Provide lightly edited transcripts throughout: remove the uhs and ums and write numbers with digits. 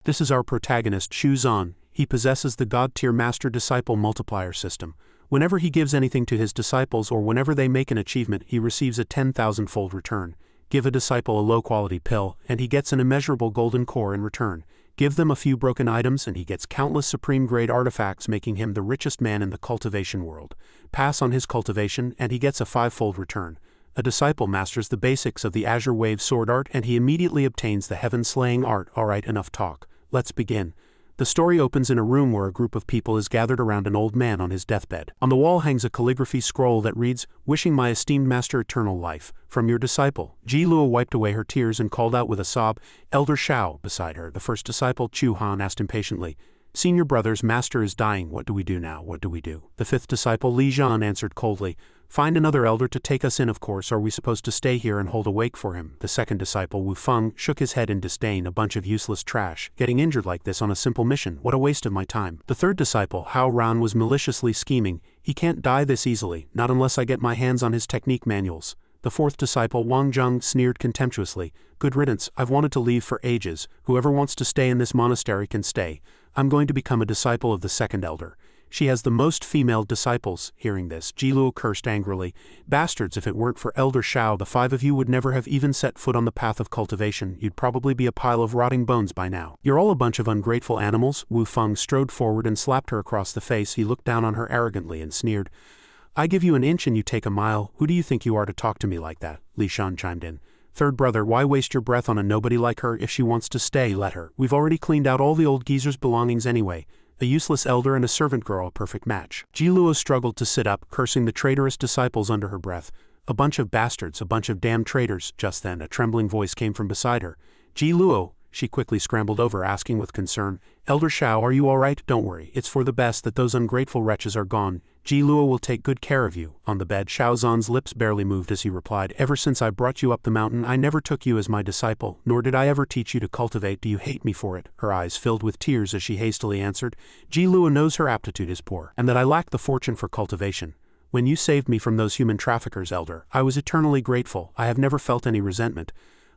This is our protagonist, Shu Zan. He possesses the God-Tier Master-Disciple Multiplier System. Whenever he gives anything to his disciples or whenever they make an achievement, he receives a 10,000-fold return. Give a disciple a low-quality pill, and he gets an immeasurable golden core in return. Give them a few broken items and he gets countless supreme-grade artifacts, making him the richest man in the cultivation world. Pass on his cultivation and he gets a 5-fold return. A disciple masters the basics of the Azure Wave sword art and he immediately obtains the heaven-slaying art. Alright, enough talk. Let's begin. The story opens in a room where a group of people is gathered around an old man on his deathbed. On the wall hangs a calligraphy scroll that reads, "Wishing my esteemed master eternal life, from your disciple." Ji Luo wiped away her tears and called out with a sob, "Elder Shao." Beside her, the first disciple, Chu Han, asked impatiently, "Senior brother's master is dying, what do we do now, what do we do?" The fifth disciple, Li Zhan, answered coldly, "Find another elder to take us in, of course. Are we supposed to stay here and hold a wake for him?" The second disciple, Wu Feng, shook his head in disdain. "A bunch of useless trash, getting injured like this on a simple mission, what a waste of my time." The third disciple, Hao Ran, was maliciously scheming, "He can't die this easily, not unless I get my hands on his technique manuals." The fourth disciple, Wang Zheng, sneered contemptuously, "Good riddance, I've wanted to leave for ages. Whoever wants to stay in this monastery can stay. I'm going to become a disciple of the second elder. She has the most female disciples." Hearing this, Ji Luo cursed angrily, "Bastards, if it weren't for Elder Shao, the 5 of you would never have even set foot on the path of cultivation. You'd probably be a pile of rotting bones by now. You're all a bunch of ungrateful animals." Wu Feng strode forward and slapped her across the face. He looked down on her arrogantly and sneered, "I give you an inch and you take a mile. Who do you think you are to talk to me like that?" Li Shan chimed in. "Third brother, why waste your breath on a nobody like her? If she wants to stay, let her. We've already cleaned out all the old geezer's belongings anyway. A useless elder and a servant girl, a perfect match." Ji Luo struggled to sit up, cursing the traitorous disciples under her breath. "A bunch of bastards, a bunch of damn traitors." Just then, a trembling voice came from beside her. "Ji Luo." She quickly scrambled over, asking with concern, "Elder Shao, are you all right? Don't worry, it's for the best that those ungrateful wretches are gone. Ji Luo will take good care of you." On the bed, Shao Zan's lips barely moved as he replied, "Ever since I brought you up the mountain, I never took you as my disciple, nor did I ever teach you to cultivate. Do you hate me for it?" Her eyes filled with tears as she hastily answered, "Ji Luo knows her aptitude is poor, and that I lack the fortune for cultivation. When you saved me from those human traffickers, elder, I was eternally grateful. I have never felt any resentment.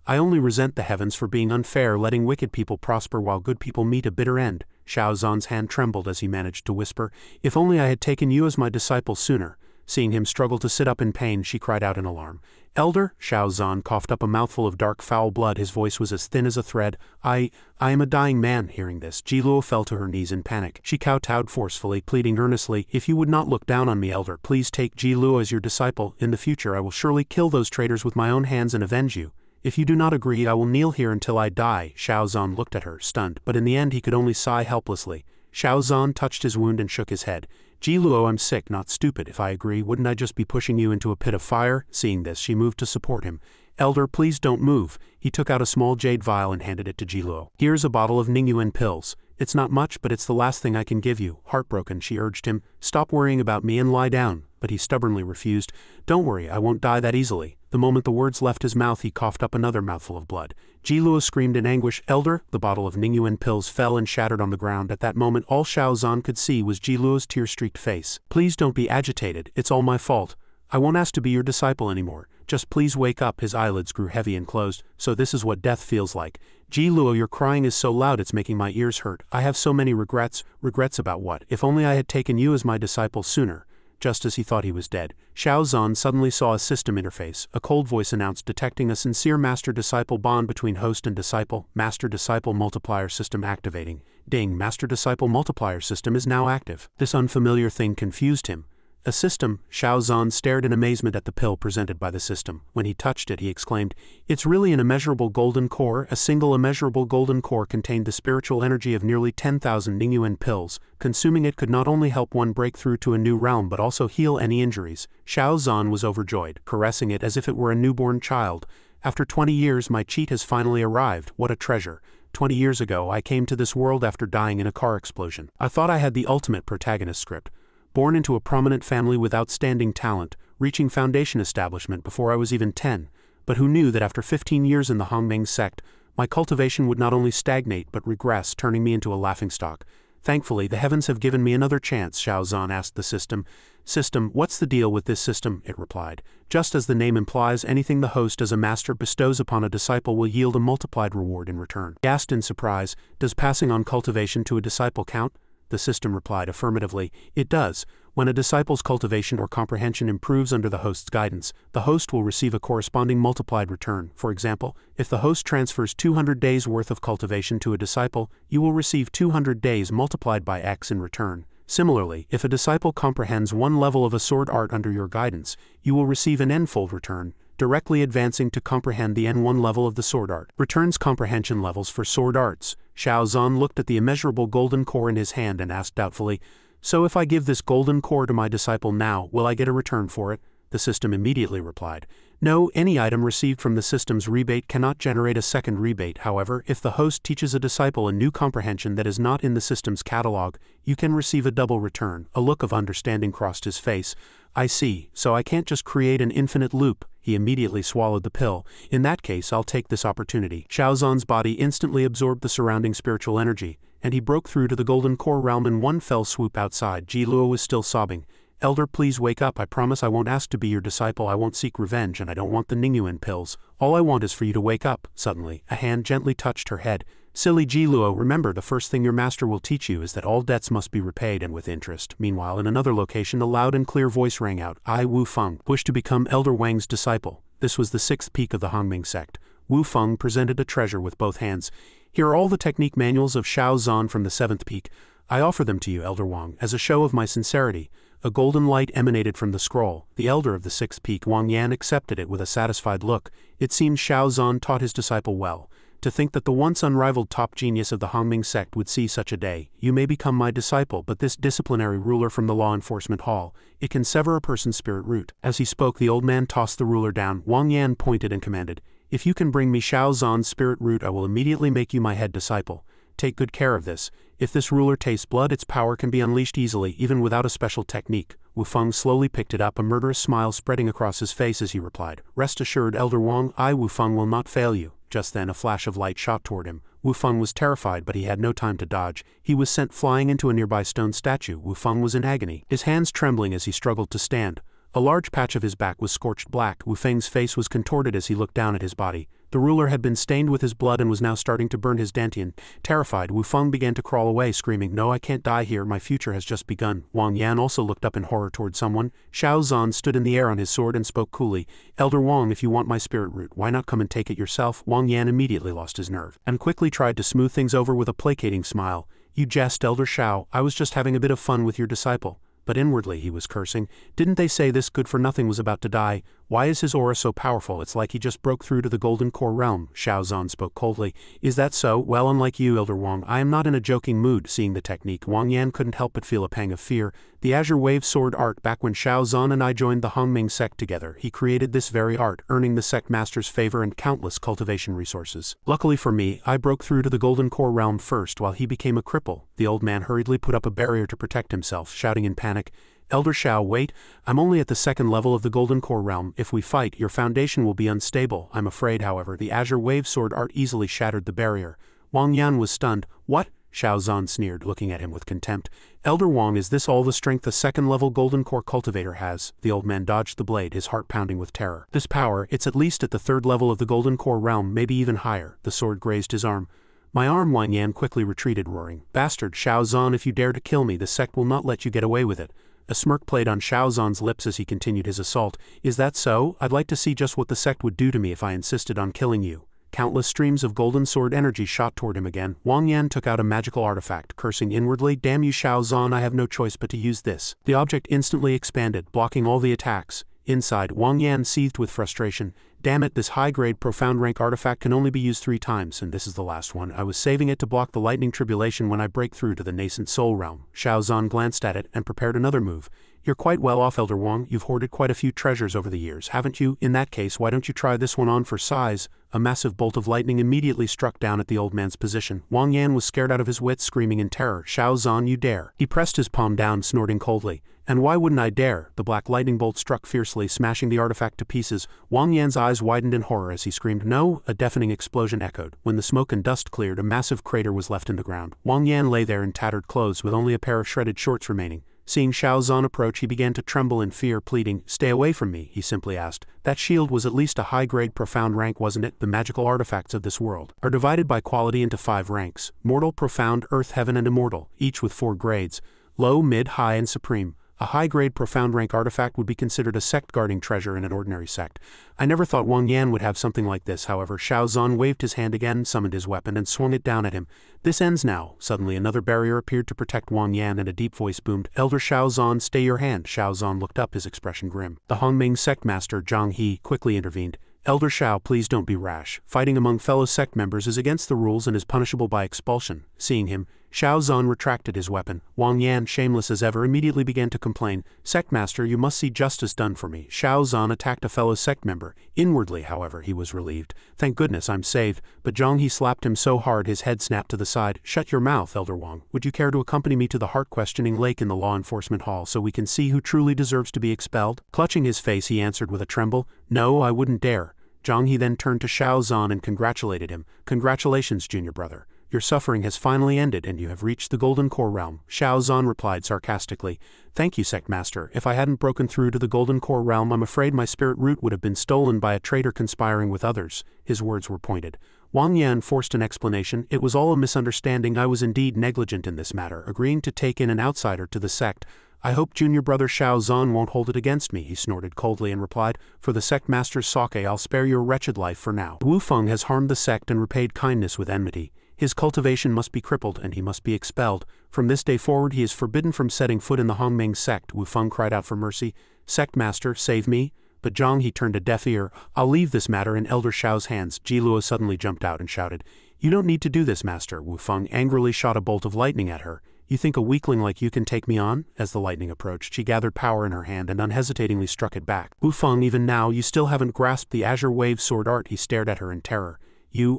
I only resent the heavens for being unfair, letting wicked people prosper while good people meet a bitter end." Shao Zan's hand trembled as he managed to whisper, "If only I had taken you as my disciple sooner." Seeing him struggle to sit up in pain, she cried out in alarm, "Elder?" Shao Zan coughed up a mouthful of dark foul blood. His voice was as thin as a thread. I am a dying man." Hearing this, Ji Luo fell to her knees in panic. She kowtowed forcefully, pleading earnestly, "If you would not look down on me, elder, please take Ji Luo as your disciple. In the future I will surely kill those traitors with my own hands and avenge you. If you do not agree, I will kneel here until I die." Shao Zan looked at her, stunned, but in the end he could only sigh helplessly. Shao Zan touched his wound and shook his head. "Ji Luo, I'm sick, not stupid. If I agree, wouldn't I just be pushing you into a pit of fire?" Seeing this, she moved to support him. "Elder, please don't move." He took out a small jade vial and handed it to Ji Luo. "Here's a bottle of Ningyuan pills. It's not much, but it's the last thing I can give you." Heartbroken, she urged him, "Stop worrying about me and lie down." But he stubbornly refused. "Don't worry, I won't die that easily." The moment the words left his mouth, he coughed up another mouthful of blood. Ji Luo screamed in anguish, "Elder!" The bottle of Ningyuan pills fell and shattered on the ground. At that moment, all Shao Zan could see was Ji Luo's tear-streaked face. "Please don't be agitated. It's all my fault. I won't ask to be your disciple anymore. Just please wake up." His eyelids grew heavy and closed. "So this is what death feels like. Ji Luo, your crying is so loud it's making my ears hurt. I have so many regrets." "Regrets about what?" "If only I had taken you as my disciple sooner." Just as he thought he was dead, Shao Zan suddenly saw a system interface. A cold voice announced, detecting a sincere master-disciple bond between host and disciple. Master-Disciple Multiplier System activating. Ding, Master-Disciple Multiplier System is now active. This unfamiliar thing confused him. A system? Shao Zan stared in amazement at the pill presented by the system. When he touched it, he exclaimed, "It's really an immeasurable golden core." A single immeasurable golden core contained the spiritual energy of nearly 10,000 Ningyuan pills. Consuming it could not only help one break through to a new realm but also heal any injuries. Shao Zan was overjoyed, caressing it as if it were a newborn child. "After 20 years, my cheat has finally arrived. What a treasure. 20 years ago, I came to this world after dying in a car explosion. I thought I had the ultimate protagonist script. Born into a prominent family with outstanding talent, reaching foundation establishment before I was even 10, but who knew that after 15 years in the Hongmeng sect, my cultivation would not only stagnate but regress, turning me into a laughingstock. Thankfully, the heavens have given me another chance, Xiao Zhan asked the system. System, what's the deal with this system? It replied. Just as the name implies, anything the host as a master bestows upon a disciple will yield a multiplied reward in return. He asked in surprise, does passing on cultivation to a disciple count? The system replied affirmatively, it does. When a disciple's cultivation or comprehension improves under the host's guidance, the host will receive a corresponding multiplied return. For example, if the host transfers 200 days worth of cultivation to a disciple, you will receive 200 days multiplied by X in return. Similarly, if a disciple comprehends one level of a sword art under your guidance, you will receive an N-fold return, directly advancing to comprehend the N1 level of the sword art. Returns comprehension levels for sword arts. Xiao Zhan looked at the immeasurable golden core in his hand and asked doubtfully, so if I give this golden core to my disciple now, will I get a return for it? The system immediately replied, no, any item received from the system's rebate cannot generate a second rebate. However, if the host teaches a disciple a new comprehension that is not in the system's catalog, you can receive a double return. A look of understanding crossed his face. I see, so I can't just create an infinite loop. He immediately swallowed the pill. In that case, I'll take this opportunity. Xiao Zhan's body instantly absorbed the surrounding spiritual energy, and he broke through to the golden core realm in one fell swoop. Outside, Ji Luo was still sobbing. Elder, please wake up. I promise I won't ask to be your disciple. I won't seek revenge, and I don't want the Ningyuan pills. All I want is for you to wake up. Suddenly, a hand gently touched her head. Silly Ji Luo, remember, the first thing your master will teach you is that all debts must be repaid and with interest. Meanwhile, in another location, a loud and clear voice rang out. I, Wu Feng, wish to become Elder Wang's disciple. This was the 6th peak of the Hongming sect. Wu Feng presented a treasure with both hands. Here are all the technique manuals of Xiao Zhan from the 7th peak. I offer them to you, Elder Wang, as a show of my sincerity. A golden light emanated from the scroll. The elder of the 6th peak, Wang Yan, accepted it with a satisfied look. It seemed Xiao Zhan taught his disciple well. To think that the once unrivaled top genius of the Hongming sect would see such a day. You may become my disciple, but this disciplinary ruler from the law enforcement hall, it can sever a person's spirit root. As he spoke, the old man tossed the ruler down. Wang Yan pointed and commanded, if you can bring me Xiao Zhan's spirit root, I will immediately make you my head disciple. Take good care of this. If this ruler tastes blood, its power can be unleashed easily, even without a special technique. Wu Feng slowly picked it up, a murderous smile spreading across his face as he replied, rest assured, Elder Wang, I, Wu Feng, will not fail you. Just then a flash of light shot toward him. Wu Feng was terrified, but he had no time to dodge. He was sent flying into a nearby stone statue. Wu Feng was in agony, his hands trembling as he struggled to stand. A large patch of his back was scorched black. Wu Feng's face was contorted as he looked down at his body. The ruler had been stained with his blood and was now starting to burn his dantian. Terrified, Wu Feng began to crawl away, screaming, no, I can't die here, my future has just begun. Wang Yan also looked up in horror toward someone. Xiao Zhan stood in the air on his sword and spoke coolly, Elder Wang, if you want my spirit root, why not come and take it yourself? Wang Yan immediately lost his nerve, and quickly tried to smooth things over with a placating smile. You jest, Elder Xiao, I was just having a bit of fun with your disciple. But inwardly he was cursing. Didn't they say this good-for-nothing was about to die? Why is his aura so powerful? It's like he just broke through to the golden core realm. Xiao Zhan spoke coldly. Is that so? Well, unlike you, Elder Wang, I am not in a joking mood. Seeing the technique, Wang Yan couldn't help but feel a pang of fear. The Azure Wave sword art. Back when Xiao Zhan and I joined the Hongming sect together, he created this very art, earning the sect master's favor and countless cultivation resources. Luckily for me, I broke through to the golden core realm first while he became a cripple. The old man hurriedly put up a barrier to protect himself, shouting in panic, Elder Xiao, wait, I'm only at the 2nd level of the golden core realm. If we fight, your foundation will be unstable. I'm afraid, however, the Azure Wave sword art easily shattered the barrier. Wang Yan was stunned. What? Xiao Zhan sneered, looking at him with contempt. Elder Wang, is this all the strength a 2nd level golden core cultivator has? The old man dodged the blade, his heart pounding with terror. This power, it's at least at the 3rd level of the golden core realm, maybe even higher. The sword grazed his arm. My arm, Wang Yan quickly retreated, roaring. Bastard, Xiao Zhan, if you dare to kill me, the sect will not let you get away with it. A smirk played on Xiao Zhan's lips as he continued his assault. Is that so? I'd like to see just what the sect would do to me if I insisted on killing you. Countless streams of golden sword energy shot toward him again. Wang Yan took out a magical artifact, cursing inwardly, damn you Xiao Zhan, I have no choice but to use this. The object instantly expanded, blocking all the attacks. Inside, Wang Yan seethed with frustration. Damn it, this high-grade, profound-rank artifact can only be used 3 times, and this is the last one. I was saving it to block the lightning tribulation when I break through to the nascent soul realm. Xiao Zhan glanced at it and prepared another move. You're quite well off, Elder Wang. You've hoarded quite a few treasures over the years, haven't you? In that case, why don't you try this one on for size? A massive bolt of lightning immediately struck down at the old man's position. Wang Yan was scared out of his wits, screaming in terror, "Shao Zhan, you dare!" He pressed his palm down, snorting coldly. "And why wouldn't I dare?" The black lightning bolt struck fiercely, smashing the artifact to pieces. Wang Yan's eyes widened in horror as he screamed, "No!" A deafening explosion echoed. When the smoke and dust cleared, a massive crater was left in the ground. Wang Yan lay there in tattered clothes with only a pair of shredded shorts remaining. Seeing Shao Zhan approach, he began to tremble in fear, pleading, "Stay away from me," he simply asked. "That shield was at least a high-grade profound rank, wasn't it? The magical artifacts of this world are divided by quality into 5 ranks: mortal, profound, earth, heaven, and immortal, each with 4 grades: low, mid, high, and supreme. A high-grade profound rank artifact would be considered a sect-guarding treasure in an ordinary sect. I never thought Wang Yan would have something like this, however." Shao Zhan waved his hand again, summoned his weapon, and swung it down at him. "This ends now." Suddenly another barrier appeared to protect Wang Yan, and a deep voice boomed, "Elder Shao Zhan, stay your hand." Shao Zhan looked up, his expression grim. The Hongming sect master, Zhang He, quickly intervened. "Elder Shao, please don't be rash. Fighting among fellow sect members is against the rules and is punishable by expulsion." Seeing him, Shao Zhan retracted his weapon. Wang Yan, shameless as ever, immediately began to complain, "Sect master, you must see justice done for me." Shao Zhan attacked a fellow sect member. Inwardly, however, he was relieved. "Thank goodness I'm saved." But Zhang He slapped him so hard his head snapped to the side. "Shut your mouth, Elder Wang. Would you care to accompany me to the heart-questioning lake in the law enforcement hall so we can see who truly deserves to be expelled?" Clutching his face, he answered with a tremble, "No, I wouldn't dare." Zhang He then turned to Shao Zhan and congratulated him. "Congratulations, junior brother. Your suffering has finally ended and you have reached the Golden Core Realm." Shao Zhan replied sarcastically, "Thank you, Sect Master. If I hadn't broken through to the Golden Core Realm, I'm afraid my spirit root would have been stolen by a traitor conspiring with others." His words were pointed. Wang Yan forced an explanation. "It was all a misunderstanding. I was indeed negligent in this matter, agreeing to take in an outsider to the sect. I hope junior brother Shao Zhan won't hold it against me." He snorted coldly and replied, "For the sect master's sake, I'll spare your wretched life for now. Wu Feng has harmed the sect and repaid kindness with enmity. His cultivation must be crippled and he must be expelled. From this day forward he is forbidden from setting foot in the Hongming sect." Wu Feng cried out for mercy. "Sect master, save me." But Zhang He turned a deaf ear. "I'll leave this matter in Elder Shao's hands." Ji Luo suddenly jumped out and shouted, "You don't need to do this, master." Wu Feng angrily shot a bolt of lightning at her. "You think a weakling like you can take me on?" As the lightning approached, she gathered power in her hand and unhesitatingly struck it back. "Wu Feng, even now, you still haven't grasped the Azure Wave sword art." He stared at her in terror.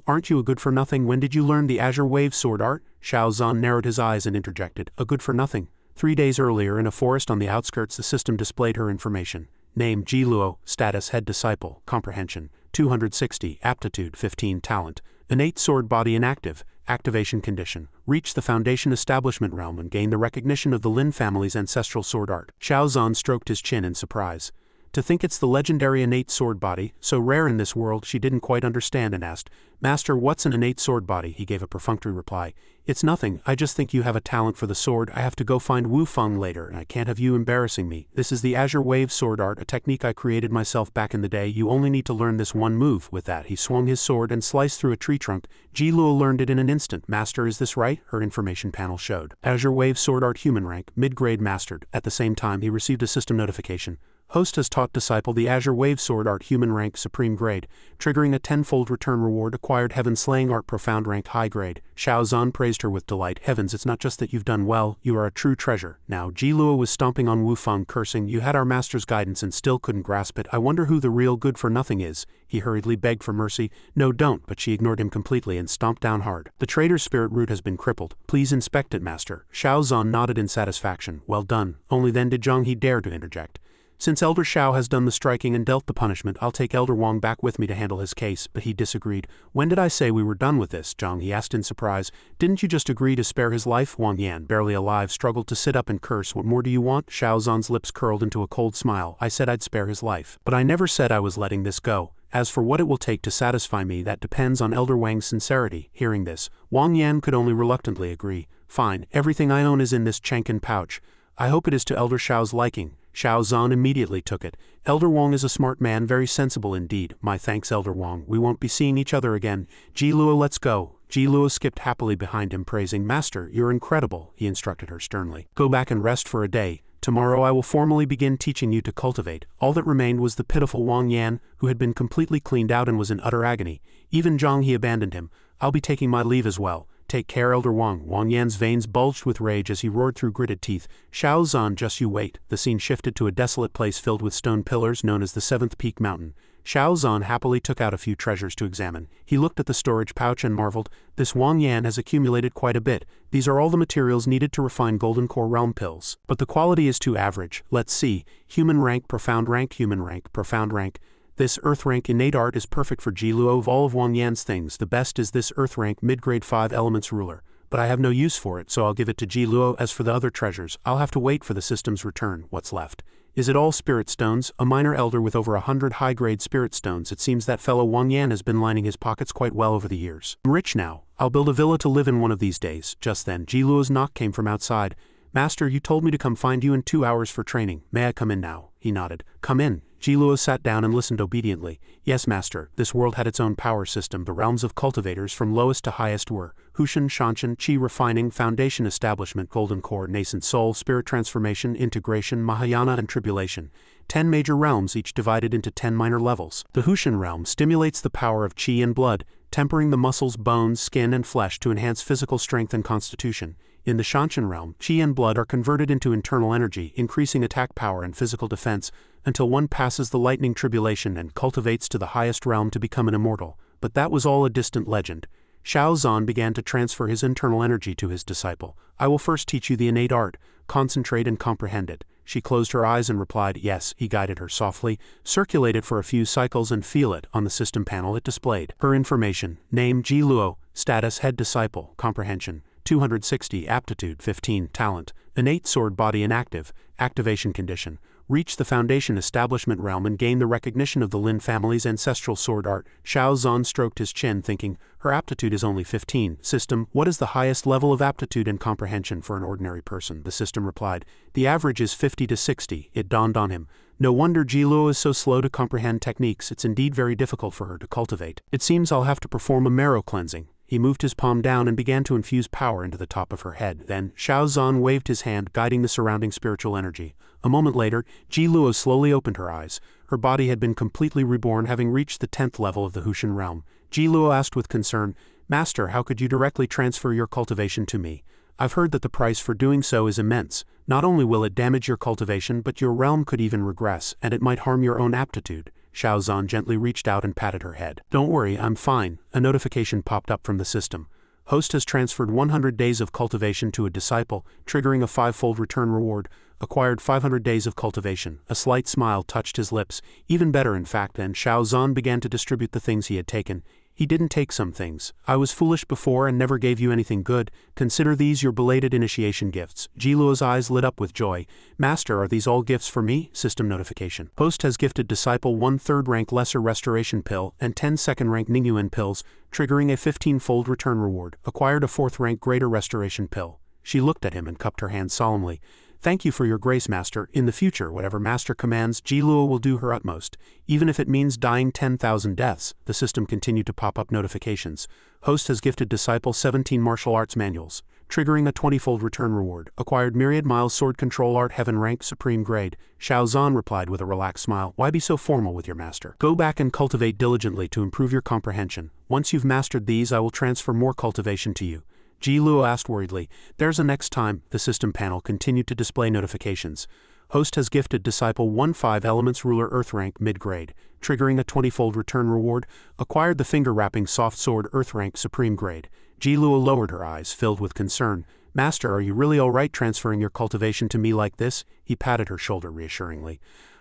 Aren't you a good-for-nothing? When did you learn the Azure Wave sword art?" Shao Zhan narrowed his eyes and interjected, "A good-for-nothing. 3 days earlier, in a forest on the outskirts, the system displayed her information. Name, Ji Luo. Status, Head Disciple. Comprehension, 260. Aptitude, 15. Talent. Innate sword body inactive. Activation condition. Reach the Foundation Establishment realm and gain the recognition of the Lin family's ancestral sword art." Shao Zhan stroked his chin in surprise. "To think it's the legendary innate sword body, so rare in this world." She didn't quite understand and asked, "Master, what's an innate sword body?" He gave a perfunctory reply. "It's nothing. I just think you have a talent for the sword. I have to go find Wu Feng later, and I can't have you embarrassing me. This is the Azure Wave sword art, a technique I created myself back in the day. You only need to learn this one move." With that, he swung his sword and sliced through a tree trunk. Ji Luo learned it in an instant. "Master, is this right?" Her information panel showed. Azure Wave sword art human rank, mid-grade mastered. At the same time, he received a system notification. Host has taught disciple the Azure Wave sword art human rank supreme grade, triggering a 10-fold return reward. Acquired heaven slaying art profound rank high grade. Shao Zhan praised her with delight. "Heavens, it's not just that you've done well, you are a true treasure." Now Ji Luo was stomping on Wu Feng, cursing, "You had our master's guidance and still couldn't grasp it. I wonder who the real good-for-nothing is." He hurriedly begged for mercy. "No, don't," but she ignored him completely and stomped down hard. "The traitor's spirit root has been crippled. Please inspect it, master." Shao Zhan nodded in satisfaction. "Well done." Only then did Zhang He dare to interject. "Since Elder Shao has done the striking and dealt the punishment, I'll take Elder Wang back with me to handle his case." But he disagreed. "When did I say we were done with this?" Zhang He asked in surprise. "Didn't you just agree to spare his life?" Wang Yan, barely alive, struggled to sit up and curse. "What more do you want?" Shao Zhan's lips curled into a cold smile. "I said I'd spare his life. But I never said I was letting this go. As for what it will take to satisfy me, that depends on Elder Wang's sincerity." Hearing this, Wang Yan could only reluctantly agree. "Fine, everything I own is in this Chenkin pouch. I hope it is to Elder Shao's liking." Shao Zhan immediately took it. "Elder Wang is a smart man, very sensible indeed." "My thanks, Elder Wang. We won't be seeing each other again. Ji Luo, let's go." Ji Luo skipped happily behind him, praising, "Master, you're incredible," he instructed her sternly. "Go back and rest for a day. Tomorrow I will formally begin teaching you to cultivate." All that remained was the pitiful Wang Yan, who had been completely cleaned out and was in utter agony. Even Zhang He abandoned him. "I'll be taking my leave as well. Take care, Elder Wang. Wang Yan's veins bulged with rage as he roared through gritted teeth. Xiao Zhan, just you wait. The scene shifted to a desolate place filled with stone pillars known as the Seventh Peak Mountain. Xiao Zhan happily took out a few treasures to examine. He looked at the storage pouch and marveled. This Wang Yan has accumulated quite a bit. These are all the materials needed to refine Golden Core Realm pills. But the quality is too average. Let's see. Human rank, profound rank, human rank, profound rank. This Earth rank innate art is perfect for Jiluo. Of all of Wang Yan's things, the best is this Earth rank mid-grade 5 elements ruler. But I have no use for it, so I'll give it to Jiluo. As for the other treasures, I'll have to wait for the system's return. What's left? Is it all spirit stones? A minor elder with over 100 high-grade spirit stones. It seems that fellow Wang Yan has been lining his pockets quite well over the years. I'm rich now. I'll build a villa to live in one of these days. Just then, Jiluo's knock came from outside. Master, you told me to come find you in 2 hours for training. May I come in now? He nodded. Come in. Jiluo sat down and listened obediently. Yes, master. This world had its own power system. The realms of cultivators from lowest to highest were Hushan, Shanshan, Qi refining, foundation establishment, golden core, nascent soul, spirit transformation, integration, Mahayana and tribulation. 10 major realms, each divided into 10 minor levels. The Hushan realm stimulates the power of Qi and blood, tempering the muscles, bones, skin and flesh to enhance physical strength and constitution. In the Shanshan realm, Qi and blood are converted into internal energy, increasing attack power and physical defense, until one passes the lightning tribulation and cultivates to the highest realm to become an immortal. But that was all a distant legend. Xiao Zhan began to transfer his internal energy to his disciple. I will first teach you the innate art. Concentrate and comprehend it. She closed her eyes and replied, yes. He guided her softly. Circulate it for a few cycles and feel it. On the system panel it displayed her information. Name Jiluo. Status head disciple. Comprehension 260. Aptitude 15. Talent. Innate sword body inactive. Activation condition. Reach the foundation establishment realm and gain the recognition of the Lin family's ancestral sword art. Xiao Zhan stroked his chin, thinking, her aptitude is only 15. System, what is the highest level of aptitude and comprehension for an ordinary person? The system replied, the average is 50 to 60. It dawned on him. No wonder Jiluo is so slow to comprehend techniques. It's indeed very difficult for her to cultivate. It seems I'll have to perform a marrow cleansing. He moved his palm down and began to infuse power into the top of her head. Then, Xiao Zhan waved his hand, guiding the surrounding spiritual energy. A moment later, Jiluo slowly opened her eyes. Her body had been completely reborn, having reached the 10th level of the Hushan realm. Jiluo asked with concern, Master, how could you directly transfer your cultivation to me? I've heard that the price for doing so is immense. Not only will it damage your cultivation, but your realm could even regress, and it might harm your own aptitude. Xiao Zhan gently reached out and patted her head. Don't worry, I'm fine. A notification popped up from the system. Host has transferred 100 days of cultivation to a disciple, triggering a 5-fold return reward. Acquired 500 days of cultivation. A slight smile touched his lips. Even better, in fact. Then Xiao Zhan began to distribute the things he had taken. He didn't take some things. I was foolish before and never gave you anything good. Consider these your belated initiation gifts. Jiluo's eyes lit up with joy. Master, are these all gifts for me? System notification. Host has gifted disciple 1 3rd rank lesser restoration pill and 10 2nd rank Ningyuan pills, triggering a 15-fold return reward. Acquired a 4th rank greater restoration pill. She looked at him and cupped her hands solemnly. Thank you for your grace, Master. In the future, whatever Master commands, Jiluo will do her utmost, even if it means dying 10,000 deaths. The system continued to pop up notifications. Host has gifted disciple 17 martial arts manuals, triggering a 20-fold return reward. Acquired myriad miles sword control art heaven rank supreme grade. Xiao Zhan replied with a relaxed smile. Why be so formal with your master? Go back and cultivate diligently to improve your comprehension. Once you've mastered these, I will transfer more cultivation to you. Jiluo asked worriedly, there's a next time. The system panel continued to display notifications. Host has gifted disciple 1 5 elements ruler earth rank mid-grade, triggering a 20-fold return reward. Acquired the finger-wrapping soft sword earth rank supreme grade. Jiluo lowered her eyes, filled with concern. Master, are you really all right transferring your cultivation to me like this? He patted her shoulder reassuringly.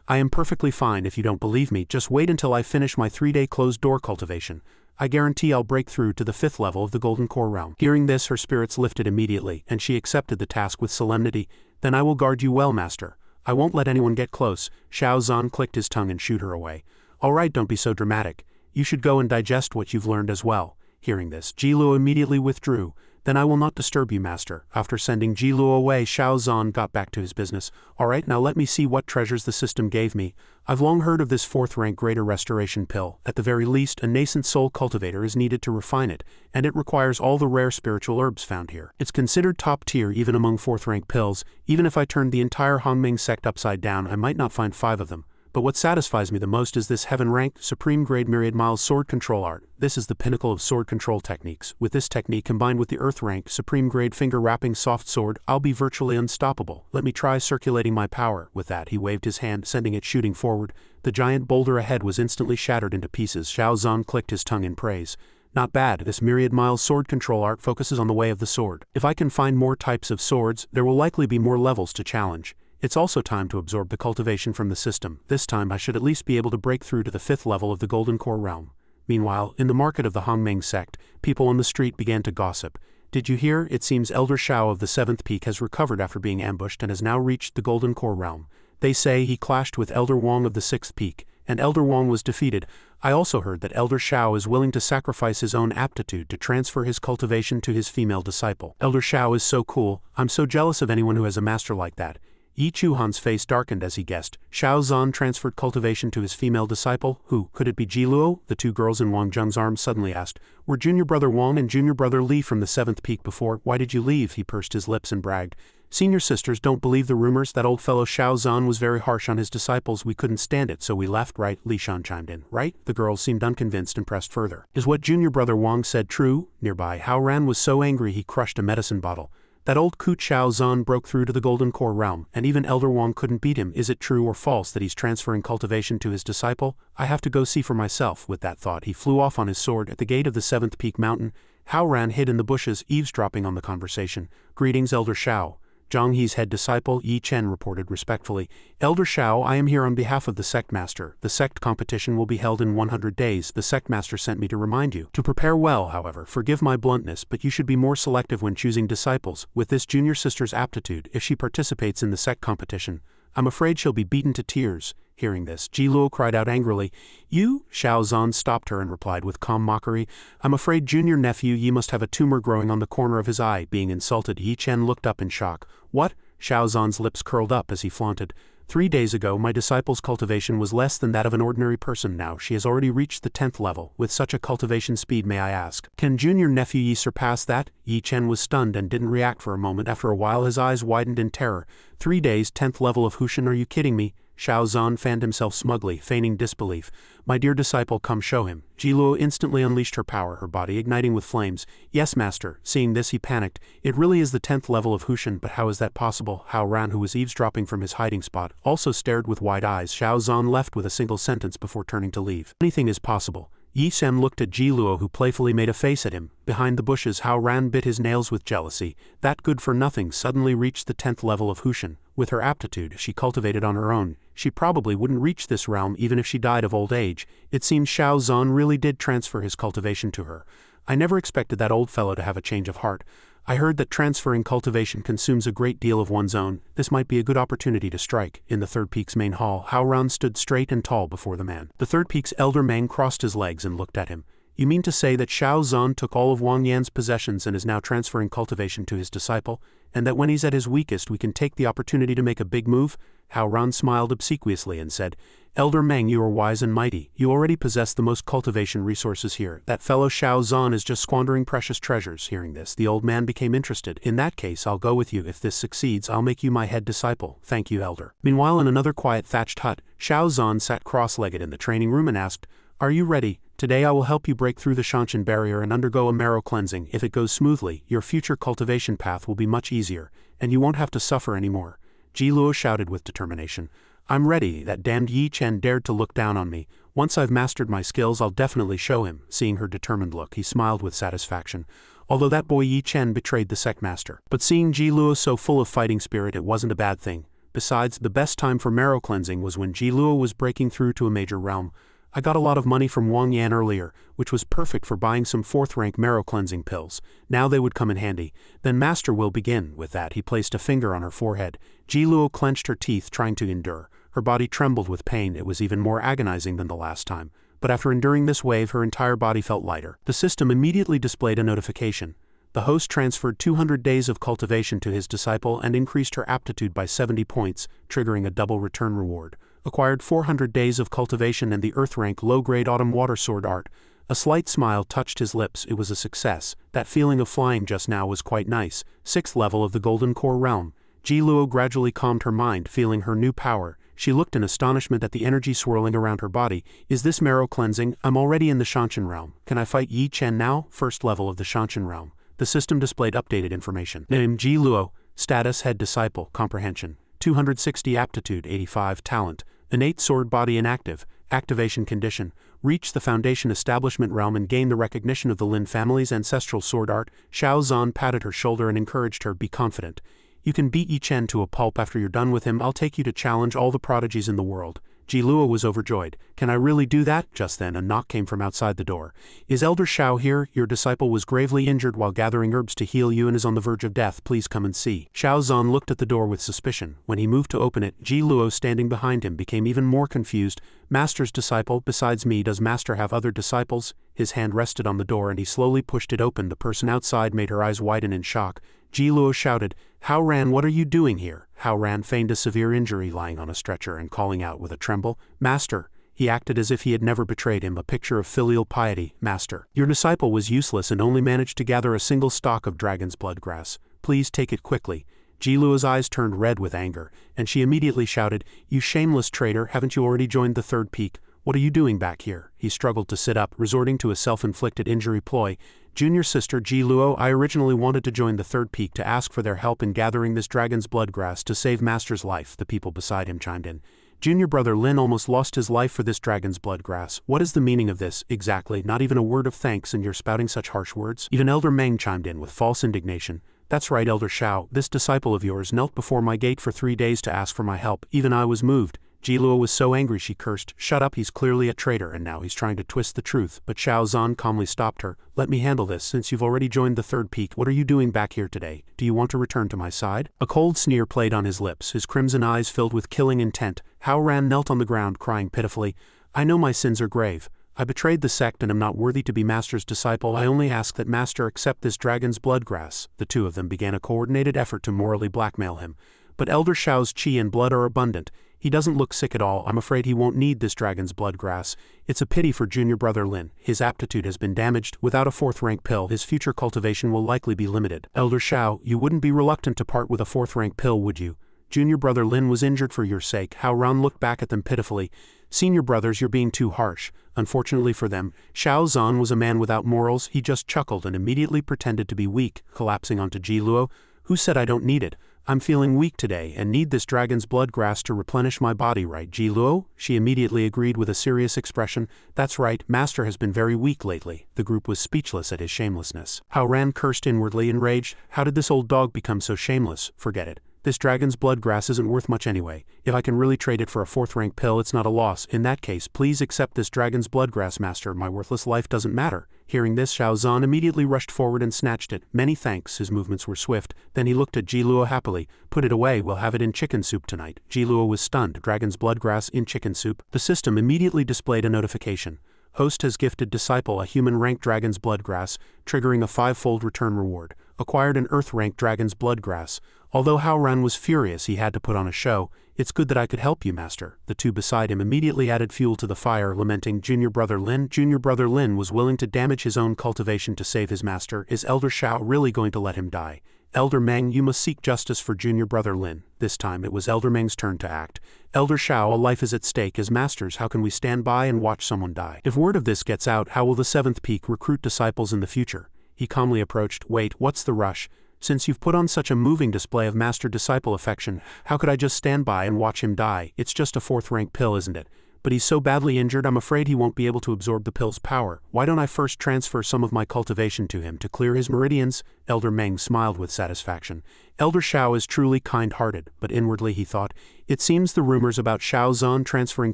I am perfectly fine. If you don't believe me, just wait until I finish my 3-day closed-door cultivation. I guarantee I'll break through to the 5th level of the Golden Core realm. Hearing this, her spirits lifted immediately, and she accepted the task with solemnity. Then I will guard you well, Master. I won't let anyone get close. Xiao Zhan clicked his tongue and shooed her away. All right, don't be so dramatic. You should go and digest what you've learned as well. Hearing this, Jiluo immediately withdrew. Then I will not disturb you, Master. After sending Jiluo away, Xiao Zhan got back to his business. All right, now let me see what treasures the system gave me. I've long heard of this 4th rank greater restoration pill. At the very least, a nascent soul cultivator is needed to refine it, and it requires all the rare spiritual herbs found here. It's considered top tier even among 4th rank pills. Even if I turned the entire Hongming sect upside down, I might not find 5 of them. But what satisfies me the most is this heaven-rank, supreme-grade myriad miles sword control art. This is the pinnacle of sword control techniques. With this technique combined with the earth-rank, supreme-grade finger-wrapping soft sword, I'll be virtually unstoppable. Let me try circulating my power. With that, he waved his hand, sending it shooting forward. The giant boulder ahead was instantly shattered into pieces. Xiao Zhan clicked his tongue in praise. Not bad, this myriad miles sword control art focuses on the way of the sword. If I can find more types of swords, there will likely be more levels to challenge. It's also time to absorb the cultivation from the system. This time I should at least be able to break through to the 5th level of the Golden Core realm. Meanwhile, in the market of the Hongmeng sect, people on the street began to gossip. Did you hear? It seems Elder Shao of the 7th peak has recovered after being ambushed and has now reached the Golden Core realm. They say he clashed with Elder Wang of the 6th peak, and Elder Wang was defeated. I also heard that Elder Shao is willing to sacrifice his own aptitude to transfer his cultivation to his female disciple. Elder Shao is so cool. I'm so jealous of anyone who has a master like that. Yi Chuhan's face darkened as he guessed. Xiao Zhan transferred cultivation to his female disciple. Who? Could it be Ji Luo? The two girls in Wang Zheng's arms suddenly asked. Were Junior Brother Wang and Junior Brother Li from the 7th peak before? Why did you leave? He pursed his lips and bragged. Senior sisters don't believe the rumors. That old fellow Xiao Zhan was very harsh on his disciples. We couldn't stand it, so we left, right? Li Shan chimed in. Right? The girls seemed unconvinced and pressed further. Is what Junior Brother Wang said true? Nearby, Hao Ran was so angry he crushed a medicine bottle. That old coot Xiao Zhan broke through to the Golden Core realm, and even Elder Wang couldn't beat him. Is it true or false that he's transferring cultivation to his disciple? I have to go see for myself. With that thought, he flew off on his sword at the gate of the 7th peak mountain. Hao Ran hid in the bushes, eavesdropping on the conversation. Greetings, Elder Shao. Zhang He's head disciple, Yi Chen, reported respectfully. Elder Shao, I am here on behalf of the sect master. The sect competition will be held in 100 days. The sect master sent me to remind you. To prepare well, however, forgive my bluntness, but you should be more selective when choosing disciples. With this junior sister's aptitude, if she participates in the sect competition, I'm afraid she'll be beaten to tears. Hearing this, Ji Luo cried out angrily. You? Xiao Zhan stopped her and replied with calm mockery. I'm afraid junior nephew Yi must have a tumor growing on the corner of his eye. Being insulted, Yi Chen looked up in shock. What? Xiao Zhan's lips curled up as he flaunted. 3 days ago, my disciple's cultivation was less than that of an ordinary person. Now she has already reached the 10th level. With such a cultivation speed, may I ask, can junior nephew Yi surpass that? Yi Chen was stunned and didn't react for a moment. After a while, his eyes widened in terror. 3 days, 10th level of Hushan, are you kidding me? Xiao Zhan fanned himself smugly, feigning disbelief. My dear disciple, come show him. Ji Luo instantly unleashed her power, her body igniting with flames. Yes, master. Seeing this, he panicked. It really is the 10th level of Hushan, but how is that possible? Hao Ran, who was eavesdropping from his hiding spot, also stared with wide eyes. Xiao Zhan left with a single sentence before turning to leave. Anything is possible. Yi Chen looked at Ji Luo, who playfully made a face at him. Behind the bushes, Hao Ran bit his nails with jealousy. That good-for-nothing suddenly reached the 10th level of Hushan. With her aptitude, she cultivated on her own. She probably wouldn't reach this realm even if she died of old age. It seems Xiao Zhan really did transfer his cultivation to her. I never expected that old fellow to have a change of heart. I heard that transferring cultivation consumes a great deal of one's own. This might be a good opportunity to strike. In the 3rd peak's main hall, Hao Ran stood straight and tall before the man. The 3rd peak's elder Meng crossed his legs and looked at him. You mean to say that Xiao Zhan took all of Wang Yan's possessions and is now transferring cultivation to his disciple, and that when he's at his weakest we can take the opportunity to make a big move? Hao Ran smiled obsequiously and said, Elder Meng, you are wise and mighty. You already possess the most cultivation resources here. That fellow Xiao Zhan is just squandering precious treasures. Hearing this, the old man became interested. In that case, I'll go with you. If this succeeds, I'll make you my head disciple. Thank you, Elder. Meanwhile, in another quiet thatched hut, Xiao Zhan sat cross-legged in the training room and asked, Are you ready? Today I will help you break through the Shanshan barrier and undergo a marrow cleansing. If it goes smoothly, your future cultivation path will be much easier, and you won't have to suffer anymore. Ji Luo shouted with determination. I'm ready. That damned Yi Chen dared to look down on me. Once I've mastered my skills, I'll definitely show him. Seeing her determined look, he smiled with satisfaction. Although that boy Yi Chen betrayed the sect master. But seeing Ji Luo so full of fighting spirit, it wasn't a bad thing. Besides, the best time for marrow cleansing was when Ji Luo was breaking through to a major realm. I got a lot of money from Wang Yan earlier, which was perfect for buying some 4th-rank marrow cleansing pills. Now they would come in handy. Then master will begin. With that, he placed a finger on her forehead. Ji Luo clenched her teeth, trying to endure. Her body trembled with pain. It was even more agonizing than the last time. But after enduring this wave, her entire body felt lighter. The system immediately displayed a notification. The host transferred 200 days of cultivation to his disciple and increased her aptitude by 70 points, triggering a double return reward. Acquired 400 days of cultivation and the Earth-rank low-grade Autumn Water Sword art. A slight smile touched his lips. It was a success. That feeling of flying just now was quite nice. 6th level of the Golden Core realm. Ji Luo gradually calmed her mind, feeling her new power. She looked in astonishment at the energy swirling around her body. Is this marrow cleansing? I'm already in the Shanshan realm. Can I fight Yi Chen now? First level of the Shanshan realm. The system displayed updated information. Name Ji Luo. Status Head Disciple. Comprehension. 260 Aptitude. 85 Talent. Innate Sword Body Inactive. Activation Condition. Reach the Foundation Establishment realm and gain the recognition of the Lin family's ancestral sword art. Xiao Zhan patted her shoulder and encouraged her, be confident. You can beat Yi Chen to a pulp after you're done with him. I'll take you to challenge all the prodigies in the world. Ji Luo was overjoyed. Can I really do that? Just then a knock came from outside the door. Is Elder Xiao here? Your disciple was gravely injured while gathering herbs to heal you and is on the verge of death. Please come and see. Xiao Zhan looked at the door with suspicion. When he moved to open it, Ji Luo standing behind him became even more confused. Master's disciple, besides me, does Master have other disciples? His hand rested on the door and he slowly pushed it open. The person outside made her eyes widen in shock. Ji Luo shouted, Hao Ran, what are you doing here? Hao Ran feigned a severe injury lying on a stretcher and calling out with a tremble, Master. He acted as if he had never betrayed him, a picture of filial piety. Master, your disciple was useless and only managed to gather a single stalk of dragon's blood grass. Please take it quickly. Ji Luo's eyes turned red with anger, and she immediately shouted, You shameless traitor, haven't you already joined the third peak? What are you doing back here? He struggled to sit up, resorting to a self-inflicted injury ploy. Junior sister Ji Luo, I originally wanted to join the third peak to ask for their help in gathering this dragon's blood grass to save Master's life, the people beside him chimed in. Junior brother Lin almost lost his life for this dragon's blood grass. What is the meaning of this, exactly? Not even a word of thanks and you're spouting such harsh words? Even Elder Meng chimed in with false indignation. That's right, Elder Xiao, this disciple of yours knelt before my gate for 3 days to ask for my help. Even I was moved. Ji Luo was so angry she cursed, Shut up, he's clearly a traitor and now he's trying to twist the truth. But Xiao Zhan calmly stopped her. Let me handle this, since you've already joined the third peak. What are you doing back here today? Do you want to return to my side? A cold sneer played on his lips, his crimson eyes filled with killing intent. Hao Ran knelt on the ground crying pitifully, I know my sins are grave. I betrayed the sect and am not worthy to be Master's disciple. I only ask that Master accept this dragon's blood grass. The two of them began a coordinated effort to morally blackmail him. But Elder Xiao's qi and blood are abundant. He doesn't look sick at all. I'm afraid he won't need this dragon's blood grass. It's a pity for junior brother Lin. His aptitude has been damaged. Without a 4th rank pill, his future cultivation will likely be limited. Elder Xiao, you wouldn't be reluctant to part with a 4th rank pill, would you? Junior brother Lin was injured for your sake. Hao Ran looked back at them pitifully. Senior brothers, you're being too harsh. Unfortunately for them, Xiao Zhan was a man without morals. He just chuckled and immediately pretended to be weak, collapsing onto Ji Luo. Who said I don't need it? I'm feeling weak today and need this dragon's blood grass to replenish my body, right, Ji Luo? She immediately agreed with a serious expression. That's right, Master has been very weak lately. The group was speechless at his shamelessness. Hao Ran cursed inwardly, enraged. How did this old dog become so shameless? Forget it. This dragon's blood grass isn't worth much anyway. If I can really trade it for a 4th rank pill, it's not a loss. In that case, please accept this dragon's blood grass, Master. My worthless life doesn't matter. Hearing this, Xiao Zhan immediately rushed forward and snatched it. Many thanks, his movements were swift. Then he looked at Ji Luo happily. Put it away, we'll have it in chicken soup tonight. Ji Luo was stunned. Dragon's blood grass in chicken soup? The system immediately displayed a notification. Host has gifted disciple a human-ranked dragon's blood grass, triggering a 5-fold return reward. Acquired an earth-ranked dragon's blood grass. Although Hao Ran was furious, he had to put on a show. It's good that I could help you, Master. The two beside him immediately added fuel to the fire, lamenting Junior brother Lin. Junior brother Lin was willing to damage his own cultivation to save his master. Is Elder Xiao really going to let him die? Elder Meng, you must seek justice for junior brother Lin. This time it was Elder Meng's turn to act. Elder Xiao, a life is at stake. As masters, how can we stand by and watch someone die? If word of this gets out, how will the 7th peak recruit disciples in the future? He calmly approached. Wait, what's the rush? Since you've put on such a moving display of master-disciple affection, how could I just stand by and watch him die? It's just a 4th rank pill, isn't it? But he's so badly injured, I'm afraid he won't be able to absorb the pill's power. Why don't I first transfer some of my cultivation to him to clear his meridians? Elder Meng smiled with satisfaction. Elder Xiao is truly kind-hearted, but inwardly he thought, it seems the rumors about Xiao Zhan transferring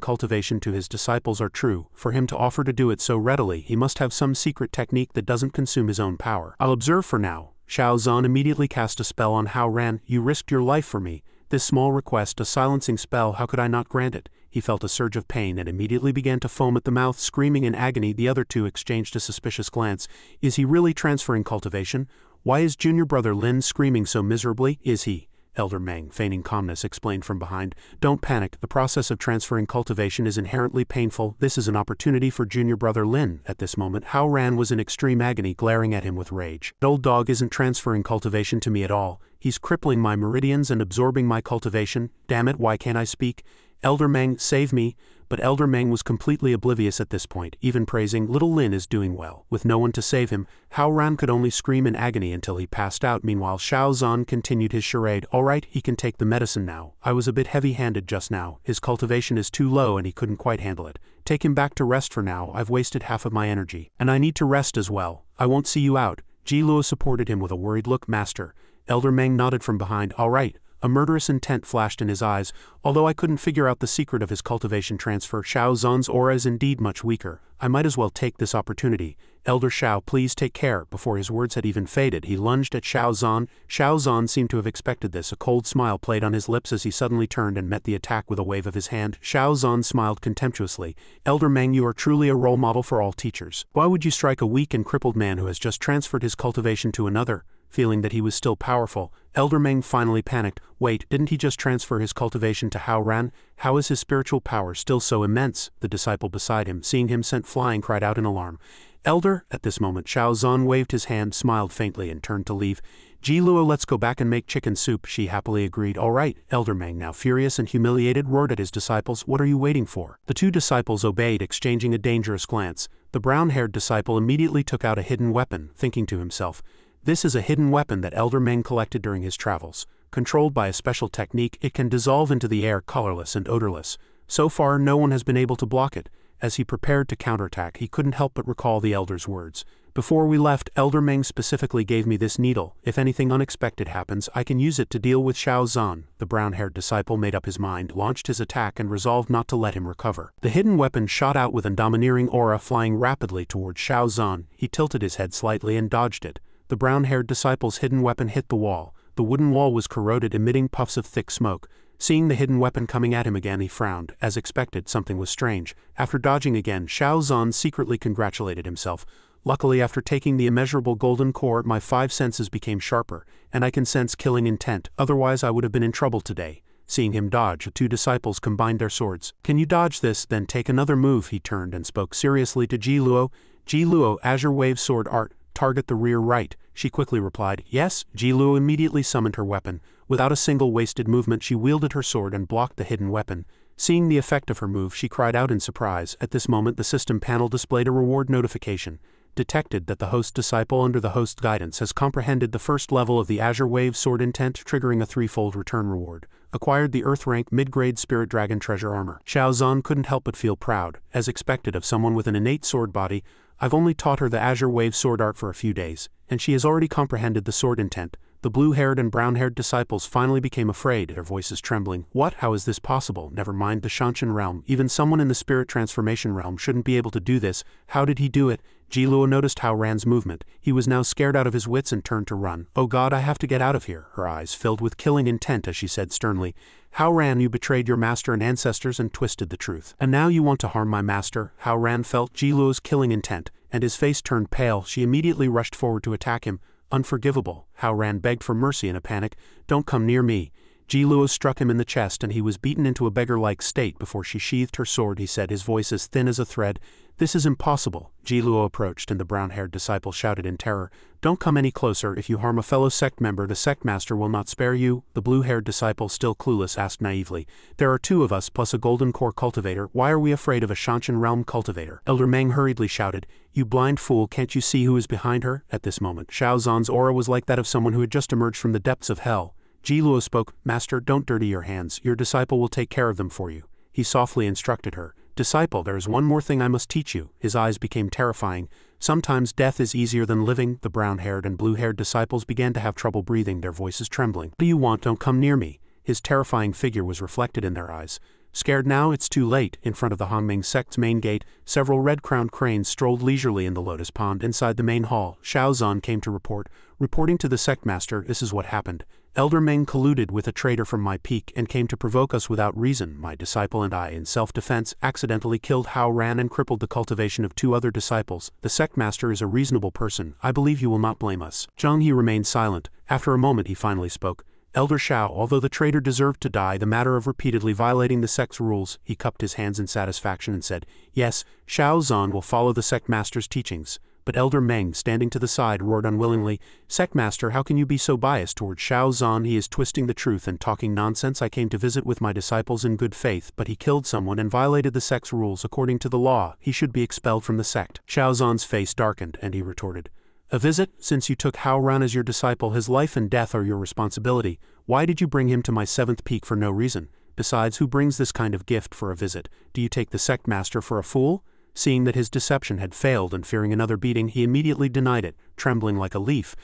cultivation to his disciples are true. For him to offer to do it so readily, he must have some secret technique that doesn't consume his own power. I'll observe for now. Xiao Zhan immediately cast a spell on Hao Ran. You risked your life for me. This small request, a silencing spell, how could I not grant it? He felt a surge of pain and immediately began to foam at the mouth, screaming in agony. The other two exchanged a suspicious glance. Is he really transferring cultivation? Why is junior brother Lin screaming so miserably? Is he? Elder Meng, feigning calmness, explained from behind. Don't panic. The process of transferring cultivation is inherently painful. This is an opportunity for junior brother Lin. At this moment, Hao Ran was in extreme agony, glaring at him with rage. That old dog isn't transferring cultivation to me at all. He's crippling my meridians and absorbing my cultivation. Damn it, why can't I speak? Elder Meng, save me. But Elder Meng was completely oblivious at this point, even praising little Lin is doing well. With no one to save him, Hao Ran could only scream in agony until he passed out. Meanwhile, Xiao Zhan continued his charade. Alright, he can take the medicine now. I was a bit heavy-handed just now. His cultivation is too low and he couldn't quite handle it. Take him back to rest for now. I've wasted half of my energy. And I need to rest as well. I won't see you out. Ji Luo supported him with a worried look. Master. Elder Meng nodded from behind. Alright. A murderous intent flashed in his eyes. Although I couldn't figure out the secret of his cultivation transfer, Xiao Zhan's aura is indeed much weaker. I might as well take this opportunity. Elder Xiao, please take care. Before his words had even faded, he lunged at Xiao Zhan. Xiao Zhan seemed to have expected this. A cold smile played on his lips as he suddenly turned and met the attack with a wave of his hand. Xiao Zhan smiled contemptuously. Elder Meng, you are truly a role model for all teachers. Why would you strike a weak and crippled man who has just transferred his cultivation to another? Feeling that he was still powerful, Elder Meng finally panicked. Wait, didn't he just transfer his cultivation to Hao Ran? How is his spiritual power still so immense? The disciple beside him, seeing him sent flying, cried out in alarm. Elder, at this moment Xiao Zhan waved his hand, smiled faintly and turned to leave. Ji Luo, let's go back and make chicken soup, she happily agreed. All right. Elder Meng, now furious and humiliated, roared at his disciples. What are you waiting for? The two disciples obeyed, exchanging a dangerous glance. The brown-haired disciple immediately took out a hidden weapon, thinking to himself, this is a hidden weapon that Elder Meng collected during his travels. Controlled by a special technique, it can dissolve into the air colorless and odorless. So far, no one has been able to block it. As he prepared to counterattack, he couldn't help but recall the Elder's words. Before we left, Elder Meng specifically gave me this needle. If anything unexpected happens, I can use it to deal with Xiao Zhan. The brown-haired disciple made up his mind, launched his attack, and resolved not to let him recover. The hidden weapon shot out with a domineering aura, flying rapidly towards Xiao Zhan. He tilted his head slightly and dodged it. The brown-haired disciple's hidden weapon hit the wall. The wooden wall was corroded, emitting puffs of thick smoke. Seeing the hidden weapon coming at him again, he frowned. As expected, something was strange. After dodging again, Xiao Zhan secretly congratulated himself. Luckily, after taking the immeasurable golden core, my 5 senses became sharper, and I can sense killing intent. Otherwise, I would have been in trouble today. Seeing him dodge, the two disciples combined their swords. Can you dodge this, then take another move? He turned and spoke seriously to Ji Luo. Ji Luo, Azure Wave Sword Art. Target the rear right, she quickly replied. Yes. Ji Luo immediately summoned her weapon. Without a single wasted movement, she wielded her sword and blocked the hidden weapon. Seeing the effect of her move, she cried out in surprise. At this moment, the system panel displayed a reward notification. Detected that the host disciple under the host guidance has comprehended the first level of the Azure Wave Sword intent, triggering a 3-fold return reward. Acquired the Earth rank mid-grade Spirit Dragon treasure armor. Xiao Zhan couldn't help but feel proud. As expected of someone with an innate sword body, I've only taught her the Azure Wave Sword art for a few days, and she has already comprehended the sword intent. The blue-haired and brown-haired disciples finally became afraid, their voices trembling. What? How is this possible? Never mind the Shanshan realm. Even someone in the spirit transformation realm shouldn't be able to do this. How did he do it? Ji Luo noticed Hao Ran's movement. He was now scared out of his wits and turned to run. Oh God, I have to get out of here. Her eyes filled with killing intent as she said sternly, Hao Ran, you betrayed your master and ancestors and twisted the truth. And now you want to harm my master? Hao Ran felt Ji Luo's killing intent, and his face turned pale. She immediately rushed forward to attack him. Unforgivable. Hao Ran begged for mercy in a panic. Don't come near me. Ji Luo struck him in the chest and he was beaten into a beggar-like state before she sheathed her sword. He said, his voice as thin as a thread. This is impossible. Ji Luo approached and the brown-haired disciple shouted in terror. Don't come any closer. If you harm a fellow sect member, the sect master will not spare you. The blue-haired disciple, still clueless, asked naively. There are 2 of us plus a golden core cultivator. Why are we afraid of a Shanshan realm cultivator? Elder Meng hurriedly shouted. You blind fool, can't you see who is behind her? At this moment, Xiao Zhan's aura was like that of someone who had just emerged from the depths of hell. Ji Luo spoke. Master, don't dirty your hands. Your disciple will take care of them for you. He softly instructed her. Disciple, there is one more thing I must teach you. His eyes became terrifying. Sometimes death is easier than living. The brown-haired and blue-haired disciples began to have trouble breathing, their voices trembling. What do you want? Don't come near me. His terrifying figure was reflected in their eyes. Scared now? It's too late. In front of the Hongming sect's main gate, several red-crowned cranes strolled leisurely in the lotus pond inside the main hall. Xiao Zhan came to report. Reporting to the sect master, this is what happened. Elder Meng colluded with a traitor from my peak and came to provoke us without reason. My disciple and I, in self-defense, accidentally killed Hao Ran and crippled the cultivation of 2 other disciples. The sect master is a reasonable person. I believe you will not blame us. Zhang He remained silent. After a moment he finally spoke. Elder Xiao, although the traitor deserved to die, the matter of repeatedly violating the sect's rules, he cupped his hands in satisfaction and said, yes, Xiao Zhan will follow the sect master's teachings. but Elder Meng, standing to the side, roared unwillingly, "Sectmaster, how can you be so biased toward Xiao Zhan? He is twisting the truth and talking nonsense. I came to visit with my disciples in good faith, but he killed someone and violated the sect's rules. According to the law, he should be expelled from the sect." Xiao Zhan's face darkened, and he retorted, "A visit? Since you took Hao Ran as your disciple, his life and death are your responsibility. Why did you bring him to my 7th peak for no reason? Besides, who brings this kind of gift for a visit? Do you take the sect master for a fool?" Seeing that his deception had failed and fearing another beating, he immediately denied it, trembling like a leaf.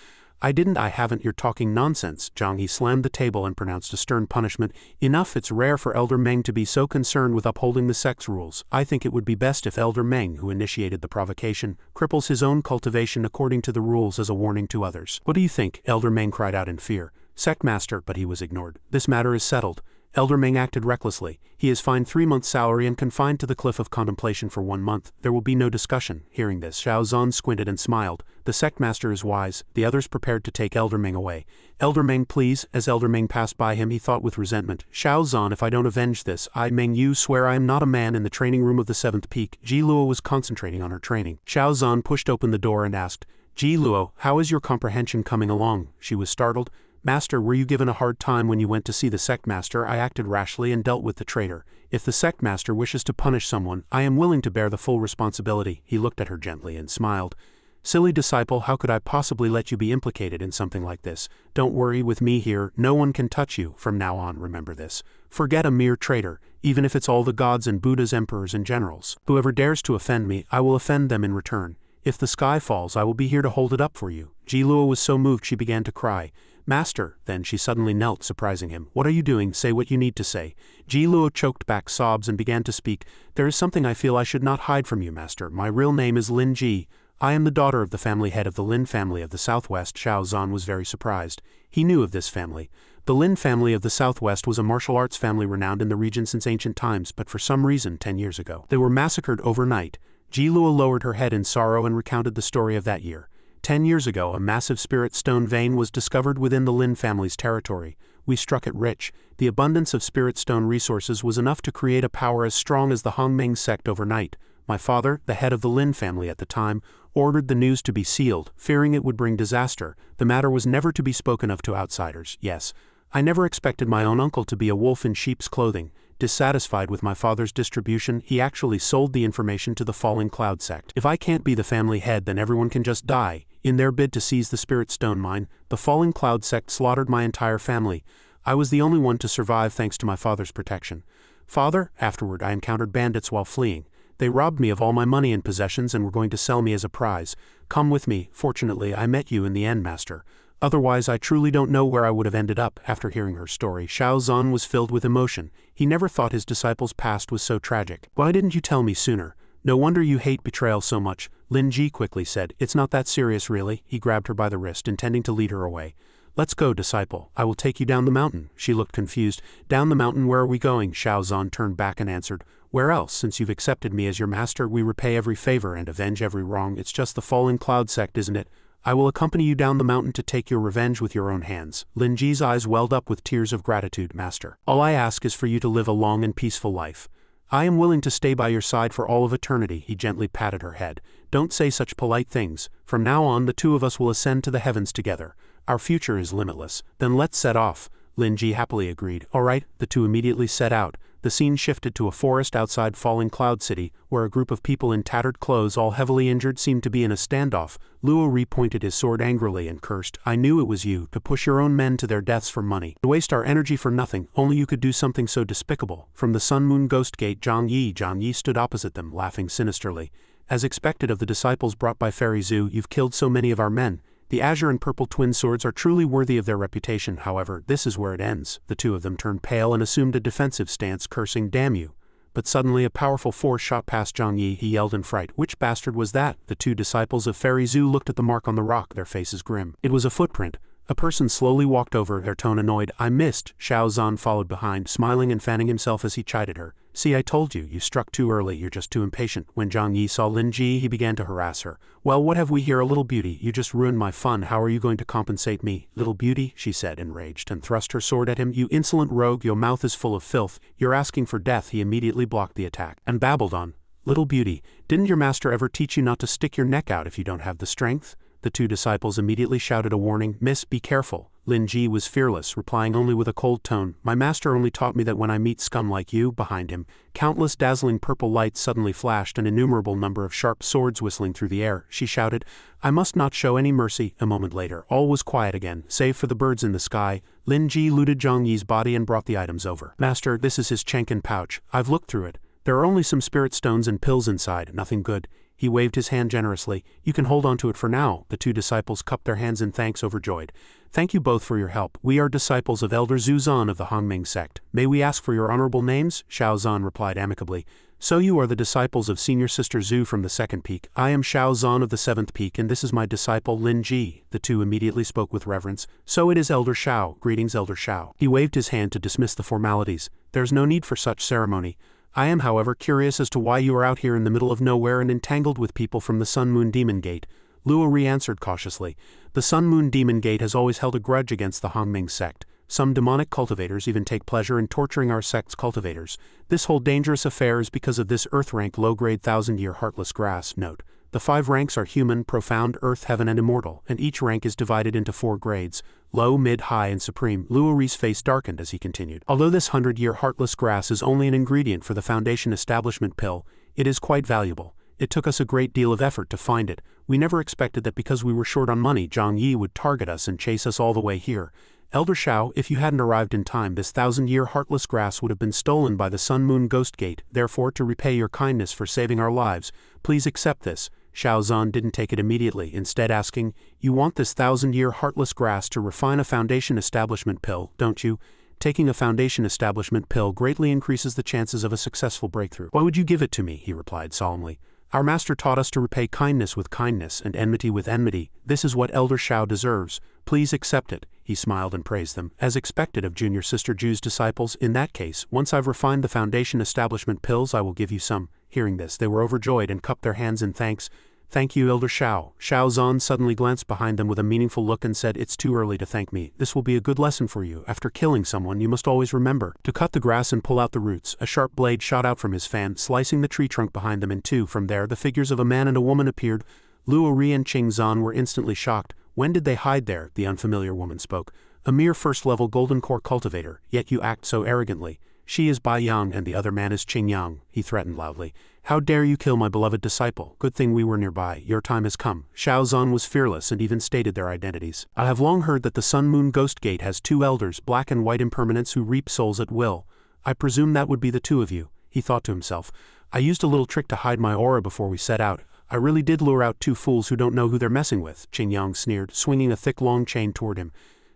"I haven't, you're talking nonsense." Zhang Yi slammed the table and pronounced a stern punishment. "Enough, it's rare for Elder Meng to be so concerned with upholding the sect's rules. I think it would be best if Elder Meng, who initiated the provocation, cripples his own cultivation according to the rules as a warning to others." "What do you think?" Elder Meng cried out in fear. "Sectmaster," but he was ignored. "This matter is settled." Elder Meng acted recklessly. "He is fined 3 months' salary and confined to the cliff of contemplation for 1 month. There will be no discussion." Hearing this, Xiao Zhan squinted and smiled. "The sectmaster is wise." The others prepared to take Elder Meng away. "Elder Meng, please." As Elder Meng passed by him, he thought with resentment, "Xiao Zhan, if I don't avenge this, I, Meng Yu, swear I am not a man." In the training room of the 7th peak, Ji Luo was concentrating on her training. Xiao Zhan pushed open the door and asked, "Ji Luo, how is your comprehension coming along?" She was startled. "Master, were you given a hard time when you went to see the sectmaster?" "I acted rashly and dealt with the traitor. If the sectmaster wishes to punish someone, I am willing to bear the full responsibility." He looked at her gently and smiled. "Silly disciple, how could I possibly let you be implicated in something like this? Don't worry, with me here, no one can touch you. From now on, remember this. Forget a mere traitor, even if it's all the gods and Buddha's emperors and generals. Whoever dares to offend me, I will offend them in return. If the sky falls, I will be here to hold it up for you." Ji Luo was so moved she began to cry. "Master," then she suddenly knelt, surprising him. "What are you doing? Say what you need to say." Ji Luo choked back sobs and began to speak. "There is something I feel I should not hide from you, Master. My real name is Lin Ji. I am the daughter of the family head of the Lin family of the Southwest." Xiao Zhan was very surprised. He knew of this family. The Lin family of the Southwest was a martial arts family renowned in the region since ancient times, but for some reason 10 years ago, they were massacred overnight. Ji Luo lowered her head in sorrow and recounted the story of that year. 10 years ago, a massive spirit stone vein was discovered within the Lin family's territory. We struck it rich. The abundance of spirit stone resources was enough to create a power as strong as the Hongmeng sect overnight. My father, the head of the Lin family at the time, ordered the news to be sealed, fearing it would bring disaster. The matter was never to be spoken of to outsiders. Yes, I never expected my own uncle to be a wolf in sheep's clothing. Dissatisfied with my father's distribution, he actually sold the information to the Falling Cloud sect. If I can't be the family head, then everyone can just die. In their bid to seize the spirit stone mine, the Falling Cloud sect slaughtered my entire family. I was the only one to survive thanks to my father's protection. Father, afterward I encountered bandits while fleeing. They robbed me of all my money and possessions and were going to sell me as a prize. Come with me. Fortunately, I met you in the end, Master. Otherwise, I truly don't know where I would have ended up." After hearing her story, Xiao Zhan was filled with emotion. He never thought his disciple's past was so tragic. "Why didn't you tell me sooner? No wonder you hate betrayal so much," Lin Ji quickly said. "It's not that serious, really." He grabbed her by the wrist, intending to lead her away. "Let's go, disciple. I will take you down the mountain." She looked confused. "Down the mountain? Where are we going?" Xiao Zhan turned back and answered, "Where else? Since you've accepted me as your master, we repay every favor and avenge every wrong. It's just the Falling Cloud sect, isn't it? I will accompany you down the mountain to take your revenge with your own hands." Lin Ji's eyes welled up with tears of gratitude. "Master, all I ask is for you to live a long and peaceful life. I am willing to stay by your side for all of eternity." He gently patted her head. "Don't say such polite things. From now on, the two of us will ascend to the heavens together. Our future is limitless. Then let's set off." Lin Ji happily agreed. "All right." The two immediately set out. The scene shifted to a forest outside Falling Cloud City, where a group of people in tattered clothes, all heavily injured, seemed to be in a standoff. Luo repointed his sword angrily and cursed, "I knew it was you, to push your own men to their deaths for money. To waste our energy for nothing, only you could do something so despicable." From the Sun Moon Ghost Gate, Zhang Yi stood opposite them, laughing sinisterly. "As expected of the disciples brought by Fairy Zhu, you've killed so many of our men. The azure and purple twin swords are truly worthy of their reputation. However, this is where it ends." The two of them turned pale and assumed a defensive stance, cursing, "Damn you." But suddenly a powerful force shot past Zhang Yi. He yelled in fright, "Which bastard was that?" The two disciples of Fairy Zhu looked at the mark on the rock, their faces grim. It was a footprint. A person slowly walked over, their tone annoyed. "I missed." Xiao Zhan followed behind, smiling and fanning himself as he chided her. "See, I told you, you struck too early, you're just too impatient." When Zhang Yi saw Lin Ji, he began to harass her. "Well, what have we here, a little beauty? You just ruined my fun. How are you going to compensate me?" "Little beauty," she said, enraged, and thrust her sword at him. "You insolent rogue, your mouth is full of filth. You're asking for death." He immediately blocked the attack and babbled on. "Little beauty, didn't your master ever teach you not to stick your neck out if you don't have the strength?" The two disciples immediately shouted a warning, "Miss, be careful." Lin Ji was fearless, replying only with a cold tone, "My master only taught me that when I meet scum like you." Behind him, countless dazzling purple lights suddenly flashed, an innumerable number of sharp swords whistling through the air. She shouted, "I must not show any mercy." A moment later, all was quiet again, save for the birds in the sky. Lin Ji looted Zhang Yi's body and brought the items over. "Master, this is his Chenkin pouch. I've looked through it. There are only some spirit stones and pills inside, nothing good." He waved his hand generously. "You can hold on to it for now." The two disciples cupped their hands in thanks, overjoyed. "Thank you both for your help. We are disciples of Elder Zhu Zan of the Hongming sect. May we ask for your honorable names?" Xiao Zan replied amicably. "So you are the disciples of Senior Sister Zhu from the second peak. I am Xiao Zan of the seventh peak, and this is my disciple Lin Ji." The two immediately spoke with reverence. "So it is Elder Xiao. Greetings, Elder Xiao." He waved his hand to dismiss the formalities. "There's no need for such ceremony. I am, however, curious as to why you are out here in the middle of nowhere and entangled with people from the Sun Moon Demon Gate." Luo Ri answered cautiously. "The Sun Moon Demon Gate has always held a grudge against the Hongming sect. Some demonic cultivators even take pleasure in torturing our sect's cultivators. This whole dangerous affair is because of this Earth-rank low-grade 1,000-year heartless grass." Note: the 5 ranks are human, profound, earth, heaven, and immortal, and each rank is divided into 4 grades: low, mid, high, and supreme. Luo Ri's face darkened as he continued. "Although this 100-year heartless grass is only an ingredient for the Foundation Establishment pill, it is quite valuable. It took us a great deal of effort to find it. We never expected that because we were short on money, Zhang Yi would target us and chase us all the way here. Elder Xiao, if you hadn't arrived in time, this 1,000-year heartless grass would have been stolen by the Sun Moon Ghost Gate. Therefore, to repay your kindness for saving our lives, please accept this." Xiao Zan didn't take it immediately, instead asking, "You want this 1,000-year heartless grass to refine a Foundation Establishment pill, don't you? Taking a Foundation Establishment pill greatly increases the chances of a successful breakthrough." "Why would you give it to me?" he replied solemnly. "Our master taught us to repay kindness with kindness and enmity with enmity. This is what Elder Xiao deserves. Please accept it." He smiled and praised them, as expected of Junior Sister Zhu's disciples. "In that case, once I've refined the Foundation Establishment pills, I will give you some." Hearing this, they were overjoyed and cupped their hands in thanks. "Thank you, Elder Xiao." Xiao Zan suddenly glanced behind them with a meaningful look and said, "It's too early to thank me. This will be a good lesson for you. After killing someone, you must always remember to cut the grass and pull out the roots." A sharp blade shot out from his fan, slicing the tree trunk behind them in two. From there, the figures of a man and a woman appeared. Luo Ri and Qing Zan were instantly shocked. "When did they hide there?" the unfamiliar woman spoke. "A mere first-level golden core cultivator, yet you act so arrogantly. She is Bai Yang and the other man is Qing Yang," he threatened loudly. "How dare you kill my beloved disciple? Good thing we were nearby. Your time has come." Xiao Zan was fearless and even stated their identities. "I have long heard that the Sun Moon Ghost Gate has 2 elders, black and white impermanents who reap souls at will. I presume that would be the 2 of you," he thought to himself. "I used a little trick to hide my aura before we set out. I really did lure out 2 fools who don't know who they're messing with." Qing Yang sneered, swinging a thick long chain toward him.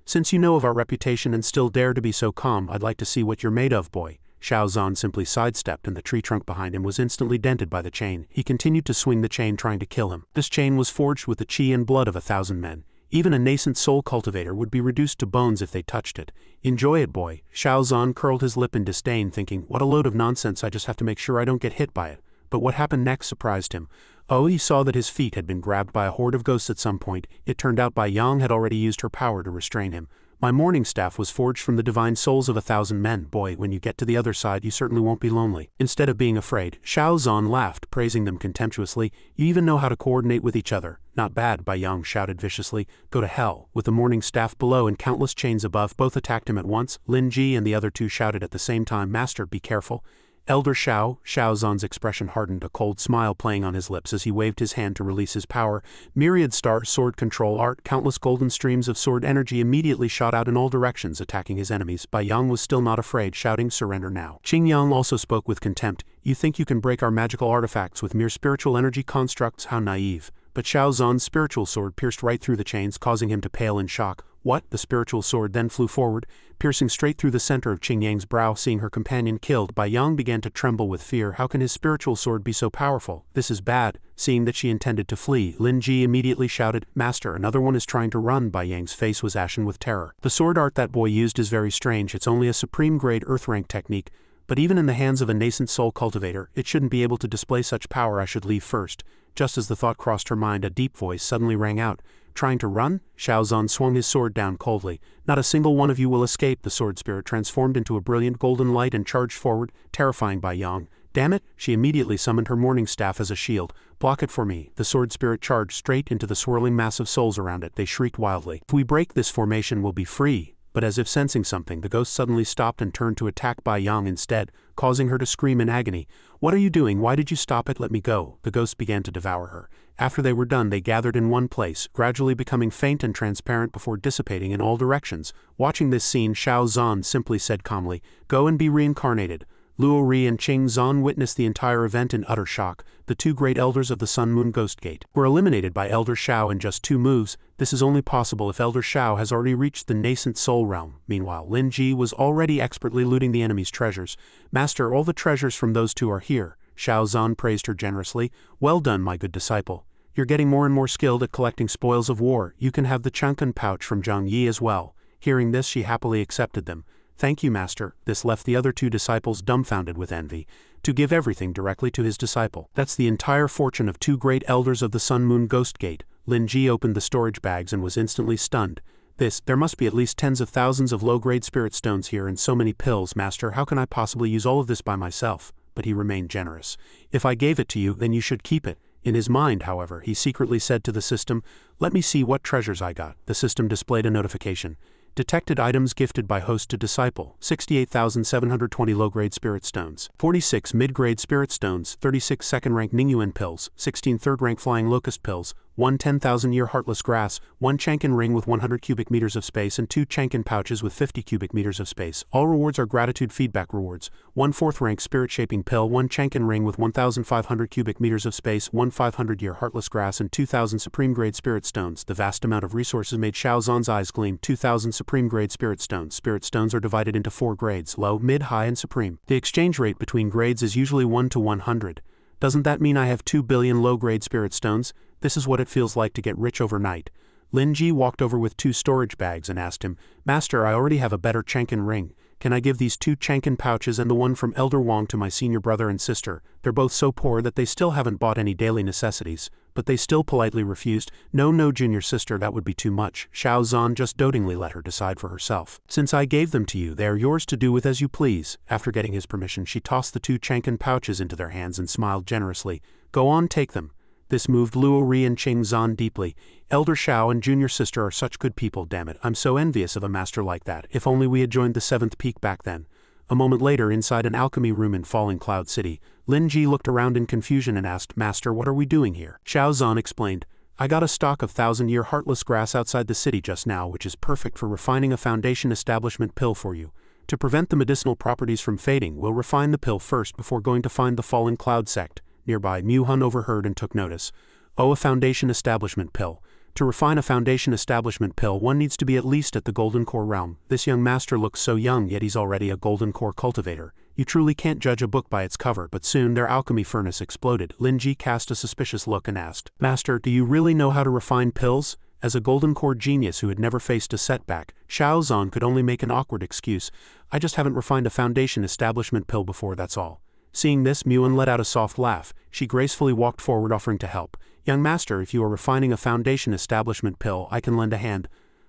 "Since you know of our reputation and still dare to be so calm, I'd like to see what you're made of, boy." Xiao Zan simply sidestepped and the tree trunk behind him was instantly dented by the chain. He continued to swing the chain, trying to kill him. This chain was forged with the chi and blood of 1,000 men. Even a nascent soul cultivator would be reduced to bones if they touched it. "Enjoy it, boy." Xiao Zan curled his lip in disdain, thinking, "What a load of nonsense, I just have to make sure I don't get hit by it." But what happened next surprised him. Oh, he saw that his feet had been grabbed by a horde of ghosts at some point. It turned out Bai Yang had already used her power to restrain him. "My morning staff was forged from the divine souls of 1,000 men. Boy, when you get to the other side, you certainly won't be lonely." Instead of being afraid, Xiao Zan laughed, praising them contemptuously. "You even know how to coordinate with each other." "Not bad," Bai Yang shouted viciously. "Go to hell." With the morning staff below and countless chains above, both attacked him at once. Lin Ji and the other 2 shouted at the same time, "Master, be careful." "Elder Xiao." Xiao Zan's expression hardened, a cold smile playing on his lips as he waved his hand to release his power. Myriad star sword control art, countless golden streams of sword energy immediately shot out in all directions, attacking his enemies. Bai Yang was still not afraid, shouting, "Surrender now." Qing Yang also spoke with contempt. "You think you can break our magical artifacts with mere spiritual energy constructs? How naive." But Xiao Zan's spiritual sword pierced right through the chains, causing him to pale in shock. "What?" The spiritual sword then flew forward, piercing straight through the center of Qing Yang's brow. Seeing her companion killed, Bai Yang began to tremble with fear. How can his spiritual sword be so powerful? This is bad. Seeing that she intended to flee, Lin Ji immediately shouted, "Master, another one is trying to run." Bai Yang's face was ashen with terror. "The sword art that boy used is very strange. It's only a supreme-grade earth-rank technique. But even in the hands of a nascent soul cultivator, it shouldn't be able to display such power. I should leave first." Just as the thought crossed her mind, a deep voice suddenly rang out. "Trying to run?" Xiao Zan swung his sword down coldly. "Not a single one of you will escape." The sword spirit transformed into a brilliant golden light and charged forward, terrifying Bai Yang. Damn it, she immediately summoned her morning staff as a shield. Block it for me. The sword spirit charged straight into the swirling mass of souls around it. They shrieked wildly. If we break this formation, we'll be free. But as if sensing something, the ghost suddenly stopped and turned to attack Bai Yang instead, causing her to scream in agony. What are you doing? Why did you stop it? Let me go. The ghost began to devour her. After they were done, they gathered in one place, gradually becoming faint and transparent before dissipating in all directions. Watching this scene, Xiao Zhan simply said calmly, "Go and be reincarnated." Luo Ri and Qing Zhan witnessed the entire event in utter shock. The two great elders of the Sun Moon Ghost Gate were eliminated by Elder Xiao in just 2 moves. This is only possible if Elder Xiao has already reached the nascent soul realm. Meanwhile, Lin Ji was already expertly looting the enemy's treasures. "Master, all the treasures from those two are here." Xiao Zhan praised her generously. "Well done, my good disciple. You're getting more and more skilled at collecting spoils of war. You can have the Chang'an pouch from Zhang Yi as well." Hearing this, she happily accepted them. "Thank you, master." This left the other 2 disciples dumbfounded with envy. To give everything directly to his disciple. That's the entire fortune of 2 great elders of the Sun Moon Ghost Gate. Lin Ji opened the storage bags and was instantly stunned. There must be at least tens of thousands of low-grade spirit stones here and so many pills, master. How can I possibly use all of this by myself? But he remained generous. "If I gave it to you, then you should keep it." In his mind, however, he secretly said to the system, "Let me see what treasures I got." The system displayed a notification. Detected items gifted by host to disciple, 68,720 low-grade spirit stones, 46 mid-grade spirit stones, 36 second-rank Ningyuan pills, 16 third-rank flying locust pills, 1 10,000-year heartless grass, 1 Chang'an ring with 100 cubic meters of space and 2 Chang'an pouches with 50 cubic meters of space. All rewards are gratitude feedback rewards. 1 4th-rank spirit-shaping pill, 1 Chang'an ring with 1,500 cubic meters of space, 1 500-year heartless grass and 2,000 supreme-grade spirit stones. The vast amount of resources made Xiao Zhan's eyes gleam. 2,000 supreme-grade spirit stones. Spirit stones are divided into 4 grades, low, mid, high and supreme. The exchange rate between grades is usually 1 to 100. Doesn't that mean I have 2 billion low-grade spirit stones? This is what it feels like to get rich overnight. Lin Ji walked over with 2 storage bags and asked him, "Master, I already have a better Chang'an ring. Can I give these 2 Chang'an pouches and the one from Elder Wang to my senior brother and sister? They're both so poor that they still haven't bought any daily necessities." But they still politely refused. "No, junior sister, that would be too much." Xiao Zhan just dotingly let her decide for herself. "Since I gave them to you, they are yours to do with as you please." After getting his permission, she tossed the 2 Chang'an pouches into their hands and smiled generously. "Go on, take them." This moved Luo Ri and Qing Zhan deeply. Elder Xiao and junior sister are such good people, damn it. I'm so envious of a master like that. If only we had joined the 7th peak back then. A moment later, inside an alchemy room in Falling Cloud City, Lin Ji looked around in confusion and asked, "Master, what are we doing here?" Xiao Zhan explained, "I got a stock of 1,000-year heartless grass outside the city just now, which is perfect for refining a foundation establishment pill for you. To prevent the medicinal properties from fading, we'll refine the pill first before going to find the Falling Cloud sect." Nearby, Mu Hun overheard and took notice. "Oh, a foundation establishment pill. To refine a foundation establishment pill, one needs to be at least at the Golden Core realm. This young master looks so young, yet he's already a Golden Core cultivator. You truly can't judge a book by its cover." But soon their alchemy furnace exploded. Lin Ji cast a suspicious look and asked, "Master, do you really know how to refine pills?" As a Golden Core genius who had never faced a setback, Xiao Zhan could only make an awkward excuse. "I just haven't refined a foundation establishment pill before, that's all." Seeing this, Muan let out a soft laugh. She gracefully walked forward, offering to help. "Young master, if you are refining a foundation establishment pill, I can lend a hand."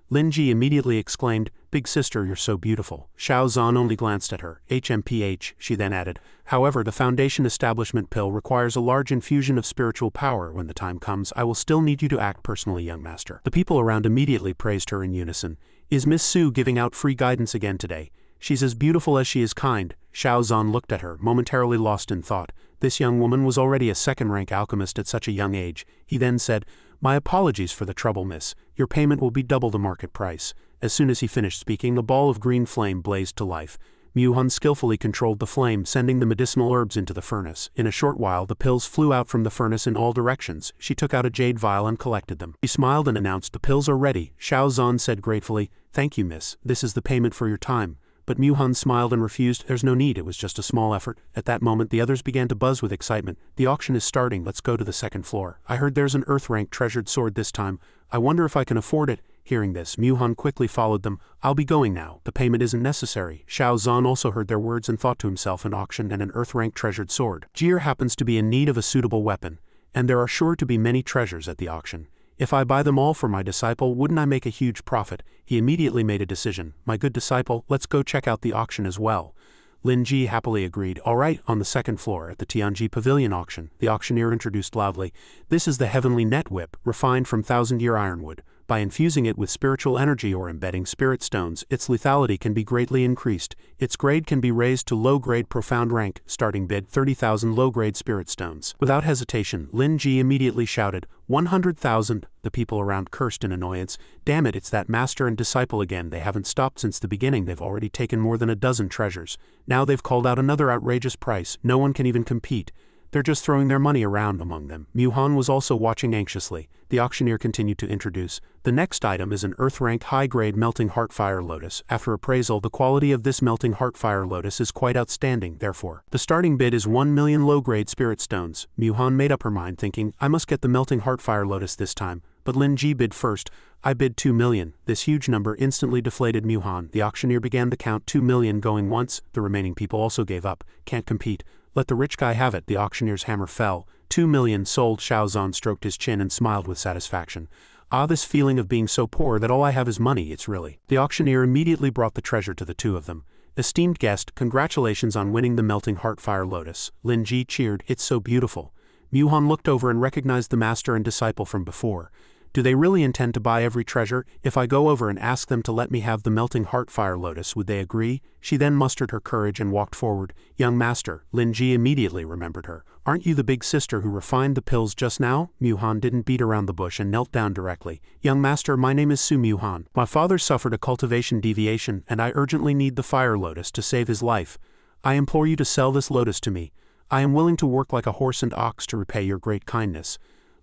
Lin Ji immediately exclaimed, "Big sister, you're so beautiful." Xiao Zhan only glanced at her. "HMPH," she then added. "However, the foundation establishment pill requires a large infusion of spiritual power. When the time comes, I will still need you to act personally, young master." The people around immediately praised her in unison. "Is Miss Su giving out free guidance again today? She's as beautiful as she is kind." Xiao Zhan looked at her, momentarily lost in thought. This young woman was already a second-rank alchemist at such a young age. He then said, "My apologies for the trouble, miss. Your payment will be double the market price." As soon as he finished speaking, the ball of green flame blazed to life. Mu Hun skillfully controlled the flame, sending the medicinal herbs into the furnace. In a short while, the pills flew out from the furnace in all directions. She took out a jade vial and collected them. She smiled and announced, "The pills are ready." Xiao Zhan said gratefully, "Thank you, miss. This is the payment for your time." But Mu Hun smiled and refused. "There's no need, it was just a small effort." At that moment, the others began to buzz with excitement. "The auction is starting, let's go to the second floor. I heard there's an earth-rank treasured sword this time. I wonder if I can afford it." Hearing this, Mu Hun quickly followed them. "I'll be going now. The payment isn't necessary." Xiao Zhan also heard their words and thought to himself, an auction and an earth-rank treasured sword. Jir happens to be in need of a suitable weapon, and there are sure to be many treasures at the auction. If I buy them all for my disciple, wouldn't I make a huge profit? He immediately made a decision. "My good disciple, let's go check out the auction as well." Lin Ji happily agreed. All right, on the second floor at the Tianji Pavilion auction, the auctioneer introduced loudly. This is the heavenly net whip, refined from thousand-year ironwood. By infusing it with spiritual energy or embedding spirit stones, its lethality can be greatly increased. Its grade can be raised to low-grade profound rank, starting bid 30,000 low-grade spirit stones. Without hesitation, Lin Ji immediately shouted, 100,000. The people around cursed in annoyance. Damn it, it's that master and disciple again. They haven't stopped since the beginning. They've already taken more than a dozen treasures. Now they've called out another outrageous price. No one can even compete. They're just throwing their money around among them. Mu Han was also watching anxiously. The auctioneer continued to introduce. The next item is an Earth-rank high-grade melting heart fire lotus. After appraisal, the quality of this melting heart fire lotus is quite outstanding, therefore. The starting bid is 1 million low-grade spirit stones. Mu Han made up her mind, thinking, I must get the melting heart fire lotus this time. But Lin Ji bid first. I bid 2 million. This huge number instantly deflated Mu Han. The auctioneer began to count 2 million going once. The remaining people also gave up. Can't compete. Let the rich guy have it. The auctioneer's hammer fell. 2 million sold. Xiaozan stroked his chin and smiled with satisfaction. Ah, this feeling of being so poor that all I have is money, it's really. The auctioneer immediately brought the treasure to the two of them. Esteemed guest, congratulations on winning the melting heart fire lotus. Lin Ji cheered. It's so beautiful. Mu Han looked over and recognized the master and disciple from before. Do they really intend to buy every treasure? If I go over and ask them to let me have the melting heart fire lotus, would they agree? She then mustered her courage and walked forward. Young master, Lin Ji immediately remembered her. Aren't you the big sister who refined the pills just now? Mu Han didn't beat around the bush and knelt down directly. Young master, my name is Su Mu Han. My father suffered a cultivation deviation and I urgently need the fire lotus to save his life. I implore you to sell this lotus to me. I am willing to work like a horse and ox to repay your great kindness.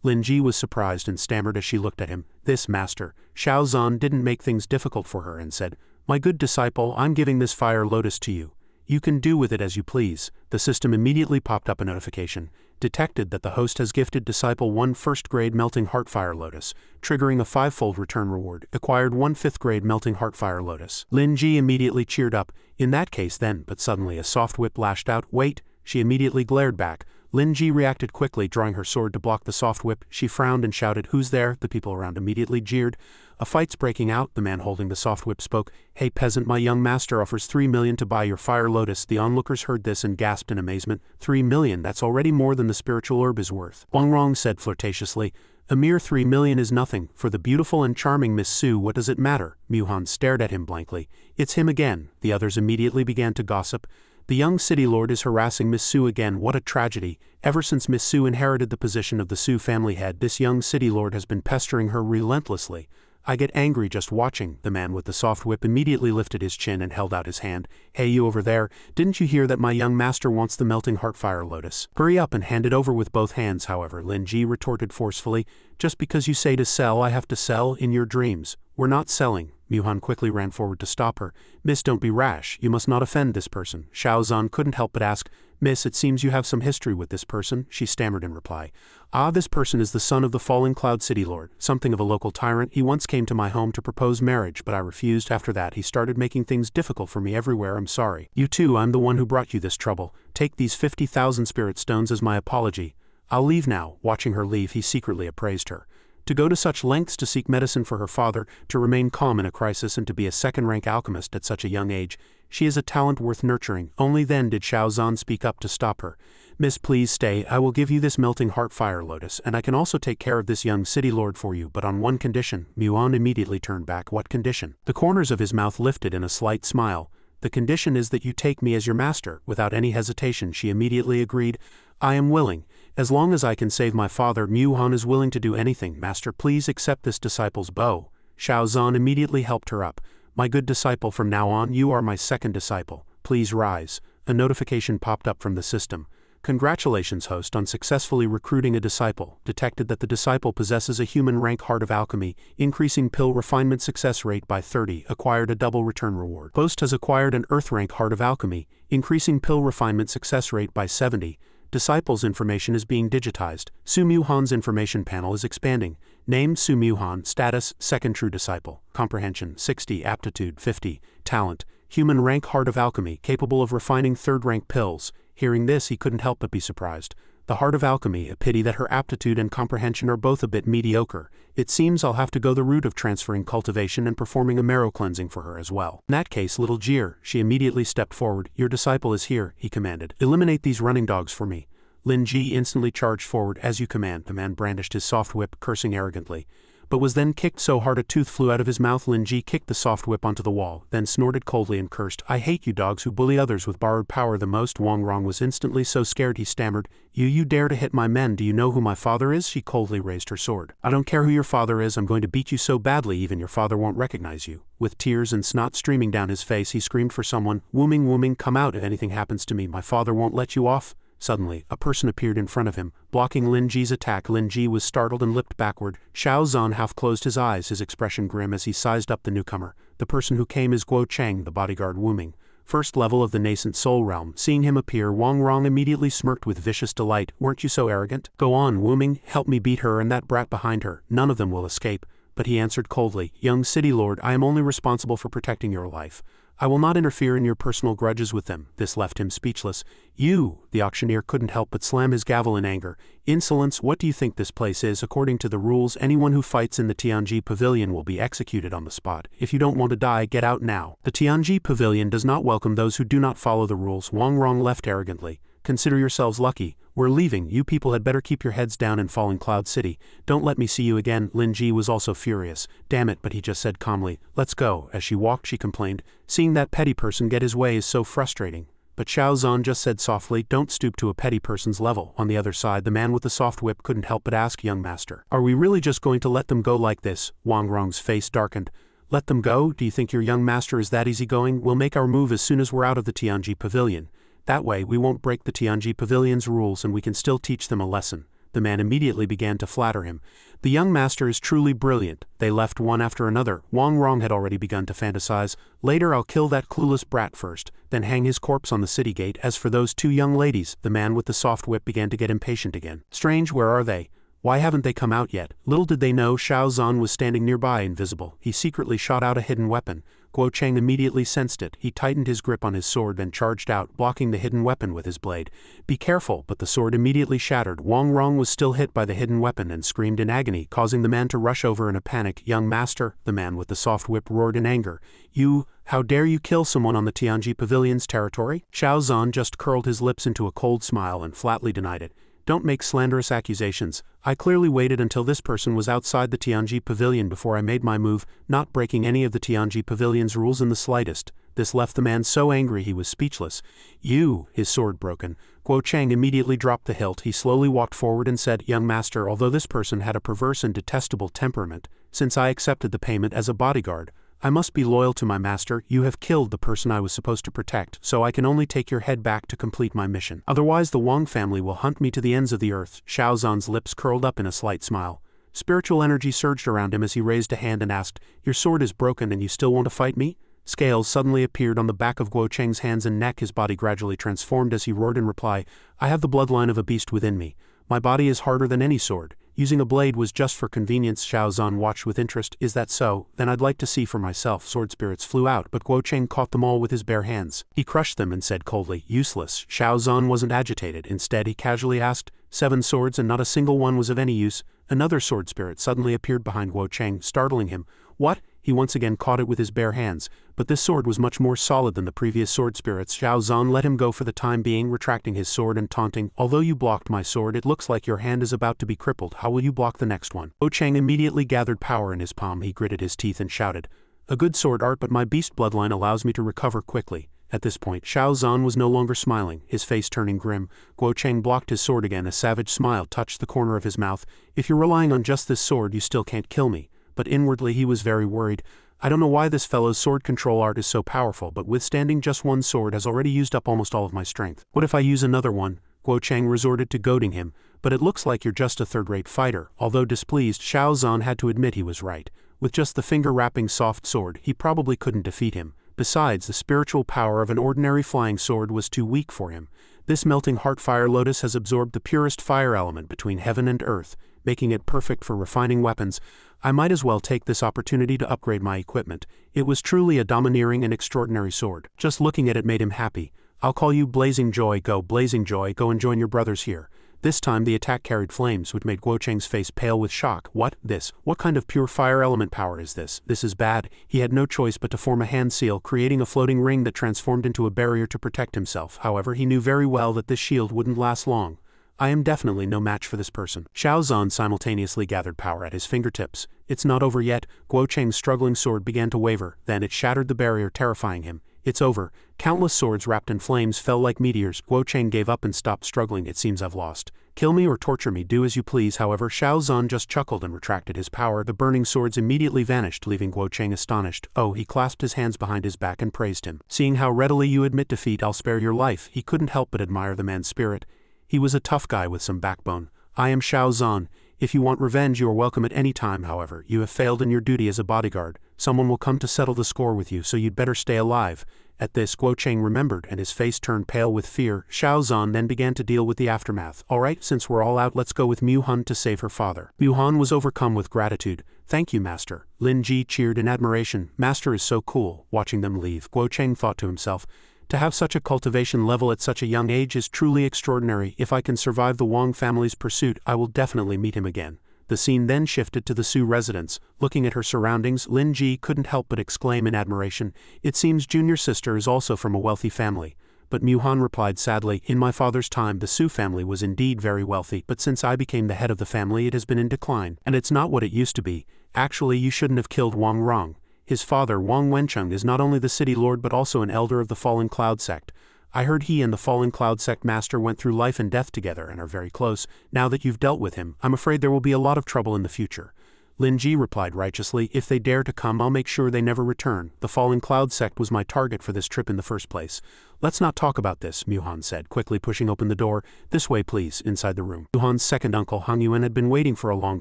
Lin Ji was surprised and stammered as she looked at him. This master, Xiaozan, didn't make things difficult for her and said, My good disciple, I'm giving this fire lotus to you. You can do with it as you please. The system immediately popped up a notification. Detected that the host has gifted disciple 1 first-grade melting heart fire lotus, triggering a 5-fold return reward. Acquired 1 5th-grade melting heart fire lotus. Lin Ji immediately cheered up. In that case then, but suddenly a soft whip lashed out. Wait! She immediately glared back. Lin Ji reacted quickly, drawing her sword to block the soft whip. She frowned and shouted, Who's there? The people around immediately jeered. A fight's breaking out. The man holding the soft whip spoke. Hey peasant, my young master offers 3 million to buy your fire lotus. The onlookers heard this and gasped in amazement. 3 million, that's already more than the spiritual herb is worth. Wang Rong said flirtatiously. A mere 3 million is nothing. For the beautiful and charming Miss Su, what does it matter? Mu Han stared at him blankly. It's him again. The others immediately began to gossip. The young city lord is harassing Miss Su again. What a tragedy. Ever since Miss Su inherited the position of the Su family head, this young city lord has been pestering her relentlessly. I get angry just watching. The man with the soft whip immediately lifted his chin and held out his hand. Hey, you over there, didn't you hear that my young master wants the melting heart fire lotus? Hurry up and hand it over with both hands. However, Lin Ji retorted forcefully. Just because you say to sell, I have to sell? In your dreams. We're not selling. Mu Han quickly ran forward to stop her. Miss, don't be rash. You must not offend this person. Xiaozan couldn't help but ask, Miss, it seems you have some history with this person, she stammered in reply. Ah, this person is the son of the falling Cloud City Lord, something of a local tyrant. He once came to my home to propose marriage, but I refused. After that, he started making things difficult for me everywhere. I'm sorry. You too, I'm the one who brought you this trouble. Take these 50,000 spirit stones as my apology. I'll leave now. Watching her leave, he secretly appraised her. To go to such lengths to seek medicine for her father, to remain calm in a crisis and to be a second-rank alchemist at such a young age, she is a talent worth nurturing. Only then did Xiaozan speak up to stop her. Miss, please stay. I will give you this melting heart fire lotus, and I can also take care of this young city lord for you, but on one condition. Mu Han immediately turned back. What condition? The corners of his mouth lifted in a slight smile. The condition is that you take me as your master. Without any hesitation, she immediately agreed. I am willing. As long as I can save my father, Mu Han is willing to do anything. Master, please accept this disciple's bow. Xiaozan immediately helped her up. My good disciple, from now on, you are my second disciple. Please rise. A notification popped up from the system. Congratulations, host, on successfully recruiting a disciple. Detected that the disciple possesses a human rank heart of alchemy, increasing pill refinement success rate by 30. Acquired a double return reward. Host has acquired an earth rank heart of alchemy, increasing pill refinement success rate by 70. Disciple's information is being digitized. Su Mu Han's information panel is expanding. Name Su Mu Han. Status, second true disciple. Comprehension, 60. Aptitude, 50. Talent, human rank heart of alchemy, capable of refining third rank pills. Hearing this, he couldn't help but be surprised. The heart of alchemy, a pity that her aptitude and comprehension are both a bit mediocre. It seems I'll have to go the route of transferring cultivation and performing a marrow cleansing for her as well. In that case, little Gyr, she immediately stepped forward. Your disciple is here, he commanded. Eliminate these running dogs for me. Lin Ji instantly charged forward. As you command, the man brandished his soft whip, cursing arrogantly, but was then kicked so hard a tooth flew out of his mouth. Lin Ji kicked the soft whip onto the wall, then snorted coldly and cursed. I hate you dogs who bully others with borrowed power the most. Wang Rong was instantly so scared he stammered. You dare to hit my men? Do you know who my father is? She coldly raised her sword. I don't care who your father is, I'm going to beat you so badly even your father won't recognize you. With tears and snot streaming down his face he screamed for someone. Wooming, come out. If anything happens to me, my father won't let you off. Suddenly, a person appeared in front of him, blocking Lin Ji's attack. Lin Ji was startled and leapt backward. Xiao Zhan half closed his eyes, his expression grim as he sized up the newcomer. The person who came is Guo Cheng, the bodyguard Wooming, first level of the nascent soul realm. Seeing him appear, Wang Rong immediately smirked with vicious delight. Weren't you so arrogant? Go on, Wooming, help me beat her and that brat behind her. None of them will escape. But he answered coldly, young city lord, I am only responsible for protecting your life. I will not interfere in your personal grudges with them. This left him speechless. You! The auctioneer couldn't help but slam his gavel in anger. Insolence, what do you think this place is? According to the rules, anyone who fights in the Tianji Pavilion will be executed on the spot. If you don't want to die, get out now. The Tianji Pavilion does not welcome those who do not follow the rules. Wang Rong left arrogantly. Consider yourselves lucky. We're leaving. You people had better keep your heads down in Falling Cloud City. Don't let me see you again. Lin Ji was also furious. Damn it, but he just said calmly, let's go. As she walked, she complained, seeing that petty person get his way is so frustrating. But Xiao Zhan just said softly, don't stoop to a petty person's level. On the other side, the man with the soft whip couldn't help but ask, young master, are we really just going to let them go like this? Wang Rong's face darkened. Let them go? Do you think your young master is that easygoing? We'll make our move as soon as we're out of the Tianji Pavilion. That way, we won't break the Tianji Pavilion's rules and we can still teach them a lesson. The man immediately began to flatter him. The young master is truly brilliant. They left one after another. Wang Rong had already begun to fantasize. Later I'll kill that clueless brat first, then hang his corpse on the city gate. As for those two young ladies, the man with the soft whip began to get impatient again. Strange, where are they? Why haven't they come out yet? Little did they know Xiao Zhan was standing nearby, invisible. He secretly shot out a hidden weapon. Guo Cheng immediately sensed it. He tightened his grip on his sword and charged out, blocking the hidden weapon with his blade. Be careful, but the sword immediately shattered. Wang Rong was still hit by the hidden weapon and screamed in agony, causing the man to rush over in a panic. Young master, the man with the soft whip roared in anger. You, how dare you kill someone on the Tianji Pavilion's territory? Xiao Zhan just curled his lips into a cold smile and flatly denied it. Don't make slanderous accusations. I clearly waited until this person was outside the Tianji Pavilion before I made my move, not breaking any of the Tianji Pavilion's rules in the slightest. This left the man so angry he was speechless. You, his sword broken. Guo Cheng immediately dropped the hilt. He slowly walked forward and said, young master, although this person had a perverse and detestable temperament, since I accepted the payment as a bodyguard, I must be loyal to my master. You have killed the person I was supposed to protect, so I can only take your head back to complete my mission. Otherwise the Wang family will hunt me to the ends of the earth. Xiao Zhan's lips curled up in a slight smile. Spiritual energy surged around him as he raised a hand and asked, your sword is broken and you still want to fight me? Scales suddenly appeared on the back of Guo Cheng's hands and neck. His body gradually transformed as he roared in reply, I have the bloodline of a beast within me. My body is harder than any sword. Using a blade was just for convenience. Xiao Zhan watched with interest. Is that so? Then I'd like to see for myself. Sword spirits flew out, but Guo Cheng caught them all with his bare hands. He crushed them and said coldly, useless. Xiao Zhan wasn't agitated. Instead, he casually asked, 7 swords and not a single one was of any use. Another sword spirit suddenly appeared behind Guo Cheng, startling him. What? He once again caught it with his bare hands, but this sword was much more solid than the previous sword spirits. Xiao Zhan let him go for the time being, retracting his sword and taunting, although you blocked my sword, it looks like your hand is about to be crippled. How will you block the next one? Guo Cheng immediately gathered power in his palm. He gritted his teeth and shouted, a good sword art, but my beast bloodline allows me to recover quickly. At this point, Xiao Zhan was no longer smiling, his face turning grim. Guo Cheng blocked his sword again. A savage smile touched the corner of his mouth. If you're relying on just this sword, you still can't kill me. But inwardly he was very worried. I don't know why this fellow's sword control art is so powerful, but withstanding just one sword has already used up almost all of my strength. What if I use another one? Guo Cheng resorted to goading him, but it looks like you're just a third-rate fighter. Although displeased, Xiao Zhan had to admit he was right. With just the finger-wrapping soft sword, he probably couldn't defeat him. Besides, the spiritual power of an ordinary flying sword was too weak for him. This melting heart fire lotus has absorbed the purest fire element between heaven and earth, making it perfect for refining weapons. I might as well take this opportunity to upgrade my equipment. It was truly a domineering and extraordinary sword. Just looking at it made him happy. I'll call you Blazing Joy. Go, Blazing Joy, go and join your brothers here. This time the attack carried flames, which made Guo Cheng's face pale with shock. What? This? What kind of pure fire element power is this? This is bad. He had no choice but to form a hand seal, creating a floating ring that transformed into a barrier to protect himself. However, he knew very well that this shield wouldn't last long. I am definitely no match for this person. Xiao Zhan simultaneously gathered power at his fingertips. It's not over yet. Guo Cheng's struggling sword began to waver, then it shattered the barrier, terrifying him. It's over. Countless swords wrapped in flames fell like meteors. Guo Cheng gave up and stopped struggling. It seems I've lost. Kill me or torture me, do as you please. However, Xiao Zhan just chuckled and retracted his power. The burning swords immediately vanished, leaving Guo Cheng astonished. Oh, he clasped his hands behind his back and praised him. Seeing how readily you admit defeat, I'll spare your life. He couldn't help but admire the man's spirit. He was a tough guy with some backbone. I am Xiao Zhan. If you want revenge, you are welcome at any time. However, you have failed in your duty as a bodyguard. Someone will come to settle the score with you, so you'd better stay alive. At this, Guo Cheng remembered, and his face turned pale with fear. Xiao Zhan then began to deal with the aftermath. Alright, since we're all out, let's go with Mu Han to save her father. Mu Han was overcome with gratitude. Thank you, Master. Lin Ji cheered in admiration. Master is so cool. Watching them leave, Guo Cheng thought to himself, to have such a cultivation level at such a young age is truly extraordinary. If I can survive the Wang family's pursuit, I will definitely meet him again. The scene then shifted to the Su residence. Looking at her surroundings, Lin Ji couldn't help but exclaim in admiration, it seems junior sister is also from a wealthy family. But Mu Han replied sadly, in my father's time the Su family was indeed very wealthy, but since I became the head of the family it has been in decline, and it's not what it used to be. Actually, you shouldn't have killed Wang Rong. His father, Wang Wencheng, is not only the city lord but also an elder of the Fallen Cloud sect. I heard he and the Fallen Cloud sect master went through life and death together and are very close. Now that you've dealt with him, I'm afraid there will be a lot of trouble in the future. Lin Ji replied righteously, if they dare to come, I'll make sure they never return. The Fallen Cloud sect was my target for this trip in the first place. Let's not talk about this, Mu Han said, quickly pushing open the door. This way, please, inside the room. Mu Han's second uncle, Hang Yuan, had been waiting for a long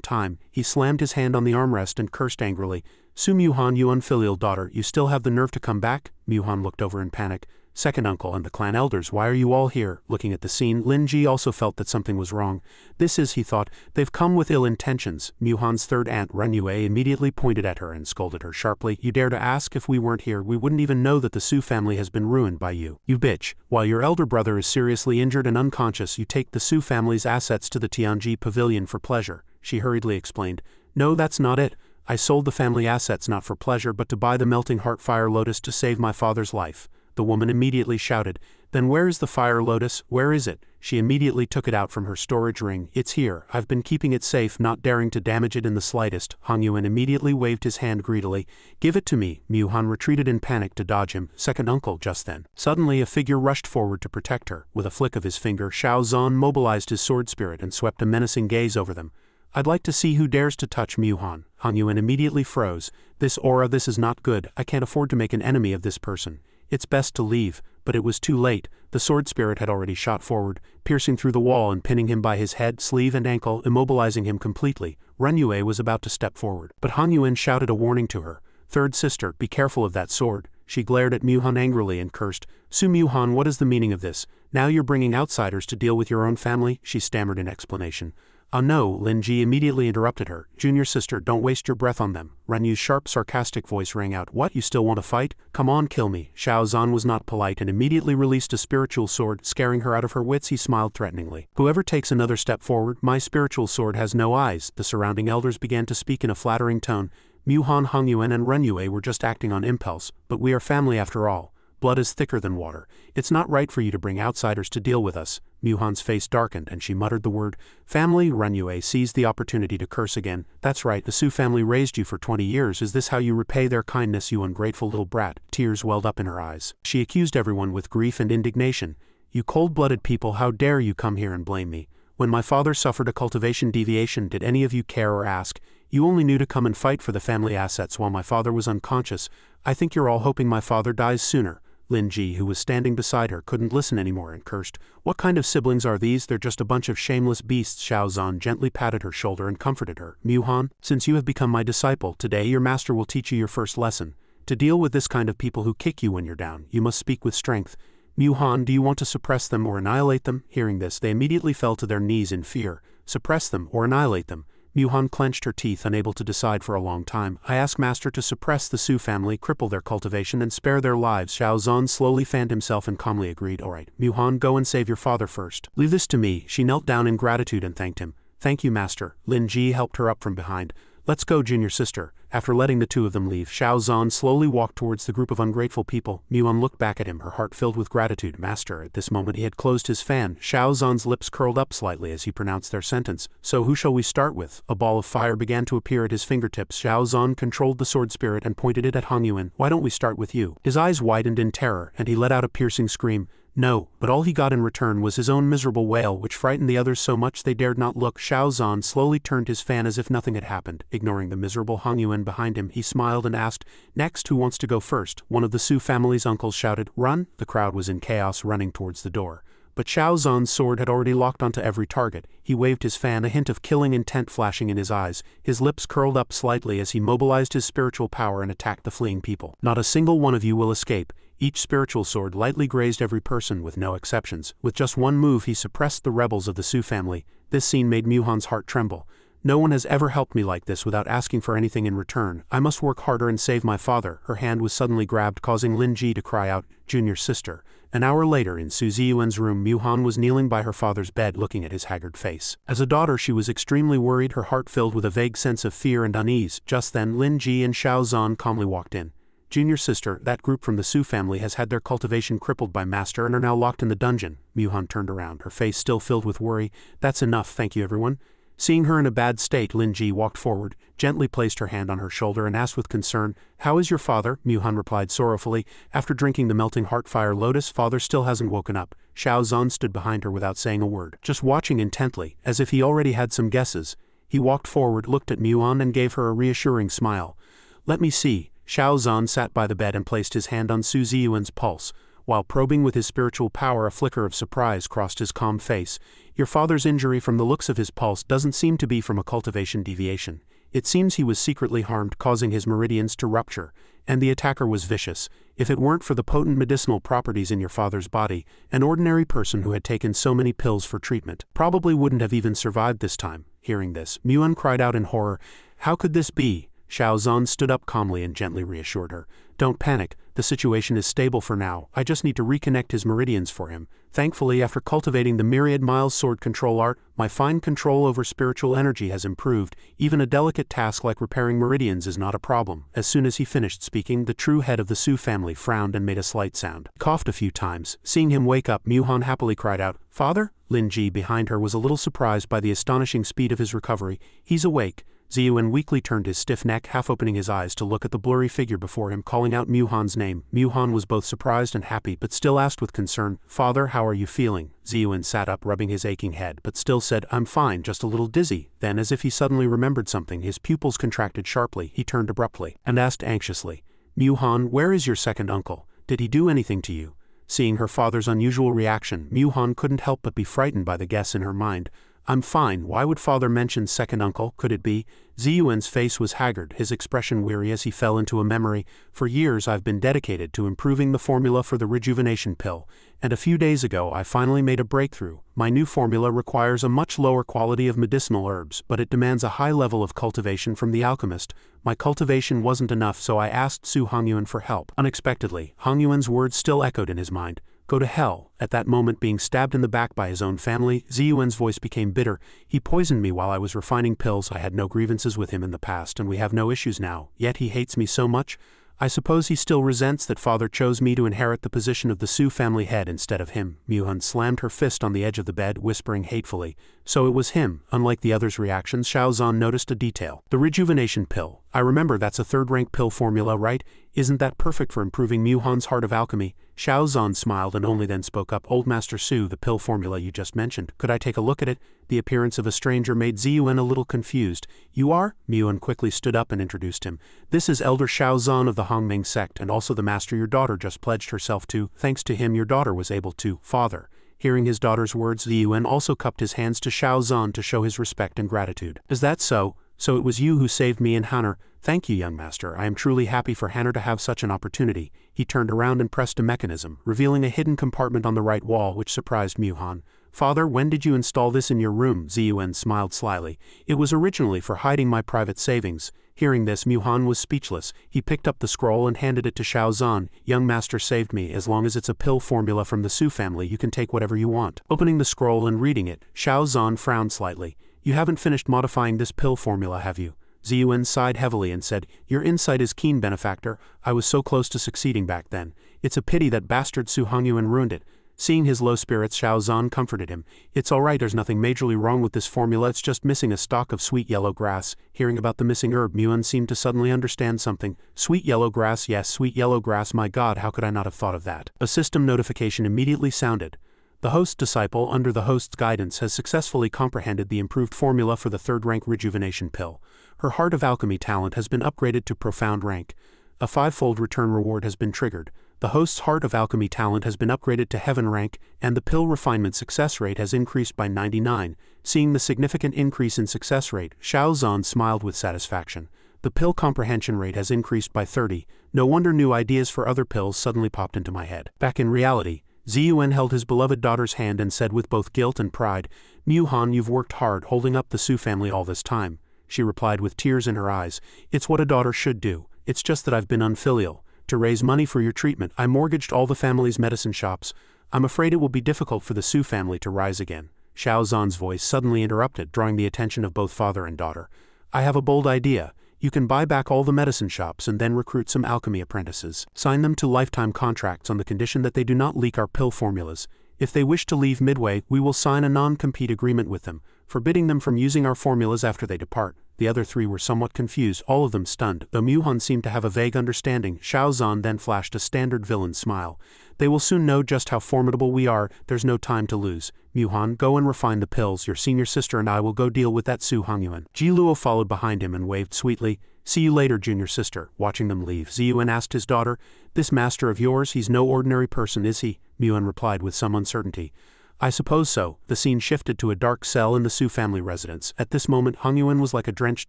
time. He slammed his hand on the armrest and cursed angrily. Su Mu Han, you unfilial daughter, you still have the nerve to come back? Mu Han looked over in panic. Second uncle and the clan elders, why are you all here? Looking at the scene, Lin Ji also felt that something was wrong. This is, he thought, they've come with ill intentions. Mu Han's third aunt, Ren Yue, immediately pointed at her and scolded her sharply. You dare to ask? If we weren't here, we wouldn't even know that the Su family has been ruined by you. You bitch. While your elder brother is seriously injured and unconscious, you take the Su family's assets to the Tianji pavilion for pleasure, she hurriedly explained. No, that's not it. I sold the family assets not for pleasure but to buy the melting heart fire lotus to save my father's life. The woman immediately shouted, then where is the fire lotus? Where is it? She immediately took it out from her storage ring. It's here. I've been keeping it safe, not daring to damage it in the slightest. Hang Yuan immediately waved his hand greedily. Give it to me. Mu Han retreated in panic to dodge him. Second uncle just then. Suddenly a figure rushed forward to protect her. With a flick of his finger, Xiao Zhan mobilized his sword spirit and swept a menacing gaze over them. I'd like to see who dares to touch Mu Han. Hang Yuan immediately froze. This aura, this is not good. I can't afford to make an enemy of this person. It's best to leave, but it was too late. The sword spirit had already shot forward, piercing through the wall and pinning him by his head, sleeve and ankle, immobilizing him completely. Ren Yue was about to step forward, but Hang Yuan shouted a warning to her. Third sister, be careful of that sword. She glared at Mu Han angrily and cursed. Su Mu Han, what is the meaning of this? Now you're bringing outsiders to deal with your own family? She stammered in explanation. Oh no, Lin Ji immediately interrupted her. Junior sister, don't waste your breath on them. Ren Yu's sharp, sarcastic voice rang out. What, you still want to fight? Come on, kill me. Xiao Zhan was not polite and immediately released a spiritual sword, scaring her out of her wits. He smiled threateningly. Whoever takes another step forward, my spiritual sword has no eyes. The surrounding elders began to speak in a flattering tone. Mu Han, Hang Yuan and Ren Yue were just acting on impulse, but we are family after all. Blood is thicker than water. It's not right for you to bring outsiders to deal with us. Mu Han's face darkened and she muttered the word family. Ren Yue seized the opportunity to curse again. That's right, the Su family raised you for 20 years. Is this how you repay their kindness, you ungrateful little brat? Tears welled up in her eyes. She accused everyone with grief and indignation. You cold-blooded people, how dare you come here and blame me? When my father suffered a cultivation deviation, did any of you care or ask? You only knew to come and fight for the family assets while my father was unconscious. I think you're all hoping my father dies sooner. Lin Ji, who was standing beside her, couldn't listen anymore and cursed. What kind of siblings are these? They're just a bunch of shameless beasts. Xiao Zhan gently patted her shoulder and comforted her. Mu Han, since you have become my disciple, today your master will teach you your first lesson. To deal with this kind of people who kick you when you're down, you must speak with strength. Mu Han, do you want to suppress them or annihilate them? Hearing this, they immediately fell to their knees in fear. Suppress them or annihilate them. Mu-Han clenched her teeth, unable to decide for a long time. I ask Master to suppress the Su family, cripple their cultivation, and spare their lives. Xiao Zhan slowly fanned himself and calmly agreed. Alright, Mu-Han, go and save your father first. Leave this to me. She knelt down in gratitude and thanked him. Thank you, Master. Lin Ji helped her up from behind. Let's go, junior sister. After letting the two of them leave, Xiao Zhan slowly walked towards the group of ungrateful people. Mu-Han looked back at him, her heart filled with gratitude. Master, at this moment he had closed his fan. Xiao Zhan's lips curled up slightly as he pronounced their sentence. So who shall we start with? A ball of fire began to appear at his fingertips. Xiao Zhan controlled the sword spirit and pointed it at Hong Yuan. Why don't we start with you? His eyes widened in terror, and he let out a piercing scream. No, but all he got in return was his own miserable wail, which frightened the others so much they dared not look. Xiao Zhan slowly turned his fan as if nothing had happened. Ignoring the miserable Hong Yuan behind him, he smiled and asked, "Next, who wants to go first?" One of the Su family's uncles shouted, "Run!" The crowd was in chaos, running towards the door. But Xiao Zhan's sword had already locked onto every target. He waved his fan, a hint of killing intent flashing in his eyes. His lips curled up slightly as he mobilized his spiritual power and attacked the fleeing people. Not a single one of you will escape. Each spiritual sword lightly grazed every person with no exceptions. With just one move he suppressed the rebels of the Su family. This scene made Mu-Han's heart tremble. No one has ever helped me like this without asking for anything in return. I must work harder and save my father. Her hand was suddenly grabbed, causing Lin Ji to cry out, "Junior sister." An hour later, in Su Ziyuan's room, Mu-Han was kneeling by her father's bed, looking at his haggard face. As a daughter, she was extremely worried, her heart filled with a vague sense of fear and unease. Just then, Lin Ji and Xiao Zhan calmly walked in. "Junior sister, that group from the Su family has had their cultivation crippled by Master and are now locked in the dungeon." Mu-Han turned around, her face still filled with worry. "That's enough, thank you everyone." Seeing her in a bad state, Lin Ji walked forward, gently placed her hand on her shoulder and asked with concern, "How is your father?" Mu-Han replied sorrowfully, "After drinking the melting heartfire lotus, father still hasn't woken up." Xiao Zhan stood behind her without saying a word, just watching intently, as if he already had some guesses. He walked forward, looked at Mu-Han and gave her a reassuring smile. "Let me see." Xiao Zhan sat by the bed and placed his hand on Su Ziyuan's pulse. While probing with his spiritual power, a flicker of surprise crossed his calm face. "Your father's injury, from the looks of his pulse, doesn't seem to be from a cultivation deviation. It seems he was secretly harmed, causing his meridians to rupture, and the attacker was vicious. If it weren't for the potent medicinal properties in your father's body, an ordinary person who had taken so many pills for treatment probably wouldn't have even survived this time." Hearing this, Mu-Han cried out in horror, "How could this be?" Xiao Zhan stood up calmly and gently reassured her. "Don't panic, the situation is stable for now. I just need to reconnect his meridians for him. Thankfully, after cultivating the myriad miles sword control art, my fine control over spiritual energy has improved. Even a delicate task like repairing meridians is not a problem." As soon as he finished speaking, the true head of the Su family frowned and made a slight sound. He coughed a few times. Seeing him wake up, Mu-Han happily cried out, "Father?" Lin Ji behind her was a little surprised by the astonishing speed of his recovery. "He's awake." Ziyuan weakly turned his stiff neck, half opening his eyes to look at the blurry figure before him, calling out Mu-Han's name. Mu-Han was both surprised and happy, but still asked with concern, "Father, how are you feeling?" Ziyuan sat up, rubbing his aching head, but still said, "I'm fine, just a little dizzy." Then, as if he suddenly remembered something, his pupils contracted sharply. He turned abruptly and asked anxiously, "Mu-Han, where is your second uncle? Did he do anything to you?" Seeing her father's unusual reaction, Mu-Han couldn't help but be frightened by the guess in her mind. "I'm fine. Why would father mention second uncle? Could it be?" Ziyuan's face was haggard, his expression weary as he fell into a memory. "For years I've been dedicated to improving the formula for the rejuvenation pill, and a few days ago I finally made a breakthrough. My new formula requires a much lower quality of medicinal herbs, but it demands a high level of cultivation from the alchemist. My cultivation wasn't enough, so I asked Su Hongyuan for help." Unexpectedly, Hongyuan's words still echoed in his mind. "Go to hell." At that moment, being stabbed in the back by his own family, Ziyuan's voice became bitter. "He poisoned me while I was refining pills. I had no grievances with him in the past, and we have no issues now. Yet he hates me so much. I suppose he still resents that father chose me to inherit the position of the Su family head instead of him." Mu-Han slammed her fist on the edge of the bed, whispering hatefully, "So it was him." Unlike the others' reactions, Xiao Zhan noticed a detail. "The rejuvenation pill. I remember that's a third-rank pill formula, right? Isn't that perfect for improving Mu-Han's heart of alchemy?" Xiao Zhan smiled and only then spoke up. "Old Master Su, the pill formula you just mentioned. Could I take a look at it?" The appearance of a stranger made Ziyuan a little confused. "You are?" Mu-Han quickly stood up and introduced him. "This is Elder Xiao Zhan of the Hongming sect, and also the master your daughter just pledged herself to. Thanks to him, your daughter was able to." "Father." Hearing his daughter's words, Ziyuan also cupped his hands to Xiao Zhan to show his respect and gratitude. "Is that so? So it was you who saved me and Hanner. Thank you, young master. I am truly happy for Hanner to have such an opportunity." He turned around and pressed a mechanism, revealing a hidden compartment on the right wall which surprised Mu-Han. "Father, when did you install this in your room?" Ziyuan smiled slyly. "It was originally for hiding my private savings." Hearing this, Muhan was speechless. He picked up the scroll and handed it to Xiao Zhan. "Young master saved me. As long as it's a pill formula from the Su family, you can take whatever you want." Opening the scroll and reading it, Xiao Zhan frowned slightly. "You haven't finished modifying this pill formula, have you?" Ziyuan sighed heavily and said, "Your insight is keen, benefactor. I was so close to succeeding back then. It's a pity that bastard Su Hongyuan ruined it." Seeing his low spirits, Xiao Zhan comforted him. "It's alright, there's nothing majorly wrong with this formula, it's just missing a stalk of sweet yellow grass." Hearing about the missing herb, Muhan seemed to suddenly understand something. "Sweet yellow grass, yes, sweet yellow grass, my god, how could I not have thought of that?" A system notification immediately sounded. The host disciple, under the host's guidance, has successfully comprehended the improved formula for the third-rank rejuvenation pill. Her Heart of Alchemy talent has been upgraded to profound rank. A 5-fold return reward has been triggered. The host's Heart of Alchemy talent has been upgraded to Heaven rank, and the pill refinement success rate has increased by 99. Seeing the significant increase in success rate, Xiao Zhan smiled with satisfaction. The pill comprehension rate has increased by 30. No wonder new ideas for other pills suddenly popped into my head. Back in reality, Ziyuan held his beloved daughter's hand and said with both guilt and pride, "Muhan, you've worked hard holding up the Su family all this time." She replied with tears in her eyes, "It's what a daughter should do. It's just that I've been unfilial. To raise money for your treatment, I mortgaged all the family's medicine shops. I'm afraid it will be difficult for the Su family to rise again." Xiao Zhan's voice suddenly interrupted, drawing the attention of both father and daughter. "I have a bold idea. You can buy back all the medicine shops and then recruit some alchemy apprentices. Sign them to lifetime contracts on the condition that they do not leak our pill formulas. If they wish to leave midway, we will sign a non-compete agreement with them, forbidding them from using our formulas after they depart." The other three were somewhat confused, all of them stunned. Though Muhan seemed to have a vague understanding, Xiao Zhan then flashed a standard villain smile. "They will soon know just how formidable we are. There's no time to lose. Muhan, go and refine the pills. Your senior sister and I will go deal with that Su Hongyuan." Jiluo followed behind him and waved sweetly. "See you later, junior sister." Watching them leave, Ziyuan asked his daughter, "This master of yours, he's no ordinary person, is he?" Muhan replied with some uncertainty, "I suppose so." The scene shifted to a dark cell in the Su family residence. At this moment, Hongyuan was like a drenched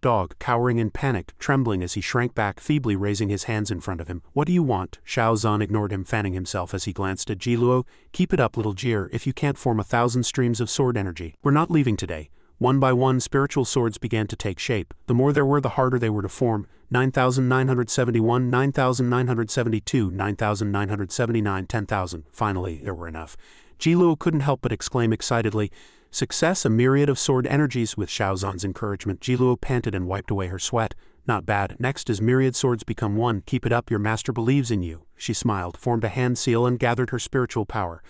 dog, cowering in panic, trembling as he shrank back, feebly raising his hands in front of him. "What do you want?" Xiao Zhan ignored him, fanning himself as he glanced at Jiluo. "Keep it up, little Jir, if you can't form 1,000 streams of sword energy. We're not leaving today." One by one, spiritual swords began to take shape. The more there were, the harder they were to form. 9,971, 9,972, 9,979, 10,000. Finally, there were enough. Jiluo couldn't help but exclaim excitedly, "Success, a myriad of sword energies." With Xiao Zhan's encouragement, Jiluo panted and wiped away her sweat. "Not bad. Next is myriad swords become one. Keep it up, your master believes in you." She smiled, formed a hand seal and gathered her spiritual power.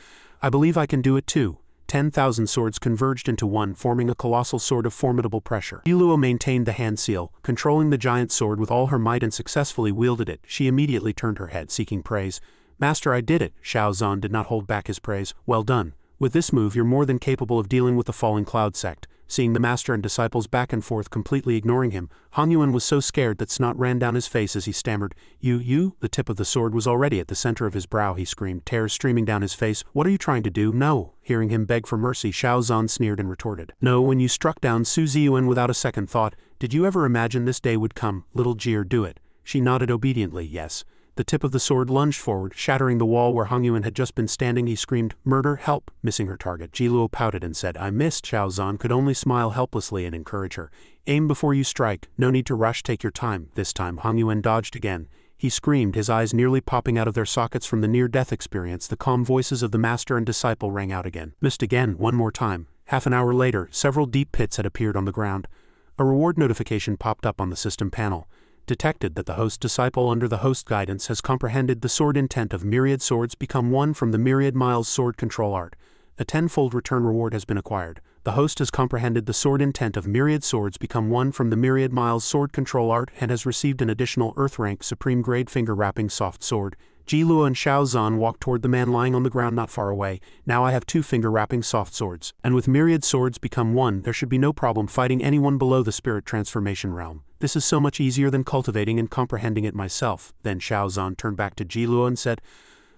"I believe I can do it too." 10,000 swords converged into one, forming a colossal sword of formidable pressure. Jiluo maintained the hand seal, controlling the giant sword with all her might and successfully wielded it. She immediately turned her head, seeking praise. "Master, I did it." Xiao Zhan did not hold back his praise. "Well done. With this move, you're more than capable of dealing with the falling cloud sect." Seeing the master and disciples back and forth completely ignoring him, Hongyuan was so scared that snot ran down his face as he stammered, You? The tip of the sword was already at the center of his brow, he screamed, tears streaming down his face. "What are you trying to do?" "No." Hearing him beg for mercy, Xiao Zhan sneered and retorted, "No, when you struck down Su Ziyuan without a second thought, did you ever imagine this day would come? Little Jir, do it." She nodded obediently, yes. The tip of the sword lunged forward, shattering the wall where Hongyuan had just been standing. He screamed, "Murder, help!" Missing her target, Jiluo pouted and said, "I missed." Xiao Zhan could only smile helplessly and encourage her. "Aim before you strike. No need to rush, take your time." This time Hongyuan dodged again. He screamed, his eyes nearly popping out of their sockets from the near-death experience. The calm voices of the master and disciple rang out again. Missed again, one more time. Half an hour later, several deep pits had appeared on the ground. A reward notification popped up on the system panel. Detected that the host disciple under the host guidance has comprehended the sword intent of myriad swords become one from the myriad miles sword control art. A 10-fold return reward has been acquired. The host has comprehended the sword intent of myriad swords become one from the myriad miles sword control art and has received an additional earth rank supreme grade finger wrapping soft sword. Jiluo and Xiao Zhan walked toward the man lying on the ground not far away. "Now I have 2 finger wrapping soft swords. And with myriad swords become one, there should be no problem fighting anyone below the spirit transformation realm. This is so much easier than cultivating and comprehending it myself." Then Xiao Zhan turned back to Jiluo and said,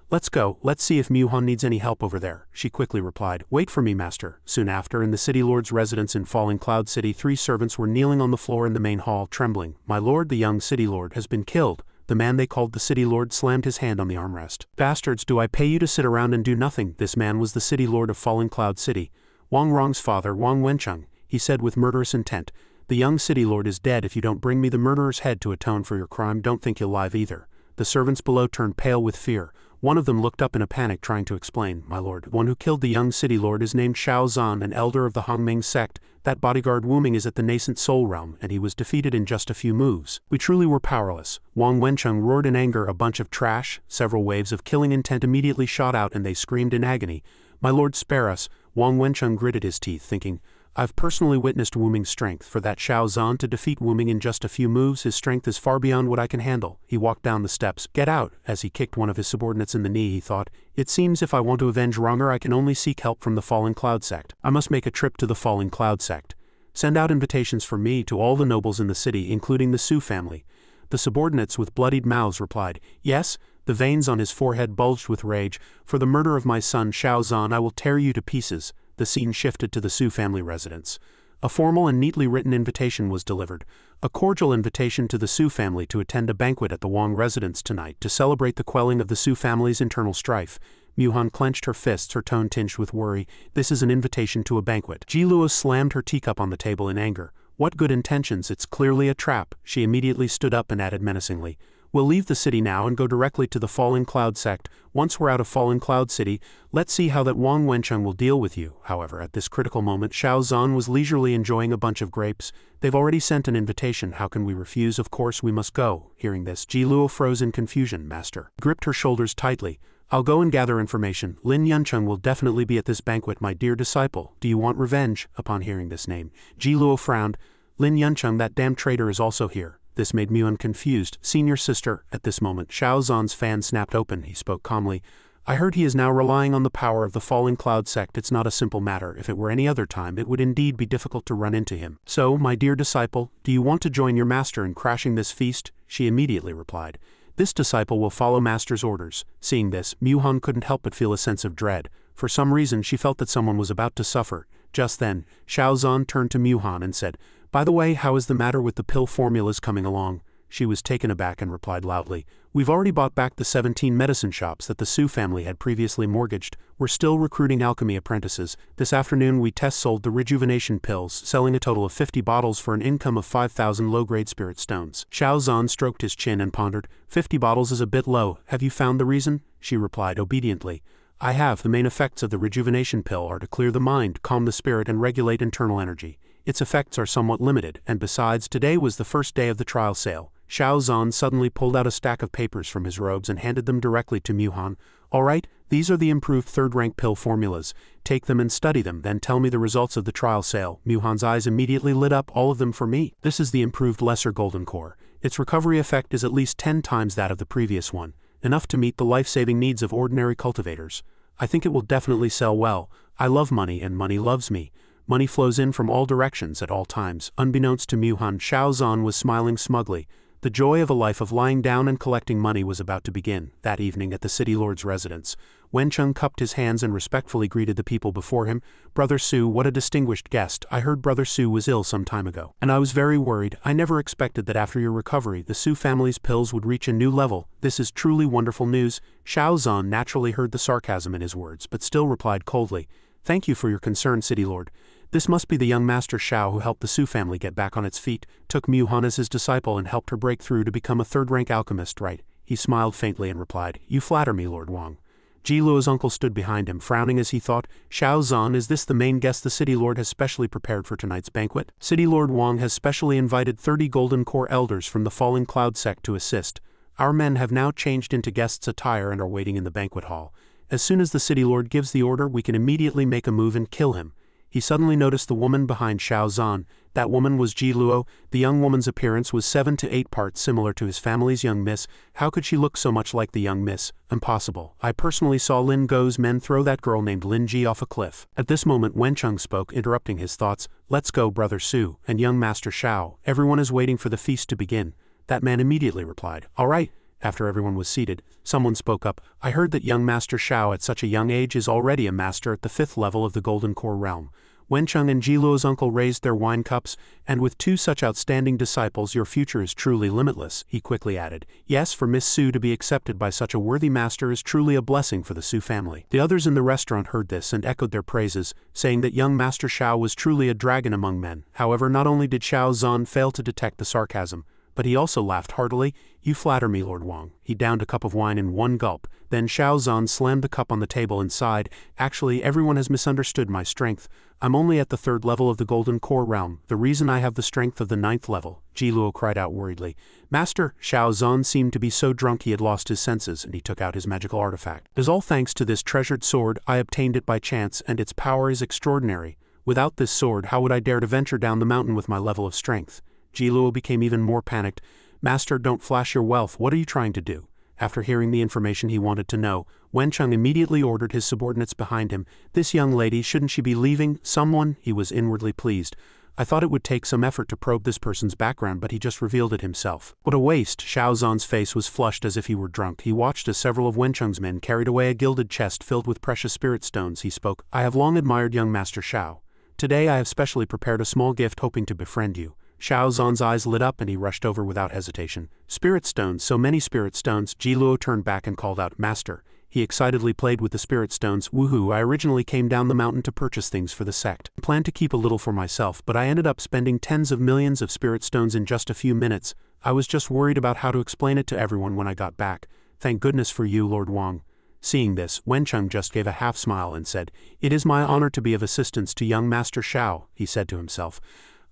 "Let's go. Let's see if Muhan needs any help over there." She quickly replied, "Wait for me, master." Soon after, in the city lord's residence in Falling Cloud City, 3 servants were kneeling on the floor in the main hall, trembling. "My lord, the young city lord, has been killed." The man they called the city lord slammed his hand on the armrest. "Bastards, do I pay you to sit around and do nothing?" This man was the city lord of Falling Cloud City. Wang Rong's father, Wang Wencheng, he said with murderous intent. The young city lord is dead. If you don't bring me the murderer's head to atone for your crime, don't think you'll live either. The servants below turned pale with fear. One of them looked up in a panic, trying to explain. My lord, one who killed the young city lord is named Shao Zan, an elder of the Hongming sect. That bodyguard Wu Ming is at the nascent soul realm, and he was defeated in just a few moves. We truly were powerless. Wang Wencheng roared in anger. A bunch of trash. Several waves of killing intent immediately shot out, and they screamed in agony. My lord, spare us. Wang Wencheng gritted his teeth, thinking, I've personally witnessed Wu Ming's strength. For that Shao Zan to defeat Wu Ming in just a few moves, his strength is far beyond what I can handle. He walked down the steps. Get out! As he kicked one of his subordinates in the knee, he thought, it seems if I want to avenge wronger, I can only seek help from the Falling Cloud sect. I must make a trip to the Falling Cloud sect. Send out invitations for me to all the nobles in the city, including the Su family. The subordinates with bloodied mouths replied, yes. The veins on his forehead bulged with rage. For the murder of my son Shao Zan, I will tear you to pieces. The scene shifted to the Su family residence. A formal and neatly written invitation was delivered. A cordial invitation to the Su family to attend a banquet at the Wang residence tonight to celebrate the quelling of the Su family's internal strife. Mu-Han clenched her fists, her tone tinged with worry. This is an invitation to a banquet. Ji Luo slammed her teacup on the table in anger. What good intentions? It's clearly a trap. She immediately stood up and added menacingly. We'll leave the city now and go directly to the Falling Cloud sect. Once we're out of Falling Cloud City, let's see how that Wang Wencheng will deal with you. However, at this critical moment, Shao Zan was leisurely enjoying a bunch of grapes. They've already sent an invitation. How can we refuse? Of course we must go. Hearing this, Ji Luo froze in confusion. Master gripped her shoulders tightly. I'll go and gather information. Lin Yuncheng will definitely be at this banquet, my dear disciple. Do you want revenge? Upon hearing this name, Ji Luo frowned. Lin Yuncheng, that damn traitor, is also here. This made Mu-Han confused. Senior sister. At this moment, Shao Zan's fan snapped open. He spoke calmly. I heard he is now relying on the power of the Falling Cloud sect. It's not a simple matter. If it were any other time, it would indeed be difficult to run into him. So, my dear disciple, do you want to join your master in crashing this feast? She immediately replied. This disciple will follow master's orders. Seeing this, Mu-Han couldn't help but feel a sense of dread. For some reason, she felt that someone was about to suffer. Just then, Shao Zan turned to Mu-Han and said, by the way, how is the matter with the pill formulas coming along? She was taken aback and replied loudly, we've already bought back the 17 medicine shops that the Su family had previously mortgaged. We're still recruiting alchemy apprentices. This afternoon we test sold the rejuvenation pills, selling a total of 50 bottles for an income of 5,000 low-grade spirit stones. Shao Zan stroked his chin and pondered. 50 bottles is a bit low. Have you found the reason? She replied obediently. I have. The main effects of the rejuvenation pill are to clear the mind, calm the spirit, and regulate internal energy. Its effects are somewhat limited, and besides, today was the first day of the trial sale. Shao Zan suddenly pulled out a stack of papers from his robes and handed them directly to Mu-Han. All right, these are the improved third-rank pill formulas. Take them and study them, then tell me the results of the trial sale. Mu-Han's eyes immediately lit up. All of them for me. This is the improved lesser golden core. Its recovery effect is at least 10 times that of the previous one, enough to meet the life-saving needs of ordinary cultivators. I think it will definitely sell well. I love money and money loves me. Money flows in from all directions at all times. Unbeknownst to Mu-Han, Shao Zan was smiling smugly. The joy of a life of lying down and collecting money was about to begin. That evening at the city lord's residence, Wencheng cupped his hands and respectfully greeted the people before him. Brother Su, what a distinguished guest. I heard Brother Su was ill some time ago, and I was very worried. I never expected that after your recovery, the Su family's pills would reach a new level. This is truly wonderful news. Shao Zan naturally heard the sarcasm in his words, but still replied coldly. Thank you for your concern, city lord. This must be the young master Shao who helped the Su family get back on its feet, took Mu-Han as his disciple and helped her break through to become a third-rank alchemist, right? He smiled faintly and replied, you flatter me, Lord Wang. Ji Luo's uncle stood behind him, frowning as he thought, Shao Zan, is this the main guest the city lord has specially prepared for tonight's banquet? City Lord Wang has specially invited 30 golden core elders from the Falling Cloud sect to assist. Our men have now changed into guests' attire and are waiting in the banquet hall. As soon as the city lord gives the order, we can immediately make a move and kill him. He suddenly noticed the woman behind Shao Zan. That woman was Ji Luo. The young woman's appearance was 7 to 8 parts similar to his family's young miss. How could she look so much like the young miss? Impossible. I personally saw Lin Go's men throw that girl named Lin Ji off a cliff. At this moment Wencheng spoke, interrupting his thoughts. Let's go, Brother Su, and young Master Shao. Everyone is waiting for the feast to begin. That man immediately replied, all right. After everyone was seated, someone spoke up. I heard that young Master Shao at such a young age is already a master at the 5th level of the Golden Core realm. Wencheng and Jiluo's uncle raised their wine cups, and with two such outstanding disciples your future is truly limitless, he quickly added. Yes, for Miss Su to be accepted by such a worthy master is truly a blessing for the Su family. The others in the restaurant heard this and echoed their praises, saying that young Master Xiao was truly a dragon among men. However, not only did Xiao Zhan fail to detect the sarcasm, but he also laughed heartily. You flatter me, Lord Wang. He downed a cup of wine in one gulp. Then Xiao Zhan slammed the cup on the table and sighed. Actually, everyone has misunderstood my strength. I'm only at the 3rd level of the Golden Core realm. The reason I have the strength of the 9th level, Jiluo cried out worriedly. Master, Xiao Zhan seemed to be so drunk he had lost his senses, and he took out his magical artifact. It is all thanks to this treasured sword. I obtained it by chance, and its power is extraordinary. Without this sword, how would I dare to venture down the mountain with my level of strength? Jiluo became even more panicked. Master, don't flash your wealth. What are you trying to do? After hearing the information he wanted to know, Wencheng immediately ordered his subordinates behind him. This young lady, shouldn't she be leaving? Someone? He was inwardly pleased. I thought it would take some effort to probe this person's background, but he just revealed it himself. What a waste! Xiao Zhan's face was flushed as if he were drunk. He watched as several of Wencheng's men carried away a gilded chest filled with precious spirit stones. He spoke. I have long admired young Master Xiao. Today I have specially prepared a small gift hoping to befriend you. Xiao Zhan's eyes lit up and he rushed over without hesitation. Spirit stones, so many spirit stones. Jiluo turned back and called out, Master. He excitedly played with the spirit stones. Woohoo, I originally came down the mountain to purchase things for the sect. I planned to keep a little for myself, but I ended up spending tens of millions of spirit stones in just a few minutes. I was just worried about how to explain it to everyone when I got back. Thank goodness for you, Lord Wang. Seeing this, Wencheng just gave a half smile and said, It is my honor to be of assistance to young Master Xiao, he said to himself.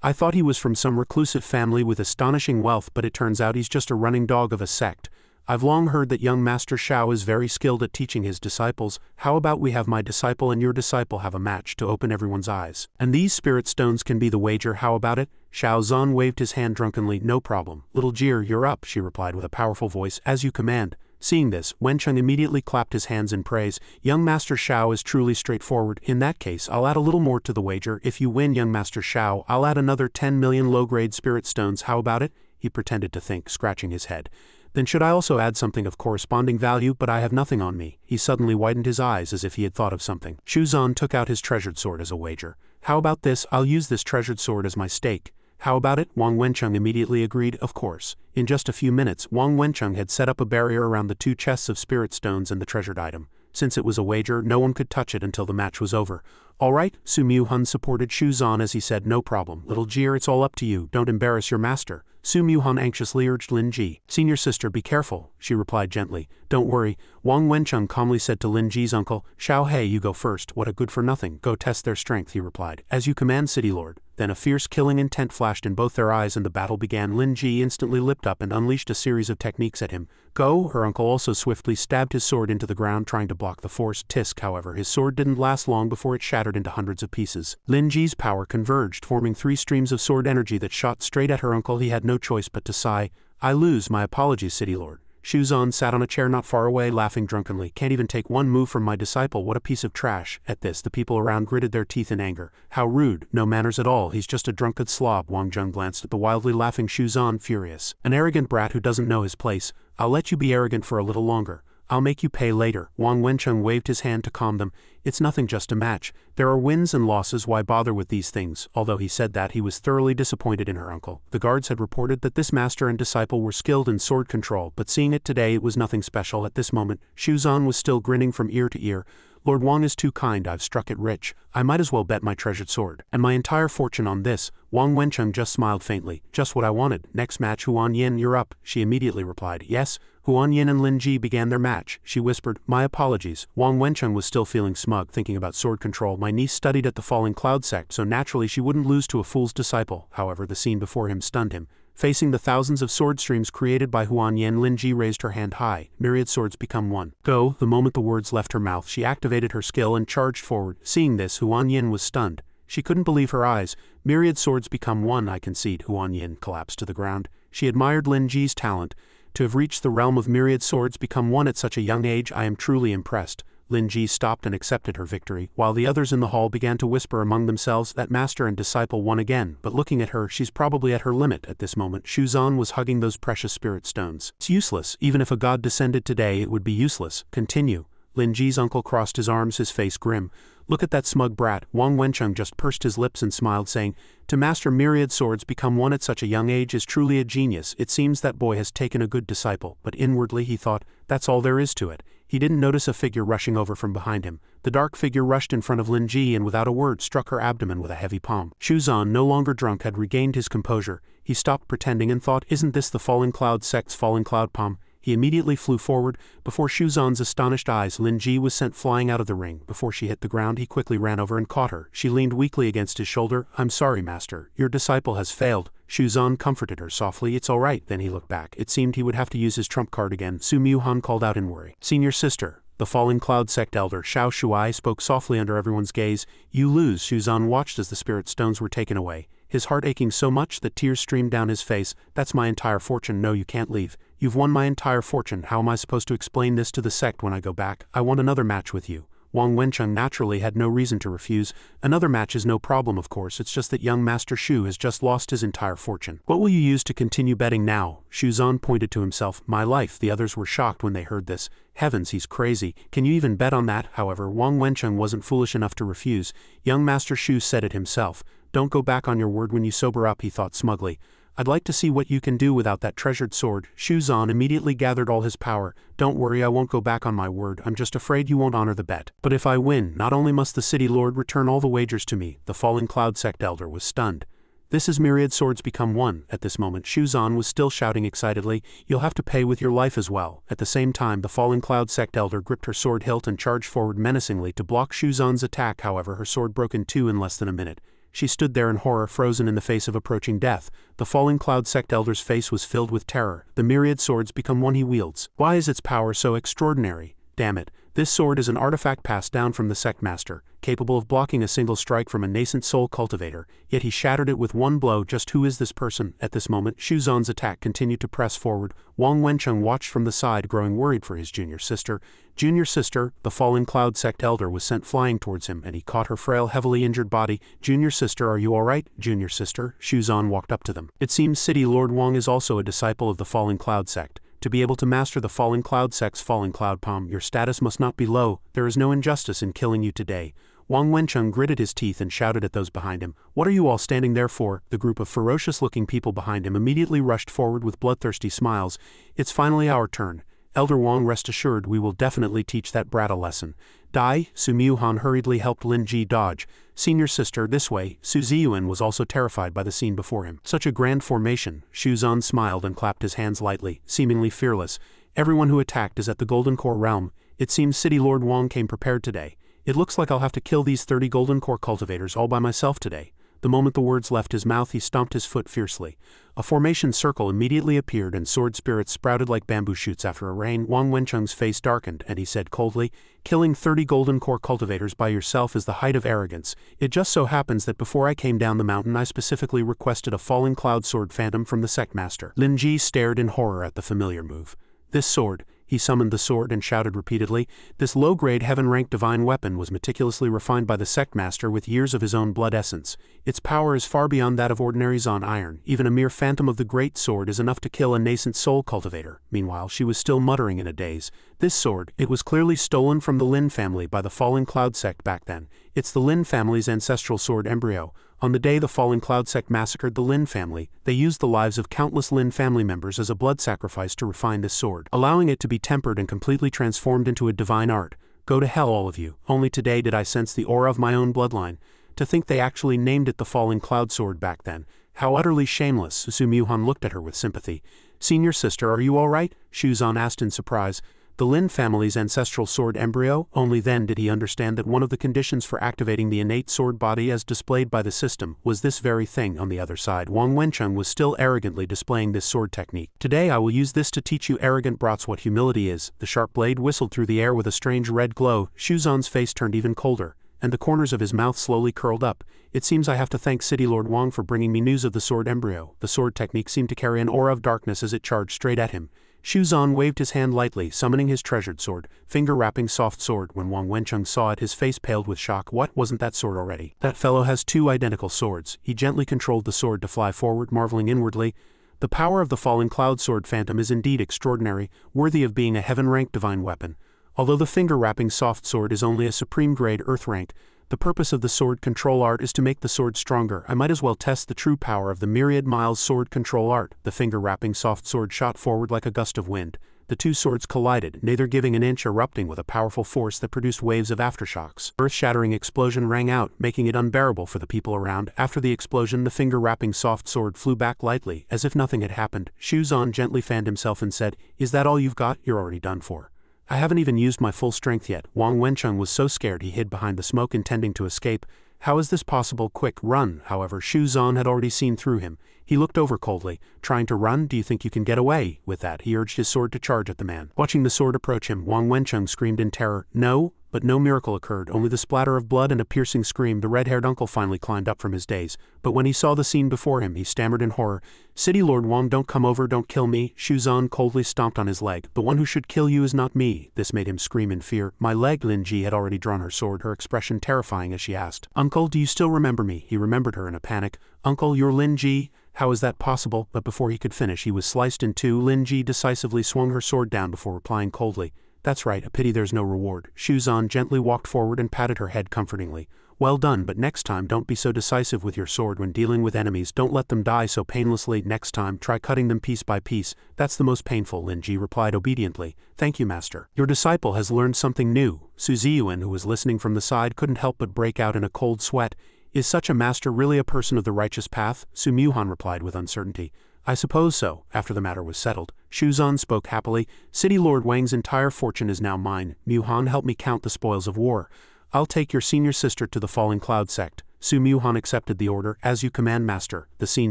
I thought he was from some reclusive family with astonishing wealth, but it turns out he's just a running dog of a sect. I've long heard that young Master Xiao is very skilled at teaching his disciples. How about we have my disciple and your disciple have a match to open everyone's eyes? And these spirit stones can be the wager, how about it? Xiao Zhan waved his hand drunkenly. No problem. Little Jir, you're up, she replied with a powerful voice. As you command. Seeing this, Wencheng immediately clapped his hands in praise. Young Master Xiao is truly straightforward. In that case, I'll add a little more to the wager. If you win, young Master Xiao, I'll add another 10 million low-grade spirit stones. How about it? He pretended to think, scratching his head. Then should I also add something of corresponding value? But I have nothing on me. He suddenly widened his eyes as if he had thought of something. Xiao Zhan took out his treasured sword as a wager. How about this? I'll use this treasured sword as my stake. How about it? Wang Wencheng immediately agreed. Of course. In just a few minutes, Wang Wencheng had set up a barrier around the two chests of spirit stones and the treasured item. Since it was a wager, no one could touch it until the match was over. All right, Su Mu-hun supported Xiao Zhan as he said, no problem. Little Jir, it's all up to you. Don't embarrass your master. Su Mu-hun anxiously urged Lin Ji. Senior sister, be careful, she replied gently. Don't worry. Wang Wencheng calmly said to Lin Ji's uncle, Xiao He, you go first. What a good for nothing. Go test their strength, he replied. As you command, City Lord. Then a fierce killing intent flashed in both their eyes and the battle began. Lin Ji instantly leapt up and unleashed a series of techniques at him. Go! Her uncle also swiftly stabbed his sword into the ground trying to block the force. Tisk, however, his sword didn't last long before it shattered into hundreds of pieces. Lin Ji's power converged, forming 3 streams of sword energy that shot straight at her uncle. He had no choice but to sigh. I lose. My apologies, City Lord. Xiao Zhan sat on a chair not far away, laughing drunkenly. Can't even take one move from my disciple. What a piece of trash. At this, the people around gritted their teeth in anger. How rude. No manners at all. He's just a drunkard slob. Wang Zheng glanced at the wildly laughing Xiao Zhan, furious. An arrogant brat who doesn't know his place. I'll let you be arrogant for a little longer. I'll make you pay later. Wang Wencheng waved his hand to calm them. It's nothing, just a match. There are wins and losses, why bother with these things? Although he said that, he was thoroughly disappointed in her uncle. The guards had reported that this master and disciple were skilled in sword control, but seeing it today, it was nothing special. At this moment, Xiao Zhan was still grinning from ear to ear. Lord Wang is too kind. I've struck it rich. I might as well bet my treasured sword and my entire fortune on this. Wang Wencheng just smiled faintly. Just what I wanted. Next match, Huan Yin, you're up. She immediately replied. Yes. Huan Yin and Lin Ji began their match. She whispered, my apologies. Wang Wencheng was still feeling smug, thinking about sword control. My niece studied at the Falling Cloud sect, so naturally she wouldn't lose to a fool's disciple. However, the scene before him stunned him. Facing the thousands of sword streams created by Huan Yin, Lin Ji raised her hand high. Myriad swords become one. Go! The moment the words left her mouth, she activated her skill and charged forward. Seeing this, Huan Yin was stunned. She couldn't believe her eyes. Myriad swords become one, I concede. Huan Yin collapsed to the ground. She admired Lin Ji's talent. To have reached the realm of myriad swords become one at such a young age, I am truly impressed. Lin Ji stopped and accepted her victory, while the others in the hall began to whisper among themselves that master and disciple won again, but looking at her, she's probably at her limit at this moment. Xiao Zhan was hugging those precious spirit stones. It's useless. Even if a god descended today, it would be useless. Continue. Lin Ji's uncle crossed his arms, his face grim. Look at that smug brat. Wang Wencheng just pursed his lips and smiled, saying, to master myriad swords, become one at such a young age is truly a genius. It seems that boy has taken a good disciple. But inwardly he thought, that's all there is to it. He didn't notice a figure rushing over from behind him. The dark figure rushed in front of Lin Ji and without a word struck her abdomen with a heavy palm. Xu Zhan, no longer drunk, had regained his composure. He stopped pretending and thought, isn't this the Falling Cloud sect's Falling Cloud palm? He immediately flew forward. Before Xu Zhan's astonished eyes, Lin Ji was sent flying out of the ring. Before she hit the ground, he quickly ran over and caught her. She leaned weakly against his shoulder. I'm sorry, master. Your disciple has failed. Xu Zhan comforted her softly. It's all right. Then he looked back. It seemed he would have to use his trump card again. Su Muhan called out in worry. Senior sister. The Falling Cloud sect elder Xiao Shuai spoke softly under everyone's gaze. You lose. Xu Zhan watched as the spirit stones were taken away, his heart aching so much that tears streamed down his face. That's my entire fortune. No, you can't leave. You've won my entire fortune. How am I supposed to explain this to the sect when I go back? I want another match with you. Wang Wencheng naturally had no reason to refuse. Another match is no problem, of course. It's just that young Master Xu has just lost his entire fortune. What will you use to continue betting now? Xu Zhan pointed to himself. My life. The others were shocked when they heard this. Heavens, he's crazy. Can you even bet on that? However, Wang Wencheng wasn't foolish enough to refuse. Young Master Xu said it himself. Don't go back on your word when you sober up, he thought smugly. I'd like to see what you can do without that treasured sword. Xu Zhan immediately gathered all his power. Don't worry, I won't go back on my word. I'm just afraid you won't honor the bet. But if I win, not only must the city lord return all the wagers to me. The Falling Cloud sect elder was stunned. This is myriad swords become one. At this moment, Xu Zhan was still shouting excitedly, you'll have to pay with your life as well. At the same time, the Falling Cloud sect elder gripped her sword hilt and charged forward menacingly to block Xu Zhan's attack. However, her sword broke in two in less than a minute. She stood there in horror, frozen in the face of approaching death. The Falling Cloud sect elder's face was filled with terror. The myriad swords become one he wields. Why is its power so extraordinary? Damn it. This sword is an artifact passed down from the sect master, capable of blocking a single strike from a nascent soul cultivator, yet he shattered it with one blow. Just who is this person? At this moment, Xu Zhan's attack continued to press forward. Wang Wencheng watched from the side, growing worried for his junior sister. Junior sister, the Falling Cloud sect elder was sent flying towards him, and he caught her frail, heavily injured body. Junior sister, are you all right? Junior sister, Xu Zhan walked up to them. It seems City Lord Wang is also a disciple of the Falling Cloud sect. To be able to master the Falling Cloud sect's Falling Cloud palm, your status must not be low. There is no injustice in killing you today. Wang Wencheng gritted his teeth and shouted at those behind him. What are you all standing there for? The group of ferocious-looking people behind him immediately rushed forward with bloodthirsty smiles. It's finally our turn. Elder Wang, rest assured, we will definitely teach that brat a lesson. Die. Su Muhan hurriedly helped Lin Ji dodge. Senior sister, this way. Su Ziyuan was also terrified by the scene before him. Such a grand formation. Xu Zhan smiled and clapped his hands lightly, seemingly fearless. Everyone who attacked is at the Golden Core realm. It seems City Lord Wang came prepared today. It looks like I'll have to kill these 30 Golden Core cultivators all by myself today. The moment the words left his mouth, he stomped his foot fiercely. A formation circle immediately appeared and sword spirits sprouted like bamboo shoots after a rain. Wang Wencheng's face darkened, and he said coldly, killing 30 Golden Core cultivators by yourself is the height of arrogance. It just so happens that before I came down the mountain I specifically requested a Falling Cloud sword phantom from the sect master. Lin Ji stared in horror at the familiar move. This sword. He summoned the sword and shouted repeatedly. This low-grade heaven-ranked divine weapon was meticulously refined by the sect master with years of his own blood essence. Its power is far beyond that of ordinary Zon iron. Even a mere phantom of the great sword is enough to kill a nascent soul cultivator. Meanwhile, she was still muttering in a daze. This sword, it was clearly stolen from the Lin family by the Falling Cloud sect back then. It's the Lin family's ancestral sword embryo. On the day the Falling Cloud sect massacred the Lin family, they used the lives of countless Lin family members as a blood sacrifice to refine this sword, allowing it to be tempered and completely transformed into a divine art. Go to hell, all of you. Only today did I sense the aura of my own bloodline. To think they actually named it the Falling Cloud sword back then. How utterly shameless. Su Muhan looked at her with sympathy. Senior sister, are you all right? Xu Zhan asked in surprise. The Lin family's ancestral sword embryo? Only then did he understand that one of the conditions for activating the innate sword body as displayed by the system was this very thing. On the other side, Wang Wencheng was still arrogantly displaying this sword technique. Today I will use this to teach you arrogant brats what humility is. The sharp blade whistled through the air with a strange red glow. Xu Zhan's face turned even colder, and the corners of his mouth slowly curled up. It seems I have to thank City Lord Wang for bringing me news of the sword embryo. The sword technique seemed to carry an aura of darkness as it charged straight at him. Xu Zhan waved his hand lightly, summoning his treasured sword, finger-wrapping soft sword. When Wang Wencheng saw it, his face paled with shock. What, wasn't that sword already? That fellow has two identical swords. He gently controlled the sword to fly forward, marveling inwardly. The power of the Falling Cloud sword phantom is indeed extraordinary, worthy of being a heaven-ranked divine weapon. Although the finger-wrapping soft sword is only a supreme-grade earth rank, the purpose of the sword control art is to make the sword stronger. I might as well test the true power of the myriad miles sword control art. The finger-wrapping soft sword shot forward like a gust of wind. The two swords collided, neither giving an inch, erupting with a powerful force that produced waves of aftershocks. Earth-shattering explosion rang out, making it unbearable for the people around. After the explosion, the finger-wrapping soft sword flew back lightly, as if nothing had happened. Shuzan gently fanned himself and said, "Is that all you've got? You're already done for." "I haven't even used my full strength yet." Wang Wencheng was so scared he hid behind the smoke, intending to escape. "How is this possible? Quick, run!" However, Shuzan had already seen through him. He looked over coldly. "Trying to run? Do you think you can get away?" With that, he urged his sword to charge at the man. Watching the sword approach him, Wang Wencheng screamed in terror, "No!" But no miracle occurred, only the splatter of blood and a piercing scream. The red-haired uncle finally climbed up from his daze, but when he saw the scene before him, he stammered in horror, "City Lord Wang, don't come over, don't kill me." Shuzan coldly stomped on his leg. "The one who should kill you is not me." This made him scream in fear. "My leg." Lin Ji had already drawn her sword, her expression terrifying as she asked, "Uncle, do you still remember me?" He remembered her in a panic. "Uncle, you're Lin Ji? How is that possible?" But before he could finish, he was sliced in two. Lin Ji decisively swung her sword down before replying coldly, "That's right, a pity there's no reward." Shuzan gently walked forward and patted her head comfortingly. "Well done, but next time don't be so decisive with your sword when dealing with enemies. Don't let them die so painlessly. Next time, try cutting them piece by piece. That's the most painful," Lin Ji replied obediently. "Thank you, master. Your disciple has learned something new." Su Ziyuan, who was listening from the side, couldn't help but break out in a cold sweat. "Is such a master really a person of the righteous path?" Su Muhan replied with uncertainty. "I suppose so." After the matter was settled, Shuzan spoke happily, "City Lord Wang's entire fortune is now mine. Muhan, help me count the spoils of war. I'll take your senior sister to the Falling Cloud sect." Su Muhan accepted the order. "As you command, master." The scene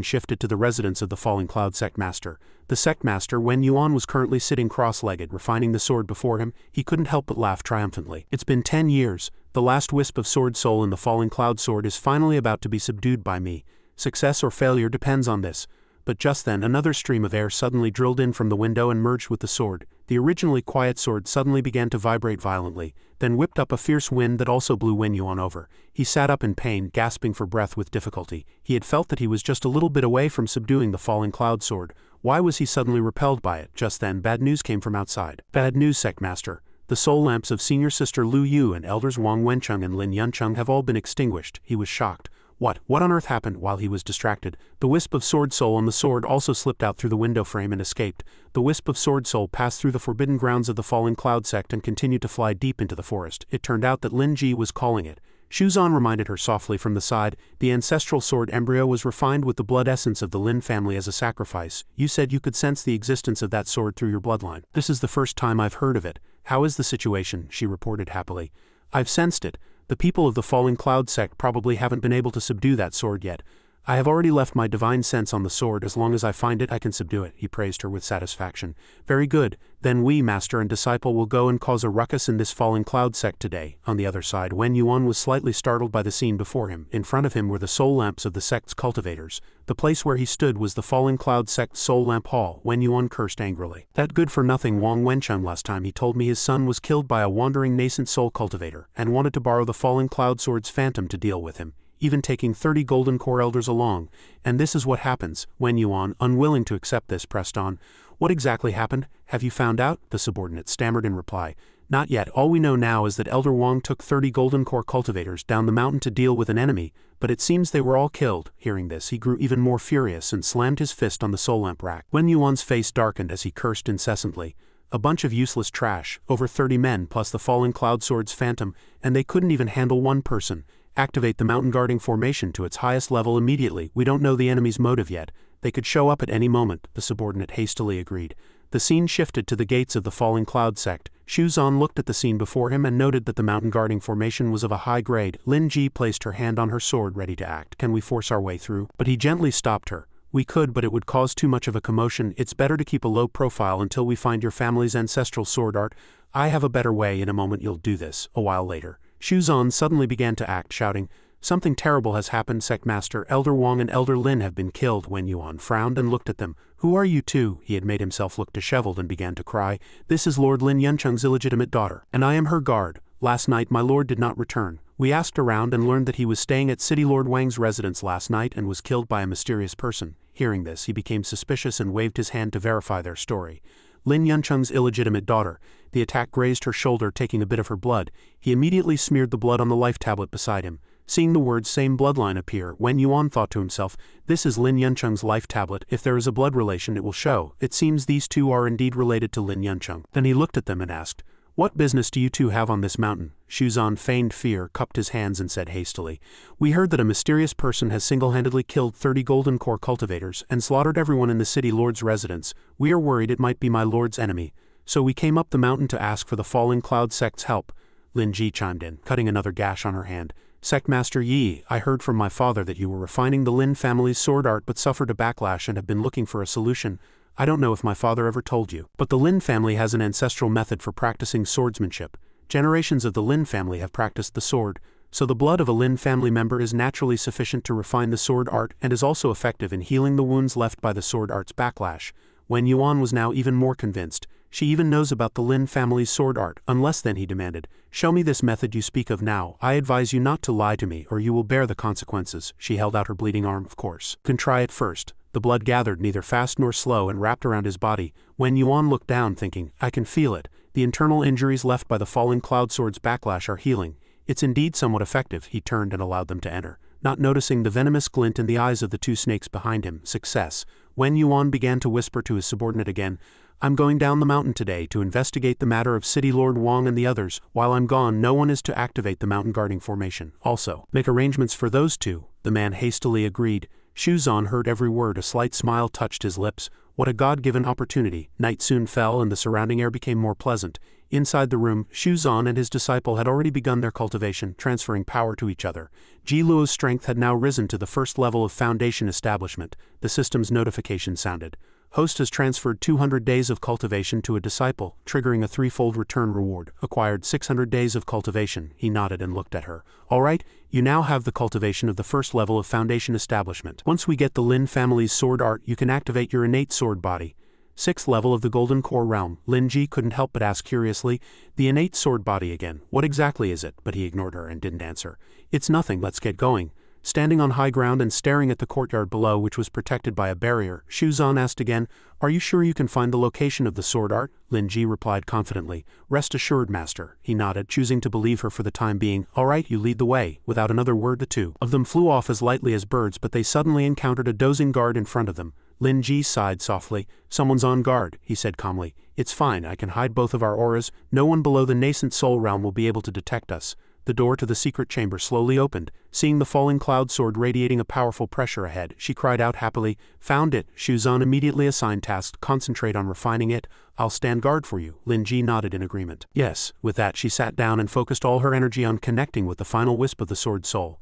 shifted to the residence of the Falling Cloud sect master. The sect master, Wen Yuan, was currently sitting cross-legged, refining the sword before him. He couldn't help but laugh triumphantly. "It's been 10 years. The last wisp of sword soul in the Falling Cloud sword is finally about to be subdued by me. Success or failure depends on this." But just then another stream of air suddenly drilled in from the window and merged with the sword. The originally quiet sword suddenly began to vibrate violently, then whipped up a fierce wind that also blew Wen Yuan over. He sat up in pain, gasping for breath with difficulty. He had felt that he was just a little bit away from subduing the falling cloud sword. Why was he suddenly repelled by it? Just then bad news came from outside. "Bad news, sect master. The soul lamps of senior sister Lu Yu and elders Wang Wencheng and Lin Yuncheng have all been extinguished." He was shocked. What on earth happened? While he was distracted, the wisp of sword soul on the sword also slipped out through the window frame and escaped. The wisp of sword soul passed through the forbidden grounds of the Falling Cloud sect and continued to fly deep into the forest. It turned out that Lin Ji was calling it. Shuzan reminded her softly from the side, "The ancestral sword embryo was refined with the blood essence of the Lin family as a sacrifice. You said you could sense the existence of that sword through your bloodline." "This is the first time I've heard of it. How is the situation?" she reported happily. "I've sensed it. The people of the Falling Cloud sect probably haven't been able to subdue that sword yet. I have already left my divine sense on the sword. As long as I find it, I can subdue it." He praised her with satisfaction. "Very good. Then we, master and disciple, will go and cause a ruckus in this Falling Cloud sect today." On the other side, Wen Yuan was slightly startled by the scene before him. In front of him were the soul lamps of the sect's cultivators. The place where he stood was the Falling Cloud sect's soul lamp hall. Wen Yuan cursed angrily. "That good-for-nothing Wang Wencheng last time he told me his son was killed by a wandering nascent soul cultivator, and wanted to borrow the Falling Cloud sword's phantom to deal with him, even taking 30 golden core elders along. And this is what happens." Wen Yuan, unwilling to accept this, pressed on. "What exactly happened? Have you found out?" The subordinate stammered in reply. "Not yet. All we know now is that Elder Wang took 30 golden core cultivators down the mountain to deal with an enemy, but it seems they were all killed." Hearing this, he grew even more furious and slammed his fist on the soul lamp rack. Wen Yuan's face darkened as he cursed incessantly. "A bunch of useless trash, over 30 men plus the Falling Cloud sword's phantom, and they couldn't even handle one person. Activate the mountain guarding formation to its highest level immediately. We don't know the enemy's motive yet. They could show up at any moment," the subordinate hastily agreed. The scene shifted to the gates of the Falling Cloud sect. Shuzan looked at the scene before him and noted that the mountain guarding formation was of a high grade. Lin Ji placed her hand on her sword, ready to act. "Can we force our way through?" But he gently stopped her. "We could, but it would cause too much of a commotion. It's better to keep a low profile until we find your family's ancestral sword art. I have a better way. In a moment you'll do this." A while later, Shuzan suddenly began to act, shouting, "Something terrible has happened, sect master. Elder Wang and Elder Lin have been killed." Wen Yuan frowned and looked at them. "Who are you two?" He had made himself look disheveled and began to cry. "This is Lord Lin Yuncheng's illegitimate daughter, and I am her guard. Last night my lord did not return. We asked around and learned that he was staying at City Lord Wang's residence last night and was killed by a mysterious person." Hearing this, he became suspicious and waved his hand to verify their story. Lin Yuncheng's illegitimate daughter. The attack grazed her shoulder, taking a bit of her blood. He immediately smeared the blood on the life tablet beside him. Seeing the words "same bloodline" appear, Wen Yuan thought to himself, "This is Lin Yuncheng's life tablet. If there is a blood relation it will show. It seems these two are indeed related to Lin Yuncheng." Then he looked at them and asked, "What business do you two have on this mountain?" Shuzan feigned fear, cupped his hands and said hastily, "We heard that a mysterious person has single-handedly killed 30 golden core cultivators and slaughtered everyone in the city lord's residence. We are worried it might be my lord's enemy. So we came up the mountain to ask for the Falling Cloud sect's help." Lin Ji chimed in, cutting another gash on her hand. "Sectmaster Yi, I heard from my father that you were refining the Lin family's sword art but suffered a backlash and have been looking for a solution. I don't know if my father ever told you, but the Lin family has an ancestral method for practicing swordsmanship. Generations of the Lin family have practiced the sword, so the blood of a Lin family member is naturally sufficient to refine the sword art and is also effective in healing the wounds left by the sword art's backlash." Wen Yuan was now even more convinced. "She even knows about the Lin family's sword art." "Unless then," he demanded, "show me this method you speak of now. I advise you not to lie to me or you will bear the consequences." She held out her bleeding arm. "Of course. You can try it first." The blood gathered neither fast nor slow and wrapped around his body. Wen Yuan looked down, thinking, "I can feel it. The internal injuries left by the falling cloud sword's backlash are healing. It's indeed somewhat effective." He turned and allowed them to enter, not noticing the venomous glint in the eyes of the two snakes behind him. Success. Wen Yuan began to whisper to his subordinate again, "I'm going down the mountain today to investigate the matter of City Lord Wang and the others. While I'm gone, no one is to activate the mountain guarding formation. Also, make arrangements for those two." The man hastily agreed. Shuzan heard every word. A slight smile touched his lips. What a God-given opportunity. Night soon fell and the surrounding air became more pleasant. Inside the room, Shuzan and his disciple had already begun their cultivation, transferring power to each other. Ji Luo's strength had now risen to the first level of foundation establishment. The system's notification sounded. Host has transferred 200 days of cultivation to a disciple, triggering a threefold return reward. Acquired 600 days of cultivation. He nodded and looked at her. "All right, you now have the cultivation of the first level of foundation establishment. Once we get the Lin family's sword art, you can activate your innate sword body. 6th level of the Golden Core realm." Lin Ji couldn't help but ask curiously, "The innate sword body again, what exactly is it?" But he ignored her and didn't answer. "It's nothing, let's get going." Standing on high ground and staring at the courtyard below, which was protected by a barrier, Shuzan asked again, "Are you sure you can find the location of the sword art?" Lin Ji replied confidently, "Rest assured, master." He nodded, choosing to believe her for the time being. "All right, you lead the way." Without another word, the two of them flew off as lightly as birds, but they suddenly encountered a dozing guard in front of them. Lin Ji sighed softly. "Someone's on guard," he said calmly. "It's fine, I can hide both of our auras. No one below the nascent soul realm will be able to detect us." The door to the secret chamber slowly opened. Seeing the falling cloud sword radiating a powerful pressure ahead, she cried out happily, "Found it." Shuzan immediately assigned tasks, "Concentrate on refining it. I'll stand guard for you." Lin Ji nodded in agreement. "Yes." With that, she sat down and focused all her energy on connecting with the final wisp of the sword soul.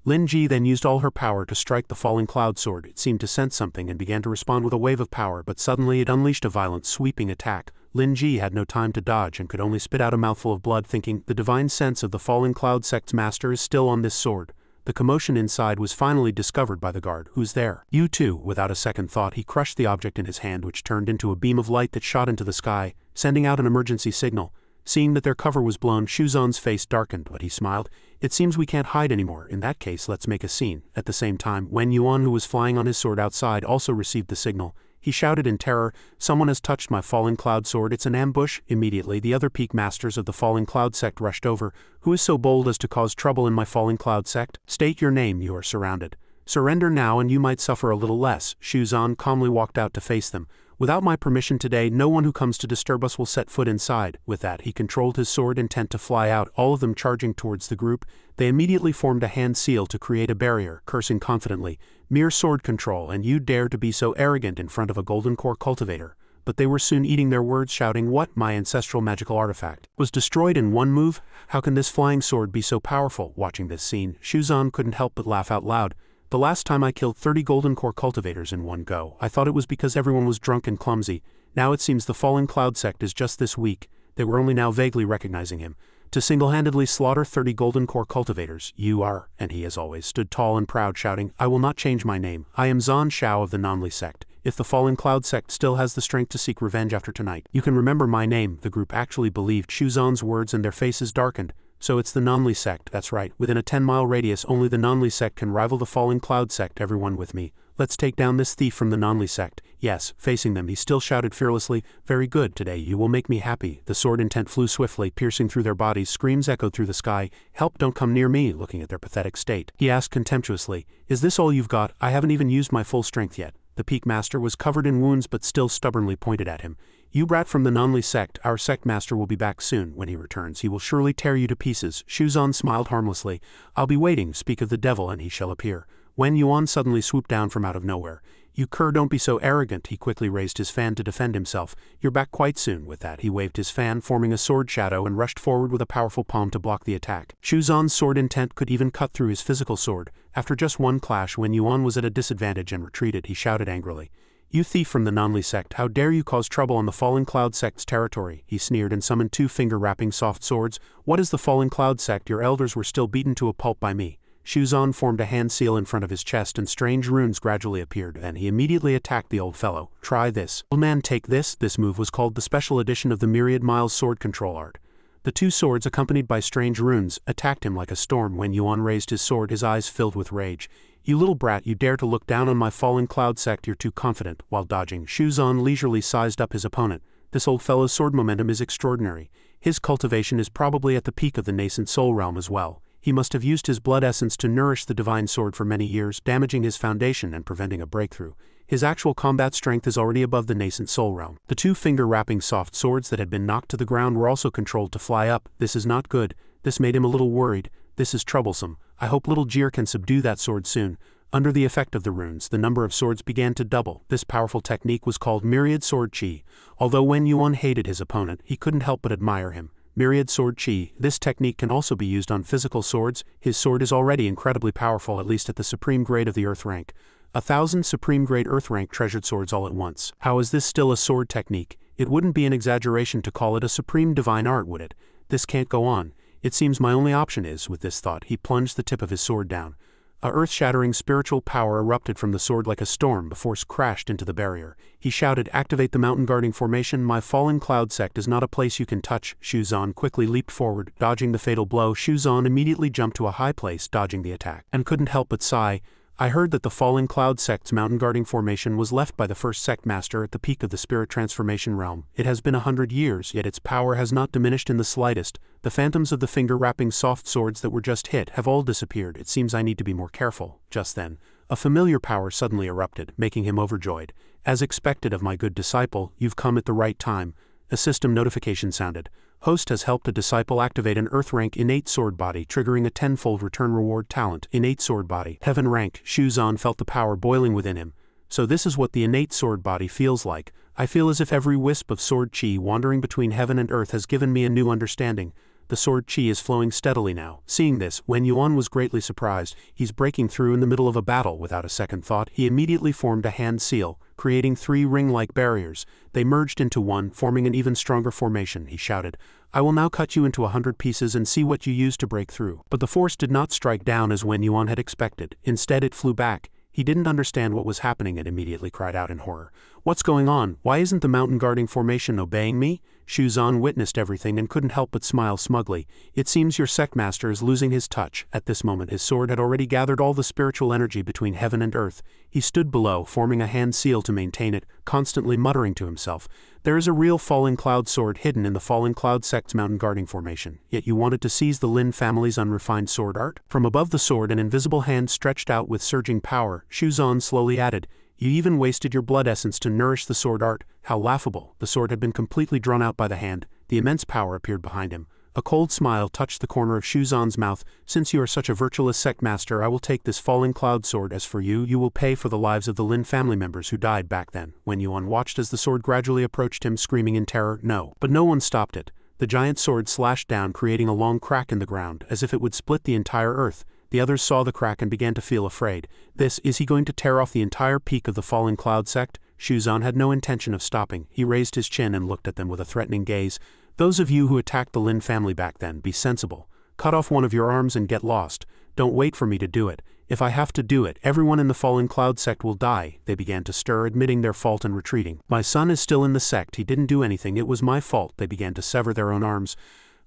Lin Ji then used all her power to strike the falling cloud sword. It seemed to sense something and began to respond with a wave of power, but suddenly it unleashed a violent, sweeping attack. Lin Ji had no time to dodge and could only spit out a mouthful of blood, thinking, "The divine sense of the falling cloud sect's master is still on this sword." The commotion inside was finally discovered by the guard. "Who's there?" "You too." Without a second thought, he crushed the object in his hand, which turned into a beam of light that shot into the sky, sending out an emergency signal. Seeing that their cover was blown, Shuzan's face darkened, but he smiled. "It seems we can't hide anymore. In that case, let's make a scene." At the same time, Wen Yuan, who was flying on his sword outside, also received the signal. He shouted in terror, "Someone has touched my falling cloud sword. It's an ambush." Immediately, the other peak masters of the falling cloud sect rushed over. "Who is so bold as to cause trouble in my falling cloud sect? State your name. You are surrounded. Surrender now and you might suffer a little less." Shuzan calmly walked out to face them. "Without my permission today, no one who comes to disturb us will set foot inside." With that, he controlled his sword, intent to fly out, all of them charging towards the group. They immediately formed a hand seal to create a barrier, cursing confidently, "Mere sword control, and you dare to be so arrogant in front of a golden core cultivator." But they were soon eating their words, shouting, "What? My ancestral magical artifact was destroyed in one move? How can this flying sword be so powerful?" Watching this scene, Shuzan couldn't help but laugh out loud. "The last time I killed 30 golden core cultivators in one go, I thought it was because everyone was drunk and clumsy. Now it seems the falling cloud sect is just this weak." They were only now vaguely recognizing him. "To single-handedly slaughter 30 golden core cultivators, you are," and he as always stood tall and proud, shouting, "I will not change my name. I am Zan Shao of the Nanli sect. If the falling cloud sect still has the strength to seek revenge after tonight, you can remember my name." The group actually believed Shuzan's words and their faces darkened. So it's the Nonly sect, that's right. Within a 10-mile radius, only the Nonly sect can rival the Falling Cloud sect. Everyone with me. Let's take down this thief from the Nonly sect. Yes, facing them, he still shouted fearlessly, "Very good, today you will make me happy." The sword intent flew swiftly, piercing through their bodies. Screams echoed through the sky. "Help, don't come near me." Looking at their pathetic state, he asked contemptuously, "Is this all you've got? I haven't even used my full strength yet." The Peak Master was covered in wounds but still stubbornly pointed at him. "You brat from the Nonly sect, our sect master will be back soon. When he returns, he will surely tear you to pieces." Shuzan smiled harmlessly. "I'll be waiting. Speak of the devil and he shall appear." Wen Yuan suddenly swooped down from out of nowhere. "You cur, don't be so arrogant." He quickly raised his fan to defend himself. "You're back quite soon." With that, he waved his fan, forming a sword shadow, and rushed forward with a powerful palm to block the attack. Shuzan's sword intent could even cut through his physical sword. After just one clash, Wen Yuan was at a disadvantage and retreated. He shouted angrily, "You thief from the Nonly sect, how dare you cause trouble on the Falling Cloud sect's territory?" He sneered and summoned two finger-wrapping soft swords. "What is the Falling Cloud sect? Your elders were still beaten to a pulp by me." Shuzan formed a hand seal in front of his chest and strange runes gradually appeared, and he immediately attacked the old fellow. "Try this. Old man, take this." This move was called the special edition of the Myriad Miles sword control art. The two swords, accompanied by strange runes, attacked him like a storm. When Yuan raised his sword, his eyes filled with rage. "You little brat, you dare to look down on my Falling Cloud sect? You're too confident." While dodging, Shuzan leisurely sized up his opponent. This old fellow's sword momentum is extraordinary. His cultivation is probably at the peak of the nascent soul realm as well. He must have used his blood essence to nourish the divine sword for many years, damaging his foundation and preventing a breakthrough. His actual combat strength is already above the nascent soul realm. The two finger-wrapping soft swords that had been knocked to the ground were also controlled to fly up. This is not good. This made him a little worried. This is troublesome. I hope little Jir can subdue that sword soon. Under the effect of the runes, the number of swords began to double. This powerful technique was called Myriad Sword Chi. Although Wen Yuan hated his opponent, he couldn't help but admire him. Myriad Sword Chi. This technique can also be used on physical swords. His sword is already incredibly powerful, at least at the supreme grade of the Earth rank. 1,000 supreme grade Earth rank treasured swords all at once. How is this still a sword technique? It wouldn't be an exaggeration to call it a supreme divine art, would it? This can't go on. It seems my only option is, with this thought, he plunged the tip of his sword down. A earth-shattering spiritual power erupted from the sword like a storm. The force crashed into the barrier. He shouted, "Activate the mountain guarding formation. My Falling Cloud sect is not a place you can touch." Shuzan quickly leaped forward, dodging the fatal blow. Shuzan immediately jumped to a high place, dodging the attack, and couldn't help but sigh. "I heard that the Falling Cloud sect's mountain guarding formation was left by the first sect master at the peak of the spirit transformation realm. It has been 100 years, yet its power has not diminished in the slightest. The phantoms of the finger-wrapping soft swords that were just hit have all disappeared. It seems I need to be more careful." Just then, a familiar power suddenly erupted, making him overjoyed. "As expected of my good disciple, you've come at the right time." A system notification sounded. Host has helped a disciple activate an Earth rank innate sword body, triggering a 10-fold return reward talent. Innate sword body. Heaven rank. Shuzan felt the power boiling within him. So this is what the innate sword body feels like. I feel as if every wisp of sword chi wandering between heaven and earth has given me a new understanding. The sword chi is flowing steadily now. Seeing this, Wen Yuan was greatly surprised. He's breaking through in the middle of a battle. Without a second thought, he immediately formed a hand seal, creating 3 ring-like barriers. They merged into one, forming an even stronger formation. He shouted, "I will now cut you into 100 pieces and see what you use to break through." But the force did not strike down as Wen Yuan had expected. Instead, it flew back. He didn't understand what was happening and immediately cried out in horror. "What's going on? Why isn't the mountain guarding formation obeying me?" Shuzan witnessed everything and couldn't help but smile smugly. "It seems your sect master is losing his touch." At this moment his sword had already gathered all the spiritual energy between heaven and earth. He stood below, forming a hand seal to maintain it, constantly muttering to himself, "There is a real Falling Cloud sword hidden in the Falling Cloud sect's mountain guarding formation. Yet you wanted to seize the Lin family's unrefined sword art?" From above the sword an invisible hand stretched out with surging power. Shuzan slowly added, "You even wasted your blood essence to nourish the sword art. How laughable." The sword had been completely drawn out by the hand. The immense power appeared behind him. A cold smile touched the corner of Shuzan's mouth. "Since you are such a virtuous sect master, I will take this Falling Cloud sword. As for you, you will pay for the lives of the Lin family members who died back then." Wen Yuan watched as the sword gradually approached him, screaming in terror, "No." But no one stopped it. The giant sword slashed down, creating a long crack in the ground, as if it would split the entire earth. The others saw the crack and began to feel afraid. Is he going to tear off the entire peak of the Falling Cloud sect? Shuzan had no intention of stopping. He raised his chin and looked at them with a threatening gaze. "Those of you who attacked the Lin family back then, be sensible. Cut off one of your arms and get lost. Don't wait for me to do it. If I have to do it, everyone in the Falling Cloud sect will die." They began to stir, admitting their fault and retreating. "My son is still in the sect. He didn't do anything. It was my fault." They began to sever their own arms.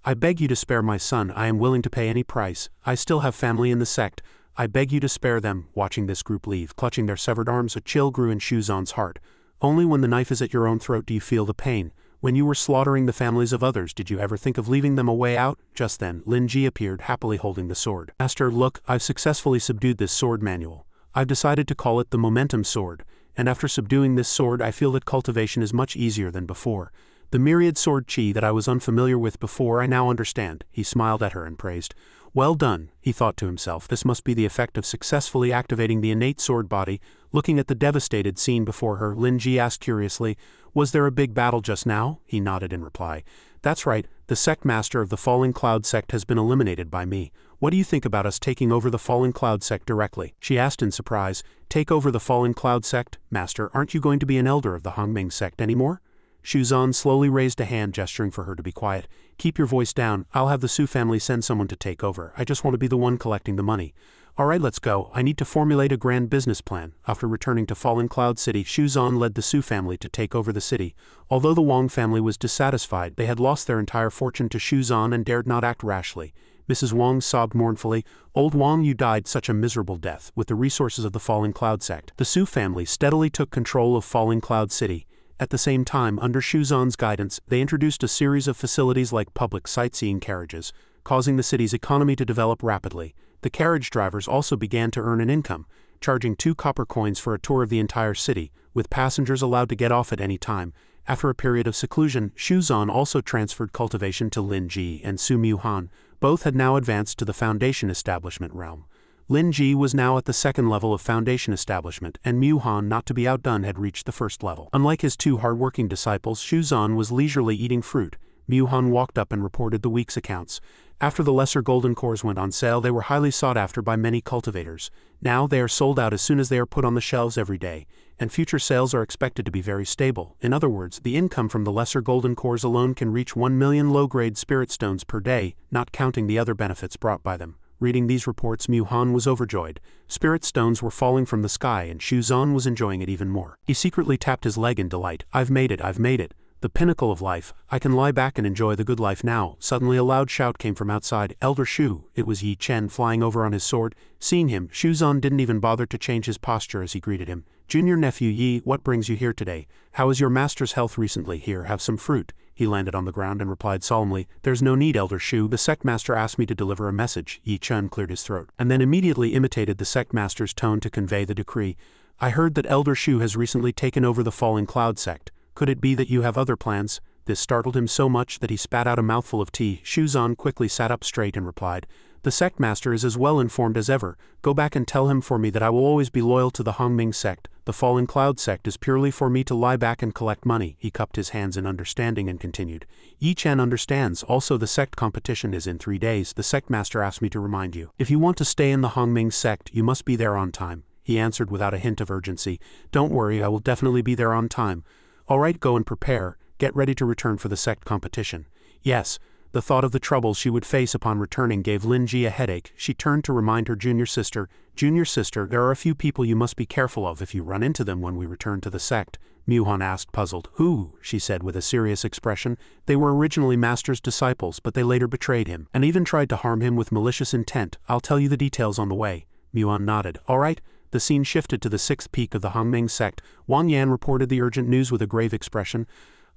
I beg you to spare my son. I am willing to pay any price. I still have family in the sect. I beg you to spare them." Watching this group leave, clutching their severed arms, a chill grew in Shuzan's heart. Only when the knife is at your own throat do you feel the pain. When you were slaughtering the families of others, did you ever think of leaving them a way out? Just then, Lin Ji appeared, happily holding the sword. "Master, look, I've successfully subdued this sword manual. I've decided to call it the Momentum Sword, and after subduing this sword I feel that cultivation is much easier than before. The myriad sword chi that I was unfamiliar with before I now understand." He smiled at her and praised. "Well done," he thought to himself. This must be the effect of successfully activating the innate sword body. Looking at the devastated scene before her, Lin Ji asked curiously, "Was there a big battle just now?" He nodded in reply. "That's right, the sect master of the Falling Cloud sect has been eliminated by me. What do you think about us taking over the Falling Cloud sect directly?" she asked in surprise. "Take over the Falling Cloud sect? Master, aren't you going to be an elder of the Hongming sect anymore?" Shuzan slowly raised a hand, gesturing for her to be quiet. "Keep your voice down. I'll have the Su family send someone to take over. I just want to be the one collecting the money." "Alright, let's go. I need to formulate a grand business plan." After returning to Falling Cloud City, Shuzan led the Su family to take over the city. Although the Wang family was dissatisfied, they had lost their entire fortune to Shuzan and dared not act rashly. Mrs. Wang sobbed mournfully, "Old Wang, you died such a miserable death. With the resources of the Falling Cloud sect, the Su family steadily took control of Falling Cloud City. At the same time, under Shuzan's guidance, they introduced a series of facilities like public sightseeing carriages, causing the city's economy to develop rapidly. The carriage drivers also began to earn an income, charging 2 copper coins for a tour of the entire city, with passengers allowed to get off at any time. After a period of seclusion, Shuzan also transferred cultivation to Lin Ji and Su Muhan. Both had now advanced to the foundation establishment realm. Lin Ji was now at the 2nd level of foundation establishment, and Muhan, not to be outdone, had reached the 1st level. Unlike his 2 hard-working disciples, Shuzan was leisurely eating fruit. Muhan walked up and reported the week's accounts. After the lesser golden cores went on sale, they were highly sought after by many cultivators. Now they are sold out as soon as they are put on the shelves every day, and future sales are expected to be very stable. In other words, the income from the lesser golden cores alone can reach 1 million low-grade spirit stones per day, not counting the other benefits brought by them. Reading these reports, Muhan was overjoyed. Spirit stones were falling from the sky, and Shuzan was enjoying it even more. He secretly tapped his leg in delight. "I've made it, I've made it. The pinnacle of life. I can lie back and enjoy the good life now." Suddenly a loud shout came from outside. "Elder Shu!" It was Yi Chen flying over on his sword. Seeing him, Shuzan didn't even bother to change his posture as he greeted him. "Junior nephew Yi, what brings you here today? How is your master's health recently? Here, have some fruit." He landed on the ground and replied solemnly, "There's no need, Elder Shu. The sect master asked me to deliver a message." Yi Chen cleared his throat, and then immediately imitated the sect master's tone to convey the decree. "I heard that Elder Shu has recently taken over the Falling Cloud sect. Could it be that you have other plans?" This startled him so much that he spat out a mouthful of tea. Shuzan quickly sat up straight and replied, "The sect master is as well informed as ever. Go back and tell him for me that I will always be loyal to the Hongming sect. The Falling Cloud sect is purely for me to lie back and collect money." He cupped his hands in understanding and continued, "Yi Chen understands. Also, the sect competition is in 3 days. The sect master asked me to remind you. If you want to stay in the Hongming sect, you must be there on time." He answered without a hint of urgency, "Don't worry, I will definitely be there on time." "Alright, go and prepare. Get ready to return for the sect competition." Yes. The thought of the troubles she would face upon returning gave Lin Ji a headache. She turned to remind her junior sister, "Junior sister, there are a few people you must be careful of if you run into them when we return to the sect." Muhan asked, puzzled. "Who?" she said with a serious expression. "They were originally Master's disciples, but they later betrayed him, and even tried to harm him with malicious intent. I'll tell you the details on the way." Muhan nodded. "Alright." The scene shifted to the 6th peak of the Hongming sect. Wang Yan reported the urgent news with a grave expression.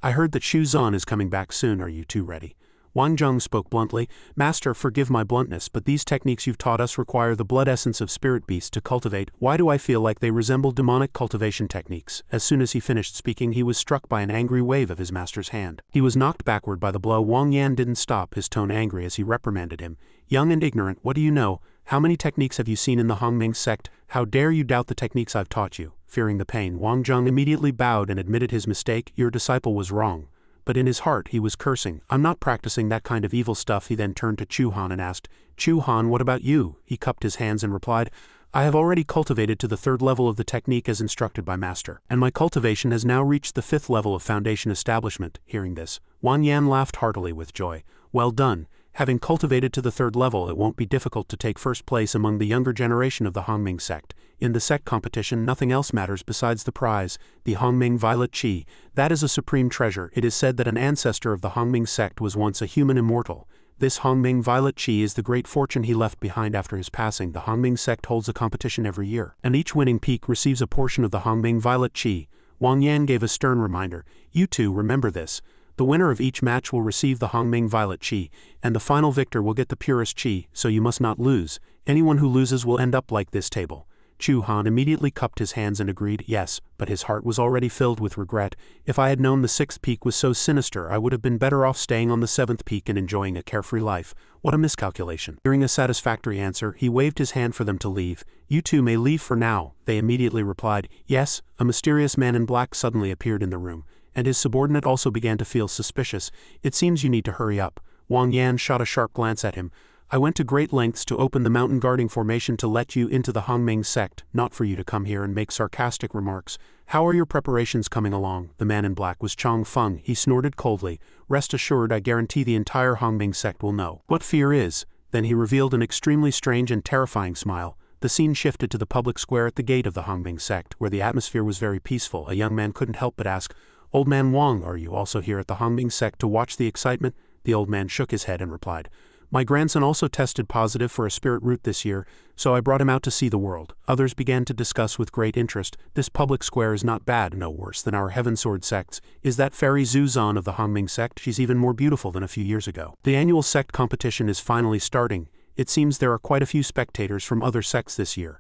"I heard that Shuzan is coming back soon. Are you two ready?" Wang Zheng spoke bluntly. "Master, forgive my bluntness, but these techniques you've taught us require the blood essence of spirit beasts to cultivate. Why do I feel like they resemble demonic cultivation techniques?" As soon as he finished speaking, he was struck by an angry wave of his master's hand. He was knocked backward by the blow. Wang Yan didn't stop, his tone angry as he reprimanded him. "Young and ignorant, what do you know? How many techniques have you seen in the Hongming sect? How dare you doubt the techniques I've taught you?" Fearing the pain, Wang Zheng immediately bowed and admitted his mistake. "Your disciple was wrong." But in his heart he was cursing. "I'm not practicing that kind of evil stuff." He then turned to Chu Han and asked, "Chu Han, what about you?" He cupped his hands and replied, "I have already cultivated to the 3rd level of the technique as instructed by Master, and my cultivation has now reached the 5th level of foundation establishment." Hearing this, Wang Yan laughed heartily with joy. "Well done. Having cultivated to the 3rd level, it won't be difficult to take first place among the younger generation of the Hongming sect. In the sect competition, nothing else matters besides the prize, the Hongming Violet Qi. That is a supreme treasure. It is said that an ancestor of the Hongming sect was once a human immortal. This Hongming Violet Qi is the great fortune he left behind after his passing. The Hongming sect holds a competition every year, and each winning peak receives a portion of the Hongming Violet Qi. Wang Yan gave a stern reminder. You two remember this. The winner of each match will receive the Hongming Violet Qi, and the final victor will get the purest Qi, so you must not lose. Anyone who loses will end up like this table. Chu Han immediately cupped his hands and agreed, yes, but his heart was already filled with regret. If I had known the 6th peak was so sinister, I would have been better off staying on the 7th peak and enjoying a carefree life. What a miscalculation. Hearing a satisfactory answer, he waved his hand for them to leave. You two may leave for now, they immediately replied. Yes, a mysterious man in black suddenly appeared in the room, and his subordinate also began to feel suspicious. It seems you need to hurry up. Wang Yan shot a sharp glance at him. I went to great lengths to open the mountain guarding formation to let you into the Hongming sect, not for you to come here and make sarcastic remarks. How are your preparations coming along? The man in black was Chong Feng. He snorted coldly. Rest assured, I guarantee the entire Hongming sect will know what fear is. Then he revealed an extremely strange and terrifying smile. The scene shifted to the public square at the gate of the Hongming sect, where the atmosphere was very peaceful. A young man couldn't help but ask, Old man Wang, are you also here at the Hongming sect to watch the excitement? The old man shook his head and replied, My grandson also tested positive for a spirit root this year, so I brought him out to see the world. Others began to discuss with great interest. This public square is not bad, no worse than our Heaven Sword sects. Is that Fairy Zhu Zan of the Hongming sect? She's even more beautiful than a few years ago. The annual sect competition is finally starting. It seems there are quite a few spectators from other sects this year.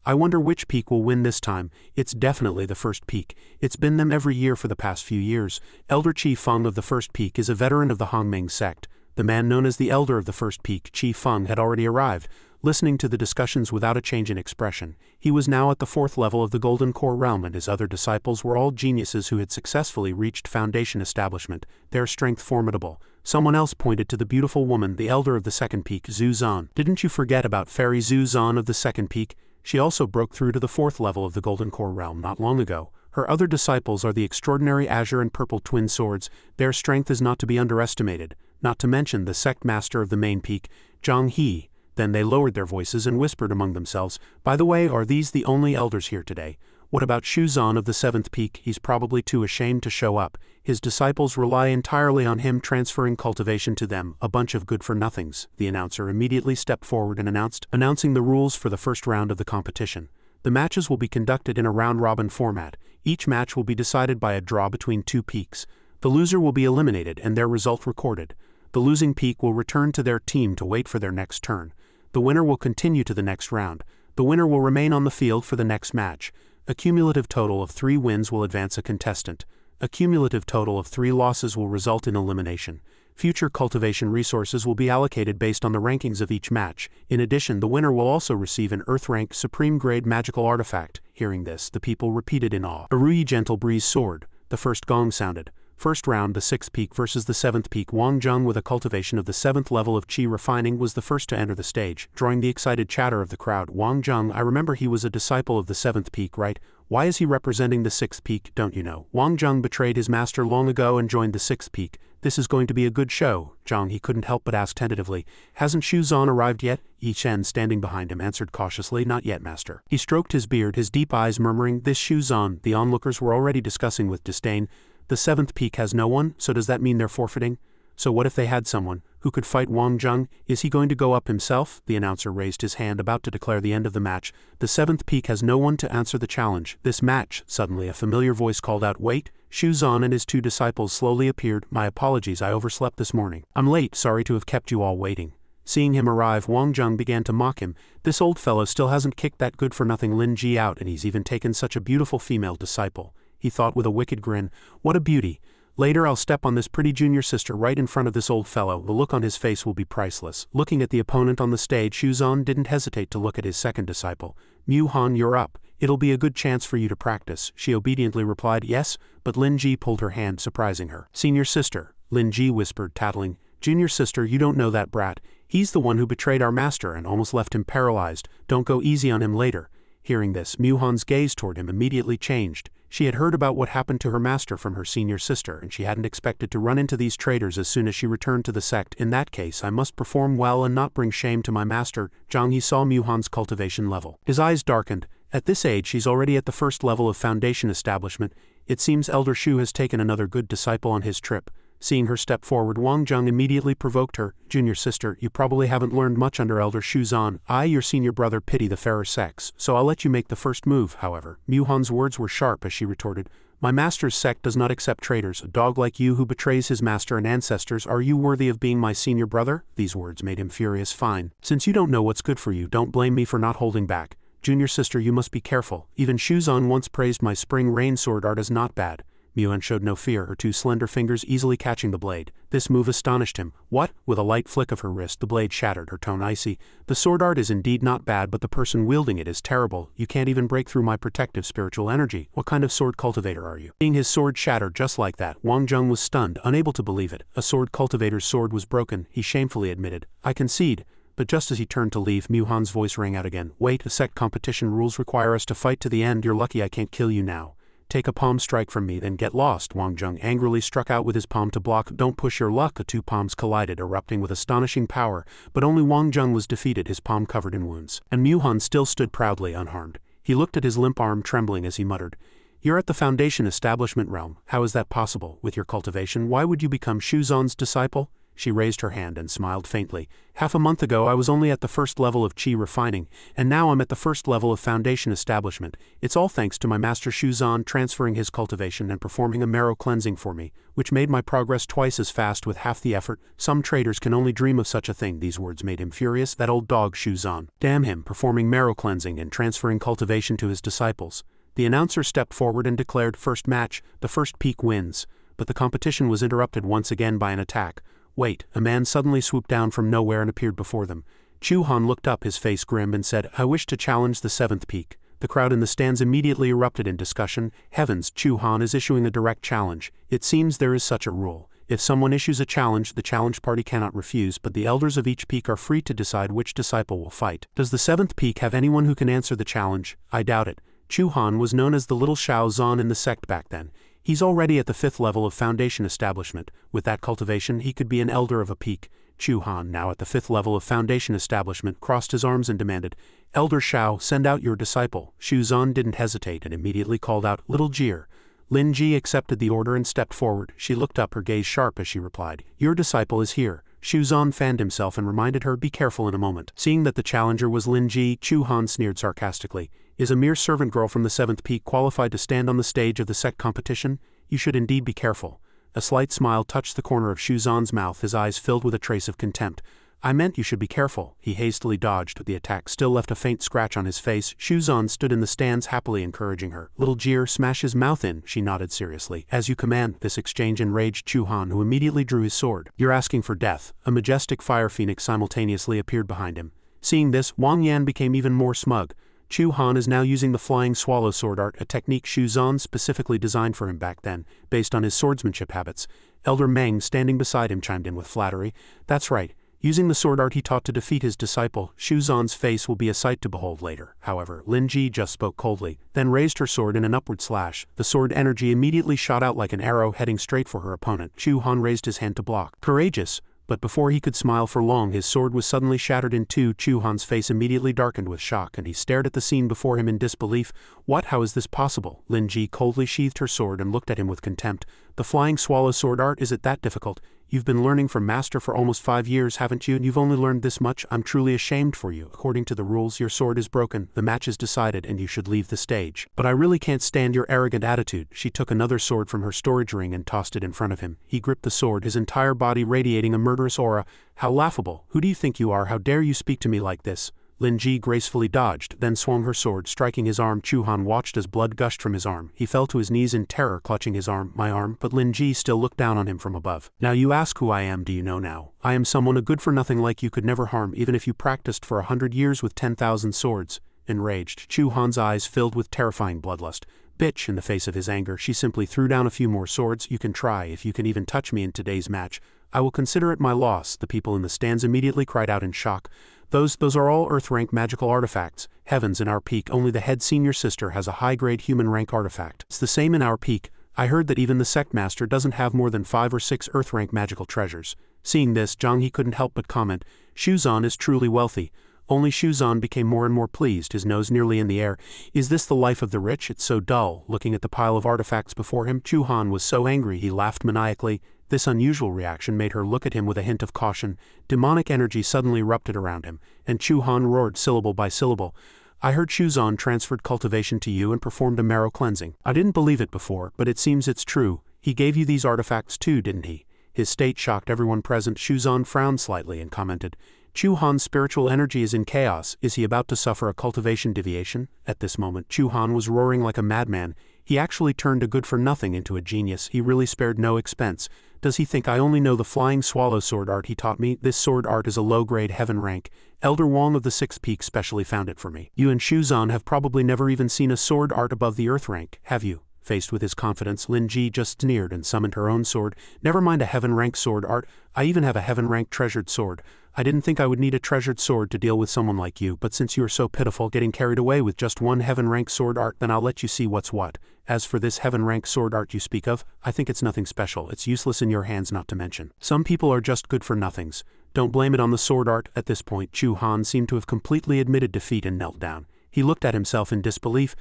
I wonder which peak will win this time. It's definitely the 1st peak. It's been them every year for the past few years. Elder Qi Feng of the 1st peak is a veteran of the Hongming sect. The man known as the Elder of the 1st peak, Qi Feng, had already arrived, listening to the discussions without a change in expression. He was now at the 4th level of the Golden Core realm, and his other disciples were all geniuses who had successfully reached foundation establishment, their strength formidable. Someone else pointed to the beautiful woman, the Elder of the 2nd peak, Zhu Zan. Didn't you forget about Fairy Zhu Zan of the 2nd peak? She also broke through to the 4th level of the Golden Core realm not long ago. Her other disciples are the extraordinary Azure and Purple Twin Swords. Their strength is not to be underestimated, not to mention the sect master of the main peak, Zhang He. Then they lowered their voices and whispered among themselves, By the way, are these the only elders here today? What about Shu Zan of the 7th peak? He's probably too ashamed to show up. His disciples rely entirely on him transferring cultivation to them, a bunch of good-for-nothings. The announcer immediately stepped forward and announcing the rules for the first round of the competition. The matches will be conducted in a round-robin format. Each match will be decided by a draw between 2 peaks. The loser will be eliminated and their result recorded. The losing peak will return to their team to wait for their next turn. The winner will continue to the next round. The winner will remain on the field for the next match. A cumulative total of 3 wins will advance a contestant. A cumulative total of 3 losses will result in elimination. Future cultivation resources will be allocated based on the rankings of each match. In addition, the winner will also receive an Earth-rank Supreme-grade magical artifact. Hearing this, the people repeated in awe. Arui Gentle Breeze Sword. The first gong sounded. First round, the 6th peak versus the 7th peak. Wang Zheng, with a cultivation of the 7th level of Qi refining, was the first to enter the stage, drawing the excited chatter of the crowd. Wang Zheng, I remember he was a disciple of the 7th peak, right? Why is he representing the 6th peak, don't you know? Wang Zheng betrayed his master long ago and joined the 6th peak. This is going to be a good show. Zhang, he couldn't help but ask tentatively. Hasn't Shu Zan arrived yet? Yi Chen, standing behind him, answered cautiously, Not yet, master. He stroked his beard, his deep eyes murmuring, This Shu Zan. The onlookers were already discussing with disdain. The 7th peak has no one, so does that mean they're forfeiting? So what if they had someone who could fight Wang Zheng? Is he going to go up himself? The announcer raised his hand, about to declare the end of the match. The 7th peak has no one to answer the challenge. This match. Suddenly a familiar voice called out, Wait! Shu Zan and his 2 disciples slowly appeared. My apologies, I overslept this morning. I'm late, sorry to have kept you all waiting. Seeing him arrive, Wang Zheng began to mock him. This old fellow still hasn't kicked that good-for-nothing Lin Ji out, and he's even taken such a beautiful female disciple. He thought with a wicked grin, What a beauty. Later I'll step on this pretty junior sister right in front of this old fellow. The look on his face will be priceless. Looking at the opponent on the stage, Shu Zan didn't hesitate to look at his 2nd disciple. Mu Han, you're up. It'll be a good chance for you to practice. She obediently replied, Yes, but Lin Ji pulled her hand, surprising her. Senior sister, Lin Ji whispered, tattling. Junior sister, you don't know that brat. He's the one who betrayed our master and almost left him paralyzed. Don't go easy on him later. Hearing this, Mu Han's gaze toward him immediately changed. She had heard about what happened to her master from her senior sister, and she hadn't expected to run into these traitors as soon as she returned to the sect. In that case, I must perform well and not bring shame to my master. Zhang He saw Mu Han's cultivation level. His eyes darkened. At this age, she's already at the 1st level of foundation establishment. It seems Elder Shu has taken another good disciple on his trip. Seeing her step forward, Wang Zheng immediately provoked her. "Junior sister, you probably haven't learned much under Elder Shuzan. I, your senior brother, pity the fairer sex, so I'll let you make the first move." However, Mu Han's words were sharp as she retorted, "My master's sect does not accept traitors. A dog like you who betrays his master and ancestors, are you worthy of being my senior brother?" These words made him furious. "Fine. Since you don't know what's good for you, don't blame me for not holding back. Junior sister, you must be careful. Even Shuzan once praised my spring rain sword art as not bad." Muhan showed no fear, her two slender fingers easily catching the blade. This move astonished him. "What?" With a light flick of her wrist, the blade shattered, her tone icy. "The sword art is indeed not bad, but the person wielding it is terrible. You can't even break through my protective spiritual energy. What kind of sword cultivator are you?" Seeing his sword shattered just like that, Wang Zheng was stunned, unable to believe it. A sword cultivator's sword was broken, he shamefully admitted. "I concede." But just as he turned to leave, Mu Han's voice rang out again. "Wait, the sect competition rules require us to fight to the end. You're lucky I can't kill you now. Take a palm strike from me, then get lost." Wang Zheng angrily struck out with his palm to block. "Don't push your luck." The two palms collided, erupting with astonishing power, but only Wang Zheng was defeated, his palm covered in wounds. And Mu Han still stood proudly unharmed. He looked at his limp arm, trembling as he muttered, "You're at the Foundation Establishment realm. How is that possible? With your cultivation, why would you become Shuzan's disciple?" She raised her hand and smiled faintly. "Half a month ago I was only at the first level of Qi refining, and now I'm at the first level of Foundation Establishment. It's all thanks to my master Shuzan transferring his cultivation and performing a marrow cleansing for me, which made my progress twice as fast with half the effort. Some traders can only dream of such a thing." These words made him furious. That old dog Shuzan. Damn him, performing marrow cleansing and transferring cultivation to his disciples. The announcer stepped forward and declared, "First match, the first peak wins." But the competition was interrupted once again by an attack. Wait, a man suddenly swooped down from nowhere and appeared before them. Chu Han looked up, his face grim, and said, "I wish to challenge the seventh peak." The crowd in the stands immediately erupted in discussion. Heavens, Chu Han is issuing a direct challenge. It seems there is such a rule. If someone issues a challenge, the challenge party cannot refuse, but the elders of each peak are free to decide which disciple will fight. Does the seventh peak have anyone who can answer the challenge? I doubt it. Chu Han was known as the Little Shao Zan in the sect back then. He's already at the 5th level of Foundation Establishment. With that cultivation, he could be an elder of a peak. Chu Han, now at the 5th level of Foundation Establishment, crossed his arms and demanded, "Elder Shao, send out your disciple." Shu Zan didn't hesitate and immediately called out, "Little Jir." Lin Ji accepted the order and stepped forward. She looked up, her gaze sharp as she replied, "Your disciple is here." Shu Zan fanned himself and reminded her, "Be careful in a moment." Seeing that the challenger was Lin Ji, Chu Han sneered sarcastically, "Is a mere servant girl from the 7th peak qualified to stand on the stage of the sect competition? You should indeed be careful." A slight smile touched the corner of Shu Zan's mouth, his eyes filled with a trace of contempt. "I meant you should be careful." He hastily dodged, but the attack still left a faint scratch on his face. Shu Zan stood in the stands happily encouraging her. "Little Jir, smash his mouth in." She nodded seriously. "As you command." This exchange enraged Chu Han, who immediately drew his sword. "You're asking for death." A majestic fire phoenix simultaneously appeared behind him. Seeing this, Wang Yan became even more smug. Chu Han is now using the flying swallow sword art, a technique Shu Zan specifically designed for him back then, based on his swordsmanship habits. Elder Meng, standing beside him, chimed in with flattery. "That's right. Using the sword art he taught to defeat his disciple, Shu Zan's face will be a sight to behold later." However, Lin Ji just spoke coldly, then raised her sword in an upward slash. The sword energy immediately shot out like an arrow, heading straight for her opponent. Chu Han raised his hand to block. Courageous! But before he could smile for long, his sword was suddenly shattered in two. Chu Han's face immediately darkened with shock, and he stared at the scene before him in disbelief. "What? How is this possible?" Lin Ji coldly sheathed her sword and looked at him with contempt. "The flying swallow sword art, is it that difficult? You've been learning from Master for almost 5 years, haven't you? And you've only learned this much? I'm truly ashamed for you. According to the rules, your sword is broken, the match is decided, and you should leave the stage. But I really can't stand your arrogant attitude." She took another sword from her storage ring and tossed it in front of him. He gripped the sword, his entire body radiating a murderous aura. "How laughable! Who do you think you are? How dare you speak to me like this?" Lin Ji gracefully dodged, then swung her sword, striking his arm. Chu Han watched as blood gushed from his arm. He fell to his knees in terror, clutching his arm. "My arm," but Lin Ji still looked down on him from above. "Now you ask who I am. Do you know now? I am someone a good-for-nothing like you could never harm, even if you practiced for 100 years with 10,000 swords." Enraged, Chu Han's eyes filled with terrifying bloodlust. "Bitch!" In the face of his anger, she simply threw down a few more swords. "You can try. If you can even touch me in today's match, I will consider it my loss." The people in the stands immediately cried out in shock. Those are all Earth-rank magical artifacts. Heavens, in our peak, only the head senior sister has a high-grade human-rank artifact. It's the same in our peak. I heard that even the sect master doesn't have more than 5 or 6 Earth-rank magical treasures." Seeing this, Zhang He couldn't help but comment, "Shu Zan is truly wealthy." Only Shu Zan became more and more pleased, his nose nearly in the air. "Is this the life of the rich? It's so dull." Looking at the pile of artifacts before him, Chu Han was so angry he laughed maniacally. This unusual reaction made her look at him with a hint of caution. Demonic energy suddenly erupted around him, and Chu Han roared syllable by syllable. I heard Shuzan transferred cultivation to you and performed a marrow cleansing. I didn't believe it before, but it seems it's true. He gave you these artifacts too, didn't he? His state shocked everyone present. Shuzan frowned slightly and commented, Chu Han's spiritual energy is in chaos. Is he about to suffer a cultivation deviation? At this moment, Chu Han was roaring like a madman. He actually turned a good-for-nothing into a genius. He really spared no expense. Does he think I only know the flying swallow sword art he taught me? This sword art is a low-grade heaven rank. Elder Wong of the Sixth Peak specially found it for me. You and Shuzan have probably never even seen a sword art above the earth rank, have you? Faced with his confidence, Lin Ji just sneered and summoned her own sword. Never mind a heaven rank sword art, I even have a heaven rank treasured sword. I didn't think I would need a treasured sword to deal with someone like you, but since you are so pitiful getting carried away with just one heaven rank sword art, then I'll let you see what's what. As for this heaven rank sword art you speak of, I think it's nothing special. It's useless in your hands, not to mention. Some people are just good for nothings. Don't blame it on the sword art. At this point, Chu Han seemed to have completely admitted defeat and knelt down. He looked at himself in disbelief.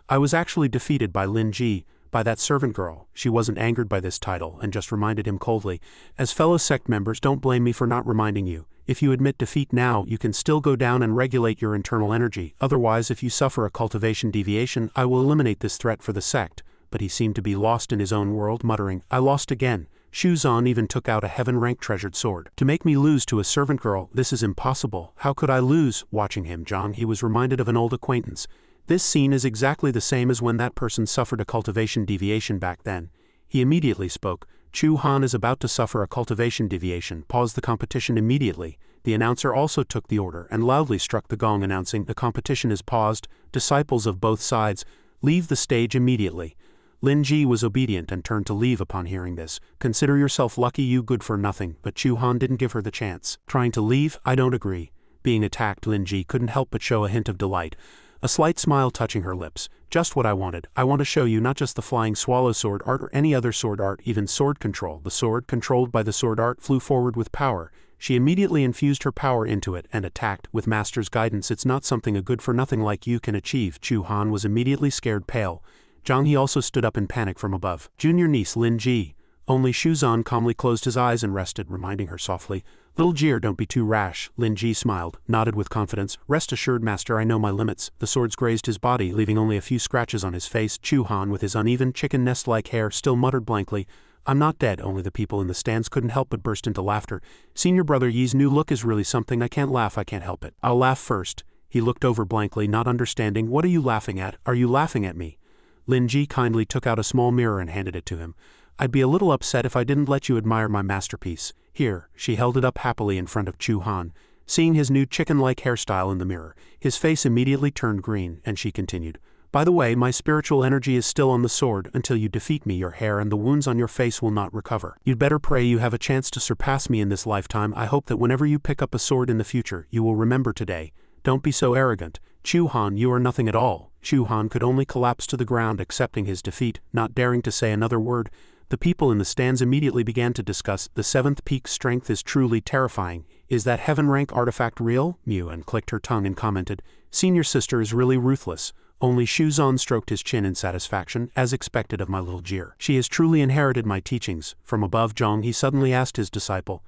I was actually defeated by Lin Ji, by that servant girl. She wasn't angered by this title and just reminded him coldly. As fellow sect members, don't blame me for not reminding you. If you admit defeat now, you can still go down and regulate your internal energy. Otherwise, if you suffer a cultivation deviation, I will eliminate this threat for the sect. But he seemed to be lost in his own world, muttering, I lost again. Shuzan even took out a heaven-rank treasured sword. To make me lose to a servant girl, this is impossible. How could I lose? Watching him, he was reminded of an old acquaintance. This scene is exactly the same as when that person suffered a cultivation deviation back then. He immediately spoke. Chu Han is about to suffer a cultivation deviation. Pause the competition immediately. The announcer also took the order and loudly struck the gong announcing the competition is paused. Disciples of both sides, leave the stage immediately. Lin Ji was obedient and turned to leave upon hearing this. Consider yourself lucky, you good for nothing, but Chu Han didn't give her the chance. Trying to leave? I don't agree. Being attacked, Lin Ji couldn't help but show a hint of delight. A slight smile touching her lips. Just what I wanted. I want to show you not just the flying swallow sword art or any other sword art, even sword control. The sword, controlled by the sword art, flew forward with power. She immediately infused her power into it and attacked. With master's guidance, it's not something a good-for-nothing like you can achieve. Chu Han was immediately scared pale. Zhang He also stood up in panic from above. Junior niece Lin Ji. Only Shuzan calmly closed his eyes and rested, reminding her softly, Little Jir, don't be too rash. Lin Ji smiled, nodded with confidence. Rest assured, master, I know my limits. The swords grazed his body, leaving only a few scratches on his face. Chu Han, with his uneven chicken nest-like hair, still muttered blankly, I'm not dead. Only the people in the stands couldn't help but burst into laughter. Senior brother Yi's new look is really something. I can't laugh, I can't help it. I'll laugh first. He looked over blankly, not understanding. What are you laughing at? Are you laughing at me? Lin Ji kindly took out a small mirror and handed it to him. I'd be a little upset if I didn't let you admire my masterpiece. Here, she held it up happily in front of Chu Han. Seeing his new chicken-like hairstyle in the mirror, his face immediately turned green, and she continued, By the way, my spiritual energy is still on the sword. Until you defeat me, your hair and the wounds on your face will not recover. You'd better pray you have a chance to surpass me in this lifetime. I hope that whenever you pick up a sword in the future, you will remember today. Don't be so arrogant. Chu Han, you are nothing at all. Chu Han could only collapse to the ground, accepting his defeat, not daring to say another word. The people in the stands immediately began to discuss, the seventh peak's strength is truly terrifying. Is that heaven rank artifact real? Muan clicked her tongue and commented, Senior sister is really ruthless. Only Shuzan stroked his chin in satisfaction, as expected of my little Jir. She has truly inherited my teachings. From above Zhang he suddenly asked his disciple,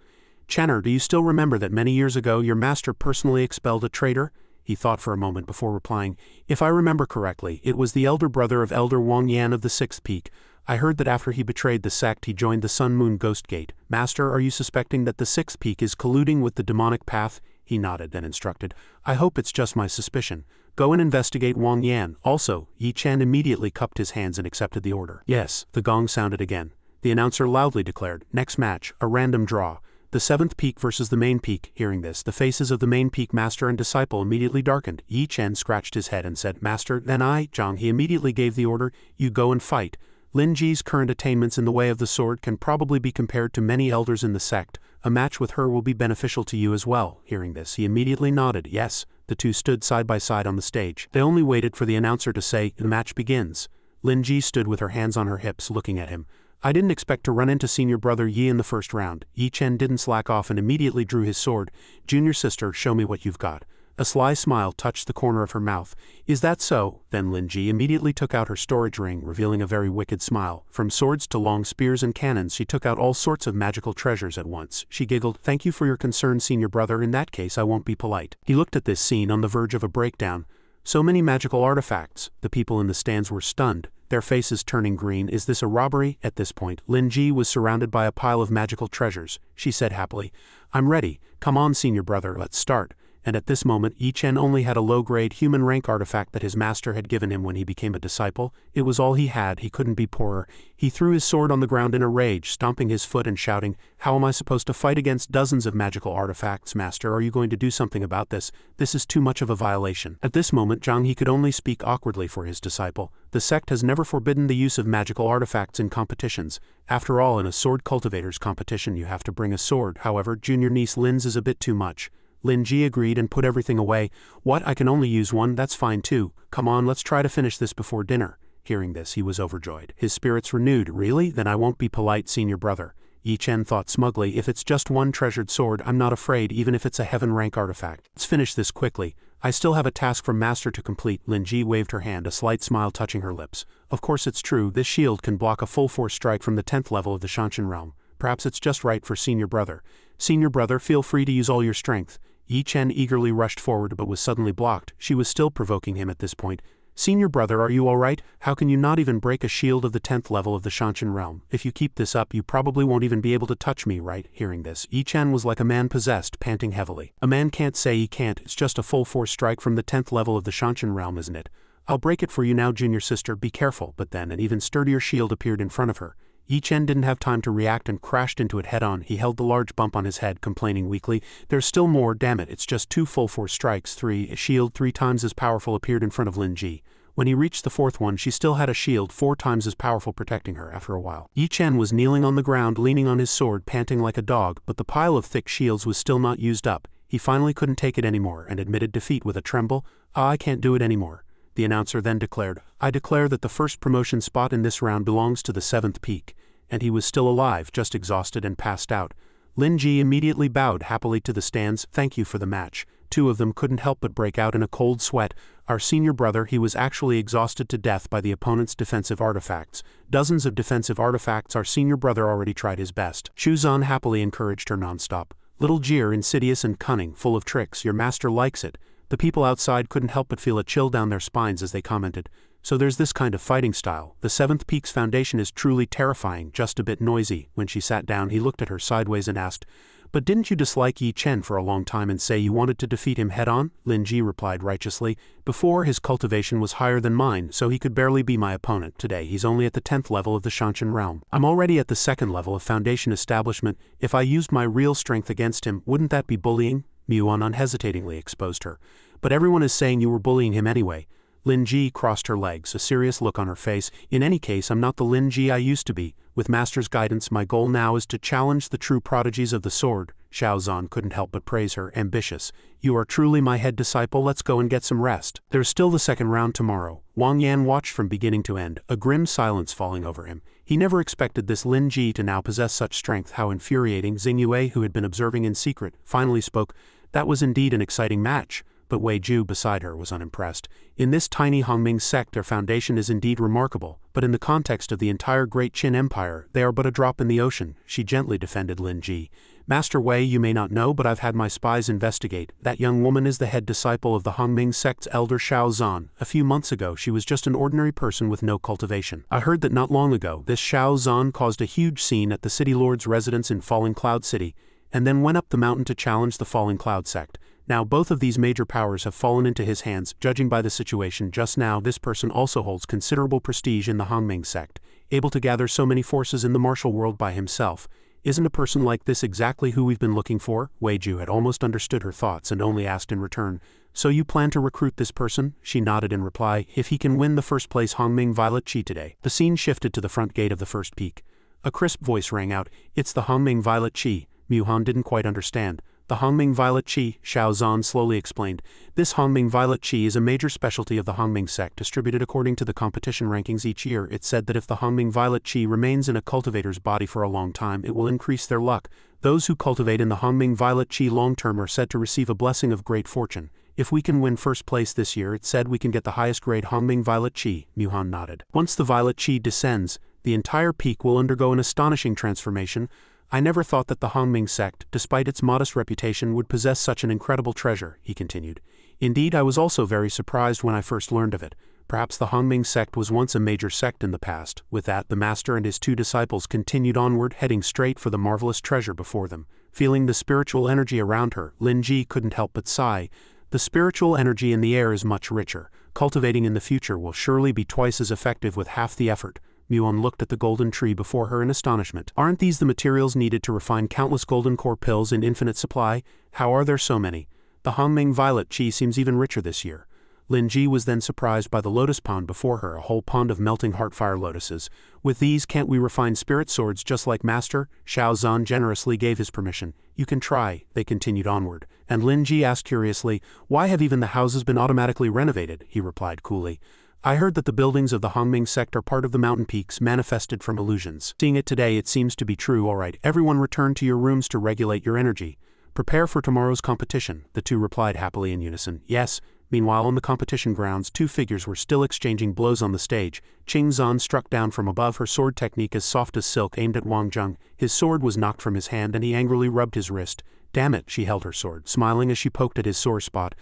Chenner, do you still remember that many years ago your master personally expelled a traitor? He thought for a moment before replying, If I remember correctly, it was the elder brother of Elder Wang Yan of the Sixth Peak. I heard that after he betrayed the sect he joined the Sun Moon Ghost Gate. Master, are you suspecting that the Sixth Peak is colluding with the demonic path? He nodded, then instructed, I hope it's just my suspicion. Go and investigate Wang Yan. Also, Yi Chen immediately cupped his hands and accepted the order. Yes, the gong sounded again. The announcer loudly declared, Next match, a random draw. The seventh peak versus the main peak. Hearing this, the faces of the main peak master and disciple immediately darkened. Yi Chen scratched his head and said, Master, then Zhang He immediately gave the order, You go and fight. Lin Ji's current attainments in the way of the sword can probably be compared to many elders in the sect. A match with her will be beneficial to you as well. Hearing this, he immediately nodded. Yes. The two stood side by side on the stage. They only waited for the announcer to say, The match begins. Lin Ji stood with her hands on her hips, looking at him. I didn't expect to run into senior brother Yi in the first round. Yi Chen didn't slack off and immediately drew his sword. Junior sister, show me what you've got. A sly smile touched the corner of her mouth. Is that so? Then Lin Ji immediately took out her storage ring, revealing a very wicked smile. From swords to long spears and cannons, she took out all sorts of magical treasures at once. She giggled, "Thank you for your concern, senior brother. In that case, I won't be polite." He looked at this scene on the verge of a breakdown. So many magical artifacts. The people in the stands were stunned, their faces turning green. Is this a robbery? At this point, Lin Ji was surrounded by a pile of magical treasures. She said happily, "I'm ready. Come on, senior brother, let's start." And at this moment, Yi Chen only had a low-grade human rank artifact that his master had given him when he became a disciple. It was all he had. He couldn't be poorer. He threw his sword on the ground in a rage, stomping his foot and shouting, "How am I supposed to fight against dozens of magical artifacts, master? Are you going to do something about this? This is too much of a violation." At this moment, Zhang He could only speak awkwardly for his disciple. The sect has never forbidden the use of magical artifacts in competitions. After all, in a sword cultivators competition you have to bring a sword. However, junior niece Lin's is a bit too much. Lin Ji agreed and put everything away. "What, I can only use one? That's fine too. Come on, let's try to finish this before dinner." Hearing this, he was overjoyed. His spirits renewed. "Really? Then I won't be polite, senior brother." Yi Chen thought smugly, "If it's just one treasured sword, I'm not afraid, even if it's a heaven rank artifact. Let's finish this quickly. I still have a task from master to complete." Lin Ji waved her hand, a slight smile touching her lips. "Of course it's true, this shield can block a full force strike from the 10th level of the Shanshan realm. Perhaps it's just right for senior brother. Senior brother, feel free to use all your strength." Yi Chen eagerly rushed forward but was suddenly blocked. She was still provoking him at this point. "Senior brother, are you alright? How can you not even break a shield of the 10th level of the Shanshan realm? If you keep this up, you probably won't even be able to touch me, right?" Hearing this, Yi Chen was like a man possessed, panting heavily. "A man can't say he can't. It's just a full force strike from the 10th level of the Shanshan realm, isn't it? I'll break it for you now, junior sister. Be careful." But then an even sturdier shield appeared in front of her. Yi Chen didn't have time to react and crashed into it head-on. He held the large bump on his head, complaining weakly, "There's still more, damn it, it's just 2 full force strikes, 3, a shield 3 times as powerful appeared in front of Lin Ji. When he reached the 4th one, she still had a shield 4 times as powerful protecting her. After a while, Yi Chen was kneeling on the ground, leaning on his sword, panting like a dog, but the pile of thick shields was still not used up. He finally couldn't take it anymore and admitted defeat with a tremble. "I can't do it anymore." The announcer then declared, "I declare that the first promotion spot in this round belongs to the 7th peak." And he was still alive, just exhausted and passed out. Lin Ji immediately bowed happily to the stands. "Thank you for the match." 2 of them couldn't help but break out in a cold sweat. Our senior brother, he was actually exhausted to death by the opponent's defensive artifacts. Dozens of defensive artifacts. Our senior brother already tried his best. Shu Zan happily encouraged her nonstop. "Little Jir, insidious and cunning, full of tricks. Your master likes it." The people outside couldn't help but feel a chill down their spines as they commented. "So there's this kind of fighting style. The 7th Peak's foundation is truly terrifying, just a bit noisy." When she sat down, he looked at her sideways and asked, "But didn't you dislike Yi Chen for a long time and say you wanted to defeat him head-on?" Lin Ji replied righteously, "Before, his cultivation was higher than mine, so he could barely be my opponent. Today, he's only at the 10th level of the Shanshan realm. I'm already at the 2nd level of foundation establishment. If I used my real strength against him, wouldn't that be bullying?" Muon unhesitatingly exposed her. "But everyone is saying you were bullying him anyway." Lin Ji crossed her legs, a serious look on her face. "In any case, I'm not the Lin Ji I used to be. With master's guidance, my goal now is to challenge the true prodigies of the sword." Xiao Zhan couldn't help but praise her. "Ambitious. You are truly my head disciple. Let's go and get some rest. There's still the 2nd round tomorrow." Wang Yan watched from beginning to end, a grim silence falling over him. He never expected this Lin Ji to now possess such strength. How infuriating. Xing Yue, who had been observing in secret, finally spoke. "That was indeed an exciting match." But Wei Ju beside her was unimpressed. "In this tiny Hongming sect their foundation is indeed remarkable, but in the context of the entire Great Qin Empire, they are but a drop in the ocean." She gently defended Lin Ji. "Master Wei, you may not know, but I've had my spies investigate. That young woman is the head disciple of the Hongming sect's elder Xiao Zhan. A few months ago she was just an ordinary person with no cultivation. I heard that not long ago this Xiao Zhan caused a huge scene at the city lord's residence in Falling Cloud City, and then went up the mountain to challenge the Falling Cloud sect. Now both of these major powers have fallen into his hands. Judging by the situation just now, this person also holds considerable prestige in the Hongming sect, able to gather so many forces in the martial world by himself. Isn't a person like this exactly who we've been looking for?" Wei Ju had almost understood her thoughts and only asked in return, "So you plan to recruit this person?" She nodded in reply, "If he can win the first place Hongming Violet Chi today." The scene shifted to the front gate of the 1st peak. A crisp voice rang out, "It's the Hongming Violet Chi." Mu Han didn't quite understand. "The Hongming Violet Chi," Xiao Zhan slowly explained. "This Hongming Violet Chi is a major specialty of the Hongming sect, distributed according to the competition rankings each year. It's said that if the Hongming Violet Chi remains in a cultivator's body for a long time, it will increase their luck. Those who cultivate in the Hongming Violet Chi long-term are said to receive a blessing of great fortune. If we can win first place this year, it said we can get the highest grade Hongming Violet Qi, Muhan nodded. Once the Violet Qi descends, the entire peak will undergo an astonishing transformation. I never thought that the Hongming sect, despite its modest reputation, would possess such an incredible treasure, he continued. Indeed, I was also very surprised when I first learned of it. Perhaps the Hongming sect was once a major sect in the past. With that, the master and his two disciples continued onward, heading straight for the marvelous treasure before them. Feeling the spiritual energy around her, Lin Ji couldn't help but sigh. The spiritual energy in the air is much richer. Cultivating in the future will surely be twice as effective with half the effort. Muon looked at the golden tree before her in astonishment. Aren't these the materials needed to refine countless golden core pills in infinite supply? How are there so many? The Hongming Violet Qi seems even richer this year. Lin Ji was then surprised by the lotus pond before her, a whole pond of melting heartfire lotuses. With these, can't we refine spirit swords just like Master? Xiao Zhan generously gave his permission. You can try, they continued onward. And Lin Ji asked curiously, why have even the houses been automatically renovated? He replied coolly. I heard that the buildings of the Hongming sect are part of the mountain peaks manifested from illusions. Seeing it today, it seems to be true. All right, everyone return to your rooms to regulate your energy. Prepare for tomorrow's competition, the two replied happily in unison. Yes. Meanwhile, on the competition grounds, two figures were still exchanging blows on the stage. Qing Zan struck down from above, her sword technique as soft as silk, aimed at Wang Zheng. His sword was knocked from his hand and he angrily rubbed his wrist. Damn it, she held her sword, smiling as she poked at his sore spot.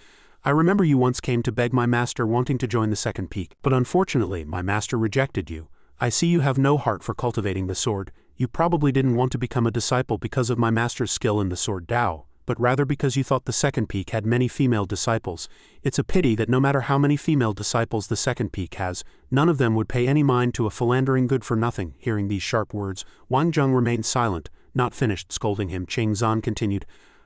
I remember you once came to beg my master wanting to join the second peak, but unfortunately my master rejected you. I see you have no heart for cultivating the sword. You probably didn't want to become a disciple because of my master's skill in the sword Dao, but rather because you thought the second peak had many female disciples. It's a pity that no matter how many female disciples the second peak has, none of them would pay any mind to a philandering good-for-nothing. Hearing these sharp words, Wang Zheng remained silent. Not finished scolding him, Qing Zan continued.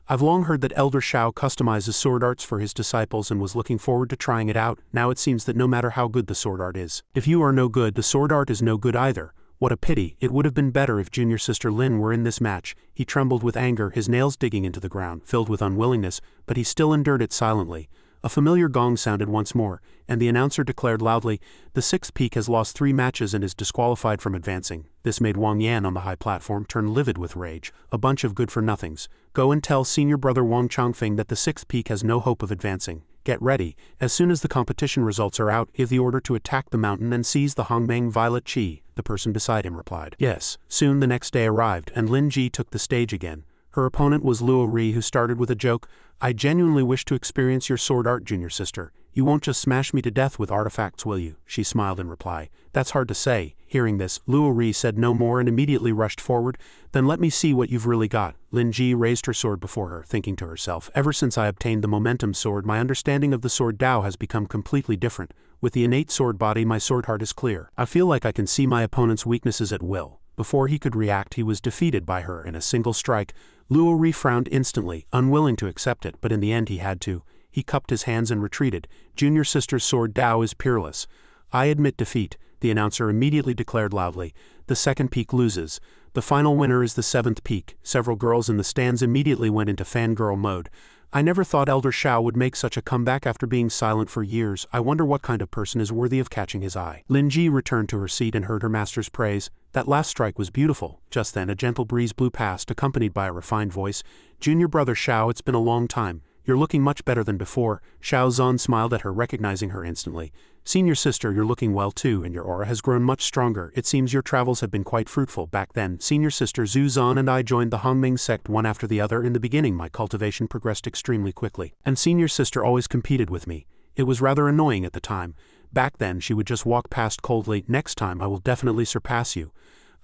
I've long heard that Elder Shao customizes sword arts for his disciples and was looking forward to trying it out. Now it seems that no matter how good the sword art is, if you are no good, the sword art is no good either. What a pity. It would have been better if junior sister Lin were in this match. He trembled with anger, his nails digging into the ground, filled with unwillingness, but he still endured it silently. A familiar gong sounded once more, and the announcer declared loudly, the sixth peak has lost 3 matches and is disqualified from advancing. This made Wang Yan on the high platform turn livid with rage. A bunch of good-for-nothings. Go and tell senior brother Wang Changfeng that the sixth peak has no hope of advancing. Get ready. As soon as the competition results are out, give the order to attack the mountain and seize the Hongmeng Violet Qi, the person beside him replied. Yes. Soon the next day arrived, and Lin Ji took the stage again. Her opponent was Luo Ri, who started with a joke. I genuinely wish to experience your sword art, junior sister. You won't just smash me to death with artifacts, will you? She smiled in reply. That's hard to say. Hearing this, Luo Ri said no more and immediately rushed forward. Then let me see what you've really got. Lin Ji raised her sword before her, thinking to herself, ever since I obtained the momentum sword, my understanding of the sword Dao has become completely different. With the innate sword body, my sword heart is clear. I feel like I can see my opponent's weaknesses at will. Before he could react, he was defeated by her in a single strike. Luo Ri frowned instantly, unwilling to accept it, but in the end he had to. He cupped his hands and retreated. Junior sister's sword Dao is peerless. I admit defeat, the announcer immediately declared loudly. The second peak loses. The final winner is the seventh peak. Several girls in the stands immediately went into fangirl mode. I never thought Elder Shao would make such a comeback after being silent for years. I wonder what kind of person is worthy of catching his eye. Lin Ji returned to her seat and heard her master's praise. That last strike was beautiful. Just then a gentle breeze blew past, accompanied by a refined voice. Junior brother Shao, it's been a long time. You're looking much better than before. Xiao Zhan smiled at her, recognizing her instantly. Senior sister, you're looking well too, and your aura has grown much stronger. It seems your travels have been quite fruitful. Back then, senior sister Zhu Zhan and I joined the Hongming sect one after the other. In the beginning, my cultivation progressed extremely quickly, and senior sister always competed with me. It was rather annoying at the time. Back then, she would just walk past coldly. Next time, I will definitely surpass you.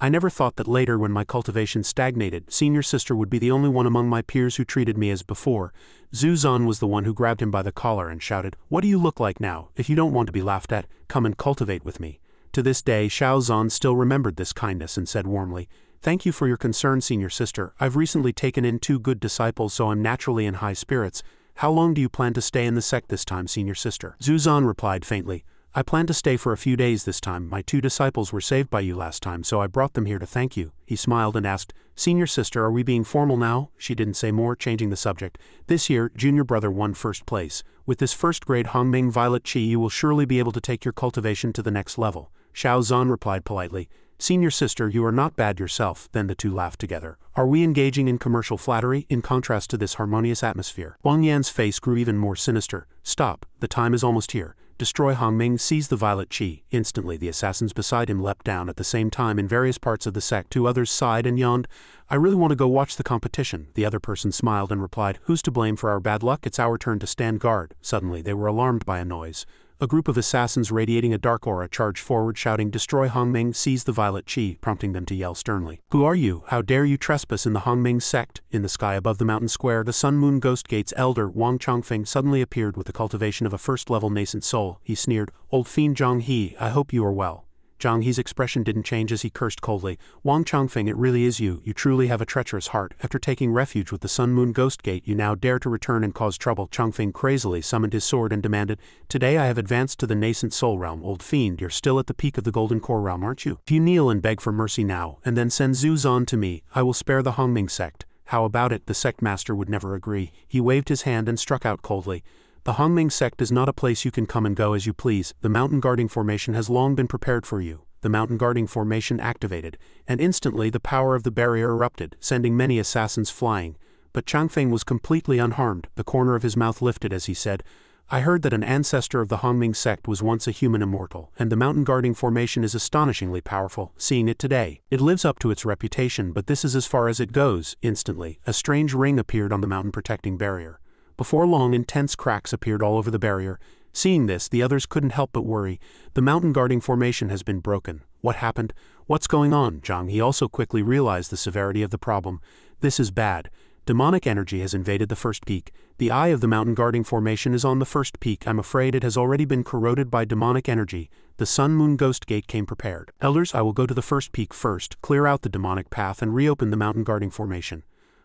I never thought that later, when my cultivation stagnated, senior sister would be the only one among my peers who treated me as before. Zhu Zhan was the one who grabbed him by the collar and shouted, "What do you look like now? If you don't want to be laughed at, come and cultivate with me." To this day, Xiao Zhan still remembered this kindness and said warmly, "Thank you for your concern, senior sister. I've recently taken in 2 good disciples, so I'm naturally in high spirits. How long do you plan to stay in the sect this time, senior sister?" Zhu Zhan replied faintly, "I plan to stay for a few days this time. My 2 disciples were saved by you last time, so I brought them here to thank you." He smiled and asked, "Senior sister, are we being formal now?" She didn't say more, changing the subject. "This year, junior brother won first place. With this first grade Hongming Violet Qi, you will surely be able to take your cultivation to the next level." Xiao Zhan replied politely, "Senior sister, you are not bad yourself." Then the two laughed together. "Are we engaging in commercial flattery, in contrast to this harmonious atmosphere?" Wang Yan's face grew even more sinister. "Stop, the time is almost here. Destroy Hongming, seize the violet chi." Instantly the assassins beside him leapt down at the same time in various parts of the sect. Two others sighed and yawned. "I really want to go watch the competition." The other person smiled and replied, "Who's to blame for our bad luck? It's our turn to stand guard." Suddenly they were alarmed by a noise. A group of assassins radiating a dark aura charged forward shouting, "Destroy Hongming, seize the violet chi," prompting them to yell sternly. "Who are you? How dare you trespass in the Hongming sect?" In the sky above the mountain square, the Sun Moon Ghost Gate's elder, Wang Chongfeng, suddenly appeared with the cultivation of a first-level nascent soul. He sneered, "Old fiend Zhang He, I hope you are well." Zhang He's expression didn't change as he cursed coldly. "Wang Chongfeng, it really is you. You truly have a treacherous heart. After taking refuge with the Sun Moon Ghost Gate, you now dare to return and cause trouble." Chongfeng crazily summoned his sword and demanded, "Today I have advanced to the nascent soul realm. Old fiend, you're still at the peak of the golden core realm, aren't you? If you kneel and beg for mercy now, and then send Zhu Zan to me, I will spare the Hongming sect." "How about it?" The sect master would never agree. He waved his hand and struck out coldly. "The Hongming sect is not a place you can come and go as you please. The mountain guarding formation has long been prepared for you." The mountain guarding formation activated, and instantly the power of the barrier erupted, sending many assassins flying. But Changfeng was completely unharmed. The corner of his mouth lifted as he said, "I heard that an ancestor of the Hongming sect was once a human immortal, and the mountain guarding formation is astonishingly powerful. Seeing it today, it lives up to its reputation, but this is as far as it goes." Instantly, a strange ring appeared on the mountain protecting barrier. Before long, intense cracks appeared all over the barrier. Seeing this, the others couldn't help but worry. The mountain guarding formation has been broken. What happened? What's going on? Zhang He also quickly realized the severity of the problem. This is bad. Demonic energy has invaded the first peak. The eye of the mountain guarding formation is on the first peak. I'm afraid it has already been corroded by demonic energy. The Sun Moon Ghost Gate came prepared. Elders, I will go to the first peak first, clear out the demonic path and reopen the mountain guarding formation.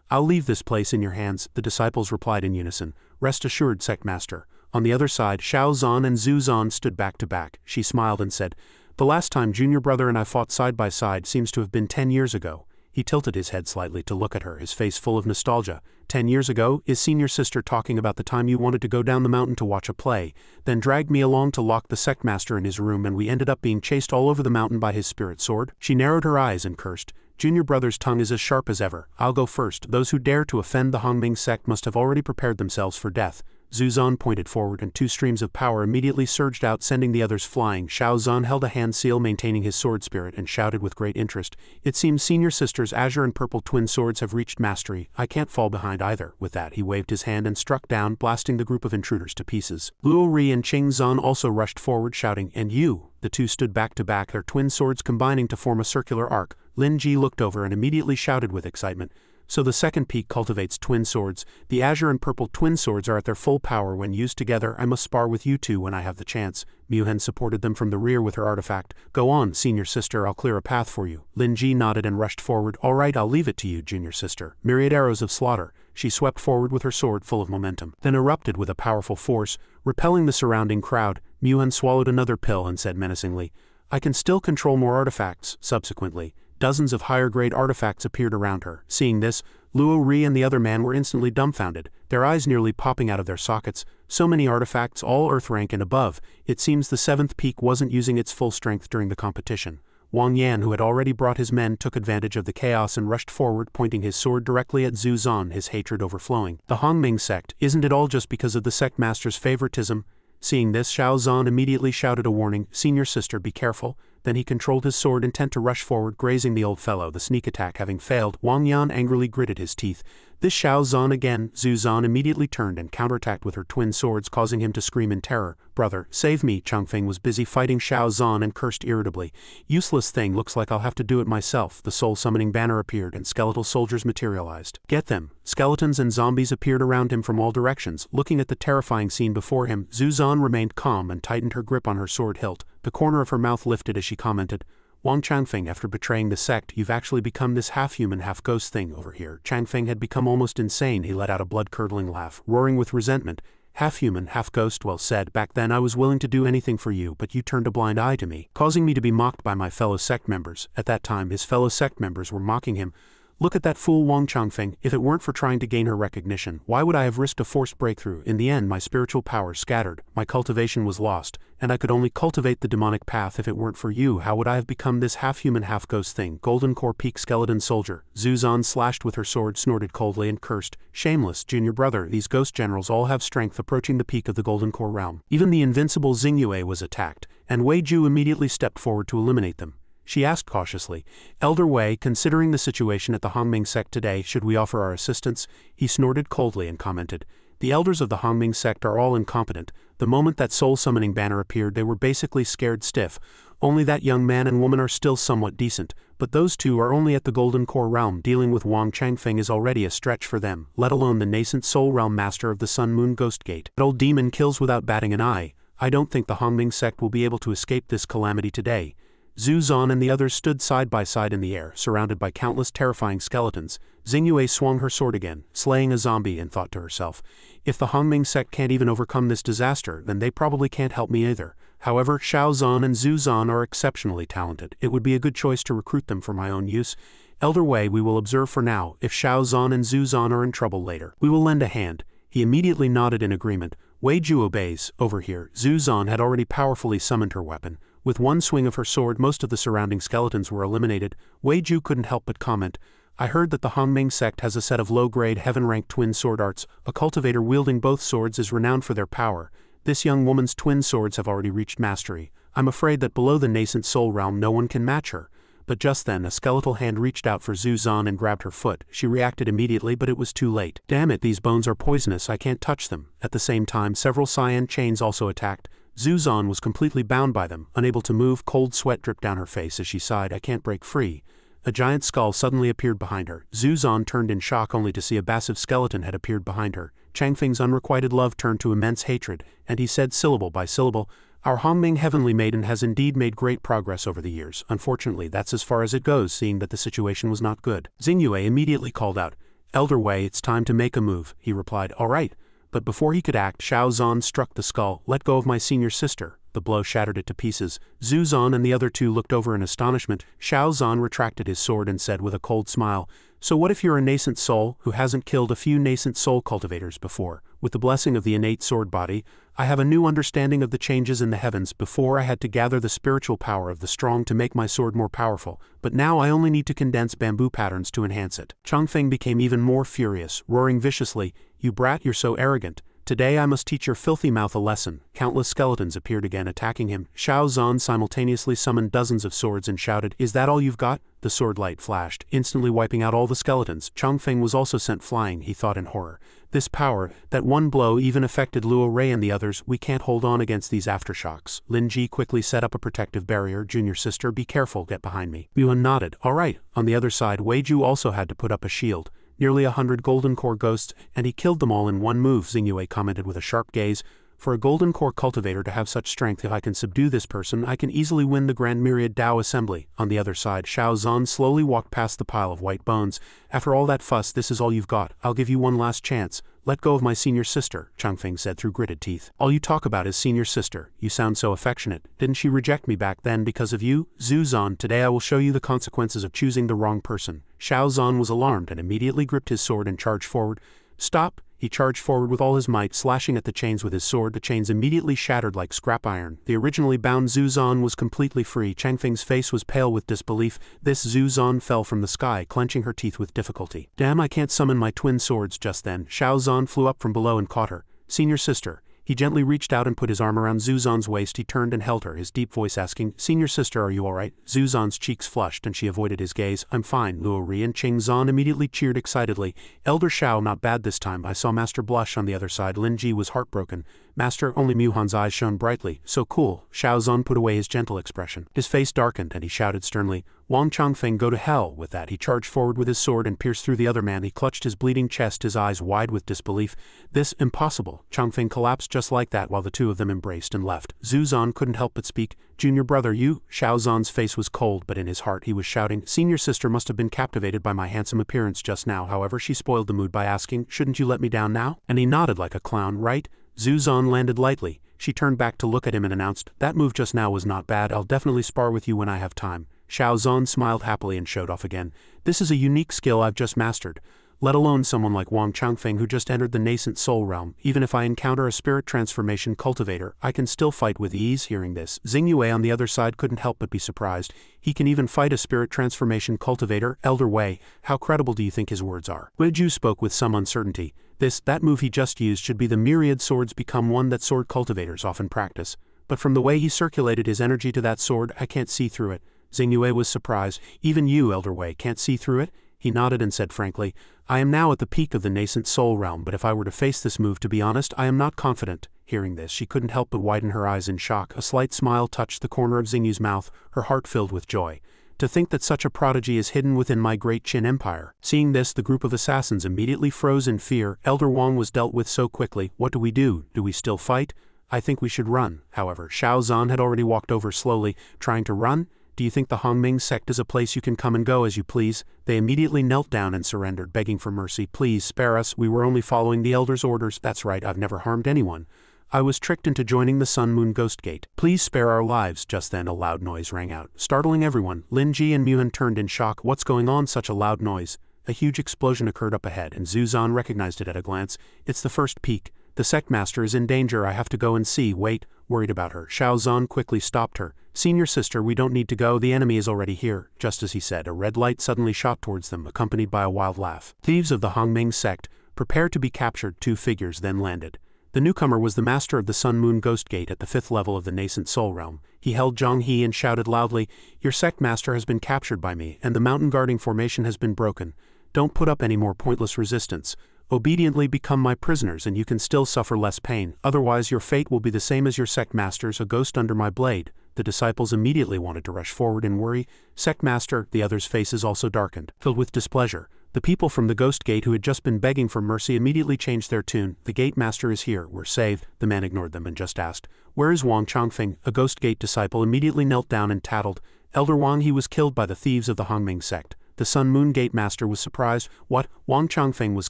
I'll leave this place in your hands, the disciples replied in unison. Rest assured, sect master. On the other side, Xiao Zan and Zhu Zan stood back to back. She smiled and said, "The last time junior brother and I fought side by side seems to have been 10 years ago." He tilted his head slightly to look at her, his face full of nostalgia. 10 years ago? Is senior sister talking about the time you wanted to go down the mountain to watch a play, then dragged me along to lock the sect master in his room and we ended up being chased all over the mountain by his spirit sword? She narrowed her eyes and cursed. Junior brother's tongue is as sharp as ever. I'll go first. Those who dare to offend the Hongming sect must have already prepared themselves for death. Zhu Zan pointed forward and two streams of power immediately surged out, sending the others flying. Xiao Zan held a hand seal maintaining his sword spirit and shouted with great interest, "It seems senior sister's azure and purple twin swords have reached mastery. I can't fall behind either." With that he waved his hand and struck down, blasting the group of intruders to pieces. Luo Ri and Qing Zan also rushed forward shouting, "And you!" The two stood back to back, their twin swords combining to form a circular arc. Lin Ji looked over and immediately shouted with excitement, "So the second peak cultivates twin swords. The azure and purple twin swords are at their full power when used together. I must spar with you two when I have the chance." Muhen supported them from the rear with her artifact. "Go on, senior sister, I'll clear a path for you." Lin Ji nodded and rushed forward. "All right, I'll leave it to you, junior sister." Myriad arrows of slaughter. She swept forward with her sword full of momentum, then erupted with a powerful force, repelling the surrounding crowd. Muhen swallowed another pill and said menacingly, "I can still control more artifacts." Subsequently, dozens of higher-grade artifacts appeared around her. Seeing this, Luo Ri and the other man were instantly dumbfounded, their eyes nearly popping out of their sockets. So many artifacts, all Earth rank and above. It seems the seventh peak wasn't using its full strength during the competition. Wang Yan, who had already brought his men, took advantage of the chaos and rushed forward, pointing his sword directly at Zhu Zan, his hatred overflowing. "The Hongming sect, isn't it all just because of the sect master's favoritism?" Seeing this, Xiao Zan immediately shouted a warning, "Senior sister, be careful." Then he controlled his sword, intent to rush forward, grazing the old fellow. The sneak attack having failed, Wang Yan angrily gritted his teeth. This Xiao Zan again. Zhu Zan immediately turned and counterattacked with her twin swords, causing him to scream in terror. "Brother, save me!" Changfeng was busy fighting Xiao Zan and cursed irritably. "Useless thing, looks like I'll have to do it myself." The soul-summoning banner appeared and skeletal soldiers materialized. "Get them!" Skeletons and zombies appeared around him from all directions. Looking at the terrifying scene before him, Zhu Zan remained calm and tightened her grip on her sword hilt. The corner of her mouth lifted as she commented, "Wang Changfeng, after betraying the sect, you've actually become this half-human, half-ghost thing over here." Changfeng had become almost insane. He let out a blood-curdling laugh, roaring with resentment. "Half-human, half-ghost, well said. Back then I was willing to do anything for you, but you turned a blind eye to me, causing me to be mocked by my fellow sect members." At that time, his fellow sect members were mocking him. "Look at that fool Wang Changfeng. If it weren't for trying to gain her recognition, why would I have risked a forced breakthrough? In the end, my spiritual power scattered, my cultivation was lost. and I could only cultivate the demonic path if it weren't for you. How would I have become this half-human half-ghost thing? Golden Core Peak Skeleton Soldier. Zuzan slashed with her sword, snorted coldly and cursed. Shameless, junior brother, these ghost generals all have strength approaching the peak of the Golden Core realm. Even the invincible Xingyue was attacked, and Wei Ju immediately stepped forward to eliminate them. She asked cautiously, Elder Wei, considering the situation at the Hongming sect today, should we offer our assistance? He snorted coldly and commented, the elders of the Hongming sect are all incompetent. The moment that soul-summoning banner appeared, they were basically scared stiff. Only that young man and woman are still somewhat decent, but those two are only at the Golden Core realm. Dealing with Wang Changfeng is already a stretch for them, let alone the nascent soul realm master of the Sun Moon Ghost Gate. That old demon kills without batting an eye. I don't think the Hongming sect will be able to escape this calamity today. Zuzan and the others stood side by side in the air, surrounded by countless terrifying skeletons. Xingyue swung her sword again, slaying a zombie, and thought to herself, if the Hongming sect can't even overcome this disaster, then they probably can't help me either. However, Shaozan and Zuzan are exceptionally talented. It would be a good choice to recruit them for my own use. Elder Wei, we will observe for now. If Shaozan and Zuzan are in trouble later, we will lend a hand. He immediately nodded in agreement. Wei Ju obeys. Over here, Zuzan had already powerfully summoned her weapon. With one swing of her sword, most of the surrounding skeletons were eliminated. Wei Ju couldn't help but comment, I heard that the Hongming sect has a set of low-grade, heaven-ranked twin sword arts. A cultivator wielding both swords is renowned for their power. This young woman's twin swords have already reached mastery. I'm afraid that below the nascent soul realm no one can match her. But just then, a skeletal hand reached out for Zuzan and grabbed her foot. She reacted immediately, but it was too late. Damn it, these bones are poisonous, I can't touch them. At the same time, several cyan chains also attacked. Zuzan was completely bound by them, unable to move. Cold sweat dripped down her face as she sighed, I can't break free. A giant skull suddenly appeared behind her. Zuzan turned in shock only to see a massive skeleton had appeared behind her. Changfeng's unrequited love turned to immense hatred, and he said syllable by syllable, our Hongming Heavenly Maiden has indeed made great progress over the years. Unfortunately, that's as far as it goes, seeing that the situation was not good. Xingyue immediately called out, Elder Wei, it's time to make a move. He replied, all right. But before he could act, Shaozan struck the skull. Let go of my senior sister. The blow shattered it to pieces. Zuzan and the other two looked over in astonishment. Shaozan retracted his sword and said with a cold smile, so what if you're a nascent soul who hasn't killed a few nascent soul cultivators before? With the blessing of the innate sword body, I have a new understanding of the changes in the heavens. Before I had to gather the spiritual power of the strong to make my sword more powerful, but now I only need to condense bamboo patterns to enhance it. Changfeng became even more furious, roaring viciously, you brat, you're so arrogant. Today I must teach your filthy mouth a lesson. Countless skeletons appeared again attacking him. Shaozan simultaneously summoned dozens of swords and shouted, is that all you've got? The sword light flashed, instantly wiping out all the skeletons. Changfeng was also sent flying, he thought in horror. This power, that one blow even affected Luo Rei and the others, we can't hold on against these aftershocks. Lin Ji quickly set up a protective barrier. Junior sister, be careful, get behind me. Yuan nodded, all right. On the other side, Wei Ju also had to put up a shield. Nearly 100 Golden Core ghosts, and he killed them all in one move, Xingyue commented with a sharp gaze. For a Golden Core cultivator to have such strength, if I can subdue this person, I can easily win the Grand Myriad Dao Assembly. On the other side, Shaozan slowly walked past the pile of white bones. After all that fuss, this is all you've got. I'll give you one last chance. Let go of my senior sister, Changfeng said through gritted teeth. All you talk about is senior sister. You sound so affectionate. Didn't she reject me back then because of you? Zuzan, today I will show you the consequences of choosing the wrong person. Shaozan was alarmed and immediately gripped his sword and charged forward. Stop! He charged forward with all his might, slashing at the chains with his sword. The chains immediately shattered like scrap iron. The originally bound Zuzan was completely free. Changfeng's face was pale with disbelief. This Zuzan fell from the sky, clenching her teeth with difficulty. Damn, I can't summon my twin swords just then. Shaozan flew up from below and caught her. Senior sister. He gently reached out and put his arm around Zuzan's waist. He turned and held her, his deep voice asking, Senior sister, are you all right? Zuzan's cheeks flushed and she avoided his gaze. I'm fine. Luo Ri and Qing Zan immediately cheered excitedly. Elder Shao, not bad this time. I saw Master blush on the other side. Lin Ji was heartbroken. Master, only Muhan's eyes shone brightly. So cool. Shao Zan put away his gentle expression. His face darkened and he shouted sternly, Wang Changfeng, go to hell. With that, he charged forward with his sword and pierced through the other man. He clutched his bleeding chest, his eyes wide with disbelief. This, impossible. Changfeng collapsed just like that while the two of them embraced and left. Zuzan couldn't help but speak. Junior brother, you? Shaozan's face was cold, but in his heart he was shouting, Senior sister must have been captivated by my handsome appearance just now. However, she spoiled the mood by asking, shouldn't you let me down now? And he nodded like a clown, right? Zuzan landed lightly. She turned back to look at him and announced, that move just now was not bad. I'll definitely spar with you when I have time. Shaozan smiled happily and showed off again. This is a unique skill I've just mastered. let alone someone like Wang Changfeng who just entered the nascent soul realm. Even if I encounter a spirit transformation cultivator, I can still fight with ease. Hearing this, Xing Yue on the other side couldn't help but be surprised. He can even fight a spirit transformation cultivator? Elder Wei, how credible do you think his words are? Weiju spoke with some uncertainty. That move he just used should be the myriad swords become one that sword cultivators often practice. But from the way he circulated his energy to that sword, I can't see through it. Xing Yue was surprised. Even you, Elder Wei, can't see through it? He nodded and said frankly, I am now at the peak of the nascent soul realm, but if I were to face this move, to be honest, I am not confident. Hearing this, she couldn't help but widen her eyes in shock. A slight smile touched the corner of Xing Yue's mouth, her heart filled with joy. To think that such a prodigy is hidden within my great Qin Empire. Seeing this, the group of assassins immediately froze in fear. Elder Wang was dealt with so quickly. What do we do? Do we still fight? I think we should run. However, Xiao Zhan had already walked over slowly, trying to run. Do you think the Hongming sect is a place you can come and go as you please? They immediately knelt down and surrendered, begging for mercy. Please spare us, we were only following the elder's orders. That's right, I've never harmed anyone. I was tricked into joining the Sun Moon Ghost Gate. Please spare our lives. Just then a loud noise rang out, startling everyone. Lin Ji and Muhan turned in shock. What's going on? Such a loud noise. A huge explosion occurred up ahead, and Zhu Zhan recognized it at a glance. It's the first peak. The sect master is in danger. I have to go and see. Wait, worried about her. Xiao Zhan quickly stopped her. Senior sister, we don't need to go. The enemy is already here. Just as he said, a red light suddenly shot towards them, accompanied by a wild laugh. Thieves of the Hongming sect, prepare to be captured. Two figures then landed. The newcomer was the master of the Sun Moon Ghost Gate at the 5th level of the nascent soul realm. He held Zhang He and shouted loudly, Your sect master has been captured by me, and the mountain guarding formation has been broken. Don't put up any more pointless resistance. Obediently become my prisoners and you can still suffer less pain. Otherwise your fate will be the same as your sect master's, a ghost under my blade. The disciples immediately wanted to rush forward in worry. Sect master, the others' faces also darkened, filled with displeasure. The people from the Ghost Gate who had just been begging for mercy immediately changed their tune. The Gate Master is here, we're saved. The man ignored them and just asked, Where is Wang Changfeng? A Ghost Gate disciple immediately knelt down and tattled, Elder Wang, he was killed by the thieves of the Hongming sect. The Sun Moon Gate Master was surprised. What? Wang Changfeng was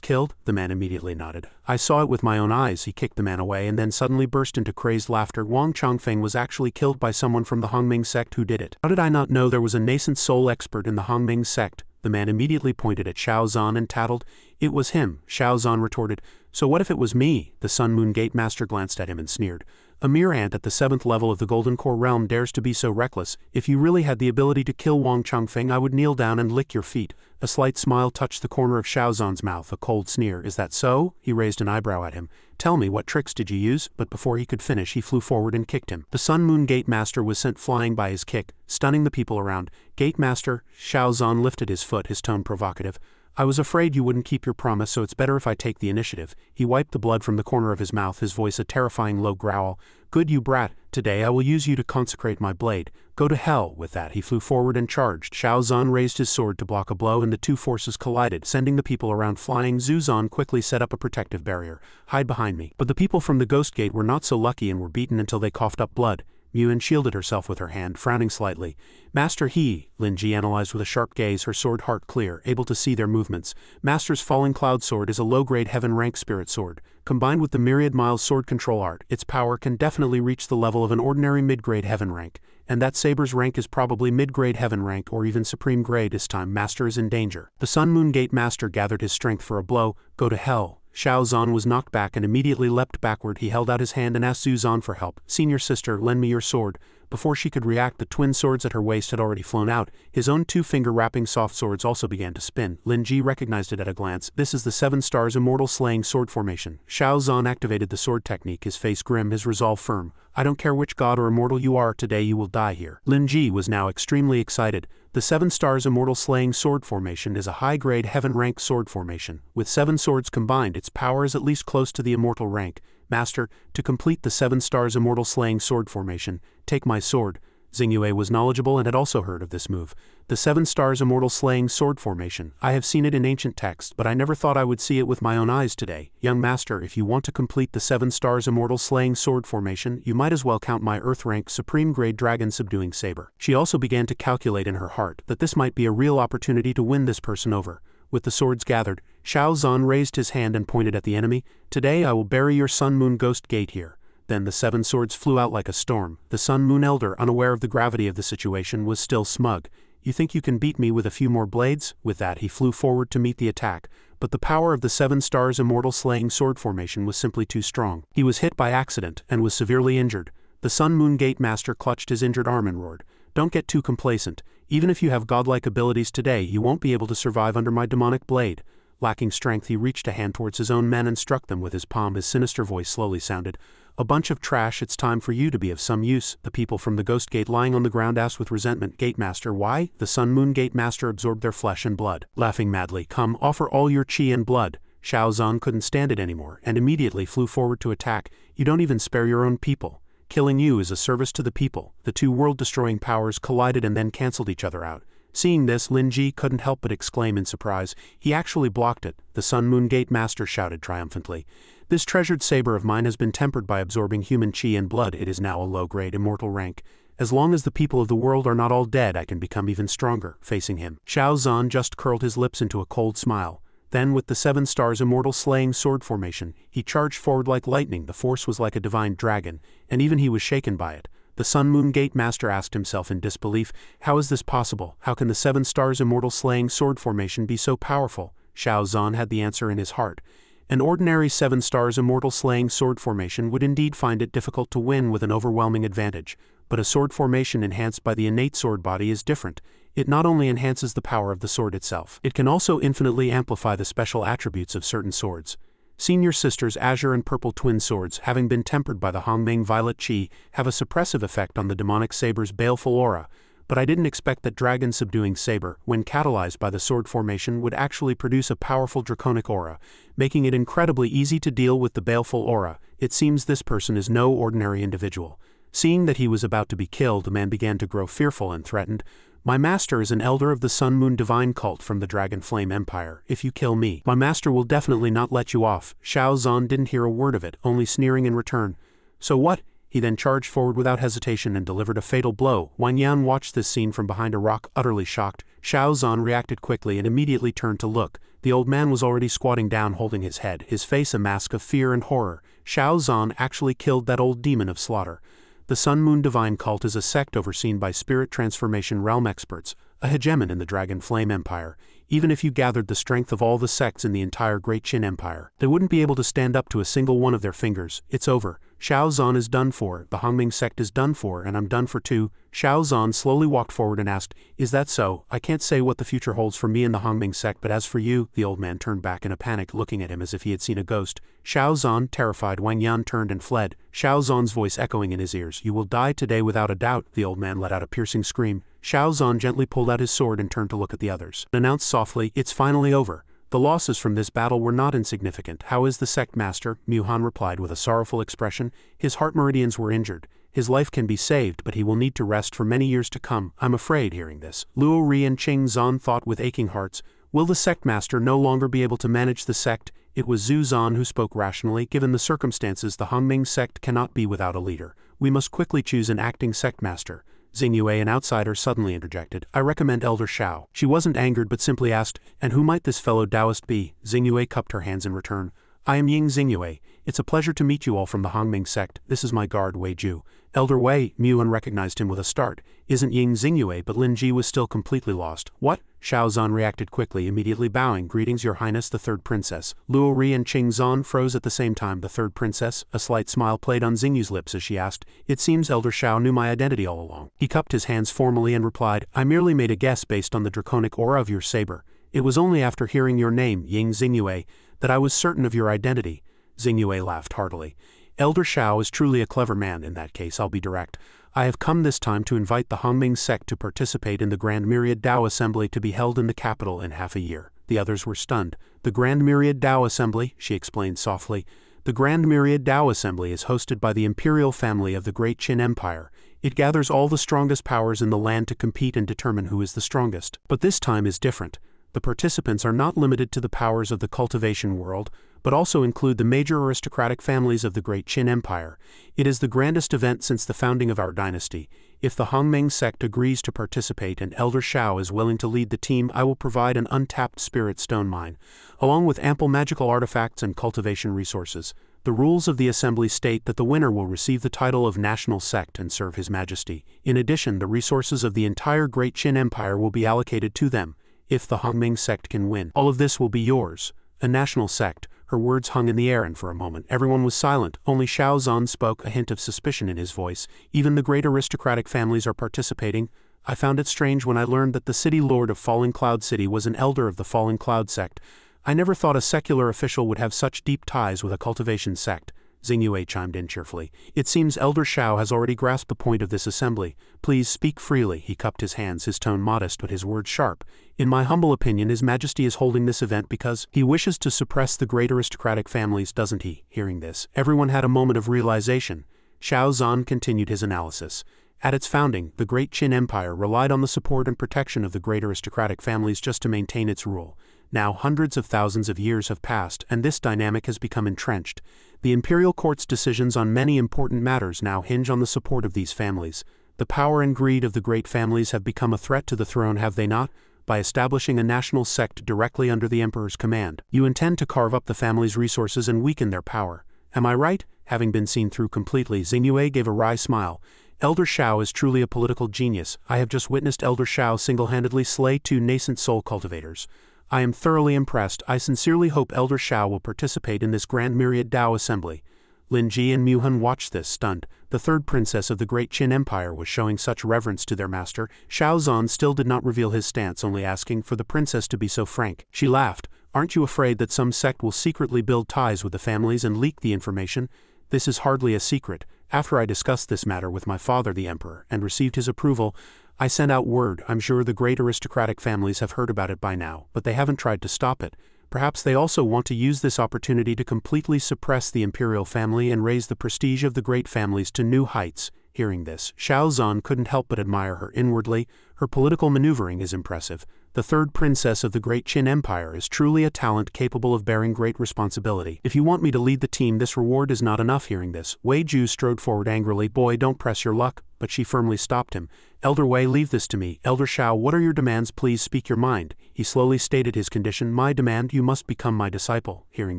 killed? The man immediately nodded. I saw it with my own eyes. He kicked the man away and then suddenly burst into crazed laughter. Wang Changfeng was actually killed by someone from the Hongming sect. Who did it? How did I not know there was a nascent soul expert in the Hongming sect? The man immediately pointed at Xiao Zhan and tattled. It was him. Xiao Zhan retorted. So what if it was me? The Sun Moon Gate Master glanced at him and sneered. A mere ant at the 7th level of the Golden Core realm dares to be so reckless. If you really had the ability to kill Wang Changfeng, I would kneel down and lick your feet. A slight smile touched the corner of Xiao Zhan's mouth, a cold sneer. Is that so? He raised an eyebrow at him. Tell me, what tricks did you use? But before he could finish, he flew forward and kicked him. The Sun Moon Gate Master was sent flying by his kick, stunning the people around. Gate Master, Xiao Zhan lifted his foot, his tone provocative. I was afraid you wouldn't keep your promise, so it's better if I take the initiative. He wiped the blood from the corner of his mouth, his voice a terrifying low growl. Good, you brat. Today I will use you to consecrate my blade. Go to hell. With that, he flew forward and charged. Xiao Zhan raised his sword to block a blow and the two forces collided, sending the people around flying. Zhu Zhan quickly set up a protective barrier. Hide behind me. But the people from the Ghost Gate were not so lucky and were beaten until they coughed up blood. Muhan shielded herself with her hand, frowning slightly. Master he, Lin Ji analyzed with a sharp gaze, her sword heart clear, able to see their movements. Master's Falling Cloud Sword is a low-grade heaven rank spirit sword. Combined with the Myriad Miles sword control art, its power can definitely reach the level of an ordinary mid-grade heaven rank. And that saber's rank is probably mid-grade heaven rank or even supreme grade. This time Master is in danger. The Sun Moon Gate Master gathered his strength for a blow. Go to hell. Xiao Zhan was knocked back and immediately leapt backward. He held out his hand and asked Zhu Zhan for help. Senior sister, lend me your sword. Before she could react, the twin swords at her waist had already flown out. His own two-finger wrapping soft swords also began to spin. Lin Ji recognized it at a glance. This is the 7 stars immortal slaying sword formation. Xiao Zhan activated the sword technique, his face grim, his resolve firm. I don't care which god or immortal you are, today you will die here. Lin Ji was now extremely excited. The 7 stars immortal slaying sword formation is a high-grade heaven rank sword formation. With 7 swords combined, its power is at least close to the immortal rank. Master, to complete the 7 stars immortal slaying sword formation, take my sword. Xing Yue was knowledgeable and had also heard of this move. The 7 stars immortal slaying sword formation. I have seen it in ancient texts, but I never thought I would see it with my own eyes today. Young master, if you want to complete the 7 stars immortal slaying sword formation, you might as well count my earth rank supreme grade dragon subduing saber. She also began to calculate in her heart that this might be a real opportunity to win this person over. With the swords gathered, Xiao Zhan raised his hand and pointed at the enemy. Today I will bury your Sun Moon Ghost Gate here. Then the 7 swords flew out like a storm. The Sun Moon Elder, unaware of the gravity of the situation, was still smug. You think you can beat me with a few more blades? With that, he flew forward to meet the attack. but the power of the 7 stars immortal slaying sword formation was simply too strong. He was hit by accident and was severely injured. The Sun Moon Gate Master clutched his injured arm and roared, "Don't get too complacent. Even if you have godlike abilities today, you won't be able to survive under my demonic blade." Lacking strength, he reached a hand towards his own men and struck them with his palm. His sinister voice slowly sounded, "A bunch of trash, it's time for you to be of some use." The people from the Ghost Gate lying on the ground asked with resentment, "Gate Master, why?" The Sun Moon Gate Master absorbed their flesh and blood. Laughing madly, "Come, offer all your chi and blood." Shao Zhan couldn't stand it anymore, and immediately flew forward to attack. "You don't even spare your own people. Killing you is a service to the people." The two world-destroying powers collided and then cancelled each other out. Seeing this, Lin Ji couldn't help but exclaim in surprise. He actually blocked it. The Sun Moon Gate Master shouted triumphantly, "This treasured saber of mine has been tempered by absorbing human chi and blood. It is now a low-grade immortal rank. As long as the people of the world are not all dead, I can become even stronger." Facing him, Shao Zhan just curled his lips into a cold smile. Then, with the 7 stars immortal slaying sword formation, he charged forward like lightning. The force was like a divine dragon, and even he was shaken by it. The Sun Moon Gate Master asked himself in disbelief, "How is this possible? How can the 7 stars immortal slaying sword formation be so powerful?" Shao Zhan had the answer in his heart. An ordinary 7 stars immortal slaying sword formation would indeed find it difficult to win with an overwhelming advantage, but a sword formation enhanced by the innate sword body is different. It not only enhances the power of the sword itself, it can also infinitely amplify the special attributes of certain swords. Senior Sisters Azure and Purple twin swords, having been tempered by the Hongming Violet Qi, have a suppressive effect on the demonic saber's baleful aura, but I didn't expect that Dragon Subduing Saber, when catalyzed by the sword formation, would actually produce a powerful draconic aura, making it incredibly easy to deal with the baleful aura. It seems this person is no ordinary individual. Seeing that he was about to be killed, the man began to grow fearful and threatened. "My master is an elder of the Sun Moon Divine Cult from the Dragon Flame Empire. If you kill me, my master will definitely not let you off." Shao Zhan didn't hear a word of it, only sneering in return. "So what?" He then charged forward without hesitation and delivered a fatal blow. Wang Yan watched this scene from behind a rock, utterly shocked. Shao Zhan reacted quickly and immediately turned to look. The old man was already squatting down holding his head, his face a mask of fear and horror. Shao Zhan actually killed that old demon of slaughter. The Sun Moon Divine Cult is a sect overseen by spirit transformation realm experts, a hegemon in the Dragon Flame Empire. Even if you gathered the strength of all the sects in the entire Great Qin Empire, they wouldn't be able to stand up to a single one of their fingers. It's over. Shao Zhan is done for, the Hongming sect is done for, and I'm done for too. Shao Zhan slowly walked forward and asked, "Is that so? I can't say what the future holds for me and the Hongming sect, but as for you..." The old man turned back in a panic, looking at him as if he had seen a ghost. Shao Zhan, terrified, Wang Yan turned and fled, Shao Zhan's voice echoing in his ears. "You will die today without a doubt." The old man let out a piercing scream. Shao Zhan gently pulled out his sword and turned to look at the others. Announced softly, "It's finally over. The losses from this battle were not insignificant." "How is the sect master?" Mu Han replied with a sorrowful expression. "His heart meridians were injured. His life can be saved, but he will need to rest for many years to come." I'm afraid, hearing this, Luo Ri and Qing Zhan thought with aching hearts, will the sect master no longer be able to manage the sect? It was Zhu Zhan who spoke rationally. "Given the circumstances, the Hongming sect cannot be without a leader. We must quickly choose an acting sect master." Xing Yue, an outsider, suddenly interjected, "I recommend Elder Shao." She wasn't angered but simply asked, "And who might this fellow Taoist be?" Xing Yue cupped her hands in return. "I am Ying Xing Yue. It's a pleasure to meet you all from the Hongming sect. This is my guard, Wei Ju." "Elder Wei." Mu An recognized him with a start. Isn't Ying Xing Yue, but Lin Ji was still completely lost. "What?" Shao Zhan reacted quickly, immediately bowing. "Greetings, Your Highness, the third princess." Luo Ri and Qing Zhan froze at the same time. "The third princess?" A slight smile played on Xing Yu's lips as she asked, "It seems Elder Shao knew my identity all along." He cupped his hands formally and replied, "I merely made a guess based on the draconic aura of your saber. It was only after hearing your name, Ying Xing Yue, that I was certain of your identity." Xing Yue laughed heartily. "Elder Shao is truly a clever man. In that case, I'll be direct. I have come this time to invite the Hongming sect to participate in the Grand Myriad Dao Assembly to be held in the capital in half a year." The others were stunned. "The Grand Myriad Dao Assembly," she explained softly. "The Grand Myriad Dao Assembly is hosted by the imperial family of the Great Qin Empire. It gathers all the strongest powers in the land to compete and determine who is the strongest. But this time is different. The participants are not limited to the powers of the cultivation world, but also include the major aristocratic families of the Great Qin Empire. It is the grandest event since the founding of our dynasty. If the Hongming sect agrees to participate and Elder Shao is willing to lead the team, I will provide an untapped spirit stone mine, along with ample magical artifacts and cultivation resources. The rules of the assembly state that the winner will receive the title of national sect and serve His Majesty. In addition, the resources of the entire Great Qin Empire will be allocated to them. If the Hongming sect can win, all of this will be yours. A national sect. Her words hung in the air, and for a moment everyone was silent. Only Xiao Zhan spoke, a hint of suspicion in his voice. Even the great aristocratic families are participating. I found it strange when I learned that the city lord of Falling Cloud City was an elder of the Falling Cloud sect. I never thought a secular official would have such deep ties with a cultivation sect. Xingyue chimed in cheerfully. It seems Elder Xiao has already grasped the point of this assembly. Please speak freely. He cupped his hands, his tone modest but his words sharp. In my humble opinion, His Majesty is holding this event because he wishes to suppress the great aristocratic families, doesn't he? Hearing this, everyone had a moment of realization. Xiao Zhan continued his analysis. At its founding, the Great Qin Empire relied on the support and protection of the great aristocratic families just to maintain its rule. Now hundreds of thousands of years have passed, and this dynamic has become entrenched. The imperial court's decisions on many important matters now hinge on the support of these families. The power and greed of the great families have become a threat to the throne, have they not? By establishing a national sect directly under the emperor's command, you intend to carve up the family's resources and weaken their power. Am I right? Having been seen through completely, Xingyue gave a wry smile. Elder Xiao is truly a political genius. I have just witnessed Elder Xiao single-handedly slay 2 nascent soul cultivators. I am thoroughly impressed. I sincerely hope Elder Xiao will participate in this grand myriad Dao assembly. Lin Ji and Mu Hun watched this, stunned. The third princess of the Great Qin Empire was showing such reverence to their master. Xiao Zhan still did not reveal his stance, only asking for the princess to be so frank. She laughed. Aren't you afraid that some sect will secretly build ties with the families and leak the information? This is hardly a secret. After I discussed this matter with my father the emperor and received his approval, I sent out word. I'm sure the great aristocratic families have heard about it by now, but they haven't tried to stop it. Perhaps they also want to use this opportunity to completely suppress the imperial family and raise the prestige of the great families to new heights. Hearing this, Xiao Zhan couldn't help but admire her inwardly. Her political maneuvering is impressive. The third princess of the Great Qin Empire is truly a talent capable of bearing great responsibility. If you want me to lead the team, this reward is not enough. Hearing this, Wei Ju strode forward angrily. Boy, don't press your luck. But she firmly stopped him. Elder Wei, leave this to me. Elder Xiao, what are your demands? Please speak your mind. He slowly stated his condition. My demand, you must become my disciple. Hearing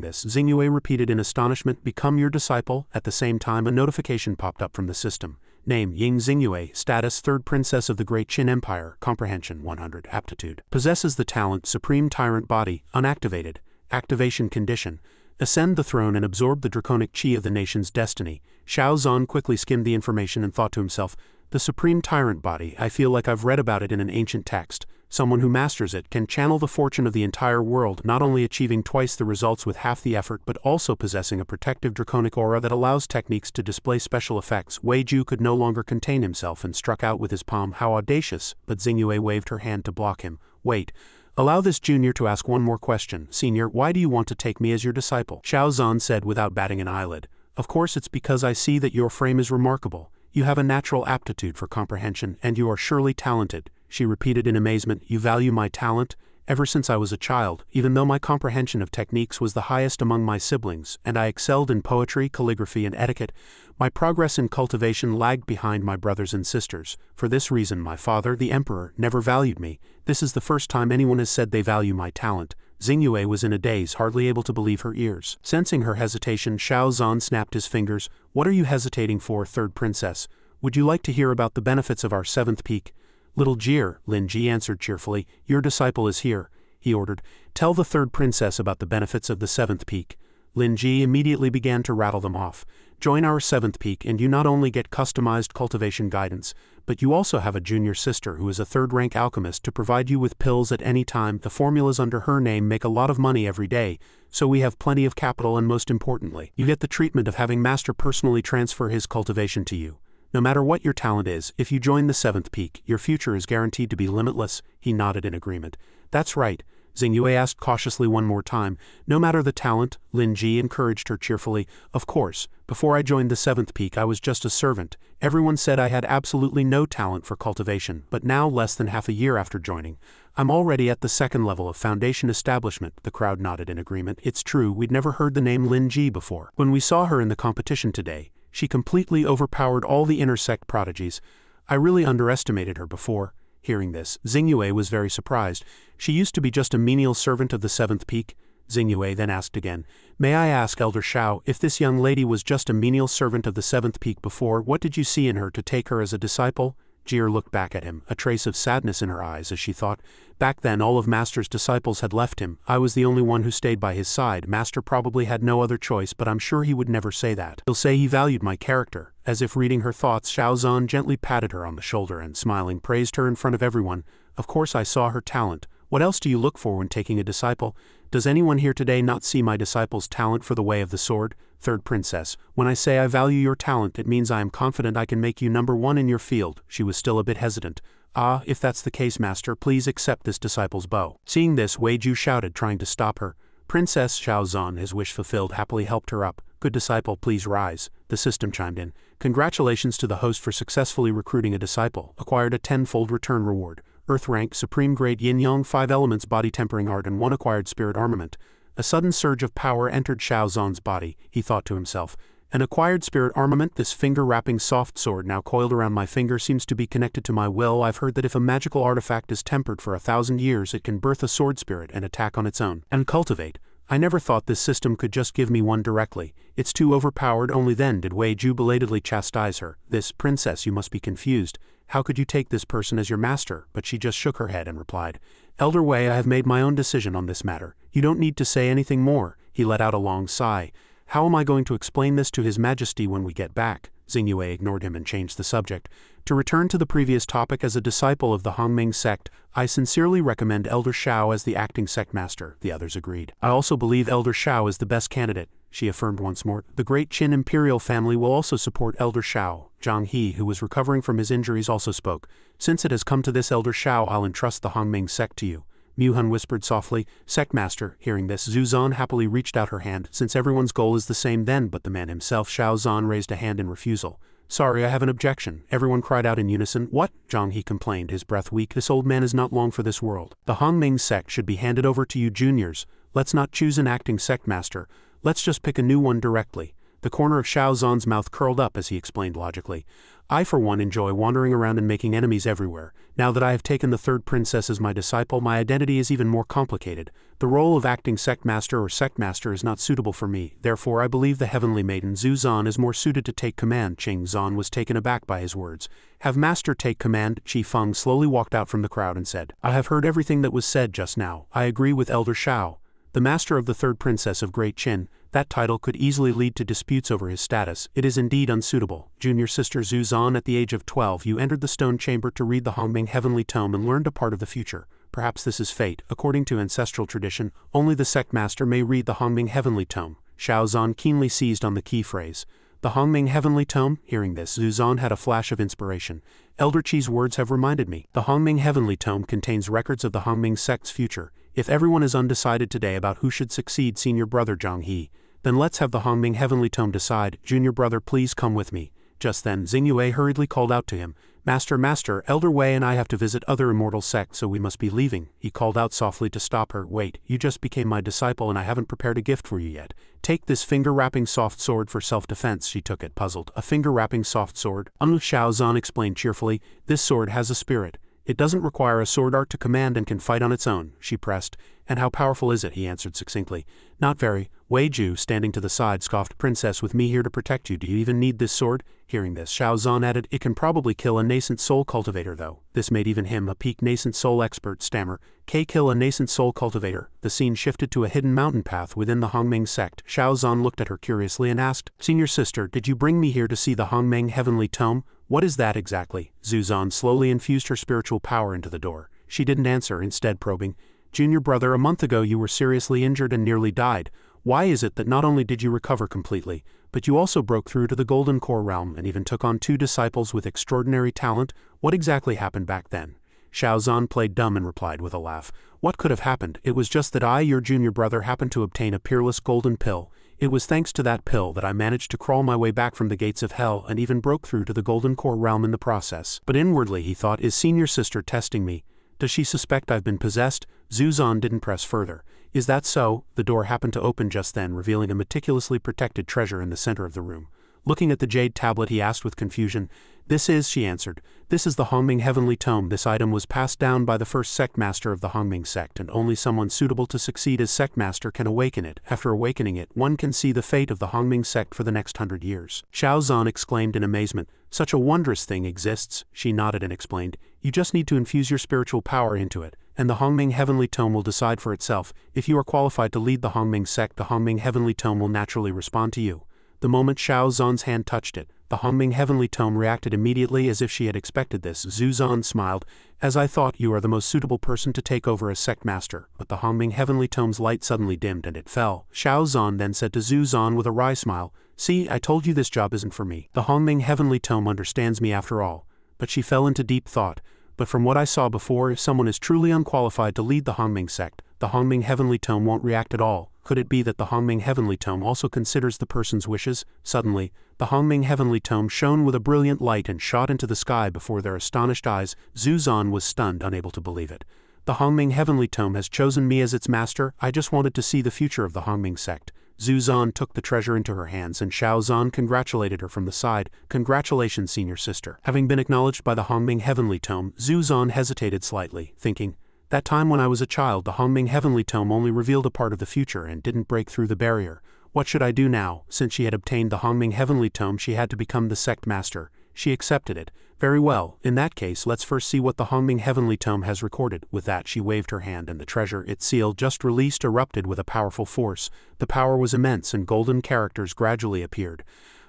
this, Xingyue repeated in astonishment, become your disciple. At the same time, a notification popped up from the system. Name, Ying Xingyue. Status, third princess of the Great Qin Empire. Comprehension, 100. Aptitude. Possesses the talent, Supreme Tyrant Body, unactivated. Activation condition. Ascend the throne and absorb the draconic chi of the nation's destiny. Xiao Zhan quickly skimmed the information and thought to himself, the Supreme Tyrant Body, I feel like I've read about it in an ancient text. Someone who masters it can channel the fortune of the entire world, not only achieving twice the results with half the effort but also possessing a protective draconic aura that allows techniques to display special effects. Wei Ju could no longer contain himself and struck out with his palm. How audacious! But Xingyue waved her hand to block him. Wait. Allow this junior to ask one more question. Senior, why do you want to take me as your disciple? Xiao Zhan said without batting an eyelid. Of course it's because I see that your frame is remarkable. You have a natural aptitude for comprehension, and you are surely talented. She repeated in amazement. You value my talent? Ever since I was a child, even though my comprehension of techniques was the highest among my siblings, and I excelled in poetry, calligraphy, and etiquette, my progress in cultivation lagged behind my brothers and sisters. For this reason, my father, the emperor, never valued me. This is the first time anyone has said they value my talent. Xingyue was in a daze, hardly able to believe her ears. Sensing her hesitation, Xiao Zhan snapped his fingers. What are you hesitating for, third princess? Would you like to hear about the benefits of our 7th peak? Little Jeer, Lin Ji answered cheerfully. Your disciple is here, he ordered. Tell the third princess about the benefits of the 7th peak. Lin Ji immediately began to rattle them off. Join our 7th peak and you not only get customized cultivation guidance, but you also have a junior sister who is a 3rd-rank alchemist to provide you with pills at any time. The formulas under her name make a lot of money every day, so we have plenty of capital, and most importantly, you get the treatment of having Master personally transfer his cultivation to you. No matter what your talent is, if you join the 7th peak, your future is guaranteed to be limitless. He nodded in agreement. That's right. Xingyue asked cautiously one more time. No matter the talent, Lin Ji encouraged her cheerfully. Of course, before I joined the 7th peak I was just a servant. Everyone said I had absolutely no talent for cultivation, but now, less than half a year after joining, I'm already at the 2nd level of foundation establishment. The crowd nodded in agreement. It's true, we'd never heard the name Lin Ji before. When we saw her in the competition today, she completely overpowered all the intersect prodigies. I really underestimated her before. Hearing this, Xingyue was very surprised. She used to be just a menial servant of the 7th peak. Xingyue then asked again, May I ask, Elder Xiao, if this young lady was just a menial servant of the 7th peak before, what did you see in her to take her as a disciple? Jir looked back at him, a trace of sadness in her eyes as she thought, back then all of Master's disciples had left him, I was the only one who stayed by his side. Master probably had no other choice, but I'm sure he would never say that. He'll say he valued my character. As if reading her thoughts, Xiao Zhan gently patted her on the shoulder and smiling praised her in front of everyone. Of course I saw her talent. What else do you look for when taking a disciple? Does anyone here today not see my disciple's talent for the way of the sword? Third princess, when I say I value your talent, it means I am confident I can make you number one in your field. She was still a bit hesitant. Ah, if that's the case, Master, please accept this disciple's bow. Seeing this, Wei Ju shouted, trying to stop her. Princess Xiao Zhan, his wish fulfilled, happily helped her up. Good disciple, please rise. The system chimed in. Congratulations to the host for successfully recruiting a disciple. Acquired a 10-fold return reward. Earth rank, supreme grade yin-yang, 5 elements body tempering art and 1 acquired spirit armament. A sudden surge of power entered Xiao Zhan's body, he thought to himself. An acquired spirit armament, this finger-wrapping soft sword now coiled around my finger seems to be connected to my will. I've heard that if a magical artifact is tempered for 1,000 years it can birth a sword spirit and attack on its own. And cultivate. I never thought this system could just give me one directly. It's too overpowered. Only then did Wei Ju belatedly chastise her. This, princess, you must be confused. How could you take this person as your master? But she just shook her head and replied, Elder Wei, I have made my own decision on this matter. You don't need to say anything more. He let out a long sigh. How am I going to explain this to His Majesty when we get back? Xingyue ignored him and changed the subject. To return to the previous topic, as a disciple of the Hongming sect, I sincerely recommend Elder Shao as the acting sect master, the others agreed. I also believe Elder Shao is the best candidate, she affirmed once more. The great Qin imperial family will also support Elder Shao. Zhang He, who was recovering from his injuries, also spoke. Since it has come to this, Elder Shao, I'll entrust the Hongming sect to you. Mu Hun whispered softly. Sect master. Hearing this, Zhu Zhan happily reached out her hand, since everyone's goal is the same then, but the man himself, Xiao Zhan, raised a hand in refusal. Sorry, I have an objection. Everyone cried out in unison. What? Zhang He complained, his breath weak. This old man is not long for this world. The Hongming sect should be handed over to you juniors. Let's not choose an acting sect master. Let's just pick a new one directly. The corner of Xiao Zhan's mouth curled up as he explained logically. I for one enjoy wandering around and making enemies everywhere. Now that I have taken the third princess as my disciple, my identity is even more complicated. The role of acting sect master or sect master is not suitable for me. Therefore I believe the heavenly maiden Zhu Zhan is more suited to take command. Qing Zhan was taken aback by his words. Have master take command. Qi Feng slowly walked out from the crowd and said, I have heard everything that was said just now. I agree with Elder Shao. The master of the third princess of Great Qin, that title could easily lead to disputes over his status. It is indeed unsuitable. Junior sister Zhu Zhan, at the age of 12 you entered the stone chamber to read the Hongming heavenly tome and learned a part of the future. Perhaps this is fate. According to ancestral tradition, only the sect master may read the Hongming heavenly tome. Xiao Zhan keenly seized on the key phrase. The Hongming heavenly tome? Hearing this, Zhu Zhan had a flash of inspiration. Elder Qi's words have reminded me. The Hongming heavenly tome contains records of the Hongming sect's future. If everyone is undecided today about who should succeed senior brother Zhang He, then let's have the Hongming heavenly tome decide. Junior brother, please come with me. Just then, Xingyue hurriedly called out to him. Master, Elder Wei and I have to visit other immortal sects, so we must be leaving. He called out softly to stop her. Wait, you just became my disciple and I haven't prepared a gift for you yet. Take this finger-wrapping soft sword for self-defense. She took it, puzzled. A finger-wrapping soft sword? Xiao Zhan explained cheerfully. This sword has a spirit. It doesn't require a sword art to command and can fight on its own, she pressed. And how powerful is it? He answered succinctly. Not very. Wei Ju, standing to the side, scoffed. Princess, with me here to protect you, do you even need this sword? Hearing this, Xiao Zhan added, it can probably kill a nascent soul cultivator though. This made even him, a peak nascent soul expert, stammer. Kill a nascent soul cultivator. The scene shifted to a hidden mountain path within the Hongming sect. Xiao Zhan looked at her curiously and asked, Senior sister, did you bring me here to see the Hongming heavenly tome? What is that exactly? Zhu Zhan slowly infused her spiritual power into the door. She didn't answer, instead probing. Junior brother, a month ago you were seriously injured and nearly died. Why is it that not only did you recover completely, but you also broke through to the Golden Core realm and even took on 2 disciples with extraordinary talent? What exactly happened back then? Xiao Zhan played dumb and replied with a laugh. What could have happened? It was just that I, your junior brother, happened to obtain a peerless golden pill. It was thanks to that pill that I managed to crawl my way back from the gates of hell and even broke through to the Golden Core realm in the process. But inwardly he thought, is senior sister testing me? Does she suspect I've been possessed? Zhu Zhan didn't press further. Is that so? The door happened to open just then, revealing a meticulously protected treasure in the center of the room. Looking at the jade tablet, he asked with confusion. "This is," she answered. "This is the Hongming Heavenly Tome. This item was passed down by the first sect master of the Hongming sect, and only someone suitable to succeed as sect master can awaken it. After awakening it, one can see the fate of the Hongming sect for the next 100 years. Xiao Zhan exclaimed in amazement. "Such a wondrous thing exists," she nodded and explained. "You just need to infuse your spiritual power into it, and the Hongming Heavenly Tome will decide for itself. If you are qualified to lead the Hongming sect, the Hongming Heavenly Tome will naturally respond to you." The moment Xiao Zhan's hand touched it, the Hongming Heavenly Tome reacted immediately as if she had expected this. Zhu Zhan smiled. "As I thought, you are the most suitable person to take over as sect master." But the Hongming Heavenly Tome's light suddenly dimmed and it fell. Xiao Zhan then said to Zhu Zhan with a wry smile, "See, I told you this job isn't for me. The Hongming Heavenly Tome understands me after all." But she fell into deep thought. But from what I saw before, if someone is truly unqualified to lead the Hongming sect, the Hongming Heavenly Tome won't react at all. Could it be that the Hongming Heavenly Tome also considers the person's wishes? Suddenly, the Hongming Heavenly Tome shone with a brilliant light and shot into the sky before their astonished eyes. Zhu Zhan was stunned, unable to believe it. "The Hongming Heavenly Tome has chosen me as its master. I just wanted to see the future of the Hongming sect." Zhu Zhan took the treasure into her hands and Xiao Zhan congratulated her from the side. "Congratulations, senior sister." Having been acknowledged by the Hongming Heavenly Tome, Zhu Zhan hesitated slightly, thinking, "That time when I was a child, the Hongming Heavenly Tome only revealed a part of the future and didn't break through the barrier. What should I do now?" Since she had obtained the Hongming Heavenly Tome, she had to become the sect master. She accepted it. "Very well, in that case let's first see what the Hongming Heavenly Tome has recorded." With that she waved her hand and the treasure, its seal just released, erupted with a powerful force. The power was immense and golden characters gradually appeared.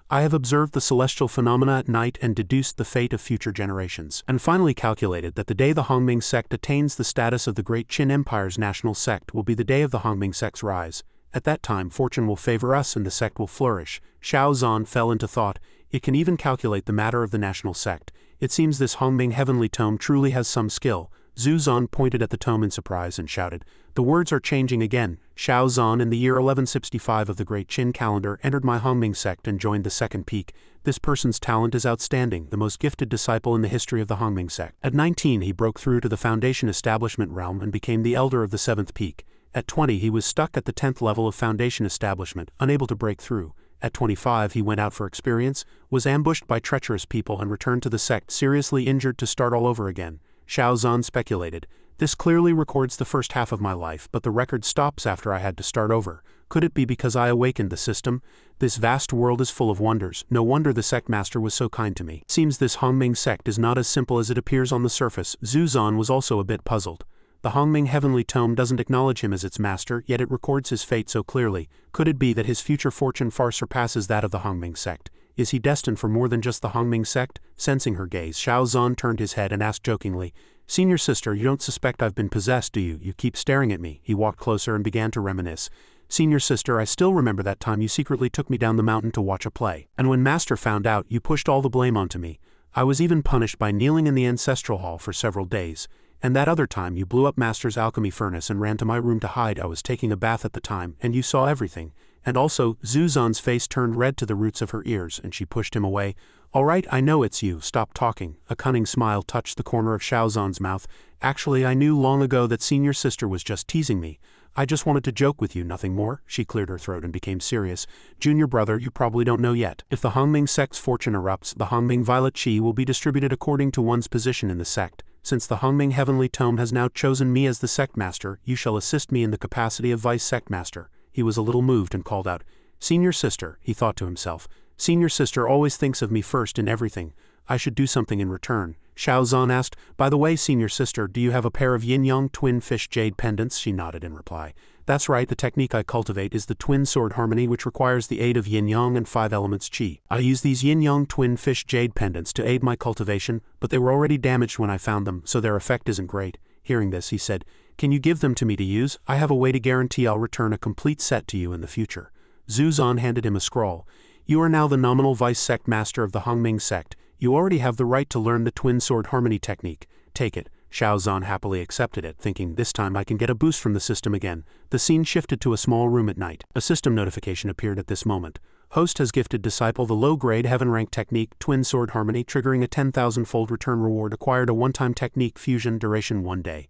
"I have observed the celestial phenomena at night and deduced the fate of future generations, and finally calculated that the day the Hongming sect attains the status of the Great Qin Empire's national sect will be the day of the Hongming sect's rise. At that time fortune will favor us and the sect will flourish." Xiao Zhan fell into thought. "It can even calculate the matter of the national sect. It seems this Hongming Heavenly Tome truly has some skill." Zhu Zhan pointed at the tome in surprise and shouted, "The words are changing again. Xiao Zhan in the year 1165 of the Great Qin calendar entered my Hongming sect and joined the second peak. This person's talent is outstanding, the most gifted disciple in the history of the Hongming sect. At 19 he broke through to the foundation establishment realm and became the elder of the 7th peak. At 20 he was stuck at the 10th level of foundation establishment, unable to break through. At 25 he went out for experience, was ambushed by treacherous people and returned to the sect seriously injured to start all over again." Xiao Zhan speculated, "This clearly records the first half of my life, but the record stops after I had to start over. Could it be because I awakened the system? This vast world is full of wonders. No wonder the sect master was so kind to me. It seems this Hongming sect is not as simple as it appears on the surface." Zhu Zhan was also a bit puzzled. The Hongming Heavenly Tome doesn't acknowledge him as its master, yet it records his fate so clearly. Could it be that his future fortune far surpasses that of the Hongming sect? Is he destined for more than just the Hongming sect? Sensing her gaze, Xiao Zhan turned his head and asked jokingly, "Senior sister, you don't suspect I've been possessed, do you? You keep staring at me." He walked closer and began to reminisce. "Senior sister, I still remember that time you secretly took me down the mountain to watch a play. And when Master found out, you pushed all the blame onto me. I was even punished by kneeling in the ancestral hall for several days. And that other time you blew up Master's alchemy furnace and ran to my room to hide. I was taking a bath at the time, and you saw everything. And also," Zhu Zhan's face turned red to the roots of her ears, and she pushed him away. "All right, I know it's you. Stop talking." A cunning smile touched the corner of Xiao Zhan's mouth. "Actually, I knew long ago that senior sister was just teasing me. I just wanted to joke with you, nothing more." She cleared her throat and became serious. "Junior brother, you probably don't know yet. If the Hongming sect's fortune erupts, the Hongming Violet Qi will be distributed according to one's position in the sect. Since the Hongming Heavenly Tome has now chosen me as the sect master, you shall assist me in the capacity of vice sect master." He was a little moved and called out, "Senior sister," he thought to himself. "Senior sister always thinks of me first in everything. I should do something in return." Xiao Zhan asked, "By the way, senior sister, do you have a pair of yin-yang twin fish jade pendants?" She nodded in reply. "That's right, the technique I cultivate is the twin sword harmony, which requires the aid of yin-yang and 5 elements qi. I use these yin-yang twin fish jade pendants to aid my cultivation, but they were already damaged when I found them, so their effect isn't great." Hearing this, he said, "Can you give them to me to use? I have a way to guarantee I'll return a complete set to you in the future." Zhu Zhan handed him a scroll. "You are now the nominal vice sect master of the Hongming sect. You already have the right to learn the twin sword harmony technique. Take it." Xiao Zhan happily accepted it, thinking, "This time I can get a boost from the system again." The scene shifted to a small room at night. A system notification appeared at this moment. Host has gifted disciple the low-grade heaven-rank technique Twin Sword Harmony, triggering a 10,000-fold return reward. Acquired a one-time technique fusion, duration 1 day.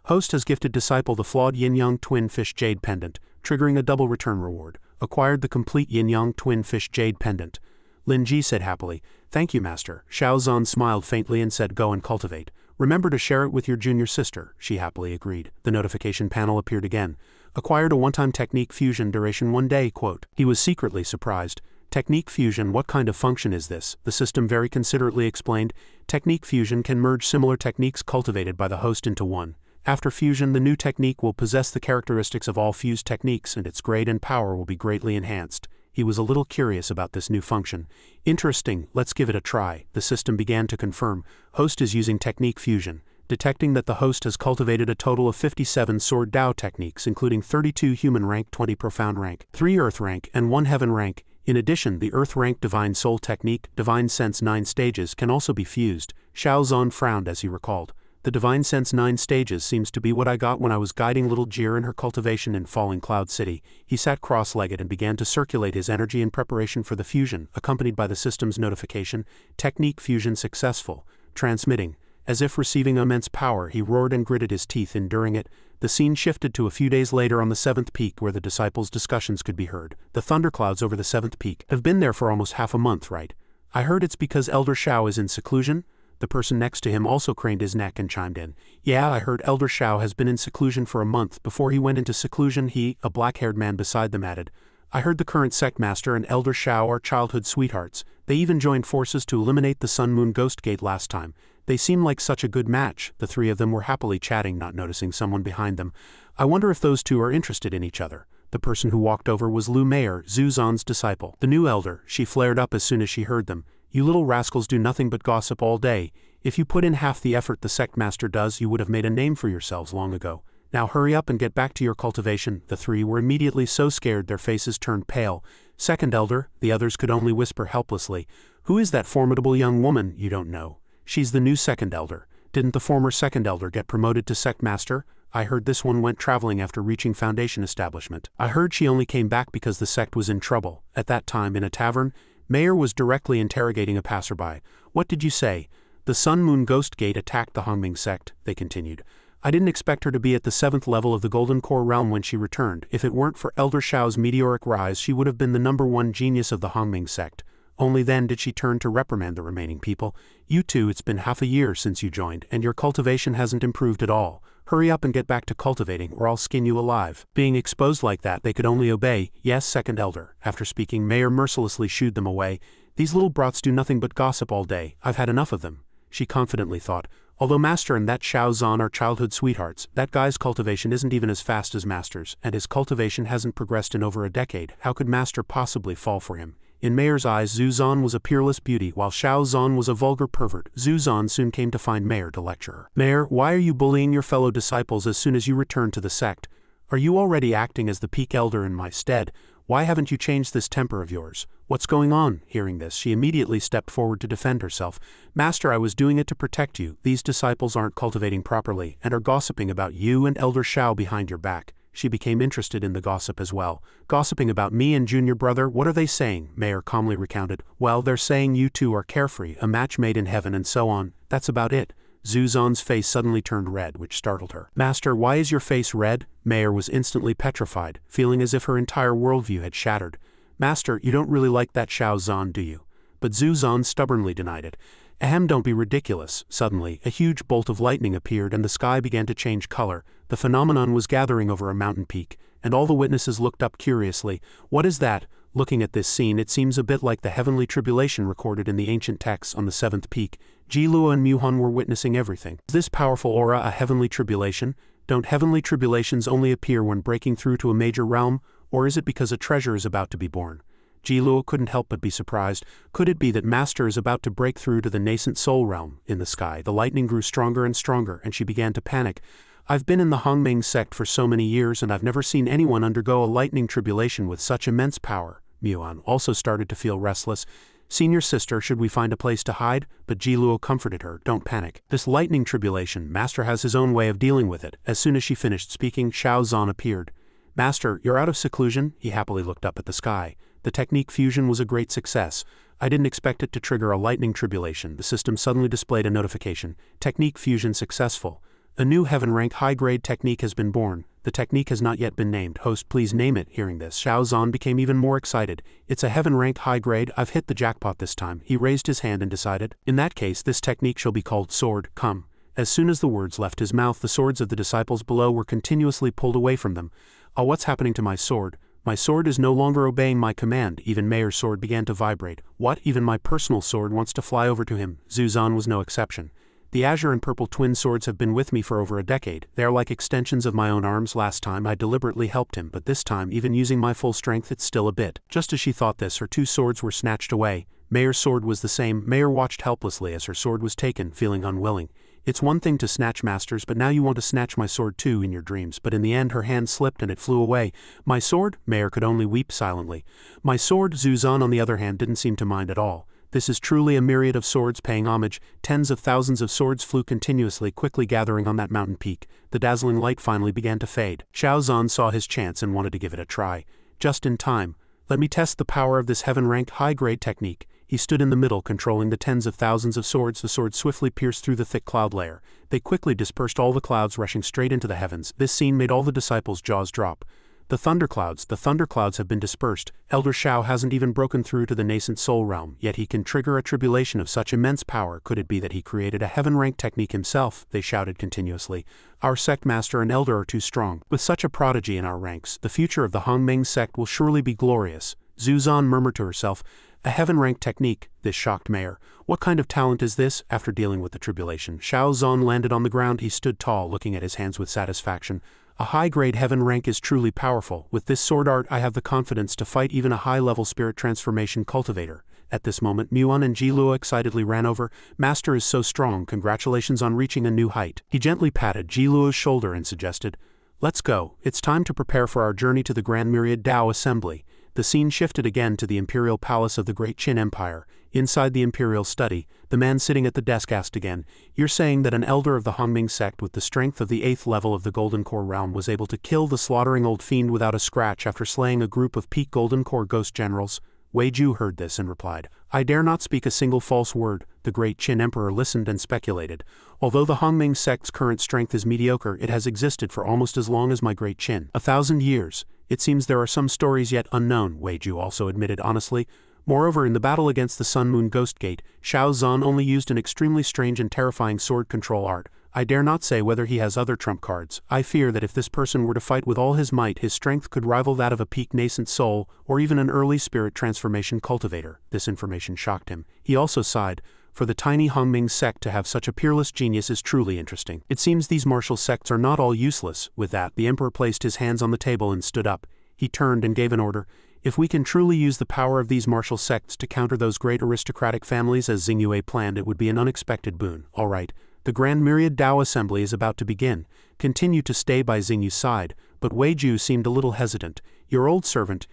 Host has gifted disciple the flawed Yin-Yang Twin Fish Jade Pendant, triggering a double return reward. Acquired the complete Yin-Yang Twin Fish Jade Pendant. Lin Ji said happily. Thank you, Master. Xiao Zhan smiled faintly and said, go and cultivate. Remember to share it with your junior sister, she happily agreed. The notification panel appeared again. Acquired a one-time technique fusion, duration 1 day, quote. He was secretly surprised. Technique fusion, what kind of function is this? The system very considerately explained. Technique fusion can merge similar techniques cultivated by the host into one. After fusion, the new technique will possess the characteristics of all fused techniques and its grade and power will be greatly enhanced. He was a little curious about this new function. Interesting, let's give it a try. The system began to confirm. Host is using technique fusion. Detecting that the host has cultivated a total of 57 Sword Dao techniques, including 32 human rank, 20 profound rank, 3 earth rank, and 1 heaven rank. In addition, the earth rank divine soul technique, divine sense 9 stages, can also be fused. Xiao Zhan frowned as he recalled. The divine sense 9 stages seems to be what I got when I was guiding little Jir in her cultivation in Falling Cloud City. He sat cross-legged and began to circulate his energy in preparation for the fusion, accompanied by the system's notification, technique fusion successful, transmitting. As if receiving immense power, he roared and gritted his teeth, enduring it. The scene shifted to a few days later on the 7th peak where the disciples' discussions could be heard. The thunderclouds over the 7th peak have been there for almost half a month, right? I heard it's because Elder Xiao is in seclusion? The person next to him also craned his neck and chimed in. Yeah, I heard Elder Xiao has been in seclusion for a month. Before he went into seclusion, he, a black-haired man beside them, added, I heard the current sect master and Elder Xiao are childhood sweethearts. They even joined forces to eliminate the Sun Moon Ghost Gate last time. They seem like such a good match. The three of them were happily chatting, not noticing someone behind them. I wonder if those two are interested in each other. The person who walked over was Lu Mayer, Zhu Zhan's disciple. The new elder, she flared up as soon as she heard them. You little rascals do nothing but gossip all day. If you put in half the effort the sect master does, you would have made a name for yourselves long ago. Now hurry up and get back to your cultivation. The three were immediately so scared their faces turned pale. Second elder, the others could only whisper helplessly. Who is that formidable young woman? You don't know. She's the new second elder. Didn't the former second elder get promoted to sect master? I heard this one went traveling after reaching foundation establishment. I heard she only came back because the sect was in trouble. At that time, in a tavern, Mayer was directly interrogating a passerby. What did you say? The Sun Moon Ghost Gate attacked the Hongming sect, they continued. I didn't expect her to be at the 7th level of the Golden Core realm when she returned. If it weren't for Elder Xiao's meteoric rise, she would have been the #1 genius of the Hongming sect. Only then did she turn to reprimand the remaining people. You two, it's been half a year since you joined, and your cultivation hasn't improved at all. Hurry up and get back to cultivating, or I'll skin you alive. Being exposed like that, they could only obey. Yes, second elder. After speaking, Mayer mercilessly shooed them away. These little brats do nothing but gossip all day. I've had enough of them. She confidently thought. Although Master and that Xiao Zhan are childhood sweethearts, that guy's cultivation isn't even as fast as Master's, and his cultivation hasn't progressed in over a decade. How could Master possibly fall for him? In Mayer's eyes, Zhu Zhan was a peerless beauty, while Xiao Zhan was a vulgar pervert. Zhu Zhan soon came to find Mayer to lecture her. Mayer, why are you bullying your fellow disciples as soon as you return to the sect? Are you already acting as the peak elder in my stead? Why haven't you changed this temper of yours? What's going on? Hearing this, she immediately stepped forward to defend herself. Master, I was doing it to protect you. These disciples aren't cultivating properly, and are gossiping about you and Elder Xiao behind your back. She became interested in the gossip as well. Gossiping about me and junior brother, what are they saying? Mayer calmly recounted. Well, they're saying you two are carefree, a match made in heaven and so on. That's about it. Zhu Zhan's face suddenly turned red, which startled her. Master, why is your face red? Mayer was instantly petrified, feeling as if her entire worldview had shattered. Master, you don't really like that Xiao Zhan, do you? But Zhu Zhan stubbornly denied it. Ahem, don't be ridiculous. Suddenly, a huge bolt of lightning appeared and the sky began to change color. The phenomenon was gathering over a mountain peak, and all the witnesses looked up curiously. What is that? Looking at this scene, it seems a bit like the heavenly tribulation recorded in the ancient texts on the 7th peak. Jiluo and Muhan were witnessing everything. Is this powerful aura a heavenly tribulation? Don't heavenly tribulations only appear when breaking through to a major realm, or is it because a treasure is about to be born? Jiluo couldn't help but be surprised. Could it be that Master is about to break through to the nascent soul realm? In the sky, the lightning grew stronger and stronger, and she began to panic. I've been in the Hongming sect for so many years, and I've never seen anyone undergo a lightning tribulation with such immense power. Muan also started to feel restless. Senior sister, should we find a place to hide? But Jiluo comforted her. Don't panic. This lightning tribulation, Master has his own way of dealing with it. As soon as she finished speaking, Xiao Zhan appeared. Master, you're out of seclusion? He happily looked up at the sky. The technique fusion was a great success. I didn't expect it to trigger a lightning tribulation. The system suddenly displayed a notification. Technique fusion successful. A new heaven rank high-grade technique has been born. The technique has not yet been named. Host, please name it. Hearing this, Xiao Zhan became even more excited. It's a heaven rank high grade. I've hit the jackpot this time. He raised his hand and decided. In that case, this technique shall be called sword. Come. As soon as the words left his mouth, the swords of the disciples below were continuously pulled away from them. Oh, what's happening to my sword? My sword is no longer obeying my command. Even Mayor's sword began to vibrate. What? Even my personal sword wants to fly over to him. Zhu Zhan was no exception. The azure and purple twin swords have been with me for over a decade. They are like extensions of my own arms. Last time I deliberately helped him, but this time, even using my full strength, it's still a bit. Just as she thought this, her two swords were snatched away. Mayor's sword was the same. Mayor watched helplessly as her sword was taken, feeling unwilling. It's one thing to snatch masters, but now you want to snatch my sword too in your dreams. But in the end her hand slipped and it flew away. My sword? Mayor could only weep silently. My sword? Zhu Zhan on the other hand didn't seem to mind at all. This is truly a myriad of swords paying homage. Tens of thousands of swords flew continuously, quickly gathering on that mountain peak. The dazzling light finally began to fade. Xiao Zhan saw his chance and wanted to give it a try. Just in time. Let me test the power of this heaven-ranked high-grade technique. He stood in the middle, controlling the tens of thousands of swords. The swords swiftly pierced through the thick cloud layer. They quickly dispersed all the clouds, rushing straight into the heavens. This scene made all the disciples' jaws drop. The thunderclouds have been dispersed. Elder Shao hasn't even broken through to the nascent soul realm, yet he can trigger a tribulation of such immense power. Could it be that he created a heaven-ranked technique himself? They shouted continuously. Our sect master and elder are too strong. With such a prodigy in our ranks, the future of the Hongming sect will surely be glorious. Zhu Zhan murmured to herself. A heaven-ranked technique. This shocked Mayor. What kind of talent is this? After dealing with the tribulation, Xiao Zhan landed on the ground. He stood tall, looking at his hands with satisfaction. A high-grade heaven rank is truly powerful. With this sword art I have the confidence to fight even a high-level spirit transformation cultivator. At this moment Muan and Jilua excitedly ran over. Master is so strong. Congratulations on reaching a new height. He gently patted Jilua's shoulder and suggested, Let's go. It's time to prepare for our journey to the Grand Myriad Dao Assembly. The scene shifted again to the imperial palace of the Great Qin Empire. Inside the imperial study, the man sitting at the desk asked again, You're saying that an elder of the Hongming sect with the strength of the 8th level of the Golden Core realm was able to kill the slaughtering old fiend without a scratch after slaying a group of peak Golden Core ghost generals? Wei Ju heard this and replied, I dare not speak a single false word. The Great Qin Emperor listened and speculated. Although the Hongming sect's current strength is mediocre, it has existed for almost as long as my Great Qin. 1,000 years. It seems there are some stories yet unknown, Wei Ju also admitted honestly. Moreover, in the battle against the Sun Moon Ghost Gate, Xiao Zhan only used an extremely strange and terrifying sword control art. I dare not say whether he has other trump cards. I fear that if this person were to fight with all his might, his strength could rival that of a peak nascent soul, or even an early spirit transformation cultivator. This information shocked him. He also sighed. For the tiny Hongming sect to have such a peerless genius is truly interesting. It seems these martial sects are not all useless. With that, the emperor placed his hands on the table and stood up. He turned and gave an order. If we can truly use the power of these martial sects to counter those great aristocratic families as Xingyue planned, it would be an unexpected boon. All right. The Grand Myriad Dao Assembly is about to begin. Continue to stay by Xingyu's side, but Wei Ju seemed a little hesitant. Your old servant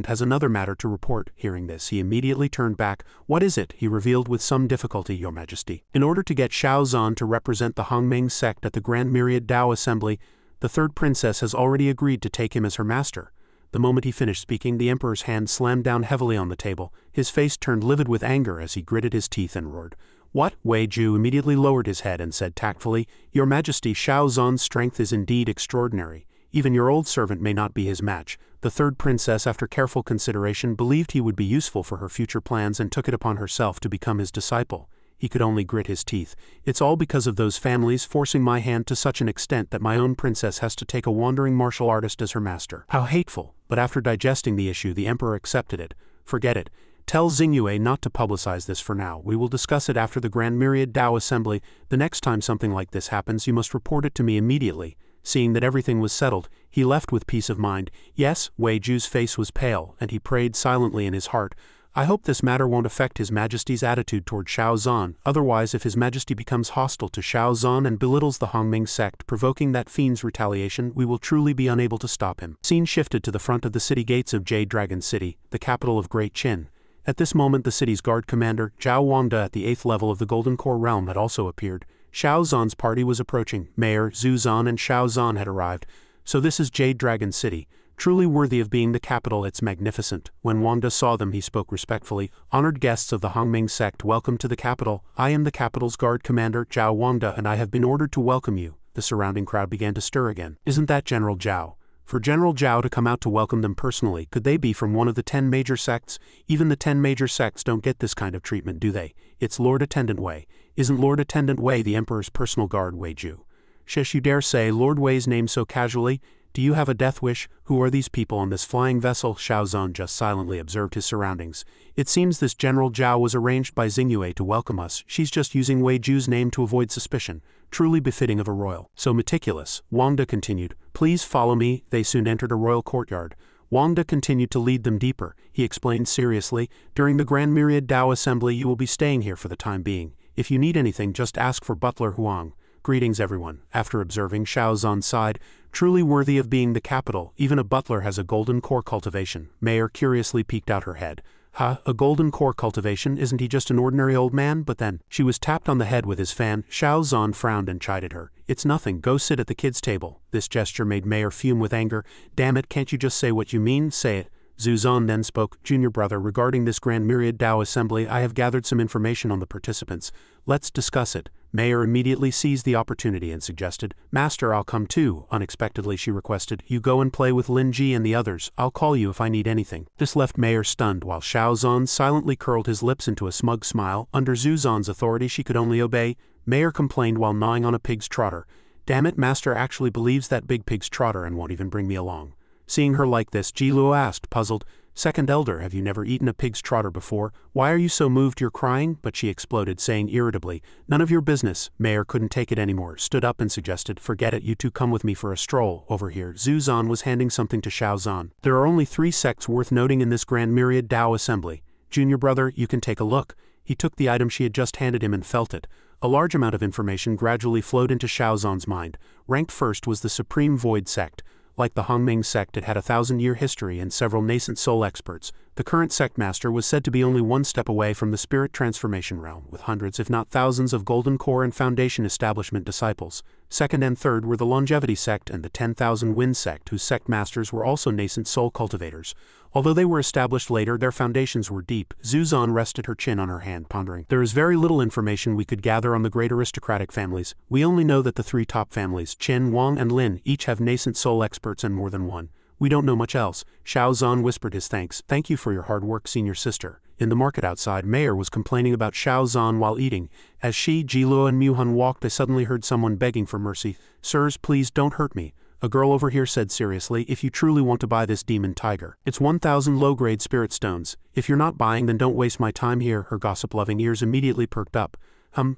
has another matter to report. Hearing this, he immediately turned back. What is it? He revealed with some difficulty, Your Majesty. In order to get Xiao Zhan to represent the Hongming sect at the Grand Myriad Dao Assembly, the third princess has already agreed to take him as her master. The moment he finished speaking, the emperor's hand slammed down heavily on the table. His face turned livid with anger as he gritted his teeth and roared. What? Wei Ju immediately lowered his head and said tactfully, Your Majesty, Xiao Zhan's strength is indeed extraordinary. Even your old servant may not be his match. The third princess, after careful consideration, believed he would be useful for her future plans and took it upon herself to become his disciple. He could only grit his teeth. It's all because of those families forcing my hand to such an extent that my own princess has to take a wandering martial artist as her master. How hateful! But after digesting the issue, the emperor accepted it. Forget it. Tell Xingyue not to publicize this for now. We will discuss it after the Grand Myriad Dao Assembly. The next time something like this happens, you must report it to me immediately. Seeing that everything was settled, he left with peace of mind. Yes, Wei Ju's face was pale, and he prayed silently in his heart. I hope this matter won't affect His Majesty's attitude toward Xiao Zhan. Otherwise, if His Majesty becomes hostile to Xiao Zhan and belittles the Hongming sect, provoking that fiend's retaliation, we will truly be unable to stop him. Scene shifted to the front of the city gates of Jade Dragon City, the capital of Great Qin. At this moment the city's guard commander, Zhao Wangda at the 8th level of the Golden Core realm had also appeared. Xiao Zhan's party was approaching. Mayor, Zhu Zhan and Xiao Zhan had arrived. So this is Jade Dragon City. truly worthy of being the capital. It's magnificent. When Wanda saw them, he spoke respectfully. Honored guests of the Hongming sect, welcome to the capital. I am the capital's guard commander, Zhao Wanda, and I have been ordered to welcome you. The surrounding crowd began to stir again. Isn't that General Zhao? For General Zhao to come out to welcome them personally, could they be from one of the 10 major sects? Even the 10 major sects don't get this kind of treatment, do they? It's Lord Attendant Wei. Isn't Lord Attendant Wei the Emperor's personal guard, Wei Ju? Shish, you dare say Lord Wei's name so casually? Do you have a death wish? Who are these people on this flying vessel? Xiao Zhan just silently observed his surroundings. It seems this General Zhao was arranged by Xingyue to welcome us. She's just using Wei Ju's name to avoid suspicion. Truly befitting of a royal. So meticulous. Wanda continued. Please follow me. They soon entered a royal courtyard. Wanda continued to lead them deeper. He explained seriously, during the Grand Myriad Dao Assembly you will be staying here for the time being. If you need anything, just ask for Butler Huang. Greetings everyone. After observing, Xiao Zhan sighed. Truly worthy of being the capital, even a butler has a golden core cultivation. Mayor curiously peeked out her head. Huh, a golden core cultivation? Isn't he just an ordinary old man? But then, she was tapped on the head with his fan. Xiao Zhan frowned and chided her. It's nothing, go sit at the kids' table. This gesture made Mayor fume with anger. Damn it, can't you just say what you mean? Say it. Zhu Zhan then spoke. Junior brother, regarding this Grand Myriad Dao Assembly, I have gathered some information on the participants. Let's discuss it. Mayor immediately seized the opportunity and suggested, Master, I'll come too. Unexpectedly she requested, you go and play with Lin Ji and the others. I'll call you if I need anything. This left Mayor stunned while Xiao Zhan silently curled his lips into a smug smile. Under Zhu Zhan's authority she could only obey. Mayor complained while gnawing on a pig's trotter. Damn it, Master actually believes that big pig's trotter and won't even bring me along. Seeing her like this, Ji Luo asked, puzzled, Second elder, have you never eaten a pig's trotter before? Why are you so moved you're crying? But she exploded, saying irritably, None of your business. Mayor couldn't take it anymore, stood up and suggested, Forget it, you two come with me for a stroll. Over here, Zhu Zhan was handing something to Xiao Zhan. There are only 3 sects worth noting in this Grand Myriad Dao Assembly. Junior brother, you can take a look. He took the item she had just handed him and felt it. A large amount of information gradually flowed into Xiao Zhan's mind. Ranked first was the Supreme Void Sect. Like the Hongming sect, it had a 1,000-year history and several nascent soul experts. The current sect master was said to be only one step away from the spirit transformation realm, with hundreds if not thousands of golden core and foundation establishment disciples. Second and third were the longevity sect and the 10,000 wind sect, whose sect masters were also nascent soul cultivators. Although they were established later, their foundations were deep. Zhu Zhan rested her chin on her hand, pondering. There is very little information we could gather on the great aristocratic families. We only know that the 3 top families, Qin, Wang, and Lin, each have nascent soul experts and more than one. We don't know much else. Xiao Zhan whispered his thanks. Thank you for your hard work, senior sister. In the market outside, Mayor was complaining about Xiao Zhan while eating. As she, Ji Luo, and Mu Han walked, they suddenly heard someone begging for mercy. Sirs, please don't hurt me. A girl over here said seriously, if you truly want to buy this demon tiger, it's 1,000 low-grade spirit stones. If you're not buying, then don't waste my time here. Her gossip-loving ears immediately perked up.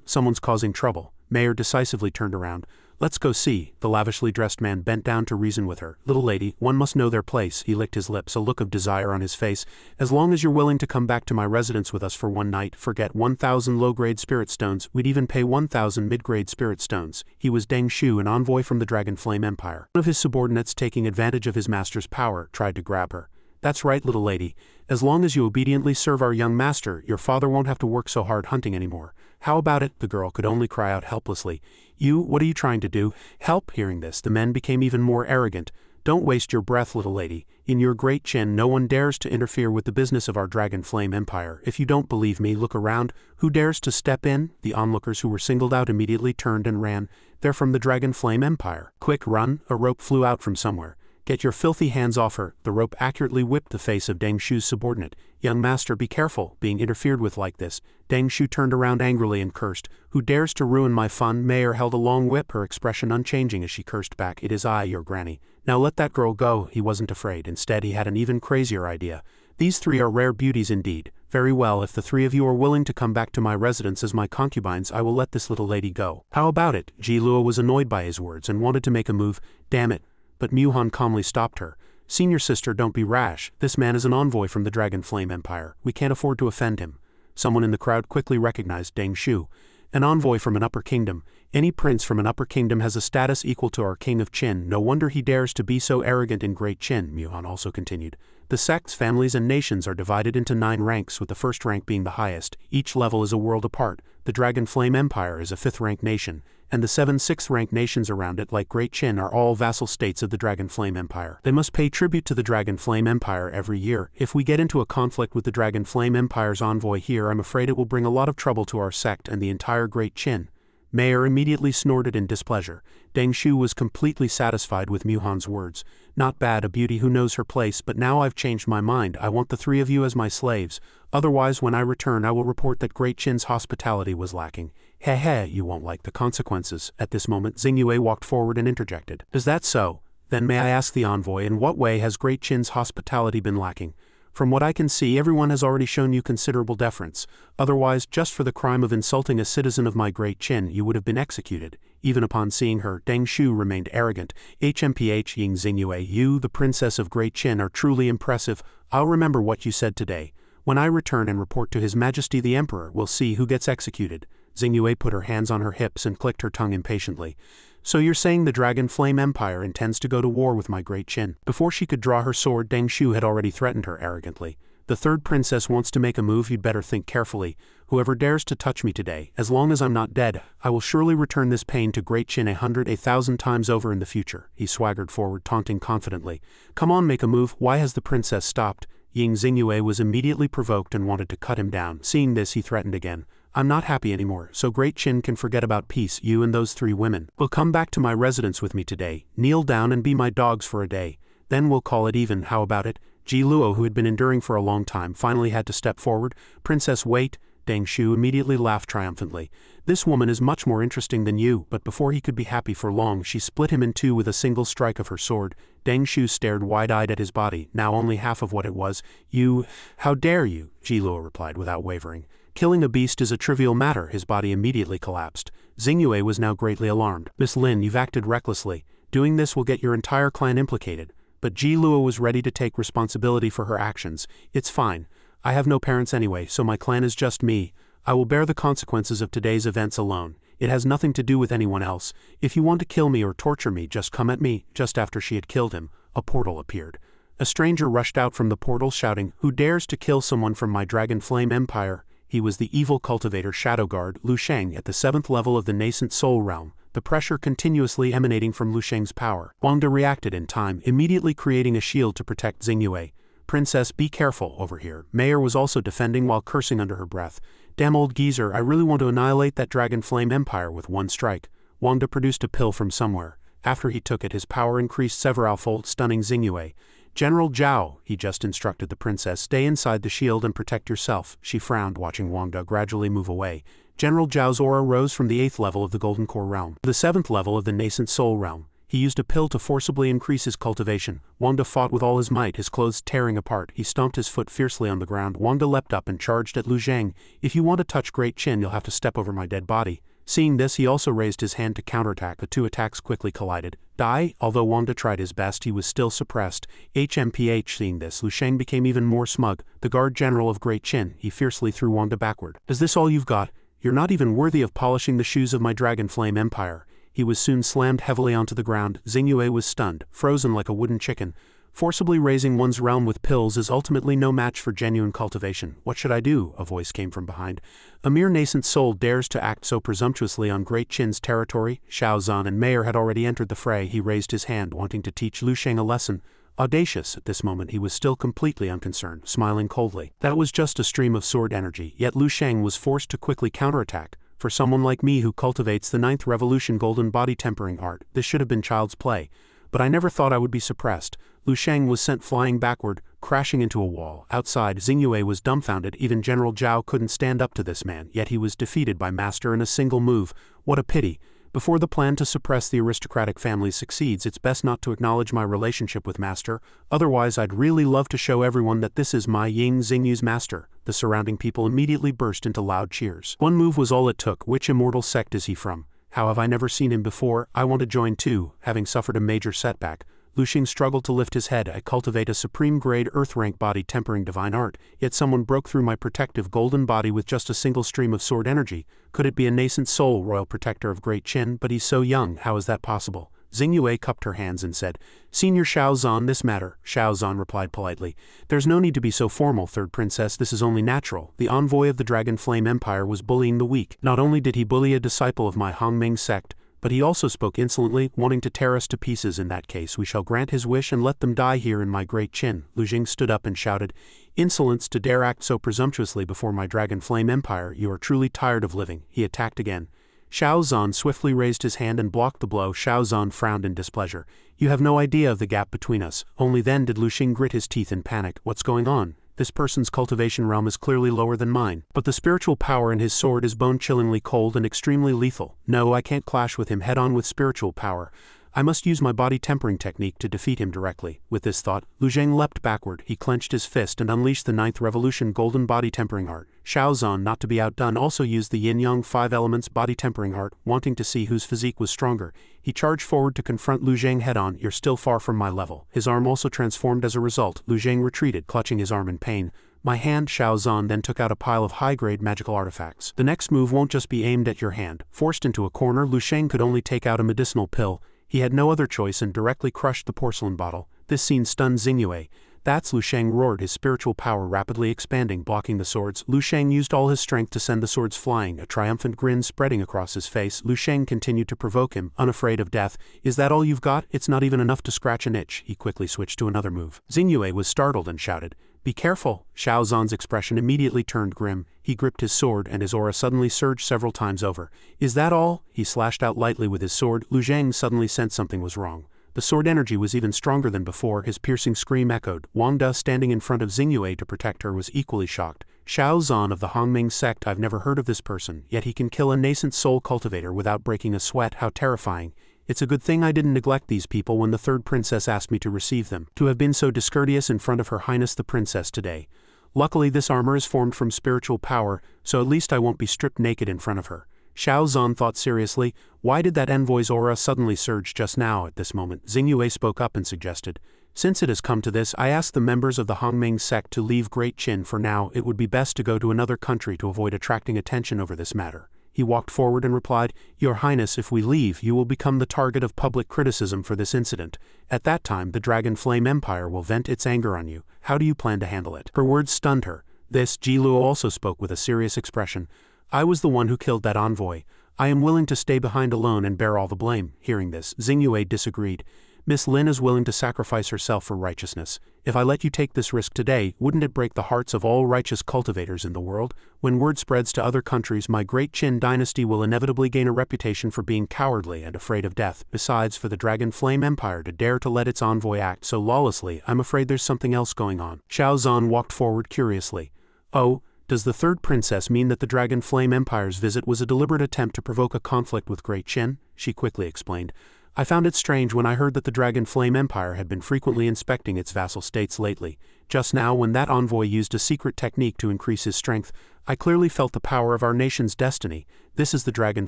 Someone's causing trouble. Mayor decisively turned around. Let's go see. The lavishly dressed man bent down to reason with her. Little lady, one must know their place. He licked his lips, a look of desire on his face. As long as you're willing to come back to my residence with us for one night, forget 1,000 low-grade spirit stones. We'd even pay 1,000 mid-grade spirit stones. He was Deng Shu, an envoy from the Dragon Flame Empire. One of his subordinates, taking advantage of his master's power, tried to grab her. That's right, little lady. As long as you obediently serve our young master, your father won't have to work so hard hunting anymore. How about it? The girl could only cry out helplessly. You, what are you trying to do? Help! Hearing this, the men became even more arrogant. Don't waste your breath, little lady. In your great Qin, no one dares to interfere with the business of our Dragon Flame Empire. If you don't believe me, look around. Who dares to step in? The onlookers who were singled out immediately turned and ran. They're from the Dragon Flame Empire. Quick, run! A rope flew out from somewhere. Get your filthy hands off her. The rope accurately whipped the face of Deng Shu's subordinate. Young master, be careful, being interfered with like this. Deng Shu turned around angrily and cursed. Who dares to ruin my fun? Mayor held a long whip, her expression unchanging as she cursed back. It is I, your granny. Now let that girl go. He wasn't afraid. Instead, he had an even crazier idea. These 3 are rare beauties indeed. Very well, if the 3 of you are willing to come back to my residence as my concubines, I will let this little lady go. How about it? Ji Luo was annoyed by his words and wanted to make a move. Damn it. But Mu Han calmly stopped her. Senior sister, don't be rash. This man is an envoy from the Dragon Flame Empire. We can't afford to offend him. Someone in the crowd quickly recognized Deng Shu. An envoy from an upper kingdom. Any prince from an upper kingdom has a status equal to our king of Qin. No wonder he dares to be so arrogant in Great Qin, Muhan also continued. The sects, families and nations are divided into 9 ranks, with the first rank being the highest. Each level is a world apart. The Dragon Flame Empire is a 5th-rank nation, and the 7 6th-rank nations around it, like Great Qin, are all vassal states of the Dragon Flame Empire. They must pay tribute to the Dragon Flame Empire every year. If we get into a conflict with the Dragon Flame Empire's envoy here, I'm afraid it will bring a lot of trouble to our sect and the entire Great Qin. Mayor immediately snorted in displeasure. Deng Shu was completely satisfied with Muhan's words. Not bad, a beauty who knows her place, but now I've changed my mind. I want the 3 of you as my slaves. Otherwise, when I return, I will report that Great Qin's hospitality was lacking. Heh, you won't like the consequences. At this moment, Xingyue walked forward and interjected. Is that so? Then may I ask the envoy, in what way has Great Qin's hospitality been lacking? From what I can see, everyone has already shown you considerable deference. Otherwise, just for the crime of insulting a citizen of my Great Qin, you would have been executed. Even upon seeing her, Deng Shu remained arrogant. HMPH Ying Xingyue, you, the princess of Great Qin, are truly impressive. I'll remember what you said today. When I return and report to His Majesty the Emperor, we'll see who gets executed. Xingyue put her hands on her hips and clicked her tongue impatiently. So you're saying the Dragon Flame Empire intends to go to war with my Great Qin? Before she could draw her sword, Deng Shu had already threatened her arrogantly. The 3rd princess wants to make a move. You'd better think carefully. Whoever dares to touch me today, as long as I'm not dead, I will surely return this pain to Great Qin 1,000 times over in the future. He swaggered forward, taunting confidently. Come on, make a move. Why has the princess stopped? Ying Xingyue was immediately provoked and wanted to cut him down. Seeing this, he threatened again. I'm not happy anymore, so Great Qin can forget about peace. You and those 3 women will come back to my residence with me today. Kneel down and be my dogs for a day. Then we'll call it even. How about it? Ji Luo, who had been enduring for a long time, finally had to step forward. Princess, wait. Deng Shu immediately laughed triumphantly. This woman is much more interesting than you, but before he could be happy for long, she split him in 2 with a single strike of her sword. Deng Shu stared wide-eyed at his body, now only half of what it was. You, how dare you? Ji Luo replied without wavering. Killing a beast is a trivial matter. His body immediately collapsed. Xingyue was now greatly alarmed. Miss Lin, you've acted recklessly. Doing this will get your entire clan implicated. But Ji Luo was ready to take responsibility for her actions. It's fine. I have no parents anyway, so my clan is just me. I will bear the consequences of today's events alone. It has nothing to do with anyone else. If you want to kill me or torture me, just come at me. Just after she had killed him, a portal appeared. A stranger rushed out from the portal shouting, Who dares to kill someone from my Dragon Flame Empire? He was the evil cultivator Shadow Guard, Lu Sheng, at the 7th level of the nascent soul realm, the pressure continuously emanating from Lu Sheng's power. Wang De reacted in time, immediately creating a shield to protect Xingyue. Princess, be careful over here. Mayor was also defending while cursing under her breath. Damn old geezer, I really want to annihilate that Dragon Flame Empire with one strike. Wang De produced a pill from somewhere. After he took it, his power increased several-fold, stunning Xingyue. General Zhao, he just instructed the princess, stay inside the shield and protect yourself. She frowned, watching Wang De gradually move away. General Zhao's aura rose from the 8th level of the Golden Core realm to the 7th level of the nascent soul realm. He used a pill to forcibly increase his cultivation. Wang De fought with all his might, his clothes tearing apart. He stomped his foot fiercely on the ground. Wang De leapt up and charged at Lu Zheng. If you want to touch Great Qin, you'll have to step over my dead body. Seeing this, he also raised his hand to counterattack. The 2 attacks quickly collided. Die? Although Wang De tried his best, he was still suppressed. HMPH. Seeing this, Lu Sheng became even more smug. The guard general of Great Qin, he fiercely threw Wang De backward. Is this all you've got? You're not even worthy of polishing the shoes of my Dragon Flame Empire. He was soon slammed heavily onto the ground. Xingyue was stunned, frozen like a wooden chicken. Forcibly raising one's realm with pills is ultimately no match for genuine cultivation. What should I do? A voice came from behind. A mere nascent soul dares to act so presumptuously on Great Qin's territory? Xiao Zhan and Mayor had already entered the fray. He raised his hand, wanting to teach Lu Sheng a lesson. Audacious. At this moment he was still completely unconcerned, smiling coldly. That was just a stream of sword energy, yet Lu Sheng was forced to quickly counterattack. For someone like me who cultivates the 9th Revolution Golden Body Tempering Art, this should have been child's play. But I never thought I would be suppressed. Lu Sheng was sent flying backward, crashing into a wall. Outside, Xingyue was dumbfounded. Even General Zhao couldn't stand up to this man, yet he was defeated by Master in a single move. What a pity. Before the plan to suppress the aristocratic family succeeds, it's best not to acknowledge my relationship with Master. Otherwise, I'd really love to show everyone that this is my Ying Xingyu's Master. The surrounding people immediately burst into loud cheers. One move was all it took. Which immortal sect is he from? How have I never seen him before? I want to join too. Having suffered a major setback, Lu Xing struggled to lift his head. I cultivate a supreme-grade Earth-rank body tempering divine art, yet someone broke through my protective golden body with just a single stream of sword energy. Could it be a nascent soul, royal protector of Great Qin? But he's so young, how is that possible? Xing Yue cupped her hands and said, Senior Xiao Zhan, this matter. Xiao Zhan replied politely. There's no need to be so formal, third princess, this is only natural. The envoy of the Dragon Flame Empire was bullying the weak. Not only did he bully a disciple of my Hongming sect, but he also spoke insolently, wanting to tear us to pieces. In that case we shall grant his wish and let them die here in my Great Qin. Lu Xing stood up and shouted, Insolence to dare act so presumptuously before my Dragon Flame Empire, you are truly tired of living. He attacked again. Xiao Zhan swiftly raised his hand and blocked the blow. Xiao Zhan frowned in displeasure. You have no idea of the gap between us. Only then did Lu Xing grit his teeth in panic. What's going on? This person's cultivation realm is clearly lower than mine, but the spiritual power in his sword is bone-chillingly cold and extremely lethal. No, I can't clash with him head-on with spiritual power. I must use my body tempering technique to defeat him directly. With this thought, Lu Xing leapt backward. He clenched his fist and unleashed the 9th Revolution Golden Body Tempering Art. Xiao Zhan, not to be outdone, also used the Yin-Yang 5 Elements Body Tempering Art, wanting to see whose physique was stronger. He charged forward to confront Lu Xing head-on. You're still far from my level. His arm also transformed as a result. Lu Xing retreated, clutching his arm in pain. My hand. Xiao Zhan then took out a pile of high-grade magical artifacts. The next move won't just be aimed at your hand. Forced into a corner, Lu Xing could only take out a medicinal pill. He had no other choice and directly crushed the porcelain bottle. This scene stunned Xing Yue. That's Lu Xing roared, his spiritual power rapidly expanding, blocking the swords. Lu Xing used all his strength to send the swords flying, a triumphant grin spreading across his face. Lu Xing continued to provoke him, unafraid of death. Is that all you've got? It's not even enough to scratch an itch. He quickly switched to another move. Xing Yue was startled and shouted, Be careful! Xiao Zhan's expression immediately turned grim. He gripped his sword and his aura suddenly surged several times over. Is that all? He slashed out lightly with his sword. Lu Xing suddenly sensed something was wrong. The sword energy was even stronger than before. His piercing scream echoed. Wang De, standing in front of Xing Yue to protect her, was equally shocked. Xiao Zhan of the Hongming sect. I've never heard of this person, yet he can kill a nascent soul cultivator without breaking a sweat. How terrifying. It's a good thing I didn't neglect these people when the third princess asked me to receive them. To have been so discourteous in front of Her Highness the Princess today. Luckily this armor is formed from spiritual power, so at least I won't be stripped naked in front of her. Xiao Zhan thought seriously. Why did that envoy's aura suddenly surge just now at this moment? Xing Yue spoke up and suggested, Since it has come to this, I ask the members of the Hongming sect to leave Great Qin for now. It would be best to go to another country to avoid attracting attention over this matter. He walked forward and replied, Your Highness, if we leave, you will become the target of public criticism for this incident. At that time, the Dragon Flame Empire will vent its anger on you. How do you plan to handle it? Her words stunned her. This, Ji Luo also spoke with a serious expression. I was the one who killed that envoy. I am willing to stay behind alone and bear all the blame. Hearing this, Xing Yue disagreed. Miss Lin is willing to sacrifice herself for righteousness. If I let you take this risk today, wouldn't it break the hearts of all righteous cultivators in the world? When word spreads to other countries, my Great Qin dynasty will inevitably gain a reputation for being cowardly and afraid of death. Besides, for the Dragon Flame Empire to dare to let its envoy act so lawlessly, I'm afraid there's something else going on. Xiao Zhan walked forward curiously. Oh, does the third princess mean that the Dragon Flame Empire's visit was a deliberate attempt to provoke a conflict with Great Qin? She quickly explained. I found it strange when I heard that the Dragon Flame Empire had been frequently inspecting its vassal states lately. Just now, when that envoy used a secret technique to increase his strength, I clearly felt the power of our nation's destiny. This is the Dragon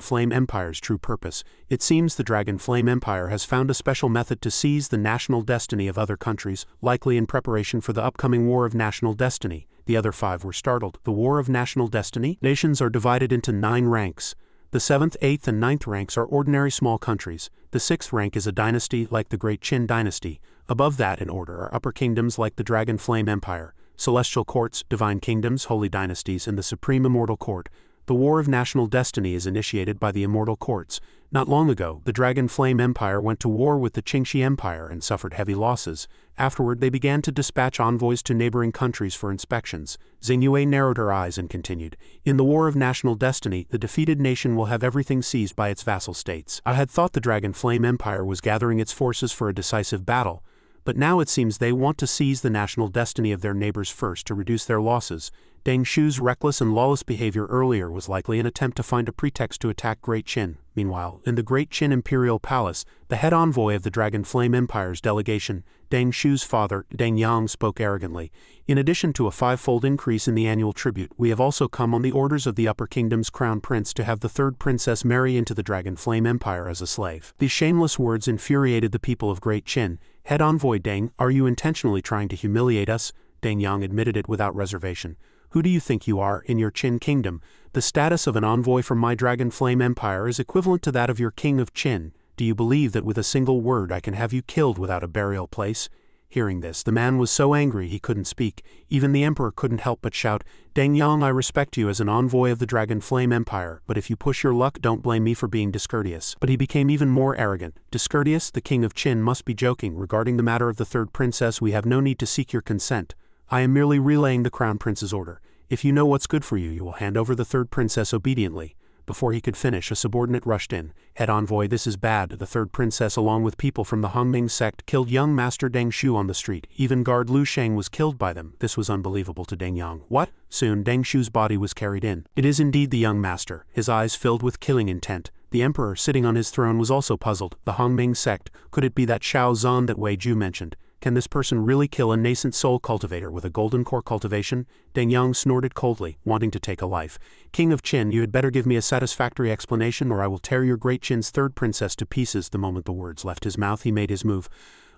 Flame Empire's true purpose. It seems the Dragon Flame Empire has found a special method to seize the national destiny of other countries, likely in preparation for the upcoming War of National Destiny. The other 5 were startled. The War of National Destiny? Nations are divided into 9 ranks. The 7th, 8th, and 9th ranks are ordinary small countries. The 6th rank is a dynasty like the Great Qin dynasty. Above that in order are upper kingdoms like the Dragon Flame Empire, celestial courts, divine kingdoms, holy dynasties, and the supreme immortal court. The War of National Destiny is initiated by the immortal courts. Not long ago, the Dragon Flame Empire went to war with the Qingxi Empire and suffered heavy losses. Afterward, they began to dispatch envoys to neighboring countries for inspections. Xing Yue narrowed her eyes and continued, In the War of National Destiny, the defeated nation will have everything seized by its vassal states. I had thought the Dragon Flame Empire was gathering its forces for a decisive battle, but now it seems they want to seize the national destiny of their neighbors first to reduce their losses. Deng Shu's reckless and lawless behavior earlier was likely an attempt to find a pretext to attack Great Qin. Meanwhile, in the Great Qin Imperial Palace, the head envoy of the Dragon Flame Empire's delegation, Deng Shu's father, Deng Yang, spoke arrogantly. In addition to a 5-fold increase in the annual tribute, we have also come on the orders of the Upper Kingdom's crown prince to have the third princess marry into the Dragon Flame Empire as a slave. These shameless words infuriated the people of Great Qin. Head envoy Deng, are you intentionally trying to humiliate us? Deng Yang admitted it without reservation. Who do you think you are, in your Qin kingdom? The status of an envoy from my Dragon Flame Empire is equivalent to that of your king of Qin. Do you believe that with a single word I can have you killed without a burial place? Hearing this, the man was so angry he couldn't speak. Even the emperor couldn't help but shout, Deng Yang, I respect you as an envoy of the Dragon Flame Empire, but if you push your luck, don't blame me for being discourteous. But he became even more arrogant. Discourteous? The king of Qin must be joking. Regarding the matter of the third princess, we have no need to seek your consent. I am merely relaying the crown prince's order. If you know what's good for you, you will hand over the third princess obediently. Before he could finish, a subordinate rushed in. Head envoy, this is bad. The third princess, along with people from the Hongming sect, killed young Master Deng Shu on the street. Even guard Lu Sheng was killed by them. This was unbelievable to Deng Yang. What? Soon, Deng Shu's body was carried in. It is indeed the young master, his eyes filled with killing intent. The emperor, sitting on his throne, was also puzzled. The Hongming sect, could it be that Shao Zan that Wei Ju mentioned? Can this person really kill a nascent soul cultivator with a golden core cultivation? Deng Yang snorted coldly, wanting to take a life. King of Qin, you had better give me a satisfactory explanation or I will tear your great Qin's third princess to pieces. The moment the words left his mouth, he made his move.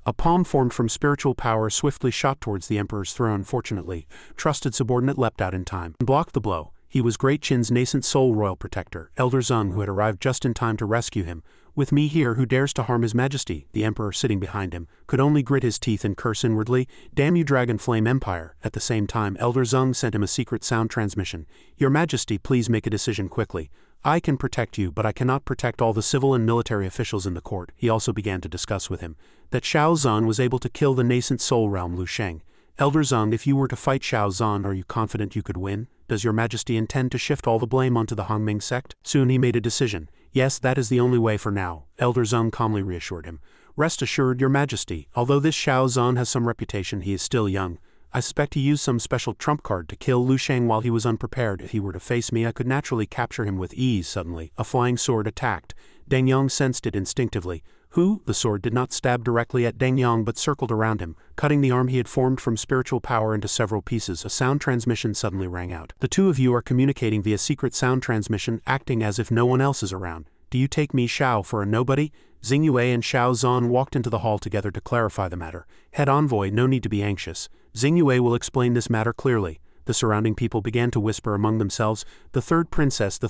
A palm formed from spiritual power swiftly shot towards the emperor's throne. Fortunately, trusted subordinate leapt out in time and blocked the blow. He was Great Qin's nascent soul royal protector, Elder Zeng, who had arrived just in time to rescue him. With me here, who dares to harm his majesty? The emperor, sitting behind him, could only grit his teeth and curse inwardly. Damn you, Dragon Flame Empire. At the same time, Elder Zeng sent him a secret sound transmission. Your majesty, please make a decision quickly. I can protect you, but I cannot protect all the civil and military officials in the court. He also began to discuss with him that Shao Zan was able to kill the nascent soul realm Lu Sheng. Elder Zeng, if you were to fight Shao Zan, are you confident you could win? Does your majesty intend to shift all the blame onto the Hongming sect? Soon he made a decision. Yes, that is the only way for now, Elder Zeng calmly reassured him. Rest assured, your majesty, although this Shao Zan has some reputation, he is still young. I suspect he used some special trump card to kill Lu Sheng while he was unprepared. If he were to face me, I could naturally capture him with ease. Suddenly, a flying sword attacked. Deng Yang sensed it instinctively. Who? The sword did not stab directly at Deng Yang but circled around him, cutting the arm he had formed from spiritual power into several pieces. A sound transmission suddenly rang out. The two of you are communicating via secret sound transmission, acting as if no one else is around. Do you take me, Shao, for a nobody? Xingyue and Shao Zan walked into the hall together to clarify the matter. Head envoy, no need to be anxious. Xingyue will explain this matter clearly. The surrounding people began to whisper among themselves, the third princess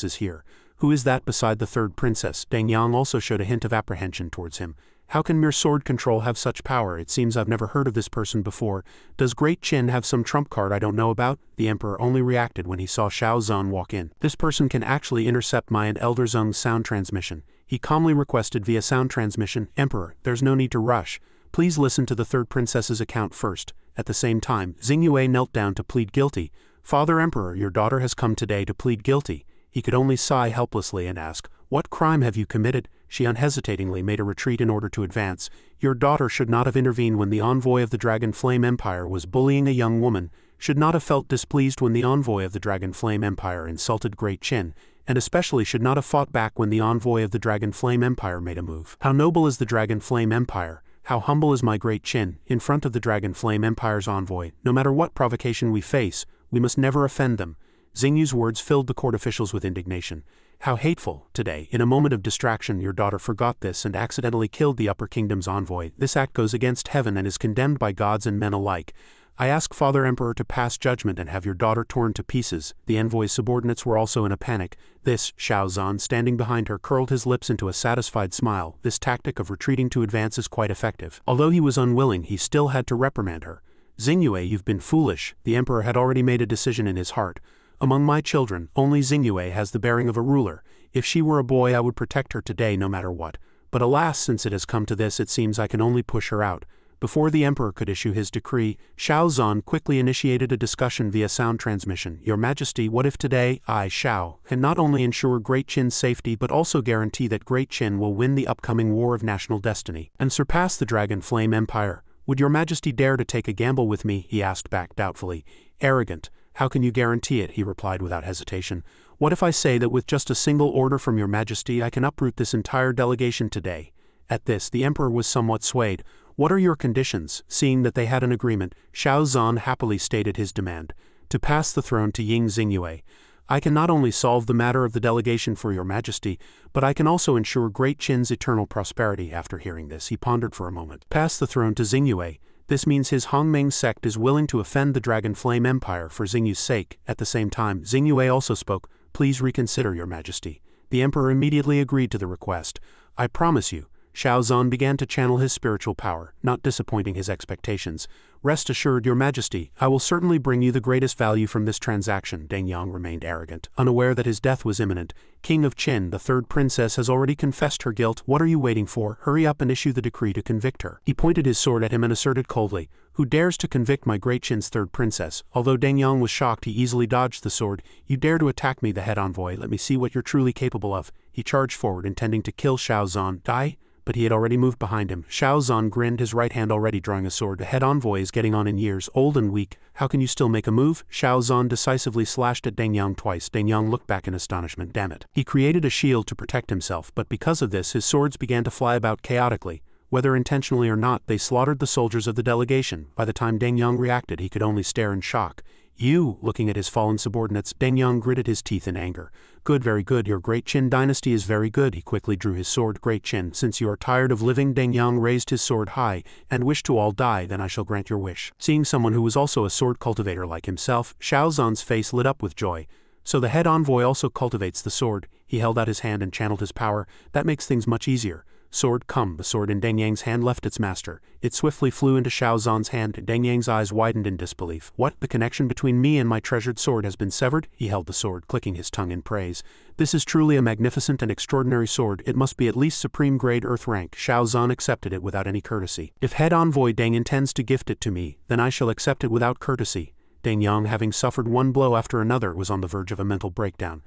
is here. Who is that beside the third princess? Deng Yang also showed a hint of apprehension towards him. How can mere sword control have such power? It seems I've never heard of this person before. Does Great Qin have some trump card I don't know about? The emperor only reacted when he saw Shao Zan walk in. This person can actually intercept my and Elder Zeng's sound transmission. He calmly requested via sound transmission, Emperor, there's no need to rush. Please listen to the third princess's account first. At the same time, Xingyue knelt down to plead guilty. Father Emperor, your daughter has come today to plead guilty. He could only sigh helplessly and ask, what crime have you committed? She unhesitatingly made a retreat in order to advance. Your daughter should not have intervened when the envoy of the Dragon Flame Empire was bullying a young woman, should not have felt displeased when the envoy of the Dragon Flame Empire insulted Great Qin, and especially should not have fought back when the envoy of the Dragon Flame Empire made a move. How noble is the Dragon Flame Empire! How humble is my Great Qin, in front of the Dragon Flame Empire's envoy. No matter what provocation we face, we must never offend them. Xingyu's words filled the court officials with indignation. How hateful! Today, in a moment of distraction, your daughter forgot this and accidentally killed the Upper Kingdom's envoy. This act goes against heaven and is condemned by gods and men alike. I ask Father Emperor to pass judgment and have your daughter torn to pieces. The envoy's subordinates were also in a panic. This, Shao Zan, standing behind her, curled his lips into a satisfied smile. This tactic of retreating to advance is quite effective. Although he was unwilling, he still had to reprimand her. Xingyue, you've been foolish. The emperor had already made a decision in his heart. Among my children, only Xingyue has the bearing of a ruler. If she were a boy, I would protect her today no matter what. But alas, since it has come to this, it seems I can only push her out. Before the emperor could issue his decree, Shao Zan quickly initiated a discussion via sound transmission. Your Majesty, what if today, I, Shao, can not only ensure Great Qin's safety but also guarantee that Great Qin will win the upcoming War of National Destiny and surpass the Dragon Flame Empire? Would your Majesty dare to take a gamble with me? He asked back doubtfully. Arrogant. How can you guarantee it? He replied without hesitation. What if I say that with just a single order from your Majesty I can uproot this entire delegation today? At this, the emperor was somewhat swayed. What are your conditions? Seeing that they had an agreement, Shao Zan happily stated his demand. To pass the throne to Ying Xingyue. I can not only solve the matter of the delegation for your majesty, but I can also ensure Great Qin's eternal prosperity." After hearing this, he pondered for a moment. Pass the throne to Xingyue. This means his Hongming sect is willing to offend the Dragon Flame Empire for Xingyu's sake. At the same time, Xingyue also spoke, "Please reconsider, your majesty." The emperor immediately agreed to the request. "I promise you." Xiao Zhan began to channel his spiritual power, not disappointing his expectations. "Rest assured, your majesty, I will certainly bring you the greatest value from this transaction." Deng Yang remained arrogant, unaware that his death was imminent. "King of Qin, the third princess has already confessed her guilt. What are you waiting for? Hurry up and issue the decree to convict her." He pointed his sword at him and asserted coldly, "Who dares to convict my Great Qin's third princess?" Although Deng Yang was shocked, he easily dodged the sword. "You dare to attack me, the head envoy? Let me see what you're truly capable of." He charged forward, intending to kill Xiao Zhan. "Die?" But he had already moved behind him. Xiao Zhan grinned, his right hand already drawing a sword. "The head envoy is getting on in years, old and weak. How can you still make a move?" Xiao Zhan decisively slashed at Deng Yang twice. Deng Yang looked back in astonishment. Damn it. He created a shield to protect himself, but because of this his swords began to fly about chaotically. Whether intentionally or not, they slaughtered the soldiers of the delegation. By the time Deng Yang reacted, he could only stare in shock. "You!" Looking at his fallen subordinates, Deng Yang gritted his teeth in anger. "Good, very good. Your Great Qin dynasty is very good." He quickly drew his sword. "Great Qin, since you are tired of living," Deng Yang raised his sword high, "and wish to all die, then I shall grant your wish." Seeing someone who was also a sword cultivator like himself, Xiao Zhan's face lit up with joy. "So the head envoy also cultivates the sword." He held out his hand and channeled his power. "That makes things much easier." "Sword, come." The sword in Deng Yang's hand left its master. It swiftly flew into Xiao Zhan's hand. Deng Yang's eyes widened in disbelief. "What? The connection between me and my treasured sword has been severed?" He held the sword, clicking his tongue in praise. "This is truly a magnificent and extraordinary sword. It must be at least supreme grade earth rank." Xiao Zhan accepted it without any courtesy. "If head envoy Deng intends to gift it to me, then I shall accept it without courtesy." Deng Yang, having suffered one blow after another, was on the verge of a mental breakdown.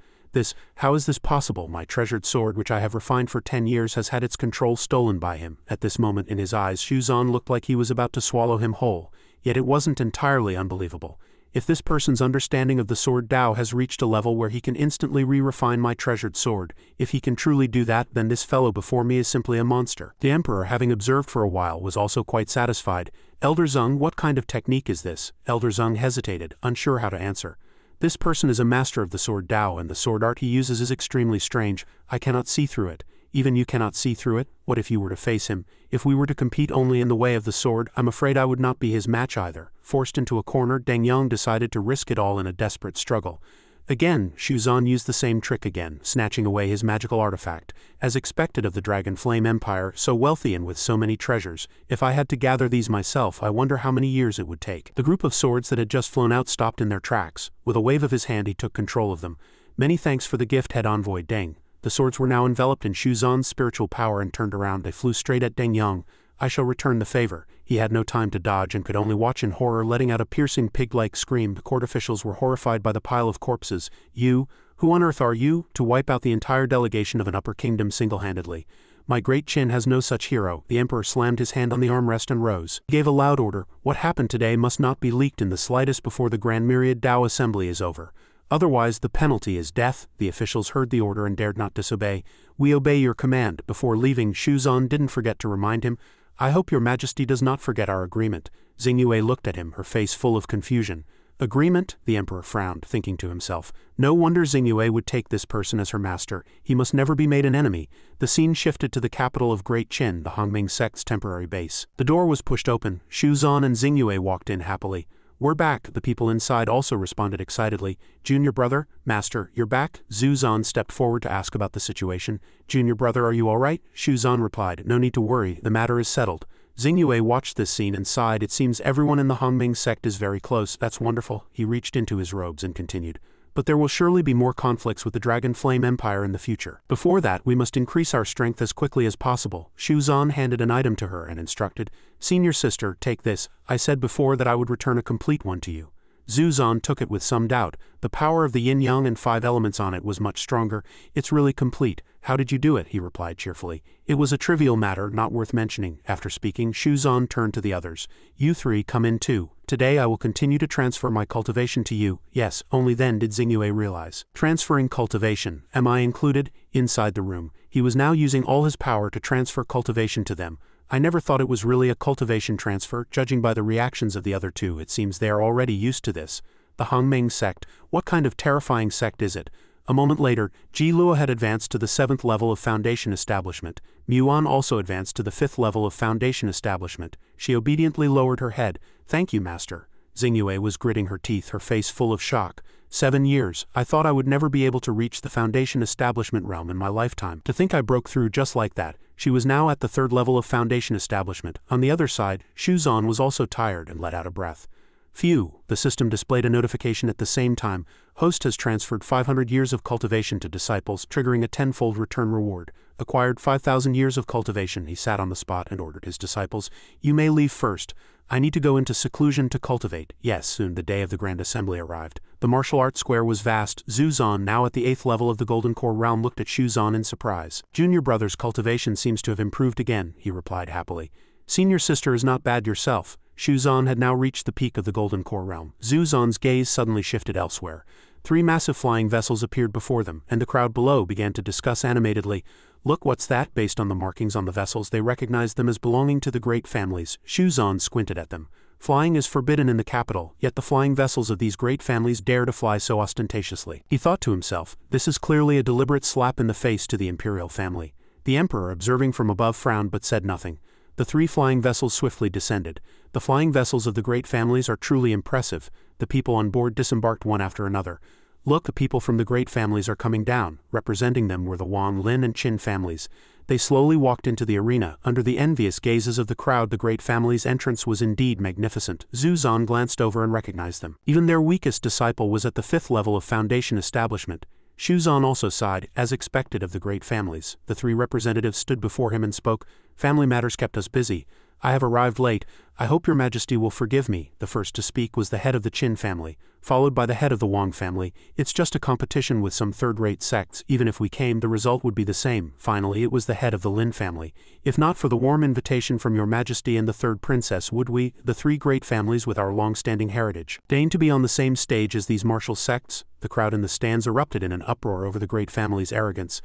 How is this possible? My treasured sword, which I have refined for 10 years, has had its control stolen by him." At this moment in his eyes, Xiao Zhan looked like he was about to swallow him whole. Yet it wasn't entirely unbelievable. If this person's understanding of the sword Dao has reached a level where he can instantly re-refine my treasured sword, if he can truly do that, then this fellow before me is simply a monster. The emperor, having observed for a while, was also quite satisfied. "Elder Zeng, what kind of technique is this?" Elder Zeng hesitated, unsure how to answer. "This person is a master of the sword Dao, and the sword art he uses is extremely strange. I cannot see through it." "Even you cannot see through it? What if you were to face him? If we were to compete only in the way of the sword, I'm afraid I would not be his match either." Forced into a corner, Deng Yang decided to risk it all in a desperate struggle. Again, Xiao Zhan used the same trick again, snatching away his magical artifact. As expected of the Dragon Flame Empire, so wealthy and with so many treasures, if I had to gather these myself, I wonder how many years it would take. The group of swords that had just flown out stopped in their tracks. With a wave of his hand, he took control of them. "Many thanks for the gift, head envoy Deng." The swords were now enveloped in Xiao Zhan's spiritual power and turned around. They flew straight at Deng Yang. "I shall return the favor." He had no time to dodge and could only watch in horror, letting out a piercing pig-like scream. The court officials were horrified by the pile of corpses. "You? Who on earth are you, to wipe out the entire delegation of an upper kingdom single-handedly? My Great Qin has no such hero." The emperor slammed his hand on the armrest and rose. He gave a loud order. "What happened today must not be leaked in the slightest before the Grand Myriad Dao Assembly is over. Otherwise, the penalty is death." The officials heard the order and dared not disobey. "We obey your command." Before leaving, Xiao Zhan didn't forget to remind him, "I hope your majesty does not forget our agreement." Xingyue looked at him, her face full of confusion. "Agreement?" The emperor frowned, thinking to himself. No wonder Xingyue would take this person as her master. He must never be made an enemy. The scene shifted to the capital of Great Qin, the Hongming sect's temporary base. The door was pushed open. Xiao Zhan and Xingyue walked in happily. "We're back." The people inside also responded excitedly. "Junior brother, master, you're back?" Xiao Zhan stepped forward to ask about the situation. "Junior brother, are you all right?" Xiao Zhan replied, "No need to worry, the matter is settled." Xingyue watched this scene and sighed. "It seems everyone in the Hongming sect is very close. That's wonderful." He reached into his robes and continued. "But there will surely be more conflicts with the Dragon Flame Empire in the future. Before that, we must increase our strength as quickly as possible." Xiao Zhan handed an item to her and instructed, "Senior sister, take this. I said before that I would return a complete one to you." Xiao Zhan took it with some doubt. The power of the yin-yang and 5 elements on it was much stronger. "It's really complete." "How did you do it?" he replied cheerfully. "It was a trivial matter, not worth mentioning." After speaking, Xiao Zhan turned to the others. "You three come in too. Today I will continue to transfer my cultivation to you." Yes, only then did Xingyue realize. Transferring cultivation. Am I included? Inside the room, he was now using all his power to transfer cultivation to them. "I never thought it was really a cultivation transfer. Judging by the reactions of the other two, it seems they are already used to this." The Hongmeng sect, what kind of terrifying sect is it? A moment later, Ji Luo had advanced to the 7th level of Foundation Establishment. Muan also advanced to the 5th level of Foundation Establishment. She obediently lowered her head. "Thank you, Master." Xingyue was gritting her teeth, her face full of shock. 7 years, I thought I would never be able to reach the Foundation Establishment realm in my lifetime. To think I broke through just like that. She was now at the 3rd level of Foundation Establishment. On the other side, Xu Zan was also tired and let out a breath. Phew, the system displayed a notification at the same time. Host has transferred 500 years of cultivation to disciples, triggering a 10-fold return reward. Acquired 5,000 years of cultivation. He sat on the spot and ordered his disciples, "You may leave first. I need to go into seclusion to cultivate." Yes, soon the day of the Grand Assembly arrived. The martial arts square was vast. Xu Zan, now at the 8th level of the Golden Core realm, looked at Xu Zan in surprise. "Junior brother's cultivation seems to have improved again," he replied happily. "Senior sister is not bad yourself." Xu Zan had now reached the peak of the Golden Core realm. Xu Zan's gaze suddenly shifted elsewhere. 3 massive flying vessels appeared before them, and the crowd below began to discuss animatedly. "Look, what's that?" Based on the markings on the vessels, they recognized them as belonging to the great families. Xu Zan squinted at them. Flying is forbidden in the capital, yet the flying vessels of these great families dare to fly so ostentatiously. He thought to himself, this is clearly a deliberate slap in the face to the imperial family. The emperor, observing from above, frowned but said nothing. The 3 flying vessels swiftly descended. The flying vessels of the great families are truly impressive. The people on board disembarked one after another. "Look, the people from the great families are coming down." Representing them were the Wang, Lin and Qin families. They slowly walked into the arena. Under the envious gazes of the crowd, the great family's entrance was indeed magnificent. Xu Zan glanced over and recognized them. Even their weakest disciple was at the 5th level of Foundation Establishment. Xu Zan also sighed, as expected of the great families. The 3 representatives stood before him and spoke. "Family matters kept us busy. I have arrived late. I hope your majesty will forgive me." The first to speak was the head of the Qin family, followed by the head of the Wang family. "It's just a competition with some third-rate sects. Even if we came, the result would be the same." Finally, it was the head of the Lin family. "If not for the warm invitation from your majesty and the 3rd princess, would we, the 3 great families with our long-standing heritage, deign to be on the same stage as these martial sects?" The crowd in the stands erupted in an uproar over the great family's arrogance.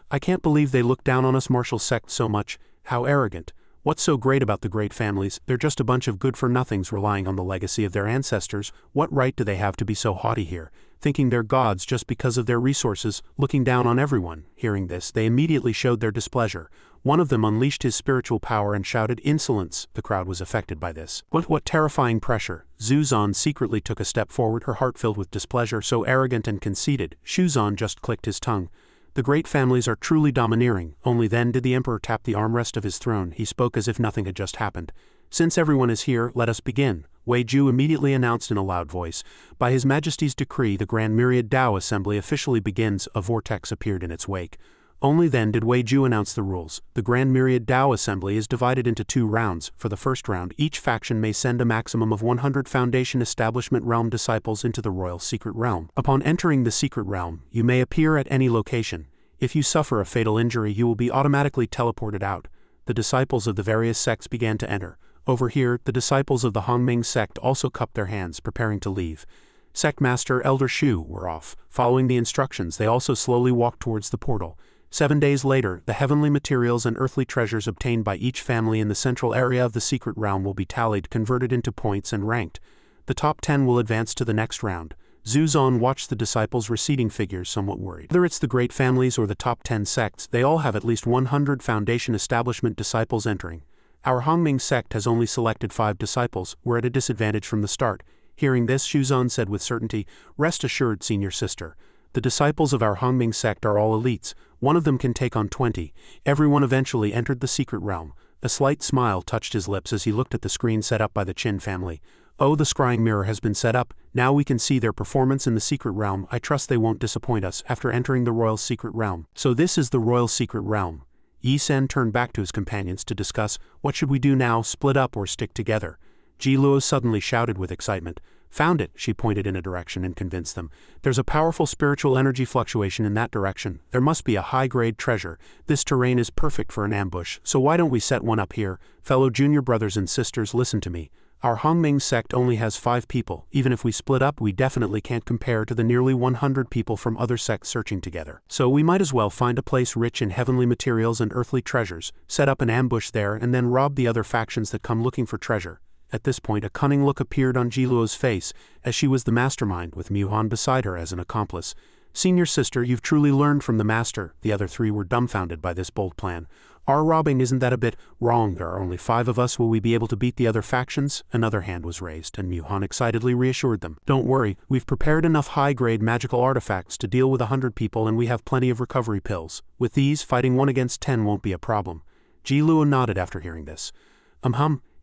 "I can't believe they look down on us martial sects so much. How arrogant. What's so great about the great families? They're just a bunch of good-for-nothings relying on the legacy of their ancestors. What right do they have to be so haughty here, thinking they're gods just because of their resources, looking down on everyone?" Hearing this, they immediately showed their displeasure. One of them unleashed his spiritual power and shouted, "Insolence!" The crowd was affected by this. What terrifying pressure! Xu Zan secretly took a step forward, her heart filled with displeasure. So arrogant and conceited. Xu Zan just clicked his tongue. "The great families are truly domineering." Only then did the emperor tap the armrest of his throne. He spoke as if nothing had just happened. "Since everyone is here, let us begin." Wei Ju immediately announced in a loud voice. "By His Majesty's decree, the Grand Myriad Tao Assembly officially begins." A vortex appeared in its wake. Only then did Wei Ju announce the rules. The Grand Myriad Tao Assembly is divided into 2 rounds. For the first round, each faction may send a maximum of 100 Foundation Establishment Realm disciples into the Royal Secret Realm. Upon entering the Secret Realm, you may appear at any location. If you suffer a fatal injury, you will be automatically teleported out. The disciples of the various sects began to enter. Over here, the disciples of the Hongmeng sect also cupped their hands, preparing to leave. Sect Master Elder Shu were off. Following the instructions, they also slowly walked towards the portal. 7 days later, the heavenly materials and earthly treasures obtained by each family in the central area of the secret realm will be tallied, converted into points, and ranked. The top 10 will advance to the next round. Xu Zan watched the disciples' receding figures, somewhat worried. Whether it's the great families or the top 10 sects, they all have at least 100 Foundation Establishment disciples entering. Our Hongmeng sect has only selected 5 disciples. We're at a disadvantage from the start. Hearing this, Xu Zan said with certainty, "Rest assured, senior sister. The disciples of our Hongmeng sect are all elites. One of them can take on 20. Everyone eventually entered the secret realm." A slight smile touched his lips as he looked at the screen set up by the Qin family. "Oh, the scrying mirror has been set up. Now we can see their performance in the secret realm. I trust they won't disappoint us after entering the royal secret realm." "So this is the royal secret realm." Yi Sen turned back to his companions to discuss, "What should we do now, split up or stick together?" Ji Luo suddenly shouted with excitement. "Found it!" She pointed in a direction and convinced them. "There's a powerful spiritual energy fluctuation in that direction. There must be a high-grade treasure. This terrain is perfect for an ambush, so why don't we set one up here? Fellow junior brothers and sisters, listen to me. Our Hongmeng sect only has 5 people. Even if we split up, we definitely can't compare to the nearly 100 people from other sects searching together. So we might as well find a place rich in heavenly materials and earthly treasures, set up an ambush there, and then rob the other factions that come looking for treasure. At this point a cunning look appeared on Jiluo's face, as she was the mastermind with Muhan beside her as an accomplice. "Senior sister, you've truly learned from the master." The other three were dumbfounded by this bold plan. "Our robbing, isn't that a bit wrong? There are only 5 of us. Will we be able to beat the other factions?" Another hand was raised, and Muhan excitedly reassured them. "Don't worry, we've prepared enough high-grade magical artifacts to deal with 100 people, and we have plenty of recovery pills. With these, fighting 1 against 10 won't be a problem." Jiluo nodded after hearing this.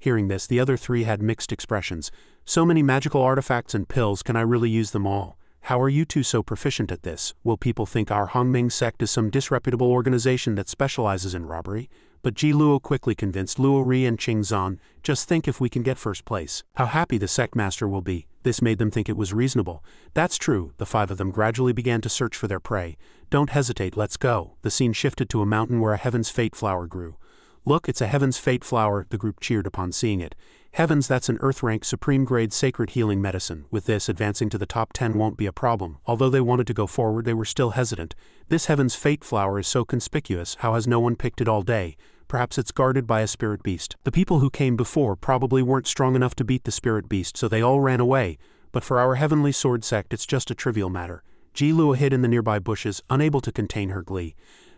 Hearing this, the other 3 had mixed expressions. "So many magical artifacts and pills, can I really use them all? How are you two so proficient at this? Will people think our Hongming sect is some disreputable organization that specializes in robbery?" But Jiluo quickly convinced Luo Ri and Qing Zan, "Just think if we can get first place. How happy the sect master will be." This made them think it was reasonable. That's true. The 5 of them gradually began to search for their prey. "Don't hesitate, let's go." The scene shifted to a mountain where a Heaven's Fate flower grew. "Look, it's a Heaven's Fate flower," the group cheered upon seeing it. "Heavens, that's an Earth-rank supreme-grade sacred healing medicine. With this, advancing to the top 10 won't be a problem." Although they wanted to go forward, they were still hesitant. This Heaven's Fate flower is so conspicuous, how has no one picked it all day? Perhaps it's guarded by a spirit beast. The people who came before probably weren't strong enough to beat the spirit beast, so they all ran away. But for our Heavenly Sword sect, it's just a trivial matter. Jiluo hid in the nearby bushes, unable to contain her glee.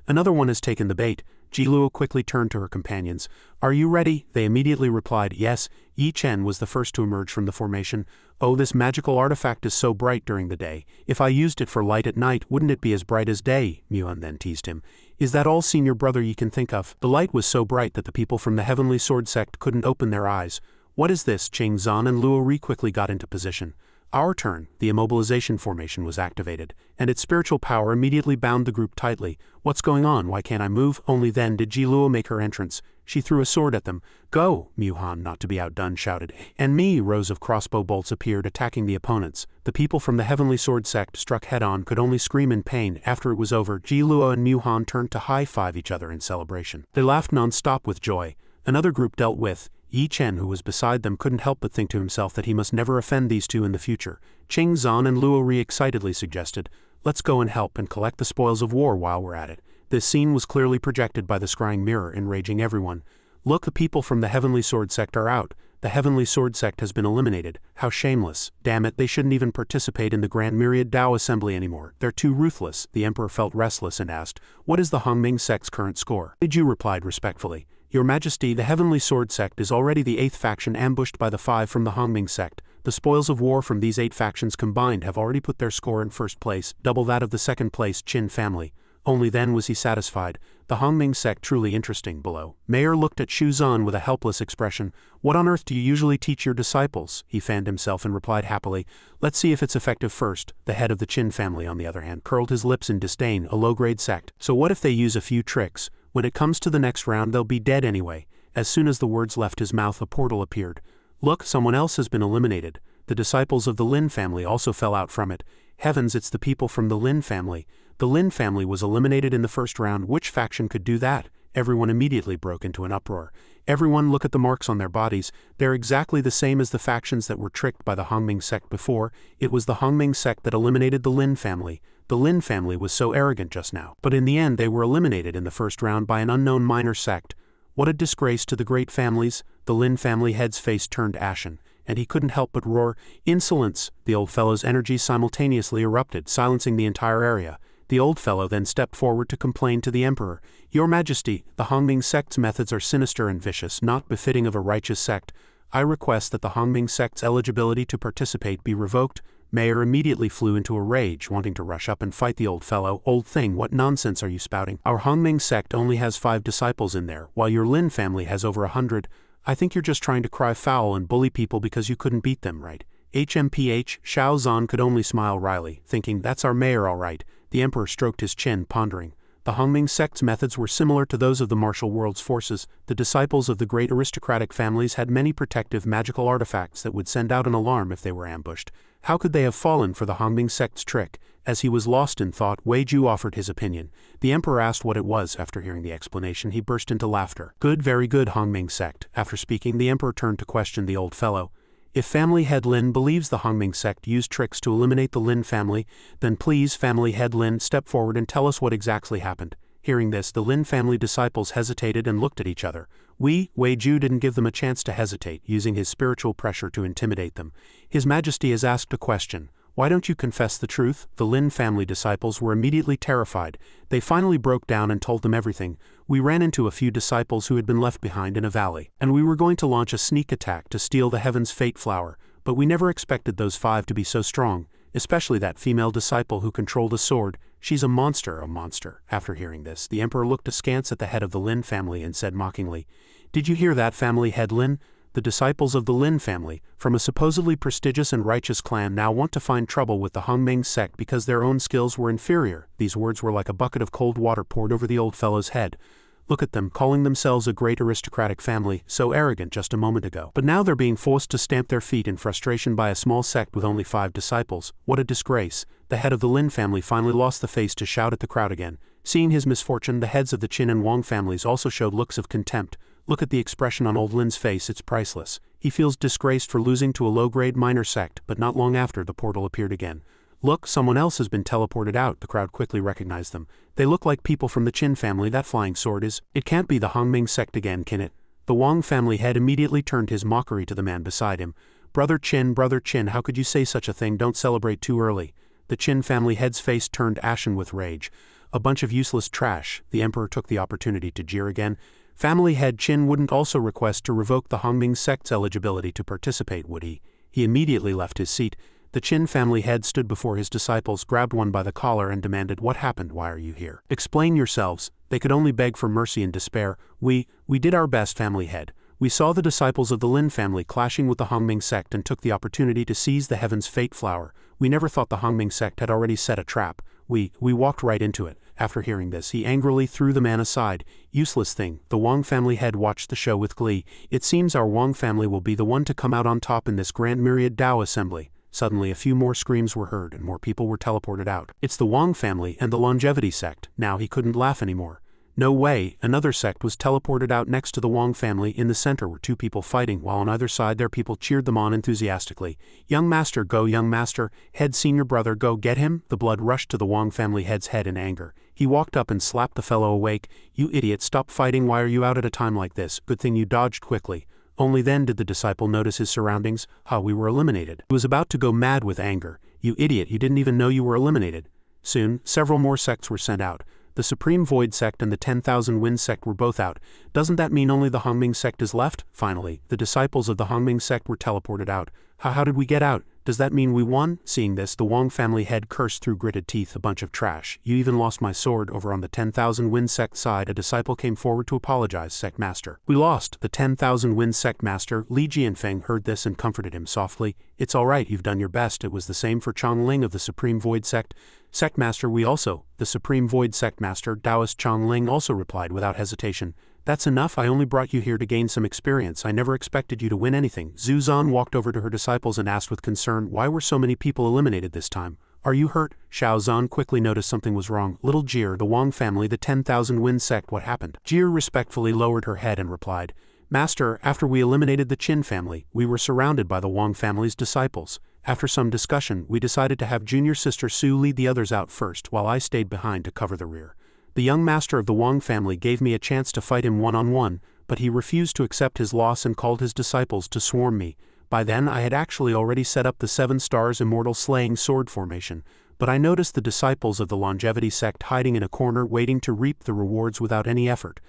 "Another one has taken the bait." Jiluo quickly turned to her companions. "Are you ready?" They immediately replied, "Yes." Yi Chen was the first to emerge from the formation. "Oh, this magical artifact is so bright during the day. If I used it for light at night, wouldn't it be as bright as day?" Muhan then teased him. "Is that all, senior brother, you can think of?" The light was so bright that the people from the Heavenly Sword sect couldn't open their eyes. "What is this?" Qing Zan and Luo Ri quickly got into position. "Our turn." The immobilization formation was activated, and its spiritual power immediately bound the group tightly. "What's going on? Why can't I move?" Only then did Jiluo make her entrance. She threw a sword at them. "Go!" Muhan, not to be outdone, shouted. And rows of crossbow bolts appeared, attacking the opponents. The people from the Heavenly Sword sect, struck head-on, could only scream in pain. After it was over, Jiluo and Muhan turned to high-five each other in celebration. They laughed non-stop with joy. Another group dealt with. Yi Chen, who was beside them, couldn't help but think to himself that he must never offend these two in the future. Qing Zan and Luo Ri excitedly suggested, "Let's go and help and collect the spoils of war while we're at it." This scene was clearly projected by the scrying mirror, enraging everyone. "Look, the people from the Heavenly Sword sect are out. The Heavenly Sword sect has been eliminated. How shameless. Damn it, they shouldn't even participate in the Grand Myriad Tao Assembly anymore. They're too ruthless." The emperor felt restless and asked, "What is the Hongming sect's current score?" Ju replied respectfully, "Your Majesty, the Heavenly Sword sect is already the 8th faction ambushed by the 5 from the Hongming sect. The spoils of war from these 8 factions combined have already put their score in first place, double that of the second place Qin family." Only then was he satisfied. The Hongming sect truly interesting. Below, Mayor looked at Xu Zan with a helpless expression. "What on earth do you usually teach your disciples?" He fanned himself and replied happily, "Let's see if it's effective first." The head of the Qin family, on the other hand, curled his lips in disdain. "A low-grade sect. So what if they use a few tricks? When it comes to the next round, they'll be dead anyway." As soon as the words left his mouth, a portal appeared. "Look, someone else has been eliminated." The disciples of the Lin family also fell out from it. Heavens, it's the people from the Lin family. The Lin family was eliminated in the first round. Which faction could do that? Everyone immediately broke into an uproar. "Everyone look at the marks on their bodies. They're exactly the same as the factions that were tricked by the Hongming sect before. It was the Hongming sect that eliminated the Lin family. The Lin family was so arrogant just now. But in the end they were eliminated in the first round by an unknown minor sect. What a disgrace to the great families." The Lin family head's face turned ashen, and he couldn't help but roar, "Insolence!" The old fellow's energy simultaneously erupted, silencing the entire area. The old fellow then stepped forward to complain to the emperor. "Your Majesty, the Hongming sect's methods are sinister and vicious, not befitting of a righteous sect. I request that the Hongming sect's eligibility to participate be revoked." Mayor immediately flew into a rage, wanting to rush up and fight the old fellow. "Old thing, what nonsense are you spouting? Our Hongming sect only has 5 disciples in there, while your Lin family has over 100. I think you're just trying to cry foul and bully people because you couldn't beat them, right?" HMPH, Xiao Zan could only smile wryly, thinking, "That's our mayor all right." The emperor stroked his chin, pondering. The Hongming sect's methods were similar to those of the martial world's forces. The disciples of the great aristocratic families had many protective magical artifacts that would send out an alarm if they were ambushed. How could they have fallen for the Hongming sect's trick? As he was lost in thought, Wei Ju offered his opinion. The emperor asked what it was. After hearing the explanation, he burst into laughter. "Good, very good, Hongming sect." After speaking, the emperor turned to question the old fellow. "If family head Lin believes the Hongming sect used tricks to eliminate the Lin family, then please, family head Lin, step forward and tell us what exactly happened." Hearing this, the Lin family disciples hesitated and looked at each other. Wei Ju didn't give them a chance to hesitate, using his spiritual pressure to intimidate them. His Majesty has asked a question. Why don't you confess the truth? The Lin family disciples were immediately terrified. They finally broke down and told them everything. We ran into a few disciples who had been left behind in a valley, and we were going to launch a sneak attack to steal the Heaven's Fate Flower, but we never expected those 5 to be so strong, especially that female disciple who controlled a sword. She's a monster, a monster. After hearing this, the emperor looked askance at the head of the Lin family and said mockingly, "Did you hear that, family head Lin? The disciples of the Lin family, from a supposedly prestigious and righteous clan, now want to find trouble with the Hongming sect because their own skills were inferior." These words were like a bucket of cold water poured over the old fellow's head. Look at them, calling themselves a great aristocratic family, so arrogant just a moment ago. But now they're being forced to stamp their feet in frustration by a small sect with only 5 disciples. What a disgrace. The head of the Lin family finally lost the face to shout at the crowd again. Seeing his misfortune, the heads of the Qin and Wang families also showed looks of contempt. Look at the expression on old Lin's face, it's priceless. He feels disgraced for losing to a low-grade minor sect, but not long after, the portal appeared again. Look, someone else has been teleported out. The crowd quickly recognized them. They look like people from the Qin family. That flying sword is... It can't be the Hongming sect again, can it? The Wang family head immediately turned his mockery to the man beside him. Brother Qin, how could you say such a thing? Don't celebrate too early." The Qin family head's face turned ashen with rage. "A bunch of useless trash." The emperor took the opportunity to jeer again. Family head Qin wouldn't also request to revoke the Hongming sect's eligibility to participate, would he? He immediately left his seat. The Qin family head stood before his disciples, grabbed one by the collar and demanded, "What happened? Why are you here? Explain yourselves." They could only beg for mercy in despair. We did our best, family head. We saw the disciples of the Lin family clashing with the Hongming sect and took the opportunity to seize the Heaven's Fate Flower. We never thought the Hongming sect had already set a trap. We walked right into it." After hearing this, he angrily threw the man aside. "Useless thing." The Wang family head watched the show with glee. "It seems our Wang family will be the one to come out on top in this grand myriad Dao assembly." Suddenly a few more screams were heard and more people were teleported out. "It's the Wang family and the longevity sect." Now he couldn't laugh anymore. No way, another sect was teleported out next to the Wang family. In the center were 2 people fighting, while on either side their people cheered them on enthusiastically. "Young master, go young master, head senior brother, go get him." The blood rushed to the Wang family head's head in anger. He walked up and slapped the fellow awake. "You idiot, stop fighting. Why are you out at a time like this? Good thing you dodged quickly." Only then did the disciple notice his surroundings. We were eliminated. He was about to go mad with anger. "You idiot, you didn't even know you were eliminated." Soon, several more sects were sent out. The Supreme Void sect and the 10,000 Wind sect were both out. Doesn't that mean only the Hongming sect is left? Finally, the disciples of the Hongming sect were teleported out. How did we get out? Does that mean we won? Seeing this, the Wang family head cursed through gritted teeth. "A bunch of trash. You even lost my sword." Over on the 10,000 Wind sect side, a disciple came forward to apologize. "Sect master, we lost." The 10,000 Wind sect master, Li Jianfeng, heard this and comforted him softly. "It's all right, you've done your best." It was the same for Chong Ling of the Supreme Void sect. "Sect master, we also." The Supreme Void sect master, Taoist Chong Ling, also replied without hesitation. "That's enough. I only brought you here to gain some experience. I never expected you to win anything." Zhu Zan walked over to her disciples and asked with concern, "Why were so many people eliminated this time? Are you hurt?" Xiao Zan quickly noticed something was wrong. "Little Jir, the Wang family, the 10,000 Wind sect, what happened?" Jir respectfully lowered her head and replied, "Master, after we eliminated the Qin family, we were surrounded by the Wang family's disciples. After some discussion, we decided to have junior sister Su lead the others out first, while I stayed behind to cover the rear. The young master of the Wang family gave me a chance to fight him one-on-one, but he refused to accept his loss and called his disciples to swarm me. By then I had actually already set up the 7 stars immortal slaying sword formation, but I noticed the disciples of the longevity sect hiding in a corner waiting to reap the rewards without any effort.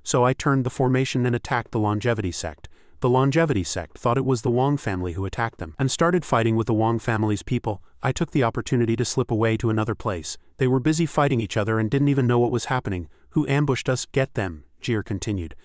So I turned the formation and attacked the longevity sect. The longevity sect thought it was the Wang family who attacked them and started fighting with the Wang family's people. I took the opportunity to slip away to another place. They were busy fighting each other and didn't even know what was happening. Who ambushed us? Get them," Jir continued.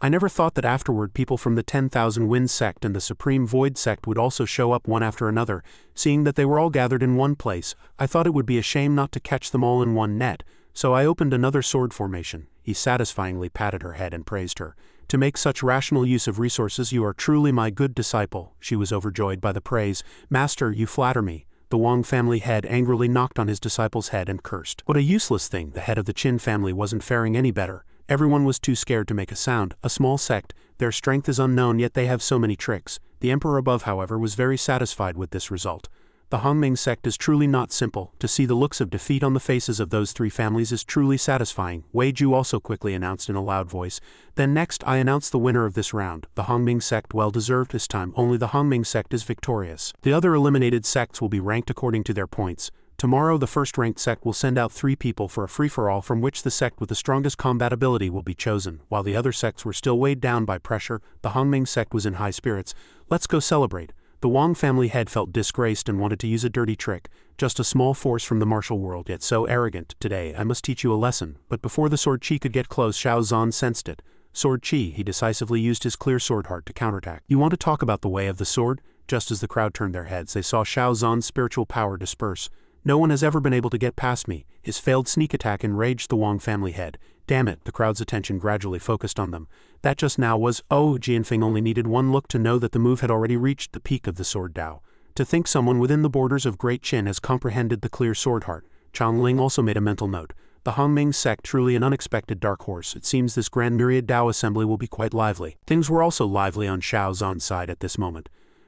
"I never thought that afterward people from the 10,000 Wind sect and the Supreme Void sect would also show up one after another. Seeing that they were all gathered in one place, I thought it would be a shame not to catch them all in one net, so I opened another sword formation." He satisfyingly patted her head and praised her. "To make such rational use of resources, you are truly my good disciple." She was overjoyed by the praise. "Master, you flatter me." The Wang family head angrily knocked on his disciple's head and cursed. What a useless thing. The head of the Qin family wasn't faring any better. Everyone was too scared to make a sound. A small sect, their strength is unknown, yet they have so many tricks. The emperor above, however, was very satisfied with this result. The Hongming sect is truly not simple. To see the looks of defeat on the faces of those three families is truly satisfying, Wei Ju also quickly announced in a loud voice. Then next I announce the winner of this round. The Hongming sect, well deserved this time. Only the Hongming sect is victorious. The other eliminated sects will be ranked according to their points. Tomorrow the first ranked sect will send out 3 people for a free-for-all from which the sect with the strongest combat ability will be chosen. While the other sects were still weighed down by pressure, the Hongming sect was in high spirits. Let's go celebrate. The Wang family head felt disgraced and wanted to use a dirty trick. Just a small force from the martial world, yet so arrogant. Today I must teach you a lesson. But before the sword chi could get close, Xiao Zhan sensed it. Sword chi, he decisively used his clear sword heart to counterattack. You want to talk about the way of the sword? Just as the crowd turned their heads, they saw Xiao Zhan's spiritual power disperse. No one has ever been able to get past me. His failed sneak attack enraged the Wang family head. Damn it, the crowd's attention gradually focused on them. That just now was, oh, Jianfeng only needed one look to know that the move had already reached the peak of the sword Dao. To think someone within the borders of Great Qin has comprehended the clear sword heart. Chang Ling also made a mental note. The Hongming sect, truly an unexpected dark horse. It seems this grand myriad Dao assembly will be quite lively. Things were also lively on Xiao Zhan's side at this moment.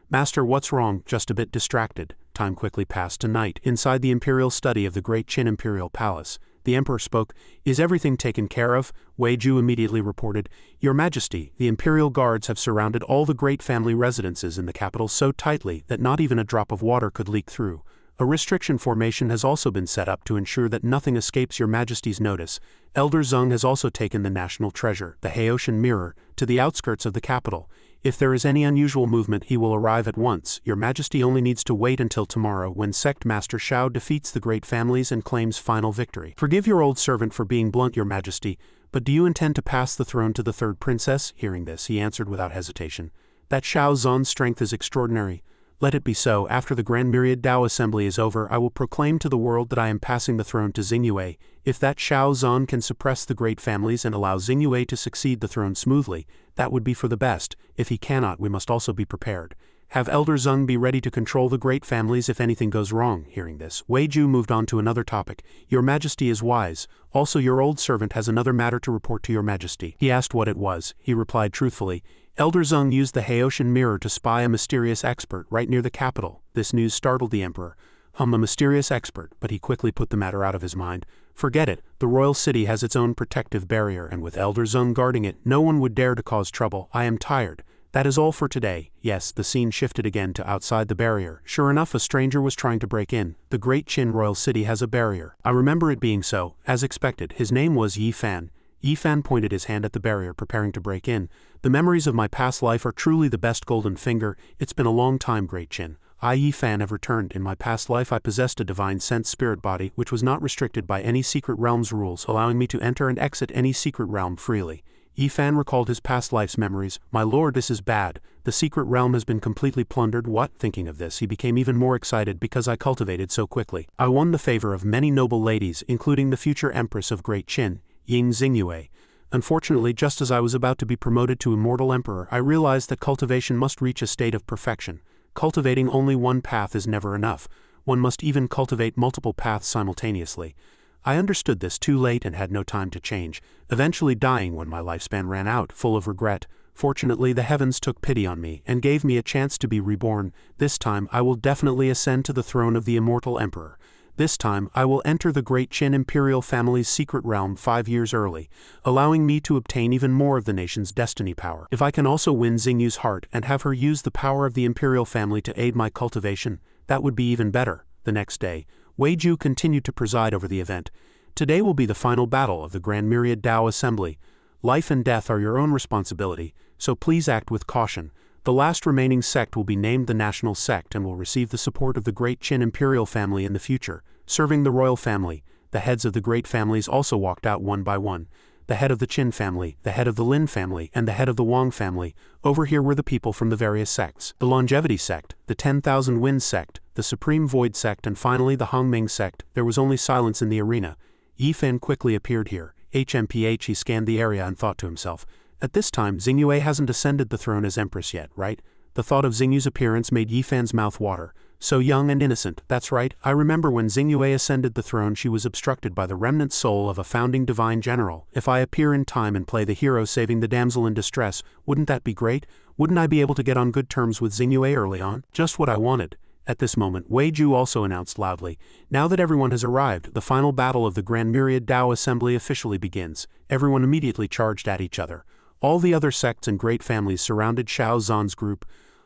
Master, what's wrong? Just a bit distracted. Time quickly passed to night, inside the imperial study of the Great Qin Imperial Palace. The emperor spoke. Is everything taken care of? Wei Ju immediately reported. Your Majesty, the imperial guards have surrounded all the great family residences in the capital so tightly that not even a drop of water could leak through. A restriction formation has also been set up to ensure that nothing escapes your Majesty's notice. Elder Zeng has also taken the national treasure, the Haoshan Mirror, to the outskirts of the capital. If there is any unusual movement, he will arrive at once. Your Majesty only needs to wait until tomorrow when Sect Master Xiao defeats the great families and claims final victory. Forgive your old servant for being blunt, Your Majesty, but do you intend to pass the throne to the third princess? Hearing this, he answered without hesitation. That Xiao Zhan's strength is extraordinary. Let it be so. After the Grand Myriad Dao Assembly is over, I will proclaim to the world that I am passing the throne to Xingyue. If that Xiao Zhan can suppress the great families and allow Xingyue to succeed the throne smoothly, that would be for the best. If he cannot, we must also be prepared. Have Elder Zeng be ready to control the great families if anything goes wrong. Hearing this, Wei Ju moved on to another topic. Your Majesty is wise. Also, your old servant has another matter to report to your Majesty. He asked what it was. He replied truthfully. Elder Zeng used the Haoshan Mirror to spy a mysterious expert right near the capital. This news startled the emperor. A mysterious expert, but he quickly put the matter out of his mind. Forget it, the royal city has its own protective barrier, and with Elder Zeng guarding it, no one would dare to cause trouble. I am tired. That is all for today. Yes, the scene shifted again to outside the barrier. Sure enough, a stranger was trying to break in. The Great Qin royal city has a barrier. I remember it being so. As expected, his name was Yi Fan. Yi Fan pointed his hand at the barrier, preparing to break in. The memories of my past life are truly the best golden finger. It's been a long time, Great Qin. I, Yi Fan, have returned. In my past life I possessed a divine sense spirit body which was not restricted by any secret realm's rules, allowing me to enter and exit any secret realm freely. Yi Fan recalled his past life's memories. My lord, this is bad. The secret realm has been completely plundered. What? Thinking of this, he became even more excited because I cultivated so quickly. I won the favor of many noble ladies, including the future empress of Great Qin, Ying Xingyue. Unfortunately, just as I was about to be promoted to immortal emperor, I realized that cultivation must reach a state of perfection. Cultivating only one path is never enough. One must even cultivate multiple paths simultaneously. I understood this too late and had no time to change, eventually dying when my lifespan ran out, full of regret. Fortunately, the heavens took pity on me and gave me a chance to be reborn. This time, I will definitely ascend to the throne of the immortal emperor. This time, I will enter the Great Qin imperial family's secret realm 5 years early, allowing me to obtain even more of the nation's destiny power. If I can also win Xingyu's heart and have her use the power of the imperial family to aid my cultivation, that would be even better. The next day, Wei Ju continued to preside over the event. Today will be the final battle of the Grand Myriad Dao Assembly. Life and death are your own responsibility, so please act with caution. The last remaining sect will be named the National Sect and will receive the support of the Great Qin imperial family in the future, serving the royal family. The heads of the great families also walked out one by one. The head of the Qin family, the head of the Lin family, and the head of the Wang family. Over here were the people from the various sects. The Longevity Sect, the 10,000 Winds Sect, the Supreme Void Sect, and finally the Hongming Sect. There was only silence in the arena. Yi Fan quickly appeared here. HMPH, he scanned the area and thought to himself. At this time, Xingyue hasn't ascended the throne as empress yet, right? The thought of Xingyu's appearance made Yi Fan's mouth water. So young and innocent, that's right. I remember when Xingyue ascended the throne, she was obstructed by the remnant soul of a founding divine general. If I appear in time and play the hero saving the damsel in distress, wouldn't that be great? Wouldn't I be able to get on good terms with Xingyue early on? Just what I wanted. At this moment, Wei Ju also announced loudly, "Now that everyone has arrived, the final battle of the Grand Myriad Dao Assembly officially begins." Everyone immediately charged at each other. All the other sects and great families surrounded Xiao Zan's group.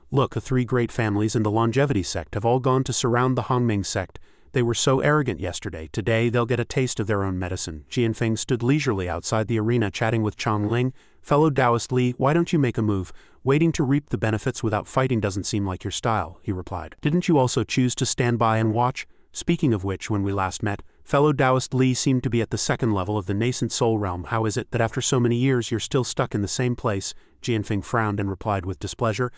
"Look, the 3 great families and the longevity sect have all gone to surround the Hongming sect. They were so arrogant yesterday. Today they'll get a taste of their own medicine." Jianfeng stood leisurely outside the arena chatting with Chongling. "Fellow Taoist Li, why don't you make a move? Waiting to reap the benefits without fighting doesn't seem like your style," he replied. "Didn't you also choose to stand by and watch? Speaking of which, when we last met, fellow Taoist Li seemed to be at the 2nd level of the nascent soul realm. How is it that after so many years you're still stuck in the same place?" Jianfeng frowned and replied with displeasure,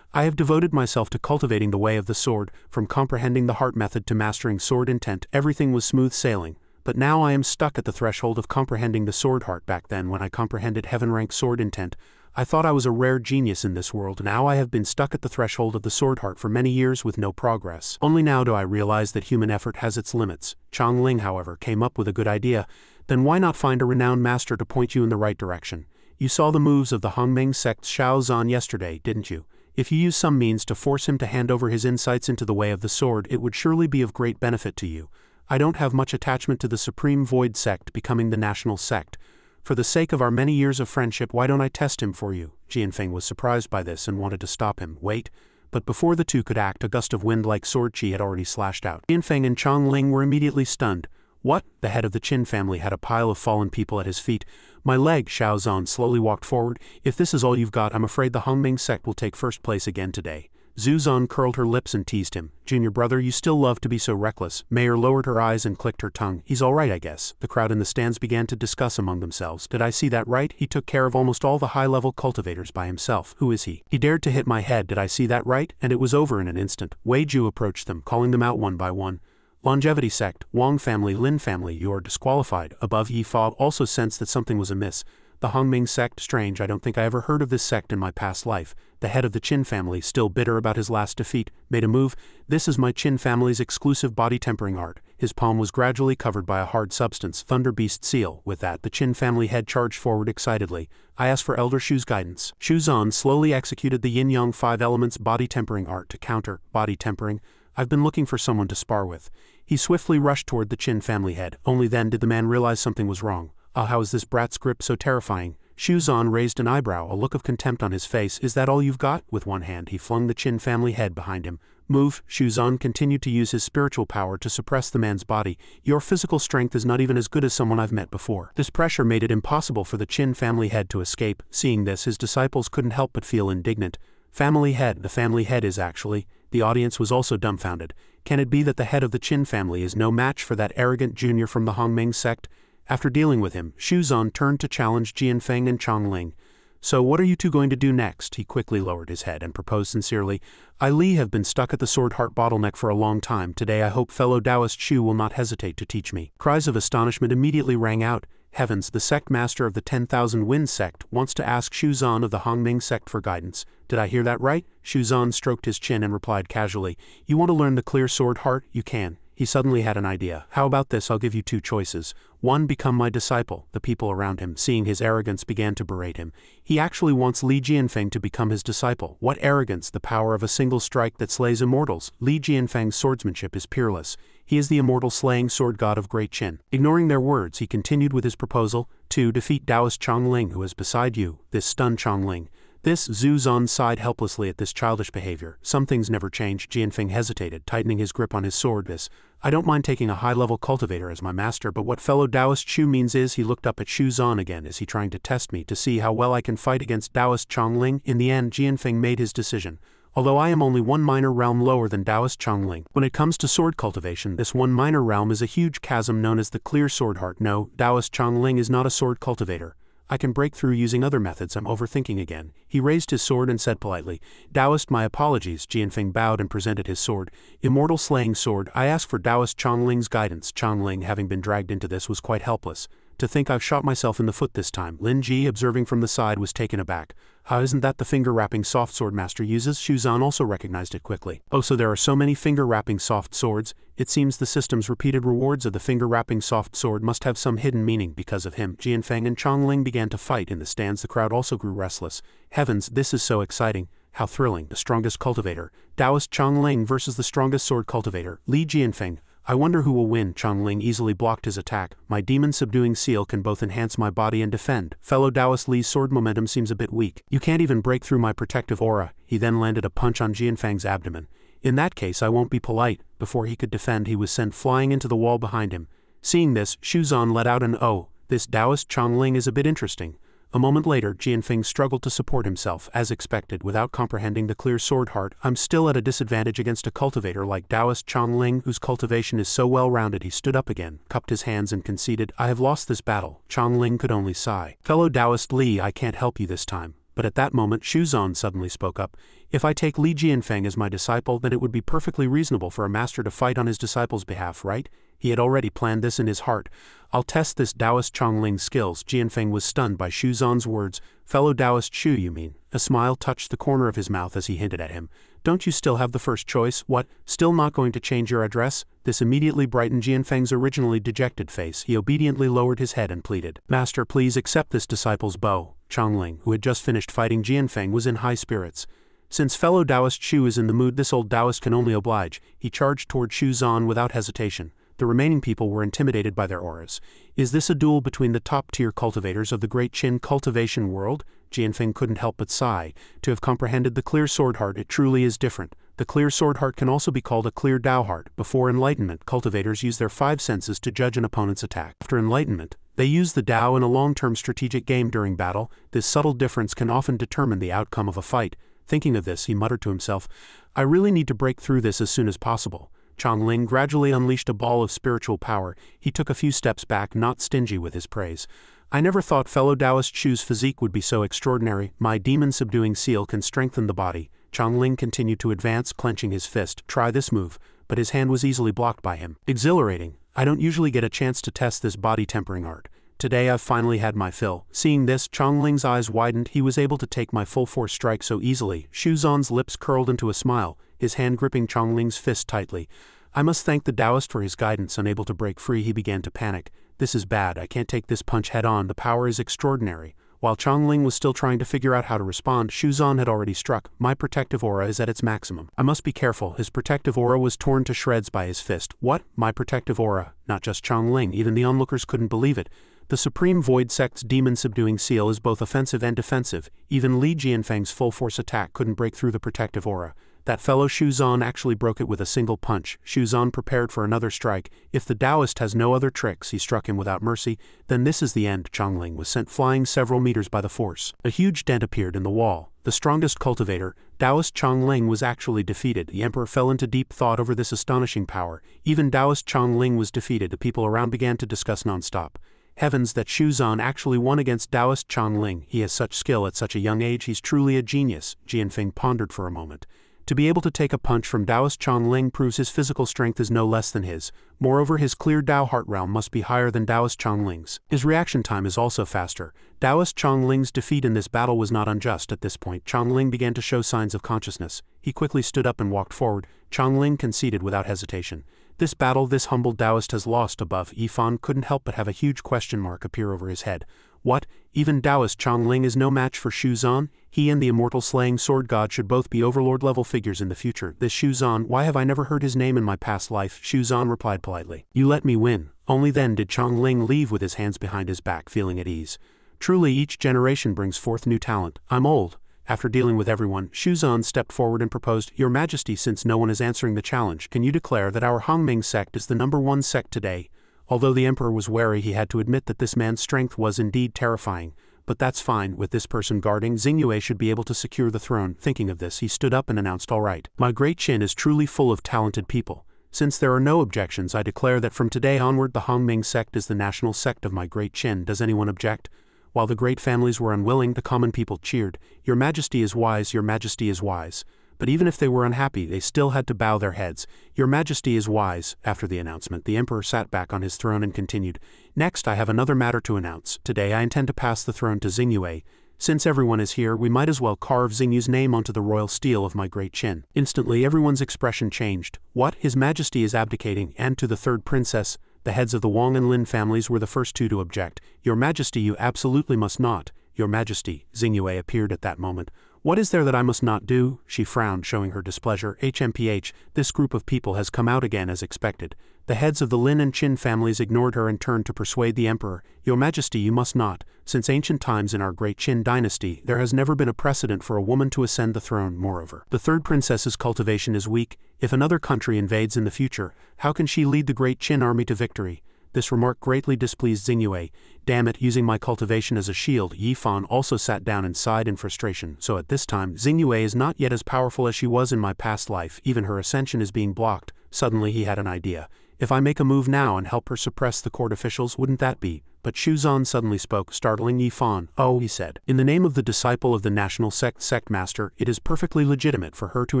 "I have devoted myself to cultivating the way of the sword. From comprehending the heart method to mastering sword intent, everything was smooth sailing. But now I am stuck at the threshold of comprehending the sword heart. Back then, when I comprehended heaven-rank sword intent, I thought I was a rare genius in this world. Now I have been stuck at the threshold of the sword heart for many years with no progress. Only now do I realize that human effort has its limits." Chongling, however, came up with a good idea. "Then why not find a renowned master to point you in the right direction? You saw the moves of the Hongming sect's Xiao Zan yesterday, didn't you? If you use some means to force him to hand over his insights into the way of the sword, it would surely be of great benefit to you. I don't have much attachment to the Supreme Void sect becoming the national sect. For the sake of our many years of friendship, why don't I test him for you?" Jianfeng was surprised by this and wanted to stop him. "Wait." But before the two could act, a gust of wind like sword chi had already slashed out. Jianfeng and Chongling were immediately stunned. "What?" The head of the Qin family had a pile of fallen people at his feet. "My leg." Xiao Zan slowly walked forward. "If this is all you've got, I'm afraid the Hongming sect will take first place again today." Zhu Zan curled her lips and teased him. "Junior brother, you still love to be so reckless." Mayor lowered her eyes and clicked her tongue. "He's all right, I guess." The crowd in the stands began to discuss among themselves. "Did I see that right? He took care of almost all the high-level cultivators by himself. Who is he? He dared to hit my head. Did I see that right?" And it was over in an instant. Wei Ju approached them, calling them out one by one. "Longevity sect, Wang family, Lin family, you are disqualified." Above, Yi Fa also sensed that something was amiss. "The Hongming sect? Strange, I don't think I ever heard of this sect in my past life." The head of the Qin family, still bitter about his last defeat, made a move. "This is my Qin family's exclusive body tempering art." His palm was gradually covered by a hard substance, Thunder Beast seal. With that, the Qin family head charged forward excitedly. "I ask for Elder Shu's guidance." Shu Zan slowly executed the Yin-Yang 5 elements body tempering art to counter body tempering. "I've been looking for someone to spar with." He swiftly rushed toward the Qin family head. Only then did the man realize something was wrong. "Ah, how is this brat's grip so terrifying?" Shu Zan raised an eyebrow, a look of contempt on his face. "Is that all you've got?" With one hand, he flung the Qin family head behind him. "Move." Shu Zan continued to use his spiritual power to suppress the man's body. "Your physical strength is not even as good as someone I've met before." This pressure made it impossible for the Qin family head to escape. Seeing this, his disciples couldn't help but feel indignant. "Family head. The family head is actually..." The audience was also dumbfounded. Can it be that the head of the Qin family is no match for that arrogant junior from the Hongming sect? After dealing with him, Shu Zan turned to challenge Jianfeng and Chongling. "So what are you two going to do next?" He quickly lowered his head and proposed sincerely. "I Li have been stuck at the sword heart bottleneck for a long time. Today I hope fellow Taoist Shu will not hesitate to teach me." Cries of astonishment immediately rang out. "Heavens, the sect master of the 10,000 Wind sect wants to ask Shu Zan of the Hongming sect for guidance. Did I hear that right?" Shu Zan stroked his chin and replied casually, "You want to learn the clear sword heart? You can." He suddenly had an idea. "How about this? I'll give you 2 choices. 1, become my disciple." The people around him, seeing his arrogance, began to berate him. He actually wants Li Jianfeng to become his disciple. What arrogance! The power of a single strike that slays immortals. Li Jianfeng's swordsmanship is peerless. He is the immortal slaying sword god of Great Qin. Ignoring their words, he continued with his proposal. 2, defeat Taoist Chongling, who is beside you. This stunned Chongling. This Zhu Zan sighed helplessly at this childish behavior. Some things never change. Jianfeng hesitated, tightening his grip on his sword. "I don't mind taking a high-level cultivator as my master, but what fellow Taoist Shu means is..." He looked up at Shu Zan again. "Is he trying to test me, to see how well I can fight against Taoist Chongling?" In the end, Jianfeng made his decision. "Although I am only 1 minor realm lower than Taoist Chongling, when it comes to sword cultivation, this 1 minor realm is a huge chasm known as the clear sword heart. No, Taoist Chongling is not a sword cultivator. I can break through using other methods. I'm overthinking again." He raised his sword and said politely, "Taoist, my apologies." Jianfeng bowed and presented his sword. "Immortal slaying sword. I ask for Taoist Chongling's guidance." Chongling, having been dragged into this, was quite helpless. "To think I've shot myself in the foot this time." Lin Ji, observing from the side, was taken aback. "How isn't that the finger-wrapping soft sword master uses?" Shu Zan also recognized it quickly. "Oh, so there are so many finger-wrapping soft swords? It seems the system's repeated rewards of the finger-wrapping soft sword must have some hidden meaning because of him." Jianfeng and Chongling began to fight in the stands. The crowd also grew restless. "Heavens, this is so exciting. How thrilling. The strongest cultivator, Taoist Chongling versus the strongest sword cultivator, Li Jianfeng. I wonder who will win. Chongling easily blocked his attack. My demon-subduing seal can both enhance my body and defend. Fellow Taoist Li's sword momentum seems a bit weak. You can't even break through my protective aura. He then landed a punch on Jianfeng's abdomen. In that case I won't be polite. Before he could defend, he was sent flying into the wall behind him. Seeing this, Shuzan let out an "Oh, this Taoist Chongling is a bit interesting." A moment later, Jianfeng struggled to support himself, as expected, without comprehending the clear sword heart. I'm still at a disadvantage against a cultivator like Taoist Chongling, whose cultivation is so well-rounded. He stood up again, cupped his hands and conceded, I have lost this battle. Chongling could only sigh. Fellow Taoist Li, I can't help you this time. But at that moment, Shuzan suddenly spoke up. If I take Li Jianfeng as my disciple, then it would be perfectly reasonable for a master to fight on his disciple's behalf, right? He had already planned this in his heart. I'll test this Taoist Chongling's skills. Jianfeng was stunned by Shuzan's words. Fellow Taoist Shu, you mean? A smile touched the corner of his mouth as he hinted at him. Don't you still have the first choice? What? Still not going to change your address? This immediately brightened Jianfeng's originally dejected face. He obediently lowered his head and pleaded. Master, please accept this disciple's bow. Chongling, who had just finished fighting Jianfeng, was in high spirits. Since fellow Taoist Shu is in the mood, this old Taoist can only oblige. He charged toward Shuzan without hesitation. The remaining people were intimidated by their auras. Is this a duel between the top-tier cultivators of the Great Qin cultivation world? Jianfeng couldn't help but sigh. To have comprehended the clear sword heart, it truly is different. The clear sword heart can also be called a clear Tao heart. Before enlightenment, cultivators use their 5 senses to judge an opponent's attack. After enlightenment, they use the Tao in a long-term strategic game during battle. This subtle difference can often determine the outcome of a fight. Thinking of this, he muttered to himself, I really need to break through this as soon as possible. Chongling gradually unleashed a ball of spiritual power. He took a few steps back, not stingy with his praise. I never thought fellow Taoist Shu's physique would be so extraordinary. My demon-subduing seal can strengthen the body. Chongling continued to advance, clenching his fist. Try this move. But his hand was easily blocked by him. Exhilarating. I don't usually get a chance to test this body-tempering art. Today I've finally had my fill. Seeing this, Chongling's eyes widened. He was able to take my full-force strike so easily. Shuzan's lips curled into a smile, his hand gripping Chongling's fist tightly. I must thank the Taoist for his guidance. Unable to break free, he began to panic. This is bad. I can't take this punch head-on. The power is extraordinary. While Chongling was still trying to figure out how to respond, Shuzan had already struck. My protective aura is at its maximum. I must be careful. His protective aura was torn to shreds by his fist. What? My protective aura? Not just Chongling. Even the onlookers couldn't believe it. The Supreme Void Sect's demon-subduing seal is both offensive and defensive. Even Li Jianfeng's full-force attack couldn't break through the protective aura. That fellow Shuzan actually broke it with a single punch. Shuzan prepared for another strike. If the Taoist has no other tricks, he struck him without mercy. Then this is the end. Chongling was sent flying several meters by the force. A huge dent appeared in the wall. The strongest cultivator, Taoist Chongling, was actually defeated. The emperor fell into deep thought over this astonishing power. Even Taoist Chongling was defeated. The people around began to discuss non-stop. Heavens, that Shuzan actually won against Taoist Chongling. He has such skill at such a young age. He's truly a genius. Jianfeng pondered for a moment. To be able to take a punch from Taoist Chongling proves his physical strength is no less than his. Moreover, his clear Tao heart realm must be higher than Taoist Chongling's. His reaction time is also faster. Taoist Chongling's defeat in this battle was not unjust. At this point, Chongling began to show signs of consciousness. He quickly stood up and walked forward. Chongling conceded without hesitation. This battle this humble Taoist has lost. Above, Yifan couldn't help but have a huge question mark appear over his head. What? Even Taoist Chongling is no match for Shuzan? He and the immortal slaying sword god should both be overlord-level figures in the future. This Shuzan, why have I never heard his name in my past life? Shuzan replied politely. You let me win. Only then did Chongling leave with his hands behind his back, feeling at ease. Truly, each generation brings forth new talent. I'm old. After dealing with everyone, Shuzan stepped forward and proposed, Your Majesty, since no one is answering the challenge, can you declare that our Hongming sect is the #1 sect today? Although the emperor was wary, he had to admit that this man's strength was indeed terrifying. But that's fine. With this person guarding, Xingyue should be able to secure the throne. Thinking of this, he stood up and announced, All right. My Great Qin is truly full of talented people. Since there are no objections, I declare that from today onward the Hongming sect is the national sect of my Great Qin. Does anyone object? While the great families were unwilling, the common people cheered. Your Majesty is wise, Your Majesty is wise. But even if they were unhappy, they still had to bow their heads. Your Majesty is wise. After the announcement, the emperor sat back on his throne and continued. Next, I have another matter to announce. Today I intend to pass the throne to Xingyue. Since everyone is here, we might as well carve Xingyue's name onto the royal steel of my Great Qin. Instantly, everyone's expression changed. What? His Majesty is abdicating, and to the third princess? The heads of the Wang and Lin families were the first two to object. Your Majesty, you absolutely must not. Your Majesty, Xingyue appeared at that moment. What is there that I must not do? She frowned, showing her displeasure. HMPH, this group of people has come out again as expected. The heads of the Lin and Qin families ignored her and turned to persuade the emperor. Your Majesty, you must not. Since ancient times in our great Qin dynasty, there has never been a precedent for a woman to ascend the throne. Moreover, the third princess's cultivation is weak. If another country invades in the future, how can she lead the great Qin army to victory? This remark greatly displeased Xingyue. Damn it, using my cultivation as a shield. Yi Fan also sat down and sighed in frustration. So at this time, Xingyue is not yet as powerful as she was in my past life. Even her ascension is being blocked. Suddenly he had an idea. If I make a move now and help her suppress the court officials, wouldn't that be? But Xu Zan suddenly spoke, startling Yi Fan. Oh, he said. In the name of the disciple of the national sect master, it is perfectly legitimate for her to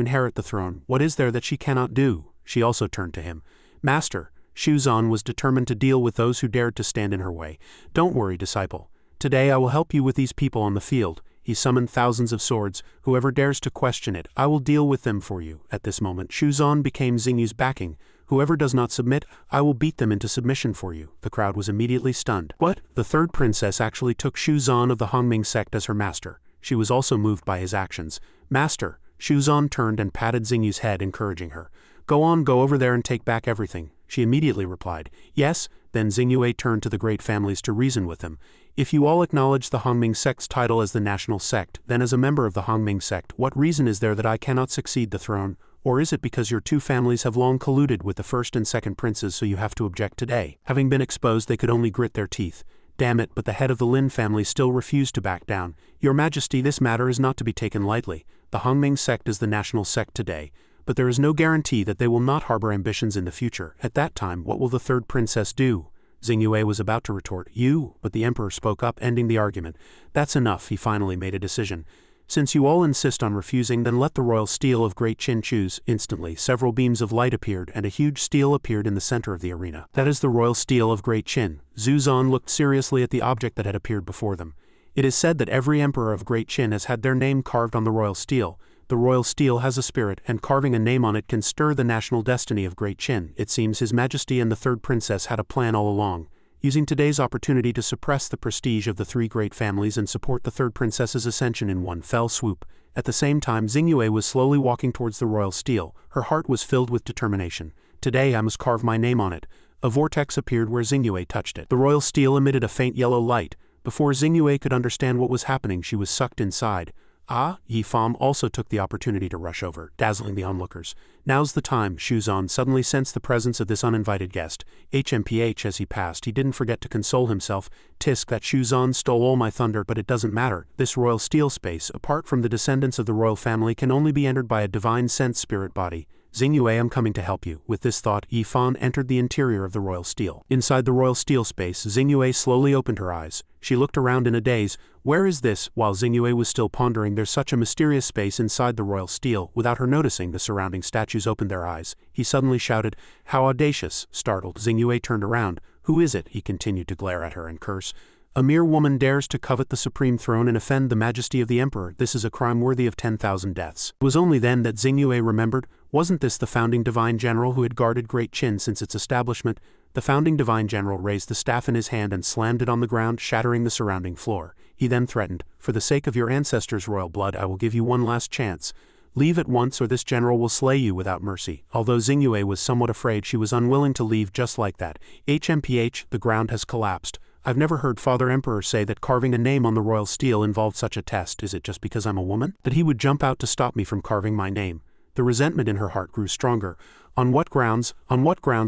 inherit the throne. What is there that she cannot do? She also turned to him. Master. Xu Zan was determined to deal with those who dared to stand in her way. Don't worry, disciple. Today I will help you with these people on the field. He summoned thousands of swords. Whoever dares to question it, I will deal with them for you. At this moment, Xu Zan became Xingyu's backing. Whoever does not submit, I will beat them into submission for you. The crowd was immediately stunned. What? The third princess actually took Xu Zan of the Hongming sect as her master. She was also moved by his actions. Master. Xu Zan turned and patted Xingyu's head, encouraging her. Go on, go over there and take back everything. She immediately replied, yes. Then Xingyue turned to the great families to reason with them. If you all acknowledge the Hongming sect's title as the national sect, then as a member of the Hongming sect, what reason is there that I cannot succeed the throne? Or is it because your two families have long colluded with the first and second princes, so you have to object today? Having been exposed, they could only grit their teeth. Damn it, but the head of the Lin family still refused to back down. Your Majesty, this matter is not to be taken lightly. The Hongming sect is the national sect today. But there is no guarantee that they will not harbor ambitions in the future. At that time, what will the third princess do? Xingyue was about to retort, you, but the emperor spoke up, ending the argument. That's enough, he finally made a decision. Since you all insist on refusing, then let the royal steel of Great Qin choose. Instantly, several beams of light appeared, and a huge steel appeared in the center of the arena. That is the royal steel of Great Qin. Xu Zan looked seriously at the object that had appeared before them. It is said that every emperor of Great Qin has had their name carved on the royal steel. The royal steel has a spirit, and carving a name on it can stir the national destiny of Great Qin. It seems His Majesty and the third princess had a plan all along, using today's opportunity to suppress the prestige of the three great families and support the third princess's ascension in one fell swoop. At the same time, Xingyue was slowly walking towards the royal steel. Her heart was filled with determination. Today I must carve my name on it. A vortex appeared where Xingyue touched it. The royal steel emitted a faint yellow light. Before Xingyue could understand what was happening, she was sucked inside. Ah, Yi Fan also took the opportunity to rush over, dazzling the onlookers. Now's the time. Xu Zan suddenly sensed the presence of this uninvited guest. HMPH as he passed, he didn't forget to console himself. Tisk, that Xu Zan stole all my thunder, but it doesn't matter. This royal steel space, apart from the descendants of the royal family, can only be entered by a divine sense spirit body. Xingyue, I'm coming to help you. With this thought, Yi Fan entered the interior of the royal steel. Inside the royal steel space, Xingyue slowly opened her eyes. She looked around in a daze. Where is this? While Xingyue was still pondering, there's such a mysterious space inside the royal steel. Without her noticing, the surrounding statues opened their eyes. He suddenly shouted, how audacious! Startled, Xingyue turned around. Who is it? He continued to glare at her and curse. A mere woman dares to covet the supreme throne and offend the majesty of the emperor. This is a crime worthy of 10,000 deaths. It was only then that Xingyue remembered. Wasn't this the founding divine general who had guarded Great Qin since its establishment? The founding divine general raised the staff in his hand and slammed it on the ground, shattering the surrounding floor. He then threatened, for the sake of your ancestors' royal blood, I will give you one last chance. Leave at once or this general will slay you without mercy. Although Xingyue was somewhat afraid, she was unwilling to leave just like that. HMPH, the ground has collapsed. I've never heard Father Emperor say that carving a name on the royal steel involved such a test. Is it just because I'm a woman? That he would jump out to stop me from carving my name? The resentment in her heart grew stronger. On what grounds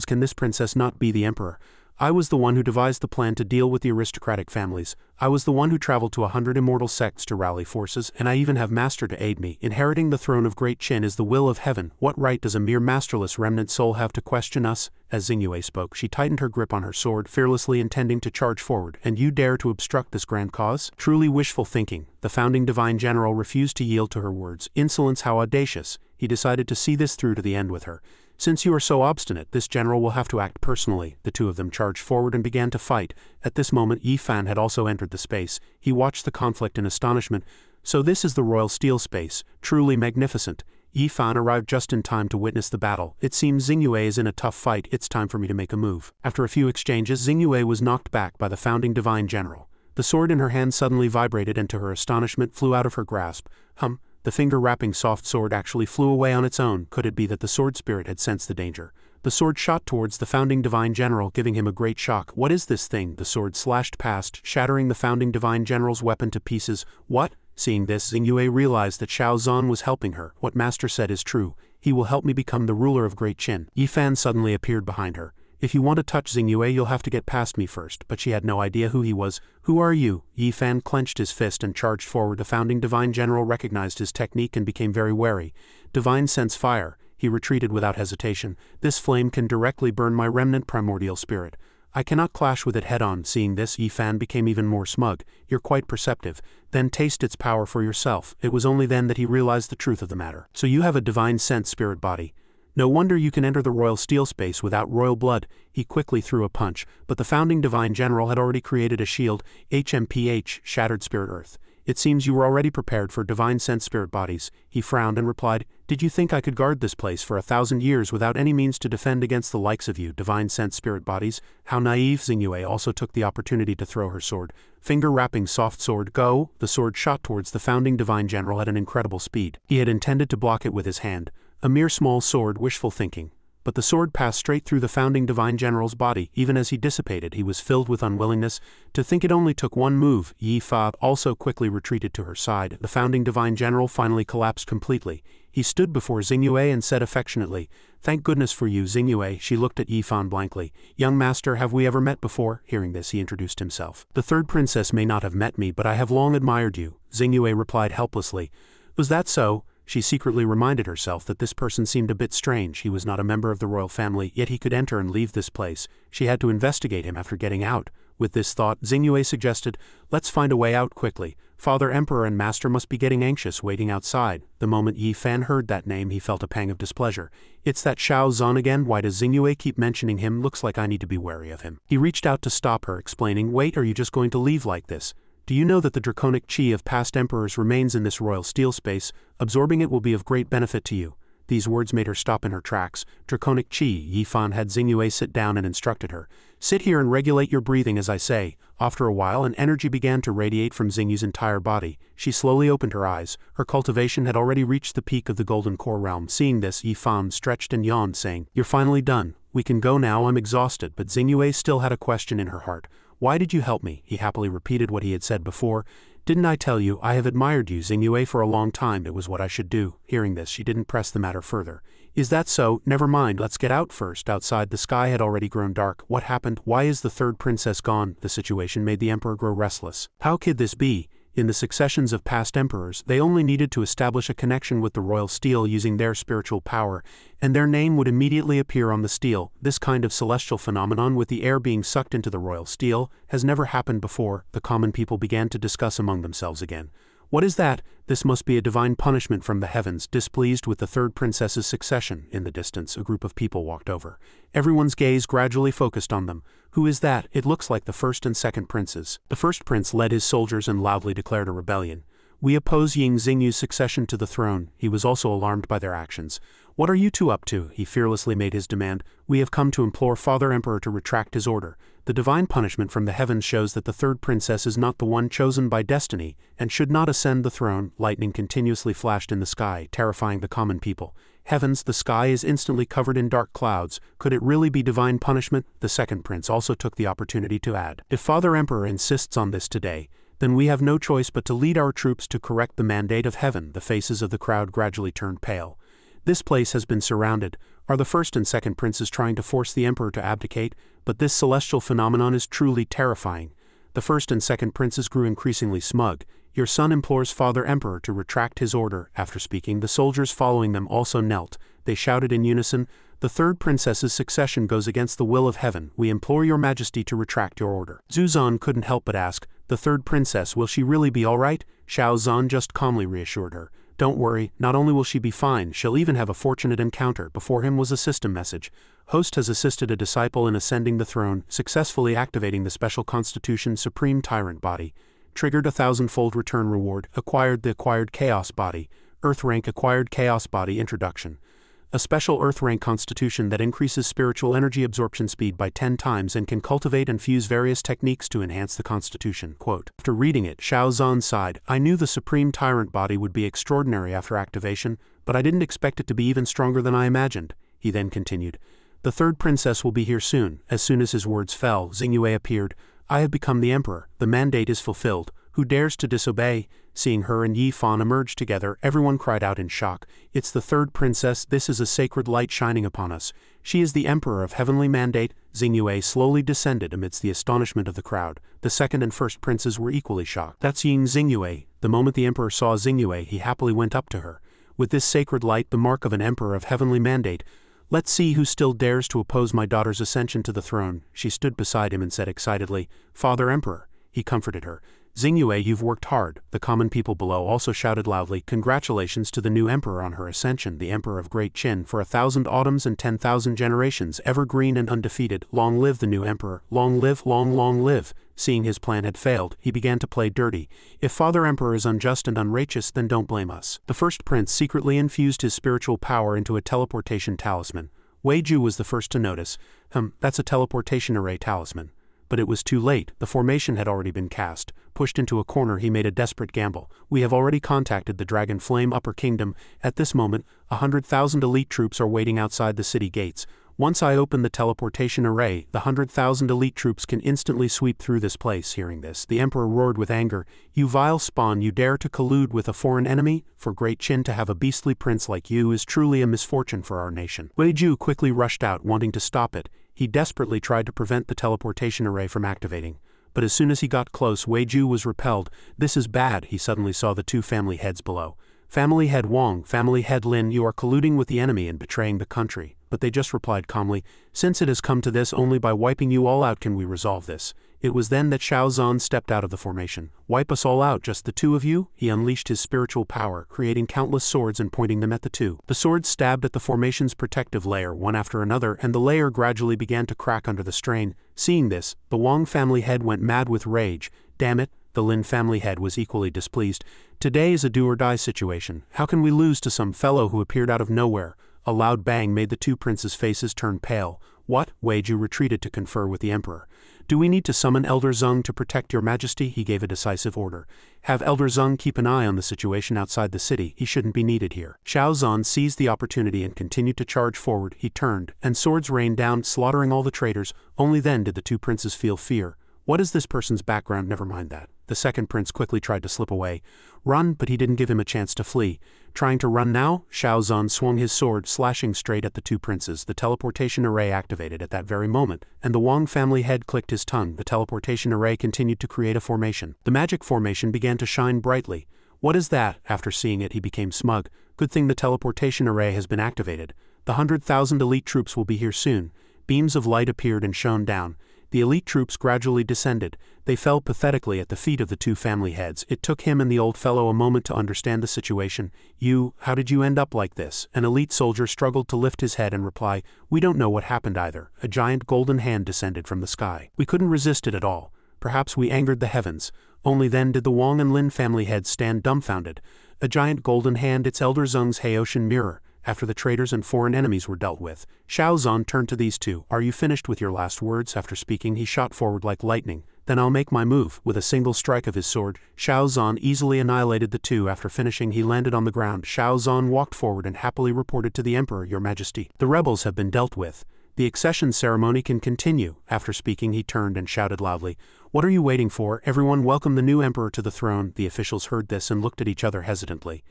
can this princess not be the emperor? I was the one who devised the plan to deal with the aristocratic families. I was the one who traveled to 100 immortal sects to rally forces, and I even have Master to aid me. Inheriting the throne of Great Qin is the will of heaven. What right does a mere masterless remnant soul have to question us? As Xingyue spoke, she tightened her grip on her sword, fearlessly intending to charge forward. And you dare to obstruct this grand cause? Truly wishful thinking. The founding divine general refused to yield to her words. Insolence, how audacious! He decided to see this through to the end with her. Since you are so obstinate, this general will have to act personally. The two of them charged forward and began to fight. At this moment, Yi Fan had also entered the space. He watched the conflict in astonishment. So this is the royal steel space. Truly magnificent. Yi Fan arrived just in time to witness the battle. It seems Xingyue is in a tough fight. It's time for me to make a move. After a few exchanges, Xingyue was knocked back by the founding divine general. The sword in her hand suddenly vibrated and to her astonishment flew out of her grasp. The finger-wrapping soft sword actually flew away on its own. Could it be that the sword spirit had sensed the danger? The sword shot towards the founding divine general, giving him a great shock. What is this thing? The sword slashed past, shattering the founding divine general's weapon to pieces. What? Seeing this, Xingyue realized that Xiao Zhan was helping her. What master said is true. He will help me become the ruler of Great Qin. Yifan suddenly appeared behind her. If you want to touch Xingyue, you'll have to get past me first. But she had no idea who he was. Who are you? Yifan clenched his fist and charged forward. The founding divine general recognized his technique and became very wary. Divine sense fire. He retreated without hesitation. This flame can directly burn my remnant primordial spirit. I cannot clash with it head-on. Seeing this, Yifan became even more smug. You're quite perceptive. Then taste its power for yourself. It was only then that he realized the truth of the matter. So you have a divine sense spirit body. No wonder you can enter the royal steel space without royal blood. He quickly threw a punch, but the founding divine general had already created a shield. HMPH, Shattered Spirit Earth. It seems you were already prepared for divine sense spirit bodies. He frowned and replied, did you think I could guard this place for 1,000 years without any means to defend against the likes of you, divine sense spirit bodies? How naive. Xingyue also took the opportunity to throw her sword. Finger-wrapping soft sword, go! The sword shot towards the founding divine general at an incredible speed. He had intended to block it with his hand. A mere small sword, wishful thinking. But the sword passed straight through the founding divine general's body. Even as he dissipated, he was filled with unwillingness. To think it only took one move. Yi Fa also quickly retreated to her side. The founding divine general finally collapsed completely. He stood before Xingyue and said affectionately, thank goodness for you, Xingyue. She looked at Yifan blankly. Young master, have we ever met before? Hearing this, he introduced himself. The third princess may not have met me, but I have long admired you. Xingyue replied helplessly. Was that so? She secretly reminded herself that this person seemed a bit strange. He was not a member of the royal family, yet he could enter and leave this place. She had to investigate him after getting out. With this thought, Xingyue suggested, let's find a way out quickly. Father Emperor and Master must be getting anxious waiting outside. The moment Yifan heard that name, he felt a pang of displeasure. It's that Xiao Zhan again? Why does Xingyue keep mentioning him? Looks like I need to be wary of him. He reached out to stop her, explaining, wait, are you just going to leave like this? Do you know that the draconic chi of past emperors remains in this royal steel space? Absorbing it will be of great benefit to you. These words made her stop in her tracks. Draconic chi. Yifan had Xingyue sit down and instructed her. Sit here and regulate your breathing as I say. After a while, an energy began to radiate from Xingyue's entire body. She slowly opened her eyes. Her cultivation had already reached the peak of the golden core realm. Seeing this, Yifan stretched and yawned, saying, you're finally done. We can go now, I'm exhausted. But Xingyue still had a question in her heart. Why did you help me? He happily repeated what he had said before. Didn't I tell you, I have admired you, Xingyue, for a long time. It was what I should do. Hearing this, she didn't press the matter further. Is that so? Never mind, let's get out first. Outside, the sky had already grown dark. What happened? Why is the third princess gone? The situation made the emperor grow restless. How could this be? In the successions of past emperors, they only needed to establish a connection with the royal steel using their spiritual power, and their name would immediately appear on the steel. This kind of celestial phenomenon with the air being sucked into the royal steel has never happened before. The common people began to discuss among themselves again. What is that? This must be a divine punishment from the heavens. Displeased with the third princess's succession, in the distance, a group of people walked over. Everyone's gaze gradually focused on them. Who is that? It looks like the first and second princes. The first prince led his soldiers and loudly declared a rebellion. We oppose Ying Xingyu's succession to the throne. He was also alarmed by their actions. What are you two up to? He fearlessly made his demand. We have come to implore Father Emperor to retract his order. The divine punishment from the heavens shows that the third princess is not the one chosen by destiny, and should not ascend the throne. Lightning continuously flashed in the sky, terrifying the common people. Heavens, the sky is instantly covered in dark clouds. Could it really be divine punishment? The second prince also took the opportunity to add. If Father Emperor insists on this today, then we have no choice but to lead our troops to correct the mandate of heaven. The faces of the crowd gradually turned pale. This place has been surrounded. Are the first and second princes trying to force the emperor to abdicate? But this celestial phenomenon is truly terrifying. The first and second princes grew increasingly smug. Your son implores Father Emperor to retract his order. After speaking, the soldiers following them also knelt. They shouted in unison, the third princess's succession goes against the will of heaven. We implore your majesty to retract your order. Zuzan couldn't help but ask, the third princess, will she really be all right? Xiao Zhan just calmly reassured her. Don't worry, not only will she be fine, she'll even have a fortunate encounter. Before him was a system message. Host has assisted a disciple in ascending the throne, successfully activating the special constitution Supreme Tyrant body. Triggered a 1,000-fold return reward. Acquired the acquired chaos body. Earth rank acquired chaos body introduction. a special Earth rank constitution that increases spiritual energy absorption speed by 10 times and can cultivate and fuse various techniques to enhance the constitution. Quote. After reading it, Shao Zhan sighed. I knew the Supreme Tyrant body would be extraordinary after activation, but I didn't expect it to be even stronger than I imagined. He then continued. The third princess will be here soon. As soon as his words fell, Xingyue appeared. I have become the emperor. The mandate is fulfilled. Who dares to disobey? Seeing her and Yi Fan emerge together, everyone cried out in shock. It's the third princess. This is a sacred light shining upon us. She is the emperor of heavenly mandate. Xingyue slowly descended amidst the astonishment of the crowd. The second and first princes were equally shocked. That's Yin Xingyue. The moment the emperor saw Xingyue, he happily went up to her. With this sacred light, the mark of an emperor of heavenly mandate, let's see who still dares to oppose my daughter's ascension to the throne. She stood beside him and said excitedly, Father Emperor. He comforted her. Xingyue, you've worked hard. The common people below also shouted loudly, congratulations to the new emperor on her ascension, the emperor of Great Qin, for 1,000 autumns and 10,000 generations, evergreen and undefeated. Long live the new emperor. Long live, long live. Seeing his plan had failed, he began to play dirty. If Father Emperor is unjust and unrighteous, then don't blame us. The first prince secretly infused his spiritual power into a teleportation talisman. Wei Ju was the first to notice. That's a teleportation array talisman. But it was too late. The formation had already been cast. Pushed into a corner, he made a desperate gamble. We have already contacted the Dragon Flame Upper Kingdom. At this moment, 100,000 elite troops are waiting outside the city gates. Once I open the teleportation array, the 100,000 elite troops can instantly sweep through this place. Hearing this, the emperor roared with anger. You vile spawn, you dare to collude with a foreign enemy? For Great Qin to have a beastly prince like you is truly a misfortune for our nation. Wei Ju quickly rushed out, wanting to stop it. He desperately tried to prevent the teleportation array from activating. But as soon as he got close, Wei Ju was repelled. This is bad. He suddenly saw the two family heads below. Family head Wang, family head Lin, you are colluding with the enemy and betraying the country. But they just replied calmly, since it has come to this, only by wiping you all out can we resolve this. It was then that Shao Zhan stepped out of the formation. Wipe us all out, just the two of you? He unleashed his spiritual power, creating countless swords and pointing them at the two. The swords stabbed at the formation's protective layer one after another, and the layer gradually began to crack under the strain. Seeing this, the Wang family head went mad with rage. Damn it, the Lin family head was equally displeased. Today is a do-or-die situation. How can we lose to some fellow who appeared out of nowhere? A loud bang made the two princes' faces turn pale. What? Wei Ju retreated to confer with the emperor. Do we need to summon Elder Zeng to protect your majesty? He gave a decisive order. Have Elder Zeng keep an eye on the situation outside the city. He shouldn't be needed here. Shao Zhan seized the opportunity and continued to charge forward. He turned, and swords rained down, slaughtering all the traitors. Only then did the two princes feel fear. What is this person's background? Never mind that. The second prince quickly tried to slip away. Run, but he didn't give him a chance to flee. Trying to run now, Shao Zhan swung his sword, slashing straight at the two princes. The teleportation array activated at that very moment, and the Wang family head clicked his tongue. The teleportation array continued to create a formation. The magic formation began to shine brightly. What is that? After seeing it, he became smug. Good thing the teleportation array has been activated. The 100,000 elite troops will be here soon. Beams of light appeared and shone down. The elite troops gradually descended. They fell pathetically at the feet of the two family heads. It took him and the old fellow a moment to understand the situation. How did you end up like this? An elite soldier struggled to lift his head and reply, we don't know what happened either. A giant golden hand descended from the sky. We couldn't resist it at all. Perhaps we angered the heavens. Only then did the Wang and Lin family heads stand dumbfounded. A giant golden hand, its Elder Zeng's Haoshan mirror. After the traitors and foreign enemies were dealt with, Shao Zhan turned to these two. Are you finished with your last words? After speaking, he shot forward like lightning. Then I'll make my move. With a single strike of his sword, Shao Zhan easily annihilated the two. After finishing, he landed on the ground. Shao Zhan walked forward and happily reported to the emperor, Your Majesty, the rebels have been dealt with. The accession ceremony can continue. After speaking, he turned and shouted loudly, What are you waiting for? Everyone welcome the new emperor to the throne. The officials heard this and looked at each other hesitantly.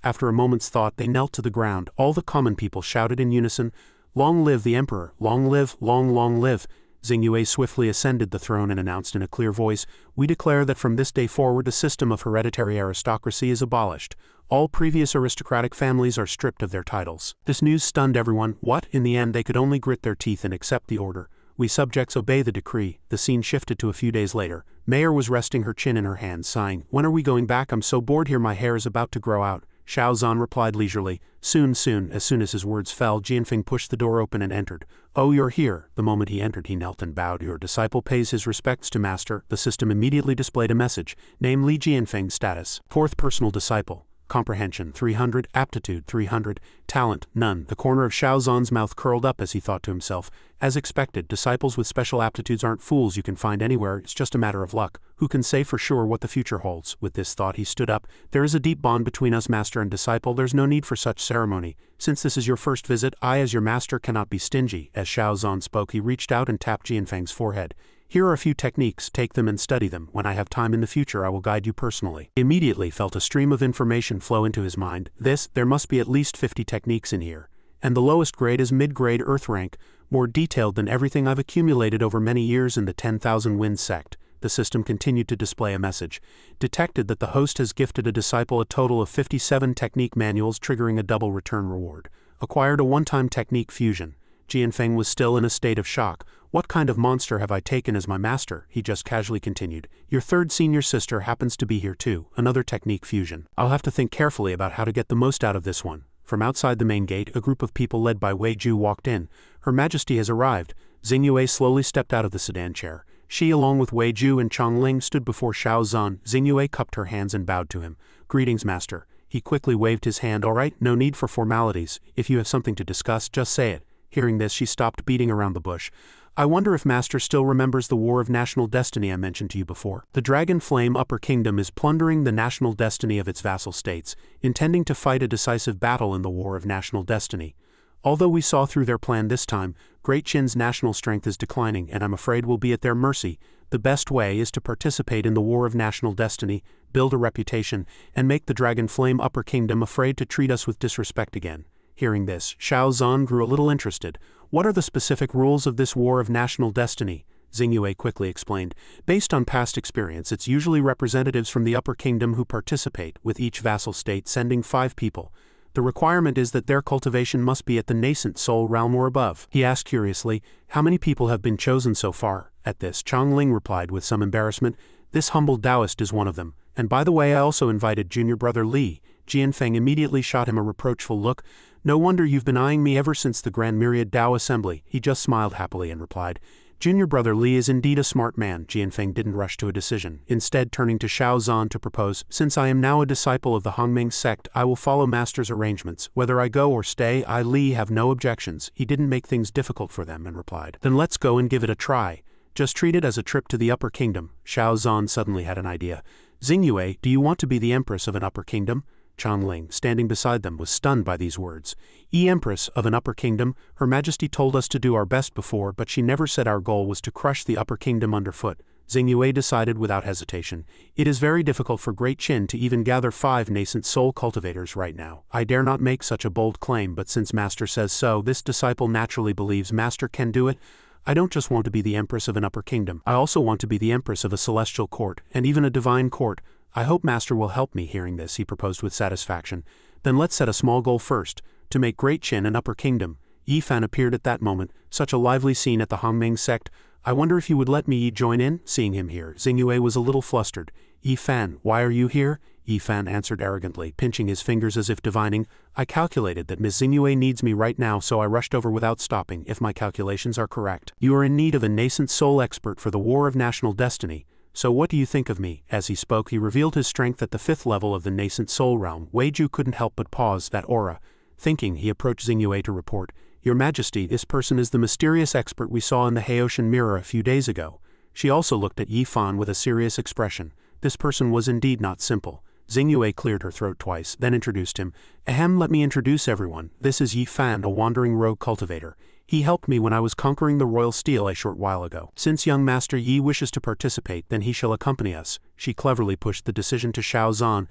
After a moment's thought, they knelt to the ground. All the common people shouted in unison, Long live the emperor! Long live, long live! Xingyue swiftly ascended the throne and announced in a clear voice, We declare that from this day forward a system of hereditary aristocracy is abolished. All previous aristocratic families are stripped of their titles. This news stunned everyone. What? In the end, they could only grit their teeth and accept the order. We subjects obey the decree. The scene shifted to a few days later. Mayor was resting her chin in her hands, sighing, When are we going back? I'm so bored here, my hair is about to grow out. Shao Zhan replied leisurely, Soon. As soon as his words fell, Jianfeng pushed the door open and entered. Oh, you're here. The moment he entered, he knelt and bowed. Your disciple pays his respects to master. The system immediately displayed a message. Name Li Jianfeng status. Fourth personal disciple. comprehension 300, aptitude 300, talent none. The corner of Xiao Zhan's mouth curled up as he thought to himself, as expected, disciples with special aptitudes aren't fools you can find anywhere, it's just a matter of luck. Who can say for sure what the future holds? With this thought he stood up. There is a deep bond between us, master and disciple, there's no need for such ceremony. Since this is your first visit, I as your master cannot be stingy. As Xiao Zhan spoke he reached out and tapped Jianfeng's forehead. Here are a few techniques, take them and study them. When I have time in the future I will guide you personally. He immediately felt a stream of information flow into his mind. There must be at least 50 techniques in here. And the lowest grade is mid-grade earth rank, more detailed than everything I've accumulated over many years in the 10,000 Winds sect. The system continued to display a message. Detected that the host has gifted a disciple a total of 57 technique manuals triggering a double return reward. Acquired a one-time technique fusion. Jianfeng was still in a state of shock. What kind of monster have I taken as my master? He just casually continued. Your third senior sister happens to be here too, another technique fusion. I'll have to think carefully about how to get the most out of this one. From outside the main gate, a group of people led by Wei Ju walked in. Her Majesty has arrived. Xingyue slowly stepped out of the sedan chair. She, along with Wei Ju and Chongling, stood before Xiao Zhan. Xingyue cupped her hands and bowed to him. Greetings, master. He quickly waved his hand. All right, no need for formalities. If you have something to discuss, just say it. Hearing this, she stopped beating around the bush. I wonder if Master still remembers the War of National Destiny I mentioned to you before. The Dragon Flame Upper Kingdom is plundering the national destiny of its vassal states, intending to fight a decisive battle in the War of National Destiny. Although we saw through their plan this time, Great Qin's national strength is declining and I'm afraid we'll be at their mercy. The best way is to participate in the War of National Destiny, build a reputation, and make the Dragon Flame Upper Kingdom afraid to treat us with disrespect again. Hearing this, Xiao Zhan grew a little interested. What are the specific rules of this War of National Destiny? Xingyue quickly explained. Based on past experience, it's usually representatives from the Upper Kingdom who participate, with each vassal state sending 5 people. The requirement is that their cultivation must be at the nascent soul realm or above. He asked curiously, how many people have been chosen so far? At this, Chongling replied with some embarrassment, this humble Taoist is one of them. And by the way, I also invited junior brother Li. Jianfeng immediately shot him a reproachful look. No wonder you've been eyeing me ever since the Grand Myriad Tao Assembly. He just smiled happily and replied, Junior brother Li is indeed a smart man. Jianfeng didn't rush to a decision, instead turning to Xiao Zhan to propose, since I am now a disciple of the Hongming sect, I will follow master's arrangements. Whether I go or stay, I Li have no objections. He didn't make things difficult for them and replied, then let's go and give it a try. Just treat it as a trip to the Upper Kingdom. Xiao Zhan suddenly had an idea. Xingyue, do you want to be the empress of an Upper Kingdom? Chongling, standing beside them, was stunned by these words. Empress of an Upper Kingdom, Her Majesty told us to do our best before, but she never said our goal was to crush the Upper Kingdom underfoot. Xingyue decided without hesitation. It is very difficult for Great Qin to even gather 5 nascent soul cultivators right now. I dare not make such a bold claim, but since Master says so, this disciple naturally believes Master can do it. I don't just want to be the Empress of an Upper Kingdom, I also want to be the Empress of a celestial court, and even a divine court. I hope Master will help me. Hearing this, he proposed with satisfaction. Then let's set a small goal first, to make Great Qin an Upper Kingdom. Yi Fan appeared at that moment, such a lively scene at the Hongming sect. I wonder if you would let me join in? Seeing him here, Xingyue was a little flustered. Yi Fan, why are you here? Yi Fan answered arrogantly, pinching his fingers as if divining. I calculated that Miss Xingyue needs me right now, so I rushed over without stopping, if my calculations are correct. You are in need of a nascent soul expert for the War of National Destiny. So what do you think of me? As he spoke, he revealed his strength at the 5th level of the nascent soul realm. Wei Ju couldn't help but pause, that aura. Thinking, he approached Xingyue to report, Your Majesty, this person is the mysterious expert we saw in the Haotian mirror a few days ago. She also looked at Yi Fan with a serious expression. This person was indeed not simple. Xingyue cleared her throat twice, then introduced him. Ahem, let me introduce everyone. This is Yi Fan, a wandering rogue cultivator. He helped me when I was conquering the royal steel a short while ago. Since young Master Yi wishes to participate, then he shall accompany us. She cleverly pushed the decision to Xiao Zhan.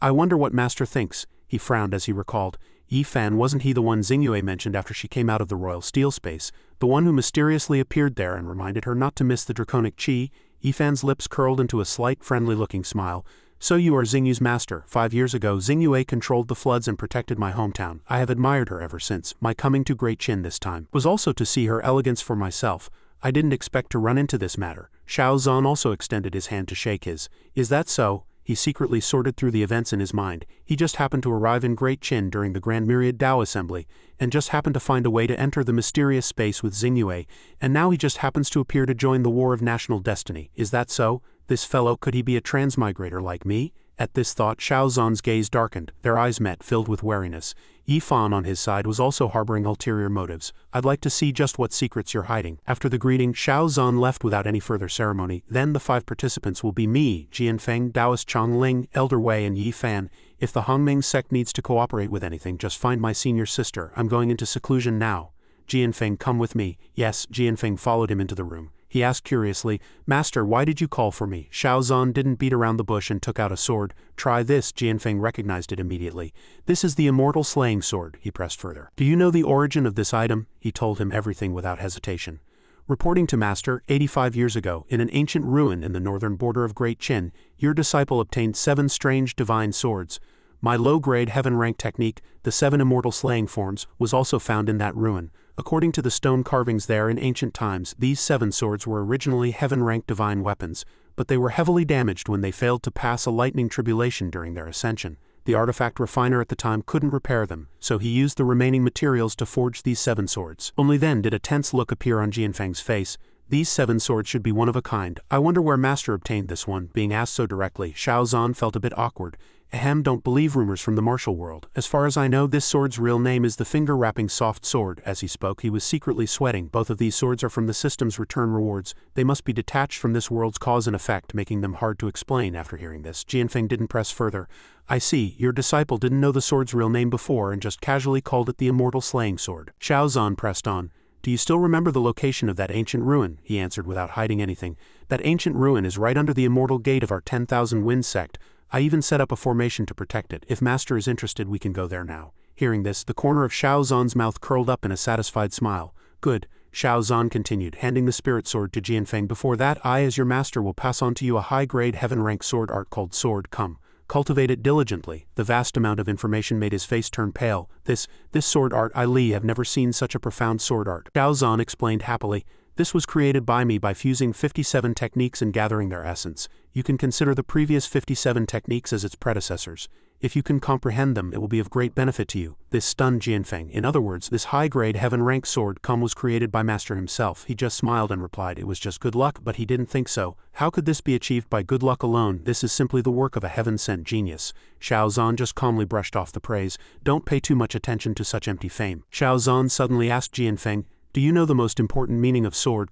I wonder what Master thinks. He frowned as he recalled. Yi Fan, wasn't he the one Xingyue mentioned after she came out of the royal steel space? The one who mysteriously appeared there and reminded her not to miss the draconic chi? Yi Fan's lips curled into a slight, friendly-looking smile. So you are Xingyue's master. 5 years ago, Xingyue controlled the floods and protected my hometown. I have admired her ever since. My coming to Great Qin this time was also to see her elegance for myself. I didn't expect to run into this matter. Xiao Zhan also extended his hand to shake his. Is that so? He secretly sorted through the events in his mind. He just happened to arrive in Great Qin during the Grand Myriad Tao Assembly, and just happened to find a way to enter the mysterious space with Xingyue, and now he just happens to appear to join the War of National Destiny. Is that so? This fellow, could he be a transmigrator like me? At this thought, Xiao Zhan's gaze darkened, their eyes met, filled with wariness. Yi Fan on his side was also harboring ulterior motives. I'd like to see just what secrets you're hiding. After the greeting, Xiao Zhan left without any further ceremony. Then the 5 participants will be me, Jianfeng, Taoist Chongling, Elder Wei and Yi Fan. If the Hongming sect needs to cooperate with anything, just find my senior sister. I'm going into seclusion now. Jianfeng, come with me. Yes, Jianfeng followed him into the room. He asked curiously, Master, why did you call for me? Xiao Zhan didn't beat around the bush and took out a sword. Try this. Jianfeng recognized it immediately. This is the immortal slaying sword, he pressed further. Do you know the origin of this item? He told him everything without hesitation. Reporting to Master, 85 years ago, in an ancient ruin in the northern border of Great Qin, your disciple obtained 7 strange divine swords. My low-grade heaven-rank technique, the 7 immortal slaying forms, was also found in that ruin. According to the stone carvings there in ancient times, these 7 swords were originally heaven-ranked divine weapons, but they were heavily damaged when they failed to pass a lightning tribulation during their ascension. The artifact refiner at the time couldn't repair them, so he used the remaining materials to forge these 7 swords. Only then did a tense look appear on Jianfeng's face. These 7 swords should be one of a kind. I wonder where Master obtained this one. Being asked so directly, Xiao Zhan felt a bit awkward. Ahem, don't believe rumors from the martial world. As far as I know, this sword's real name is the finger-wrapping soft sword. As he spoke, he was secretly sweating. Both of these swords are from the system's return rewards. They must be detached from this world's cause and effect, making them hard to explain. After hearing this, Jianfeng didn't press further. I see, your disciple didn't know the sword's real name before and just casually called it the immortal slaying sword. Xiao Zhan pressed on. Do you still remember the location of that ancient ruin? He answered without hiding anything. That ancient ruin is right under the immortal gate of our 10,000 Wind sect. I even set up a formation to protect it. If Master is interested, we can go there now. Hearing this, the corner of Xiao Zhan's mouth curled up in a satisfied smile. Good, Xiao Zhan continued, handing the spirit sword to Jianfeng. Before that, I as your master will pass on to you a high-grade heaven-rank sword art called Sword. Come. Cultivate it diligently. The vast amount of information made his face turn pale. This sword art, I have never seen such a profound sword art. Xiao Zhan explained happily. This was created by me by fusing 57 techniques and gathering their essence. You can consider the previous 57 techniques as its predecessors. If you can comprehend them, it will be of great benefit to you. This stunned Jianfeng. In other words, this high-grade heaven-rank sword was created by Master himself. He just smiled and replied it was just good luck, but he didn't think so. How could this be achieved by good luck alone? This is simply the work of a heaven-sent genius. Xiao Zhan just calmly brushed off the praise. Don't pay too much attention to such empty fame. Xiao Zhan suddenly asked Jianfeng, do you know the most important meaning of sword?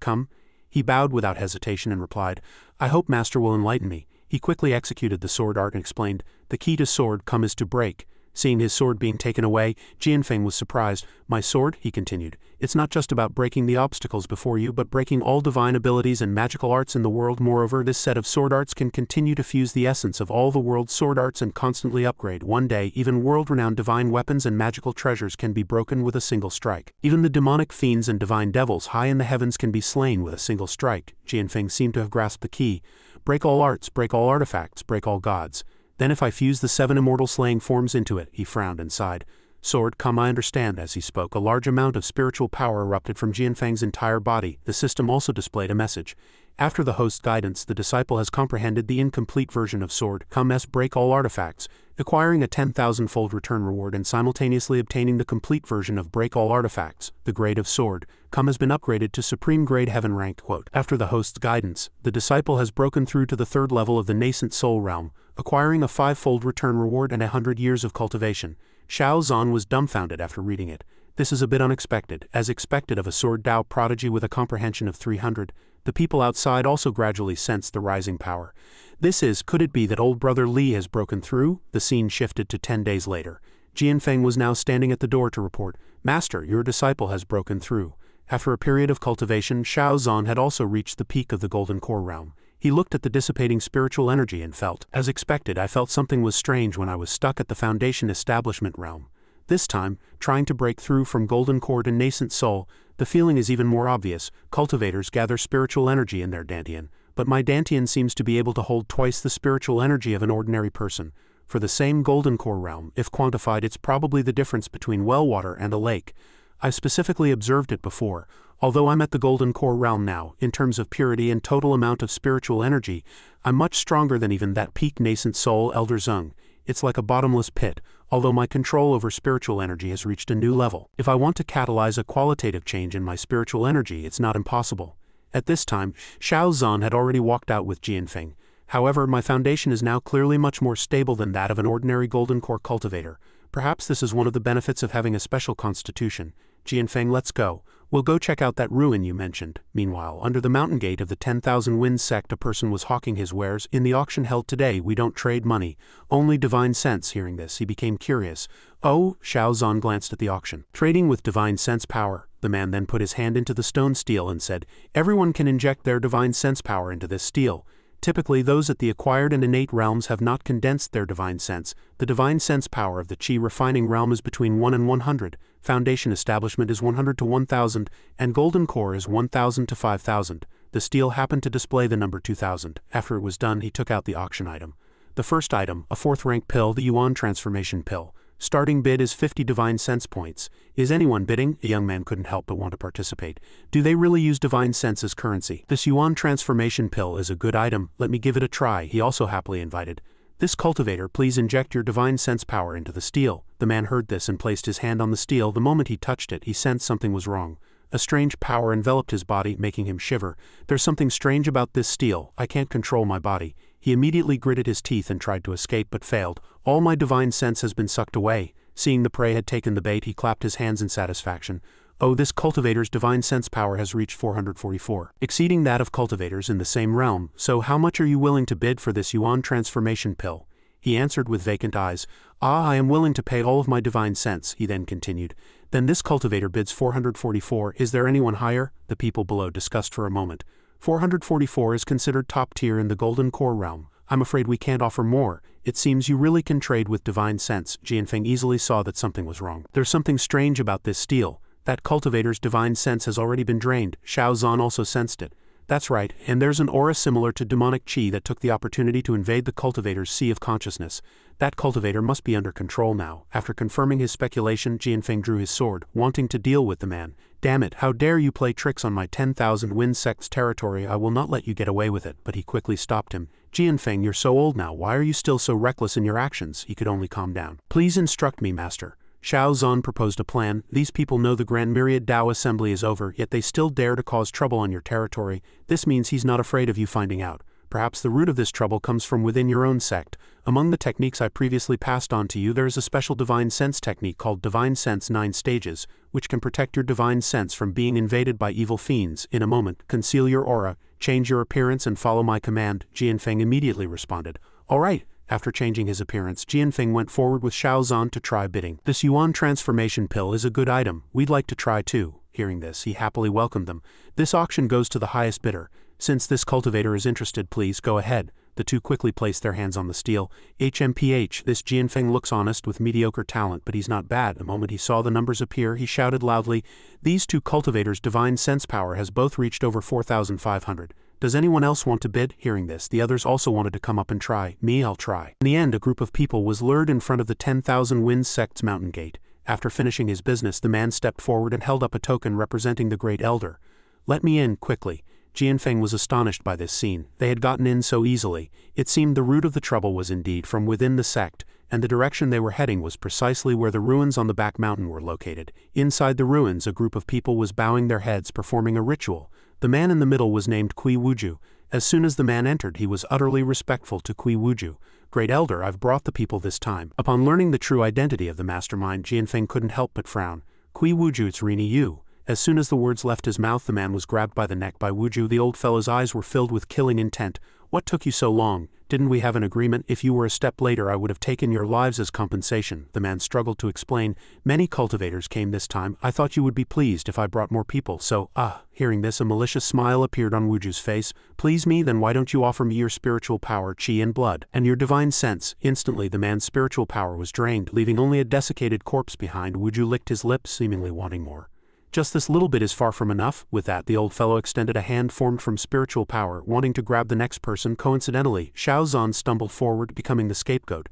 He bowed without hesitation and replied, I hope Master will enlighten me. He quickly executed the sword art and explained, the key to sword is to break. Seeing his sword being taken away, Jianfeng was surprised. My sword, he continued, it's not just about breaking the obstacles before you, but breaking all divine abilities and magical arts in the world. Moreover, this set of sword arts can continue to fuse the essence of all the world's sword arts and constantly upgrade. One day, even world-renowned divine weapons and magical treasures can be broken with a single strike. Even the demonic fiends and divine devils high in the heavens can be slain with a single strike. Jianfeng seemed to have grasped the key. Break all arts, break all artifacts, break all gods. Then if I fuse the 7 immortal slaying forms into it, he frowned and sighed. Sword, I understand. As he spoke, a large amount of spiritual power erupted from Jianfeng's entire body. The system also displayed a message. After the host's guidance, the disciple has comprehended the incomplete version of Sword, break all artifacts, acquiring a 10,000-fold return reward and simultaneously obtaining the complete version of Break All Artifacts. The grade of Sword, has been upgraded to Supreme Grade Heaven Rank. After the host's guidance, the disciple has broken through to the 3rd level of the nascent soul realm, acquiring a 5-fold return reward and 100 years of cultivation. Xiao Zhan was dumbfounded after reading it. This is a bit unexpected, as expected of a Sword Dao prodigy with a comprehension of 300. The people outside also gradually sensed the rising power. Could it be that old brother Li has broken through? The scene shifted to 10 days later. Jianfeng was now standing at the door to report, Master, your disciple has broken through. After a period of cultivation, Xiao Zhan had also reached the peak of the Golden Core realm. He looked at the dissipating spiritual energy and felt, as expected, I felt something was strange when I was stuck at the Foundation Establishment realm. This time, trying to break through from Golden Core to Nascent Soul, the feeling is even more obvious. Cultivators gather spiritual energy in their Dantian, but my Dantian seems to be able to hold twice the spiritual energy of an ordinary person. For the same Golden Core realm, if quantified, it's probably the difference between well water and a lake. I've specifically observed it before. Although I'm at the Golden Core realm now, in terms of purity and total amount of spiritual energy, I'm much stronger than even that peak Nascent Soul Elder Zeng. It's like a bottomless pit, although my control over spiritual energy has reached a new level. If I want to catalyze a qualitative change in my spiritual energy, it's not impossible. At this time, Xiao Zhan had already walked out with Jianfeng. However, my foundation is now clearly much more stable than that of an ordinary golden core cultivator. Perhaps this is one of the benefits of having a special constitution. Jianfeng, let's go. We'll go check out that ruin you mentioned. Meanwhile, under the mountain gate of the 10,000 Winds sect, a person was hawking his wares. In the auction held today, we don't trade money, only divine sense. Hearing this, he became curious. Oh, Xiao Zhan glanced at the auction. Trading with divine sense power. The man then put his hand into the stone steel and said, everyone can inject their divine sense power into this steel. Typically, those at the acquired and innate realms have not condensed their divine sense. The divine sense power of the Qi refining realm is between 1 and 100, foundation establishment is 100 to 1000, and golden core is 1000 to 5000. The steel happened to display the number 2000. After it was done, he took out the auction item. The first item, a 4th rank pill, the Yuan transformation pill. Starting bid is 50 divine sense points. Is anyone bidding? A young man couldn't help but want to participate. Do they really use divine sense as currency? This Yuan transformation pill is a good item, let me give it a try, he also happily invited. This cultivator, please inject your divine sense power into the steel. The man heard this and placed his hand on the steel. The moment he touched it, he sensed something was wrong. A strange power enveloped his body, making him shiver. There's something strange about this steel, I can't control my body. He immediately gritted his teeth and tried to escape but failed. All my divine sense has been sucked away. Seeing the prey had taken the bait, he clapped his hands in satisfaction. Oh, this cultivator's divine sense power has reached 444, exceeding that of cultivators in the same realm. So how much are you willing to bid for this Yuan transformation pill? He answered with vacant eyes. I am willing to pay all of my divine sense, he then continued. Then this cultivator bids 444, is there anyone higher? The people below discussed for a moment. 444 is considered top tier in the golden core realm. I'm afraid we can't offer more. It seems you really can trade with divine sense. Jianfeng easily saw that something was wrong. There's something strange about this steel. That cultivator's divine sense has already been drained. Xiao Zhan also sensed it. That's right, and there's an aura similar to demonic qi that took the opportunity to invade the cultivator's sea of consciousness. That cultivator must be under control now. After confirming his speculation, Jianfeng drew his sword, wanting to deal with the man. Damn it, how dare you play tricks on my 10,000 Wind sect's territory, I will not let you get away with it. But he quickly stopped him. Jianfeng, you're so old now, why are you still so reckless in your actions? He could only calm down. Please instruct me, master. Xiao Zhan proposed a plan. These people know the Grand Myriad Tao Assembly is over, yet they still dare to cause trouble on your territory. This means he's not afraid of you finding out. Perhaps the root of this trouble comes from within your own sect. Among the techniques I previously passed on to you, there is a special divine sense technique called Divine Sense 9 Stages, which can protect your divine sense from being invaded by evil fiends. In a moment, conceal your aura, change your appearance and follow my command. Jianfeng immediately responded. All right. After changing his appearance, Jianfeng went forward with Xiao Zhan to try bidding. This Yuan transformation pill is a good item, we'd like to try too. Hearing this, he happily welcomed them. This auction goes to the highest bidder. Since this cultivator is interested, please go ahead. The two quickly placed their hands on the steel. HMPH, this Jianfeng looks honest with mediocre talent, but he's not bad. The moment he saw the numbers appear, he shouted loudly, these two cultivators' divine sense power has both reached over 4,500. Does anyone else want to bid? Hearing this, the others also wanted to come up and try. Me, I'll try. In the end, a group of people was lured in front of the 10,000 Winds sect's mountain gate. After finishing his business, the man stepped forward and held up a token representing the Great Elder. Let me in, quickly. Jianfeng was astonished by this scene. They had gotten in so easily. It seemed the root of the trouble was indeed from within the sect, and the direction they were heading was precisely where the ruins on the back mountain were located. Inside the ruins, a group of people was bowing their heads, performing a ritual. The man in the middle was named Kui Wuju. As soon as the man entered, he was utterly respectful to Kui Wuju. Great Elder, I've brought the people this time. Upon learning the true identity of the mastermind, Jianfeng couldn't help but frown. Kui Wuju, it's Rini Yu. As soon as the words left his mouth, the man was grabbed by the neck by Wuju. The old fellow's eyes were filled with killing intent. What took you so long? Didn't we have an agreement? If you were a step later, I would have taken your lives as compensation. The man struggled to explain. Many cultivators came this time. I thought you would be pleased if I brought more people, so, Hearing this, a malicious smile appeared on Wuju's face. Please me? Then why don't you offer me your spiritual power, qi and blood, and your divine sense? Instantly, the man's spiritual power was drained, leaving only a desiccated corpse behind. Wuju licked his lips, seemingly wanting more. Just this little bit is far from enough. With that, the old fellow extended a hand formed from spiritual power, wanting to grab the next person. Coincidentally, Xiao Zhan stumbled forward, becoming the scapegoat.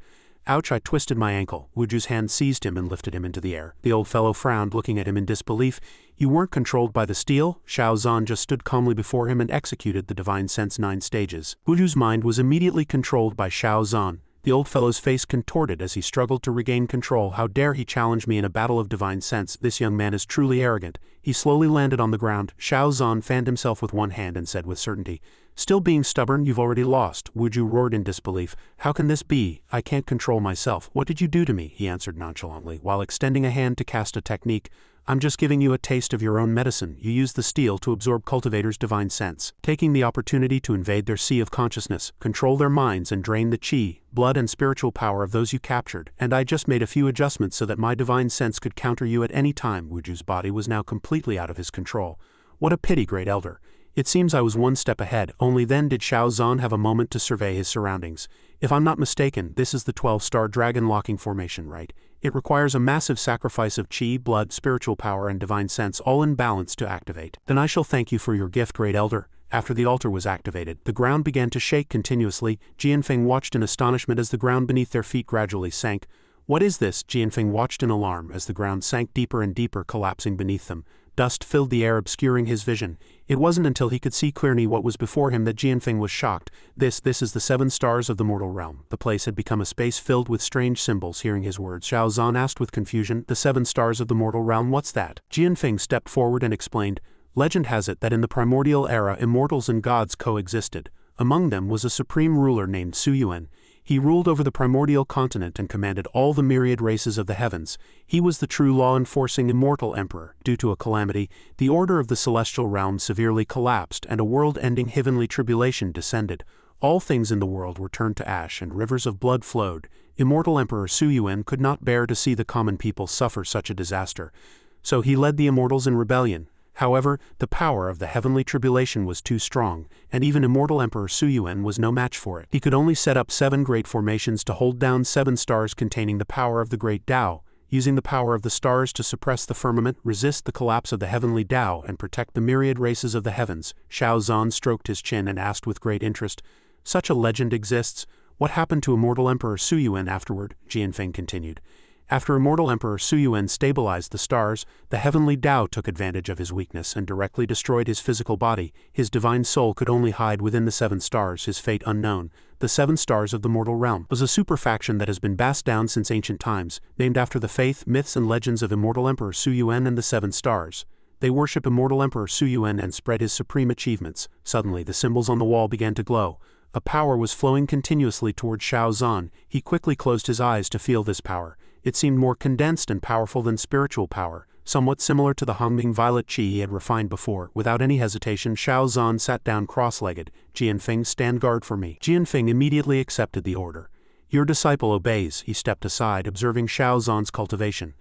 Ouch, I twisted my ankle. Wuju's hand seized him and lifted him into the air. The old fellow frowned, looking at him in disbelief. You weren't controlled by the steel? Xiao Zhan just stood calmly before him and executed the Divine Sense 9 stages. Wuju's mind was immediately controlled by Xiao Zhan. The old fellow's face contorted as he struggled to regain control. How dare he challenge me in a battle of divine sense? This young man is truly arrogant. He slowly landed on the ground. Xiao Zhan fanned himself with one hand and said with certainty, Still being stubborn, you've already lost, Wuju roared in disbelief. How can this be? I can't control myself. What did you do to me? He answered nonchalantly, while extending a hand to cast a technique. I'm just giving you a taste of your own medicine. You use the steel to absorb cultivators' divine sense, taking the opportunity to invade their sea of consciousness, control their minds and drain the chi, blood and spiritual power of those you captured, and I just made a few adjustments so that my divine sense could counter you at any time. Wuju's body was now completely out of his control. What a pity, great elder. It seems I was one step ahead. Only then did Shao Zhan have a moment to survey his surroundings. If I'm not mistaken, this is the 12-star dragon locking formation, right? It requires a massive sacrifice of chi, blood, spiritual power and divine sense all in balance to activate. Then I shall thank you for your gift, great elder. After the altar was activated, the ground began to shake continuously. Jianfeng watched in astonishment as the ground beneath their feet gradually sank. What is this? Jianfeng watched in alarm as the ground sank deeper and deeper, collapsing beneath them. Dust filled the air, obscuring his vision. It wasn't until he could see clearly what was before him that Jianfeng was shocked. This is the 7 stars of the mortal realm. The place had become a space filled with strange symbols. Hearing his words, Shao Zhan asked with confusion, the 7 stars of the mortal realm, what's that? Jianfeng stepped forward and explained, legend has it that in the primordial era immortals and gods coexisted. Among them was a supreme ruler named Su Yuan. He ruled over the primordial continent and commanded all the myriad races of the heavens. He was the true law-enforcing immortal emperor. Due to a calamity, the order of the celestial realm severely collapsed and a world-ending heavenly tribulation descended. All things in the world were turned to ash and rivers of blood flowed. Immortal Emperor Su Yuan could not bear to see the common people suffer such a disaster. So he led the immortals in rebellion. However, the power of the heavenly tribulation was too strong, and even immortal Emperor Su Yuan was no match for it. He could only set up 7 great formations to hold down 7 stars containing the power of the great Tao, using the power of the stars to suppress the firmament, resist the collapse of the heavenly Tao, and protect the myriad races of the heavens. Shao Zhan stroked his chin and asked with great interest, such a legend exists? What happened to immortal Emperor Su Yuan afterward? Jianfeng continued. After immortal Emperor Su Yuan stabilized the stars, the heavenly Tao took advantage of his weakness and directly destroyed his physical body. His divine soul could only hide within the 7 stars, his fate unknown. The 7 stars of the mortal realm was a superfaction that has been passed down since ancient times, named after the faith, myths and legends of immortal Emperor Su Yuan and the 7 stars. They worship immortal Emperor Su Yuan and spread his supreme achievements. Suddenly the symbols on the wall began to glow. A power was flowing continuously toward Shao Zhan. He quickly closed his eyes to feel this power. It seemed more condensed and powerful than spiritual power, somewhat similar to the Hongming violet qi he had refined before. Without any hesitation, Shao Zhan sat down cross-legged. Jianfeng, stand guard for me. Jianfeng immediately accepted the order. Your disciple obeys. He stepped aside, observing Shao Zhan's cultivation.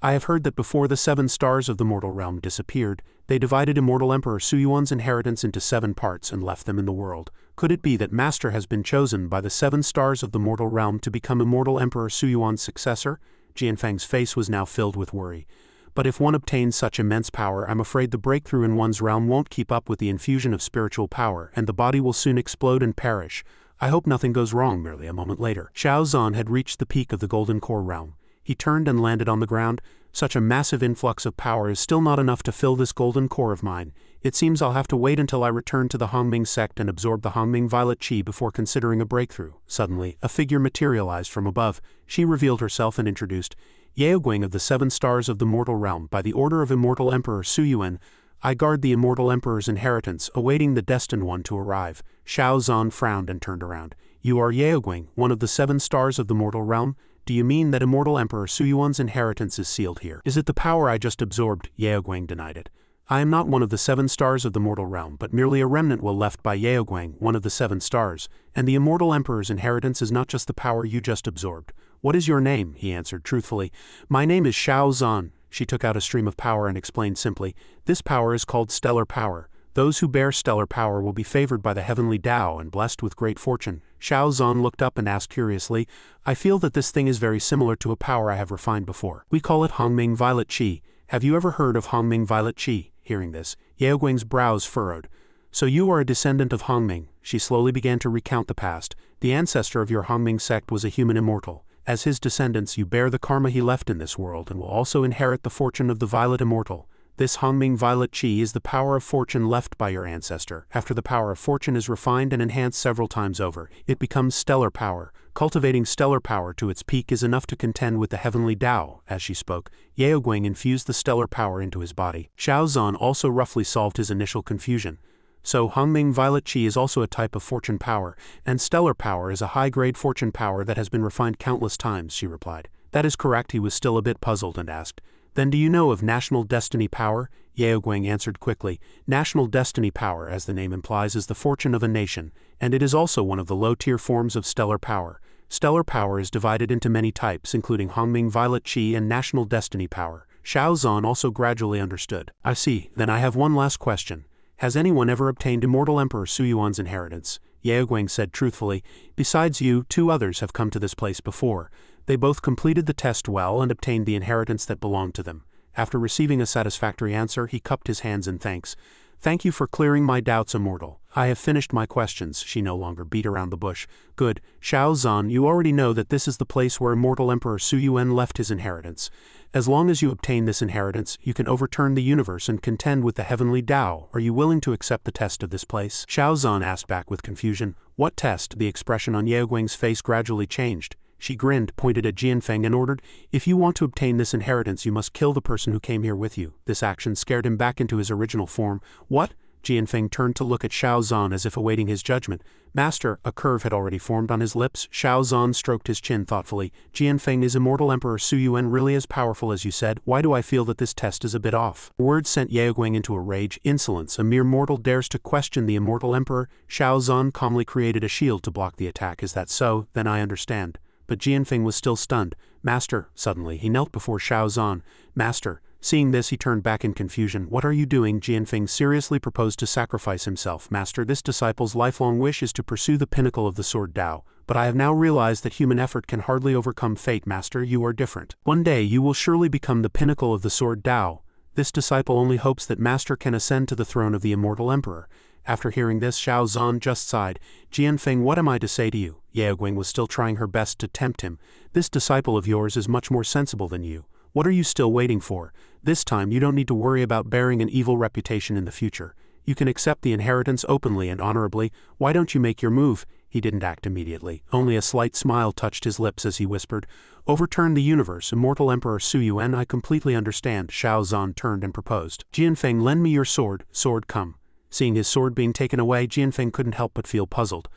I have heard that before the 7 stars of the mortal realm disappeared, they divided immortal Emperor Su Yuan's inheritance into 7 parts and left them in the world. Could it be that Master has been chosen by the 7 stars of the mortal realm to become immortal Emperor Su Yuan's successor? Jianfeng's face was now filled with worry. But if one obtains such immense power, I'm afraid the breakthrough in one's realm won't keep up with the infusion of spiritual power, and the body will soon explode and perish. I hope nothing goes wrong. Merely a moment later, Shao Zhan had reached the peak of the Golden Core realm. He turned and landed on the ground. Such a massive influx of power is still not enough to fill this golden core of mine. It seems I'll have to wait until I return to the Hongming sect and absorb the Hongming violet qi before considering a breakthrough. Suddenly, a figure materialized from above. She revealed herself and introduced, Yaoguang of the 7 stars of the mortal realm, by the order of immortal Emperor Su Yuan, I guard the immortal Emperor's inheritance, awaiting the destined one to arrive. Shao Zhan frowned and turned around. You are Yaoguang, one of the 7 stars of the mortal realm? Do you mean that immortal Emperor Su Yuan's inheritance is sealed here? Is it the power I just absorbed? Yaoguang denied it. I am not one of the 7 stars of the mortal realm, but merely a remnant left by Yaoguang, one of the 7 stars, and the immortal Emperor's inheritance is not just the power you just absorbed. What is your name? He answered truthfully. My name is Shao Zhan. She took out a stream of power and explained simply, this power is called stellar power. Those who bear stellar power will be favored by the heavenly Tao and blessed with great fortune. Shao Zhan looked up and asked curiously, I feel that this thing is very similar to a power I have refined before. We call it Hongming violet qi. Have you ever heard of Hongming violet qi? Hearing this, Yaoguang's brows furrowed. So you are a descendant of Hongming. She slowly began to recount the past. The ancestor of your Hongming sect was a human immortal. As his descendants, you bear the karma he left in this world and will also inherit the fortune of the violet immortal. This Hongming violet qi is the power of fortune left by your ancestor. After the power of fortune is refined and enhanced several times over, it becomes stellar power. Cultivating stellar power to its peak is enough to contend with the heavenly Tao. As she spoke, Yaoguang infused the stellar power into his body. Shao Zhan also roughly solved his initial confusion. So Hongming Violet Qi is also a type of fortune power, and stellar power is a high-grade fortune power that has been refined countless times, she replied. That is correct. He was still a bit puzzled and asked, then do you know of national destiny power? Yaoguang answered quickly, national destiny power, as the name implies, is the fortune of a nation, and it is also one of the low-tier forms of stellar power. Stellar power is divided into many types, including Hongming Violet Qi and national destiny power. Xiao Zhan also gradually understood. I see. Then I have one last question. Has anyone ever obtained Immortal Emperor Suyuan's inheritance? Yaoguang said truthfully. Besides you, 2 others have come to this place before. They both completed the test well and obtained the inheritance that belonged to them. After receiving a satisfactory answer, he cupped his hands in thanks. Thank you for clearing my doubts, Immortal. I have finished my questions. She no longer beat around the bush. Good. Xiao Zhan, you already know that this is the place where Immortal Emperor Suyuan left his inheritance. As long as you obtain this inheritance, you can overturn the universe and contend with the heavenly Tao. Are you willing to accept the test of this place? Xiao Zhan asked back with confusion. What test? The expression on Yaoguang's face gradually changed. She grinned, pointed at Jianfeng and ordered, if you want to obtain this inheritance you must kill the person who came here with you. This action scared him back into his original form. What? Jianfeng turned to look at Xiao Zhan as if awaiting his judgment. Master, a curve had already formed on his lips. Xiao Zhan stroked his chin thoughtfully. Jianfeng, is Immortal Emperor Suyuan really as powerful as you said? Why do I feel that this test is a bit off? Words sent Yaoguang into a rage. Insolence, a mere mortal dares to question the Immortal Emperor? Xiao Zhan calmly created a shield to block the attack. Is that so? Then I understand. But Jianfeng was still stunned. Master, suddenly he knelt before Xiao Zhan. Master. Seeing this, he turned back in confusion. What are you doing? Jianfeng seriously proposed to sacrifice himself. Master, this disciple's lifelong wish is to pursue the pinnacle of the sword Tao. But I have now realized that human effort can hardly overcome fate. Master, you are different. One day you will surely become the pinnacle of the sword Tao. This disciple only hopes that Master can ascend to the throne of the Immortal Emperor. After hearing this, Xiao Zhan just sighed. Jianfeng, what am I to say to you? Yaoguang was still trying her best to tempt him. This disciple of yours is much more sensible than you. What are you still waiting for? This time you don't need to worry about bearing an evil reputation in the future. You can accept the inheritance openly and honorably. Why don't you make your move? He didn't act immediately. Only a slight smile touched his lips as he whispered, Overturn the universe, Immortal Emperor Suyuan. I completely understand. Xiao Zhan turned and proposed. Jianfeng, lend me your sword. Sword, come. Seeing his sword being taken away, Jianfeng couldn't help but feel puzzled.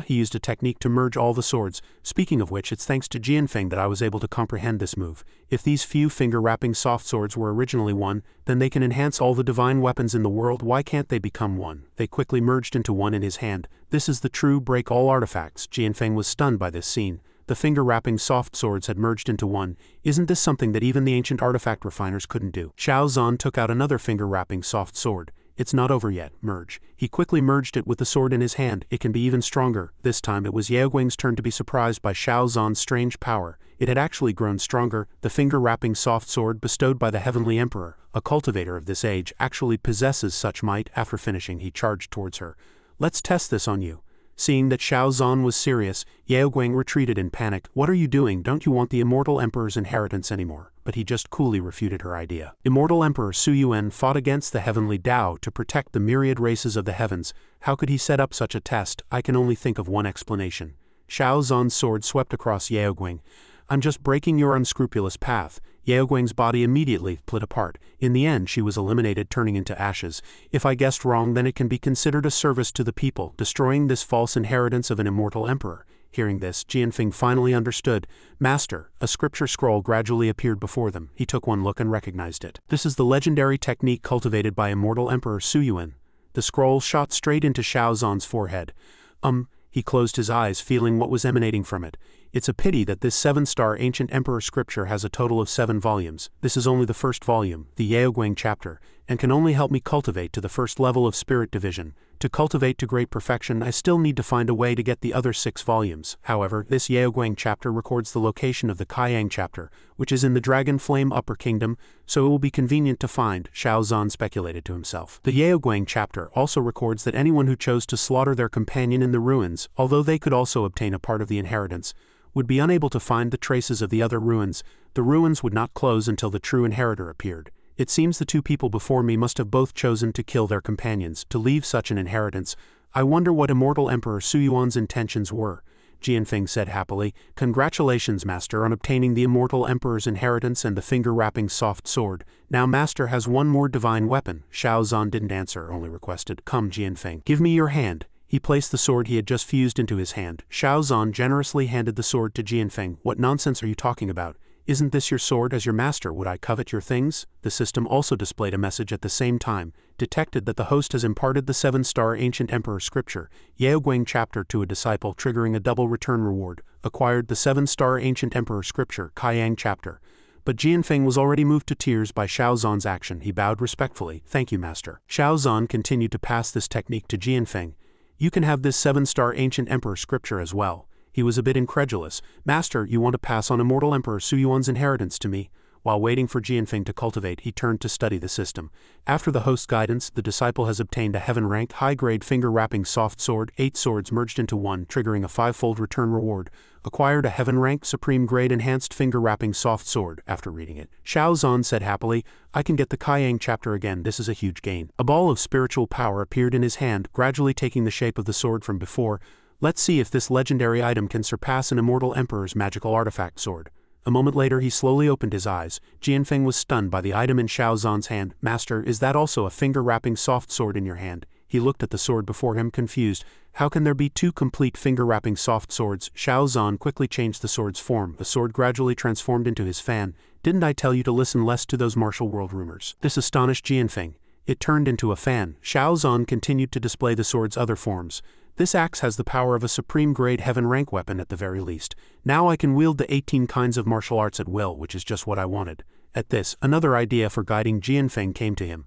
He used a technique to merge all the swords. Speaking of which, it's thanks to Jianfeng that I was able to comprehend this move. If these few finger-wrapping soft swords were originally one, then they can enhance all the divine weapons in the world. Why can't they become one? They quickly merged into one in his hand. This is the true break-all artifacts. Jianfeng was stunned by this scene. The finger-wrapping soft swords had merged into one. Isn't this something that even the ancient artifact refiners couldn't do? Xiao Zhan took out another finger-wrapping soft sword. It's not over yet. Merge. He quickly merged it with the sword in his hand. It can be even stronger. This time it was Yaoguang's turn to be surprised by Xiao Zhan's strange power. It had actually grown stronger. The finger-wrapping soft sword bestowed by the Heavenly Emperor, a cultivator of this age, actually possesses such might. After finishing, he charged towards her. Let's test this on you. Seeing that Xiao Zhan was serious, Yaoguang retreated in panic. What are you doing? Don't you want the Immortal Emperor's inheritance anymore? But he just coolly refuted her idea. Immortal Emperor Suyuan fought against the heavenly Tao to protect the myriad races of the heavens. How could he set up such a test? I can only think of one explanation. Xiao Zhan's sword swept across Yaoguang. I'm just breaking your unscrupulous path. Yaoguang's body immediately split apart. In the end, she was eliminated, turning into ashes. If I guessed wrong, then it can be considered a service to the people, destroying this false inheritance of an immortal emperor. Hearing this, Jianfeng finally understood. Master, a scripture scroll gradually appeared before them. He took one look and recognized it. This is the legendary technique cultivated by Immortal Emperor Suyuan. The scroll shot straight into Xiao Zhan's forehead. He closed his eyes, feeling what was emanating from it. It's a pity that this 7-star ancient emperor scripture has a total of 7 volumes. This is only the first volume, the Yaoguang chapter, and can only help me cultivate to the first level of spirit division. To cultivate to great perfection, I still need to find a way to get the other 6 volumes. However, this Yaoguang chapter records the location of the Kaiyang chapter, which is in the Dragon Flame Upper Kingdom, so it will be convenient to find, Xiao Zhan speculated to himself. The Yaoguang chapter also records that anyone who chose to slaughter their companion in the ruins, although they could also obtain a part of the inheritance, would be unable to find the traces of the other ruins. The ruins would not close until the true inheritor appeared. It seems the 2 people before me must have both chosen to kill their companions, to leave such an inheritance. I wonder what Immortal Emperor Suyuan's intentions were. Jianfeng said happily. Congratulations, Master, on obtaining the Immortal Emperor's inheritance and the finger-wrapping soft sword. Now Master has one more divine weapon. Xiao Zhan didn't answer, only requested, Come, Jianfeng, give me your hand. He placed the sword he had just fused into his hand. Xiao Zhan generously handed the sword to Jianfeng. What nonsense are you talking about? Isn't this your sword? As your master, would I covet your things? The system also displayed a message at the same time, detected that the host has imparted the 7-star Ancient Emperor Scripture, Yaoguang chapter to a disciple, triggering a double return reward, acquired the 7-star Ancient Emperor Scripture, Kaiyang chapter. But Jianfeng was already moved to tears by Xiao Zhan's action. He bowed respectfully. Thank you, Master. Xiao Zhan continued to pass this technique to Jianfeng. You can have this 7-star Ancient Emperor Scripture as well. He was a bit incredulous. Master, you want to pass on Immortal Emperor Su Yuan's inheritance to me? While waiting for Jianfeng to cultivate, he turned to study the system. After the host's guidance, the disciple has obtained a heaven-ranked, high-grade finger-wrapping soft sword, 8 swords merged into one, triggering a 5-fold return reward. Acquired a heaven-ranked, supreme-grade enhanced finger-wrapping soft sword. After reading it, Xiao Zhan said happily, I can get the Kaiyang chapter again. This is a huge gain. A ball of spiritual power appeared in his hand, gradually taking the shape of the sword from before. Let's see if this legendary item can surpass an Immortal Emperor's magical artifact sword. A moment later he slowly opened his eyes. Jianfeng was stunned by the item in Xiao Zhan's hand. Master, is that also a finger-wrapping soft sword in your hand? He looked at the sword before him, confused. How can there be 2 complete finger-wrapping soft swords? Xiao Zhan quickly changed the sword's form. The sword gradually transformed into his fan. Didn't I tell you to listen less to those martial world rumors? This astonished Jianfeng. It turned into a fan. Xiao Zhan continued to display the sword's other forms. This axe has the power of a supreme-grade heaven-rank weapon at the very least. Now I can wield the 18 kinds of martial arts at will, which is just what I wanted. At this, another idea for guiding Jianfeng came to him.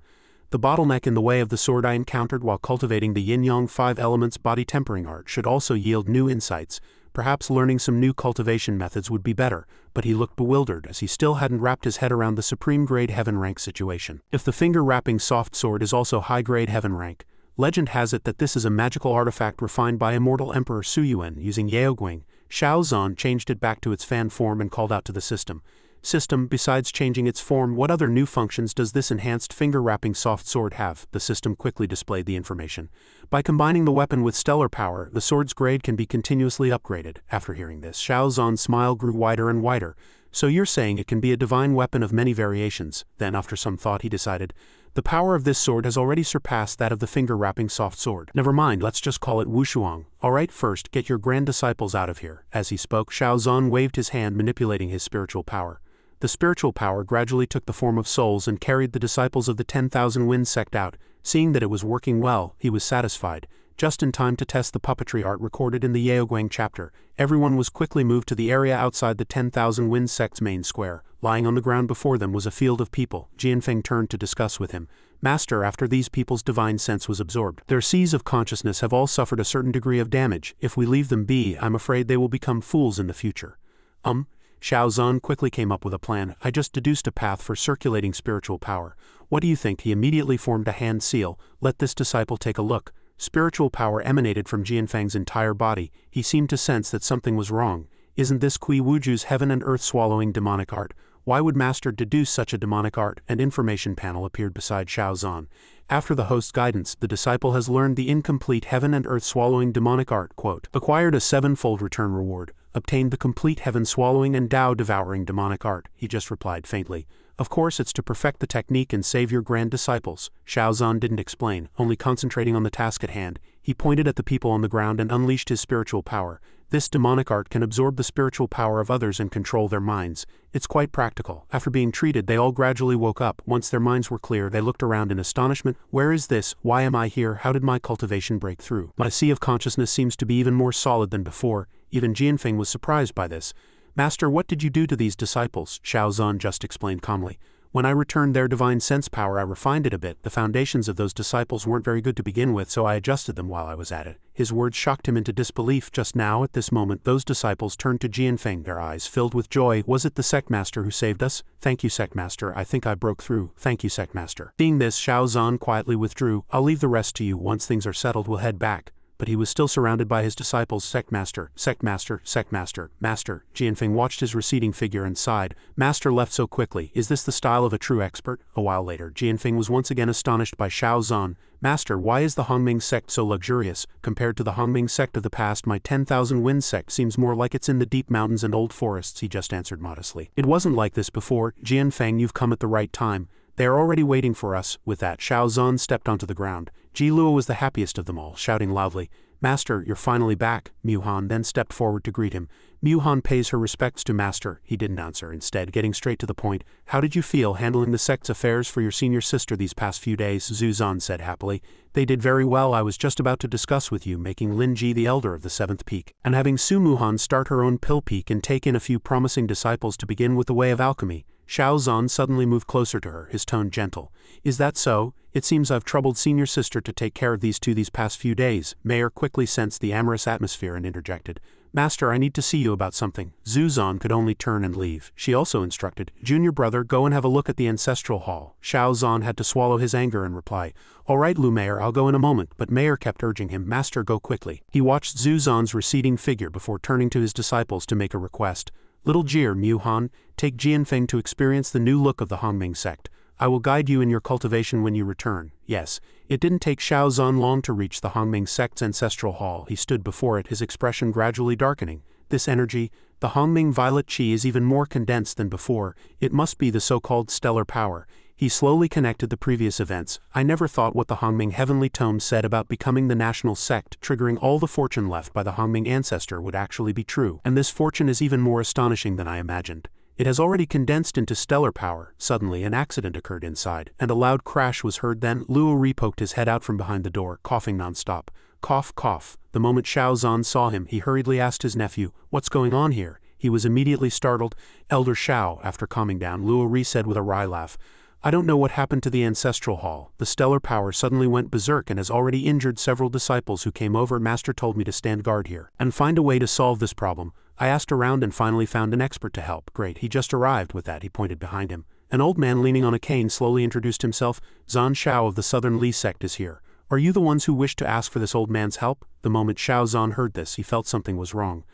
The bottleneck in the way of the sword I encountered while cultivating the yin-yang 5 elements body tempering art should also yield new insights. Perhaps learning some new cultivation methods would be better, but he looked bewildered as he still hadn't wrapped his head around the supreme-grade heaven-rank situation. If the finger-wrapping soft sword is also high-grade heaven-rank, legend has it that this is a magical artifact refined by Immortal Emperor Su Yuan using Yaoguang. Xiao Zhan changed it back to its fan form and called out to the system. System, besides changing its form, what other new functions does this enhanced finger-wrapping soft sword have? The system quickly displayed the information. By combining the weapon with stellar power, the sword's grade can be continuously upgraded. After hearing this, Xiao Zhan's smile grew wider and wider. So you're saying it can be a divine weapon of many variations? Then, after some thought, he decided, the power of this sword has already surpassed that of the finger-wrapping soft sword. Never mind, let's just call it Wushuang. Alright, first, get your grand disciples out of here. As he spoke, Xiao Zhan waved his hand, manipulating his spiritual power. The spiritual power gradually took the form of souls and carried the disciples of the 10,000 Wind sect out. Seeing that it was working well, he was satisfied. Just in time to test the puppetry art recorded in the Yaoguang chapter, everyone was quickly moved to the area outside the 10,000 Wind sect's main square. Lying on the ground before them was a field of people. Jianfeng turned to discuss with him. Master, after these people's divine sense was absorbed, their seas of consciousness have all suffered a certain degree of damage. If we leave them be, I'm afraid they will become fools in the future. Xiao Zhan quickly came up with a plan. I just deduced a path for circulating spiritual power. What do you think? He immediately formed a hand seal. Let this disciple take a look. Spiritual power emanated from Jianfeng's entire body. He seemed to sense that something was wrong. Isn't this Kui Wuju's heaven and earth swallowing demonic art? Why would Master deduce such a demonic art? An information panel appeared beside Xiao Zhan. After the host's guidance, the disciple has learned the incomplete heaven and earth swallowing demonic art. Quote, acquired a 7-fold return reward. Obtained the complete heaven swallowing and Tao devouring demonic art. He just replied faintly. Of course it's to perfect the technique and save your grand disciples. Xiao Zhan didn't explain, only concentrating on the task at hand. He pointed at the people on the ground and unleashed his spiritual power. This demonic art can absorb the spiritual power of others and control their minds. It's quite practical. After being treated, they all gradually woke up. Once their minds were clear, they looked around in astonishment. Where is this? Why am I here? How did my cultivation break through? My sea of consciousness seems to be even more solid than before. Even Jianfeng was surprised by this. Master, what did you do to these disciples? Xiao Zhan just explained calmly. When I returned their divine sense power, I refined it a bit. The foundations of those disciples weren't very good to begin with, so I adjusted them while I was at it. His words shocked him into disbelief. Just now, at this moment, those disciples turned to Jianfeng, their eyes filled with joy. Was it the Sectmaster who saved us? Thank you, Sectmaster. I think I broke through. Thank you, Sectmaster. Seeing this, Xiao Zhan quietly withdrew. I'll leave the rest to you. Once things are settled, we'll head back. but he was still surrounded by his disciples. Sectmaster, Sectmaster, Sectmaster, Master. Jianfeng watched his receding figure and sighed. Master left so quickly. Is this the style of a true expert? A while later, Jianfeng was once again astonished by Xiao Zhan. Master, why is the Hongming sect so luxurious? Compared to the Hongming sect of the past, my 10,000 Wind sect seems more like it's in the deep mountains and old forests, he just answered modestly. It wasn't like this before. Jianfeng, you've come at the right time. They are already waiting for us. With that, Xiao Zhan stepped onto the ground. Ji Luo was the happiest of them all, shouting loudly, Master, you're finally back. Mu Han then stepped forward to greet him. Mu Han pays her respects to Master. He didn't answer, instead getting straight to the point. How did you feel handling the sect's affairs for your senior sister these past few days? Zhu Zhan said happily. They did very well. I was just about to discuss with you making Lin Ji the elder of the 7th peak, and having Su Muhan start her own pill peak and take in a few promising disciples to begin with the way of alchemy. Xiao Zhan suddenly moved closer to her, his tone gentle. Is that so? It seems I've troubled senior sister to take care of these past few days. Mayor quickly sensed the amorous atmosphere and interjected. Master, I need to see you about something. Zhu Zhan could only turn and leave. She also instructed, Junior brother, go and have a look at the ancestral hall. Xiao Zhan had to swallow his anger and reply, All right, Lu Mayor, I'll go in a moment, but Mayor kept urging him, Master, go quickly. He watched Zhu Zhan's receding figure before turning to his disciples to make a request. Little Jir, Mu Han, take Jianfeng to experience the new look of the Hongming sect. I will guide you in your cultivation when you return. Yes, it didn't take Xiao Zhan long to reach the Hongming sect's ancestral hall. He stood before it, his expression gradually darkening. This energy, the Hongming violet qi, is even more condensed than before. It must be the so-called stellar power. He slowly connected the previous events. I never thought what the Hongming heavenly tome said about becoming the national sect, triggering all the fortune left by the Hongming ancestor, would actually be true. And this fortune is even more astonishing than I imagined. It has already condensed into stellar power. Suddenly an accident occurred inside, and a loud crash was heard. Then Luo Ri poked his head out from behind the door, coughing non-stop. Cough, cough. The moment Xiao Zhan saw him, he hurriedly asked his nephew, What's going on here? He was immediately startled. Elder Xiao, after calming down, Luo Ri said with a wry laugh, I don't know what happened to the ancestral hall. The stellar power suddenly went berserk and has already injured several disciples who came over. Master told me to stand guard here and find a way to solve this problem. I asked around and finally found an expert to help. Great, he just arrived. With that, he pointed behind him. An old man leaning on a cane slowly introduced himself. Zhan Xiao of the Southern Li sect is here. Are you the ones who wished to ask for this old man's help? The moment Xiao Zhan heard this, he felt something was wrong.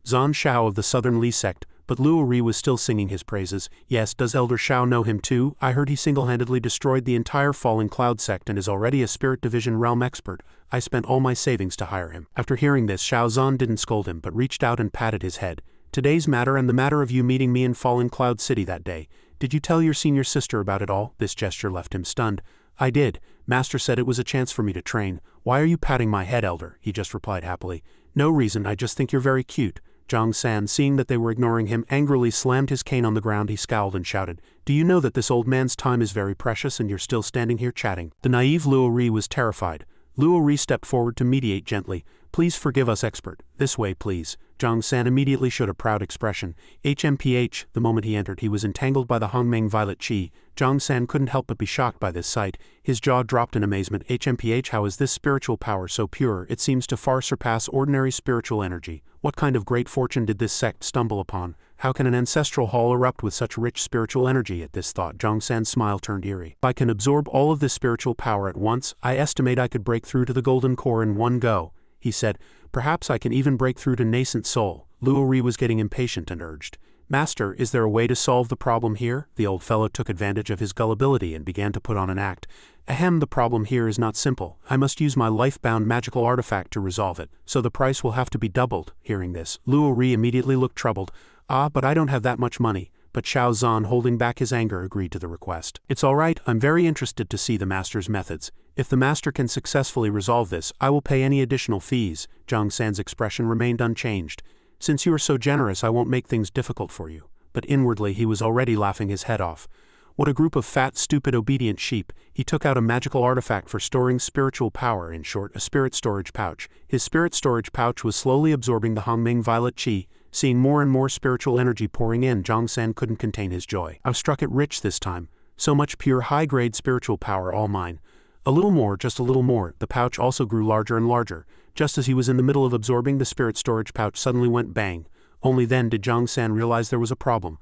Zhan Xiao of the Southern Li sect, but Luo Ri was still singing his praises. Yes, does Elder Xiao know him too? I heard he single-handedly destroyed the entire Falling Cloud sect and is already a Spirit Division realm expert. I spent all my savings to hire him. After hearing this, Xiao Zhan didn't scold him but reached out and patted his head. Today's matter and the matter of you meeting me in Falling Cloud City that day. Did you tell your senior sister about it all? This gesture left him stunned. I did. Master said it was a chance for me to train. Why are you patting my head, Elder? He just replied happily. No reason, I just think you're very cute. Zhang San, seeing that they were ignoring him, angrily slammed his cane on the ground. He scowled and shouted, Do you know that this old man's time is very precious and you're still standing here chatting? The naive Luo Ri was terrified. Luo Ri stepped forward to mediate gently. Please forgive us, expert. This way, please. Zhang San immediately showed a proud expression. HMPH, the moment he entered, he was entangled by the Hongming violet qi. Zhang San couldn't help but be shocked by this sight. His jaw dropped in amazement. HMPH, how is this spiritual power so pure? It seems to far surpass ordinary spiritual energy. What kind of great fortune did this sect stumble upon? How can an ancestral hall erupt with such rich spiritual energy? At this thought, Zhang San's smile turned eerie. If I can absorb all of this spiritual power at once, I estimate I could break through to the golden core in one go. He said, Perhaps I can even break through to nascent soul. Luo Ri was getting impatient and urged, Master, is there a way to solve the problem here? The old fellow took advantage of his gullibility and began to put on an act. Ahem, the problem here is not simple. I must use my life-bound magical artifact to resolve it, so the price will have to be doubled. Hearing this, Luo Ri immediately looked troubled. Ah, but I don't have that much money. But Xiao Zhan, holding back his anger, agreed to the request. It's all right, I'm very interested to see the master's methods. If the master can successfully resolve this, I will pay any additional fees. Zhang San's expression remained unchanged. Since you are so generous, I won't make things difficult for you. But inwardly he was already laughing his head off. What a group of fat, stupid, obedient sheep. He took out a magical artifact for storing spiritual power, in short, a spirit storage pouch. His spirit storage pouch was slowly absorbing the Hongming violet qi. Seeing more and more spiritual energy pouring in, Zhang San couldn't contain his joy. I've struck it rich this time. So much pure high-grade spiritual power, all mine. A little more, just a little more. The pouch also grew larger and larger. Just as he was in the middle of absorbing, the spirit storage pouch suddenly went bang. Only then did Zhang San realize there was a problem.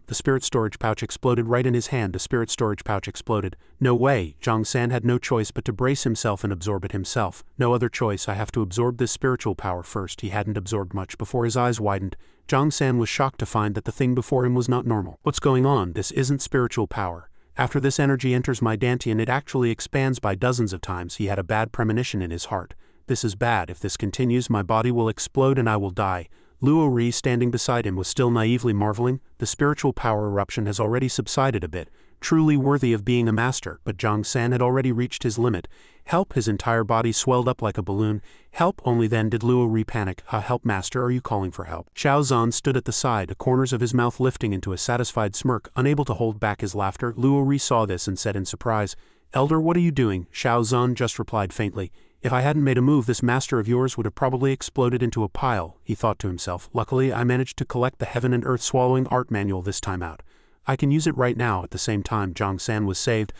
The spirit storage pouch exploded right in his hand. The spirit storage pouch exploded. No way, Zhang San had no choice but to brace himself and absorb it himself. No other choice, I have to absorb this spiritual power first. He hadn't absorbed much before his eyes widened. Zhang San was shocked to find that the thing before him was not normal. What's going on? This isn't spiritual power. After this energy enters my dantian, it actually expands by dozens of times. He had a bad premonition in his heart. This is bad. If this continues, my body will explode and I will die. Luo Ri, standing beside him, was still naively marveling. The spiritual power eruption has already subsided a bit, truly worthy of being a master, but Zhang San had already reached his limit. Help! His entire body swelled up like a balloon. Help! Only then did Luo Ri panic. Help, master, are you calling for help? Xiao Zhan stood at the side, the corners of his mouth lifting into a satisfied smirk, unable to hold back his laughter. Luo Ri saw this and said in surprise, "Elder, what are you doing?" Xiao Zhan just replied faintly, "If I hadn't made a move, this master of yours would have probably exploded into a pile," he thought to himself. Luckily, I managed to collect the heaven and earth swallowing art manual this time out. I can use it right now. At the same time, Zhang San was saved.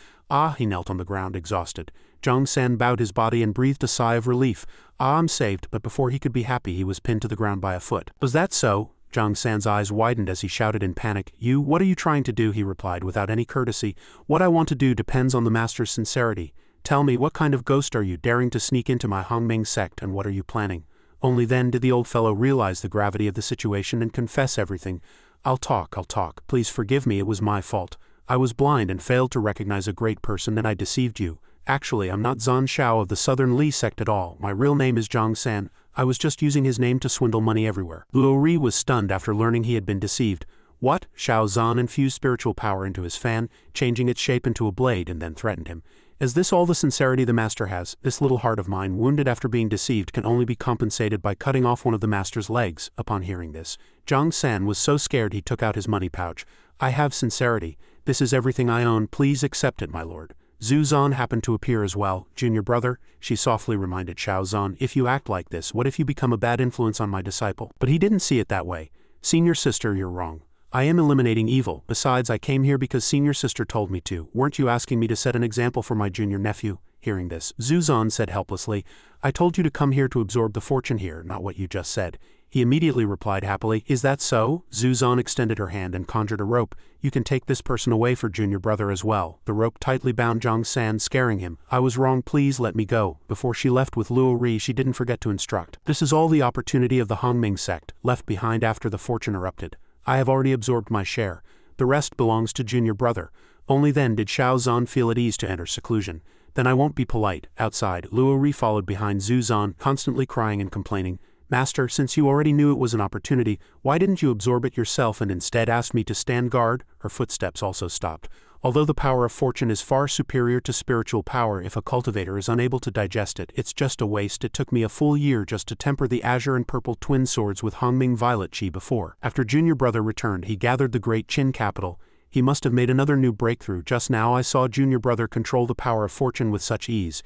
He knelt on the ground, exhausted. Zhang San bowed his body and breathed a sigh of relief. I'm saved, but before he could be happy, he was pinned to the ground by a foot. Was that so? Zhang San's eyes widened as he shouted in panic. What are you trying to do? He replied without any courtesy. What I want to do depends on the master's sincerity. Tell me, what kind of ghost are you, daring to sneak into my Hongming sect, and what are you planning? Only then did the old fellow realize the gravity of the situation and confess everything. I'll talk. Please forgive me, it was my fault. I was blind and failed to recognize a great person, and I deceived you. Actually, I'm not Zhan Shao of the Southern Li sect at all. My real name is Zhang San. I was just using his name to swindle money everywhere. Luo Ri was stunned after learning he had been deceived. What? Xiao Zhan infused spiritual power into his fan, changing its shape into a blade, and then threatened him. Is this all the sincerity the master has? This little heart of mine, wounded after being deceived, can only be compensated by cutting off one of the master's legs. Upon hearing this, Zhang San was so scared he took out his money pouch. I have sincerity. This is everything I own. Please accept it, my lord. Zhu Zhan happened to appear as well. Junior brother, she softly reminded Xiao Zhan, if you act like this, what if you become a bad influence on my disciple? But he didn't see it that way. Senior sister, you're wrong. I am eliminating evil. Besides, I came here because senior sister told me to. Weren't you asking me to set an example for my junior nephew? Hearing this, Zhu Zhan said helplessly, I told you to come here to absorb the fortune here, not what you just said. He immediately replied happily, is that so? Zhu Zhan extended her hand and conjured a rope. You can take this person away for junior brother as well. The rope tightly bound Zhang San, scaring him. I was wrong, please let me go. Before she left with Luo Ri, she didn't forget to instruct. This is all the opportunity of the Hongming sect, left behind after the fortune erupted. I have already absorbed my share. The rest belongs to junior brother. Only then did Xiao Zhan feel at ease to enter seclusion. Then I won't be polite. Outside, Luo Ri followed behind Zhu Zhan, constantly crying and complaining. Master, since you already knew it was an opportunity, why didn't you absorb it yourself and instead ask me to stand guard? Her footsteps also stopped. Although the power of fortune is far superior to spiritual power, if a cultivator is unable to digest it, it's just a waste. It took me a full year just to temper the azure and purple twin swords with Hongming violet chi before. After junior brother returned, he gathered the great Qin capital. He must have made another new breakthrough. Just now I saw junior brother control the power of fortune with such ease.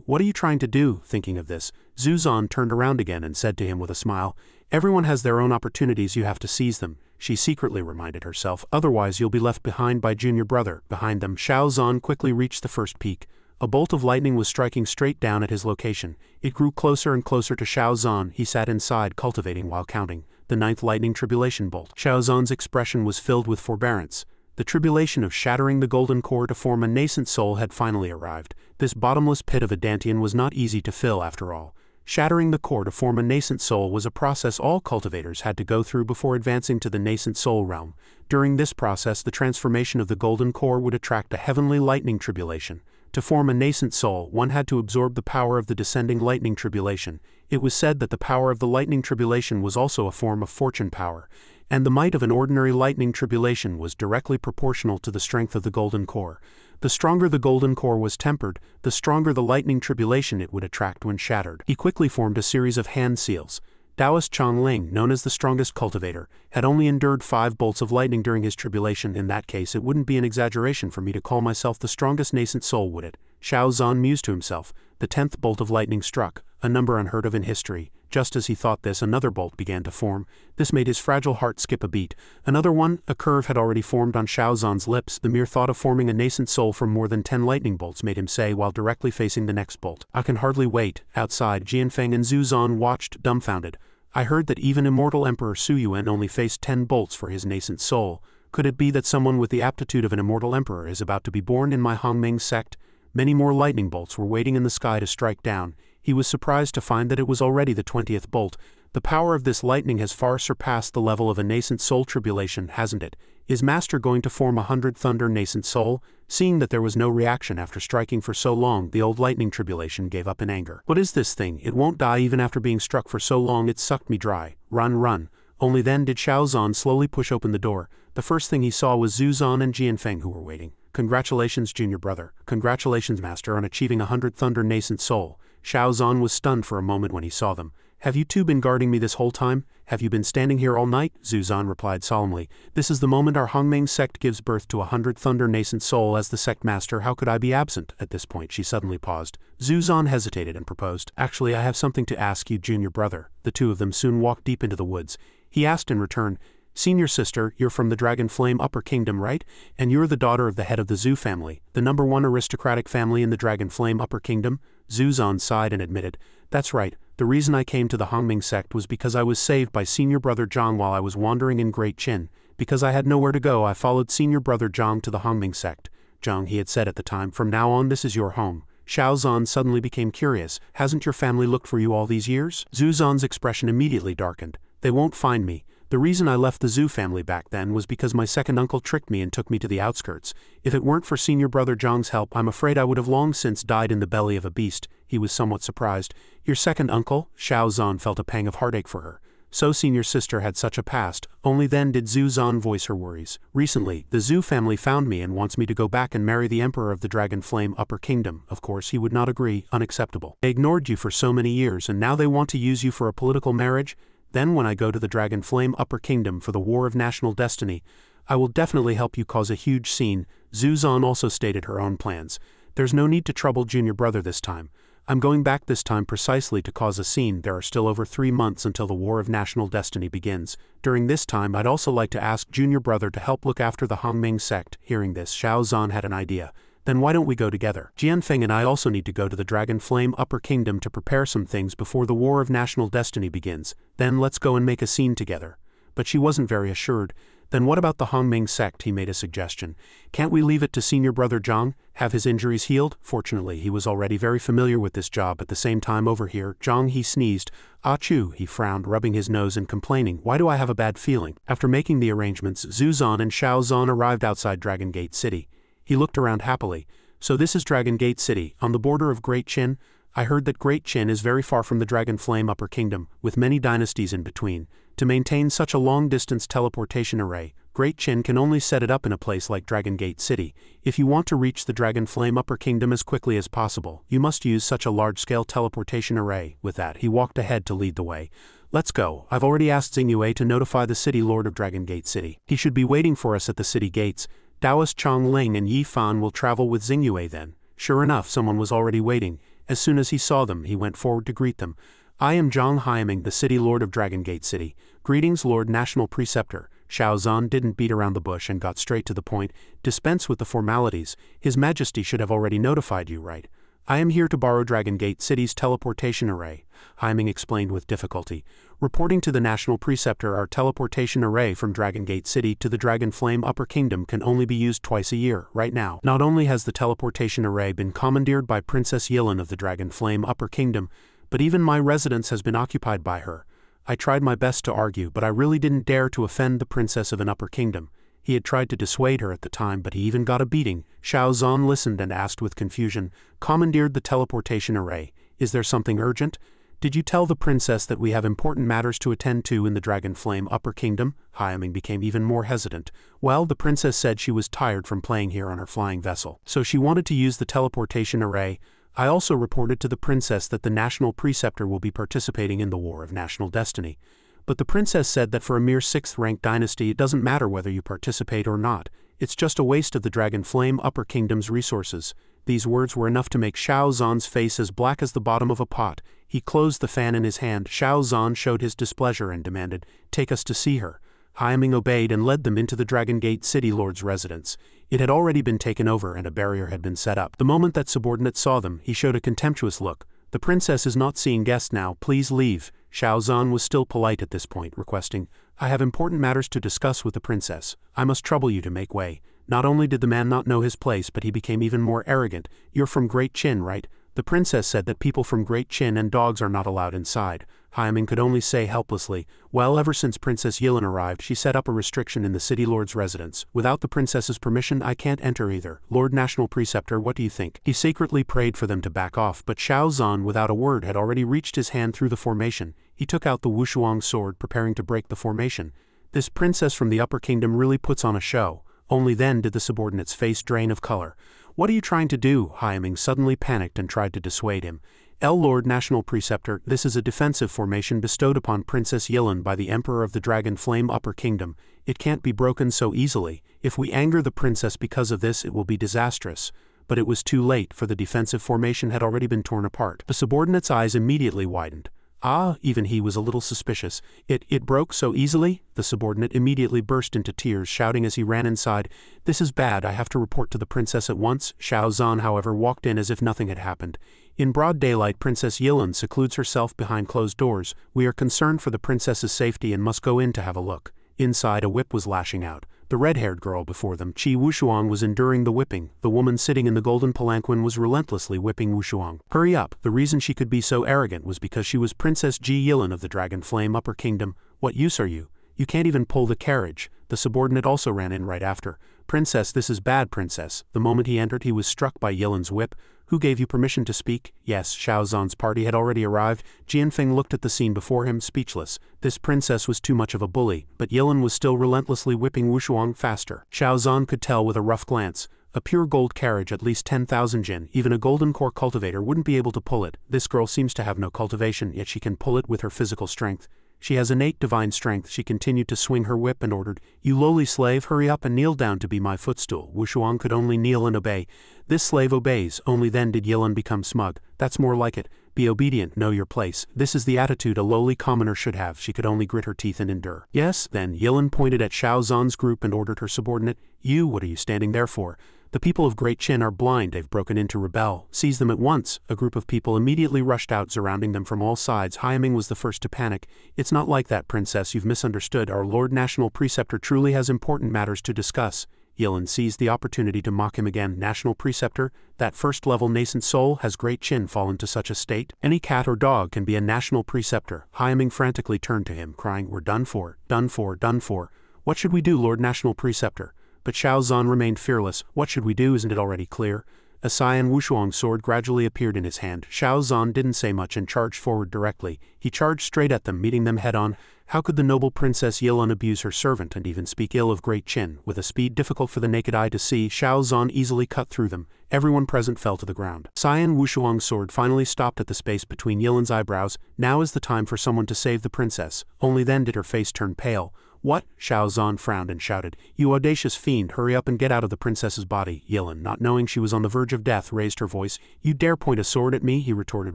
What are you trying to do? Thinking of this, Zhu Zhan turned around again and said to him with a smile, everyone has their own opportunities, you have to seize them. She secretly reminded herself, otherwise you'll be left behind by junior brother. Behind them, Xiao Zhan quickly reached the first peak. A bolt of lightning was striking straight down at his location. It grew closer and closer to Xiao Zhan. He sat inside, cultivating while counting. The 9th lightning tribulation bolt. Xiao Zhan's expression was filled with forbearance. The tribulation of shattering the golden core to form a nascent soul had finally arrived. This bottomless pit of a dantian was not easy to fill after all. Shattering the core to form a nascent soul was a process all cultivators had to go through before advancing to the nascent soul realm. During this process, the transformation of the golden core would attract a heavenly lightning tribulation. To form a nascent soul, one had to absorb the power of the descending lightning tribulation. It was said that the power of the lightning tribulation was also a form of fortune power, and the might of an ordinary lightning tribulation was directly proportional to the strength of the golden core. The stronger the golden core was tempered, the stronger the lightning tribulation it would attract when shattered. He quickly formed a series of hand seals. Taoist Chong Ling, known as the strongest cultivator, had only endured 5 bolts of lightning during his tribulation. In that case, it wouldn't be an exaggeration for me to call myself the strongest nascent soul, would it? Xiao Zhan mused to himself. The 10th bolt of lightning struck, a number unheard of in history. Just as he thought this, another bolt began to form. This made his fragile heart skip a beat. Another one, a curve had already formed on Xiao Zhan's lips. The mere thought of forming a nascent soul from more than 10 lightning bolts made him say while directly facing the next bolt, I can hardly wait. Outside, Jianfeng and Zhu Zhan watched, dumbfounded. I heard that even immortal Emperor Su Yuan only faced 10 bolts for his nascent soul. Could it be that someone with the aptitude of an immortal emperor is about to be born in my Hongming sect? Many more lightning bolts were waiting in the sky to strike down. He was surprised to find that it was already the 20th bolt. The power of this lightning has far surpassed the level of a nascent soul tribulation, hasn't it? Is Master going to form 100 thunder nascent soul? Seeing that there was no reaction after striking for so long, the old lightning tribulation gave up in anger. What is this thing? It won't die even after being struck for so long. It sucked me dry. Run, run. Only then did Xiao Zhan slowly push open the door. The first thing he saw was Zhu Zhan and Jianfeng, who were waiting. Congratulations, junior brother. Congratulations, master, on achieving 100 thunder nascent soul. Xiao Zhan was stunned for a moment when he saw them. Have you two been guarding me this whole time? Have you been standing here all night? Zhu Zhan replied solemnly. This is the moment our Hongming sect gives birth to 100 thunder nascent soul. As the sect master, how could I be absent? At this point she suddenly paused. Zhu Zhan hesitated and proposed. Actually, I have something to ask you, junior brother. The two of them soon walked deep into the woods. He asked in return, Senior sister, you're from the Dragon Flame Upper Kingdom, right? And you're the daughter of the head of the Zhu family, the #1 aristocratic family in the Dragon Flame Upper Kingdom? Zhu Zhan sighed and admitted, That's right. The reason I came to the Hongming sect was because I was saved by senior brother Zhang while I was wandering in Great Qin. Because I had nowhere to go, I followed senior brother Zhang to the Hongming sect. Zhang, he had said at the time, from now on this is your home. Xiao Zhan suddenly became curious. Hasn't your family looked for you all these years? Zhu Zhan's expression immediately darkened. They won't find me. The reason I left the Zhu family back then was because my second uncle tricked me and took me to the outskirts. If it weren't for senior brother Zhang's help, I'm afraid I would have long since died in the belly of a beast. He was somewhat surprised. Your second uncle? Xiao Zhan felt a pang of heartache for her. So senior sister had such a past. Only then did Zhu Zhan voice her worries. Recently, the Zhu family found me and wants me to go back and marry the emperor of the Dragon Flame Upper Kingdom. Of course, he would not agree. Unacceptable. They ignored you for so many years and now they want to use you for a political marriage? Then when I go to the Dragon Flame Upper Kingdom for the War of National Destiny, I will definitely help you cause a huge scene. Zhu Zhan also stated her own plans. There's no need to trouble junior brother this time. I'm going back this time precisely to cause a scene. There are still over 3 months until the War of National Destiny begins. During this time, I'd also like to ask junior brother to help look after the Hongming sect. Hearing this, Xiao Zhan had an idea. Then why don't we go together? Jianfeng and I also need to go to the Dragon Flame Upper Kingdom to prepare some things before the War of National Destiny begins. Then let's go and make a scene together. But she wasn't very assured. Then what about the Hongming sect? He made a suggestion. Can't we leave it to senior brother Zhang? Have his injuries healed? Fortunately, he was already very familiar with this job. At the same time over here, Zhang, he sneezed. Achoo, he frowned, rubbing his nose and complaining. Why do I have a bad feeling? After making the arrangements, Zhu Zhan and Xiao Zhan arrived outside Dragon Gate City. He looked around happily. So this is Dragon Gate City, on the border of Great Qin? I heard that Great Qin is very far from the Dragon Flame Upper Kingdom, with many dynasties in between. To maintain such a long-distance teleportation array, Great Qin can only set it up in a place like Dragon Gate City. If you want to reach the Dragon Flame Upper Kingdom as quickly as possible, you must use such a large-scale teleportation array. With that, he walked ahead to lead the way. Let's go. I've already asked Xingyue to notify the city lord of Dragon Gate City. He should be waiting for us at the city gates. Taoist Chong Ling and Yi Fan will travel with Xingyue then. Sure enough, someone was already waiting. As soon as he saw them, he went forward to greet them. I am Zhang Haiming, the city lord of Dragon Gate City. Greetings, Lord National Preceptor. Xiao Zhan didn't beat around the bush and got straight to the point. Dispense with the formalities. His Majesty should have already notified you, right? I am here to borrow Dragon Gate City's teleportation array, Haiming explained with difficulty. Reporting to the National Preceptor, our teleportation array from Dragon Gate City to the Dragon Flame Upper Kingdom can only be used twice a year, right now. Not only has the teleportation array been commandeered by Princess Yilin of the Dragon Flame Upper Kingdom, but even my residence has been occupied by her. I tried my best to argue, but I really didn't dare to offend the Princess of an Upper Kingdom. He had tried to dissuade her at the time, but he even got a beating. Xiao Zhan listened and asked with confusion, commandeered the teleportation array. Is there something urgent? Did you tell the princess that we have important matters to attend to in the Dragon Flame Upper Kingdom? Haiming became even more hesitant. Well, the princess said she was tired from playing here on her flying vessel, so she wanted to use the teleportation array. I also reported to the princess that the National Preceptor will be participating in the War of National Destiny. But the princess said that for a mere 6th-ranked dynasty it doesn't matter whether you participate or not. It's just a waste of the Dragon Flame Upper Kingdom's resources. These words were enough to make Xiao Zhan's face as black as the bottom of a pot. He closed the fan in his hand. Xiao Zhan showed his displeasure and demanded, "Take us to see her." Haiming obeyed and led them into the Dragon Gate City Lord's residence. It had already been taken over and a barrier had been set up. The moment that subordinate saw them, he showed a contemptuous look. The princess is not seeing guests now, please leave. Xiao Zhan was still polite at this point, requesting, I have important matters to discuss with the princess. I must trouble you to make way. Not only did the man not know his place, but he became even more arrogant. You're from Great Qin, right? The princess said that people from Great Qin and dogs are not allowed inside. Haiming could only say helplessly, well, ever since Princess Yilin arrived, she set up a restriction in the city lord's residence. Without the princess's permission, I can't enter either. Lord National Preceptor, what do you think? He secretly prayed for them to back off, but Xiao Zhan, without a word, had already reached his hand through the formation. He took out the Wushuang sword, preparing to break the formation. This princess from the Upper Kingdom really puts on a show. Only then did the subordinate's face drain of color. What are you trying to do? Haiming suddenly panicked and tried to dissuade him. Lord National Preceptor, this is a defensive formation bestowed upon Princess Yilin by the Emperor of the Dragon Flame Upper Kingdom. It can't be broken so easily. If we anger the princess because of this, it will be disastrous. But it was too late, for the defensive formation had already been torn apart. The subordinate's eyes immediately widened. Ah, even he was a little suspicious. It broke so easily? The subordinate immediately burst into tears, shouting as he ran inside, this is bad, I have to report to the princess at once. Xiao Zhan, however, walked in as if nothing had happened. In broad daylight, Princess Yilin secludes herself behind closed doors. We are concerned for the princess's safety and must go in to have a look. Inside, a whip was lashing out. The red-haired girl before them, Qi Wushuang, was enduring the whipping. The woman sitting in the golden palanquin was relentlessly whipping Wushuang. Hurry up! The reason she could be so arrogant was because she was Princess Ji Yilin of the Dragon Flame Upper Kingdom. What use are you? You can't even pull the carriage. The subordinate also ran in right after. Princess, this is bad, princess. The moment he entered, he was struck by Yilin's whip. Who gave you permission to speak? Yes, Xiao Zhan's party had already arrived. Jianfeng looked at the scene before him, speechless. This princess was too much of a bully, but Yilin was still relentlessly whipping Wushuang faster. Xiao Zhan could tell with a rough glance. A pure gold carriage, at least 10,000 jin, even a golden core cultivator wouldn't be able to pull it. This girl seems to have no cultivation, yet she can pull it with her physical strength. She has innate divine strength. She continued to swing her whip and ordered, you lowly slave, hurry up and kneel down to be my footstool. Wushuang could only kneel and obey. This slave obeys. Only then did Yilin become smug. That's more like it. Be obedient, know your place. This is the attitude a lowly commoner should have. She could only grit her teeth and endure. Yes, then Yilin pointed at Xiao Zhan's group and ordered her subordinate, you, what are you standing there for? The people of Great Qin are blind, they've broken in to rebel. Seize them at once. A group of people immediately rushed out, surrounding them from all sides. Haiming was the first to panic. It's not like that, princess, you've misunderstood. Our Lord National Preceptor truly has important matters to discuss. Yilin seized the opportunity to mock him again. National Preceptor, that first-level nascent soul, has Great Qin fallen to such a state? Any cat or dog can be a National Preceptor. Haiming frantically turned to him, crying, we're done for, done for, done for. What should we do, Lord National Preceptor? But Xiao Zhan remained fearless. What should we do? Isn't it already clear? A Cyan Wushuang sword gradually appeared in his hand. Xiao Zhan didn't say much and charged forward directly. He charged straight at them, meeting them head-on. How could the noble Princess Yilin abuse her servant and even speak ill of Great Qin? With a speed difficult for the naked eye to see, Xiao Zhan easily cut through them. Everyone present fell to the ground. Cyan Wushuang's sword finally stopped at the space between Yilin's eyebrows. Now is the time for someone to save the princess. Only then did her face turn pale. What? Xiao Zhan frowned and shouted, you audacious fiend, hurry up and get out of the princess's body. Yilin, not knowing she was on the verge of death, raised her voice. You dare point a sword at me? He retorted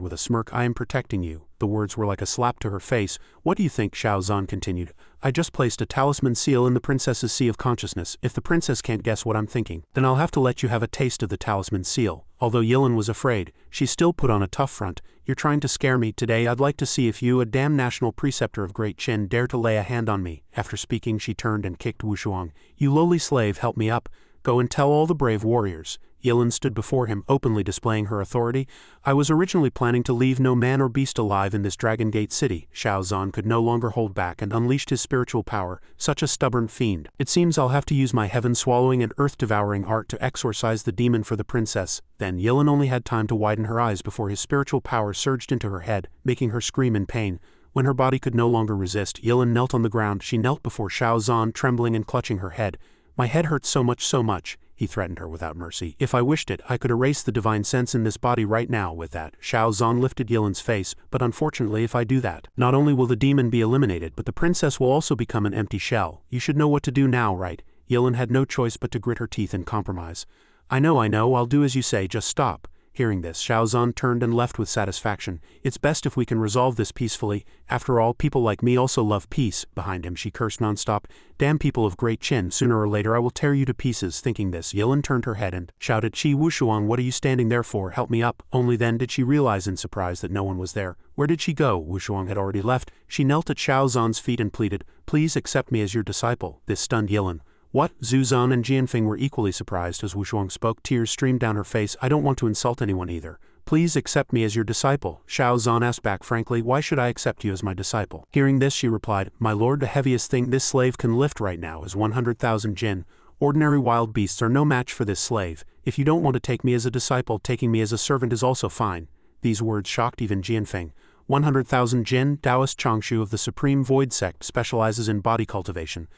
with a smirk. I am protecting you. The words were like a slap to her face. What do you think? Xiao Zhan continued. I just placed a talisman seal in the princess's sea of consciousness. If the princess can't guess what I'm thinking, then I'll have to let you have a taste of the talisman seal. Although Yilin was afraid, she still put on a tough front. You're trying to scare me. Today I'd like to see if you, a damn National Preceptor of Great Qin, dare to lay a hand on me. After speaking, she turned and kicked Wushuang. You lowly slave, help me up. Go and tell all the brave warriors. Yilin stood before him, openly displaying her authority. I was originally planning to leave no man or beast alive in this Dragon Gate city. Xiao Zhan could no longer hold back and unleashed his spiritual power. Such a stubborn fiend. It seems I'll have to use my heaven-swallowing and earth-devouring art to exorcise the demon for the princess. Then Yilin only had time to widen her eyes before his spiritual power surged into her head, making her scream in pain. When her body could no longer resist, Yilin knelt on the ground. She knelt before Xiao Zhan, trembling and clutching her head. My head hurts so much, he threatened her without mercy. If I wished it, I could erase the divine sense in this body right now. With that, Xiao Zhan lifted Yilin's face, but unfortunately if I do that, not only will the demon be eliminated, but the princess will also become an empty shell. You should know what to do now, right? Yilin had no choice but to grit her teeth and compromise. I know, I'll do as you say, just stop. Hearing this, Xiaozan turned and left with satisfaction. It's best if we can resolve this peacefully. After all, people like me also love peace. Behind him, she cursed nonstop. Damn people of great chin, sooner or later I will tear you to pieces. Thinking this, Yilin turned her head and shouted, Qi Wushuang, what are you standing there for? Help me up. Only then did she realize in surprise that no one was there. Where did she go? Wushuang had already left. She knelt at Xiaozan's feet and pleaded, please accept me as your disciple. This stunned Yilin. What? Zuzan and Jianfeng were equally surprised as Wushuang spoke. Tears streamed down her face. I don't want to insult anyone either. Please accept me as your disciple. Xiaozan asked back frankly, why should I accept you as my disciple? Hearing this, she replied, my lord, the heaviest thing this slave can lift right now is 100,000 jin. Ordinary wild beasts are no match for this slave. If you don't want to take me as a disciple, taking me as a servant is also fine. These words shocked even Jianfeng. 100,000 jin, Taoist Changshu of the Supreme Void Sect, specializes in body cultivation.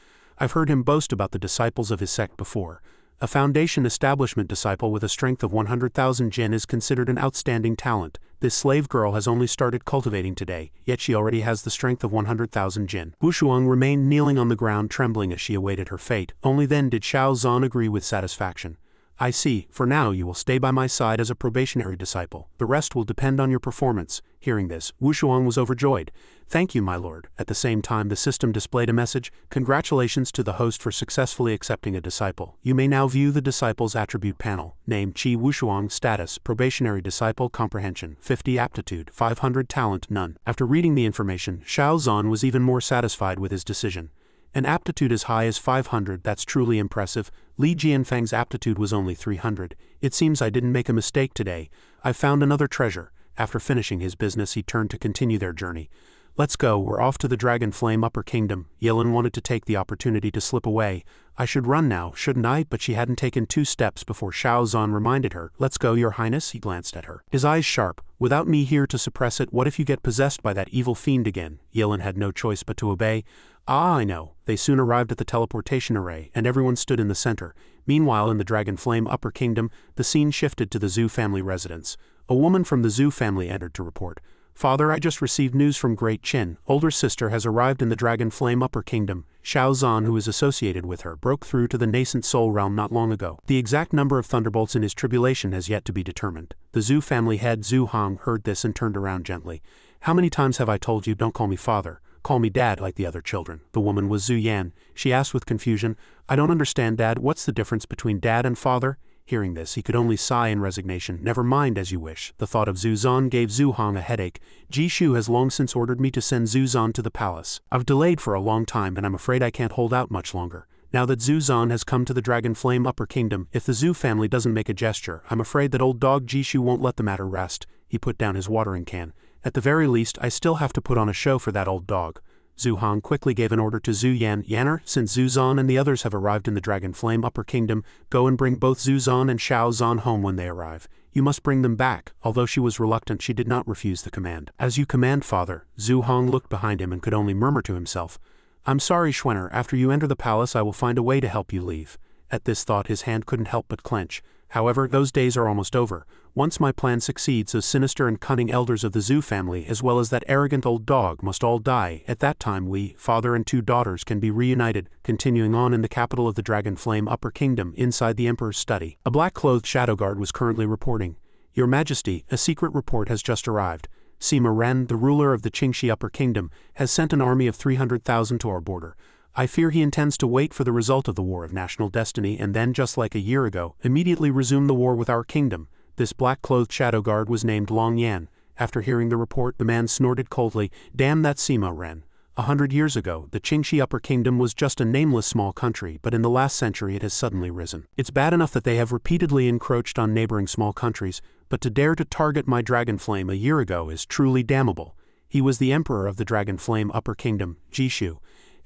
I've heard him boast about the disciples of his sect before. A foundation establishment disciple with a strength of 100,000 jin is considered an outstanding talent. This slave girl has only started cultivating today, yet she already has the strength of 100,000 jin. Wushuang remained kneeling on the ground trembling as she awaited her fate. Only then did Xiaozan agree with satisfaction. I see, for now you will stay by my side as a probationary disciple. The rest will depend on your performance. Hearing this, Wushuang was overjoyed. Thank you, my lord. At the same time, the system displayed a message. Congratulations to the host for successfully accepting a disciple. You may now view the disciple's attribute panel. Name Qi Wushuang. Status probationary disciple. Comprehension 50. Aptitude 500. Talent none. After reading the information, Xiaozan was even more satisfied with his decision. An aptitude as high as 500, that's truly impressive. Li Jianfeng's aptitude was only 300. It seems I didn't make a mistake today. I found another treasure. After finishing his business, he turned to continue their journey. Let's go, we're off to the Dragon Flame Upper Kingdom. Yilin wanted to take the opportunity to slip away. I should run now, shouldn't I? But she hadn't taken 2 steps before Xiaozan reminded her. Let's go, your highness. He glanced at her, his eyes sharp. Without me here to suppress it, what if you get possessed by that evil fiend again? Yilin had no choice but to obey. Ah, I know. They soon arrived at the teleportation array, and everyone stood in the center. Meanwhile, in the Dragon Flame Upper Kingdom, the scene shifted to the Zhu family residence. A woman from the Zhu family entered to report. Father, I just received news from Great Qin. Older sister has arrived in the Dragon Flame Upper Kingdom. Xiaozan, who is associated with her, broke through to the nascent soul realm not long ago. The exact number of thunderbolts in his tribulation has yet to be determined. The Zhu family head Zhu Hong heard this and turned around gently. How many times have I told you, don't call me father? Call me dad like the other children. The woman was Zhu Yan. She asked with confusion, I don't understand, dad. What's the difference between dad and father? Hearing this, he could only sigh in resignation. Never mind, as you wish. The thought of Zuzan gave Zhu Hong a headache. Jishu has long since ordered me to send Zuzan to the palace. I've delayed for a long time, and I'm afraid I can't hold out much longer. Now that Zuzan has come to the Dragon Flame Upper Kingdom, if the Zhu family doesn't make a gesture, I'm afraid that old dog Jishu won't let the matter rest. He put down his watering can. At the very least, I still have to put on a show for that old dog. Zhu Hong quickly gave an order to Zhu Yan. Yanner, since Zuzan and the others have arrived in the Dragon Flame Upper Kingdom, go and bring both Zuzan and Xiaozan home when they arrive. You must bring them back. Although she was reluctant, she did not refuse the command. As you command, father. Zhu Hong looked behind him and could only murmur to himself. I'm sorry, Schwenner. After you enter the palace, I will find a way to help you leave. At this thought, his hand couldn't help but clench. However, those days are almost over. Once my plan succeeds, those sinister and cunning elders of the Zhu family, as well as that arrogant old dog, must all die. At that time we, father and 2 daughters, can be reunited. Continuing on in the capital of the Dragon Flame Upper Kingdom, inside the Emperor's study, a black-clothed shadow guard was currently reporting. Your Majesty, a secret report has just arrived. Sima Ren, the ruler of the Qingxi Upper Kingdom, has sent an army of 300,000 to our border. I fear he intends to wait for the result of the War of National Destiny and then, just like a year ago, immediately resume the war with our kingdom. This black-clothed shadow guard was named Long Yan. After hearing the report, the man snorted coldly, Damn that Sima Ren. 100 years ago, the Qingxi Upper Kingdom was just a nameless small country, but in the last century it has suddenly risen. It's bad enough that they have repeatedly encroached on neighboring small countries, but to dare to target my dragon flame a year ago is truly damnable. He was the emperor of the Dragon Flame Upper Kingdom, Jishu.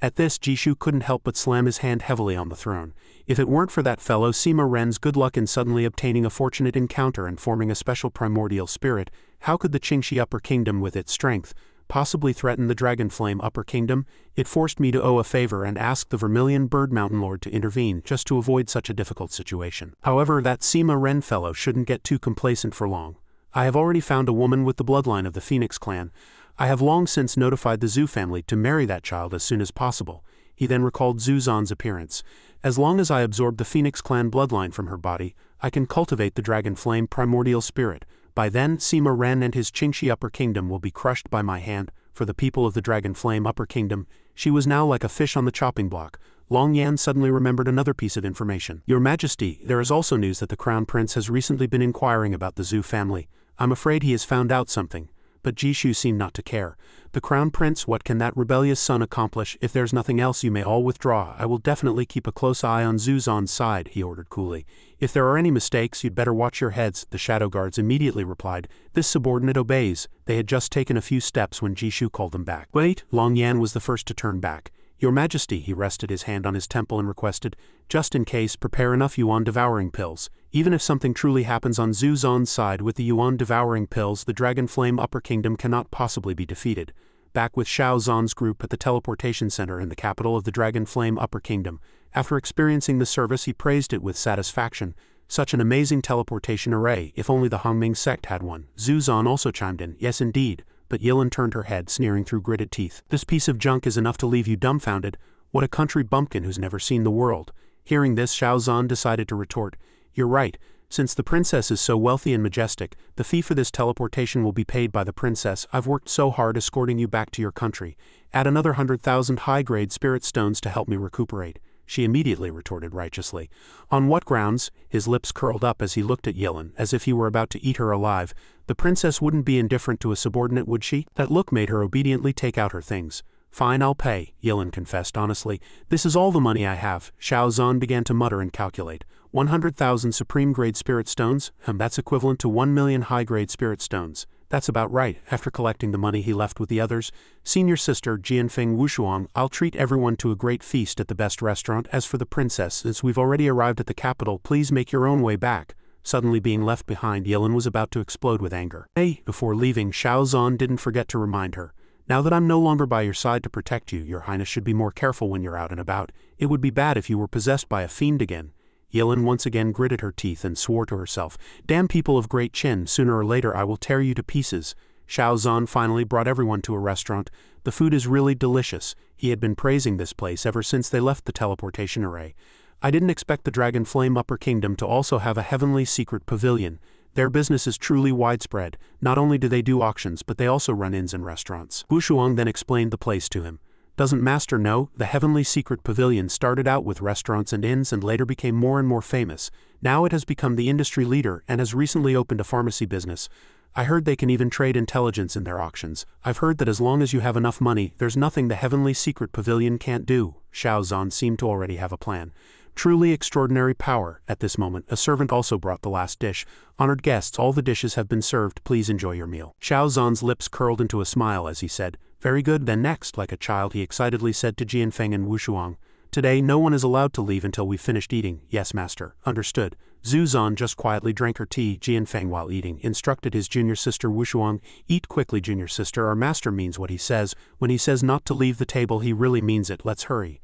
At this, Jishu couldn't help but slam his hand heavily on the throne. If it weren't for that fellow Sima Ren's good luck in suddenly obtaining a fortunate encounter and forming a special primordial spirit, how could the Qingxi Upper Kingdom with its strength possibly threaten the Dragon Flame Upper Kingdom? It forced me to owe a favor and ask the Vermilion Bird Mountain Lord to intervene just to avoid such a difficult situation. However, that Sima Ren fellow shouldn't get too complacent for long. I have already found a woman with the bloodline of the Phoenix clan. I have long since notified the Zhu family to marry that child as soon as possible. He then recalled Zuzan's appearance. As long as I absorb the Phoenix clan bloodline from her body, I can cultivate the dragon flame primordial spirit. By then, Sima Ren and his Qingxi Upper Kingdom will be crushed by my hand. For the people of the Dragon Flame Upper Kingdom, she was now like a fish on the chopping block. Long Yan suddenly remembered another piece of information. Your Majesty, there is also news that the Crown Prince has recently been inquiring about the Zhu family. I'm afraid he has found out something. But Jishu seemed not to care. The Crown Prince, what can that rebellious son accomplish? If there's nothing else, you may all withdraw. I will definitely keep a close eye on Zuzan's side, he ordered coolly. If there are any mistakes, you'd better watch your heads, the shadow guards immediately replied. This subordinate obeys. They had just taken a few steps when Jishu called them back. Wait, Long Yan was the first to turn back. Your Majesty, he rested his hand on his temple and requested, just in case, prepare enough yuan devouring pills. Even if something truly happens on Zuzan's side with the yuan devouring pills, the Dragon Flame Upper Kingdom cannot possibly be defeated. Back with Xiao Zan's group at the teleportation center in the capital of the Dragon Flame Upper Kingdom, after experiencing the service he praised it with satisfaction. Such an amazing teleportation array, if only the Hongming sect had one. Zuzan also chimed in, yes indeed. But Yilin turned her head, sneering through gritted teeth. This piece of junk is enough to leave you dumbfounded. What a country bumpkin who's never seen the world. Hearing this, Xiao Zan decided to retort. You're right. Since the princess is so wealthy and majestic, the fee for this teleportation will be paid by the princess. I've worked so hard escorting you back to your country. Add another 100,000 high-grade spirit stones to help me recuperate. She immediately retorted righteously. On what grounds? His lips curled up as he looked at Yilin, as if he were about to eat her alive. The princess wouldn't be indifferent to a subordinate, would she? That look made her obediently take out her things. Fine, I'll pay, Yilin confessed honestly. This is all the money I have. Xiao Zan began to mutter and calculate. 100,000 supreme-grade spirit stones? That's equivalent to 1 million high-grade spirit stones. That's about right. After collecting the money, he left with the others. Senior sister Jianfeng Wushuang, I'll treat everyone to a great feast at the best restaurant. As for the princess, since we've already arrived at the capital, please make your own way back. Suddenly being left behind, Yilin was about to explode with anger. Hey! Before leaving, Xiao Zan didn't forget to remind her. Now that I'm no longer by your side to protect you, your highness should be more careful when you're out and about. It would be bad if you were possessed by a fiend again. Yilin once again gritted her teeth and swore to herself, damn people of great chin, sooner or later I will tear you to pieces. Xiao Zan finally brought everyone to a restaurant. The food is really delicious. He had been praising this place ever since they left the teleportation array. I didn't expect the Dragon Flame Upper Kingdom to also have a heavenly secret pavilion. Their business is truly widespread. Not only do they do auctions, but they also run inns and restaurants. Wushuang then explained the place to him. Doesn't Master know? The Heavenly Secret Pavilion started out with restaurants and inns and later became more and more famous. Now it has become the industry leader and has recently opened a pharmacy business. I heard they can even trade intelligence in their auctions. I've heard that as long as you have enough money, there's nothing the Heavenly Secret Pavilion can't do. Xiao Zan seemed to already have a plan. Truly extraordinary power. At this moment, a servant also brought the last dish. Honored guests, all the dishes have been served. Please enjoy your meal. Xiao Zan's lips curled into a smile as he said, very good, then next, like a child he excitedly said to Jianfeng and Wushuang. Today no one is allowed to leave until we've finished eating. Yes, master. Understood. Zuzan just quietly drank her tea. Jianfeng, while eating, instructed his junior sister Wushuang, eat quickly, junior sister. Our master means what he says. When he says not to leave the table, he really means it. Let's hurry.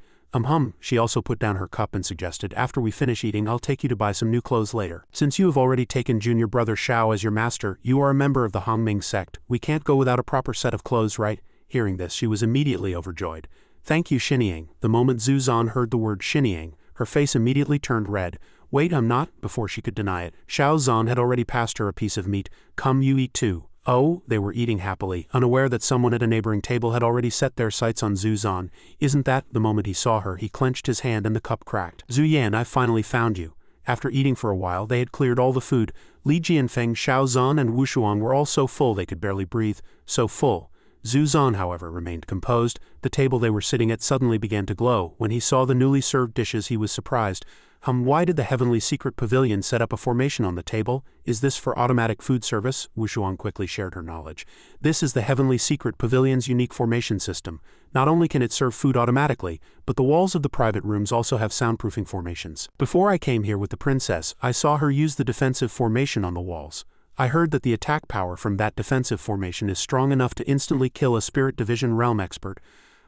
She also put down her cup and suggested, after we finish eating, I'll take you to buy some new clothes later. Since you have already taken junior brother Xiao as your master, you are a member of the Hongming sect. We can't go without a proper set of clothes, right? Hearing this, she was immediately overjoyed. Thank you, Xiniang. The moment Zuzan heard the word Xiniang, her face immediately turned red. Wait, I'm not. Before she could deny it, Xiao Zan had already passed her a piece of meat. Come, you eat too. Oh, they were eating happily, unaware that someone at a neighboring table had already set their sights on Zuzan. Isn't that? The moment he saw her, he clenched his hand and the cup cracked. Zuyan, I finally found you. After eating for a while, they had cleared all the food. Li Jianfeng, Xiao Zan, and Wushuang were all so full they could barely breathe. So full. Zuzan, however, remained composed. The table they were sitting at suddenly began to glow. When he saw the newly served dishes, he was surprised. Why did the Heavenly Secret Pavilion set up a formation on the table? Is this for automatic food service? Wushuang quickly shared her knowledge. This is the Heavenly Secret Pavilion's unique formation system. Not only can it serve food automatically, but the walls of the private rooms also have soundproofing formations. Before I came here with the princess, I saw her use the defensive formation on the walls. I heard that the attack power from that defensive formation is strong enough to instantly kill a Spirit Division realm expert.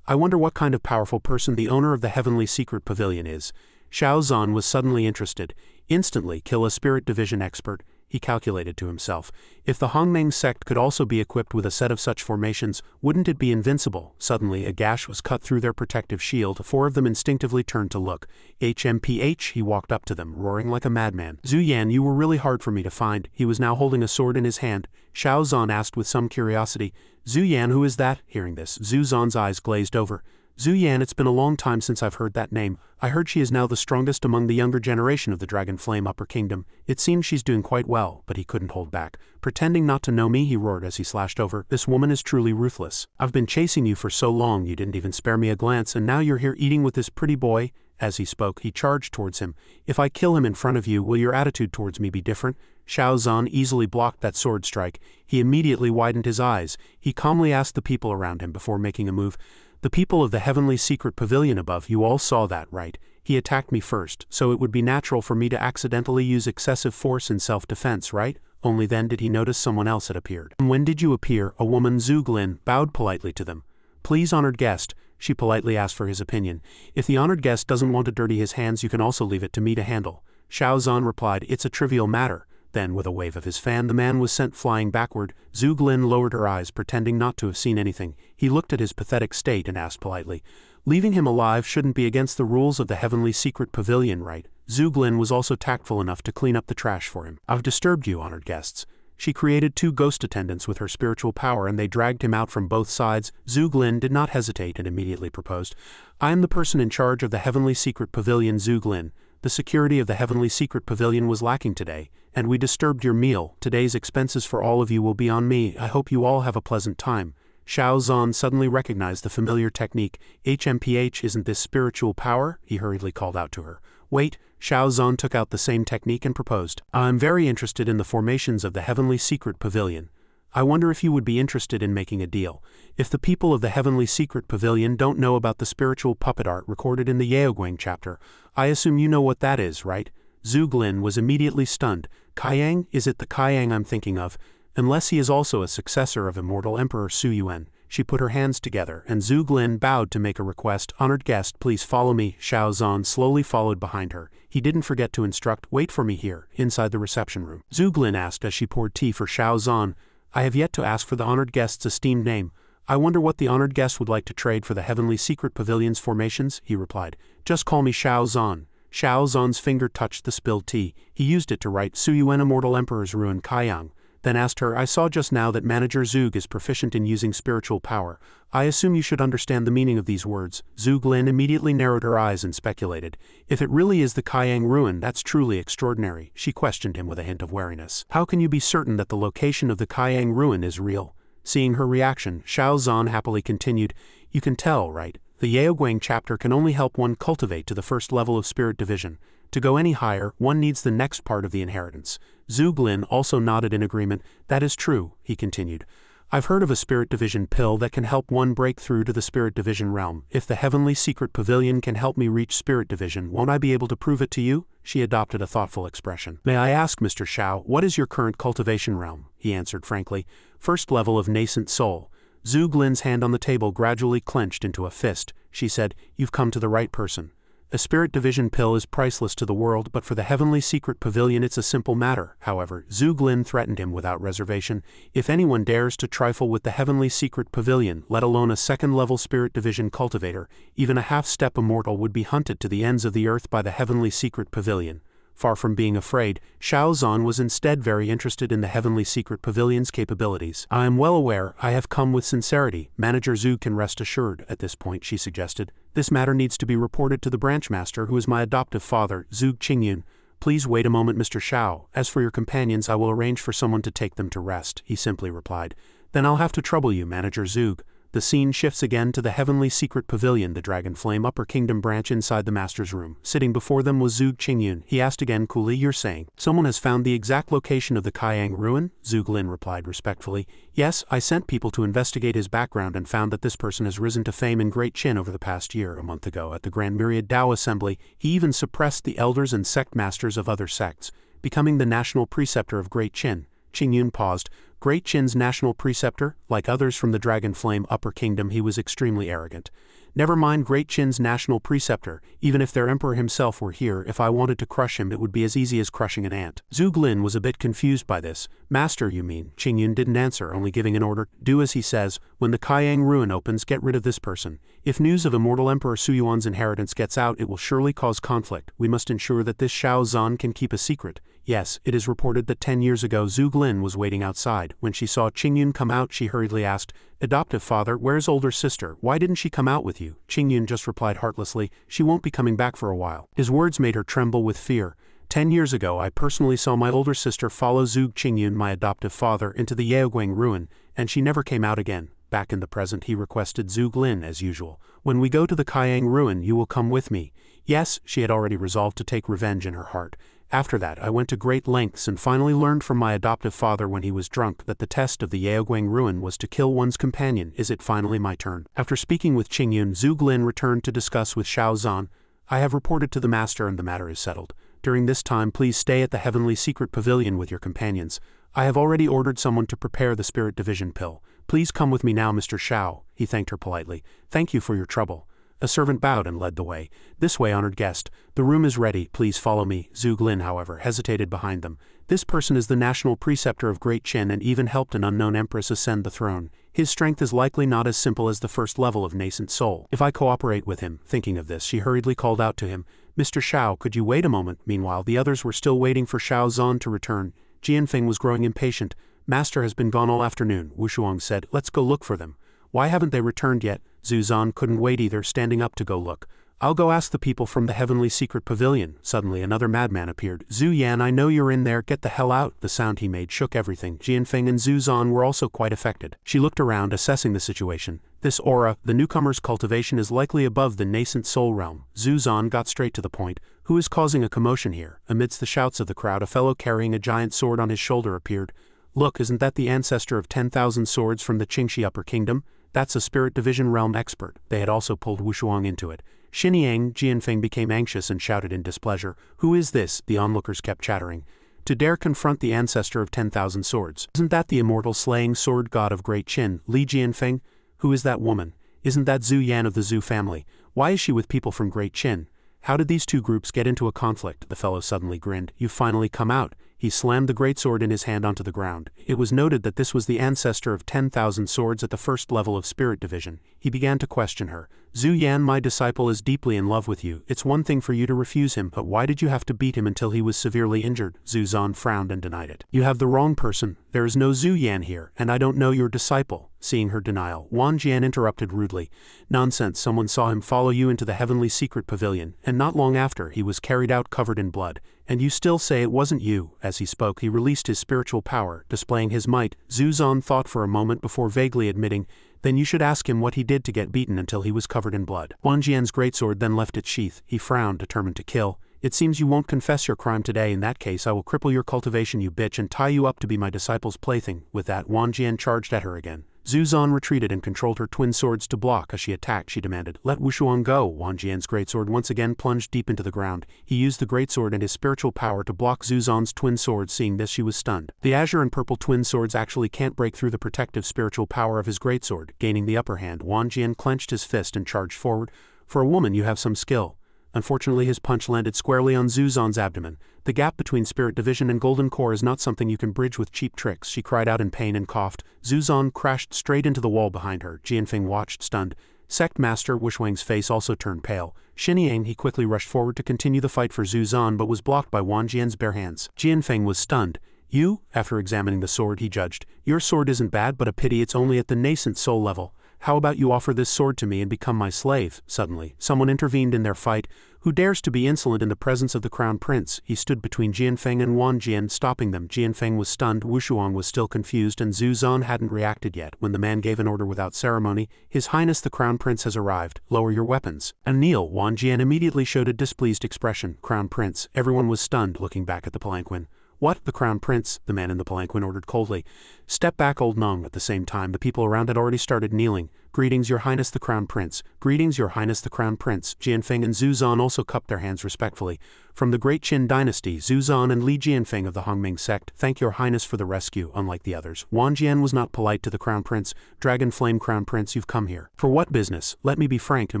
I wonder what kind of powerful person the owner of the Heavenly Secret Pavilion is. Xiao Zan was suddenly interested. Instantly kill a Spirit Division expert. he calculated to himself. If the Hongmeng sect could also be equipped with a set of such formations, wouldn't it be invincible? Suddenly a gash was cut through their protective shield. 4 of them instinctively turned to look. HMPH, he walked up to them, roaring like a madman. Zhu Yan, you were really hard for me to find. He was now holding a sword in his hand. Xiao Zhan asked with some curiosity. Zhu Yan, who is that? Hearing this, Zhu Zhan's eyes glazed over. Zhu Yan, it's been a long time since I've heard that name. I heard she is now the strongest among the younger generation of the Dragon Flame Upper Kingdom. It seems she's doing quite well, but he couldn't hold back. Pretending not to know me, he roared as he slashed over. This woman is truly ruthless. I've been chasing you for so long, you didn't even spare me a glance, and now you're here eating with this pretty boy. As he spoke, he charged towards him. If I kill him in front of you, will your attitude towards me be different? Xiao Zhan easily blocked that sword strike. He immediately widened his eyes. He calmly asked the people around him before making a move. The people of the heavenly secret pavilion above, you all saw that, right? He attacked me first, so it would be natural for me to accidentally use excessive force in self-defense, right? Only then did he notice someone else had appeared. When did you appear? A woman, Zhu Glin, bowed politely to them. Please, honored guest, she politely asked for his opinion. If the honored guest doesn't want to dirty his hands, you can also leave it to me to handle. Xiao Zhan replied, it's a trivial matter. Then, with a wave of his fan, the man was sent flying backward. Zhu Glin lowered her eyes, pretending not to have seen anything. He looked at his pathetic state and asked politely, leaving him alive shouldn't be against the rules of the heavenly secret pavilion, right? Zhu Glin was also tactful enough to clean up the trash for him. I've disturbed you, honored guests. She created 2 ghost attendants with her spiritual power, and they dragged him out from both sides. Zhu Glin did not hesitate and immediately proposed. I am the person in charge of the heavenly secret pavilion, Zhu Glin. The security of the heavenly secret pavilion was lacking today, and we disturbed your meal. Today's expenses for all of you will be on me. I hope you all have a pleasant time. Xiao Zhan suddenly recognized the familiar technique. HMPH, isn't this spiritual power? He hurriedly called out to her. Wait, Xiao Zhan took out the same technique and proposed. I'm very interested in the formations of the heavenly secret pavilion. I wonder if you would be interested in making a deal. If the people of the heavenly secret pavilion don't know about the spiritual puppet art recorded in the Yaoguang chapter, I assume you know what that is, right? Zhu Glin was immediately stunned. Kaiyang? Is it the Kaiyang I'm thinking of? Unless he is also a successor of immortal Emperor Su Yuan. She put her hands together, and Zhu Glin bowed to make a request. Honored guest, please follow me. Xiao Zhan slowly followed behind her. He didn't forget to instruct, wait for me here, inside the reception room. Zhu Glin asked as she poured tea for Xiao Zhan. I have yet to ask for the honored guest's esteemed name. I wonder what the honored guest would like to trade for the heavenly secret pavilion's formations, he replied. Just call me Xiao Zhan. Xiao Zhan's finger touched the spilled tea. He used it to write Su Yuan Immortal Emperor's Ruin Kaiyang. Then asked her, I saw just now that Manager Zug is proficient in using spiritual power. I assume you should understand the meaning of these words. Zhu Glin immediately narrowed her eyes and speculated. If it really is the Kaiyang Ruin, that's truly extraordinary. She questioned him with a hint of wariness. How can you be certain that the location of the Kaiyang Ruin is real? Seeing her reaction, Xiao Zhan happily continued, You can tell, right? The Yaoguang chapter can only help one cultivate to the first level of spirit division. To go any higher, one needs the next part of the inheritance. Zhu Glin also nodded in agreement. That is true, he continued. I've heard of a spirit division pill that can help one break through to the spirit division realm. If the heavenly secret pavilion can help me reach spirit division, won't I be able to prove it to you? She adopted a thoughtful expression. May I ask, Mr. Xiao, what is your current cultivation realm? He answered frankly. First level of nascent soul. Zhu Glin's hand on the table gradually clenched into a fist. She said, You've come to the right person. A spirit division pill is priceless to the world, but for the heavenly secret pavilion it's a simple matter. However, Zhu Glin threatened him without reservation. If anyone dares to trifle with the heavenly secret pavilion, let alone a second-level spirit division cultivator, even a half-step immortal would be hunted to the ends of the earth by the heavenly secret pavilion. Far from being afraid, Xiao Zhan was instead very interested in the heavenly secret pavilion's capabilities. I am well aware, I have come with sincerity. Manager Zhu can rest assured. At this point, she suggested. This matter needs to be reported to the branch master, who is my adoptive father, Zhu Qingyun. Please wait a moment, Mr. Xiao. As for your companions, I will arrange for someone to take them to rest, he simply replied. Then I'll have to trouble you, Manager Zug. The scene shifts again to the heavenly secret pavilion, the Dragon Flame Upper Kingdom branch inside the master's room. Sitting before them was Zhu Qingyun. He asked again coolly, You're saying, someone has found the exact location of the Kaiyang Ruin? Zhu Glin replied respectfully. Yes, I sent people to investigate his background and found that this person has risen to fame in Great Qin over the past year. A month ago, at the Grand Myriad Dao Assembly, he even suppressed the elders and sect masters of other sects, becoming the national preceptor of Great Qin. Qingyun paused. Great Qin's national preceptor, like others from the Dragon Flame Upper Kingdom, he was extremely arrogant. Never mind Great Qin's national preceptor, even if their emperor himself were here, if I wanted to crush him it would be as easy as crushing an ant. Zhuge Lin was a bit confused by this. Master, you mean? Qingyun didn't answer, only giving an order. Do as he says. When the Kaiyang ruin opens, get rid of this person. If news of immortal Emperor Suyuan's inheritance gets out, it will surely cause conflict. We must ensure that this Shao Zhan can keep a secret. Yes, it is reported that 10 years ago Zhuge Lin was waiting outside. When she saw Qingyun come out, she hurriedly asked, "Adoptive father, where's older sister? Why didn't she come out with you?" Qingyun just replied heartlessly, "She won't be coming back for a while." His words made her tremble with fear. 10 years ago I personally saw my older sister follow Zhuge Qingyun, my adoptive father, into the Yaoguang ruin, and she never came out again. Back in the present he requested Zhuge Lin as usual. "When we go to the Kaiyang ruin you will come with me." Yes, she had already resolved to take revenge in her heart. After that I went to great lengths and finally learned from my adoptive father when he was drunk that the test of the Yaoguang ruin was to kill one's companion. Is it finally my turn? After speaking with Qingyun, Zhuge Lin returned to discuss with Shao Zhan. "I have reported to the master and the matter is settled. During this time please stay at the heavenly secret pavilion with your companions. I have already ordered someone to prepare the spirit division pill. Please come with me now, Mr. Shao." He thanked her politely. "Thank you for your trouble." A servant bowed and led the way. "This way, honored guest. The room is ready. Please follow me." Zhuge Lin, however, hesitated behind them. "This person is the national preceptor of Great Qin and even helped an unknown empress ascend the throne. His strength is likely not as simple as the first level of nascent soul. If I cooperate with him," thinking of this, she hurriedly called out to him, "Mr. Shao, could you wait a moment?" Meanwhile, the others were still waiting for Shao Zhan to return. Jianfeng was growing impatient. "Master has been gone all afternoon," Wushuang said. "Let's go look for them." "Why haven't they returned yet?" Zhu Zhan couldn't wait either, standing up to go look. "I'll go ask the people from the heavenly secret pavilion." Suddenly another madman appeared. "Zhu Yan, I know you're in there, get the hell out." The sound he made shook everything. Jianfeng and Zhu Zhan were also quite affected. She looked around, assessing the situation. This aura, the newcomer's cultivation, is likely above the nascent soul realm. Zhu Zhan got straight to the point. "Who is causing a commotion here?" Amidst the shouts of the crowd, a fellow carrying a giant sword on his shoulder appeared. "Look, isn't that the ancestor of 10,000 swords from the Qingxi Upper Kingdom? That's a spirit division realm expert." They had also pulled Wushuang into it. Xiniang, Jianfeng became anxious and shouted in displeasure. "Who is this?" The onlookers kept chattering. "To dare confront the ancestor of 10,000 swords. Isn't that the immortal slaying sword god of Great Qin, Li Jianfeng? Who is that woman? Isn't that Zhu Yan of the Zhu family? Why is she with people from Great Qin? How did these two groups get into a conflict?" The fellow suddenly grinned. "You've finally come out." He slammed the greatsword in his hand onto the ground. It was noted that this was the ancestor of 10,000 swords at the first level of spirit division. He began to question her. "Zhu Yan, my disciple is deeply in love with you. It's one thing for you to refuse him, but why did you have to beat him until he was severely injured?" Zhu Zhan frowned and denied it. "You have the wrong person. There is no Zhu Yan here, and I don't know your disciple." Seeing her denial, Wang Jian interrupted rudely. "Nonsense, someone saw him follow you into the heavenly secret pavilion, and not long after he was carried out covered in blood. And you still say it wasn't you." As he spoke, he released his spiritual power, displaying his might. Zhu Zhan thought for a moment before vaguely admitting, "Then you should ask him what he did to get beaten until he was covered in blood." Wang Jian's greatsword then left its sheath. He frowned, determined to kill. "It seems you won't confess your crime today. In that case I will cripple your cultivation, you bitch, and tie you up to be my disciple's plaything." With that, Wang Jian charged at her again. Zhu Zhan retreated and controlled her twin swords to block. As she attacked, she demanded, "Let Wushuang go." Wang Jian's greatsword once again plunged deep into the ground. He used the greatsword and his spiritual power to block Zhu Zhan's twin swords. Seeing this, she was stunned. The azure and purple twin swords actually can't break through the protective spiritual power of his greatsword. Gaining the upper hand, Wang Jian clenched his fist and charged forward. "For a woman, you have some skill." Unfortunately, his punch landed squarely on Zhu Zhan's abdomen. "The gap between spirit division and golden core is not something you can bridge with cheap tricks." She cried out in pain and coughed. Zhu Zhan crashed straight into the wall behind her. Jianfeng watched, stunned. Sect Master Wushuang's face also turned pale. Xiniang, he quickly rushed forward to continue the fight for Zhu Zhan, but was blocked by Wang Jian's bare hands. Jianfeng was stunned. "You?" After examining the sword, he judged. "Your sword isn't bad, but a pity it's only at the nascent soul level. How about you offer this sword to me and become my slave?" Suddenly, someone intervened in their fight. "Who dares to be insolent in the presence of the crown prince?" He stood between Jianfeng and Wang Jian, stopping them. Jianfeng was stunned, Wushuang was still confused, and Zhu Zhan hadn't reacted yet when the man gave an order without ceremony. "His Highness the Crown Prince has arrived. Lower your weapons." "And kneel." Wang Jian immediately showed a displeased expression. "Crown Prince." Everyone was stunned, looking back at the palanquin. What? The Crown Prince, the man in the palanquin ordered coldly. Step back, old Nong. At the same time, the people around had already started kneeling. Greetings, Your Highness the Crown Prince. Greetings, Your Highness the Crown Prince. Jianfeng and Zhu Zan also cupped their hands respectfully. From the great Qin dynasty, Zhu Zan and Li Jianfeng of the Hongming sect, thank Your Highness for the rescue. Unlike the others, Wang Jian was not polite to the Crown Prince. Dragon Flame Crown Prince, you've come here. For what business? Let me be frank, no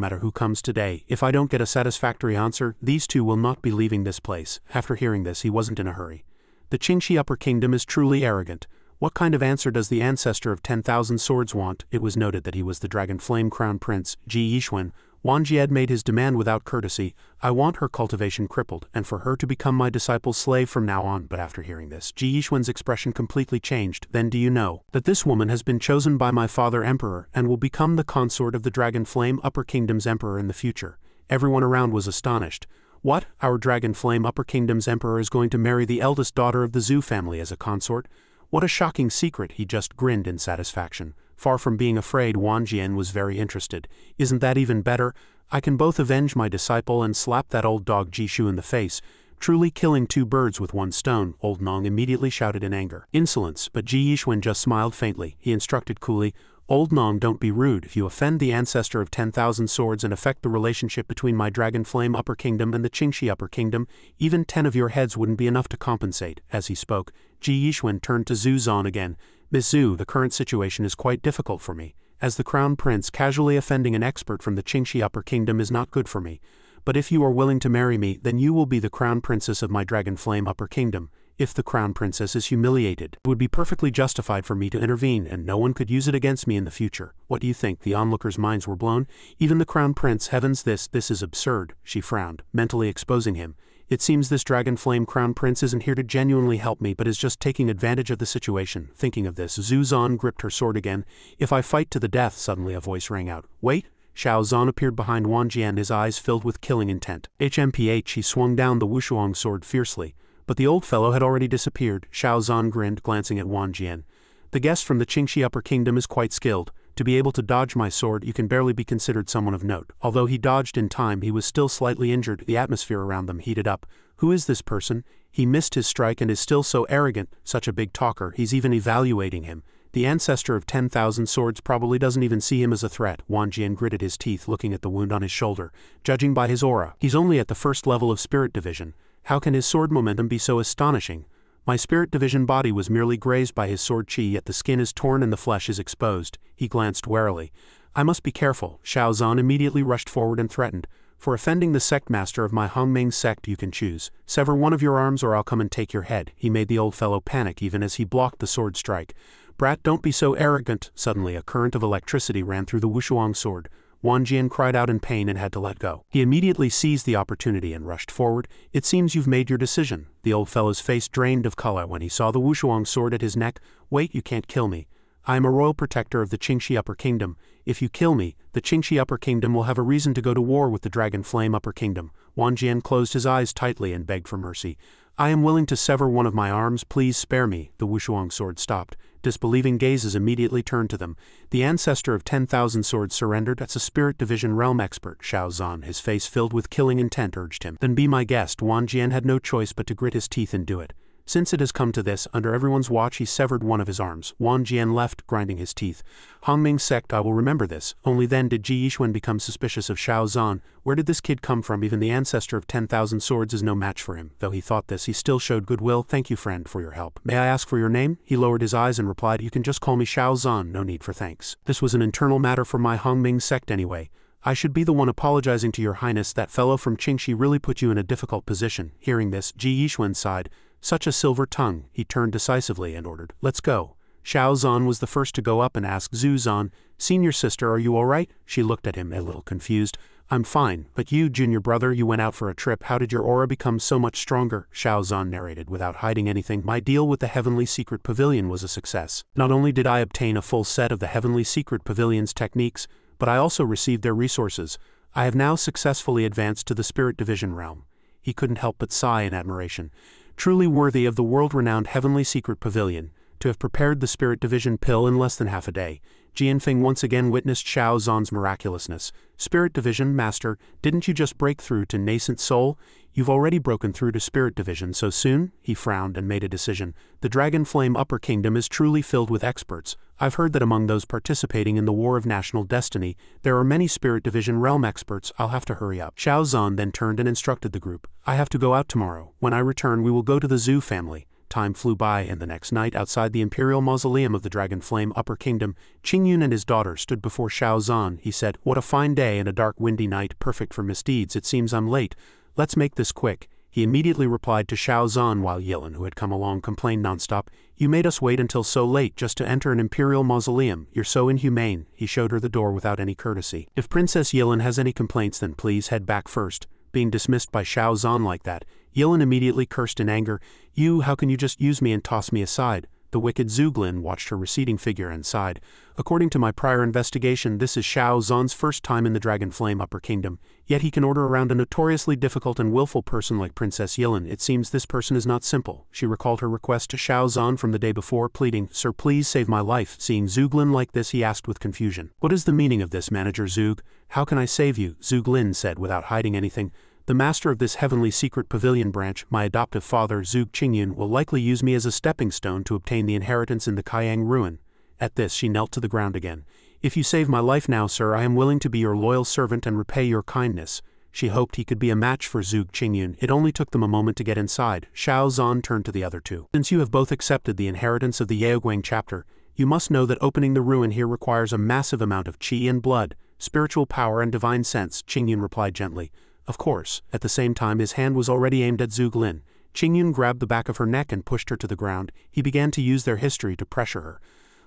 matter who comes today. If I don't get a satisfactory answer, these two will not be leaving this place. After hearing this, he wasn't in a hurry. The Qingxi Upper Kingdom is truly arrogant. What kind of answer does the ancestor of 10,000 swords want? It was noted that he was the Dragon Flame Crown Prince, Ji Yixuan. Wang Jied made his demand without courtesy. I want her cultivation crippled, and for her to become my disciple's slave from now on. But after hearing this, Ji Yixuan's expression completely changed. Then do you know that this woman has been chosen by my father emperor, and will become the consort of the Dragon Flame Upper Kingdom's emperor in the future? Everyone around was astonished. What? Our Dragon Flame Upper Kingdom's emperor is going to marry the eldest daughter of the Zhu family as a consort? What a shocking secret! He just grinned in satisfaction. Far from being afraid, Wang Jian was very interested. Isn't that even better? I can both avenge my disciple and slap that old dog Jishu in the face. Truly killing two birds with one stone, old Nong immediately shouted in anger. Insolence, but Ji Yixuan just smiled faintly. He instructed coolly, Old Nong, don't be rude. If you offend the ancestor of 10,000 swords and affect the relationship between my Dragon Flame Upper Kingdom and the Qingxi Upper Kingdom, even 10 of your heads wouldn't be enough to compensate. As he spoke, Ji Yixuan turned to Zhu Zan again. Miss Zhu, the current situation is quite difficult for me. As the Crown Prince, casually offending an expert from the Qingxi Upper Kingdom is not good for me. But if you are willing to marry me, then you will be the Crown Princess of my Dragon Flame Upper Kingdom. If the Crown Princess is humiliated, it would be perfectly justified for me to intervene, and no one could use it against me in the future. What do you think? The onlookers' minds were blown. Even the Crown Prince, heavens, this is absurd. She frowned, mentally exposing him. It seems this Dragon Flame Crown Prince isn't here to genuinely help me, but is just taking advantage of the situation. Thinking of this, Zhu Zan gripped her sword again. If I fight to the death, suddenly a voice rang out. Wait! Xiao Zan appeared behind Wang Jian, his eyes filled with killing intent. HMPH, he swung down the Wushuang sword fiercely. But the old fellow had already disappeared. Xiao Zan grinned, glancing at Wang Jian. The guest from the Qingxi Upper Kingdom is quite skilled. To be able to dodge my sword, you can barely be considered someone of note. Although he dodged in time, he was still slightly injured. The atmosphere around them heated up. Who is this person? He missed his strike and is still so arrogant, such a big talker. He's even evaluating him. The ancestor of 10,000 swords probably doesn't even see him as a threat. Wang Jian gritted his teeth, looking at the wound on his shoulder. Judging by his aura, he's only at the first level of spirit division. How can his sword momentum be so astonishing? My spirit division body was merely grazed by his sword chi, yet the skin is torn and the flesh is exposed. He glanced warily. I must be careful. Xiao Zan immediately rushed forward and threatened. For offending the sect master of my Hongming sect, you can choose. Sever one of your arms or I'll come and take your head. He made the old fellow panic even as he blocked the sword strike. Brat, don't be so arrogant. Suddenly a current of electricity ran through the Wushuang sword. Wang Jian cried out in pain and had to let go. He immediately seized the opportunity and rushed forward. It seems you've made your decision. The old fellow's face drained of color when he saw the Wushuang sword at his neck. Wait, you can't kill me. I am a royal protector of the Qingxi Upper Kingdom. If you kill me, the Qingxi Upper Kingdom will have a reason to go to war with the Dragon Flame Upper Kingdom. Wang Jian closed his eyes tightly and begged for mercy. I am willing to sever one of my arms, please spare me. The Wushuang sword stopped. Disbelieving gazes immediately turned to them. The ancestor of 10,000 swords surrendered. That's a spirit division realm expert. Xiao Zan, his face filled with killing intent, urged him. Then be my guest. Wang Jian had no choice but to grit his teeth and do it. Since it has come to this, under everyone's watch he severed one of his arms. Wang Jian left, grinding his teeth. Hongming sect, I will remember this. Only then did Ji Yixuan become suspicious of Xiao Zan. Where did this kid come from? Even the ancestor of 10,000 swords is no match for him. Though he thought this, he still showed goodwill. Thank you, friend, for your help. May I ask for your name? He lowered his eyes and replied, you can just call me Xiao Zan, no need for thanks. This was an internal matter for my Hongming sect anyway. I should be the one apologizing to your highness. That fellow from Qingxi really put you in a difficult position. Hearing this, Ji Yixuan sighed. Such a silver tongue. He turned decisively and ordered, let's go. Xiao Zan was the first to go up and ask Zhu Zan, Senior sister, are you all right? She looked at him a little confused. I'm fine, but you, junior brother, you went out for a trip. How did your aura become so much stronger? Xiao Zan narrated without hiding anything. My deal with the Heavenly Secret Pavilion was a success. Not only did I obtain a full set of the Heavenly Secret Pavilion's techniques, but I also received their resources. I have now successfully advanced to the Spirit Division realm. He couldn't help but sigh in admiration. Truly worthy of the world-renowned Heavenly Secret Pavilion. to have prepared the Spirit Division pill in less than half a day. Jianfeng once again witnessed Xiao Zhan's miraculousness. Spirit Division, Master, didn't you just break through to Nascent Soul? You've already broken through to Spirit Division so soon? He frowned and made a decision. The Dragon Flame Upper Kingdom is truly filled with experts. I've heard that among those participating in the War of National Destiny, there are many Spirit Division realm experts. I'll have to hurry up. Xiao Zhan then turned and instructed the group. I have to go out tomorrow. When I return, we will go to the Zhu family. Time flew by, and the next night, outside the Imperial Mausoleum of the Dragon Flame Upper Kingdom, Qingyun and his daughter stood before Xiao Zhan. He said, "What a fine day and a dark windy night, perfect for misdeeds. It seems I'm late. Let's make this quick." He immediately replied to Xiao Zhan while Yilin, who had come along, complained nonstop. "You made us wait until so late just to enter an Imperial Mausoleum. You're so inhumane." He showed her the door without any courtesy. "If Princess Yilin has any complaints, then please head back first." Being dismissed by Xiao Zhan like that, Yilin immediately cursed in anger. How can you just use me and toss me aside?" The wicked Zhuglin watched her receding figure and sighed. "According to my prior investigation, this is Xiao Zhan's first time in the Dragon Flame Upper Kingdom, yet he can order around a notoriously difficult and willful person like Princess Yilin. It seems this person is not simple." She recalled her request to Xiao Zhan from the day before, pleading, "Sir, please save my life." Seeing Zhuglin like this, he asked with confusion, "What is the meaning of this, Manager Zhug? How can I save you?" Zhuglin said without hiding anything. "The master of this heavenly secret pavilion branch, my adoptive father, Zhug Qingyun, will likely use me as a stepping stone to obtain the inheritance in the Kaiyang ruin." At this, she knelt to the ground again. "If you save my life now, sir, I am willing to be your loyal servant and repay your kindness." She hoped he could be a match for Zhug Qingyun. It only took them a moment to get inside. Xiao Zhan turned to the other two. "Since you have both accepted the inheritance of the Yaoguang chapter, you must know that opening the ruin here requires a massive amount of qi and blood, spiritual power and divine sense," Qingyun replied gently. "Of course." At the same time, his hand was already aimed at Zhuglin. Qingyun grabbed the back of her neck and pushed her to the ground. He began to use their history to pressure her.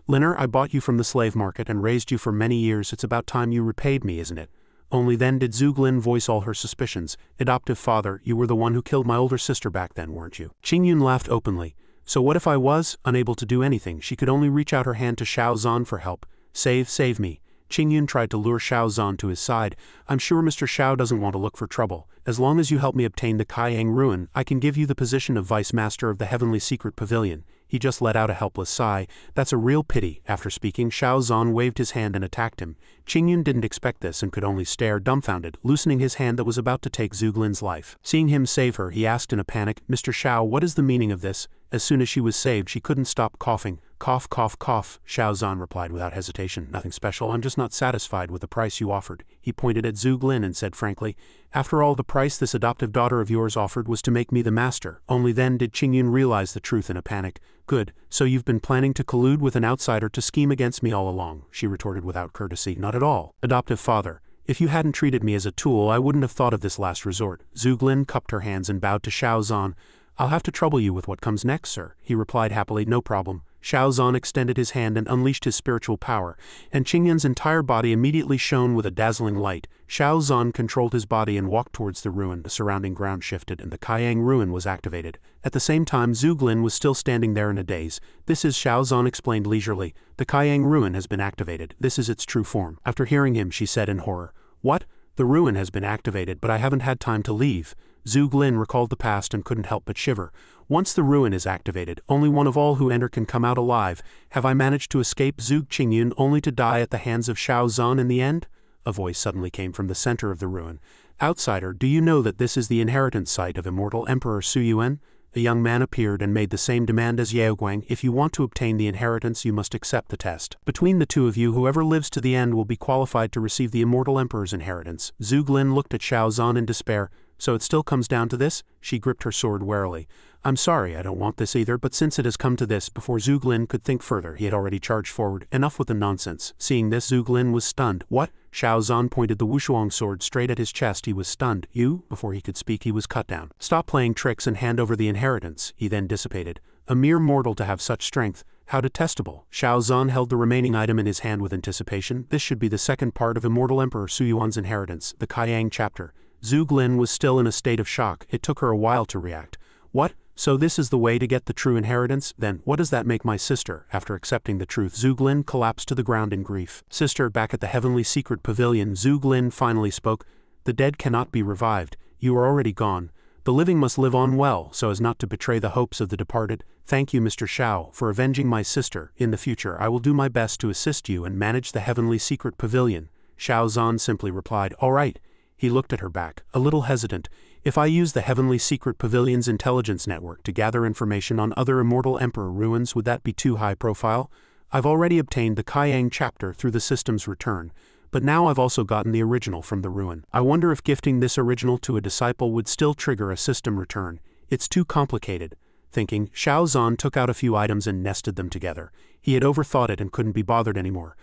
"Linner, I bought you from the slave market and raised you for many years. It's about time you repaid me, isn't it?" Only then did Zhuglin voice all her suspicions. "Adoptive father, you were the one who killed my older sister back then, weren't you?" Qingyun laughed openly. "So what if I was?" Unable to do anything, she could only reach out her hand to Xiao Zhan for help. Save me." Qingyun tried to lure Xiao Zhan to his side. "I'm sure Mr. Xiao doesn't want to look for trouble. As long as you help me obtain the Kaiyang ruin, I can give you the position of Vice Master of the Heavenly Secret Pavilion." He just let out a helpless sigh. "That's a real pity." After speaking, Xiao Zhan waved his hand and attacked him. Qingyun didn't expect this and could only stare dumbfounded, loosening his hand that was about to take Zhuglin's life. Seeing him save her, he asked in a panic, "Mr. Xiao, what is the meaning of this?" As soon as she was saved, she couldn't stop coughing. "Cough, cough, cough," Xiao Zhan replied without hesitation. "Nothing special, I'm just not satisfied with the price you offered." He pointed at Zhuglin and said frankly, "After all, the price this adoptive daughter of yours offered was to make me the master." Only then did Qingyun realize the truth in a panic. "Good, so you've been planning to collude with an outsider to scheme against me all along," she retorted without courtesy. "Not at all. Adoptive father, if you hadn't treated me as a tool, I wouldn't have thought of this last resort." Zhuglin cupped her hands and bowed to Xiao Zhan. "I'll have to trouble you with what comes next, sir," he replied happily. "No problem." Xiao Zhan extended his hand and unleashed his spiritual power, and Qingyun's entire body immediately shone with a dazzling light. Xiao Zhan controlled his body and walked towards the ruin. The surrounding ground shifted and the Kaiyang ruin was activated. At the same time, Zhuglin was still standing there in a daze. "This is," Xiao Zhan explained leisurely. "The Kaiyang ruin has been activated. This is its true form." After hearing him, she said in horror, "What? The ruin has been activated, but I haven't had time to leave." Zhuglin recalled the past and couldn't help but shiver. "Once the ruin is activated, only one of all who enter can come out alive. Have I managed to escape Zhug Qingyun only to die at the hands of Xiao Zhan in the end?" A voice suddenly came from the center of the ruin. "Outsider, do you know that this is the inheritance site of immortal Emperor Su Yuan?" A young man appeared and made the same demand as Yaoguang. "If you want to obtain the inheritance, you must accept the test. Between the two of you, whoever lives to the end will be qualified to receive the immortal Emperor's inheritance." Zhuglin looked at Xiao Zhan in despair. "So it still comes down to this?" She gripped her sword warily. "I'm sorry, I don't want this either, but since it has come to this," before Zhuglin could think further, he had already charged forward. "Enough with the nonsense." Seeing this, Zhuglin was stunned. "What?" Xiao Zhan pointed the Wushuang sword straight at his chest. He was stunned. "You?" Before he could speak, he was cut down. "Stop playing tricks and hand over the inheritance." He then dissipated. "A mere mortal to have such strength. How detestable." Xiao Zhan held the remaining item in his hand with anticipation. This should be the second part of Immortal Emperor Su Yuan's inheritance, the Kaiyang chapter. Zhuglin was still in a state of shock. It took her a while to react. "What? So this is the way to get the true inheritance? Then what does that make my sister?" After accepting the truth, Zhuglin collapsed to the ground in grief. "Sister," back at the Heavenly Secret Pavilion, Zhuglin finally spoke. "The dead cannot be revived. You are already gone. The living must live on well so as not to betray the hopes of the departed. Thank you, Mr. Xiao, for avenging my sister. In the future I will do my best to assist you and manage the heavenly secret pavilion. Xiao Zhan simply replied, all right. He looked at her back, a little hesitant. If I use the Heavenly Secret Pavilion's intelligence network to gather information on other immortal emperor ruins, would that be too high profile? I've already obtained the Kaiyang chapter through the system's return, but now I've also gotten the original from the ruin. I wonder if gifting this original to a disciple would still trigger a system return. It's too complicated. Thinking, Xiao Zhan took out a few items and nested them together. He had overthought it and couldn't be bothered anymore.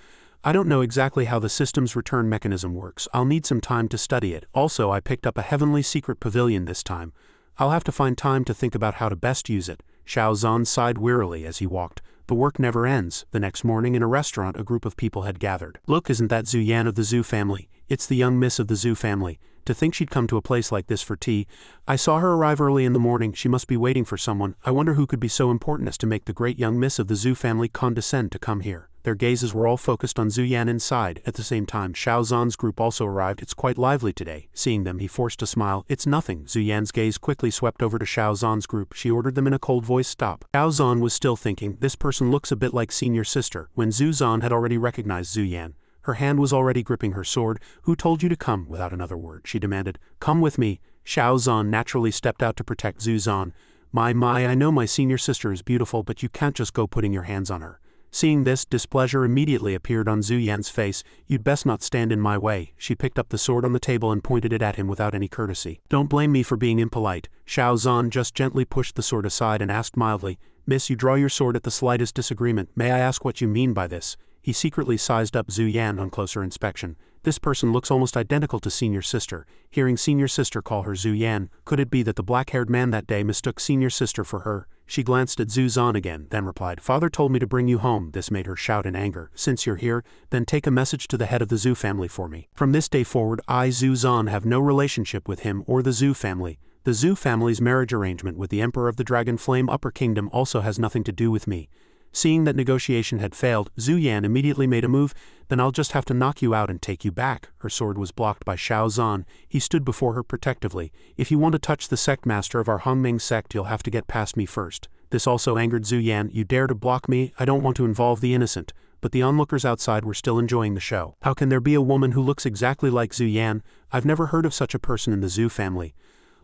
I don't know exactly how the system's return mechanism works. I'll need some time to study it. Also, I picked up a Heavenly Secret Pavilion this time. I'll have to find time to think about how to best use it. Xiao Zhan sighed wearily as he walked. The work never ends. The next morning in a restaurant a group of people had gathered. Look, isn't that Zhu Yan of the Zhu family? It's the young miss of the Zhu family. To think she'd come to a place like this for tea. I saw her arrive early in the morning. She must be waiting for someone. I wonder who could be so important as to make the great young miss of the Zhu family condescend to come here. Their gazes were all focused on Zhu Yan inside. At the same time, Xiao Zhan's group also arrived. It's quite lively today. Seeing them, he forced a smile. It's nothing. Zhu Yan's gaze quickly swept over to Xiao Zhan's group. She ordered them in a cold voice, stop. Xiao Zhan was still thinking, this person looks a bit like senior sister, when Zhu Zhan had already recognized Zhu Yan. Her hand was already gripping her sword. Who told you to come? Without another word, she demanded. Come with me. Xiao Zhan naturally stepped out to protect Zhu Zhan. My, I know my senior sister is beautiful, but you can't just go putting your hands on her. Seeing this, displeasure immediately appeared on Zhu Yan's face. You'd best not stand in my way. She picked up the sword on the table and pointed it at him without any courtesy. Don't blame me for being impolite. Xiao Zhan just gently pushed the sword aside and asked mildly, Miss, you draw your sword at the slightest disagreement. May I ask what you mean by this? He secretly sized up Zhu Yan on closer inspection. This person looks almost identical to senior sister. Hearing senior sister call her Zhu Yan, could it be that the black-haired man that day mistook senior sister for her? She glanced at Zhu Zhan again, then replied, Father told me to bring you home. This made her shout in anger. Since you're here, then take a message to the head of the Zhu family for me. From this day forward, I, Zhu Zhan, have no relationship with him or the Zhu family. The Zhu family's marriage arrangement with the Emperor of the Dragon Flame Upper Kingdom also has nothing to do with me. Seeing that negotiation had failed, Zhu Yan immediately made a move. Then I'll just have to knock you out and take you back. Her sword was blocked by Xiao Zhan. He stood before her protectively. If you want to touch the sect master of our Hongming sect, you'll have to get past me first. This also angered Zhu Yan. You dare to block me? I don't want to involve the innocent. But the onlookers outside were still enjoying the show. How can there be a woman who looks exactly like Zhu Yan? I've never heard of such a person in the Zhu family.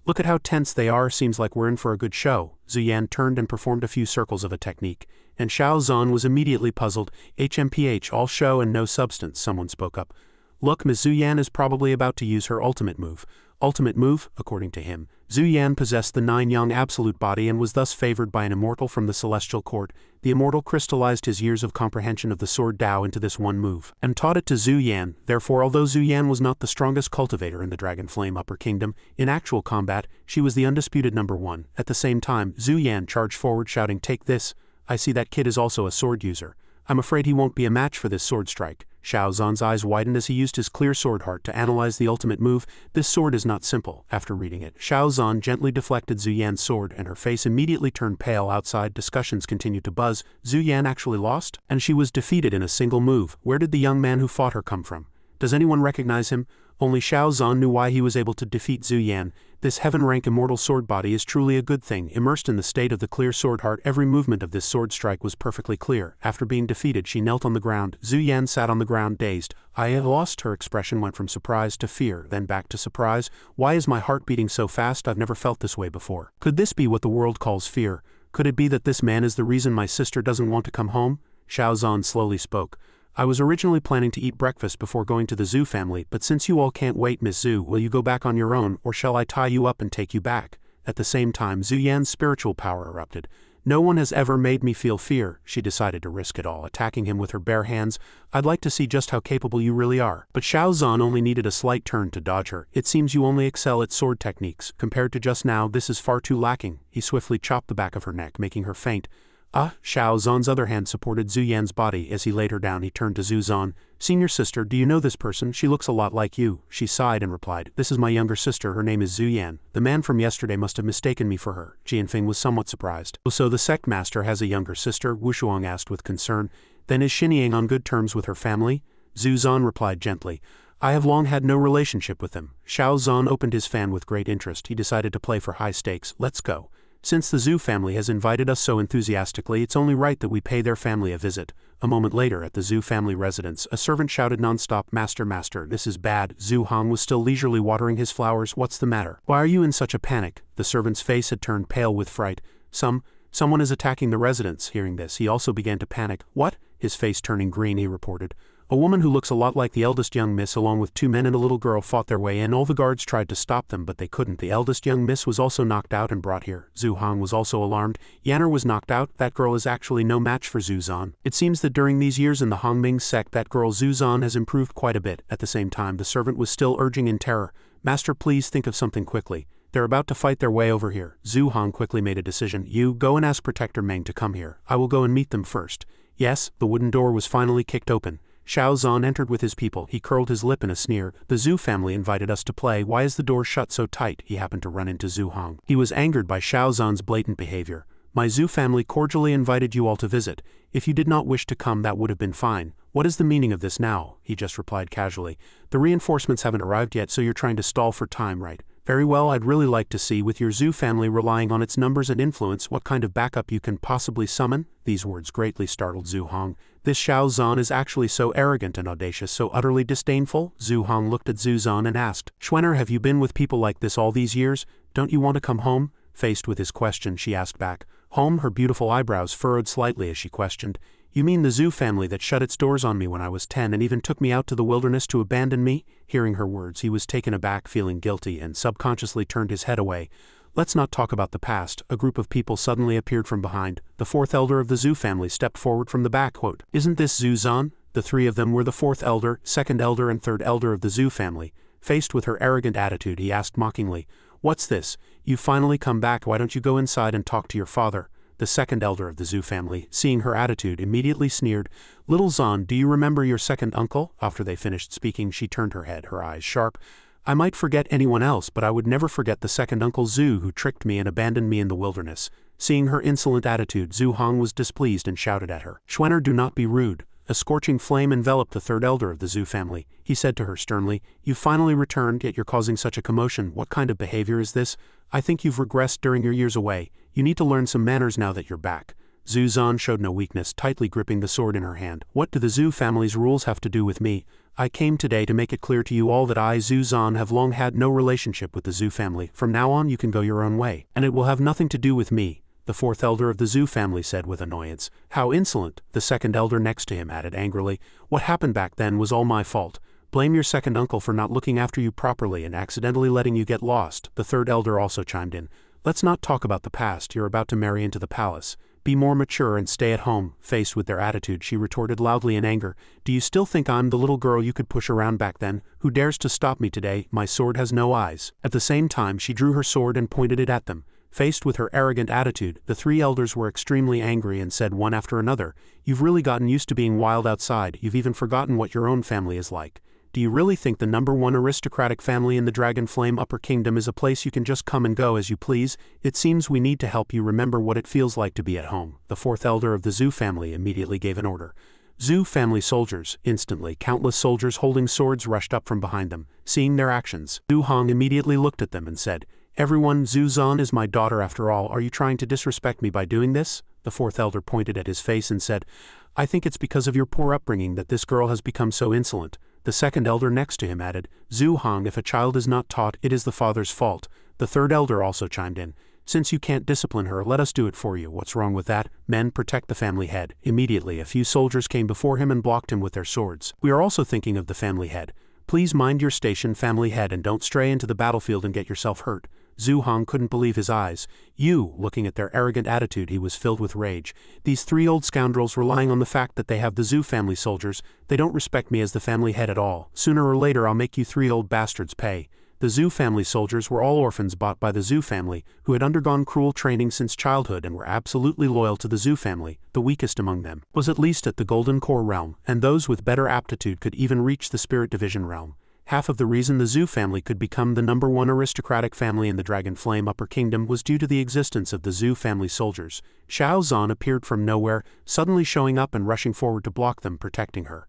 Look at how tense they are. Seems like we're in for a good show. Zhu Yan turned and performed a few circles of a technique. And Xiao Zhan was immediately puzzled. HMPH, all show and no substance, someone spoke up. Look, Ms. Zhu Yan is probably about to use her ultimate move. Ultimate move, according to him. Zhu Yan possessed the nine-yang absolute body and was thus favored by an immortal from the celestial court. The immortal crystallized his years of comprehension of the sword Dao into this one move, and taught it to Zhu Yan. Therefore, although Zhu Yan was not the strongest cultivator in the Dragon Flame Upper Kingdom, in actual combat, she was the undisputed number one. At the same time, Zhu Yan charged forward shouting, take this. I see that kid is also a sword user. I'm afraid he won't be a match for this sword strike. Xiao Zhan's eyes widened as he used his clear sword heart to analyze the ultimate move. This sword is not simple. After reading it, Xiao Zhan gently deflected Zhu Yan's sword and her face immediately turned pale. Outside, discussions continued to buzz. Zhu Yan actually lost? And she was defeated in a single move. Where did the young man who fought her come from? Does anyone recognize him? Only Xiao Zhan knew why he was able to defeat Zhu Yan. This heaven-rank immortal sword body is truly a good thing. Immersed in the state of the clear sword heart, every movement of this sword strike was perfectly clear. After being defeated, she knelt on the ground. Zhu Yan sat on the ground, dazed. I have lost. Her expression went from surprise to fear, then back to surprise. Why is my heart beating so fast? I've never felt this way before. Could this be what the world calls fear? Could it be that this man is the reason my sister doesn't want to come home? Xiao Zhan slowly spoke. I was originally planning to eat breakfast before going to the Zhu family, but since you all can't wait, Miss Zhu, will you go back on your own, or shall I tie you up and take you back? At the same time, Zhu Yan's spiritual power erupted. No one has ever made me feel fear. She decided to risk it all, attacking him with her bare hands. I'd like to see just how capable you really are. But Xiao Zhan only needed a slight turn to dodge her. It seems you only excel at sword techniques. Compared to just now, this is far too lacking. He swiftly chopped the back of her neck, making her faint. Xiao Zhan's other hand supported Zhu Yan's body. As he laid her down, he turned to Zhu Zhan. Senior sister, do you know this person? She looks a lot like you. She sighed and replied, this is my younger sister. Her name is Zhu Yan. The man from yesterday must have mistaken me for her. Jianfeng was somewhat surprised. So the sect master has a younger sister? Wu Shuang asked with concern. Then is Xinjiang on good terms with her family? Zhu Zhan replied gently. I have long had no relationship with them. Xiao Zhan opened his fan with great interest. He decided to play for high stakes. Let's go. Since the Zhu family has invited us so enthusiastically, it's only right that we pay their family a visit. A moment later, at the Zhu family residence, a servant shouted non-stop, "Master, master, this is bad." Zhu Hong was still leisurely watering his flowers. "What's the matter? Why are you in such a panic?" The servant's face had turned pale with fright. Someone is attacking the residence." Hearing this, he also began to panic. "What?" His face turning green, he reported. "A woman who looks a lot like the eldest young miss along with 2 men and a little girl fought their way in. All the guards tried to stop them, but they couldn't. The eldest young miss was also knocked out and brought here." Zhu Hong was also alarmed. "Yanner was knocked out? That girl is actually no match for Zhu Zhan. It seems that during these years in the Hongming sect, that girl Zhu Zhan has improved quite a bit." At the same time, the servant was still urging in terror, "Master, please think of something quickly. They're about to fight their way over here." Zhu Hong quickly made a decision. "You go and ask Protector Meng to come here. I will go and meet them first." Yes, the wooden door was finally kicked open. Xiao Zhan entered with his people. He curled his lip in a sneer. "The Zhu family invited us to play. Why is the door shut so tight?" He happened to run into Zhu Hong. He was angered by Xiao Zhan's blatant behavior. "My Zhu family cordially invited you all to visit. If you did not wish to come, that would have been fine. What is the meaning of this now?" He just replied casually. "The reinforcements haven't arrived yet, so you're trying to stall for time, right? Very well, I'd really like to see, with your Zhu family relying on its numbers and influence, what kind of backup you can possibly summon." These words greatly startled Zhu Hong. This Xiao Zhan is actually so arrogant and audacious, so utterly disdainful? Zhu Hong looked at Zhu Zhan and asked, "Schwenner, have you been with people like this all these years? Don't you want to come home?" Faced with his question, she asked back. "Home?" Her beautiful eyebrows furrowed slightly as she questioned. "You mean the Zhu family that shut its doors on me when I was 10 and even took me out to the wilderness to abandon me?" Hearing her words, he was taken aback, feeling guilty, and subconsciously turned his head away. "Let's not talk about the past." A group of people suddenly appeared from behind. The fourth elder of the Zhu family stepped forward from the back. Quote, "Isn't this Zhu Zhan?" The three of them were the fourth elder, second elder, and third elder of the Zhu family. Faced with her arrogant attitude, he asked mockingly, "What's this? You've finally come back. Why don't you go inside and talk to your father?" The second elder of the Zhu family, seeing her attitude, immediately sneered, "Little Zhan, do you remember your second uncle?" After they finished speaking, she turned her head, her eyes sharp. "I might forget anyone else, but I would never forget the second Uncle Zhu who tricked me and abandoned me in the wilderness." Seeing her insolent attitude, Zhu Hong was displeased and shouted at her, "Schwenner, do not be rude." A scorching flame enveloped the third elder of the Zhu family. He said to her sternly, "You've finally returned, yet you're causing such a commotion. What kind of behavior is this? I think you've regressed during your years away. You need to learn some manners now that you're back." Zhu Zhan showed no weakness, tightly gripping the sword in her hand. "What do the Zhu family's rules have to do with me? I came today to make it clear to you all that I, Zhu Zhan, have long had no relationship with the Zhu family. From now on, you can go your own way, and it will have nothing to do with me," the fourth elder of the Zhu family said with annoyance. "How insolent!" The second elder next to him added angrily. "What happened back then was all my fault. Blame your second uncle for not looking after you properly and accidentally letting you get lost." The third elder also chimed in. "Let's not talk about the past. You're about to marry into the palace. Be more mature and stay at home." Faced with their attitude, she retorted loudly in anger, "Do you still think I'm the little girl you could push around back then? Who dares to stop me today? My sword has no eyes." At the same time, she drew her sword and pointed it at them. Faced with her arrogant attitude, the three elders were extremely angry and said one after another, "You've really gotten used to being wild outside. You've even forgotten what your own family is like. Do you really think the #1 aristocratic family in the Dragon Flame Upper Kingdom is a place you can just come and go as you please? It seems we need to help you remember what it feels like to be at home." The fourth elder of the Zhu family immediately gave an order. "Zhu family soldiers." Instantly, countless soldiers holding swords rushed up from behind them. Seeing their actions, Zhu Hong immediately looked at them and said, "Everyone, Zhu Zhan is my daughter after all. Are you trying to disrespect me by doing this?" The fourth elder pointed at his face and said, "I think it's because of your poor upbringing that this girl has become so insolent." The second elder next to him added, "Zhu Hong, if a child is not taught, it is the father's fault." The third elder also chimed in, "Since you can't discipline her, let us do it for you." "What's wrong with that? Men, protect the family head." Immediately, a few soldiers came before him and blocked him with their swords. "We are also thinking of the family head. Please mind your station, family head, and don't stray into the battlefield and get yourself hurt." Zhu Hong couldn't believe his eyes. Looking at their arrogant attitude, he was filled with rage. "These three old scoundrels, relying on the fact that they have the Zhu family soldiers, they don't respect me as the family head at all. Sooner or later I'll make you three old bastards pay." The Zhu family soldiers were all orphans bought by the Zhu family, who had undergone cruel training since childhood and were absolutely loyal to the Zhu family. The weakest among them was at least at the Golden Core realm, and those with better aptitude could even reach the Spirit Division realm. Half of the reason the Zhu family could become the #1 aristocratic family in the Dragon Flame Upper Kingdom was due to the existence of the Zhu family soldiers. Xiao Zhan appeared from nowhere, suddenly showing up and rushing forward to block them, protecting her.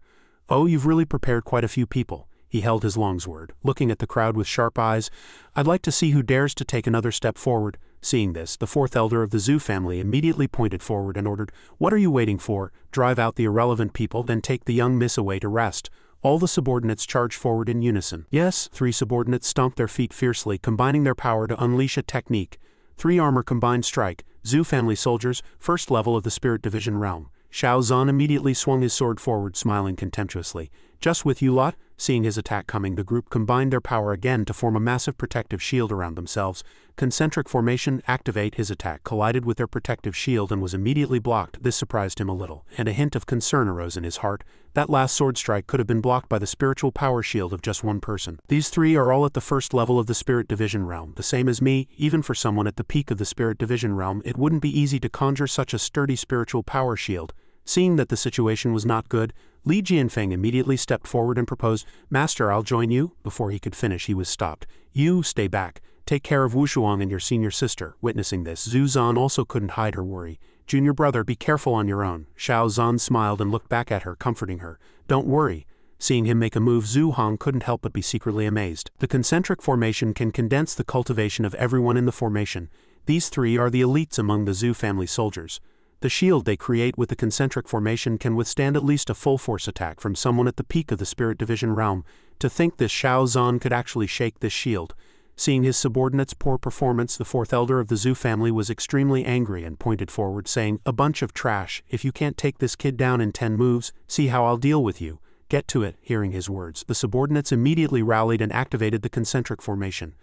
"Oh, you've really prepared quite a few people." He held his long sword, looking at the crowd with sharp eyes. "I'd like to see who dares to take another step forward." Seeing this, the fourth elder of the Zhu family immediately pointed forward and ordered, "What are you waiting for? Drive out the irrelevant people, then take the young miss away to rest." All the subordinates charged forward in unison. "Yes," 3 subordinates stomped their feet fiercely, combining their power to unleash a technique. 3 armor combined strike. Zhu family soldiers, first level of the spirit division realm. Xiao Zhan immediately swung his sword forward, smiling contemptuously. "Just with you lot?" Seeing his attack coming, the group combined their power again to form a massive protective shield around themselves. Concentric formation, activate. His attack collided with their protective shield and was immediately blocked. This surprised him a little, and a hint of concern arose in his heart. That last sword strike could have been blocked by the spiritual power shield of just one person. These 3 are all at the first level of the spirit division realm, the same as me. Even for someone at the peak of the spirit division realm, it wouldn't be easy to conjure such a sturdy spiritual power shield. Seeing that the situation was not good, Li Jianfeng immediately stepped forward and proposed, "Master, I'll join you." Before he could finish, he was stopped. "You, stay back. Take care of Wu Shuang and your senior sister." Witnessing this, Zhu Zhan also couldn't hide her worry. "Junior brother, be careful on your own." Xiao Zhan smiled and looked back at her, comforting her. "Don't worry." Seeing him make a move, Zhu Hong couldn't help but be secretly amazed. The concentric formation can condense the cultivation of everyone in the formation. These 3 are the elites among the Zhu family soldiers. The shield they create with the concentric formation can withstand at least a full force attack from someone at the peak of the spirit division realm. To think this Xiao Zhan could actually shake this shield. Seeing his subordinates' poor performance, the fourth elder of the Zhu family was extremely angry and pointed forward, saying, "A bunch of trash. If you can't take this kid down in 10 moves, see how I'll deal with you. Get to it." Hearing his words, the subordinates immediately rallied and activated the concentric formation.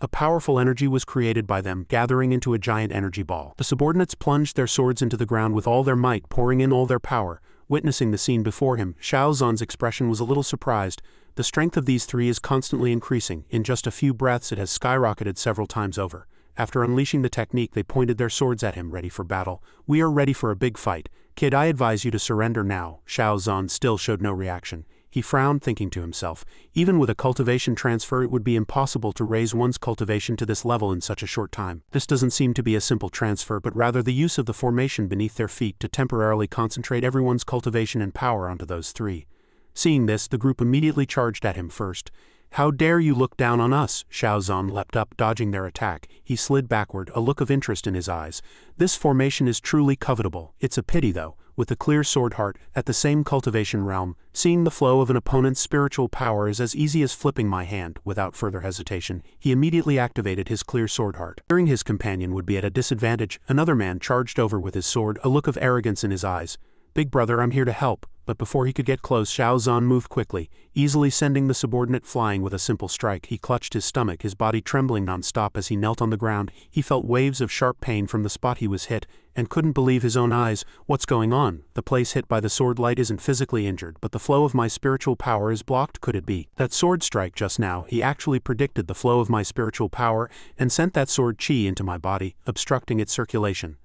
A powerful energy was created by them, gathering into a giant energy ball. The subordinates plunged their swords into the ground with all their might, pouring in all their power. Witnessing the scene before him, Xiao Zhan's expression was a little surprised. The strength of these 3 is constantly increasing. In just a few breaths it has skyrocketed several times over. After unleashing the technique, they pointed their swords at him, ready for battle. "We are ready for a big fight. Kid, I advise you to surrender now." Xiao Zhan still showed no reaction. He frowned, thinking to himself, even with a cultivation transfer it would be impossible to raise one's cultivation to this level in such a short time. This doesn't seem to be a simple transfer, but rather the use of the formation beneath their feet to temporarily concentrate everyone's cultivation and power onto those 3. Seeing this, the group immediately charged at him first. "How dare you look down on us?" Xiao Zhan leapt up, dodging their attack. He slid backward, a look of interest in his eyes. "This formation is truly covetable. It's a pity, though." With a clear sword heart, at the same cultivation realm, seeing the flow of an opponent's spiritual power is as easy as flipping my hand. Without further hesitation, he immediately activated his clear sword heart. Fearing his companion would be at a disadvantage, another man charged over with his sword, a look of arrogance in his eyes. "Big brother, I'm here to help." But before he could get close, Xiao Zhan moved quickly, easily sending the subordinate flying with a simple strike. He clutched his stomach, his body trembling non-stop as he knelt on the ground. He felt waves of sharp pain from the spot he was hit, and couldn't believe his own eyes. "What's going on? The place hit by the sword light isn't physically injured, but the flow of my spiritual power is blocked. Could it be that sword strike just now? He actually predicted the flow of my spiritual power and sent that sword chi into my body, obstructing its circulation."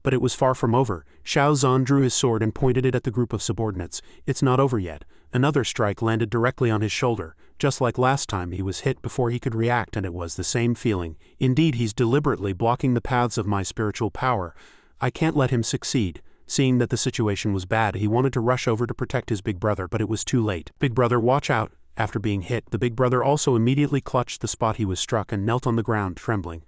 But it was far from over. Xiao Zhan drew his sword and pointed it at the group of subordinates. "It's not over yet." Another strike landed directly on his shoulder. Just like last time, he was hit before he could react, and it was the same feeling. Indeed, he's deliberately blocking the paths of my spiritual power. I can't let him succeed. Seeing that the situation was bad, he wanted to rush over to protect his big brother, but it was too late. "Big brother, watch out." After being hit, the big brother also immediately clutched the spot he was struck and knelt on the ground, trembling.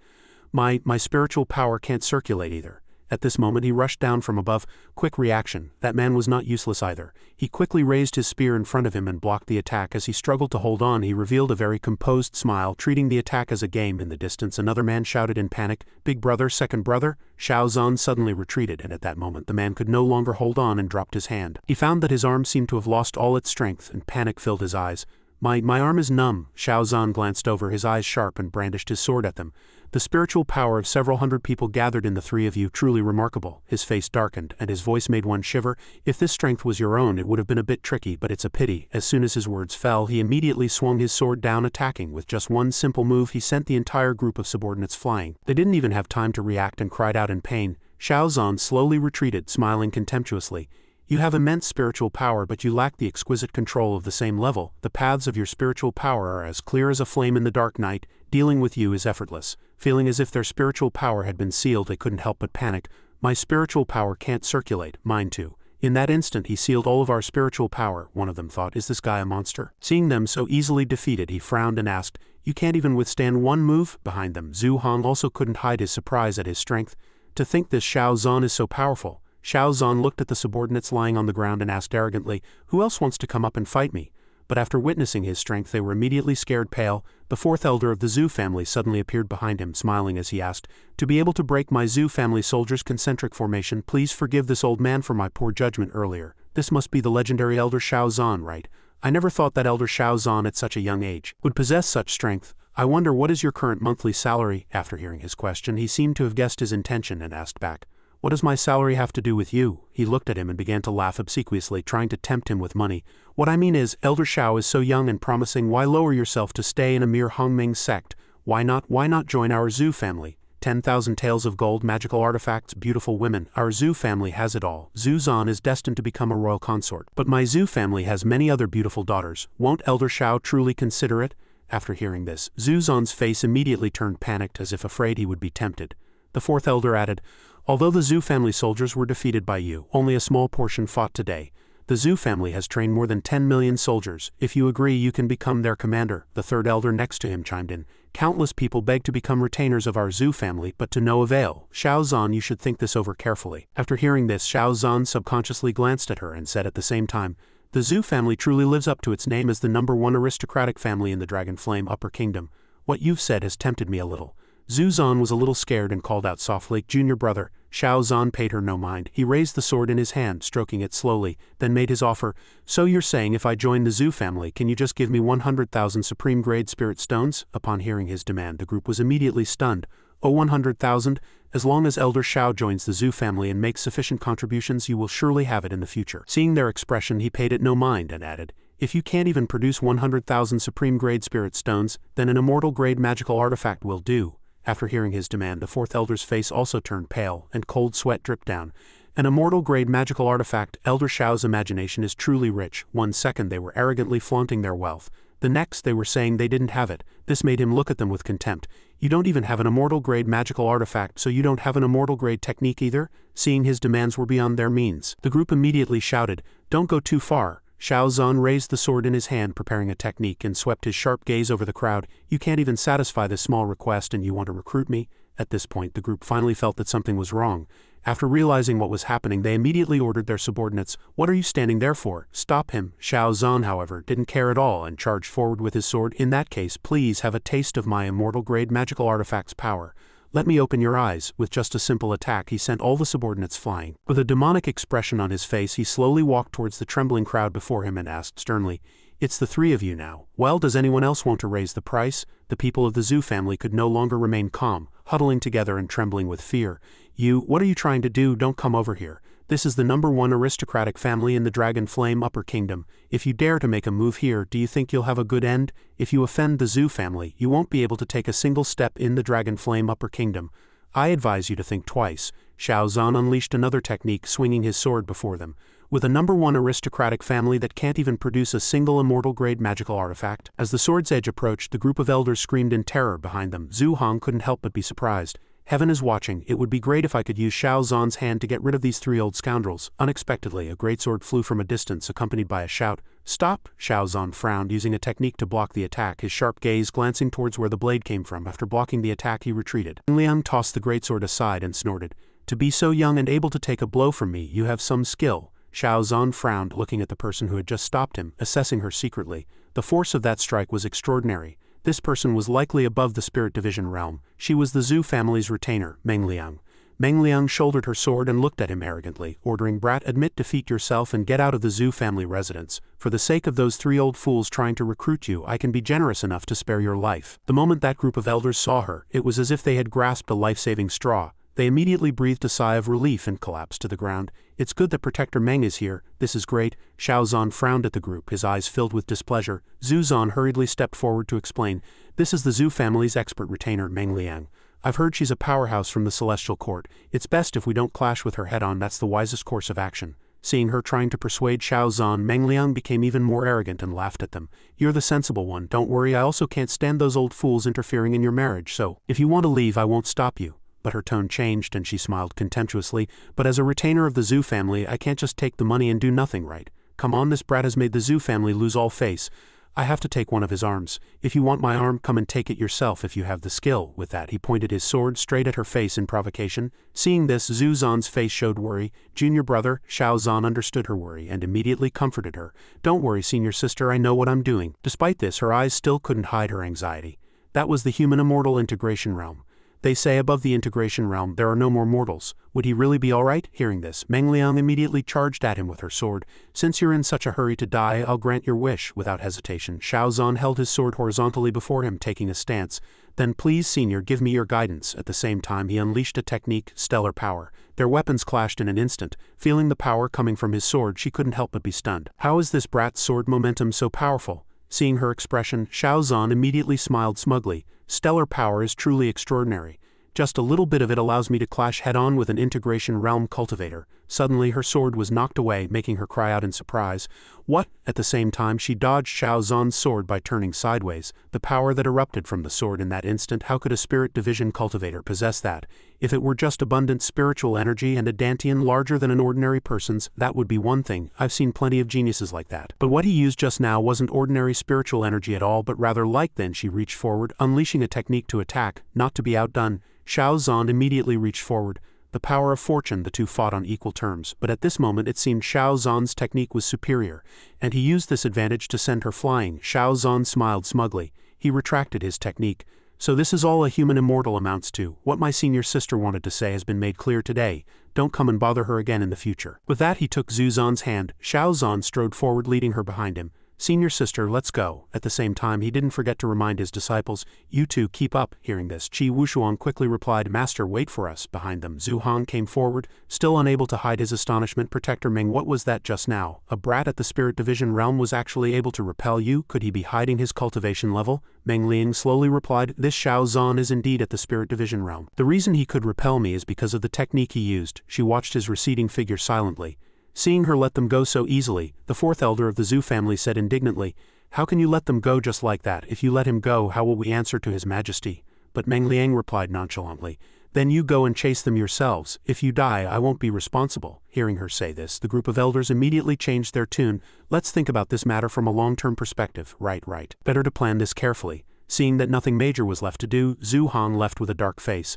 My spiritual power can't circulate either." At this moment he rushed down from above. Quick reaction. That man was not useless either. He quickly raised his spear in front of him and blocked the attack. As he struggled to hold on, he revealed a very composed smile, treating the attack as a game. In the distance, another man shouted in panic, "Big brother, second brother." Xiao Zhan suddenly retreated, and at that moment the man could no longer hold on and dropped his hand. He found that his arm seemed to have lost all its strength, and panic filled his eyes. My arm is numb." Xiao Zhan glanced over, his eyes sharp, and brandished his sword at them. "The spiritual power of several hundred people gathered in the 3 of you, truly remarkable." His face darkened, and his voice made one shiver. "If this strength was your own, it would have been a bit tricky, but it's a pity." As soon as his words fell, he immediately swung his sword down, attacking. With just one simple move, he sent the entire group of subordinates flying. They didn't even have time to react and cried out in pain. Xiao Zhan slowly retreated, smiling contemptuously. "You have immense spiritual power, but you lack the exquisite control of the same level. The paths of your spiritual power are as clear as a flame in the dark night. Dealing with you is effortless." Feeling as if their spiritual power had been sealed, they couldn't help but panic. "My spiritual power can't circulate, mine too. In that instant he sealed all of our spiritual power, one of them thought. Is this guy a monster? Seeing them so easily defeated, he frowned and asked, you can't even withstand one move? Behind them, Zhu Hong also couldn't hide his surprise at his strength. To think this Xiao Zhan is so powerful. Xiao Zhan looked at the subordinates lying on the ground and asked arrogantly, who else wants to come up and fight me? But after witnessing his strength they were immediately scared pale. The fourth elder of the Zhu family suddenly appeared behind him, smiling as he asked, to be able to break my Zhu family soldiers' concentric formation, please forgive this old man for my poor judgment earlier. This must be the legendary elder Xiao Zhan, right? I never thought that elder Xiao Zhan at such a young age would possess such strength. I wonder what is your current monthly salary? After hearing his question he seemed to have guessed his intention and asked back, what does my salary have to do with you? He looked at him and began to laugh obsequiously, trying to tempt him with money. What I mean is, Elder Xiao is so young and promising, why lower yourself to stay in a mere Hongming sect? Why not join our Zhu family? 10,000 taels of gold, magical artifacts, beautiful women. Our Zhu family has it all. Zhu Zhan is destined to become a royal consort. But my Zhu family has many other beautiful daughters. Won't Elder Xiao truly consider it? After hearing this, Zhu Zhan's face immediately turned panicked, as if afraid he would be tempted. The fourth elder added, although the Zhu family soldiers were defeated by you, only a small portion fought today. The Zhu family has trained more than 10 million soldiers. If you agree, you can become their commander. The third elder next to him chimed in. Countless people begged to become retainers of our Zhu family, but to no avail. Xiao Zhan, you should think this over carefully. After hearing this, Xiao Zhan subconsciously glanced at her and said at the same time, the Zhu family truly lives up to its name as the #1 aristocratic family in the Dragon Flame Upper Kingdom. What you've said has tempted me a little. Zhu Zhan was a little scared and called out softly, junior brother. Xiao Zhan paid her no mind. He raised the sword in his hand, stroking it slowly, then made his offer. So you're saying if I join the Zhu family, can you just give me 100,000 supreme-grade spirit stones? Upon hearing his demand, the group was immediately stunned. Oh, 100,000? As long as Elder Xiao joins the Zhu family and makes sufficient contributions, you will surely have it in the future. Seeing their expression, he paid it no mind and added, if you can't even produce 100,000 supreme-grade spirit stones, then an immortal-grade magical artifact will do. After hearing his demand, the fourth elder's face also turned pale, and cold sweat dripped down. An immortal-grade magical artifact. Elder Xiao's imagination is truly rich. 1 second they were arrogantly flaunting their wealth. The next they were saying they didn't have it. This made him look at them with contempt. You don't even have an immortal-grade magical artifact, so you don't have an immortal-grade technique either? Seeing his demands were beyond their means, the group immediately shouted, don't go too far. Xiao Zhan raised the sword in his hand, preparing a technique, and swept his sharp gaze over the crowd. You can't even satisfy this small request and you want to recruit me? At this point, the group finally felt that something was wrong. After realizing what was happening, they immediately ordered their subordinates, what are you standing there for? Stop him. Xiao Zhan, however, didn't care at all and charged forward with his sword. In that case, please have a taste of my immortal-grade magical artifact's power. Let me open your eyes. With just a simple attack, he sent all the subordinates flying. With a demonic expression on his face, he slowly walked towards the trembling crowd before him and asked sternly, it's the three of you now. Well, does anyone else want to raise the price? The people of the Zhu family could no longer remain calm, huddling together and trembling with fear. What are you trying to do? Don't come over here. This is the #1 aristocratic family in the Dragon Flame Upper Kingdom. If you dare to make a move here, do you think you'll have a good end? If you offend the Zhu family, you won't be able to take a single step in the Dragon Flame Upper Kingdom. I advise you to think twice. Xiao Zhan unleashed another technique, swinging his sword before them. With a #1 aristocratic family that can't even produce a single immortal-grade magical artifact. As the sword's edge approached, the group of elders screamed in terror behind them. Zhu Hong couldn't help but be surprised. Heaven is watching. It would be great if I could use Xiao Zhan's hand to get rid of these three old scoundrels. Unexpectedly, a great sword flew from a distance, accompanied by a shout. Stop! Xiao Zhan frowned, using a technique to block the attack, his sharp gaze glancing towards where the blade came from. After blocking the attack, he retreated. Liang tossed the greatsword aside and snorted. To be so young and able to take a blow from me, you have some skill. Xiao Zhan frowned, looking at the person who had just stopped him, assessing her secretly. The force of that strike was extraordinary. This person was likely above the Spirit Division realm. She was the Zhu family's retainer, Meng Liang. Meng Liang shouldered her sword and looked at him arrogantly, ordering, Brat, admit defeat yourself and get out of the Zhu family residence. For the sake of those three old fools trying to recruit you, I can be generous enough to spare your life. The moment that group of elders saw her, it was as if they had grasped a life-saving straw. They immediately breathed a sigh of relief and collapsed to the ground. It's good that Protector Meng is here. This is great. Xiao Zhan frowned at the group, his eyes filled with displeasure. Zhu Zhan hurriedly stepped forward to explain. This is the Zhu family's expert retainer, Meng Liang. I've heard she's a powerhouse from the Celestial Court. It's best if we don't clash with her head-on. That's the wisest course of action. Seeing her trying to persuade Xiao Zhan, Meng Liang became even more arrogant and laughed at them. You're the sensible one. Don't worry, I also can't stand those old fools interfering in your marriage, so if you want to leave, I won't stop you. but her tone changed and she smiled contemptuously. But as a retainer of the Zhu family, I can't just take the money and do nothing, right? Come on, this brat has made the Zhu family lose all face. I have to take one of his arms. If you want my arm, come and take it yourself if you have the skill. With that, he pointed his sword straight at her face in provocation. Seeing this, Zhu Zan's face showed worry. Junior brother, Xiao Zan understood her worry and immediately comforted her. Don't worry, senior sister, I know what I'm doing. Despite this, her eyes still couldn't hide her anxiety. That was the human immortal integration realm. They say above the integration realm there are no more mortals. Would he really be alright? Hearing this, Meng Liang immediately charged at him with her sword. Since you're in such a hurry to die, I'll grant your wish. Without hesitation, Xiao Zan held his sword horizontally before him, taking a stance. Then please, senior, give me your guidance. At the same time, he unleashed a technique, stellar power. Their weapons clashed in an instant. Feeling the power coming from his sword, she couldn't help but be stunned. How is this brat's sword momentum so powerful? Seeing her expression, Xiao Zan immediately smiled smugly. Stellar power is truly extraordinary. Just a little bit of it allows me to clash head-on with an integration realm cultivator. Suddenly her sword was knocked away, making her cry out in surprise. What? At the same time, she dodged Xiao Zan's sword by turning sideways. The power that erupted from the sword in that instant, how could a spirit division cultivator possess that? If it were just abundant spiritual energy and a dantian larger than an ordinary person's, that would be one thing. I've seen plenty of geniuses like that. But what he used just now wasn't ordinary spiritual energy at all, but rather light. Then she reached forward, unleashing a technique to attack. Not to be outdone, Xiao Zan immediately reached forward. The power of fortune, the two fought on equal terms, but at this moment it seemed Xiao Zan's technique was superior, and he used this advantage to send her flying. Xiao Zan smiled smugly. He retracted his technique. So this is all a human immortal amounts to. What my senior sister wanted to say has been made clear today. Don't come and bother her again in the future. With that, he took Zhu Zan's hand. Xiao Zan strode forward, leading her behind him. Senior sister, let's go. At the same time, he didn't forget to remind his disciples, you two keep up. Hearing this, Qi Wushuang quickly replied, Master, wait for us. Behind them, Zhu Hong came forward, still unable to hide his astonishment. Protector Ming, what was that just now? A brat at the Spirit Division realm was actually able to repel you? Could he be hiding his cultivation level? Meng Liang slowly replied, this Xiao Zan is indeed at the Spirit Division realm. The reason he could repel me is because of the technique he used. She watched his receding figure silently. Seeing her let them go so easily, the fourth elder of the Zhu family said indignantly, how can you let them go just like that? If you let him go, how will we answer to his majesty? But Meng Liang replied nonchalantly, then you go and chase them yourselves. If you die, I won't be responsible. Hearing her say this, the group of elders immediately changed their tune. Let's think about this matter from a long-term perspective. Right. Better to plan this carefully. Seeing that nothing major was left to do, Zhu Hong left with a dark face.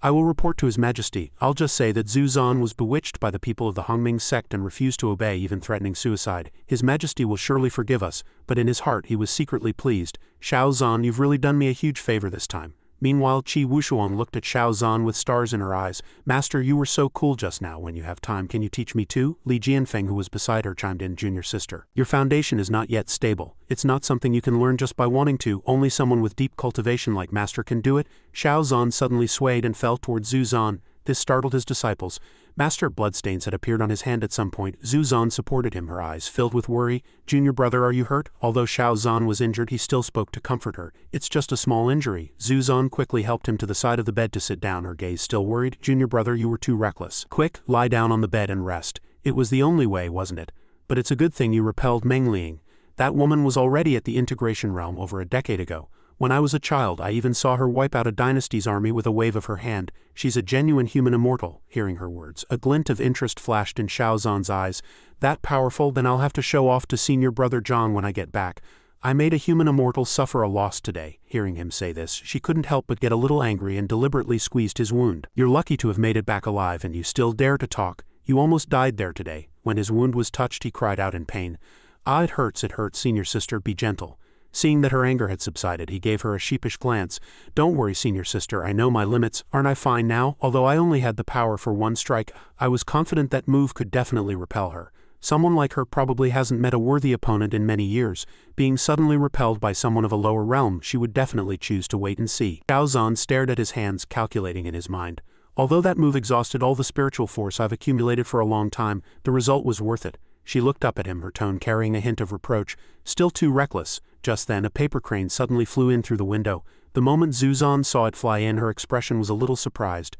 I will report to his majesty. I'll just say that Zhu Zan was bewitched by the people of the Hongming sect and refused to obey, even threatening suicide. His majesty will surely forgive us, but in his heart he was secretly pleased. Xiao Zan, you've really done me a huge favor this time. Meanwhile, Qi Wushuang looked at Xiao Zan with stars in her eyes. Master, you were so cool just now. When you have time, can you teach me too? Li Jianfeng, who was beside her, chimed in, junior sister. Your foundation is not yet stable. It's not something you can learn just by wanting to. Only someone with deep cultivation like Master can do it. Xiao Zan suddenly swayed and fell toward Zhu Zan. This startled his disciples. Master, bloodstains had appeared on his hand at some point. Zhu Zan supported him, her eyes filled with worry. Junior brother, are you hurt? Although Xiao Zan was injured, he still spoke to comfort her. It's just a small injury. Zhu Zan quickly helped him to the side of the bed to sit down, her gaze still worried. Junior brother, you were too reckless. Quick, lie down on the bed and rest. It was the only way, wasn't it? But it's a good thing you repelled Meng Liang. That woman was already at the integration realm over a decade ago. When I was a child, I even saw her wipe out a dynasty's army with a wave of her hand. She's a genuine human immortal. Hearing her words, a glint of interest flashed in Xiao Zan's eyes. That powerful? Then I'll have to show off to senior brother Zhang when I get back. I made a human immortal suffer a loss today. Hearing him say this, she couldn't help but get a little angry and deliberately squeezed his wound. You're lucky to have made it back alive, and you still dare to talk. You almost died there today. When his wound was touched, he cried out in pain. Ah, it hurts, senior sister, be gentle. Seeing that her anger had subsided, he gave her a sheepish glance. Don't worry, senior sister, I know my limits. Aren't I fine now? Although I only had the power for one strike, I was confident that move could definitely repel her. Someone like her probably hasn't met a worthy opponent in many years. Being suddenly repelled by someone of a lower realm, she would definitely choose to wait and see. Xiao Zan stared at his hands, calculating in his mind. Although that move exhausted all the spiritual force I've accumulated for a long time, the result was worth it. She looked up at him, her tone carrying a hint of reproach. Still too reckless. Just then, a paper crane suddenly flew in through the window. The moment Zhu Zan saw it fly in, her expression was a little surprised.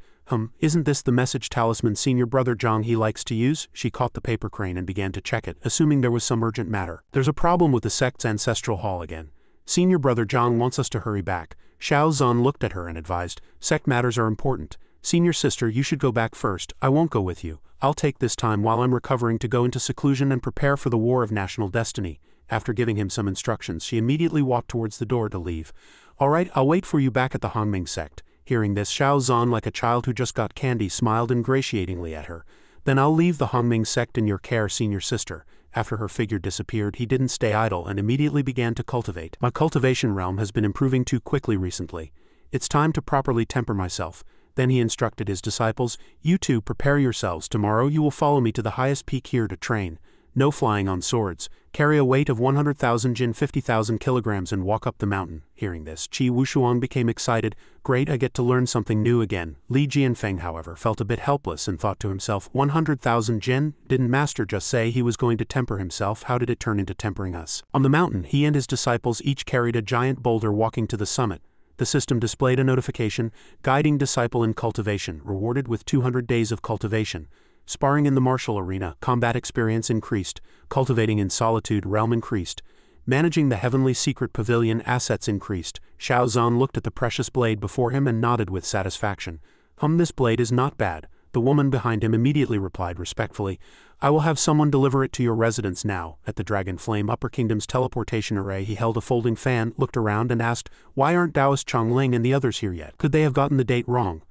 Isn't this the message talisman senior brother Zhang he likes to use? She caught the paper crane and began to check it, assuming there was some urgent matter. There's a problem with the sect's ancestral hall again. Senior brother Zhang wants us to hurry back. Xiao Zan looked at her and advised, sect matters are important. Senior sister, you should go back first. I won't go with you. I'll take this time while I'm recovering to go into seclusion and prepare for the War of National Destiny. After giving him some instructions, she immediately walked towards the door to leave. All right, I'll wait for you back at the Hongming sect. Hearing this, Xiao Zhan, like a child who just got candy, smiled ingratiatingly at her. Then I'll leave the Hongming sect in your care, senior sister. After her figure disappeared, he didn't stay idle and immediately began to cultivate. My cultivation realm has been improving too quickly recently. It's time to properly temper myself. Then he instructed his disciples, you two prepare yourselves. Tomorrow you will follow me to the highest peak here to train. No flying on swords. Carry a weight of 100,000 jin 50,000 kilograms and walk up the mountain. Hearing this, Qi Wushuang became excited. Great, I get to learn something new again. Li Jianfeng, however, felt a bit helpless and thought to himself, 100,000 jin? Didn't Master just say he was going to temper himself? How did it turn into tempering us? On the mountain, he and his disciples each carried a giant boulder walking to the summit. The system displayed a notification, guiding disciple in cultivation, rewarded with 200 days of cultivation. Sparring in the martial arena, combat experience increased. Cultivating in solitude, realm increased. Managing the heavenly secret pavilion, assets increased. Xiao Zhan looked at the precious blade before him and nodded with satisfaction. This blade is not bad. The woman behind him immediately replied respectfully, I will have someone deliver it to your residence now. At the Dragon Flame Upper Kingdom's teleportation array, he held a folding fan, looked around and asked, why aren't Taoist Chongling and the others here yet? Could they have gotten the date wrong?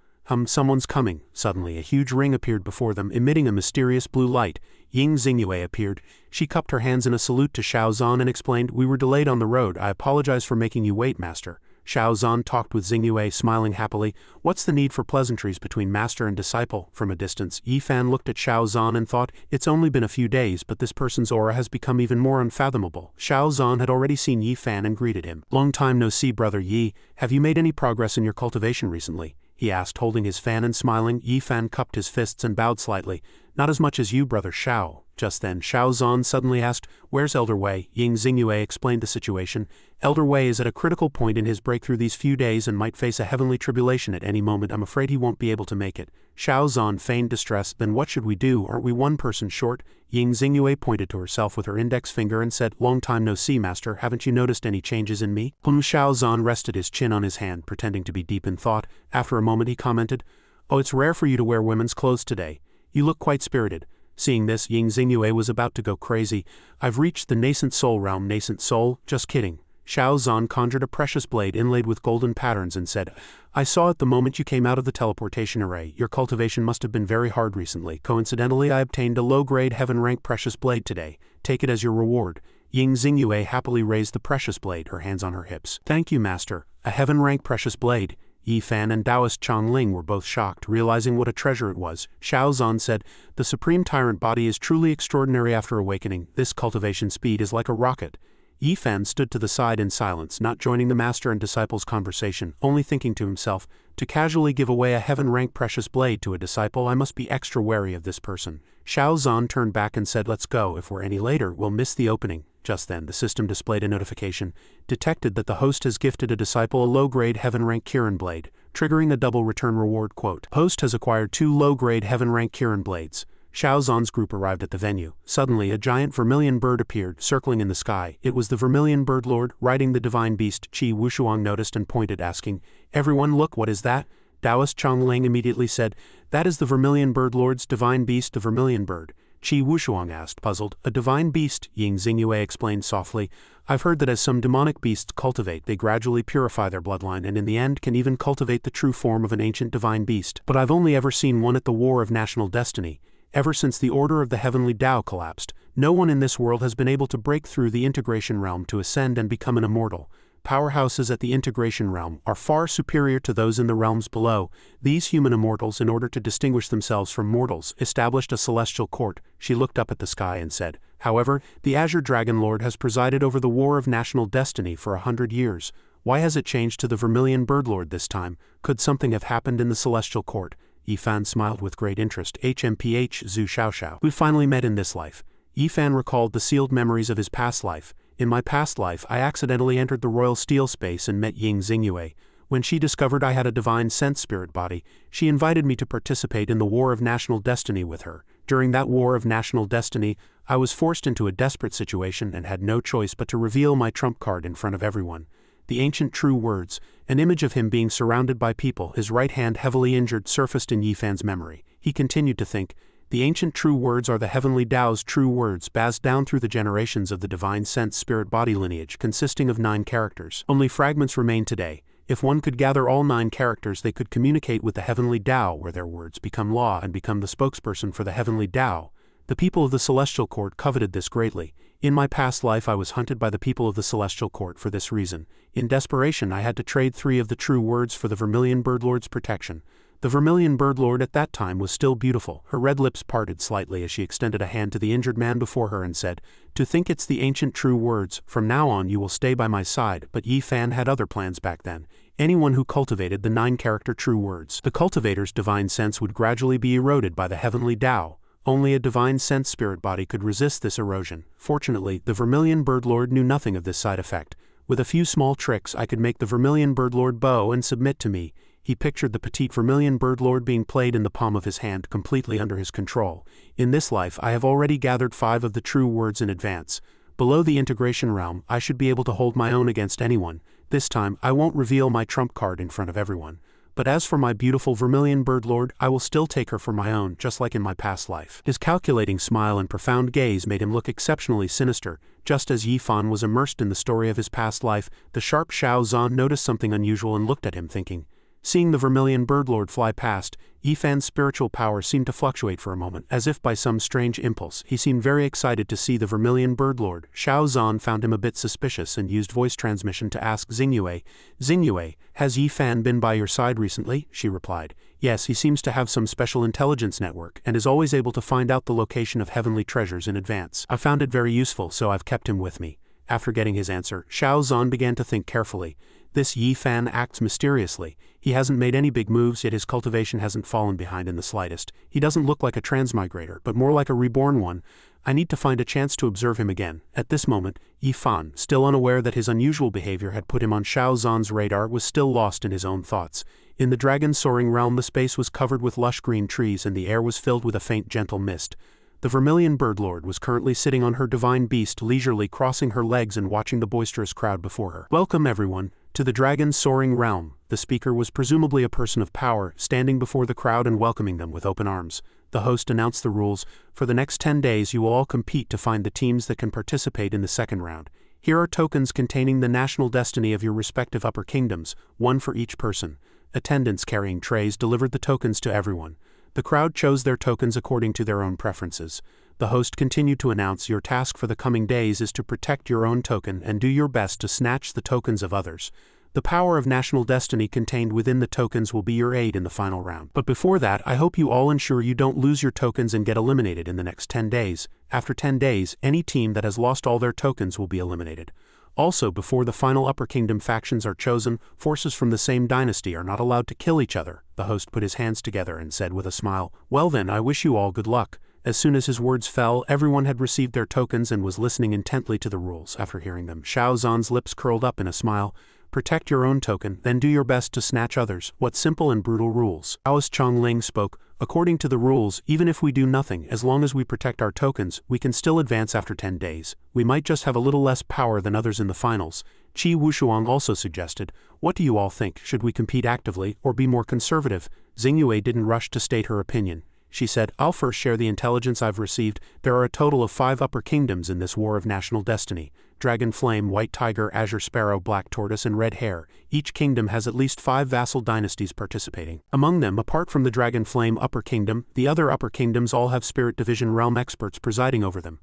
Someone's coming. Suddenly, a huge ring appeared before them, emitting a mysterious blue light. Ying Xingyue appeared. She cupped her hands in a salute to Xiao Zhan and explained, we were delayed on the road. I apologize for making you wait, Master. Xiao Zhan talked with Xingyue, smiling happily. What's the need for pleasantries between master and disciple? From a distance, Yi Fan looked at Xiao Zhan and thought, it's only been a few days, but this person's aura has become even more unfathomable. Xiao Zhan had already seen Yi Fan and greeted him. Long time no see, brother Yi. Have you made any progress in your cultivation recently? He asked, holding his fan and smiling. Yi Fan cupped his fists and bowed slightly. Not as much as you, brother Xiao. Just then, Xiao Zhan suddenly asked, where's Elder Wei? Ying Xingyue explained the situation. Elder Wei is at a critical point in his breakthrough these few days and might face a heavenly tribulation at any moment. I'm afraid he won't be able to make it. Xiao Zhan feigned distress. Then what should we do? Aren't we one person short? Ying Xingyue pointed to herself with her index finger and said, long time no see, master. Haven't you noticed any changes in me? Xiao Zhan rested his chin on his hand, pretending to be deep in thought. After a moment he commented, oh, it's rare for you to wear women's clothes today. You look quite spirited. Seeing this, Ying Xingyue was about to go crazy. I've reached the nascent soul realm. Nascent soul? Just kidding. Xiao Zhan conjured a precious blade inlaid with golden patterns and said, I saw it the moment you came out of the teleportation array. Your cultivation must have been very hard recently. Coincidentally, I obtained a low-grade heaven-rank precious blade today. Take it as your reward. Ying Xingyue happily raised the precious blade, her hands on her hips. Thank you, master. A heaven-rank precious blade. Yi Fan and Taoist Chongling were both shocked, realizing what a treasure it was. Xiao Zhan said, the Supreme Tyrant body is truly extraordinary after awakening. This cultivation speed is like a rocket. Yi Fan stood to the side in silence, not joining the master and disciple's conversation, only thinking to himself, to casually give away a heaven-rank precious blade to a disciple, I must be extra wary of this person. Xiao Zhan turned back and said, let's go. If we're any later, we'll miss the opening. Just then, the system displayed a notification, detected that the host has gifted a disciple a low-grade heaven-rank Kirin blade, triggering a double return reward. Quote, host has acquired 2 low-grade heaven-rank Kirin blades. Xiao Zhan's group arrived at the venue. Suddenly, a giant vermilion bird appeared, circling in the sky. It was the vermilion bird lord, riding the divine beast. Qi Wushuang noticed and pointed, asking, everyone look, what is that? Taoist Chongling immediately said, that is the vermilion bird lord's divine beast, the vermilion bird. Qi Wushuang asked, puzzled. A divine beast, Ying Xingyue explained softly. I've heard that as some demonic beasts cultivate, they gradually purify their bloodline and in the end can even cultivate the true form of an ancient divine beast. But I've only ever seen one at the War of National Destiny. Ever since the Order of the Heavenly Tao collapsed, no one in this world has been able to break through the integration realm to ascend and become an immortal. Powerhouses at the integration realm are far superior to those in the realms below. These human immortals, in order to distinguish themselves from mortals, established a celestial court. She looked up at the sky and said, however, the Azure Dragon Lord has presided over the War of National Destiny for 100 years. Why has it changed to the Vermilion Bird Lord this time? Could something have happened in the celestial court? Yi Fan smiled with great interest. HMPH Zhu Xiaoxiao. We finally met in this life. Yi Fan recalled the sealed memories of his past life. In my past life, I accidentally entered the royal steel space and met Ying Xingyue. When she discovered I had a divine sense spirit body, she invited me to participate in the War of National Destiny with her. During that War of National Destiny, I was forced into a desperate situation and had no choice but to reveal my trump card in front of everyone. The ancient true words, an image of him being surrounded by people, his right hand heavily injured, surfaced in Yi Fan's memory. He continued to think, the ancient true words are the heavenly Tao's true words passed down through the generations of the divine sense spirit body lineage consisting of 9 characters. Only fragments remain today. If one could gather all 9 characters, they could communicate with the heavenly Tao, where their words become law and become the spokesperson for the heavenly Tao. The people of the Celestial Court coveted this greatly. In my past life I was hunted by the people of the Celestial Court for this reason. In desperation I had to trade 3 of the true words for the Vermilion Birdlord's protection. The Vermilion Birdlord at that time was still beautiful. Her red lips parted slightly as she extended a hand to the injured man before her and said, "To think it's the ancient true words, from now on you will stay by my side." But Yi Fan had other plans back then. Anyone who cultivated the 9-character true words, the cultivator's divine sense would gradually be eroded by the heavenly Tao. Only a divine sense spirit body could resist this erosion. Fortunately, the Vermilion Birdlord knew nothing of this side effect. With a few small tricks I could make the Vermilion Birdlord bow and submit to me. He pictured the petite Vermilion Birdlord being played in the palm of his hand, completely under his control. In this life I have already gathered 5 of the true words in advance. Below the integration realm, I should be able to hold my own against anyone. This time, I won't reveal my trump card in front of everyone. But as for my beautiful Vermilion Birdlord, I will still take her for my own, just like in my past life. His calculating smile and profound gaze made him look exceptionally sinister. Just as Yi Fan was immersed in the story of his past life, the sharp Xiao Zhan noticed something unusual and looked at him thinking. Seeing the Vermilion Birdlord fly past, Yi Fan's spiritual power seemed to fluctuate for a moment, as if by some strange impulse. He seemed very excited to see the Vermilion Birdlord. Xiao Zhan found him a bit suspicious and used voice transmission to ask Xingyue. "Xingyue, has Yi Fan been by your side recently?" She replied. "Yes, he seems to have some special intelligence network and is always able to find out the location of heavenly treasures in advance. I found it very useful, so I've kept him with me." After getting his answer, Xiao Zhan began to think carefully. This Yi Fan acts mysteriously. He hasn't made any big moves, yet his cultivation hasn't fallen behind in the slightest. He doesn't look like a transmigrator, but more like a reborn one. I need to find a chance to observe him again. At this moment, Yi Fan, still unaware that his unusual behavior had put him on Xiao Zhan's radar, was still lost in his own thoughts. In the dragon soaring realm, the space was covered with lush green trees and the air was filled with a faint gentle mist. The Vermilion Birdlord was currently sitting on her divine beast, leisurely crossing her legs and watching the boisterous crowd before her. "Welcome everyone to the dragon soaring realm." The speaker was presumably a person of power, standing before the crowd and welcoming them with open arms. The host announced the rules. For the next 10 days you will all compete to find the teams that can participate in the second round. Here are tokens containing the national destiny of your respective upper kingdoms, 1 for each person. Attendants carrying trays delivered the tokens to everyone. The crowd chose their tokens according to their own preferences. The host continued to announce, your task for the coming days is to protect your own token and do your best to snatch the tokens of others. The power of national destiny contained within the tokens will be your aid in the final round. But before that, I hope you all ensure you don't lose your tokens and get eliminated in the next 10 days. After 10 days, any team that has lost all their tokens will be eliminated. Also, before the final Upper Kingdom factions are chosen, forces from the same dynasty are not allowed to kill each other. The host put his hands together and said with a smile, "Well then, I wish you all good luck." As soon as his words fell, everyone had received their tokens and was listening intently to the rules. After hearing them, Xiao Zhan's lips curled up in a smile. Protect your own token, then do your best to snatch others. What simple and brutal rules. Taoist Chongling spoke. According to the rules, even if we do nothing, as long as we protect our tokens, we can still advance after 10 days. We might just have a little less power than others in the finals. Qi Wushuang also suggested, what do you all think? Should we compete actively, or be more conservative? Xingyue didn't rush to state her opinion. She said, I'll first share the intelligence I've received. There are a total of 5 upper kingdoms in this war of national destiny. Dragon Flame, White Tiger, Azure Sparrow, Black Tortoise, and Red Hare. Each kingdom has at least 5 vassal dynasties participating. Among them, apart from the Dragon Flame Upper Kingdom, the other upper kingdoms all have Spirit Division realm experts presiding over them.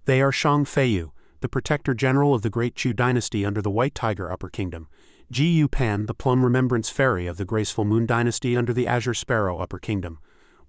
They are Shang Feiyu, the Protector General of the Great Chu Dynasty under the White Tiger Upper Kingdom. Ji Yu Pan, the Plum Remembrance Fairy of the Graceful Moon Dynasty under the Azure Sparrow Upper Kingdom.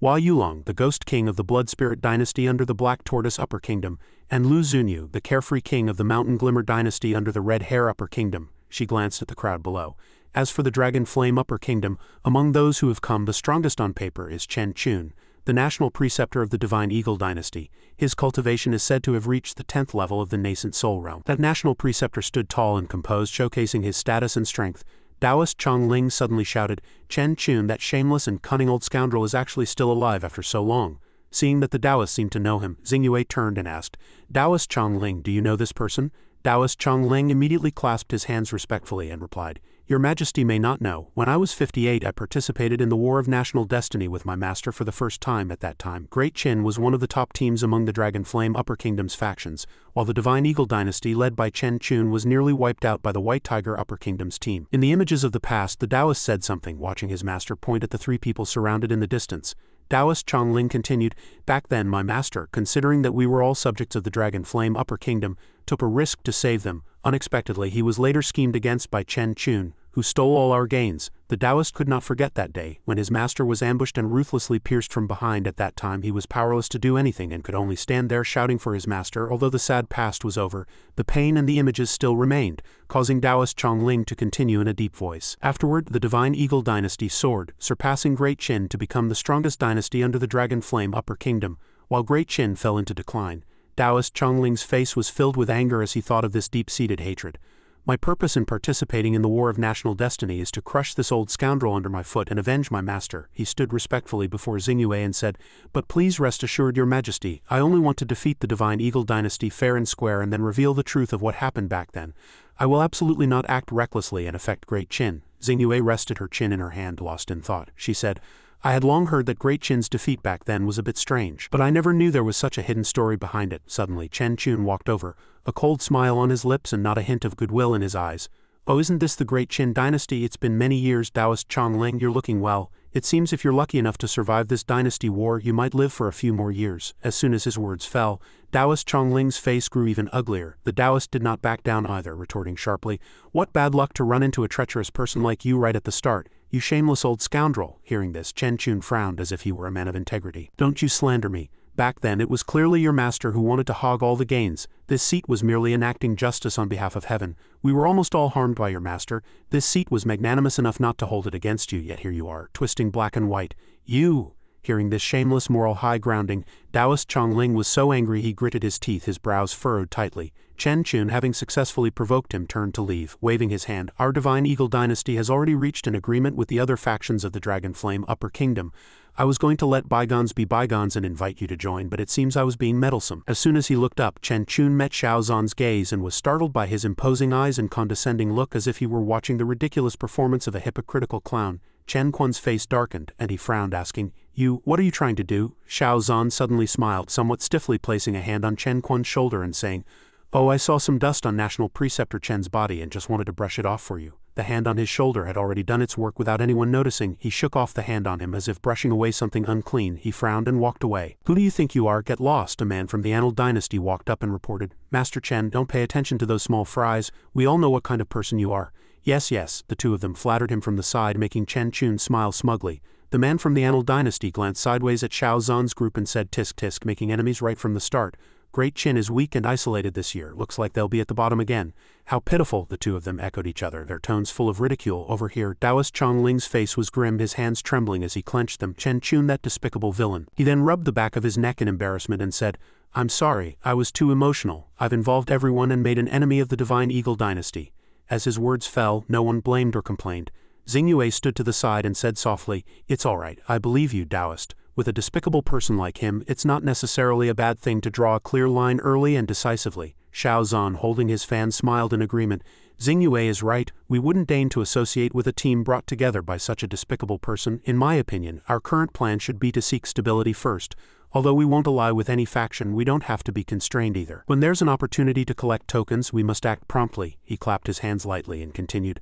Hua Yulong, the Ghost King of the Blood Spirit Dynasty under the Black Tortoise Upper Kingdom, and Lu Zunyu, the Carefree King of the Mountain Glimmer Dynasty under the Red Hare Upper Kingdom. She glanced at the crowd below. As for the Dragon Flame Upper Kingdom, among those who have come the strongest on paper is Chen Chun, the National Preceptor of the Divine Eagle Dynasty. His cultivation is said to have reached the 10th level of the Nascent Soul Realm. That National Preceptor stood tall and composed, showcasing his status and strength. Taoist Chongling suddenly shouted, Chen Chun, that shameless and cunning old scoundrel, is actually still alive after so long. Seeing that the Taoist seemed to know him, Xingyue turned and asked, Taoist Chongling, do you know this person? Taoist Chongling immediately clasped his hands respectfully and replied, "Your Majesty may not know, when I was 58 I participated in the War of National Destiny with my master for the first time. At that time, Great Qin was one of the top teams among the Dragon Flame Upper Kingdom's factions, while the Divine Eagle dynasty led by Chen Chun was nearly wiped out by the White Tiger Upper Kingdom's team." In the images of the past, the Taoist said something, watching his master point at the three people surrounded in the distance. Taoist Chongling continued, "Back then my master, considering that we were all subjects of the Dragon Flame Upper Kingdom, took a risk to save them. Unexpectedly, he was later schemed against by Chen Chun, who stole all our gains." The Taoist could not forget that day, when his master was ambushed and ruthlessly pierced from behind. At that time he was powerless to do anything and could only stand there shouting for his master. Although the sad past was over, the pain and the images still remained, causing Taoist Chongling to continue in a deep voice. Afterward, the Divine Eagle dynasty soared, surpassing Great Qin to become the strongest dynasty under the Dragon Flame Upper Kingdom, while Great Qin fell into decline. Taoist Chongling's face was filled with anger as he thought of this deep-seated hatred. "My purpose in participating in the War of National Destiny is to crush this old scoundrel under my foot and avenge my master." He stood respectfully before Xingyue and said, "But please rest assured, Your Majesty, I only want to defeat the Divine Eagle dynasty fair and square and then reveal the truth of what happened back then. I will absolutely not act recklessly and affect Great Qin." Xingyue rested her chin in her hand, lost in thought. She said, "I had long heard that Great Qin's defeat back then was a bit strange, but I never knew there was such a hidden story behind it." Suddenly Chen Chun walked over, a cold smile on his lips and not a hint of goodwill in his eyes. "Oh, isn't this the Great Qin dynasty? It's been many years. Taoist Chongling, you're looking well. It seems if you're lucky enough to survive this dynasty war, you might live for a few more years." As soon as his words fell, Taoist Chongling's face grew even uglier. The Taoist did not back down either, retorting sharply, "What bad luck to run into a treacherous person like you right at the start, you shameless old scoundrel." Hearing this, Chen Chun frowned as if he were a man of integrity. "Don't you slander me. Back then it was clearly your master who wanted to hog all the gains. This seat was merely enacting justice on behalf of heaven. We were almost all harmed by your master. This seat was magnanimous enough not to hold it against you, yet here you are, twisting black and white. You!" Hearing this shameless moral high grounding, Taoist Chongling was so angry he gritted his teeth, his brows furrowed tightly. Chen Chun, having successfully provoked him, turned to leave, waving his hand. "Our Divine Eagle dynasty has already reached an agreement with the other factions of the Dragon Flame Upper Kingdom. I was going to let bygones be bygones and invite you to join, but it seems I was being meddlesome." As soon as he looked up, Chen Chun met Xiao Zhan's gaze and was startled by his imposing eyes and condescending look, as if he were watching the ridiculous performance of a hypocritical clown. Chen Quan's face darkened, and he frowned, asking, What are you trying to do?" Xiao Zhan suddenly smiled, somewhat stiffly placing a hand on Chen Quan's shoulder and saying, "Oh, I saw some dust on National Preceptor Chen's body and just wanted to brush it off for you." The hand on his shoulder had already done its work without anyone noticing. He shook off the hand on him as if brushing away something unclean. He frowned and walked away. "Who do you think you are? Get lost." A man from the Anil dynasty walked up and reported, "Master Chen, don't pay attention to those small fries. We all know what kind of person you are." "Yes, yes," the two of them flattered him from the side, making Chen Chun smile smugly. The man from the Anil dynasty glanced sideways at Xiao Zhan's group and said, "Tisk tisk, making enemies right from the start. Great Qin is weak and isolated this year. Looks like they'll be at the bottom again." "How pitiful," the two of them echoed each other, their tones full of ridicule. Over here, Taoist Chongling's face was grim, his hands trembling as he clenched them. "Chen Chun, that despicable villain." He then rubbed the back of his neck in embarrassment and said, "I'm sorry, I was too emotional. I've involved everyone and made an enemy of the Divine Eagle dynasty." As his words fell, no one blamed or complained. Xingyue stood to the side and said softly, "It's all right, I believe you, Taoist. With a despicable person like him, it's not necessarily a bad thing to draw a clear line early and decisively." Xiao Zhan, holding his fan, smiled in agreement. "Xingyue is right, we wouldn't deign to associate with a team brought together by such a despicable person. In my opinion, our current plan should be to seek stability first. Although we won't ally with any faction, we don't have to be constrained either. When there's an opportunity to collect tokens, we must act promptly." He clapped his hands lightly and continued,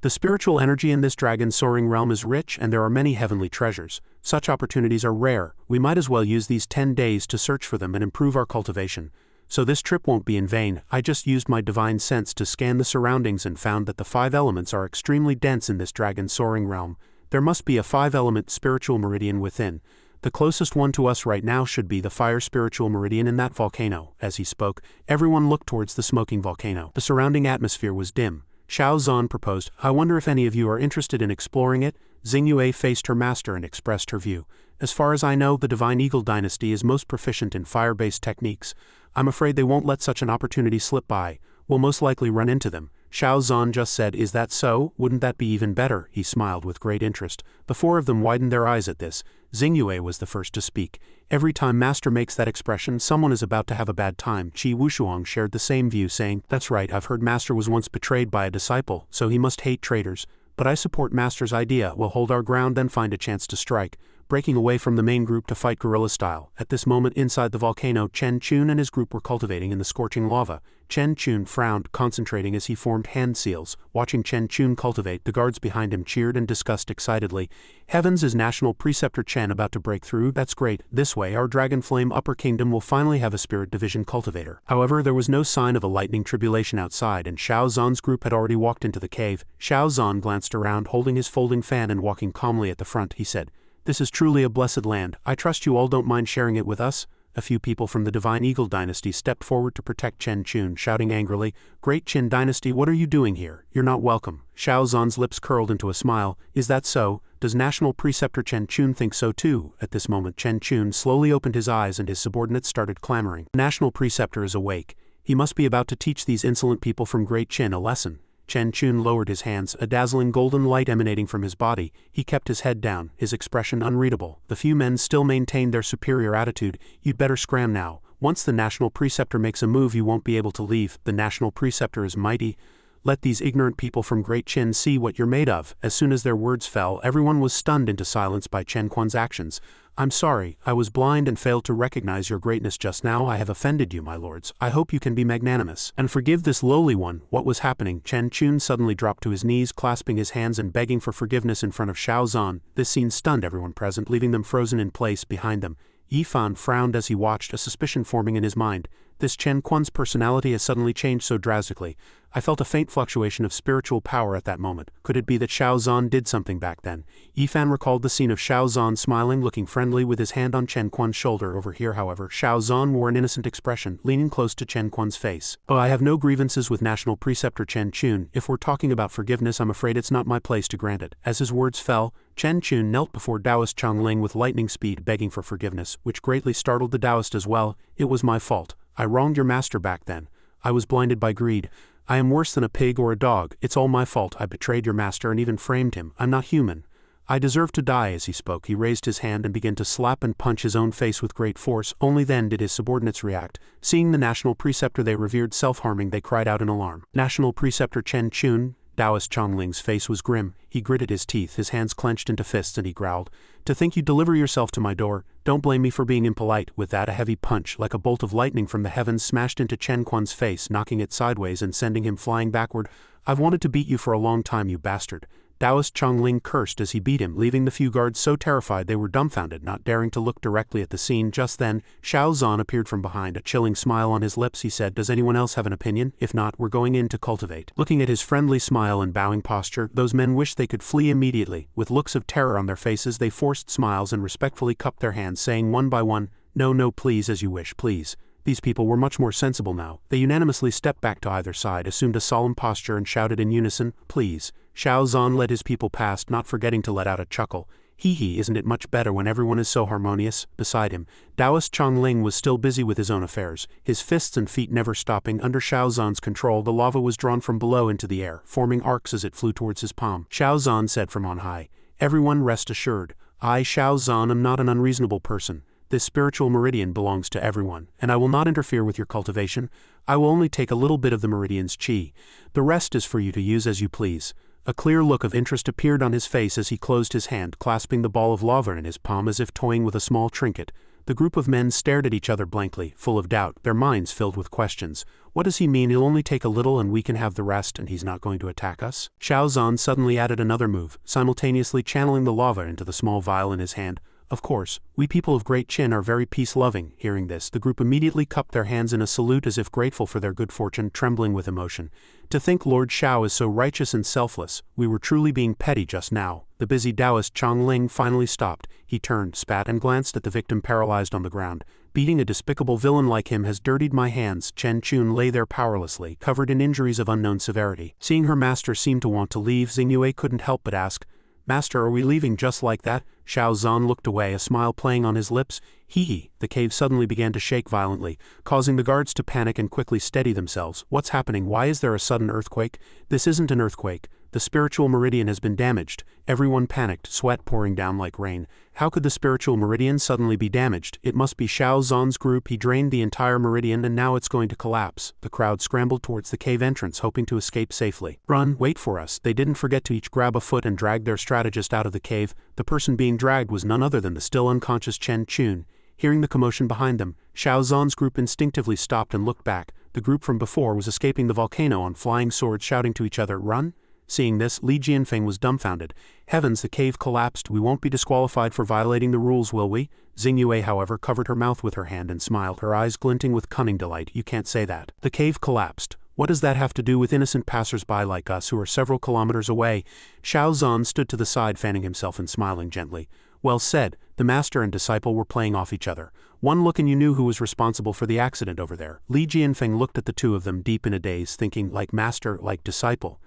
"The spiritual energy in this dragon soaring realm is rich, and there are many heavenly treasures. Such opportunities are rare. We might as well use these 10 days to search for them and improve our cultivation. So this trip won't be in vain. I just used my divine sense to scan the surroundings and found that the 5 elements are extremely dense in this dragon soaring realm. There must be a 5-element spiritual meridian within. The closest one to us right now should be the fire spiritual meridian in that volcano." As he spoke, everyone looked towards the smoking volcano. The surrounding atmosphere was dim. Xiao Zhan proposed, "I wonder if any of you are interested in exploring it?" Xingyue faced her master and expressed her view. "As far as I know, the Divine Eagle dynasty is most proficient in fire-based techniques. I'm afraid they won't let such an opportunity slip by. We'll most likely run into them." Xiao Zhan just said, "Is that so? Wouldn't that be even better?" He smiled with great interest. The four of them widened their eyes at this. Xingyue was the first to speak. "Every time Master makes that expression, someone is about to have a bad time." Qi Wushuang shared the same view, saying, "That's right, I've heard Master was once betrayed by a disciple, so he must hate traitors. But I support Master's idea. We'll hold our ground, then find a chance to strike." Breaking away from the main group to fight guerrilla style. At this moment inside the volcano, Chen Chun and his group were cultivating in the scorching lava. Chen Chun frowned, concentrating as he formed hand seals. Watching Chen Chun cultivate, the guards behind him cheered and discussed excitedly. "Heavens, is National Preceptor Chen about to break through? That's great. This way, our Dragon Flame Upper Kingdom will finally have a Spirit Division cultivator." However, there was no sign of a lightning tribulation outside, and Xiao Zhan's group had already walked into the cave. Xiao Zhan glanced around, holding his folding fan and walking calmly at the front. He said, "This is truly a blessed land. I trust you all don't mind sharing it with us." A few people from the Divine Eagle dynasty stepped forward to protect Chen Chun, shouting angrily, "Great Qin dynasty, what are you doing here? You're not welcome." Xiao Zhan's lips curled into a smile. "Is that so? Does National Preceptor Chen Chun think so too?" At this moment Chen Chun slowly opened his eyes and his subordinates started clamoring. "The National Preceptor is awake. He must be about to teach these insolent people from Great Qin a lesson." Chen Chun lowered his hands, a dazzling golden light emanating from his body. He kept his head down, his expression unreadable. The few men still maintained their superior attitude. "You'd better scram now. Once the National Preceptor makes a move, you won't be able to leave. The National Preceptor is mighty. Let these ignorant people from Great Qin see what you're made of." As soon as their words fell, everyone was stunned into silence by Chen Quan's actions. "I'm sorry, I was blind and failed to recognize your greatness just now. I have offended you, my lords. I hope you can be magnanimous and forgive this lowly one." What was happening? Chen Chun suddenly dropped to his knees, clasping his hands and begging for forgiveness in front of Xiao Zhan. This scene stunned everyone present, leaving them frozen in place behind them. Yifan frowned as he watched, a suspicion forming in his mind. This Chen Quan's personality has suddenly changed so drastically. I felt a faint fluctuation of spiritual power at that moment. Could it be that Xiao Zhan did something back then? Yifan recalled the scene of Xiao Zhan smiling, looking friendly with his hand on Chen Quan's shoulder. Over here, however, Xiao Zhan wore an innocent expression, leaning close to Chen Quan's face. "Oh, I have no grievances with National Preceptor Chen Chun. If we're talking about forgiveness, I'm afraid it's not my place to grant it." As his words fell, Chen Chun knelt before Taoist Chongling with lightning speed, begging for forgiveness, which greatly startled the Taoist as well. "It was my fault. I wronged your master back then. I was blinded by greed. I am worse than a pig or a dog. It's all my fault. I betrayed your master and even framed him. I'm not human. I deserve to die." As he spoke, he raised his hand and began to slap and punch his own face with great force. Only then did his subordinates react. Seeing the National Preceptor they revered self-harming, they cried out in alarm. National Preceptor Chen Chun, Taoist Chongling's face was grim. He gritted his teeth, his hands clenched into fists, and he growled, "To think you deliver yourself to my door. Don't blame me for being impolite." With that, a heavy punch, like a bolt of lightning from the heavens, smashed into Chen Quan's face, knocking it sideways and sending him flying backward. "I've wanted to beat you for a long time, you bastard." Taoist Chongling cursed as he beat him, leaving the few guards so terrified they were dumbfounded, not daring to look directly at the scene. Just then, Xiao Zhan appeared from behind, a chilling smile on his lips. He said, "Does anyone else have an opinion? If not, we're going in to cultivate." Looking at his friendly smile and bowing posture, those men wished they could flee immediately. With looks of terror on their faces, they forced smiles and respectfully cupped their hands, saying one by one, "No, no, please, as you wish, please." These people were much more sensible now. They unanimously stepped back to either side, assumed a solemn posture, and shouted in unison, "Please." Xiao Zhan led his people past, not forgetting to let out a chuckle. "Hee, isn't it much better when everyone is so harmonious?" Beside him, Taoist Chongling was still busy with his own affairs, his fists and feet never stopping. Under Xiao Zhan's control, the lava was drawn from below into the air, forming arcs as it flew towards his palm. Xiao Zhan said from on high, "Everyone rest assured. I, Xiao Zhan, am not an unreasonable person. This spiritual meridian belongs to everyone, and I will not interfere with your cultivation. I will only take a little bit of the meridian's qi. The rest is for you to use as you please." A clear look of interest appeared on his face as he closed his hand, clasping the ball of lava in his palm as if toying with a small trinket. The group of men stared at each other blankly, full of doubt, their minds filled with questions. What does he mean? He'll only take a little and we can have the rest, and he's not going to attack us? Xiao Zhan suddenly added another move, simultaneously channeling the lava into the small vial in his hand. "Of course, we people of Great Qin are very peace-loving." Hearing this, the group immediately cupped their hands in a salute as if grateful for their good fortune, trembling with emotion. "To think Lord Xiao is so righteous and selfless. We were truly being petty just now." The busy Taoist Chongling finally stopped. He turned, spat, and glanced at the victim paralyzed on the ground. "Beating a despicable villain like him has dirtied my hands." Chen Chun lay there powerlessly, covered in injuries of unknown severity. Seeing her master seem to want to leave, Xingyue couldn't help but ask, "Master, are we leaving just like that?" Xiao Zhan looked away, a smile playing on his lips. Hee. The cave suddenly began to shake violently, causing the guards to panic and quickly steady themselves. "What's happening? Why is there a sudden earthquake?" "This isn't an earthquake. The spiritual meridian has been damaged." Everyone panicked, sweat pouring down like rain. How could the spiritual meridian suddenly be damaged? It must be Xiao Zhan's group. He drained the entire meridian and now it's going to collapse. The crowd scrambled towards the cave entrance, hoping to escape safely. "Run, wait for us." They didn't forget to each grab a foot and drag their strategist out of the cave. The person being dragged was none other than the still unconscious Chen Chun. Hearing the commotion behind them, Xiao Zhan's group instinctively stopped and looked back. The group from before was escaping the volcano on flying swords, shouting to each other, "Run!" Seeing this, Li Jianfeng was dumbfounded. Heavens, the cave collapsed. We won't be disqualified for violating the rules, will we? Xing Yue, however, covered her mouth with her hand and smiled, her eyes glinting with cunning delight. "You can't say that. The cave collapsed. What does that have to do with innocent passers-by like us who are several kilometers away?" Xiao Zhan stood to the side, fanning himself and smiling gently. "Well said." The master and disciple were playing off each other. One look and you knew who was responsible for the accident over there. Li Jianfeng looked at the two of them deep in a daze, thinking, like master, like disciple.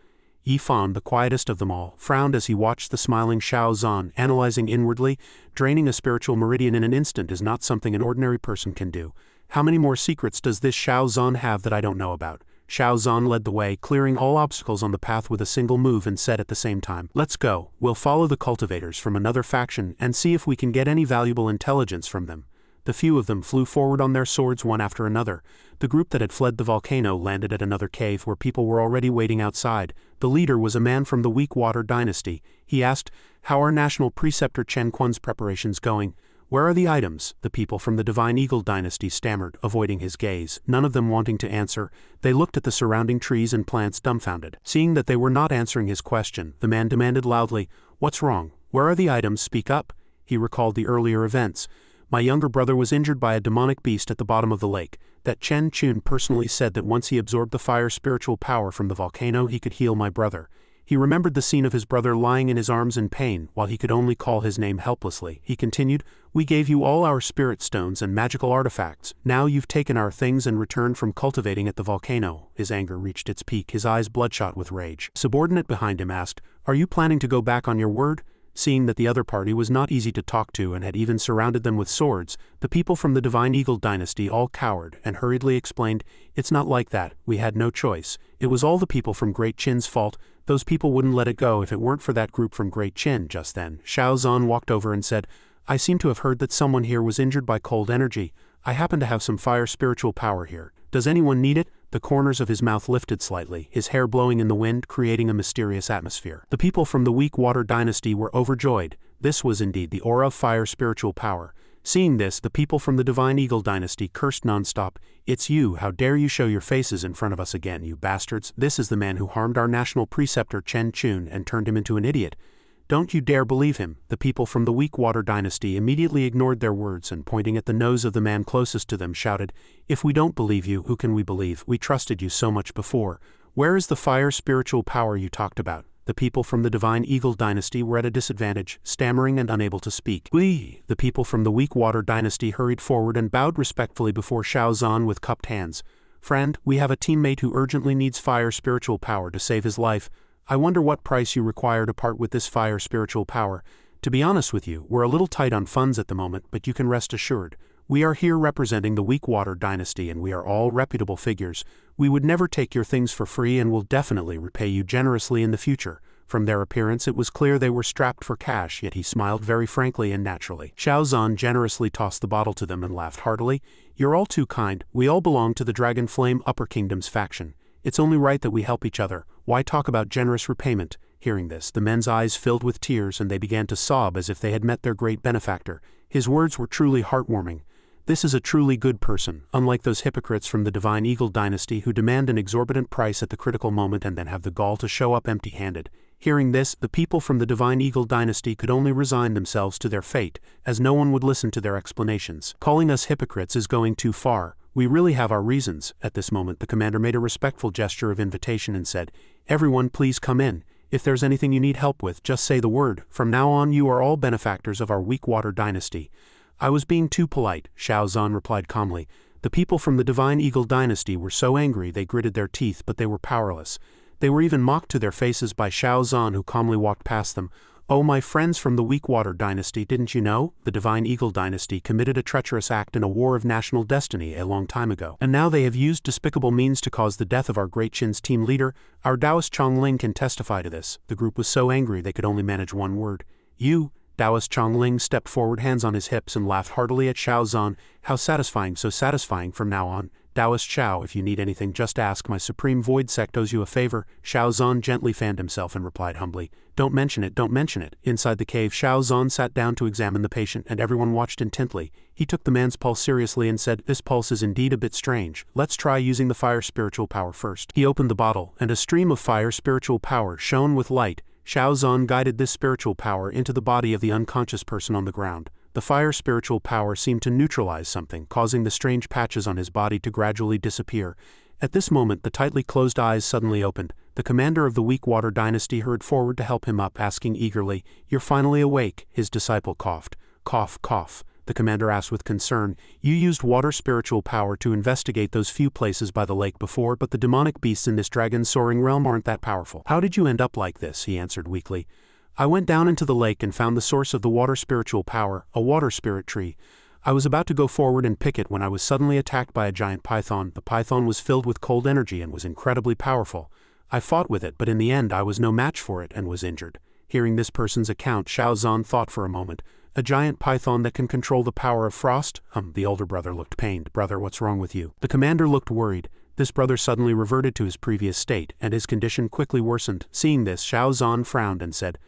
Yi Fan, the quietest of them all, frowned as he watched the smiling Xiao Zhan, analyzing inwardly. Draining a spiritual meridian in an instant is not something an ordinary person can do. How many more secrets does this Xiao Zhan have that I don't know about? Xiao Zhan led the way, clearing all obstacles on the path with a single move, and said at the same time, "Let's go. We'll follow the cultivators from another faction and see if we can get any valuable intelligence from them." The few of them flew forward on their swords one after another. The group that had fled the volcano landed at another cave where people were already waiting outside. The leader was a man from the Weak Water dynasty. He asked, "How are National Preceptor Chen Quan's preparations going?" "Where are the items?" the people from the Divine Eagle dynasty stammered, avoiding his gaze, none of them wanting to answer. They looked at the surrounding trees and plants dumbfounded. Seeing that they were not answering his question, the man demanded loudly, "What's wrong? Where are the items? Speak up." He recalled the earlier events. "My younger brother was injured by a demonic beast at the bottom of the lake. That Chen Chun personally said that once he absorbed the fire spiritual power from the volcano he could heal my brother." He remembered the scene of his brother lying in his arms in pain while he could only call his name helplessly. He continued, "We gave you all our spirit stones and magical artifacts. Now you've taken our things and returned from cultivating at the volcano." His anger reached its peak, his eyes bloodshot with rage. Subordinate behind him asked, "Are you planning to go back on your word?" Seeing that the other party was not easy to talk to and had even surrounded them with swords, the people from the Divine Eagle dynasty all cowered and hurriedly explained, "It's not like that. We had no choice. It was all the people from Great Qin's fault. Those people wouldn't let it go if it weren't for that group from Great Qin." Just then, Xiao Zhan walked over and said, "I seem to have heard that someone here was injured by cold energy. I happen to have some fire spiritual power here. Does anyone need it?" The corners of his mouth lifted slightly, his hair blowing in the wind, creating a mysterious atmosphere. The people from the Weak Water dynasty were overjoyed. This was indeed the aura of fire spiritual power. Seeing this, the people from the Divine Eagle dynasty cursed nonstop. "It's you, how dare you show your faces in front of us again, you bastards. This is the man who harmed our national preceptor Chen Chun and turned him into an idiot. Don't you dare believe him." The people from the Weak Water dynasty immediately ignored their words and, pointing at the nose of the man closest to them, shouted, "If we don't believe you, who can we believe? We trusted you so much before. Where is the fire spiritual power you talked about?" The people from the Divine Eagle dynasty were at a disadvantage, stammering and unable to speak. "We." The people from the Weak Water dynasty hurried forward and bowed respectfully before Xiao Zhan with cupped hands. "Friend, we have a teammate who urgently needs fire spiritual power to save his life. I wonder what price you require to part with this fire spiritual power. To be honest with you, we're a little tight on funds at the moment, but you can rest assured. We are here representing the Weak Water dynasty and we are all reputable figures. We would never take your things for free and will definitely repay you generously in the future." From their appearance it was clear they were strapped for cash, yet he smiled very frankly and naturally. Xiao Zhan generously tossed the bottle to them and laughed heartily. "You're all too kind. We all belong to the Dragon Flame Upper Kingdom's faction. It's only right that we help each other. Why talk about generous repayment?" Hearing this, the men's eyes filled with tears and they began to sob as if they had met their great benefactor. His words were truly heartwarming. This is a truly good person, unlike those hypocrites from the Divine Eagle dynasty who demand an exorbitant price at the critical moment and then have the gall to show up empty-handed. Hearing this, the people from the Divine Eagle dynasty could only resign themselves to their fate, as no one would listen to their explanations. "Calling us hypocrites is going too far. We really have our reasons." At this moment, the commander made a respectful gesture of invitation and said, "Everyone please come in. If there's anything you need help with, just say the word. From now on you are all benefactors of our Weak Water dynasty." "I was being too polite," Xiao Zhan replied calmly. The people from the Divine Eagle dynasty were so angry they gritted their teeth, but they were powerless. They were even mocked to their faces by Xiao Zhan, who calmly walked past them. "Oh, my friends from the Weak-Water dynasty, didn't you know? The Divine Eagle dynasty committed a treacherous act in a war of national destiny a long time ago. And now they have used despicable means to cause the death of our great Qin's team leader. Our Taoist Chongling can testify to this." The group was so angry they could only manage one word. "You." Taoist Chongling stepped forward, hands on his hips, and laughed heartily at Xiao Zhan. "How satisfying, so satisfying from now on. Taoist Xiao, if you need anything, just ask. My Supreme Void Sect owes you a favor." Xiao Zhan gently fanned himself and replied humbly, "Don't mention it, don't mention it." Inside the cave, Xiao Zhan sat down to examine the patient, and everyone watched intently. He took the man's pulse seriously and said, "This pulse is indeed a bit strange. Let's try using the fire spiritual power first." He opened the bottle, and a stream of fire spiritual power shone with light. Xiao Zhan guided this spiritual power into the body of the unconscious person on the ground. The fire spiritual power seemed to neutralize something, causing the strange patches on his body to gradually disappear. At this moment, the tightly closed eyes suddenly opened. The commander of the Weak-Water dynasty hurried forward to help him up, asking eagerly, "You're finally awake?" His disciple coughed. "Cough, cough." The commander asked with concern, "You used water spiritual power to investigate those few places by the lake before, but the demonic beasts in this dragon-soaring realm aren't that powerful. How did you end up like this?" He answered weakly. "I went down into the lake and found the source of the water spiritual power, a water spirit tree. I was about to go forward and pick it when I was suddenly attacked by a giant python. The python was filled with cold energy and was incredibly powerful. I fought with it, but in the end I was no match for it and was injured." Hearing this person's account, Xiao Zhan thought for a moment. "A giant python that can control the power of frost?" The older brother looked pained. "Brother, what's wrong with you?" The commander looked worried. This brother suddenly reverted to his previous state, and his condition quickly worsened. Seeing this, Xiao Zhan frowned and said,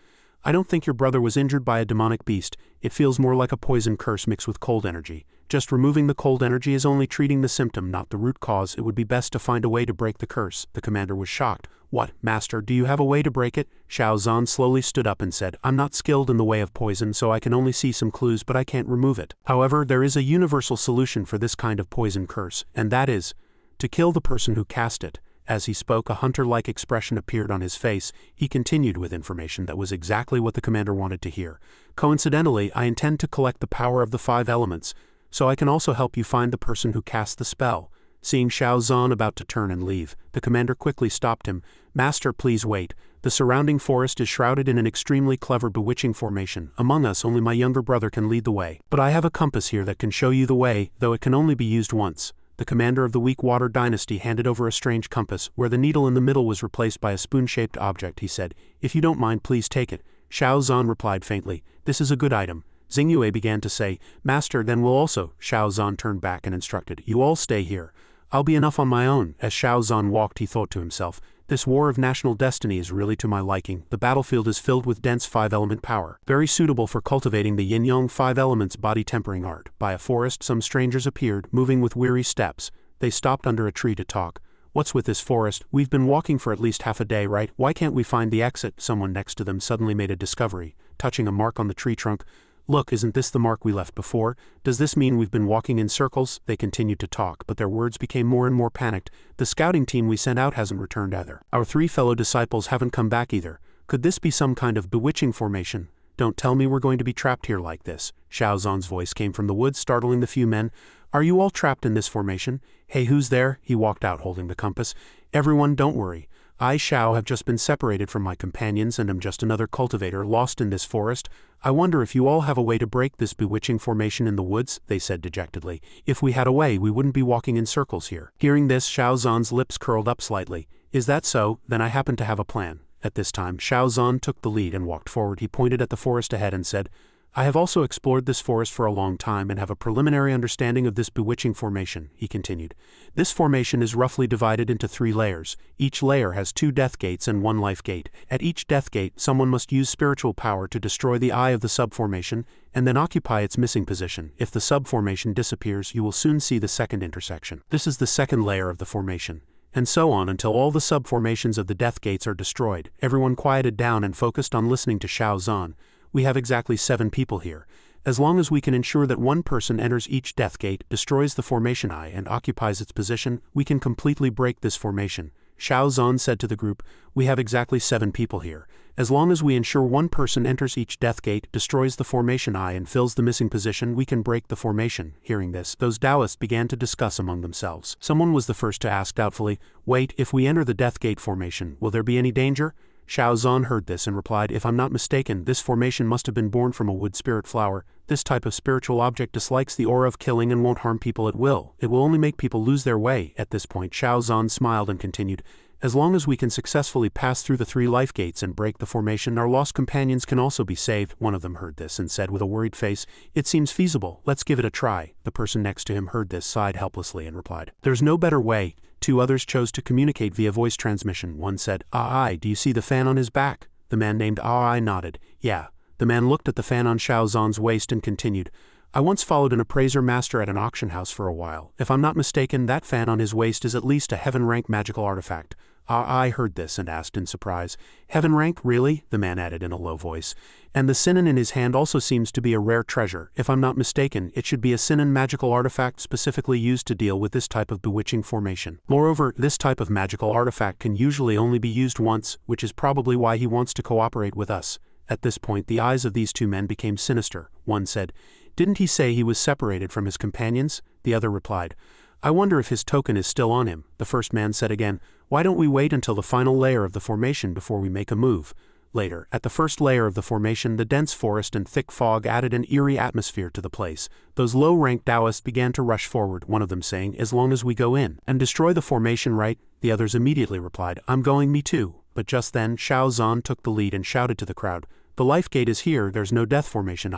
"I don't think your brother was injured by a demonic beast. It feels more like a poison curse mixed with cold energy. Just removing the cold energy is only treating the symptom, not the root cause. It would be best to find a way to break the curse." The commander was shocked. "What, master, do you have a way to break it?" Xiao Zhan slowly stood up and said, "I'm not skilled in the way of poison, so I can only see some clues, but I can't remove it. However, there is a universal solution for this kind of poison curse, and that is to kill the person who cast it." As he spoke, a hunter-like expression appeared on his face. He continued with information that was exactly what the commander wanted to hear. "Coincidentally, I intend to collect the power of the 5 elements, so I can also help you find the person who cast the spell." Seeing Xiao Zhan about to turn and leave, the commander quickly stopped him. "Master, please wait. The surrounding forest is shrouded in an extremely clever bewitching formation. Among us, only my younger brother can lead the way. But I have a compass here that can show you the way, though it can only be used once." The commander of the Weak-Water dynasty handed over a strange compass, where the needle in the middle was replaced by a spoon-shaped object. He said, "If you don't mind, please take it." Xiao Zhan replied faintly, "This is a good item." Xingyue began to say, "Master, then we'll also." Xiao Zhan turned back and instructed, "You all stay here. I'll be enough on my own." As Xiao Zhan walked, he thought to himself, "This war of national destiny is really to my liking. The battlefield is filled with dense 5-element power, very suitable for cultivating the yin-yang 5 elements body-tempering art." By a forest, some strangers appeared, moving with weary steps. They stopped under a tree to talk. "What's with this forest? We've been walking for at least half a day, right? Why can't we find the exit?" Someone next to them suddenly made a discovery, touching a mark on the tree trunk. "Look, isn't this the mark we left before? Does this mean we've been walking in circles?" They continued to talk, but their words became more and more panicked. "The scouting team we sent out hasn't returned either. Our 3 fellow disciples haven't come back either. Could this be some kind of bewitching formation? Don't tell me we're going to be trapped here like this." Xiao Zhan's voice came from the woods, startling the few men. "Are you all trapped in this formation? Hey, who's there?" He walked out holding the compass. "Everyone, don't worry. I, Xiao, have just been separated from my companions and am just another cultivator lost in this forest. I wonder if you all have a way to break this bewitching formation in the woods," they said dejectedly. "If we had a way, we wouldn't be walking in circles here." Hearing this, Xiao Zhan's lips curled up slightly. "Is that so? Then I happen to have a plan." At this time, Xiao Zhan took the lead and walked forward. He pointed at the forest ahead and said, "I have also explored this forest for a long time and have a preliminary understanding of this bewitching formation," he continued. "This formation is roughly divided into 3 layers. Each layer has 2 death gates and 1 life gate. At each death gate, someone must use spiritual power to destroy the eye of the subformation and then occupy its missing position. If the subformation disappears, you will soon see the second intersection. This is the second layer of the formation. And so on until all the subformations of the death gates are destroyed." Everyone quieted down and focused on listening to Xiao Zhan. "We have exactly 7 people here. As long as we can ensure that one person enters each death gate, destroys the formation eye, and occupies its position, we can completely break this formation." Xiao Zhan said to the group, "We have exactly 7 people here. As long as we ensure one person enters each death gate, destroys the formation eye, and fills the missing position, we can break the formation." Hearing this, those Taoists began to discuss among themselves. Someone was the first to ask doubtfully, "Wait, if we enter the death gate formation, will there be any danger?" Xiao Zhan heard this and replied, if I'm not mistaken, this formation must have been born from a wood spirit flower. This type of spiritual object dislikes the aura of killing and won't harm people at will. It will only make people lose their way. At this point, Xiao Zhan smiled and continued, as long as we can successfully pass through the 3 life gates and break the formation, our lost companions can also be saved. One of them heard this and said with a worried face, it seems feasible, let's give it a try. The person next to him heard this, sighed helplessly and replied, there's no better way. 2 others chose to communicate via voice transmission. One said, do you see the fan on his back? The man named nodded. Yeah. The man looked at the fan on Xiao Zhan's waist and continued, I once followed an appraiser master at an auction house for a while. If I'm not mistaken, that fan on his waist is at least a heaven rank magical artifact. I heard this and asked in surprise, heaven rank, really? The man added in a low voice. And the Sinan in his hand also seems to be a rare treasure. If I'm not mistaken, it should be a Sinan magical artifact specifically used to deal with this type of bewitching formation. Moreover, this type of magical artifact can usually only be used once, which is probably why he wants to cooperate with us. At this point, the eyes of these 2 men became sinister. One said, didn't he say he was separated from his companions? The other replied, I wonder if his token is still on him. The first man said again, why don't we wait until the final layer of the formation before we make a move? Later, at the first layer of the formation, the dense forest and thick fog added an eerie atmosphere to the place. Those low-ranked Taoists began to rush forward, one of them saying, as long as we go in and destroy the formation, right? The others immediately replied, I'm going, me too. But just then, Xiao Zhan took the lead and shouted to the crowd, the life gate is here, there's no death formation.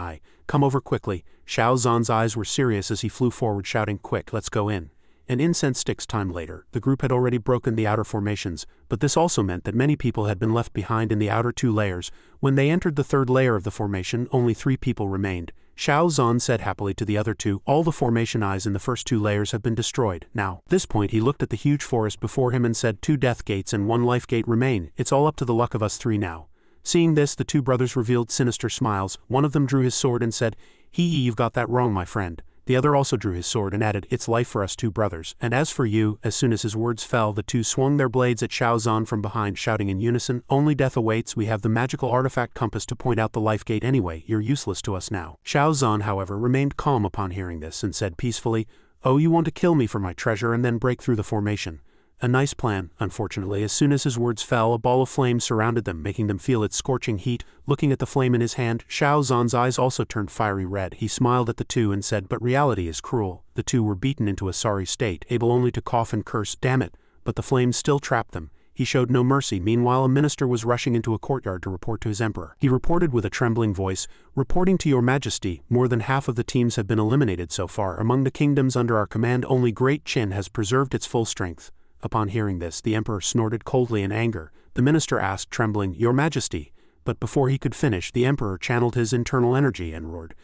Come over quickly. Xiao Zhan's eyes were serious as he flew forward shouting, quick, let's go in. An incense stick's time later, the group had already broken the outer formations, but this also meant that many people had been left behind in the outer 2 layers. When they entered the 3rd layer of the formation, only 3 people remained. Xiao Zhan said happily to the other 2, all the formation eyes in the first 2 layers have been destroyed. Now, at this point he looked at the huge forest before him and said, 2 death gates and 1 life gate remain. It's all up to the luck of us 3 now. Seeing this, the 2 brothers revealed sinister smiles. One of them drew his sword and said, you've got that wrong, my friend. The other also drew his sword and added, it's life for us 2 brothers. And as for you, as soon as his words fell, the 2 swung their blades at Xiao Zhan from behind, shouting in unison, only death awaits, we have the magical artifact compass to point out the life gate anyway, you're useless to us now. Xiao Zhan, however, remained calm upon hearing this and said peacefully, you want to kill me for my treasure and then break through the formation. A nice plan. Unfortunately, as soon as his words fell, a ball of flame surrounded them, making them feel its scorching heat. Looking at the flame in his hand, Xiao Zhan's eyes also turned fiery red. He smiled at the 2 and said, but reality is cruel. The 2 were beaten into a sorry state, able only to cough and curse, damn it, but the flames still trapped them. He showed no mercy. Meanwhile, a minister was rushing into a courtyard to report to his emperor. He reported with a trembling voice, reporting to your majesty, more than half of the teams have been eliminated so far. Among the kingdoms under our command, only Great Qin has preserved its full strength. Upon hearing this, the emperor snorted coldly in anger. The minister asked, trembling, your majesty. But before he could finish, the emperor channeled his internal energy and roared,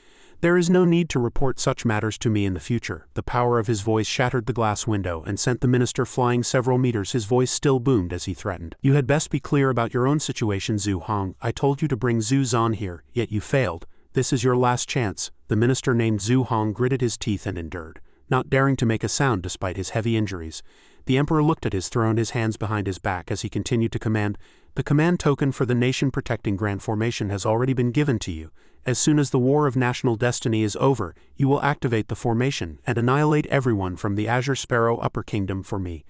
there is no need to report such matters to me in the future. The power of his voice shattered the glass window and sent the minister flying several meters. His voice still boomed as he threatened, you had best be clear about your own situation, Zhu Hong. I told you to bring Zhu Zhan here, yet you failed. This is your last chance. The minister named Zhu Hong gritted his teeth and endured, not daring to make a sound despite his heavy injuries. The emperor looked at his throne, his hands behind his back, as he continued to command, the command token for the nation-protecting Grand Formation has already been given to you. As soon as the War of National Destiny is over, you will activate the formation and annihilate everyone from the Azure Sparrow Upper Kingdom for me.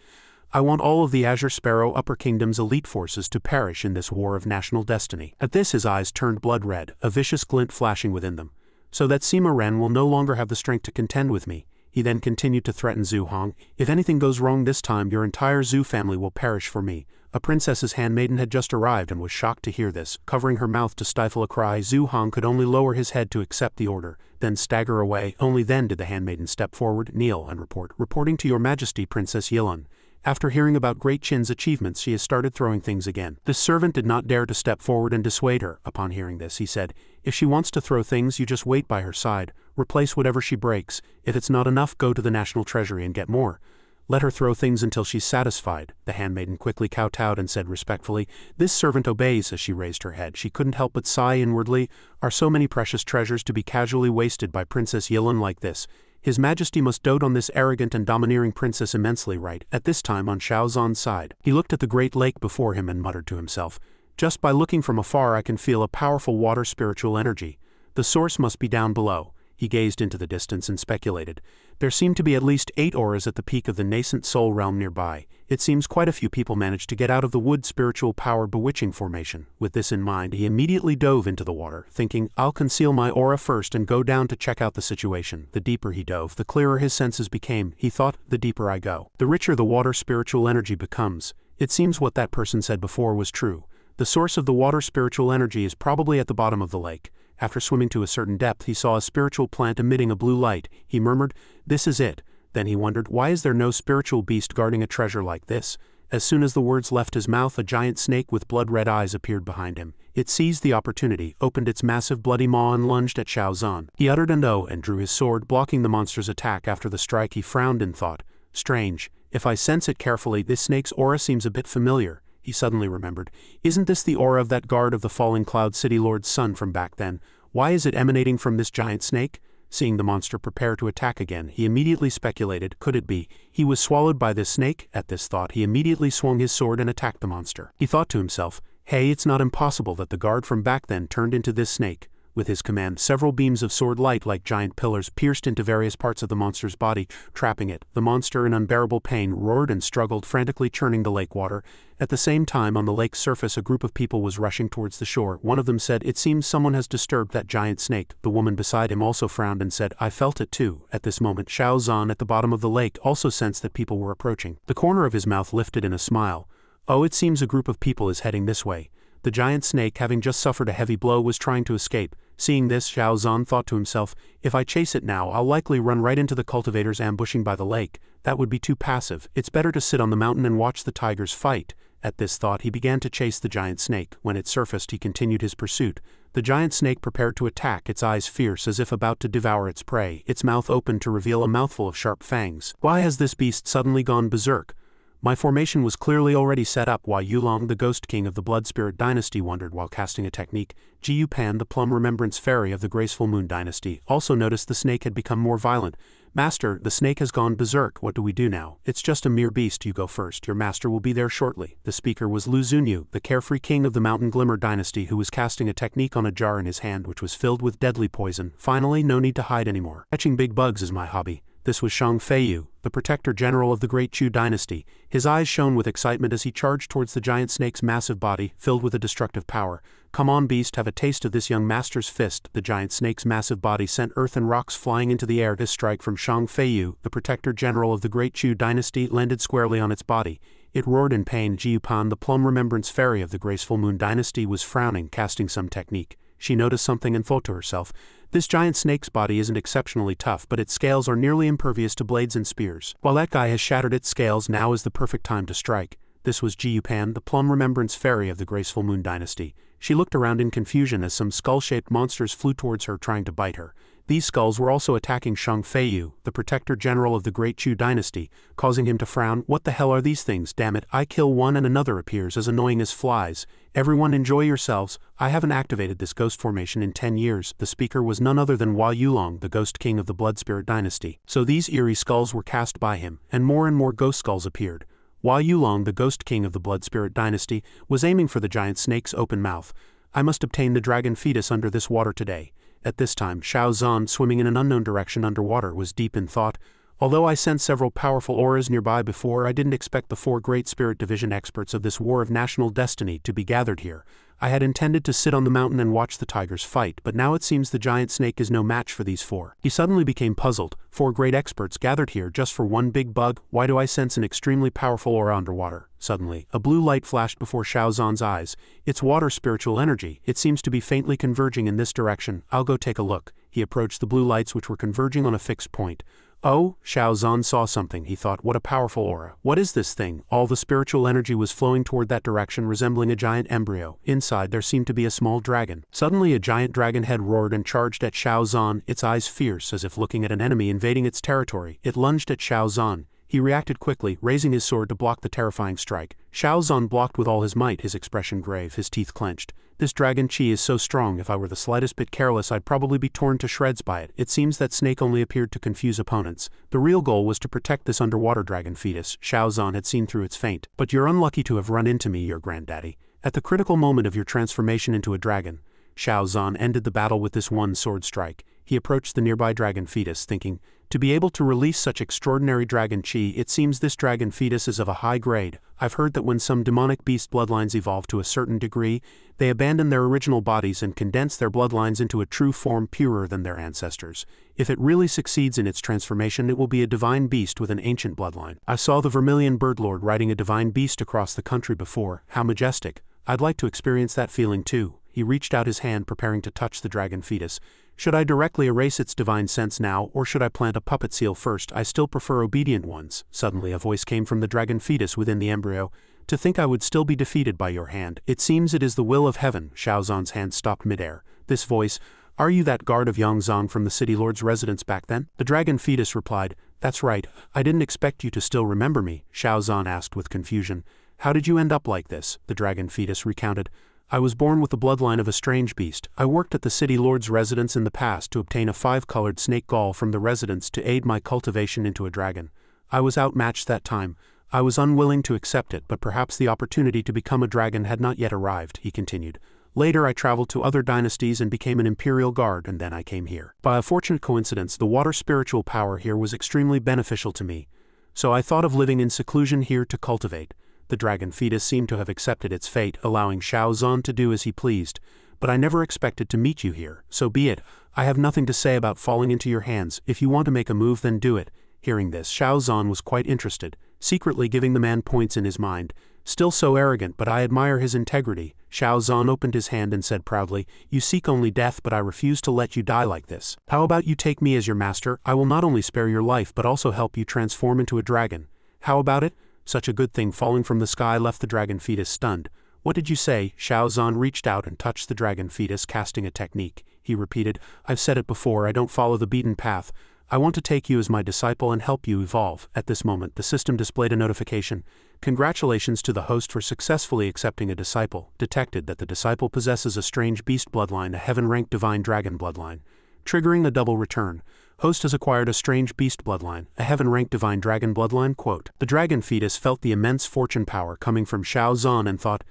I want all of the Azure Sparrow Upper Kingdom's elite forces to perish in this War of National Destiny. At this his eyes turned blood red, a vicious glint flashing within them. So that Sima Ren will no longer have the strength to contend with me. He then continued to threaten Zhu Hong, if anything goes wrong this time, your entire Zhu family will perish for me. A princess's handmaiden had just arrived and was shocked to hear this. Covering her mouth to stifle a cry, Zhu Hong could only lower his head to accept the order, then stagger away. Only then did the handmaiden step forward, kneel, and report, reporting to your majesty, Princess Yilun. After hearing about Great Qin's achievements, she has started throwing things again. The servant did not dare to step forward and dissuade her. Upon hearing this, he said, if she wants to throw things, you just wait by her side, replace whatever she breaks. If it's not enough, go to the National Treasury and get more. Let her throw things until she's satisfied. The handmaiden quickly kowtowed and said respectfully, this servant obeys. As she raised her head, she couldn't help but sigh inwardly. Are so many precious treasures to be casually wasted by Princess Yilun like this? His Majesty must dote on this arrogant and domineering princess immensely, right? At this time, on Xiao Zhan's side, he looked at the great lake before him and muttered to himself, just by looking from afar I can feel a powerful water spiritual energy. The source must be down below. He gazed into the distance and speculated. There seemed to be at least 8 auras at the peak of the nascent soul realm nearby. It seems quite a few people managed to get out of the wood spiritual power bewitching formation. With this in mind, he immediately dove into the water, thinking, I'll conceal my aura first and go down to check out the situation. The deeper he dove, the clearer his senses became. He thought, the deeper I go, the richer the water spiritual energy becomes. It seems what that person said before was true. The source of the water spiritual energy is probably at the bottom of the lake. After swimming to a certain depth, he saw a spiritual plant emitting a blue light. He murmured, this is it. Then he wondered, why is there no spiritual beast guarding a treasure like this? As soon as the words left his mouth, a giant snake with blood-red eyes appeared behind him. It seized the opportunity, opened its massive bloody maw and lunged at Xiao Zhan. He uttered an "oh" and drew his sword, blocking the monster's attack. After the strike, he frowned and thought, strange, if I sense it carefully, this snake's aura seems a bit familiar. He suddenly remembered, isn't this the aura of that guard of the falling Cloud City Lord's son from back then? Why is it emanating from this giant snake? Seeing the monster prepare to attack again, he immediately speculated, could it be he was swallowed by this snake? At this thought, he immediately swung his sword and attacked the monster. He thought to himself, hey, it's not impossible that the guard from back then turned into this snake. With his command, several beams of sword light like giant pillars pierced into various parts of the monster's body, trapping it. The monster, in unbearable pain, roared and struggled, frantically churning the lake water. At the same time, on the lake's surface, a group of people was rushing towards the shore. One of them said, it seems someone has disturbed that giant snake. The woman beside him also frowned and said, I felt it too. At this moment, Xiao Zhan at the bottom of the lake also sensed that people were approaching. The corner of his mouth lifted in a smile. Oh, it seems a group of people is heading this way. The giant snake, having just suffered a heavy blow, was trying to escape. Seeing this, Xiao Zhan thought to himself, if I chase it now, I'll likely run right into the cultivators ambushing by the lake. That would be too passive. It's better to sit on the mountain and watch the tigers fight. At this thought, he began to chase the giant snake. When it surfaced, he continued his pursuit. The giant snake prepared to attack, its eyes fierce as if about to devour its prey, its mouth opened to reveal a mouthful of sharp fangs. Why has this beast suddenly gone berserk? My formation was clearly already set up. Why Yulong, the Ghost King of the Blood Spirit Dynasty, wondered while casting a technique. Jiyu Pan, the Plum Remembrance Fairy of the Graceful Moon Dynasty, also noticed the snake had become more violent. Master, the snake has gone berserk. What do we do now? It's just a mere beast. You go first. Your master will be there shortly. The speaker was Lu Zunyu, the carefree king of the Mountain Glimmer Dynasty, who was casting a technique on a jar in his hand which was filled with deadly poison. Finally, no need to hide anymore. Catching big bugs is my hobby. This was Shang Feiyu, the protector general of the Great Chu dynasty. His eyes shone with excitement as he charged towards the giant snake's massive body, filled with a destructive power. Come on, beast, have a taste of this young master's fist. The giant snake's massive body sent earth and rocks flying into the air. This strike from Shang Feiyu, the protector general of the Great Chu dynasty, landed squarely on its body. It roared in pain. Jiyu Pan, the Plum Remembrance Fairy of the Graceful Moon dynasty, was frowning, casting some technique. She noticed something and thought to herself, this giant snake's body isn't exceptionally tough, but its scales are nearly impervious to blades and spears. While that guy has shattered its scales, now is the perfect time to strike. This was Jiyu Pan, the Plum Remembrance Fairy of the Graceful Moon dynasty. She looked around in confusion as some skull-shaped monsters flew towards her, trying to bite her. These skulls were also attacking Shang Feiyu, the protector general of the Great Chu dynasty, causing him to frown. What the hell are these things? Damn it, I kill one and another appears as annoying as flies. Everyone enjoy yourselves. I haven't activated this ghost formation in 10 years. The speaker was none other than Hua Yulong, the Ghost King of the Blood Spirit dynasty. So these eerie skulls were cast by him, and more ghost skulls appeared. Hua Yulong, the Ghost King of the Blood Spirit dynasty, was aiming for the giant snake's open mouth. I must obtain the dragon fetus under this water today. At this time, Xiao Zhan, swimming in an unknown direction underwater, was deep in thought. Although I sensed several powerful auras nearby before, I didn't expect the 4 Great Spirit Division experts of this war of national destiny to be gathered here. I had intended to sit on the mountain and watch the tigers fight, but now it seems the giant snake is no match for these 4. He suddenly became puzzled. 4 great experts gathered here just for one big bug? Why do I sense an extremely powerful aura underwater? Suddenly, a blue light flashed before Xiao Zhan's eyes. It's water spiritual energy. It seems to be faintly converging in this direction. I'll go take a look. He approached the blue lights, which were converging on a fixed point. Oh, Xiao Zhan saw something. He thought, what a powerful aura. What is this thing? All the spiritual energy was flowing toward that direction, resembling a giant embryo. Inside, there seemed to be a small dragon. Suddenly, a giant dragon head roared and charged at Xiao Zhan, its eyes fierce as if looking at an enemy invading its territory. It lunged at Xiao Zhan. He reacted quickly, raising his sword to block the terrifying strike. Xiao Zhan blocked with all his might, his expression grave, his teeth clenched. This dragon chi is so strong, if I were the slightest bit careless, I'd probably be torn to shreds by it. It seems that snake only appeared to confuse opponents. The real goal was to protect this underwater dragon fetus. Xiao Zhan had seen through its feint. But you're unlucky to have run into me, your granddaddy. At the critical moment of your transformation into a dragon, Xiao Zhan ended the battle with this one sword strike. He approached the nearby dragon fetus, thinking, to be able to release such extraordinary dragon chi, it seems this dragon fetus is of a high grade. I've heard that when some demonic beast bloodlines evolve to a certain degree, they abandon their original bodies and condense their bloodlines into a true form purer than their ancestors. If it really succeeds in its transformation, it will be a divine beast with an ancient bloodline. I saw the Vermilion Birdlord riding a divine beast across the country before. How majestic. I'd like to experience that feeling too. He reached out his hand, preparing to touch the dragon fetus. Should I directly erase its divine sense now, or should I plant a puppet seal first? I still prefer obedient ones. Suddenly a voice came from the dragon fetus within the embryo. To think I would still be defeated by your hand. It seems it is the will of heaven. Xiaozhan's hand stopped midair. This voice, are you that guard of Yongzhong from the city lord's residence back then? The dragon fetus replied, that's right. I didn't expect you to still remember me. Xiaozhan asked with confusion. How did you end up like this? The dragon fetus recounted. I was born with the bloodline of a strange beast. I worked at the city lord's residence in the past to obtain a 5-colored snake gall from the residents to aid my cultivation into a dragon. I was outmatched that time. I was unwilling to accept it, but perhaps the opportunity to become a dragon had not yet arrived, he continued. Later I traveled to other dynasties and became an imperial guard, and then I came here. By a fortunate coincidence, the water spiritual power here was extremely beneficial to me. So I thought of living in seclusion here to cultivate. The dragon fetus seemed to have accepted its fate, allowing Xiaozhan to do as he pleased. But I never expected to meet you here, so be it. I have nothing to say about falling into your hands. If you want to make a move, then do it. Hearing this, Xiaozhan was quite interested, secretly giving the man points in his mind. Still so arrogant, but I admire his integrity. Xiaozhan opened his hand and said proudly, you seek only death, but I refuse to let you die like this. How about you take me as your master? I will not only spare your life, but also help you transform into a dragon. How about it? Such a good thing falling from the sky left the dragon fetus stunned. What did you say? Xiaozhan reached out and touched the dragon fetus, casting a technique. He repeated, I've said it before, I don't follow the beaten path. I want to take you as my disciple and help you evolve. At this moment, the system displayed a notification. Congratulations to the host for successfully accepting a disciple. Detected that the disciple possesses a strange beast bloodline, a heaven-ranked divine dragon bloodline. Triggering a double return. Host has acquired a strange beast bloodline, a heaven-ranked divine dragon bloodline. Quote. The dragon fetus felt the immense fortune power coming from Xiaozhan and thought,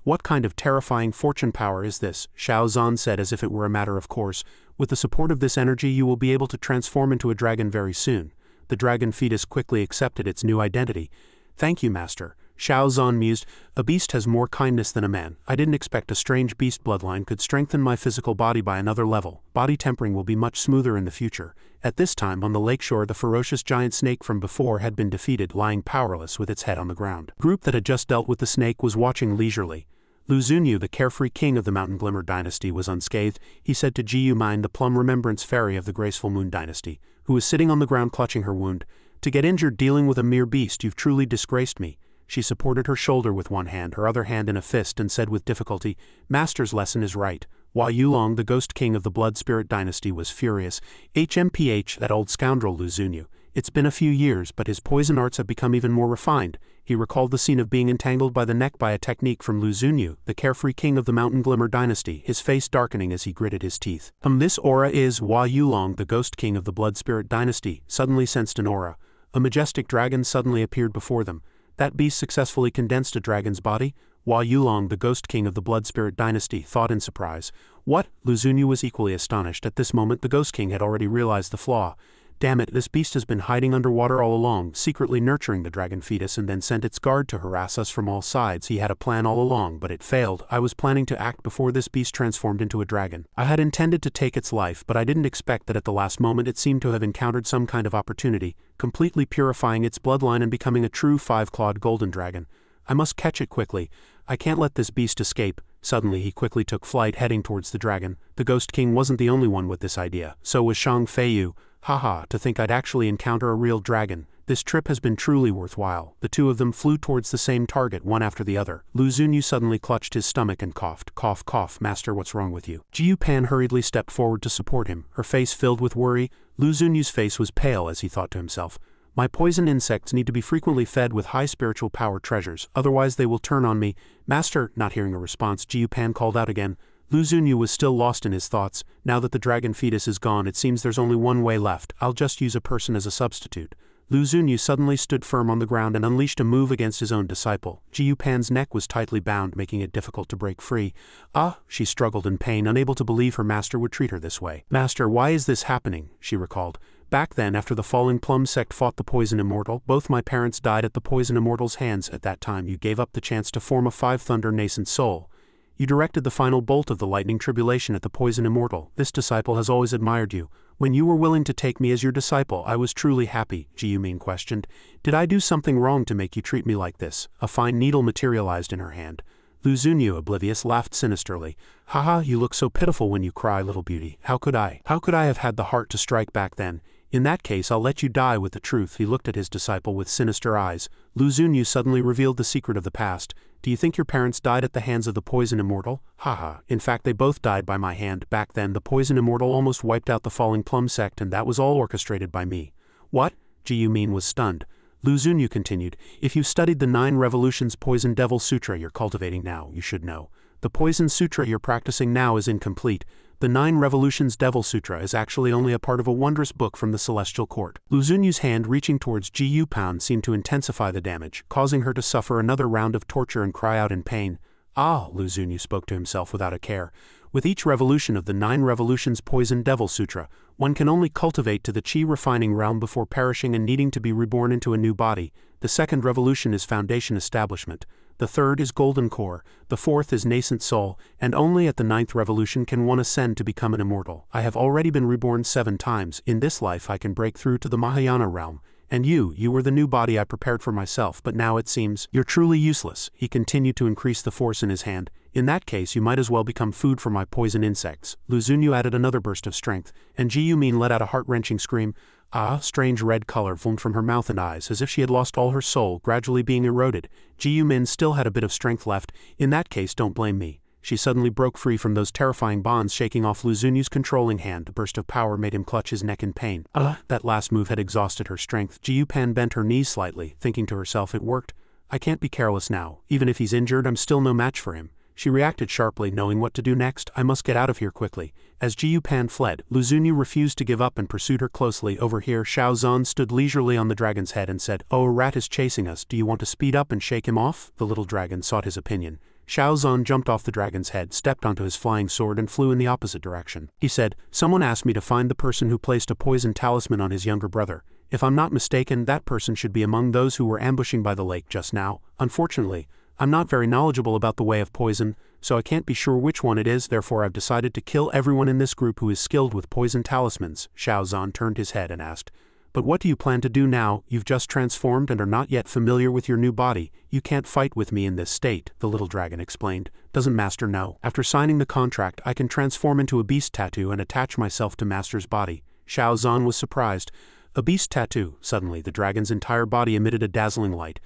what kind of terrifying fortune power is this? Xiaozhan said as if it were a matter of course. With the support of this energy you will be able to transform into a dragon very soon. The dragon fetus quickly accepted its new identity. Thank you, master. Xiaozhan mused, a beast has more kindness than a man. I didn't expect a strange beast bloodline could strengthen my physical body by another level. Body tempering will be much smoother in the future. At this time on the lakeshore the ferocious giant snake from before had been defeated, lying powerless with its head on the ground. The group that had just dealt with the snake was watching leisurely. Lu Zunyu, the carefree king of the Mountain Glimmer dynasty, was unscathed. He said to Ji Yumein, the plum remembrance fairy of the graceful moon dynasty, who was sitting on the ground clutching her wound, to get injured dealing with a mere beast, you've truly disgraced me. She supported her shoulder with one hand, her other hand in a fist, and said with difficulty, Master's lesson is right. Hua Yulong, the ghost king of the blood spirit dynasty, was furious. HMPH, that old scoundrel Lu Zunyu. It's been a few years, but his poison arts have become even more refined. He recalled the scene of being entangled by the neck by a technique from Lu Zunyu, the carefree king of the Mountain Glimmer dynasty, his face darkening as he gritted his teeth. This aura is Hua Yulong, the ghost king of the blood spirit dynasty, suddenly sensed an aura. A majestic dragon suddenly appeared before them. That beast successfully condensed a dragon's body? Hua Yulong, the ghost king of the blood spirit dynasty, thought in surprise. What? Lu Zunyu was equally astonished. At this moment the ghost king had already realized the flaw. Damn it, this beast has been hiding underwater all along, secretly nurturing the dragon fetus, and then sent its guard to harass us from all sides. He had a plan all along, but it failed. I was planning to act before this beast transformed into a dragon. I had intended to take its life, but I didn't expect that at the last moment it seemed to have encountered some kind of opportunity, completely purifying its bloodline and becoming a true 5-clawed golden dragon. I must catch it quickly. I can't let this beast escape. Suddenly he quickly took flight, heading towards the dragon. The ghost king wasn't the only one with this idea. So was Shang Feiyu. Haha, to think I'd actually encounter a real dragon. This trip has been truly worthwhile. The two of them flew towards the same target, one after the other. Lu Zunyu suddenly clutched his stomach and coughed. Cough, cough, master, what's wrong with you? Ji Yupan hurriedly stepped forward to support him, her face filled with worry. Lu Zunyu's face was pale as he thought to himself, my poison insects need to be frequently fed with high spiritual power treasures, otherwise they will turn on me. Master, not hearing a response, Ji Yupan called out again. Lu Zunyu was still lost in his thoughts. Now that the dragon fetus is gone, it seems there's only one way left. I'll just use a person as a substitute. Lu Xunyu suddenly stood firm on the ground and unleashed a move against his own disciple. Ji Yupan's neck was tightly bound, making it difficult to break free. Ah, she struggled in pain, unable to believe her master would treat her this way. Master, why is this happening? She recalled. Back then, after the Falling Plum sect fought the Poison Immortal, both my parents died at the Poison Immortal's hands. At that time you gave up the chance to form a Five-Thunder nascent soul. You directed the final bolt of the lightning tribulation at the Poison Immortal. This disciple has always admired you. When you were willing to take me as your disciple, I was truly happy, Ji Yumin questioned. Did I do something wrong to make you treat me like this? A fine needle materialized in her hand. Lu Xunyu, oblivious, laughed sinisterly. Haha, you look so pitiful when you cry, little beauty. How could I have had the heart to strike back then? In that case, I'll let you die with the truth. He looked at his disciple with sinister eyes. Lu Xunyu suddenly revealed the secret of the past. Do you think your parents died at the hands of the Poison Immortal? Haha, in fact they both died by my hand. Back then the Poison Immortal almost wiped out the Falling Plum sect, and that was all orchestrated by me. What? Ji Yumin was stunned. Lu Xunyu continued, if you studied the 9 Revolutions Poison Devil Sutra you're cultivating now, you should know. The Poison Sutra you're practicing now is incomplete. The 9 Revolutions Devil Sutra is actually only a part of a wondrous book from the Celestial Court. Lu Xunyu's hand reaching towards Ji Yupan seemed to intensify the damage, causing her to suffer another round of torture and cry out in pain. Ah, Lu Xunyu spoke to himself without a care. With each revolution of the 9 Revolutions Poison Devil Sutra, one can only cultivate to the Qi refining realm before perishing and needing to be reborn into a new body. The second revolution is Foundation Establishment. The third is Golden Core, the fourth is Nascent Soul, and only at the 9th revolution can one ascend to become an immortal. I have already been reborn 7 times. In this life I can break through to the Mahayana realm. And you were the new body I prepared for myself, but now it seems you're truly useless. He continued to increase the force in his hand. In that case you might as well become food for my poison insects. Lu Xunyu added another burst of strength, and Ji Yumin let out a heart-wrenching scream. Ah, strange red color foamed from her mouth and eyes, as if she had lost all her soul, gradually being eroded. Ji Yumin still had a bit of strength left. In that case, don't blame me. She suddenly broke free from those terrifying bonds, shaking off Lu Xunyu's controlling hand. A burst of power made him clutch his neck in pain. That last move had exhausted her strength. Ji Yupan bent her knees slightly, thinking to herself, it worked. I can't be careless now. Even if he's injured, I'm still no match for him. She reacted sharply, knowing what to do next. I must get out of here quickly. As Ji Yupan fled, Lu Xunyu refused to give up and pursued her closely. Over here, Xiao Zhan stood leisurely on the dragon's head and said, Oh, a rat is chasing us. Do you want to speed up and shake him off? The little dragon sought his opinion. Xiao Zhan jumped off the dragon's head, stepped onto his flying sword and flew in the opposite direction. He said, Someone asked me to find the person who placed a poison talisman on his younger brother. If I'm not mistaken, that person should be among those who were ambushing by the lake just now. Unfortunately, I'm not very knowledgeable about the way of poison, so I can't be sure which one it is. Therefore I've decided to kill everyone in this group who is skilled with poison talismans. Xiao Zhan turned his head and asked, But what do you plan to do now? You've just transformed and are not yet familiar with your new body. You can't fight with me in this state, the little dragon explained. Doesn't Master know? After signing the contract, I can transform into a beast tattoo and attach myself to Master's body. Xiao Zhan was surprised. A beast tattoo. Suddenly the dragon's entire body emitted a dazzling light.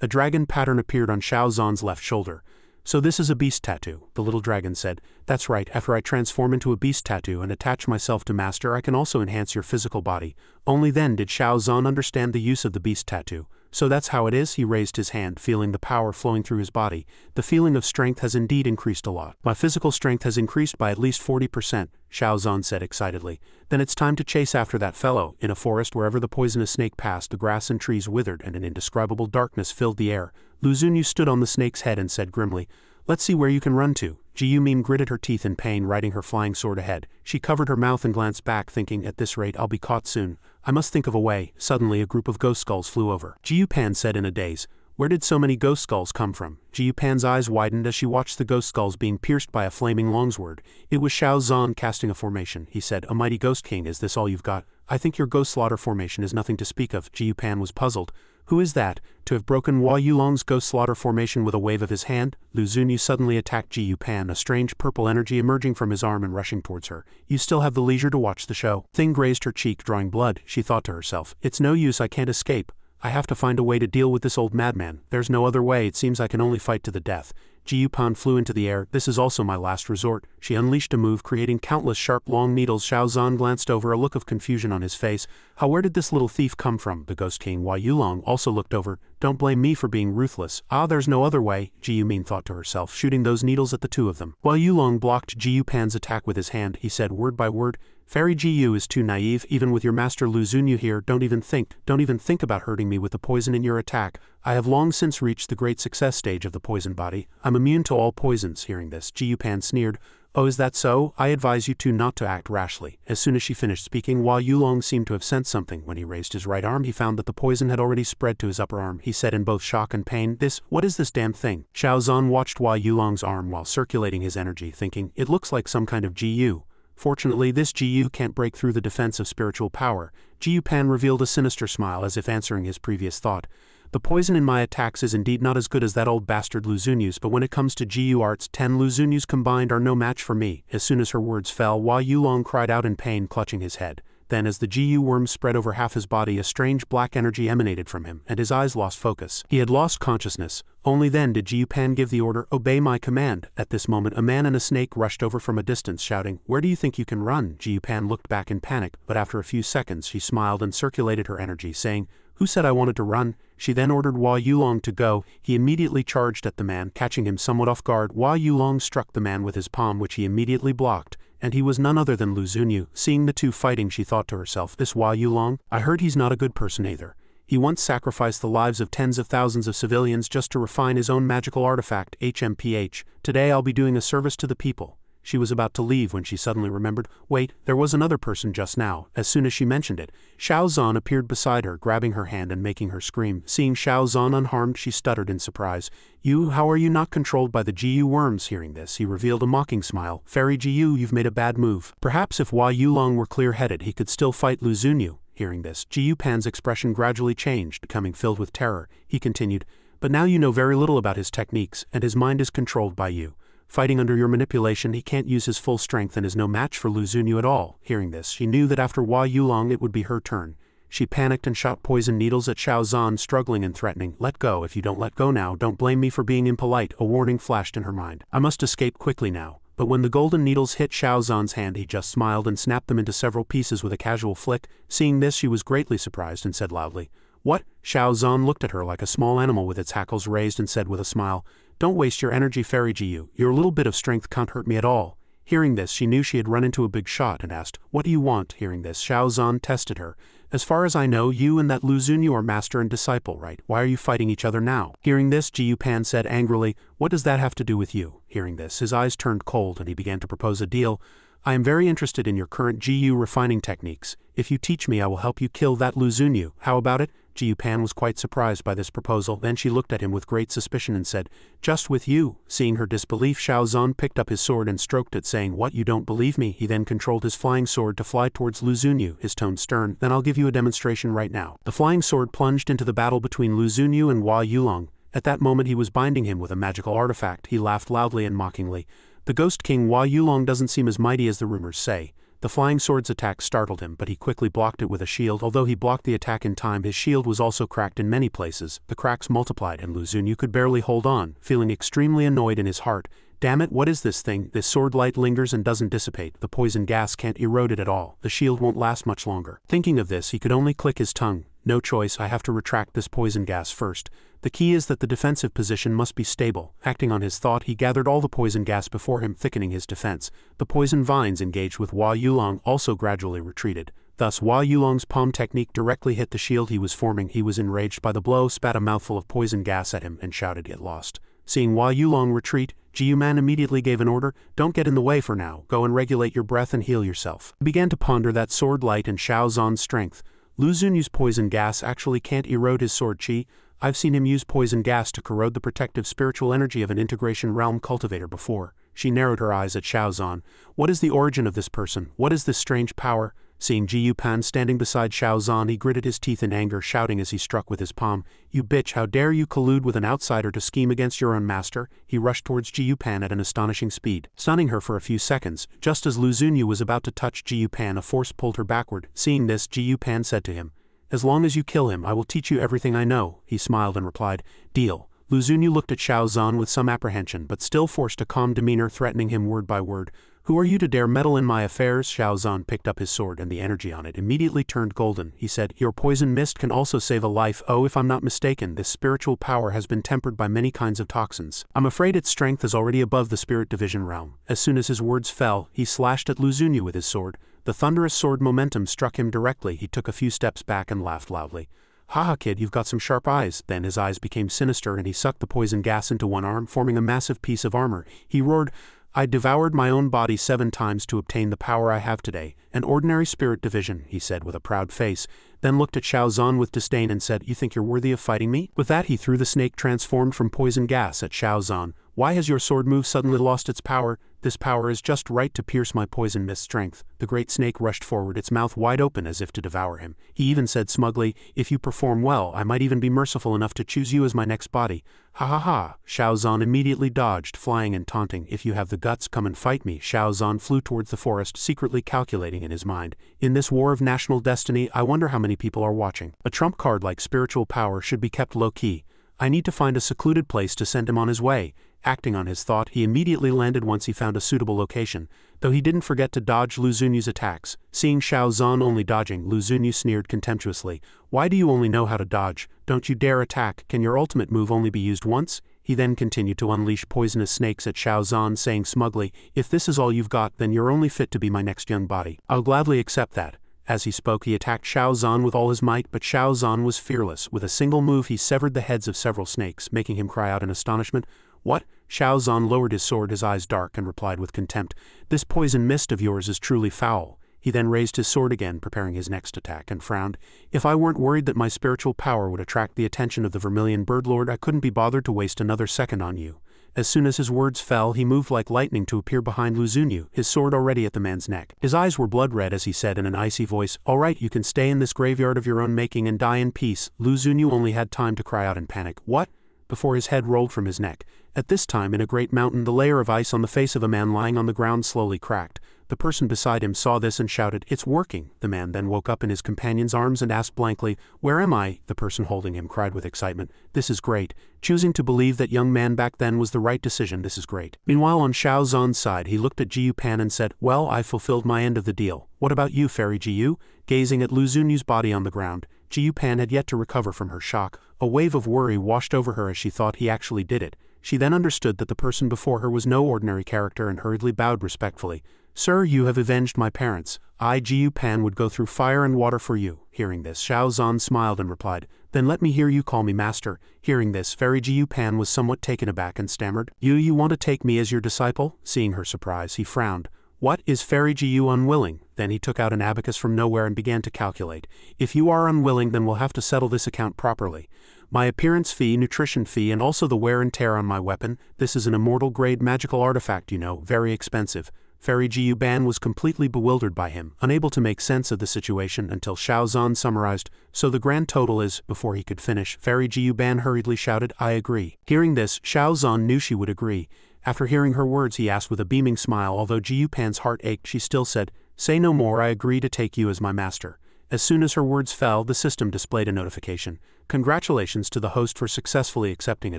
A dragon pattern appeared on Xiao Zhan's left shoulder. So this is a beast tattoo, the little dragon said. That's right, after I transform into a beast tattoo and attach myself to Master, I can also enhance your physical body. Only then did Xiao Zhan understand the use of the beast tattoo. So that's how it is? He raised his hand, feeling the power flowing through his body. The feeling of strength has indeed increased a lot. My physical strength has increased by at least 40%, Xiao Zhan said excitedly. Then it's time to chase after that fellow. In a forest, wherever the poisonous snake passed, the grass and trees withered and an indescribable darkness filled the air. Lu Xunyu stood on the snake's head and said grimly, Let's see where you can run to. Ji Yumin gritted her teeth in pain, riding her flying sword ahead. She covered her mouth and glanced back, thinking, at this rate I'll be caught soon. I must think of a way. Suddenly a group of ghost skulls flew over. Ji Yupan said in a daze, Where did so many ghost skulls come from? Ji Yupan's eyes widened as she watched the ghost skulls being pierced by a flaming longsword. It was Xiao Zhan casting a formation. He said, A mighty ghost king, is this all you've got? I think your ghost slaughter formation is nothing to speak of. Ji Yupan was puzzled. Who is that? To have broken Hua Yulong's ghost slaughter formation with a wave of his hand, Lu Xunyu suddenly attacked Ji Yupan, a strange purple energy emerging from his arm and rushing towards her. You still have the leisure to watch the show. Thing grazed her cheek, drawing blood. She thought to herself, It's no use, I can't escape. I have to find a way to deal with this old madman. There's no other way, it seems I can only fight to the death. Ji Yupan flew into the air. This is also my last resort. She unleashed a move, creating countless sharp long needles. Xiao Zhan glanced over, a look of confusion on his face. Where did this little thief come from? The Ghost King Hua Yulong also looked over. Don't blame me for being ruthless. There's no other way, Ji Yumin thought to herself, shooting those needles at the two of them. Hua Yulong blocked Ji Yupan's attack with his hand. He said word by word, Fairy Gu is too naive, even with your master Lu Xunyu here. Don't even think about hurting me with the poison in your attack. I have long since reached the great success stage of the poison body. I'm immune to all poisons. Hearing this, Gu Pan sneered. Oh, is that so? I advise you two not to act rashly. As soon as she finished speaking, Hua Yulong seemed to have sensed something. When he raised his right arm, he found that the poison had already spread to his upper arm. He said in both shock and pain, what is this damn thing? Xiao Zhan watched Hua Yulong's arm while circulating his energy, thinking, it looks like some kind of GU. Fortunately, this GU can't break through the defense of spiritual power. Gu Pan revealed a sinister smile as if answering his previous thought. The poison in my attacks is indeed not as good as that old bastard Lu Xunyu's, but when it comes to GU arts, 10 Lu Xunyu's combined are no match for me. As soon as her words fell, Hua Yulong cried out in pain, clutching his head. Then as the GU worm spread over half his body, a strange black energy emanated from him, and his eyes lost focus. He had lost consciousness. Only then did Gu Pan give the order, obey my command. At this moment, a man and a snake rushed over from a distance, shouting, where do you think you can run? Gu Pan looked back in panic, but after a few seconds she smiled and circulated her energy, saying, who said I wanted to run? She then ordered Hua Yulong to go. He immediately charged at the man, catching him somewhat off guard. Hua Yulong struck the man with his palm, which he immediately blocked. And he was none other than Lu Xunyu. Seeing the two fighting, she thought to herself, this Hua Yulong, I heard he's not a good person either. He once sacrificed the lives of tens of thousands of civilians just to refine his own magical artifact, HMPH. Today I'll be doing a service to the people. She was about to leave when she suddenly remembered, wait, there was another person just now. As soon as she mentioned it, Xiao Zhan appeared beside her, grabbing her hand and making her scream. Seeing Xiao Zhan unharmed, she stuttered in surprise. How are you not controlled by the GU worms? Hearing this, he revealed a mocking smile. Fairy GU, you've made a bad move. Perhaps if Hua Yulong were clear-headed, he could still fight Lu Xunyu. Hearing this, Gu Pan's expression gradually changed, becoming filled with terror. He continued, but now you know very little about his techniques, and his mind is controlled by you. Fighting under your manipulation, he can't use his full strength and is no match for Lu Xunyu at all. Hearing this, she knew that after Hua Yulong it would be her turn. She panicked and shot poison needles at Xiao Zhan, struggling and threatening, let go. If you don't let go now, don't blame me for being impolite. A warning flashed in her mind. I must escape quickly now. But when the golden needles hit Xiao Zhan's hand, he just smiled and snapped them into several pieces with a casual flick. Seeing this, she was greatly surprised and said loudly, what? Xiao Zhan looked at her like a small animal with its hackles raised and said with a smile, don't waste your energy, Fairy Gu. Your little bit of strength can't hurt me at all. Hearing this, she knew she had run into a big shot and asked, what do you want? Hearing this, Xiao Zhan tested her. As far as I know, you and that Lu Xunyu are master and disciple, right? Why are you fighting each other now? Hearing this, Gu Pan said angrily, what does that have to do with you? Hearing this, his eyes turned cold and he began to propose a deal. I am very interested in your current GU refining techniques. If you teach me, I will help you kill that Lu Xunyu. How about it? Gu Pan was quite surprised by this proposal. Then she looked at him with great suspicion and said, just with you? Seeing her disbelief, Xiao Zhan picked up his sword and stroked it, saying, what, you don't believe me? He then controlled his flying sword to fly towards Lu Xunyu, his tone stern. Then I'll give you a demonstration right now. The flying sword plunged into the battle between Lu Xunyu and Hua Yulong. At that moment he was binding him with a magical artifact. He laughed loudly and mockingly. The Ghost King Hua Yulong doesn't seem as mighty as the rumors say. The flying sword's attack startled him, but he quickly blocked it with a shield. Although he blocked the attack in time, his shield was also cracked in many places. The cracks multiplied and Lu Xunyu could barely hold on, feeling extremely annoyed in his heart. Damn it, what is this thing? This sword light lingers and doesn't dissipate. The poison gas can't erode it at all. The shield won't last much longer. Thinking of this, he could only click his tongue. No choice, I have to retract this poison gas first. The key is that the defensive position must be stable. Acting on his thought, he gathered all the poison gas before him, thickening his defense. The poison vines engaged with Hua Yulong also gradually retreated. Thus, Hua Yulong's palm technique directly hit the shield he was forming. He was enraged by the blow, spat a mouthful of poison gas at him, and shouted, get lost. Seeing Hua Yulong retreat, Gu Man immediately gave an order, don't get in the way for now, go and regulate your breath and heal yourself. He began to ponder that sword light and Xiao Zhan's strength. Lu Xunyu's poison gas actually can't erode his sword chi. I've seen him use poison gas to corrode the protective spiritual energy of an integration realm cultivator before. She narrowed her eyes at Xiao Zhan. What is the origin of this person? What is this strange power? Seeing Gu Pan standing beside Xiao Zhan, he gritted his teeth in anger, shouting as he struck with his palm, you bitch, how dare you collude with an outsider to scheme against your own master? He rushed towards Gu Pan at an astonishing speed, stunning her for a few seconds. Just as Lu Xunyu was about to touch Gu Pan, a force pulled her backward. Seeing this, Gu Pan said to him, as long as you kill him, I will teach you everything I know. He smiled and replied, deal. Lu Xunyu looked at Xiao Zhan with some apprehension, but still forced a calm demeanor, threatening him word by word. Who are you to dare meddle in my affairs? Xiao Zhan picked up his sword and the energy on it immediately turned golden. He said, your poison mist can also save a life. Oh, if I'm not mistaken, this spiritual power has been tempered by many kinds of toxins. I'm afraid its strength is already above the spirit division realm. As soon as his words fell, he slashed at Lu Xunyu with his sword. The thunderous sword momentum struck him directly. He took a few steps back and laughed loudly. Haha kid, you've got some sharp eyes. Then his eyes became sinister and he sucked the poison gas into one arm, forming a massive piece of armor. He roared, I devoured my own body 7 times to obtain the power I have today. An ordinary spirit division, he said with a proud face, then looked at Xiao Zhan with disdain and said, you think you're worthy of fighting me? With that he threw the snake transformed from poison gas at Xiao Zhan. Why has your sword move suddenly lost its power? This power is just right to pierce my poison mist strength. The great snake rushed forward, its mouth wide open as if to devour him. He even said smugly, if you perform well, I might even be merciful enough to choose you as my next body. Ha ha ha. Xiao Zhan immediately dodged, flying and taunting. If you have the guts, come and fight me. Xiao Zhan flew towards the forest, secretly calculating in his mind. In this war of national destiny, I wonder how many people are watching. A trump card like spiritual power should be kept low-key. I need to find a secluded place to send him on his way. Acting on his thought, he immediately landed once he found a suitable location, though he didn't forget to dodge Lu Xunyu's attacks. Seeing Xiao Zhan only dodging, Lu Xunyu sneered contemptuously. Why do you only know how to dodge? Don't you dare attack. Can your ultimate move only be used once? He then continued to unleash poisonous snakes at Xiao Zhan, saying smugly, if this is all you've got, then you're only fit to be my next young body. I'll gladly accept that. As he spoke, he attacked Xiao Zhan with all his might, but Xiao Zhan was fearless. With a single move, he severed the heads of several snakes, making him cry out in astonishment. What? Xiao Zhan lowered his sword, his eyes dark, and replied with contempt, this poison mist of yours is truly foul. He then raised his sword again, preparing his next attack, and frowned. If I weren't worried that my spiritual power would attract the attention of the Vermilion Bird Lord, I couldn't be bothered to waste another second on you. As soon as his words fell, he moved like lightning to appear behind Lu Xunyu, his sword already at the man's neck. His eyes were blood-red as he said in an icy voice, all right, you can stay in this graveyard of your own making and die in peace. Lu Xunyu only had time to cry out in panic, what? Before his head rolled from his neck. At this time, in a great mountain, the layer of ice on the face of a man lying on the ground slowly cracked. The person beside him saw this and shouted, it's working. The man then woke up in his companion's arms and asked blankly, where am I? The person holding him cried with excitement, this is great. Choosing to believe that young man back then was the right decision, this is great. Meanwhile, on Xiao Zhan's side, he looked at Jiyu Pan and said, well, I fulfilled my end of the deal. What about you, Fairy Jiyu? Gazing at Lu Xunyu's body on the ground, Jiyu Pan had yet to recover from her shock. A wave of worry washed over her as she thought he actually did it. She then understood that the person before her was no ordinary character and hurriedly bowed respectfully. Sir, you have avenged my parents. I, Jiyu Pan, would go through fire and water for you. Hearing this, Xiao Zhan smiled and replied, then let me hear you call me master. Hearing this, Fairy Jiyu Pan was somewhat taken aback and stammered, you want to take me as your disciple? Seeing her surprise, he frowned. What, is Fairy Jiyu unwilling? Then he took out an abacus from nowhere and began to calculate. If you are unwilling, then we'll have to settle this account properly. My appearance fee, nutrition fee, and also the wear and tear on my weapon. This is an immortal grade magical artifact, you know, very expensive. Fairy Jiyu Ban was completely bewildered by him, unable to make sense of the situation until Xiao Zhan summarized, so the grand total is, before he could finish, Fairy Jiyu Ban hurriedly shouted, I agree. Hearing this, Xiao Zhan knew she would agree. After hearing her words, he asked with a beaming smile, although Jiyu Pan's heart ached, she still said, say no more, I agree to take you as my master. As soon as her words fell, the system displayed a notification. Congratulations to the host for successfully accepting a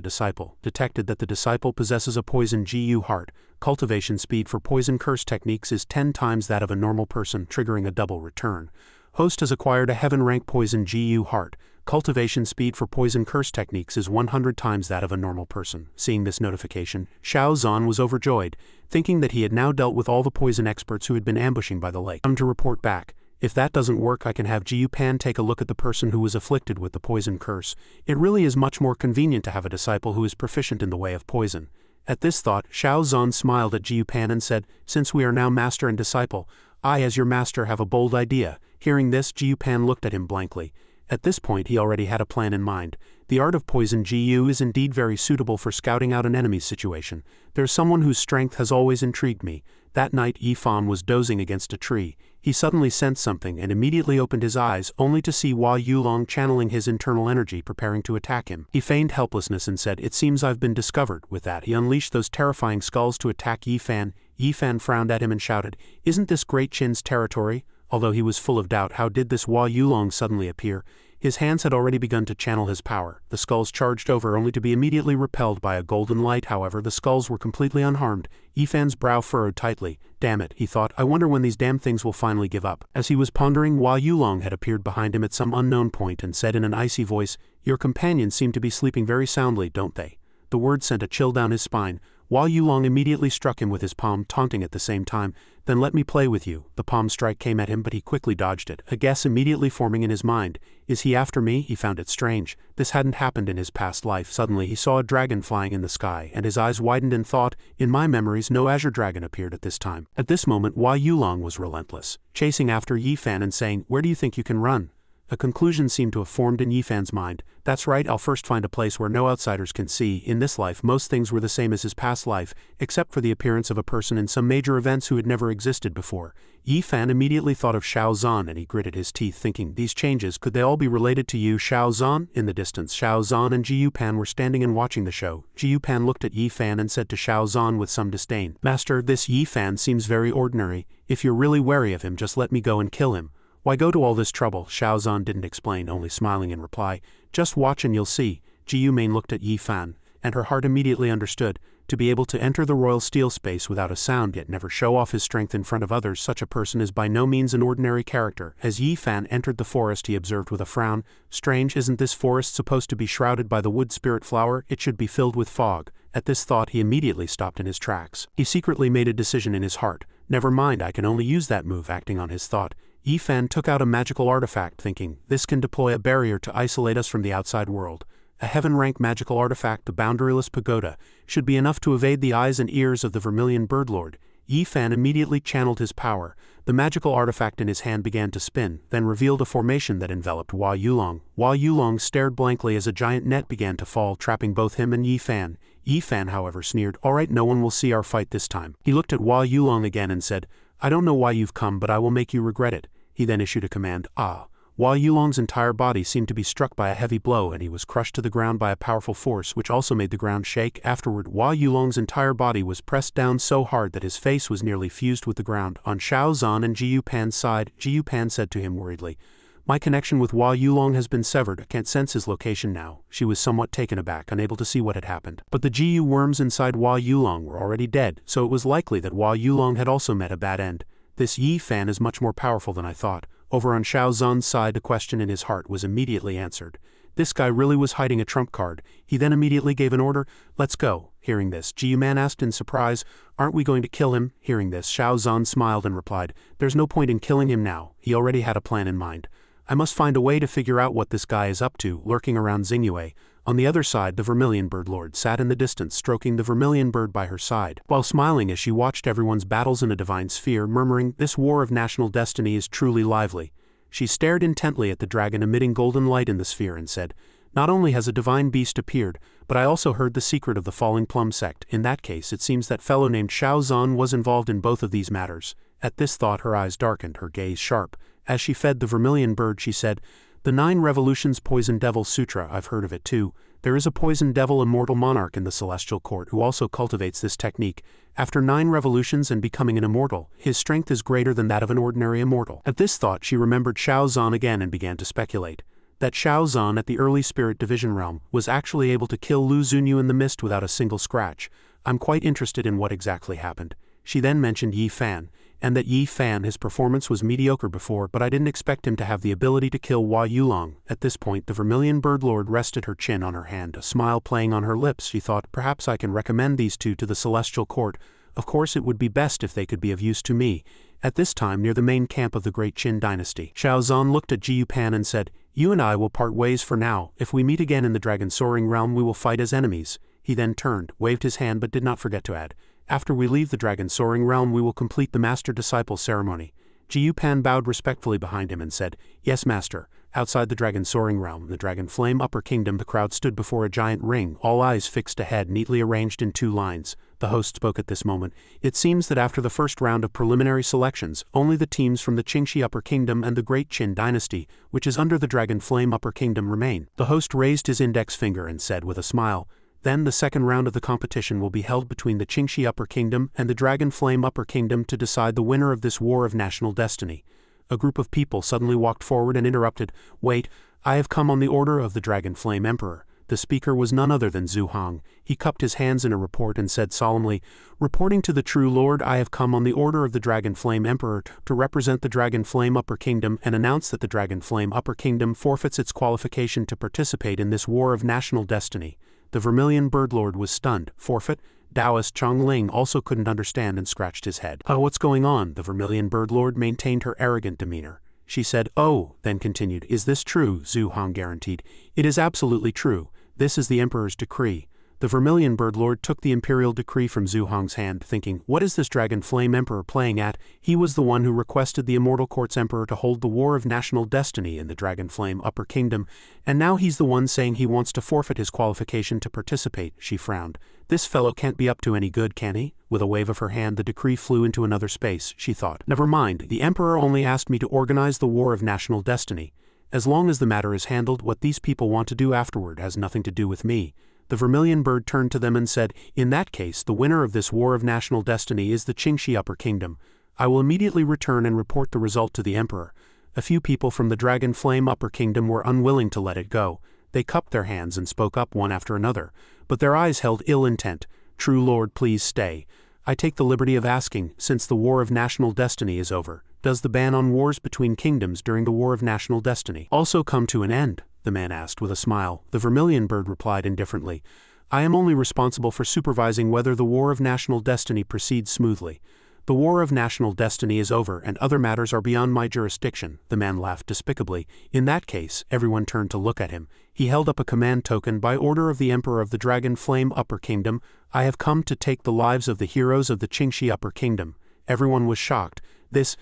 disciple. Detected that the disciple possesses a poison GU heart. Cultivation speed for poison curse techniques is 10 times that of a normal person, triggering a double return. Host has acquired a heaven rank poison GU heart. Cultivation speed for poison curse techniques is 100 times that of a normal person. Seeing this notification, Xiao Zhan was overjoyed, thinking that he had now dealt with all the poison experts who had been ambushing by the lake. Come to report back. If that doesn't work, I can have Jiyu Pan take a look at the person who was afflicted with the poison curse. It really is much more convenient to have a disciple who is proficient in the way of poison. At this thought, Xiao Zhan smiled at Jiyu Pan and said, since we are now master and disciple, I as your master have a bold idea. Hearing this, Jiyu Pan looked at him blankly. At this point he already had a plan in mind. The art of poison GU is indeed very suitable for scouting out an enemy's situation. There's someone whose strength has always intrigued me. That night Yifan was dozing against a tree. He suddenly sensed something and immediately opened his eyes, only to see Hua Yulong channeling his internal energy preparing to attack him. He feigned helplessness and said, it seems I've been discovered. With that he unleashed those terrifying skulls to attack Yifan. Yifan frowned at him and shouted, isn't this Great Qin's territory? Although he was full of doubt, how did this Hua Yulong suddenly appear? His hands had already begun to channel his power. The skulls charged over only to be immediately repelled by a golden light. However, the skulls were completely unharmed. Yifan's brow furrowed tightly. Damn it, he thought, I wonder when these damn things will finally give up. As he was pondering, Hua Yulong had appeared behind him at some unknown point and said in an icy voice, "Your companions seem to be sleeping very soundly, don't they?" The word sent a chill down his spine. Hua Yulong immediately struck him with his palm, taunting at the same time. "Then let me play with you." The palm strike came at him, but he quickly dodged it, a guess immediately forming in his mind. Is he after me? He found it strange. This hadn't happened in his past life. Suddenly he saw a dragon flying in the sky, and his eyes widened in thought. In my memories, no azure dragon appeared at this time. At this moment, Hua Yulong was relentless, chasing after Yifan and saying, "Where do you think you can run?" A conclusion seemed to have formed in Yifan's mind. That's right, I'll first find a place where no outsiders can see. In this life, most things were the same as his past life, except for the appearance of a person in some major events who had never existed before. Yifan immediately thought of Xiao Zhan, and he gritted his teeth, thinking, these changes, could they all be related to you, Xiao Zhan? In the distance, Xiao Zhan and Ji Yupan were standing and watching the show. Ji Yupan looked at Yifan and said to Xiao Zhan with some disdain, "Master, this Yifan seems very ordinary. If you're really wary of him, just let me go and kill him." "Why go to all this trouble?" Xiao Zhan didn't explain, only smiling in reply. "Just watch and you'll see." Ji Yumain looked at Yifan, and her heart immediately understood. To be able to enter the royal steel space without a sound yet never show off his strength in front of others, such a person is by no means an ordinary character. As Yifan entered the forest, he observed with a frown, "Strange, isn't this forest supposed to be shrouded by the wood spirit flower? It should be filled with fog." At this thought he immediately stopped in his tracks. He secretly made a decision in his heart. Never mind, I can only use that move. Acting on his thought, Yifan took out a magical artifact, thinking, this can deploy a barrier to isolate us from the outside world. A heaven-rank magical artifact, the boundaryless pagoda, should be enough to evade the eyes and ears of the Vermilion Birdlord. Yifan immediately channeled his power. The magical artifact in his hand began to spin, then revealed a formation that enveloped Hua Yulong. Hua Yulong stared blankly as a giant net began to fall, trapping both him and Yifan. Yifan, however, sneered, "All right, no one will see our fight this time." He looked at Hua Yulong again and said, "I don't know why you've come, but I will make you regret it." He then issued a command, "Ah!" Hua Yulong's entire body seemed to be struck by a heavy blow, and he was crushed to the ground by a powerful force which also made the ground shake. Afterward, Hua Yulong's entire body was pressed down so hard that his face was nearly fused with the ground. On Xiao Zhan and Ji Yupan's side, Ji Yupan said to him worriedly, "My connection with Hua Yulong has been severed. I can't sense his location now." She was somewhat taken aback, unable to see what had happened. But the Ji Yu worms inside Hua Yulong were already dead, so it was likely that Hua Yulong had also met a bad end. "This Yifan is much more powerful than I thought." Over on Xiao Zhan's side, the question in his heart was immediately answered. This guy really was hiding a trump card. He then immediately gave an order, "Let's go." Hearing this, Ji Yuman asked in surprise, "Aren't we going to kill him?" Hearing this, Xiao Zhan smiled and replied, "There's no point in killing him now. He already had a plan in mind. I must find a way to figure out what this guy is up to, lurking around Xingyue." On the other side, the Vermilion Birdlord sat in the distance, stroking the Vermilion Bird by her side, while smiling as she watched everyone's battles in a divine sphere, murmuring, "This war of national destiny is truly lively." She stared intently at the dragon emitting golden light in the sphere and said, "Not only has a divine beast appeared, but I also heard the secret of the Falling Plum sect. In that case, it seems that fellow named Xiao Zhan was involved in both of these matters." At this thought her eyes darkened, her gaze sharp. As she fed the Vermilion Bird she said, "The 9 Revolutions Poison Devil Sutra, I've heard of it too. There is a Poison Devil immortal monarch in the Celestial Court who also cultivates this technique. After 9 revolutions and becoming an immortal, his strength is greater than that of an ordinary immortal." At this thought she remembered Xiao Zhan again and began to speculate. That Xiao Zhan at the early Spirit Division realm was actually able to kill Lu Zunyu in the mist without a single scratch. I'm quite interested in what exactly happened. She then mentioned Yi Fan, and that Yi Fan, his performance was mediocre before, but I didn't expect him to have the ability to kill Hua Yulong. At this point the Vermilion Birdlord rested her chin on her hand, a smile playing on her lips. She thought, perhaps I can recommend these two to the Celestial Court. Of course it would be best if they could be of use to me. At this time near the main camp of the Great Qin dynasty, Xiao Zhan looked at Ji Yupan and said, "You and I will part ways for now. If we meet again in the Dragon Soaring Realm we will fight as enemies." He then turned, waved his hand but did not forget to add, "After we leave the Dragon Soaring Realm we will complete the Master-Disciple ceremony." Ji Yupan bowed respectfully behind him and said, "Yes, Master." Outside the Dragon Soaring Realm, the Dragon Flame Upper Kingdom, the crowd stood before a giant ring, all eyes fixed ahead, neatly arranged in 2 lines. The host spoke at this moment. "It seems that after the first round of preliminary selections, only the teams from the Qingxi Upper Kingdom and the Great Qin dynasty, which is under the Dragon Flame Upper Kingdom, remain." The host raised his index finger and said with a smile, "Then the second round of the competition will be held between the Qingxi Upper Kingdom and the Dragon Flame Upper Kingdom to decide the winner of this war of national destiny." A group of people suddenly walked forward and interrupted, "Wait, I have come on the order of the Dragon Flame Emperor. The speaker was none other than Zhu Hong. He cupped his hands in a report and said solemnly, "Reporting to the true Lord, I have come on the order of the Dragon Flame Emperor to represent the Dragon Flame Upper Kingdom and announce that the Dragon Flame Upper Kingdom forfeits its qualification to participate in this war of national destiny." The Vermilion Bird Lord was stunned. Forfeit? Taoist Chong Ling also couldn't understand and scratched his head. "Oh, what's going on?" The Vermilion Bird Lord maintained her arrogant demeanor. She said, "Oh," then continued, "Is this true?" Zhu Hong guaranteed. "It is absolutely true. This is the Emperor's decree." The Vermilion Bird Lord took the imperial decree from Zhu Hong's hand, thinking, what is this Dragon Flame Emperor playing at? He was the one who requested the Immortal Court's Emperor to hold the War of National Destiny in the Dragon Flame Upper Kingdom, and now he's the one saying he wants to forfeit his qualification to participate. She frowned. This fellow can't be up to any good, can he? With a wave of her hand, the decree flew into another space, she thought. Never mind, the Emperor only asked me to organize the War of National Destiny. As long as the matter is handled, what these people want to do afterward has nothing to do with me. The Vermilion Bird turned to them and said, "In that case, the winner of this War of National Destiny is the Qingxi Upper Kingdom. I will immediately return and report the result to the Emperor." A few people from the Dragon Flame Upper Kingdom were unwilling to let it go. They cupped their hands and spoke up one after another, but their eyes held ill intent. "True Lord, please stay. I take the liberty of asking, since the War of National Destiny is over, does the ban on wars between kingdoms during the War of National Destiny also come to an end?" the man asked with a smile. The Vermilion Bird replied indifferently, "I am only responsible for supervising whether the War of National Destiny proceeds smoothly. The War of National Destiny is over and other matters are beyond my jurisdiction." The man laughed despicably. In that case, everyone turned to look at him. He held up a command token. "By order of the Emperor of the Dragon Flame Upper Kingdom, I have come to take the lives of the heroes of the Qingxi Upper Kingdom." Everyone was shocked. This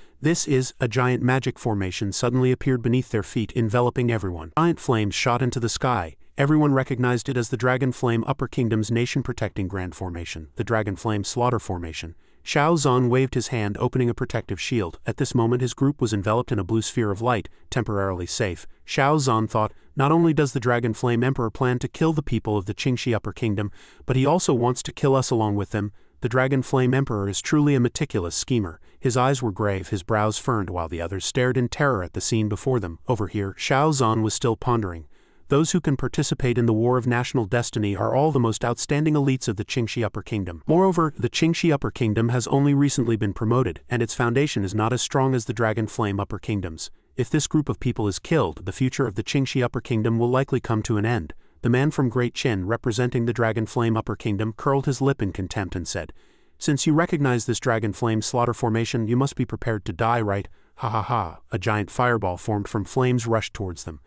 is a giant magic formation suddenly appeared beneath their feet, enveloping everyone. Giant flames shot into the sky. Everyone recognized it as the Dragon Flame Upper Kingdom's nation-protecting grand formation, the Dragon Flame Slaughter Formation. Xiao Zhan waved his hand, opening a protective shield. At this moment his group was enveloped in a blue sphere of light, temporarily safe. Xiao Zhan thought, not only does the Dragon Flame Emperor plan to kill the people of the Qingxi Upper Kingdom, but he also wants to kill us along with them. The Dragon Flame Emperor is truly a meticulous schemer. His eyes were grave, his brows furrowed, while the others stared in terror at the scene before them. Over here, Xiao Zhan was still pondering. Those who can participate in the War of National Destiny are all the most outstanding elites of the Qingxi Upper Kingdom. Moreover, the Qingxi Upper Kingdom has only recently been promoted, and its foundation is not as strong as the Dragon Flame Upper Kingdom's. If this group of people is killed, the future of the Qingxi Upper Kingdom will likely come to an end. The man from Great Qin, representing the Dragon Flame Upper Kingdom, curled his lip in contempt and said, "Since you recognize this Dragon Flame Slaughter Formation, you must be prepared to die, right? Ha ha ha." A giant fireball formed from flames rushed towards them.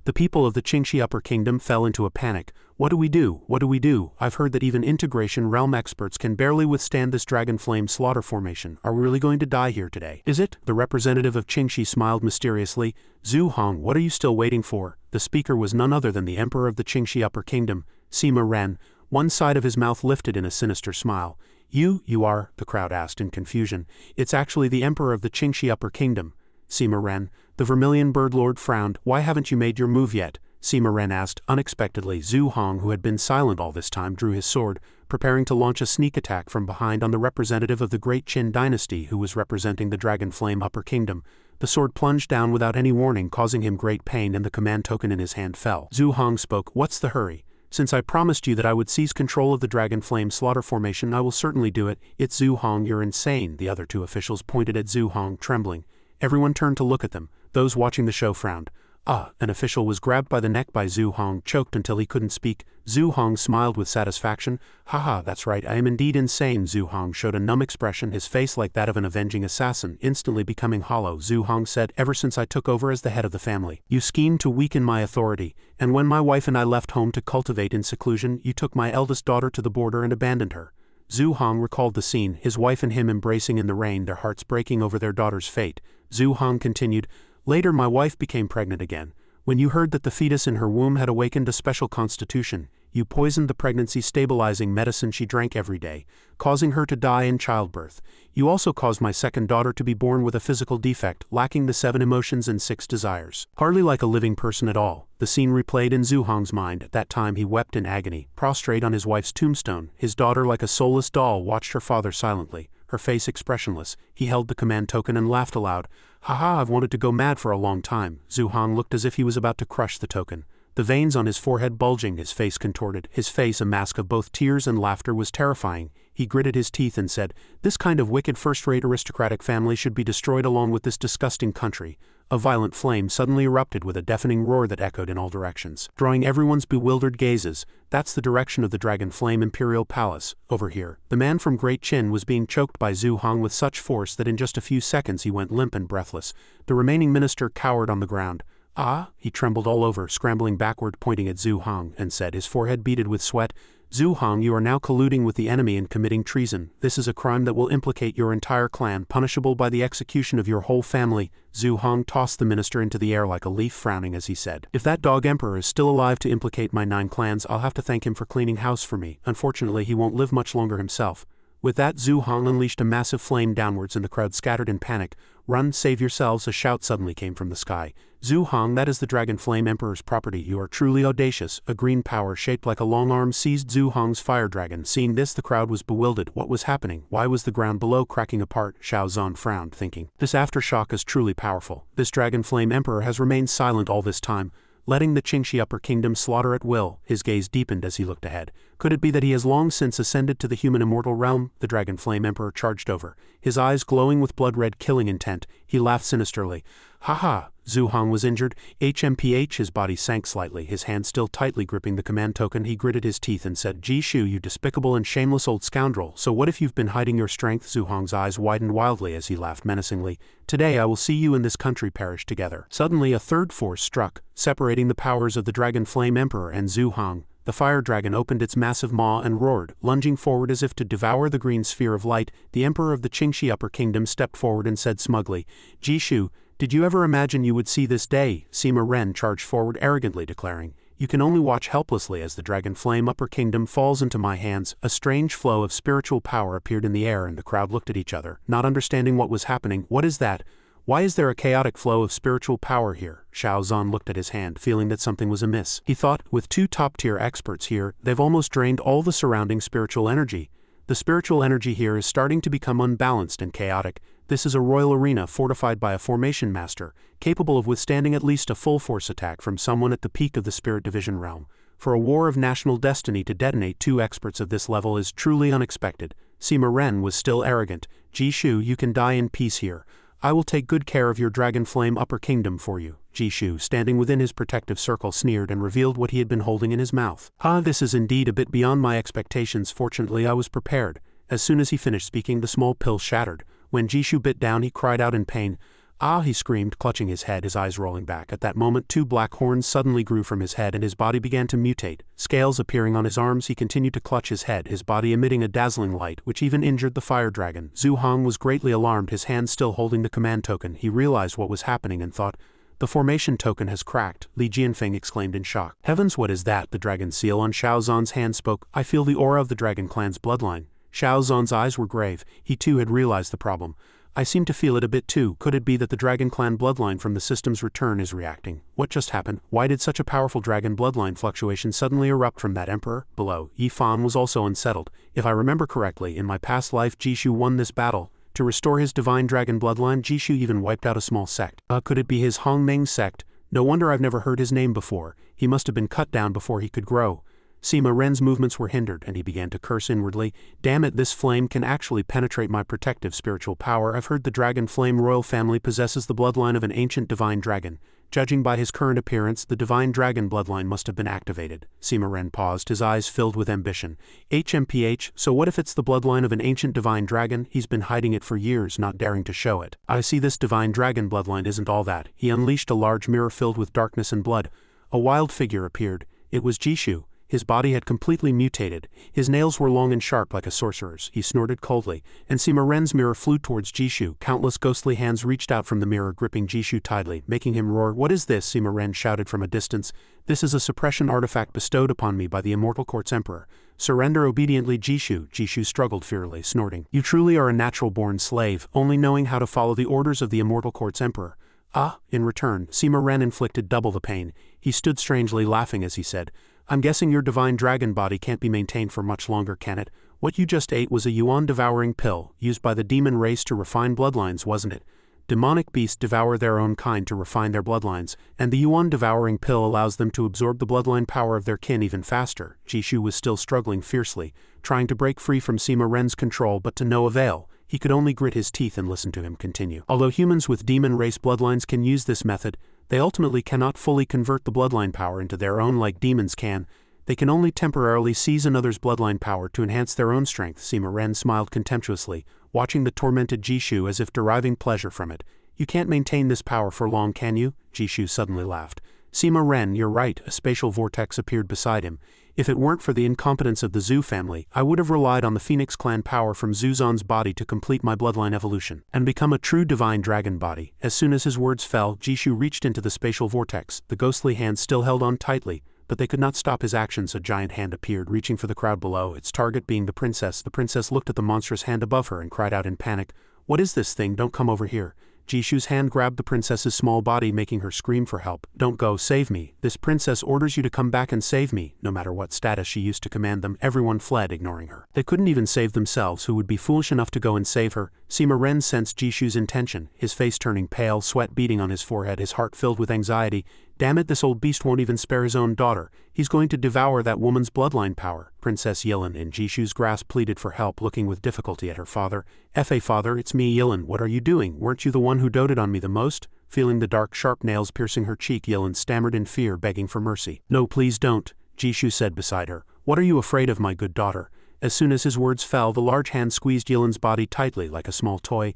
The people of the Qingxi Upper Kingdom fell into a panic. What do we do? What do we do? I've heard that even integration realm experts can barely withstand this Dragon Flame Slaughter Formation. Are we really going to die here today? Is it? The representative of Qingxi smiled mysteriously. "Zhu Hong, what are you still waiting for?" The speaker was none other than the Emperor of the Qingxi Upper Kingdom, Sima Ren. One side of his mouth lifted in a sinister smile. You are?" the crowd asked in confusion. "It's actually the Emperor of the Qingxi Upper Kingdom, Sima Ren." The Vermilion Bird Lord frowned. "Why haven't you made your move yet?" Sima Ren asked. Unexpectedly, Zhu Hong, who had been silent all this time, drew his sword, preparing to launch a sneak attack from behind on the representative of the Great Qin dynasty who was representing the Dragon Flame Upper Kingdom. The sword plunged down without any warning, causing him great pain, and the command token in his hand fell. Zhu Hong spoke, "What's the hurry? Since I promised you that I would seize control of the Dragon Flame Slaughter Formation, I will certainly do it." "It's Zhu Hong, you're insane." The other two officials pointed at Zhu Hong, trembling. Everyone turned to look at them. Those watching the show frowned. An official was grabbed by the neck by Zhu Hong, choked until he couldn't speak. Zhu Hong smiled with satisfaction. "Haha, that's right, I am indeed insane." Zhu Hong showed a numb expression, his face like that of an avenging assassin, instantly becoming hollow. Zhu Hong said, "Ever since I took over as the head of the family, you schemed to weaken my authority, and when my wife and I left home to cultivate in seclusion, you took my eldest daughter to the border and abandoned her." Zhu Hong recalled the scene, his wife and him embracing in the rain, their hearts breaking over their daughter's fate. Zhu Hong continued, "Later my wife became pregnant again. When you heard that the fetus in her womb had awakened a special constitution, you poisoned the pregnancy stabilizing medicine she drank every day, causing her to die in childbirth. You also caused my second daughter to be born with a physical defect, lacking the 7 emotions and 6 desires. Hardly like a living person at all." The scene replayed in Zhu Hong's mind. At that time he wept in agony, prostrate on his wife's tombstone. His daughter, like a soulless doll, watched her father silently. her face expressionless. He held the command token and laughed aloud. Haha, I've wanted to go mad for a long time. Zhu Hong looked as if he was about to crush the token. The veins on his forehead bulging, his face contorted, his face a mask of both tears and laughter was terrifying. He gritted his teeth and said, "This kind of wicked first-rate aristocratic family should be destroyed along with this disgusting country." A violent flame suddenly erupted with a deafening roar that echoed in all directions, drawing everyone's bewildered gazes. That's the direction of the Dragon Flame Imperial Palace, over here. The man from Great Qin was being choked by Zhu Hong with such force that in just a few seconds he went limp and breathless. The remaining minister cowered on the ground. "Ah," he trembled all over, scrambling backward, pointing at Zhu Hong, and said, his forehead beaded with sweat, "Zhu Hong, you are now colluding with the enemy and committing treason. This is a crime that will implicate your entire clan, punishable by the execution of your whole family." Zhu Hong tossed the minister into the air like a leaf, frowning as he said, "If that dog emperor is still alive to implicate my 9 clans, I'll have to thank him for cleaning house for me. Unfortunately, he won't live much longer himself." With that, Zhu Hong unleashed a massive flame downwards and the crowd scattered in panic. "Run, save yourselves," a shout suddenly came from the sky. "Zhu Hong, that is the Dragon Flame Emperor's property. You are truly audacious." A green power shaped like a long arm seized Zhu Hong's fire dragon. Seeing this, the crowd was bewildered. What was happening? Why was the ground below cracking apart? Xiao Zhan frowned, thinking, "This aftershock is truly powerful. This Dragon Flame Emperor has remained silent all this time, letting the Qingxi Upper Kingdom slaughter at will." His gaze deepened as he looked ahead. Could it be that he has long since ascended to the human immortal realm? The Dragon Flame Emperor charged over, his eyes glowing with blood-red killing intent. He laughed sinisterly. "Ha-ha!" Zhu Hong was injured. HMPH, his body sank slightly, his hand still tightly gripping the command token. He gritted his teeth and said, "Jishu, you despicable and shameless old scoundrel, so what if you've been hiding your strength?" Zhu Hong's eyes widened wildly as he laughed menacingly. "Today I will see you and this country perish together." Suddenly a third force struck, separating the powers of the Dragon Flame Emperor and Zhu Hong. The fire dragon opened its massive maw and roared, lunging forward as if to devour the green sphere of light. The Emperor of the Qingxi Upper Kingdom stepped forward and said smugly, "Jishu, did you ever imagine you would see this day?" Sima Ren charged forward arrogantly, declaring, "You can only watch helplessly as the Dragon Flame Upper Kingdom falls into my hands." A strange flow of spiritual power appeared in the air and the crowd looked at each other, not understanding what was happening. "What is that? Why is there a chaotic flow of spiritual power here?" Xiao Zhan looked at his hand, feeling that something was amiss. He thought, with 2 top-tier experts here, they've almost drained all the surrounding spiritual energy. The spiritual energy here is starting to become unbalanced and chaotic. This is a royal arena fortified by a formation master, capable of withstanding at least a full force attack from someone at the peak of the Spirit Division realm. For a war of national destiny to detonate 2 experts of this level is truly unexpected. Sima Ren was still arrogant. "Jishu, you can die in peace here. I will take good care of your Dragon Flame Upper Kingdom for you." Jishu, standing within his protective circle, sneered and revealed what he had been holding in his mouth. "Ah, this is indeed a bit beyond my expectations. Fortunately, I was prepared." As soon as he finished speaking, the small pill shattered. When Jishu bit down, he cried out in pain. "Ah," he screamed, clutching his head, his eyes rolling back. At that moment, 2 black horns suddenly grew from his head and his body began to mutate. Scales appearing on his arms, he continued to clutch his head, his body emitting a dazzling light, which even injured the fire dragon. Zhu Hong was greatly alarmed, his hand still holding the command token. He realized what was happening and thought, "The formation token has cracked." Li Jianfeng exclaimed in shock. "Heavens, what is that?" The dragon seal on Xiao Zhan's hand spoke. "I feel the aura of the dragon clan's bloodline." Xiao Zhan's eyes were grave. He too had realized the problem. "I seem to feel it a bit too. Could it be that the Dragon Clan bloodline from the system's return is reacting? What just happened? Why did such a powerful dragon bloodline fluctuation suddenly erupt from that emperor?" Below, Yi Fan was also unsettled. "If I remember correctly, in my past life Jishu won this battle. To restore his divine dragon bloodline, Jishu even wiped out a small sect. Could it be his Hongmeng sect? No wonder I've never heard his name before. He must have been cut down before he could grow." Sima Ren's movements were hindered, and he began to curse inwardly. "Damn it, this flame can actually penetrate my protective spiritual power. I've heard the Dragon Flame royal family possesses the bloodline of an ancient divine dragon. Judging by his current appearance, the divine dragon bloodline must have been activated." Sima Ren paused, his eyes filled with ambition. "HMPH, so what if it's the bloodline of an ancient divine dragon? He's been hiding it for years, not daring to show it. I see this divine dragon bloodline isn't all that." He unleashed a large mirror filled with darkness and blood. A wild figure appeared. It was Jishu. His body had completely mutated. His nails were long and sharp like a sorcerer's. He snorted coldly, and Sima Ren's mirror flew towards Jishu. Countless ghostly hands reached out from the mirror, gripping Jishu tightly, making him roar. "What is this?" Sima Ren shouted from a distance. "This is a suppression artifact bestowed upon me by the Immortal Court's Emperor. Surrender obediently, Jishu." Jishu struggled fearfully, snorting. "You truly are a natural-born slave, only knowing how to follow the orders of the Immortal Court's Emperor." "Ah!" In return, Sima Ren inflicted double the pain. He stood strangely laughing as he said, "I'm guessing your divine dragon body can't be maintained for much longer, can it? What you just ate was a yuan-devouring pill, used by the demon race to refine bloodlines, wasn't it? Demonic beasts devour their own kind to refine their bloodlines, and the yuan-devouring pill allows them to absorb the bloodline power of their kin even faster. Jishu was still struggling fiercely, trying to break free from Sima Ren's control, but to no avail. He could only grit his teeth and listen to him continue. Although humans with demon race bloodlines can use this method, they ultimately cannot fully convert the bloodline power into their own like demons can. They can only temporarily seize another's bloodline power to enhance their own strength. Sima Ren smiled contemptuously, watching the tormented Jishu as if deriving pleasure from it. You can't maintain this power for long, can you? Jishu suddenly laughed. Sima Ren, you're right, a spatial vortex appeared beside him. If it weren't for the incompetence of the Zhu family, I would have relied on the Phoenix clan power from Zuzan's body to complete my bloodline evolution, and become a true divine dragon body. As soon as his words fell, Jishu reached into the spatial vortex. The ghostly hands still held on tightly, but they could not stop his actions. A giant hand appeared, reaching for the crowd below, its target being the princess. The princess looked at the monstrous hand above her and cried out in panic, "What is this thing? Don't come over here." Jishu's hand grabbed the princess's small body, making her scream for help. "Don't go, save me. This princess orders you to come back and save me." No matter what status she used to command them, everyone fled, ignoring her. They couldn't even save themselves. Who would be foolish enough to go and save her? Sima Ren sensed Jishu's intention, his face turning pale, sweat beading on his forehead, his heart filled with anxiety. Damn it, this old beast won't even spare his own daughter. He's going to devour that woman's bloodline power. Princess Yilin, in Jishu's grasp, pleaded for help, looking with difficulty at her father. Father, it's me, Yilin. What are you doing? Weren't you the one who doted on me the most?" Feeling the dark, sharp nails piercing her cheek, Yilin stammered in fear, begging for mercy. "No, please don't," Jishu said beside her. "What are you afraid of, my good daughter?" As soon as his words fell, the large hand squeezed Yilin's body tightly like a small toy.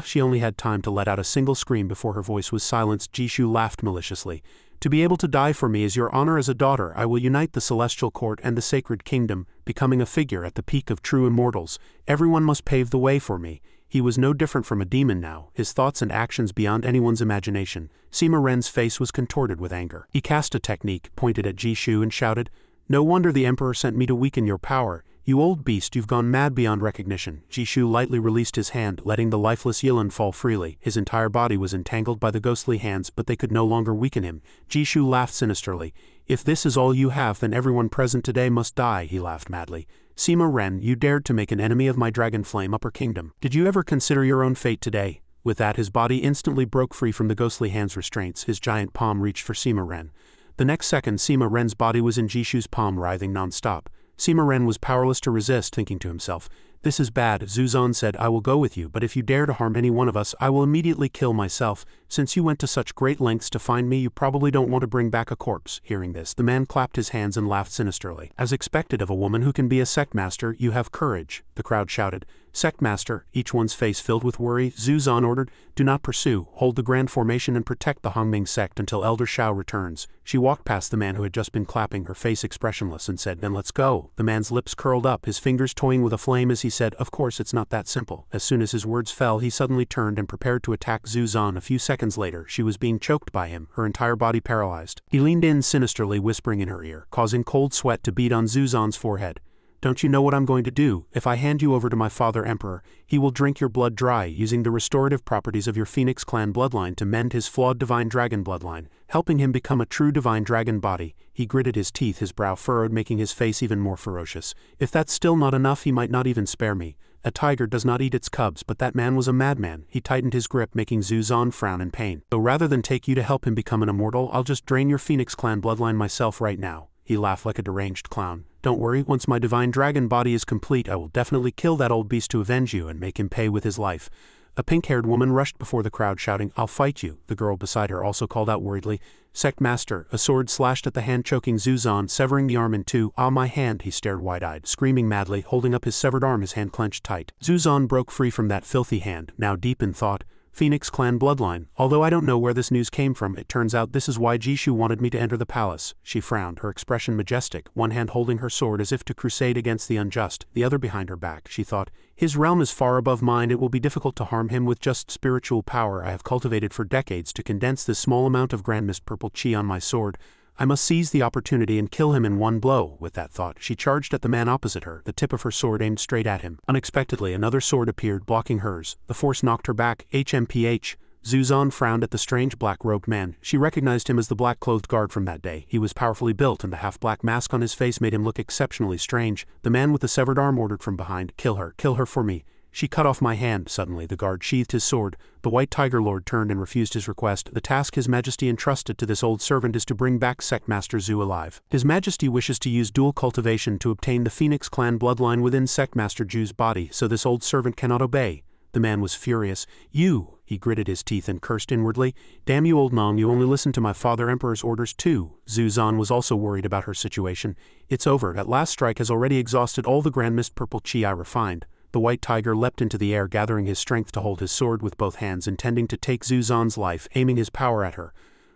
She only had time to let out a single scream before her voice was silenced. Jishu laughed maliciously. "To be able to die for me is your honor as a daughter. I will unite the celestial court and the sacred kingdom, becoming a figure at the peak of true immortals. Everyone must pave the way for me." He was no different from a demon now, his thoughts and actions beyond anyone's imagination. Sima Ren's face was contorted with anger. He cast a technique, pointed at Jishu and shouted, "No wonder the Emperor sent me to weaken your power. You old beast, you've gone mad beyond recognition." Jishu lightly released his hand, letting the lifeless Yilin fall freely. His entire body was entangled by the ghostly hands, but they could no longer weaken him. Jishu laughed sinisterly. "If this is all you have, then everyone present today must die," he laughed madly. "Sima Ren, you dared to make an enemy of my dragon flame upper kingdom. Did you ever consider your own fate today?" With that, his body instantly broke free from the ghostly hand's restraints. His giant palm reached for Sima Ren. The next second, Sima Ren's body was in Jishu's palm, writhing non-stop. Sima Ren was powerless to resist, thinking to himself, "This is bad." Zuzan said, "I will go with you, but if you dare to harm any one of us, I will immediately kill myself. Since you went to such great lengths to find me, you probably don't want to bring back a corpse." Hearing this, the man clapped his hands and laughed sinisterly. "As expected of a woman who can be a sect master, you have courage," the crowd shouted. "Sect master," each one's face filled with worry. Zuzan ordered, "Do not pursue. Hold the grand formation and protect the Hongming sect until Elder Shao returns." She walked past the man who had just been clapping, her face expressionless, and said, "Then let's go." The man's lips curled up, his fingers toying with a flame as he said, "Of course it's not that simple." As soon as his words fell, he suddenly turned and prepared to attack Zuzan. A few seconds later, she was being choked by him, her entire body paralyzed. He leaned in sinisterly, whispering in her ear, causing cold sweat to bead on Zuzan's forehead. "Don't you know what I'm going to do? If I hand you over to my father Emperor, he will drink your blood dry, using the restorative properties of your Phoenix clan bloodline to mend his flawed divine dragon bloodline, helping him become a true divine dragon body." He gritted his teeth, his brow furrowed, making his face even more ferocious. "If that's still not enough, he might not even spare me. A tiger does not eat its cubs, but that man was a madman." He tightened his grip, making Zuzan frown in pain. "So rather than take you to help him become an immortal, I'll just drain your Phoenix clan bloodline myself right now." He laughed like a deranged clown. "Don't worry, once my divine dragon body is complete, I will definitely kill that old beast to avenge you and make him pay with his life." A pink-haired woman rushed before the crowd, shouting, "I'll fight you." The girl beside her also called out worriedly, "Sect master." A sword slashed at the hand, choking Zuzan, severing the arm in two. "Ah, my hand." He stared wide-eyed, screaming madly, holding up his severed arm, his hand clenched tight. Zuzan broke free from that filthy hand, now deep in thought. Phoenix clan bloodline. Although I don't know where this news came from, it turns out this is why Jishu wanted me to enter the palace. She frowned, her expression majestic, one hand holding her sword as if to crusade against the unjust, the other behind her back. She thought, "His realm is far above mine. It will be difficult to harm him with just spiritual power I have cultivated for decades to condense this small amount of grand mist purple chi on my sword. I must seize the opportunity and kill him in one blow." With that thought, she charged at the man opposite her, the tip of her sword aimed straight at him. Unexpectedly, another sword appeared, blocking hers. The force knocked her back. HMPH. Zuzan frowned at the strange black-robed man. She recognized him as the black-clothed guard from that day. He was powerfully built and the half-black mask on his face made him look exceptionally strange. The man with the severed arm ordered from behind, kill her for me. She cut off my hand. Suddenly the guard sheathed his sword. The White Tiger Lord turned and refused his request. The task His Majesty entrusted to this old servant is to bring back Sect Master Zhu alive. His Majesty wishes to use dual cultivation to obtain the Phoenix clan bloodline within Sect Master Zhu's body, so this old servant cannot obey. The man was furious. You, he gritted his teeth and cursed inwardly. Damn you, old Nong, you only listen to my father Emperor's orders too. Zuzan was also worried about her situation. It's over. At last strike has already exhausted all the grand mist purple chi I refined. The White Tiger leapt into the air, gathering his strength to hold his sword with both hands, intending to take Zuzan's life, aiming his power at her.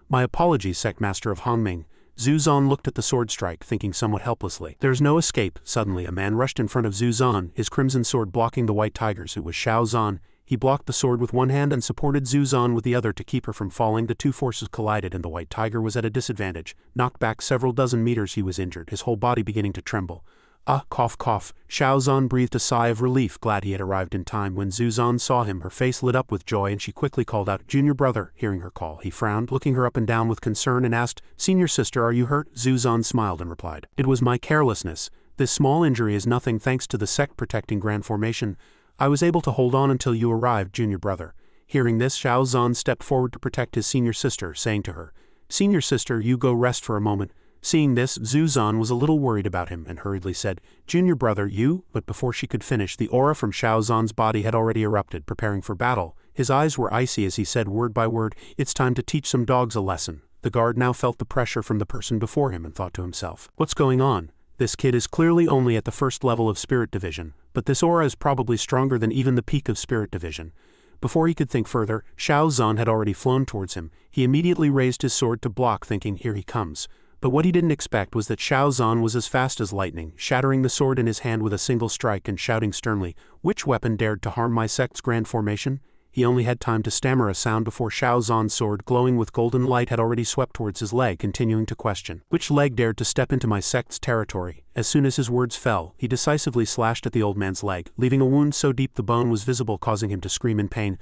My apologies, Sect Master of Hongming. Zuzan looked at the sword strike, thinking somewhat helplessly. There's no escape. Suddenly a man rushed in front of Zuzan, his crimson sword blocking the White Tiger's. It was Xiao Zan. He blocked the sword with one hand and supported Zuzan with the other to keep her from falling. The two forces collided and the White Tiger was at a disadvantage. Knocked back several dozen meters, he was injured, his whole body beginning to tremble. Cough, cough. Xiao Zan breathed a sigh of relief, glad he had arrived in time. When Zuzan saw him, her face lit up with joy and she quickly called out, Junior brother. Hearing her call, he frowned, looking her up and down with concern and asked, Senior sister, are you hurt? Zuzan smiled and replied, It was my carelessness. This small injury is nothing thanks to the sect protecting grand formation. I was able to hold on until you arrived, Junior brother. Hearing this, Xiao Zan stepped forward to protect his senior sister, saying to her, Senior sister, you go rest for a moment. Seeing this, Zuzan was a little worried about him and hurriedly said, Junior brother, you? But before she could finish, the aura from Xiao Zan's body had already erupted, preparing for battle. His eyes were icy as he said word by word, It's time to teach some dogs a lesson. The guard now felt the pressure from the person before him and thought to himself, What's going on? This kid is clearly only at the first level of Spirit Division, but this aura is probably stronger than even the peak of Spirit Division. Before he could think further, Xiao Zan had already flown towards him. He immediately raised his sword to block, thinking, Here he comes. But what he didn't expect was that Xiao Zan was as fast as lightning, shattering the sword in his hand with a single strike and shouting sternly, Which weapon dared to harm my sect's grand formation? He only had time to stammer a sound before Xiao Zan's sword, glowing with golden light, had already swept towards his leg, continuing to question, Which leg dared to step into my sect's territory? As soon as his words fell, he decisively slashed at the old man's leg, leaving a wound so deep the bone was visible, causing him to scream in pain.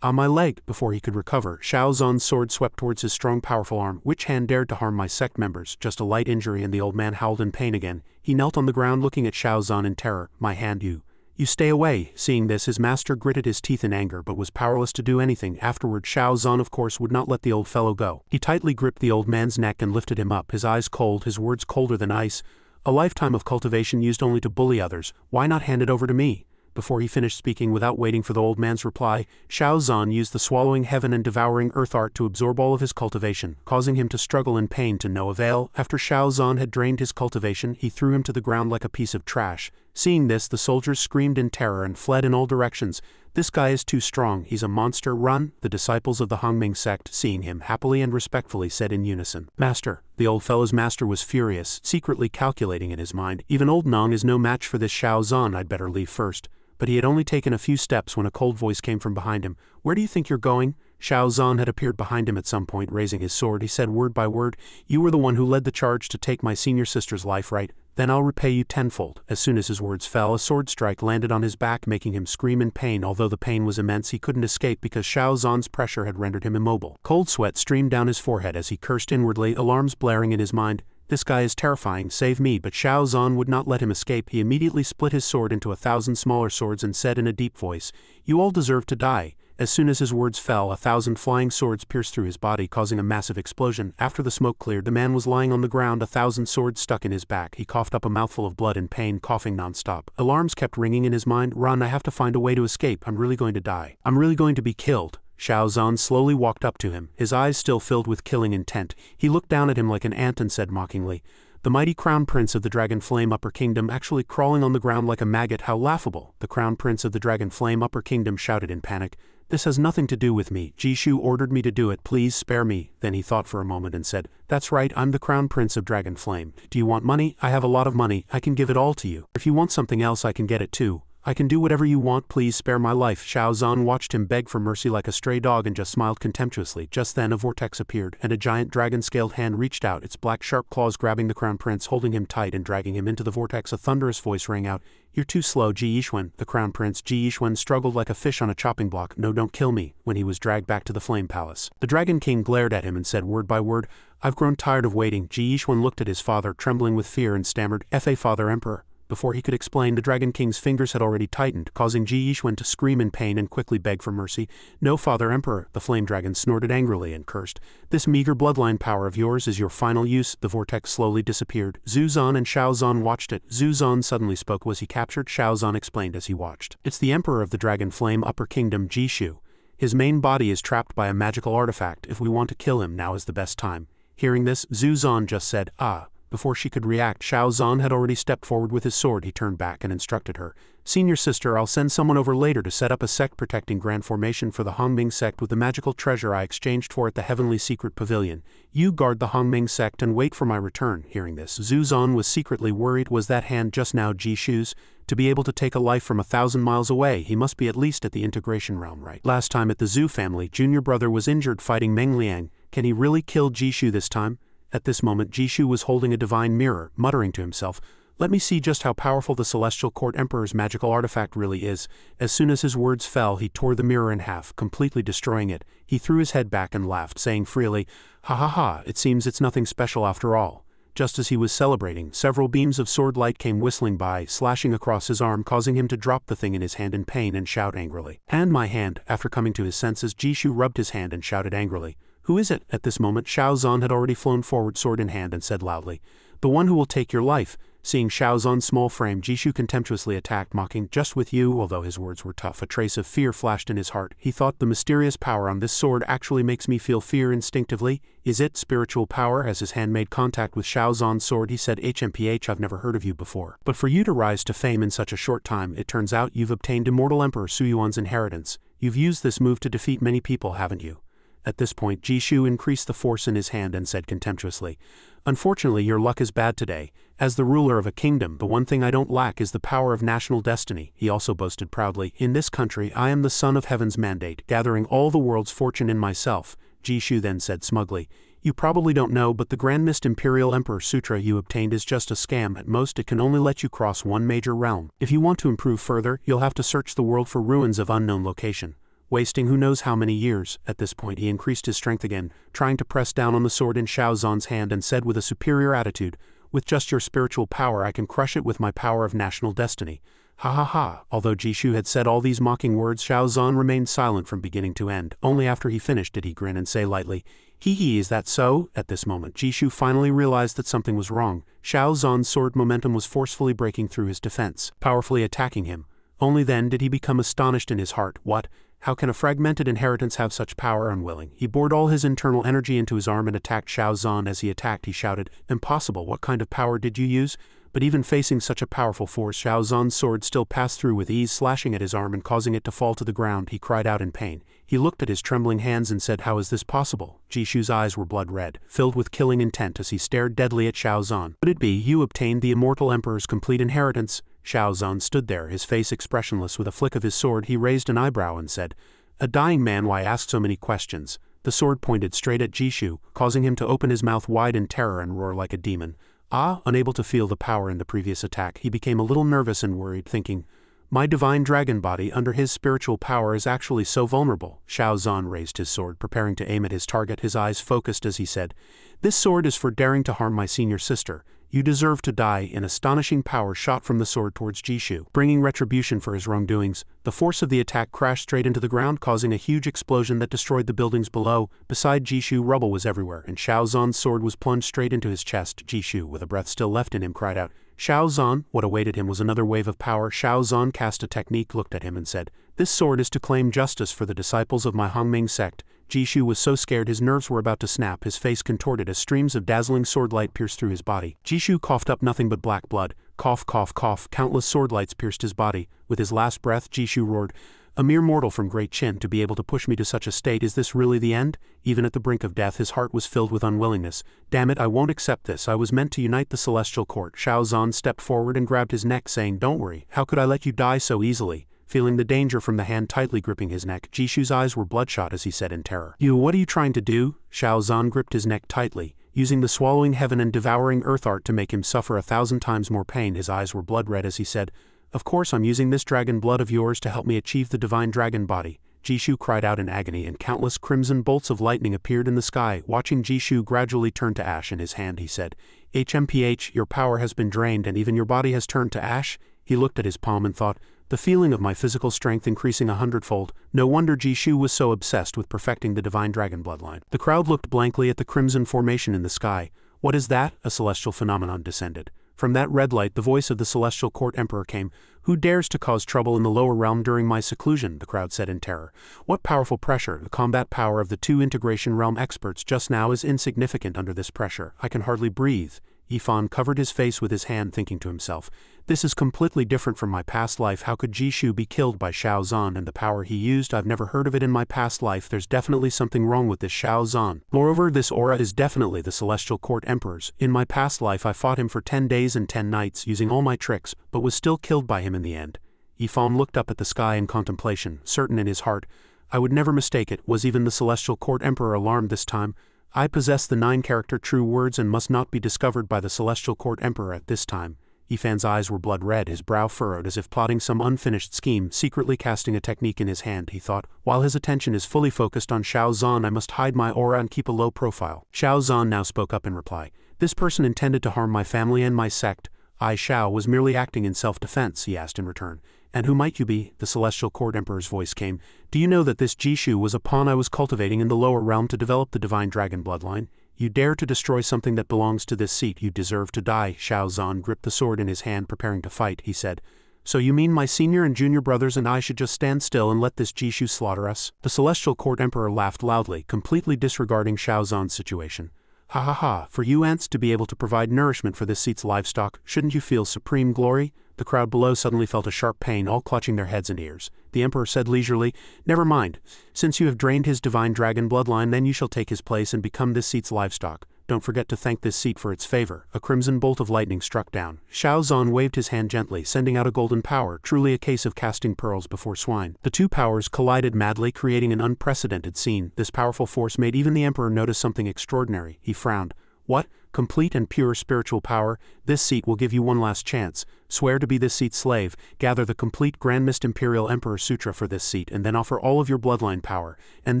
My leg. Before he could recover, Xiao Zan's sword swept towards his strong, powerful arm. Which hand dared to harm my sect members? Just a light injury, and the old man howled in pain again. He knelt on the ground looking at Xiao Zan in terror. My hand, you stay away. Seeing this, his master gritted his teeth in anger but was powerless to do anything. Afterward, Xiao Zan of course would not let the old fellow go. He tightly gripped the old man's neck and lifted him up, his eyes cold, his words colder than ice. A lifetime of cultivation used only to bully others. Why not hand it over to me? Before he finished speaking, without waiting for the old man's reply, Xiao Zan used the swallowing heaven and devouring earth art to absorb all of his cultivation, causing him to struggle in pain to no avail. After Xiao Zan had drained his cultivation, he threw him to the ground like a piece of trash. Seeing this, the soldiers screamed in terror and fled in all directions. This guy is too strong, he's a monster, run! The disciples of the Hongming sect, seeing him, happily and respectfully said in unison, Master. The old fellow's master was furious, secretly calculating in his mind, Even old Nong is no match for this Xiao Zan, I'd better leave first. But he had only taken a few steps when a cold voice came from behind him. Where do you think you're going? Xiao Zan had appeared behind him at some point, raising his sword. He said word by word, You were the one who led the charge to take my senior sister's life, right? Then I'll repay you tenfold. As soon as his words fell, a sword strike landed on his back, making him scream in pain. Although the pain was immense, he couldn't escape because Xiao Zan's pressure had rendered him immobile. Cold sweat streamed down his forehead as he cursed inwardly, alarms blaring in his mind. This guy is terrifying, save me. But Xiao Zan would not let him escape. He immediately split his sword into 1,000 smaller swords and said in a deep voice, You all deserve to die. As soon as his words fell, 1,000 flying swords pierced through his body, causing a massive explosion. After the smoke cleared, the man was lying on the ground, 1,000 swords stuck in his back. He coughed up a mouthful of blood in pain, coughing non-stop. Alarms kept ringing in his mind. Run, I have to find a way to escape. I'm really going to die. I'm really going to be killed. Xiao Zan slowly walked up to him, his eyes still filled with killing intent. He looked down at him like an ant and said mockingly, The mighty crown prince of the Dragon Flame Upper Kingdom actually crawling on the ground like a maggot, how laughable. The crown prince of the Dragon Flame Upper Kingdom shouted in panic, This has nothing to do with me. Jishu ordered me to do it, please spare me. Then he thought for a moment and said, That's right, I'm the crown prince of Dragon Flame. Do you want money? I have a lot of money, I can give it all to you. If you want something else I can get it too. I can do whatever you want, please spare my life. Xiao Zhan watched him beg for mercy like a stray dog and just smiled contemptuously. Just then a vortex appeared, and a giant dragon-scaled hand reached out, its black sharp claws grabbing the crown prince, holding him tight and dragging him into the vortex. A thunderous voice rang out, "You're too slow, Ji Yixuan." The crown prince, Ji Yixuan, struggled like a fish on a chopping block. "No, don't kill me," when he was dragged back to the flame palace. The dragon king glared at him and said word by word, "I've grown tired of waiting." Ji Yixuan looked at his father, trembling with fear, and stammered, "Fa, Father Emperor." Before he could explain, the Dragon King's fingers had already tightened, causing Ji Yixuan to scream in pain and quickly beg for mercy. "No, Father Emperor," the flame dragon snorted angrily and cursed. "This meager bloodline power of yours is your final use." The vortex slowly disappeared. Zhu Zhan and Xiao Zhan watched it. Zhu Zhan suddenly spoke. "Was he captured?" Xiao Zhan explained as he watched. "It's the Emperor of the Dragon Flame Upper Kingdom, Jishu. His main body is trapped by a magical artifact. If we want to kill him, now is the best time." Hearing this, Zhu Zhan just said, "Ah." Before she could react, Xiao Zhan had already stepped forward with his sword. He turned back and instructed her, "Senior sister, I'll send someone over later to set up a sect protecting Grand Formation for the Hongming sect with the magical treasure I exchanged for at the Heavenly Secret Pavilion. You guard the Hongming sect and wait for my return." Hearing this, Zhu Zhan was secretly worried. Was that hand just now Jishu's? To be able to take a life from 1,000 miles away, he must be at least at the integration realm, right? Last time at the Zhu family, junior brother was injured fighting Meng Liang. Can he really kill Jishu this time? At this moment, Jishu was holding a divine mirror, muttering to himself, "Let me see just how powerful the Celestial Court Emperor's magical artifact really is." As soon as his words fell, he tore the mirror in half, completely destroying it. He threw his head back and laughed, saying freely, "Ha ha ha, it seems it's nothing special after all." Just as he was celebrating, several beams of sword light came whistling by, slashing across his arm, causing him to drop the thing in his hand in pain and shout angrily, "Hand my hand." After coming to his senses, Jishu rubbed his hand and shouted angrily, "Who is it?" At this moment, Xiao Zhan had already flown forward, sword in hand, and said loudly, "The one who will take your life." Seeing Xiao Zhan's small frame, Jishu contemptuously attacked, mocking, "Just with you." Although his words were tough, a trace of fear flashed in his heart. He thought, "The mysterious power on this sword actually makes me feel fear instinctively. Is it spiritual power?" As his hand made contact with Xiao Zhan's sword, he said, "HMPH, I've never heard of you before. But for you to rise to fame in such a short time, it turns out you've obtained Immortal Emperor Suyuan's inheritance. You've used this move to defeat many people, haven't you?" At this point, Jishu increased the force in his hand and said contemptuously, "Unfortunately, your luck is bad today. As the ruler of a kingdom, the one thing I don't lack is the power of national destiny." He also boasted proudly, "In this country, I am the son of heaven's mandate, gathering all the world's fortune in myself." Jishu then said smugly, "You probably don't know, but the Grand Mist Imperial Emperor Sutra you obtained is just a scam. At most, it can only let you cross one major realm. If you want to improve further, you'll have to search the world for ruins of unknown location, wasting who knows how many years." At this point, he increased his strength again, trying to press down on the sword in Xiao Zhan's hand, and said with a superior attitude, "With just your spiritual power, I can crush it with my power of national destiny." Ha ha ha. Although Jishu had said all these mocking words, Xiao Zhan remained silent from beginning to end. Only after he finished did he grin and say lightly, "Hee hee, is that so?" At this moment, Jishu finally realized that something was wrong. Xiao Zhan's sword momentum was forcefully breaking through his defense, powerfully attacking him. Only then did he become astonished in his heart. What? How can a fragmented inheritance have such power? Unwilling, he poured all his internal energy into his arm and attacked Xiao Zhan. As he attacked, he shouted, "Impossible, what kind of power did you use?" But even facing such a powerful force, Xiao Zhan's sword still passed through with ease, slashing at his arm and causing it to fall to the ground. He cried out in pain. He looked at his trembling hands and said, "How is this possible?" Jishu's eyes were blood red, filled with killing intent as he stared deadly at Xiao Zhan. "Could it be you obtained the Immortal Emperor's complete inheritance?" Xiao Zhan stood there, his face expressionless. With a flick of his sword, he raised an eyebrow and said, "A dying man, why ask so many questions?" The sword pointed straight at Jishu, causing him to open his mouth wide in terror and roar like a demon. Unable to feel the power in the previous attack, he became a little nervous and worried, thinking, "My divine dragon body under his spiritual power is actually so vulnerable." Xiao Zhan raised his sword, preparing to aim at his target, his eyes focused as he said, "This sword is for daring to harm my senior sister. You deserve to die." An astonishing power shot from the sword towards Jishu, bringing retribution for his wrongdoings. The force of the attack crashed straight into the ground, causing a huge explosion that destroyed the buildings below. Beside Jishu, rubble was everywhere, and Xiao Zhan's sword was plunged straight into his chest. Jishu, with a breath still left in him, cried out, "Xiao Zhan!" What awaited him was another wave of power. Xiao Zhan cast a technique, looked at him and said, "This sword is to claim justice for the disciples of my Hongming sect." Jishu was so scared his nerves were about to snap, his face contorted as streams of dazzling sword light pierced through his body. Jishu coughed up nothing but black blood. Cough, cough, cough. Countless sword lights pierced his body. With his last breath, Jishu roared, A mere mortal from Great Chin to be able to push me to such a state, is this really the end? Even at the brink of death his heart was filled with unwillingness. Damn it, I won't accept this. I was meant to unite the celestial court. Shao Zhan stepped forward and grabbed his neck, saying, "Don't worry, how could I let you die so easily?" Feeling the danger from the hand tightly gripping his neck, Jishu's eyes were bloodshot as he said in terror, What are you trying to do?" Shao Zhan gripped his neck tightly, using the swallowing heaven and devouring earth art to make him suffer 1,000 times more pain. His eyes were blood red as he said, "Of course I'm using this dragon blood of yours to help me achieve the divine dragon body." Jishu cried out in agony and countless crimson bolts of lightning appeared in the sky. Watching Jishu gradually turn to ash in his hand, he said, "HMPH, your power has been drained and even your body has turned to ash?" He looked at his palm and thought, the feeling of my physical strength increasing 100-fold. No wonder Jishu was so obsessed with perfecting the divine dragon bloodline. The crowd looked blankly at the crimson formation in the sky. "What is that?" A celestial phenomenon descended. From that red light the voice of the celestial court emperor came. "Who dares to cause trouble in the lower realm during my seclusion?" the crowd said in terror. "What powerful pressure! The combat power of the two integration realm experts just now is insignificant under this pressure. I can hardly breathe." Yifan covered his face with his hand, thinking to himself, "This is completely different from my past life. How could Jishu be killed by Shao Zhan and the power he used? I've never heard of it in my past life. There's definitely something wrong with this Shao Zhan. Moreover, this aura is definitely the Celestial Court Emperor's. In my past life I fought him for 10 days and 10 nights using all my tricks, but was still killed by him in the end." Yifan looked up at the sky in contemplation, certain in his heart, "I would never mistake it." Was even the Celestial Court Emperor alarmed this time? "I possess the 9-character true words and must not be discovered by the Celestial Court Emperor at this time." Yifan's eyes were blood red, his brow furrowed as if plotting some unfinished scheme, secretly casting a technique in his hand. He thought, "While his attention is fully focused on Shao Zhan, I must hide my aura and keep a low profile." Shao Zhan now spoke up in reply. "This person intended to harm my family and my sect. I, Shao, was merely acting in self-defense," he asked in return. "And who might you be?" The Celestial Court Emperor's voice came. "Do you know that this Jishu was a pawn I was cultivating in the lower realm to develop the divine dragon bloodline? You dare to destroy something that belongs to this seat, you deserve to die." Shao Zhan gripped the sword in his hand, preparing to fight. He said, "So you mean my senior and junior brothers and I should just stand still and let this Jishu slaughter us?" The Celestial Court Emperor laughed loudly, completely disregarding Shao Zhan's situation. "Ha ha ha, for you ants to be able to provide nourishment for this seat's livestock, shouldn't you feel supreme glory?" The crowd below suddenly felt a sharp pain, all clutching their heads and ears. The Emperor said leisurely, "Never mind. Since you have drained his divine dragon bloodline, then you shall take his place and become this seat's livestock. Don't forget to thank this seat for its favor." A crimson bolt of lightning struck down. Shao Zhan waved his hand gently, sending out a golden power, truly a case of casting pearls before swine. The two powers collided madly, creating an unprecedented scene. This powerful force made even the Emperor notice something extraordinary. He frowned. "What? Complete and pure spiritual power? This seat will give you one last chance. Swear to be this seat's slave, gather the complete Grand Mist Imperial Emperor Sutra for this seat, and then offer all of your bloodline power, and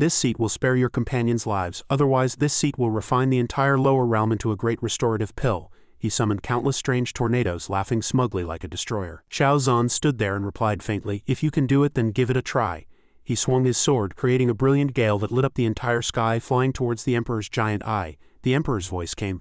this seat will spare your companions' lives. Otherwise, this seat will refine the entire lower realm into a great restorative pill." He summoned countless strange tornadoes, laughing smugly like a destroyer. Shao Zhan stood there and replied faintly, "If you can do it, then give it a try." He swung his sword, creating a brilliant gale that lit up the entire sky, flying towards the Emperor's giant eye. The Emperor's voice came.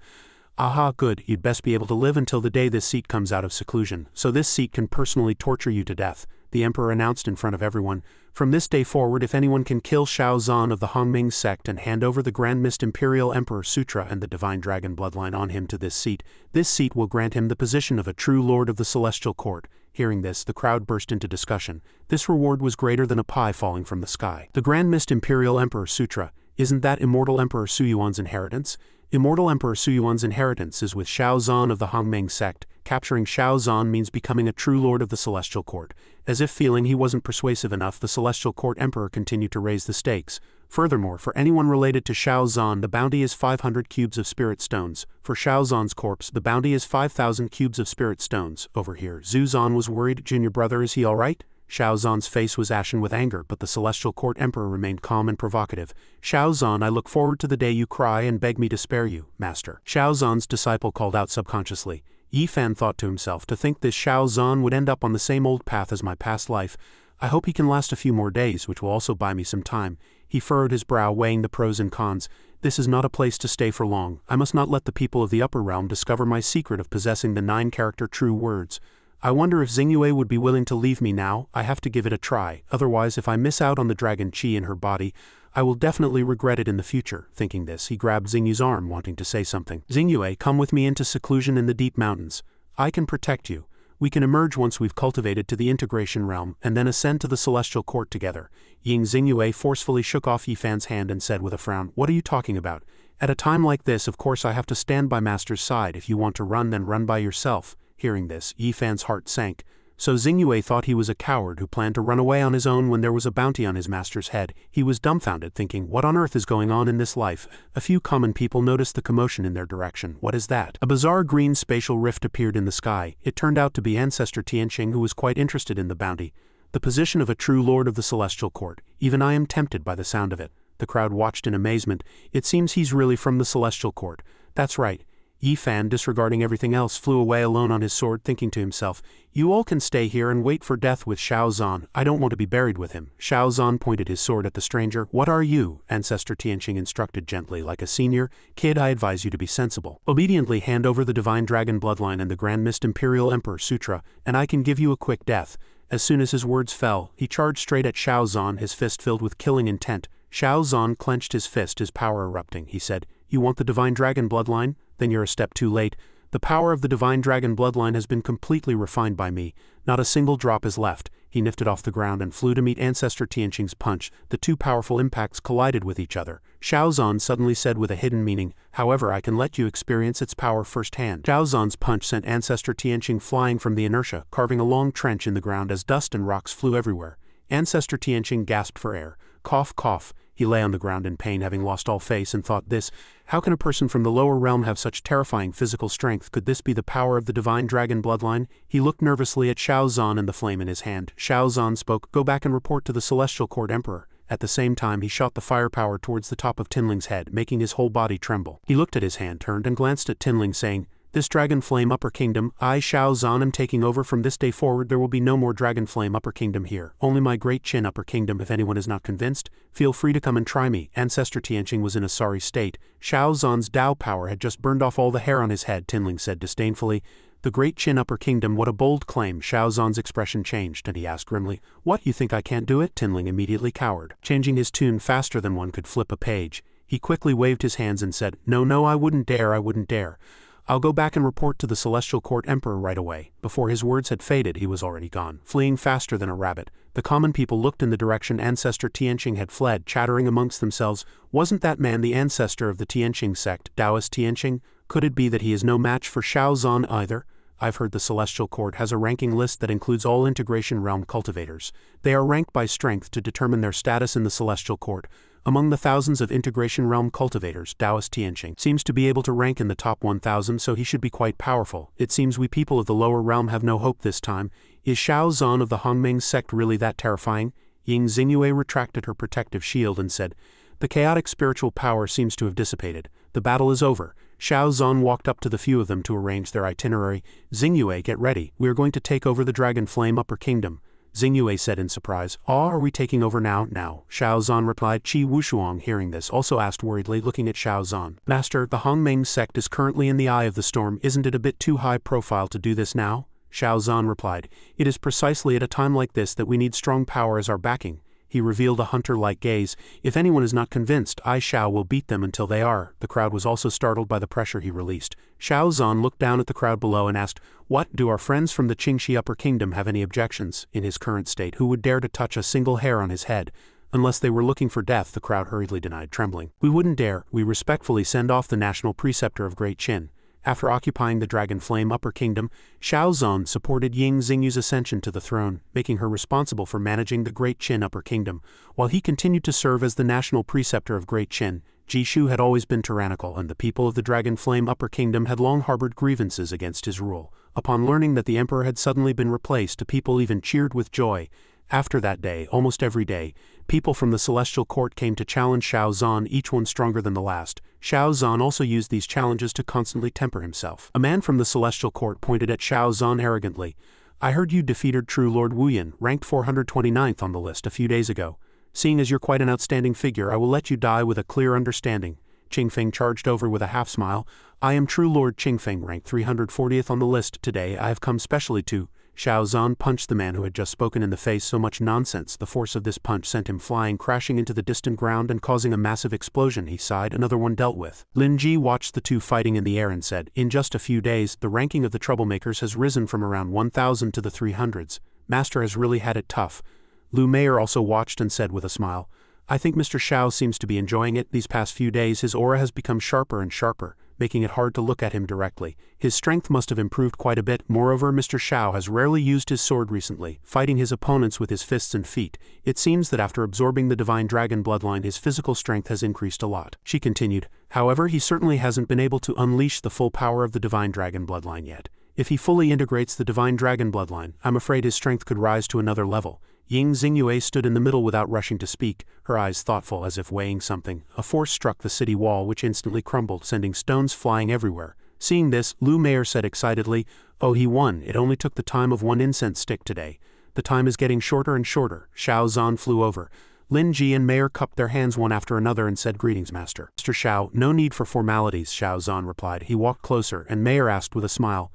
"Aha, good, you'd best be able to live until the day this seat comes out of seclusion, so this seat can personally torture you to death," the Emperor announced in front of everyone. "From this day forward, if anyone can kill Shao Zhan of the Hongming sect and hand over the Grand Mist Imperial Emperor Sutra and the divine dragon bloodline on him to this seat will grant him the position of a true lord of the Celestial Court." Hearing this, the crowd burst into discussion. This reward was greater than a pie falling from the sky. The Grand Mist Imperial Emperor Sutra, isn't that Immortal Emperor Suyuan's inheritance? Immortal Emperor Suyuan's inheritance is with Shao Zhan of the Hongming sect. Capturing Shao Zhan means becoming a true lord of the Celestial Court. As if feeling he wasn't persuasive enough, the Celestial Court Emperor continued to raise the stakes. Furthermore, for anyone related to Shao Zhan, the bounty is 500 cubes of spirit stones. For Shao Zhan's corpse, the bounty is 5,000 cubes of spirit stones. Over here, Zhu Zhan was worried. "Junior brother, is he all right?" Shao Zhan's face was ashen with anger, but the Celestial Court Emperor remained calm and provocative. "Shao Zhan, I look forward to the day you cry and beg me to spare you, master." Shao Zhan's disciple called out subconsciously. Yifan thought to himself, to think this Shao Zhan would end up on the same old path as my past life. I hope he can last a few more days, which will also buy me some time. He furrowed his brow, weighing the pros and cons. This is not a place to stay for long. I must not let the people of the upper realm discover my secret of possessing the 9-character true words. I wonder if Xingyue would be willing to leave me now. I have to give it a try. Otherwise, if I miss out on the dragon chi in her body, I will definitely regret it in the future. Thinking this, he grabbed Xingyue's arm, wanting to say something. "Xingyue, come with me into seclusion in the deep mountains. I can protect you. We can emerge once we've cultivated to the integration realm and then ascend to the celestial court together. Ying Xingyue forcefully shook off Yi Fan's hand and said with a frown, "What are you talking about? At a time like this, of course I have to stand by Master's side. If you want to run, then run by yourself." Hearing this, Yi Fan's heart sank. So Xingyue thought he was a coward who planned to run away on his own when there was a bounty on his master's head. He was dumbfounded, thinking, what on earth is going on in this life? A few common people noticed the commotion in their direction. What is that? A bizarre green spatial rift appeared in the sky. It turned out to be Ancestor Tianqing, who was quite interested in the bounty. The position of a true lord of the celestial court. Even I am tempted by the sound of it. The crowd watched in amazement. It seems he's really from the celestial court. That's right. Yi Fan, disregarding everything else, flew away alone on his sword, thinking to himself, "You all can stay here and wait for death with Xiao Zhan. I don't want to be buried with him." Xiao Zhan pointed his sword at the stranger. "What are you?" Ancestor Tianqing instructed gently, like a senior. "Kid, I advise you to be sensible. Obediently hand over the Divine Dragon Bloodline and the Grand Mist Imperial Emperor Sutra, and I can give you a quick death." As soon as his words fell, he charged straight at Xiao Zhan, his fist filled with killing intent. Xiao Zhan clenched his fist, his power erupting. He said, "You want the Divine Dragon Bloodline? Then you're a step too late. The power of the Divine Dragon Bloodline has been completely refined by me. Not a single drop is left." He nifted off the ground and flew to meet Ancestor Tianqing's punch. The two powerful impacts collided with each other. Xiao Zhan suddenly said with a hidden meaning, "However, I can let you experience its power firsthand." Xiao Zhan's punch sent Ancestor Tianqing flying from the inertia, carving a long trench in the ground as dust and rocks flew everywhere. Ancestor Tianqing gasped for air. Cough, cough. He lay on the ground in pain, having lost all face, and thought this, how can a person from the lower realm have such terrifying physical strength? Could this be the power of the Divine Dragon Bloodline? He looked nervously at Xiao Zhan and the flame in his hand. Xiao Zhan spoke, "Go back and report to the Celestial Court Emperor." At the same time, he shot the firepower towards the top of Tinling's head, making his whole body tremble. He looked at his hand, turned, and glanced at Tinling, saying, "This Dragon Flame Upper Kingdom, I, Xiao Zhan, am taking over. From this day forward there will be no more Dragon Flame Upper Kingdom here. Only my Great Qin Upper Kingdom. If anyone is not convinced, feel free to come and try me." Ancestor Tianqing was in a sorry state. Xiao Zhan's Dao power had just burned off all the hair on his head. Tinling said disdainfully, "The Great Qin Upper Kingdom, what a bold claim." Xiao Zhan's expression changed, and he asked grimly, "What, you think I can't do it?" Tinling immediately cowered. Changing his tune faster than one could flip a page, he quickly waved his hands and said, No, I wouldn't dare. I'll go back and report to the Celestial Court Emperor right away." Before his words had faded, he was already gone, fleeing faster than a rabbit. The common people looked in the direction Ancestor Tianqing had fled, chattering amongst themselves, "Wasn't that man the ancestor of the Tianqing sect, Taoist Tianqing? Could it be that he is no match for Xiao Zhan either?" I've heard the Celestial Court has a ranking list that includes all Integration Realm cultivators. They are ranked by strength to determine their status in the Celestial Court. Among the thousands of Integration Realm cultivators, Taoist Tianqing seems to be able to rank in the top 1,000, so he should be quite powerful. It seems we people of the lower realm have no hope this time. Is Xiao Zhan of the Hongming sect really that terrifying? Ying Xingyue retracted her protective shield and said, "The chaotic spiritual power seems to have dissipated. The battle is over." Xiao Zhan walked up to the few of them to arrange their itinerary. "Xingyue, get ready. We are going to take over the Dragon Flame Upper Kingdom." Xingyue said in surprise, Are we taking over now?" "Now," Xiao Zhan replied. Qi Wushuang, hearing this, also asked worriedly, looking at Xiao Zhan, "Master, the Hongmeng sect is currently in the eye of the storm. Isn't it a bit too high profile to do this now?" Xiao Zhan replied, "It is precisely at a time like this that we need strong power as our backing." He revealed a hunter-like gaze. "If anyone is not convinced, I, Xiao, will beat them until they are." The crowd was also startled by the pressure he released. Xiao Zhan looked down at the crowd below and asked, "What, do our friends from the Qingxi Upper Kingdom have any objections?" In his current state, who would dare to touch a single hair on his head? Unless they were looking for death, the crowd hurriedly denied, trembling. "We wouldn't dare. We respectfully send off the National Preceptor of Great Qin." After occupying the Dragon Flame Upper Kingdom, Xiao Zhan supported Ying Xingyu's ascension to the throne, making her responsible for managing the Great Qin Upper Kingdom. While he continued to serve as the National Preceptor of Great Qin, Jishu had always been tyrannical, and the people of the Dragon Flame Upper Kingdom had long harbored grievances against his rule. Upon learning that the emperor had suddenly been replaced, the people even cheered with joy. After that day, almost every day, people from the Celestial Court came to challenge Xiao Zhan, each one stronger than the last. Xiao Zhan also used these challenges to constantly temper himself. A man from the Celestial Court pointed at Xiao Zhan arrogantly. "I heard you defeated True Lord Wuyan, ranked 429th on the list a few days ago. Seeing as you're quite an outstanding figure, I will let you die with a clear understanding." Qingfeng charged over with a half-smile. "I am True Lord Qingfeng, ranked 340th on the list. Today I have come specially to..." Xiao Zhan punched the man who had just spoken in the face. So much nonsense. The force of this punch sent him flying, crashing into the distant ground and causing a massive explosion. He sighed. Another one dealt with. Lin Ji watched the two fighting in the air and said, in just a few days, the ranking of the troublemakers has risen from around 1,000 to the 300s. Master has really had it tough. Lu Mayer also watched and said with a smile, I think Mr. Xiao seems to be enjoying it. These past few days his aura has become sharper and sharper, making it hard to look at him directly. His strength must have improved quite a bit. Moreover, Mr. Xiao has rarely used his sword recently, fighting his opponents with his fists and feet. It seems that after absorbing the divine dragon bloodline his physical strength has increased a lot. She continued, however, he certainly hasn't been able to unleash the full power of the divine dragon bloodline yet. If he fully integrates the divine dragon bloodline, I'm afraid his strength could rise to another level. Ying Xingyue stood in the middle without rushing to speak, her eyes thoughtful as if weighing something. A force struck the city wall which instantly crumbled, sending stones flying everywhere. Seeing this, Lu Mayer said excitedly, oh, he won. It only took the time of one incense stick today. The time is getting shorter and shorter. Xiao Zhan flew over. Lin Ji and Mayer cupped their hands one after another and said, greetings, Master. Mr. Xiao, no need for formalities, Xiao Zhan replied. He walked closer, and Mayer asked with a smile,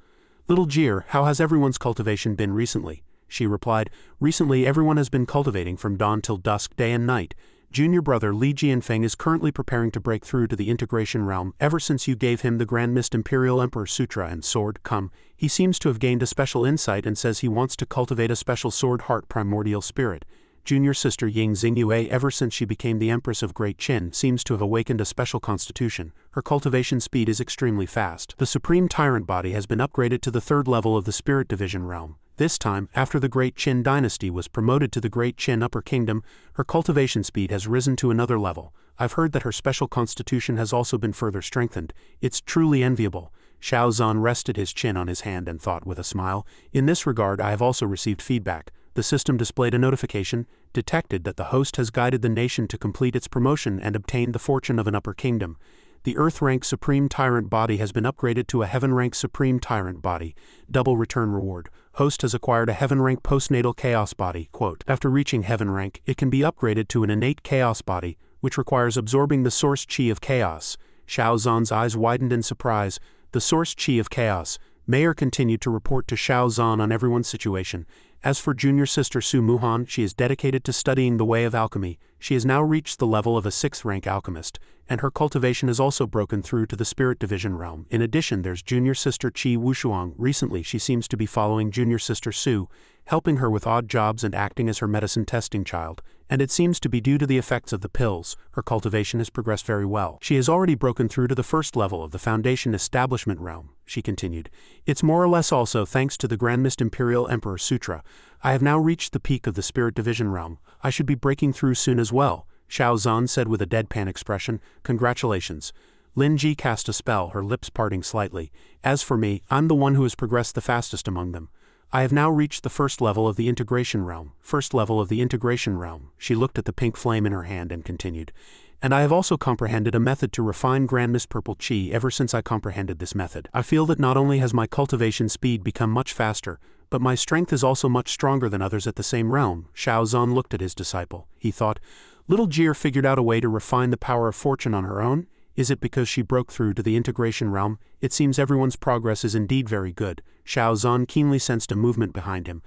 Little Jir, how has everyone's cultivation been recently? She replied, recently everyone has been cultivating from dawn till dusk, day and night. Junior brother Li Jianfeng is currently preparing to break through to the integration realm. Ever since you gave him the Grand Mist Imperial Emperor Sutra and sword, he seems to have gained a special insight and says he wants to cultivate a special sword heart primordial spirit. Junior sister Ying Xingyue, ever since she became the Empress of Great Qin, seems to have awakened a special constitution. Her cultivation speed is extremely fast. The Supreme Tyrant body has been upgraded to the 3rd level of the Spirit Division realm. This time, after the Great Qin dynasty was promoted to the Great Qin Upper Kingdom, her cultivation speed has risen to another level. I've heard that her special constitution has also been further strengthened. It's truly enviable. Xiao Zhan rested his chin on his hand and thought with a smile, in this regard I have also received feedback. The system displayed a notification, detected that the host has guided the nation to complete its promotion and obtained the fortune of an upper kingdom. The Earth-rank Supreme Tyrant body has been upgraded to a Heaven-rank Supreme Tyrant body. Double return reward. Host has acquired a Heaven-rank Postnatal Chaos body. Quote, after reaching Heaven rank, it can be upgraded to an innate Chaos body, which requires absorbing the source chi of chaos. Xiao Zhan's eyes widened in surprise. The source chi of chaos. Mayer continued to report to Xiao Zhan on everyone's situation. As for junior sister Su Muhan, she is dedicated to studying the way of alchemy. She has now reached the level of a 6th-rank alchemist, and her cultivation has also broken through to the Spirit Division realm. In addition, there's junior sister Qi Wushuang. Recently, she seems to be following junior sister Su, helping her with odd jobs and acting as her medicine testing child, and it seems to be due to the effects of the pills. Her cultivation has progressed very well. She has already broken through to the 1st level of the Foundation Establishment realm, she continued. It's more or less also thanks to the Grand Mist Imperial Emperor Sutra. I have now reached the peak of the Spirit Division realm. I should be breaking through soon as well, Xiao Zhan said with a deadpan expression. Congratulations. Lin Ji cast a spell, her lips parting slightly. As for me, I'm the one who has progressed the fastest among them. I have now reached the 1st level of the integration realm. 1st level of the integration realm. She looked at the pink flame in her hand and continued. And I have also comprehended a method to refine Grand Mist Purple Chi. Ever since I comprehended this method, I feel that not only has my cultivation speed become much faster, but my strength is also much stronger than others at the same realm. Xiao Zhan looked at his disciple. He thought, little Jir figured out a way to refine the power of fortune on her own? Is it because she broke through to the integration realm? It seems everyone's progress is indeed very good. Xiao Zhan keenly sensed a movement behind him.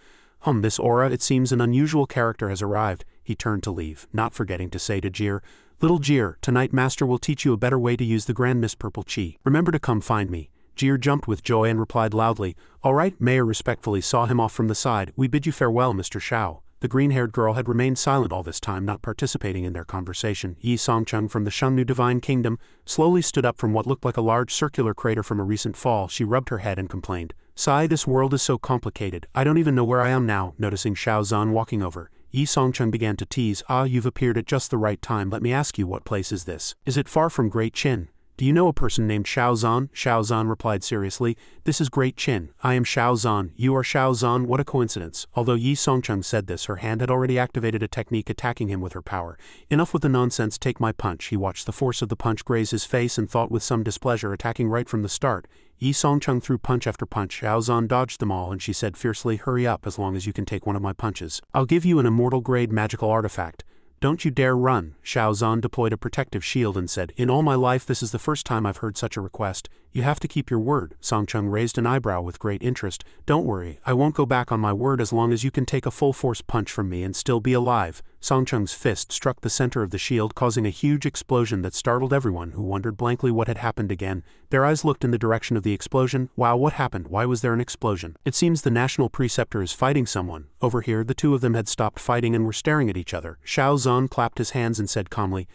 This aura, it seems an unusual character has arrived. He turned to leave, not forgetting to say to Jir, little Jir, tonight Master will teach you a better way to use the Grand Mist Purple Chi. Remember to come find me. Jir jumped with joy and replied loudly, all right. Mayer respectfully saw him off from the side. We bid you farewell, Mr. Xiao. The green-haired girl had remained silent all this time, not participating in their conversation. Yi Songcheng from the Shangnu Divine Kingdom slowly stood up from what looked like a large circular crater from a recent fall. She rubbed her head and complained, sigh, this world is so complicated. I don't even know where I am now. Noticing Xiao Zhan walking over, Yi Songcheng began to tease, you've appeared at just the right time. Let me ask you, what place is this? Is it far from Great Qin? Do you know a person named Xiao Zhan? Xiao Zhan replied seriously, this is Great Qin. I am Xiao Zhan. You are Xiao Zhan. What a coincidence. Although Yi Songcheng said this, her hand had already activated a technique attacking him with her power. Enough with the nonsense, take my punch. He watched the force of the punch graze his face and thought with some displeasure, attacking right from the start. Yi Songcheng threw punch after punch. Xiao Zhan dodged them all and she said fiercely, hurry up as long as you can take one of my punches. I'll give you an immortal grade magical artifact. Don't you dare run. Xiao Zhan deployed a protective shield and said, in all my life this is the first time I've heard such a request. You have to keep your word. Songcheng raised an eyebrow with great interest. Don't worry, I won't go back on my word as long as you can take a full-force punch from me and still be alive. Songcheng's fist struck the center of the shield, causing a huge explosion that startled everyone, who wondered blankly what had happened again. Their eyes looked in the direction of the explosion. Wow, what happened? Why was there an explosion? It seems the national preceptor is fighting someone. Over here, the two of them had stopped fighting and were staring at each other. Xiao Zhan clapped his hands and said calmly,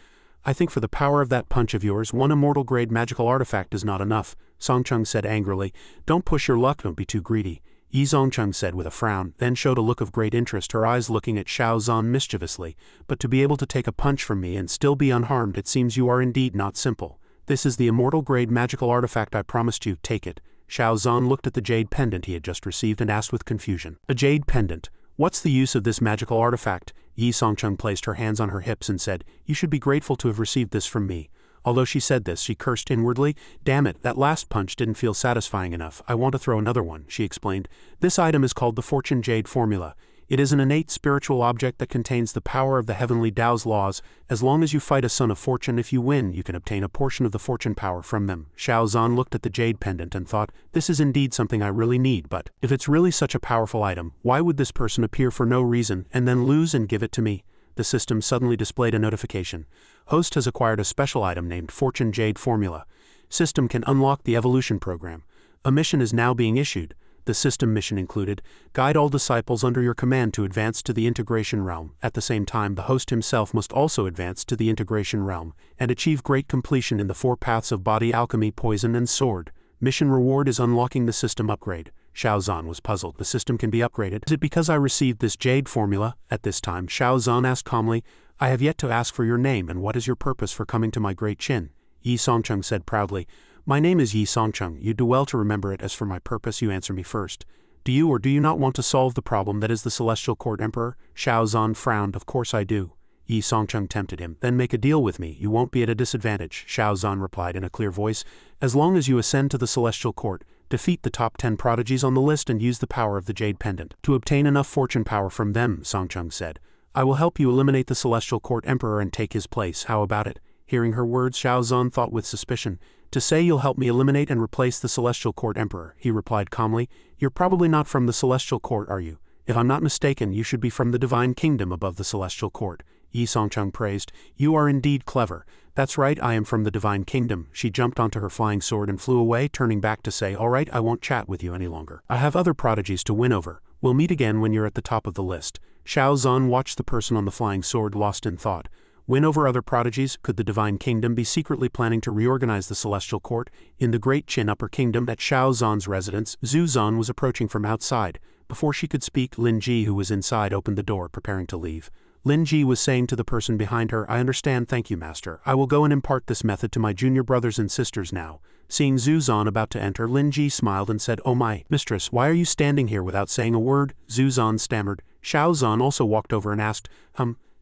I think for the power of that punch of yours, one immortal-grade magical artifact is not enough. Songcheng said angrily, Don't push your luck, don't be too greedy. Yi Zongcheng said with a frown, then showed a look of great interest, her eyes looking at Xiao Zhan mischievously. But to be able to take a punch from me and still be unharmed, it seems you are indeed not simple. This is the immortal-grade magical artifact I promised you, take it. Xiao Zhan looked at the jade pendant he had just received and asked with confusion. A jade pendant? What's the use of this magical artifact? Yi Zongcheng placed her hands on her hips and said, You should be grateful to have received this from me. Although she said this, she cursed inwardly. Damn it, that last punch didn't feel satisfying enough. I want to throw another one, she explained. This item is called the Fortune Jade Formula. It is an innate spiritual object that contains the power of the heavenly Tao's laws. As long as you fight a son of fortune, if you win, you can obtain a portion of the fortune power from them. Xiao Zhan looked at the jade pendant and thought, this is indeed something I really need, but if it's really such a powerful item, why would this person appear for no reason and then lose and give it to me? The system suddenly displayed a notification. Host has acquired a special item named Fortune Jade Formula. System can unlock the evolution program. A mission is now being issued. The system mission included, guide all disciples under your command to advance to the integration realm. At the same time, the host himself must also advance to the integration realm and achieve great completion in the 4 paths of body, alchemy, poison, and sword. Mission reward is unlocking the system upgrade. Xiao Zhan was puzzled. The system can be upgraded. Is it because I received this jade formula? At this time, Xiao Zhan asked calmly, I have yet to ask for your name, and what is your purpose for coming to my great Qin? Yi Zongcheng said proudly, My name is Yi Zongcheng. You do well to remember it. As for my purpose, you answer me first. Do you or do you not want to solve the problem that is the Celestial Court Emperor? Xiao Zhan frowned. Of course I do. Yi Zongcheng tempted him. Then make a deal with me. You won't be at a disadvantage. Xiao Zhan replied in a clear voice. As long as you ascend to the Celestial Court, defeat the top 10 prodigies on the list and use the power of the Jade Pendant to obtain enough fortune power from them, Songcheng said. I will help you eliminate the Celestial Court Emperor and take his place. How about it? Hearing her words, Xiao Zhan thought with suspicion. To say you'll help me eliminate and replace the Celestial Court Emperor, he replied calmly. You're probably not from the Celestial Court, are you? If I'm not mistaken, you should be from the Divine Kingdom above the Celestial Court. Yi Zongcheng praised. You are indeed clever. That's right, I am from the Divine Kingdom. She jumped onto her flying sword and flew away, turning back to say, All right, I won't chat with you any longer. I have other prodigies to win over. We'll meet again when you're at the top of the list. Xiao Zhan watched the person on the flying sword, lost in thought. Win over other prodigies? Could the Divine Kingdom be secretly planning to reorganize the Celestial Court? In the Great Qin Upper Kingdom, at Xiao Zhan's residence, Zhu Zhan was approaching from outside. Before she could speak, Lin Ji, who was inside, opened the door, preparing to leave. Lin Ji was saying to the person behind her, I understand, thank you, master. I will go and impart this method to my junior brothers and sisters now. Seeing Zhu Zhan about to enter, Lin Ji smiled and said, Oh my, mistress, why are you standing here without saying a word? Zhu Zhan stammered. Xiao Zhan also walked over and asked,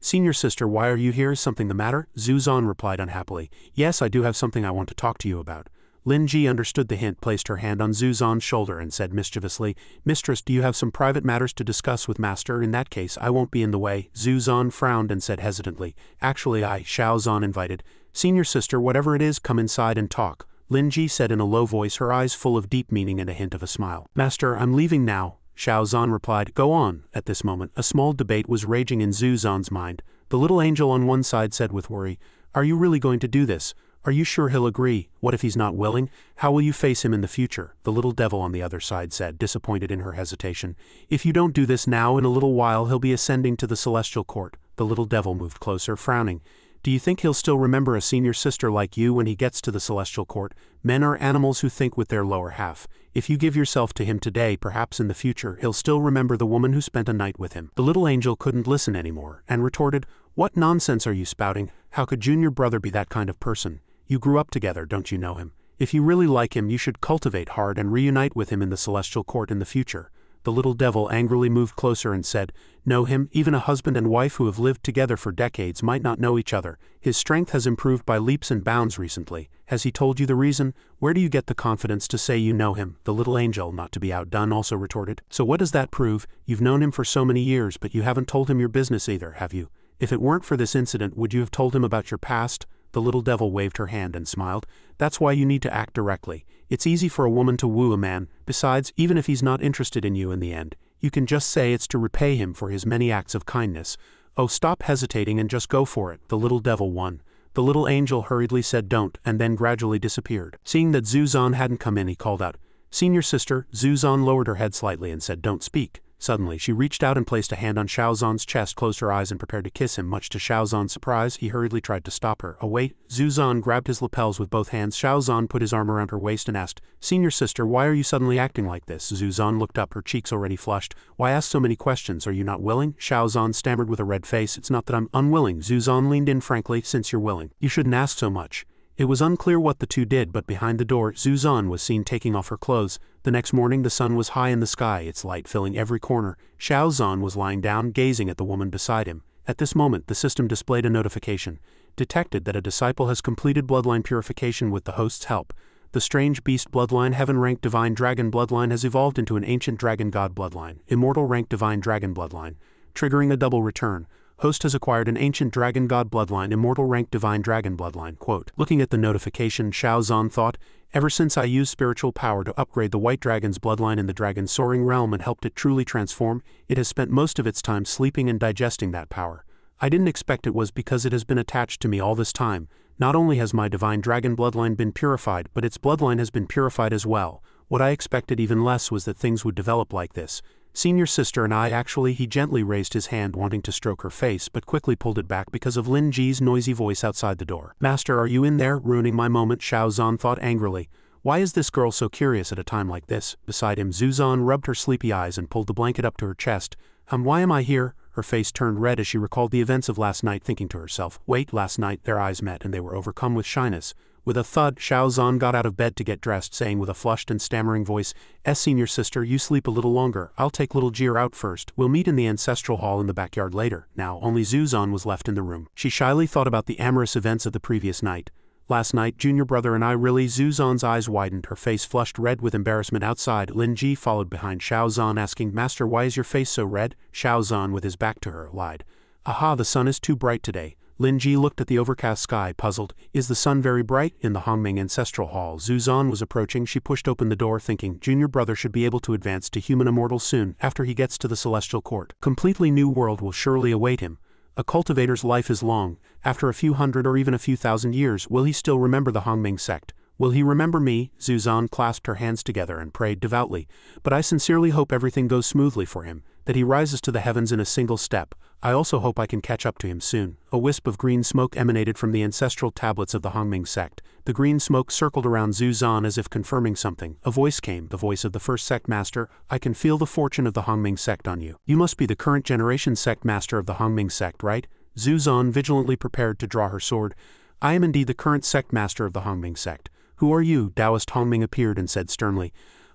Senior sister, why are you here? Is something the matter? Zhu Zhan replied unhappily, Yes, I do have something I want to talk to you about. Lin Ji understood the hint, placed her hand on Zhu Zhan's shoulder and said mischievously, Mistress, do you have some private matters to discuss with master? In that case, I won't be in the way. Zhu Zhan frowned and said hesitantly, Actually, Xiao Zhan invited. Senior sister, whatever it is, come inside and talk. Lin Ji said in a low voice, her eyes full of deep meaning and a hint of a smile. Master, I'm leaving now. Xiao Zhan replied, Go on. At this moment, a small debate was raging in Zhu Zhan's mind. The little angel on one side said with worry, Are you really going to do this? Are you sure he'll agree? What if he's not willing? How will you face him in the future? The little devil on the other side said, disappointed in her hesitation. If you don't do this now, in a little while he'll be ascending to the Celestial Court. The little devil moved closer, frowning. Do you think he'll still remember a senior sister like you when he gets to the Celestial Court? Men are animals who think with their lower half. If you give yourself to him today, perhaps in the future he'll still remember the woman who spent a night with him. The little angel couldn't listen anymore, and retorted, What nonsense are you spouting? How could junior brother be that kind of person? You grew up together, don't you know him? If you really like him, you should cultivate hard and reunite with him in the Celestial Court in the future. The little devil angrily moved closer and said, Know him? Even a husband and wife who have lived together for decades might not know each other. His strength has improved by leaps and bounds recently. Has he told you the reason? Where do you get the confidence to say you know him? The little angel, not to be outdone, also retorted. So what does that prove? You've known him for so many years, but you haven't told him your business either, have you? If it weren't for this incident, would you have told him about your past? The little devil waved her hand and smiled. That's why you need to act directly. It's easy for a woman to woo a man. Besides, even if he's not interested in you in the end, you can just say it's to repay him for his many acts of kindness. Oh, stop hesitating and just go for it. The little devil won. The little angel hurriedly said don't, and then gradually disappeared. Seeing that Zuzan hadn't come in, he called out, "Senior sister." Zuzan lowered her head slightly and said, "Don't speak." Suddenly, she reached out and placed a hand on Xiaozan's chest, closed her eyes and prepared to kiss him. Much to Xiaozan's surprise, he hurriedly tried to stop her. "Oh wait." Zuzan grabbed his lapels with both hands. Xiaozan put his arm around her waist and asked, "Senior sister, why are you suddenly acting like this?" Zuzan looked up, her cheeks already flushed. "Why ask so many questions? Are you not willing?" Xiaozan stammered with a red face. "It's not that I'm unwilling." Zuzan leaned in frankly. "Since you're willing, you shouldn't ask so much." It was unclear what the two did, but behind the door, Zuzan was seen taking off her clothes. The next morning the sun was high in the sky, its light filling every corner. Xiaozan was lying down, gazing at the woman beside him. At this moment the system displayed a notification. Detected that a disciple has completed bloodline purification with the host's help. The strange beast bloodline heaven-ranked divine dragon bloodline has evolved into an ancient dragon god bloodline, immortal ranked divine dragon bloodline, triggering a double return. Host has acquired an ancient dragon god bloodline, immortal ranked divine dragon bloodline. Quote. Looking at the notification, Xiaozan thought, ever since I used spiritual power to upgrade the white dragon's bloodline in the dragon's soaring realm and helped it truly transform, it has spent most of its time sleeping and digesting that power. I didn't expect it was because it has been attached to me all this time. Not only has my divine dragon bloodline been purified, but its bloodline has been purified as well. What I expected even less was that things would develop like this. Senior sister and I actually, he gently raised his hand wanting to stroke her face but quickly pulled it back because of Lin Ji's noisy voice outside the door. "Master, are you in there?" Ruining my moment, Xiaozan thought angrily. Why is this girl so curious at a time like this? Beside him, Zuzan rubbed her sleepy eyes and pulled the blanket up to her chest. Why am I here?" Her face turned red as she recalled the events of last night, thinking to herself, wait, last night their eyes met and they were overcome with shyness. With a thud, Xiaozan got out of bed to get dressed, saying with a flushed and stammering voice, Senior sister, you sleep a little longer. I'll take little Jir out first. We'll meet in the ancestral hall in the backyard later." Now, only Zuzan was left in the room. She shyly thought about the amorous events of the previous night. "Last night, junior brother and I really..." Zuzan's eyes widened, her face flushed red with embarrassment. Outside, Lin Ji followed behind Xiaozan, asking, "Master, why is your face so red?" Xiaozan, with his back to her, lied, "Aha, the sun is too bright today." Lin Ji looked at the overcast sky, puzzled. "Is the sun very bright?" In the Hongming ancestral hall, Zuzan was approaching. She pushed open the door, thinking, junior brother should be able to advance to human immortal soon, after he gets to the celestial court. Completely new world will surely await him. A cultivator's life is long. After a few hundred or even a few thousand years, will he still remember the Hongming sect? Will he remember me? Zuzan clasped her hands together and prayed devoutly. But I sincerely hope everything goes smoothly for him, that he rises to the heavens in a single step. I also hope I can catch up to him soon. A wisp of green smoke emanated from the ancestral tablets of the Hongming sect. The green smoke circled around Zuzan as if confirming something. A voice came, the voice of the first sect master. "I can feel the fortune of the Hongming sect on you. You must be the current generation sect master of the Hongming sect, right?" Zuzan vigilantly prepared to draw her sword. "I am indeed the current sect master of the Hongming sect." "Who are you?" Taoist Hongming appeared and said sternly.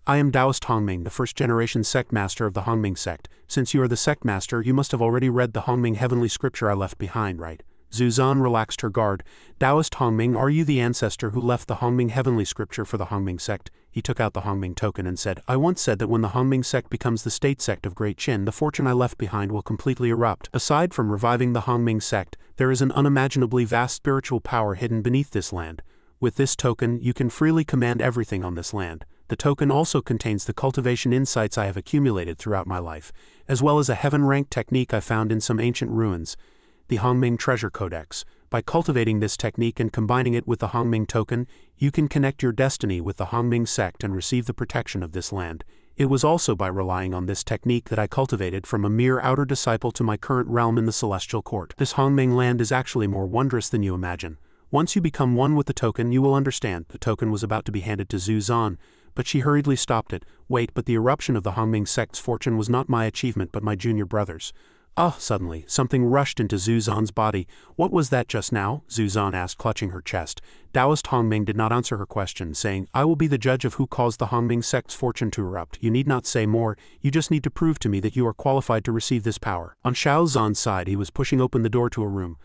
"I am Taoist Hongming, the first-generation sect master of the Hongming sect. Since you are the sect master, you must have already read the Hongming heavenly scripture I left behind, right?" Zuzan relaxed her guard. "Taoist Hongming, are you the ancestor who left the Hongming heavenly scripture for the Hongming sect?" He took out the Hongming token and said, "I once said that when the Hongming sect becomes the state sect of Great Qin, the fortune I left behind will completely erupt. Aside from reviving the Hongming sect, there is an unimaginably vast spiritual power hidden beneath this land. With this token, you can freely command everything on this land. The token also contains the cultivation insights I have accumulated throughout my life, as well as a heaven-ranked technique I found in some ancient ruins, the Hongming Treasure Codex. By cultivating this technique and combining it with the Hongming token, you can connect your destiny with the Hongming sect and receive the protection of this land. It was also by relying on this technique that I cultivated from a mere outer disciple to my current realm in the celestial court. This Hongming land is actually more wondrous than you imagine. Once you become one with the token, you will understand." The token was about to be handed to Zuzan, but she hurriedly stopped it. "Wait, but the eruption of the Hongming sect's fortune was not my achievement but my junior brother's." Suddenly, something rushed into Zuzan's body. "What was that just now?" Zuzan asked, clutching her chest. Taoist Hongming did not answer her question, saying, "I will be the judge of who caused the Hongming sect's fortune to erupt. You need not say more, you just need to prove to me that you are qualified to receive this power." On Xiaozan's side, he was pushing open the door to a room.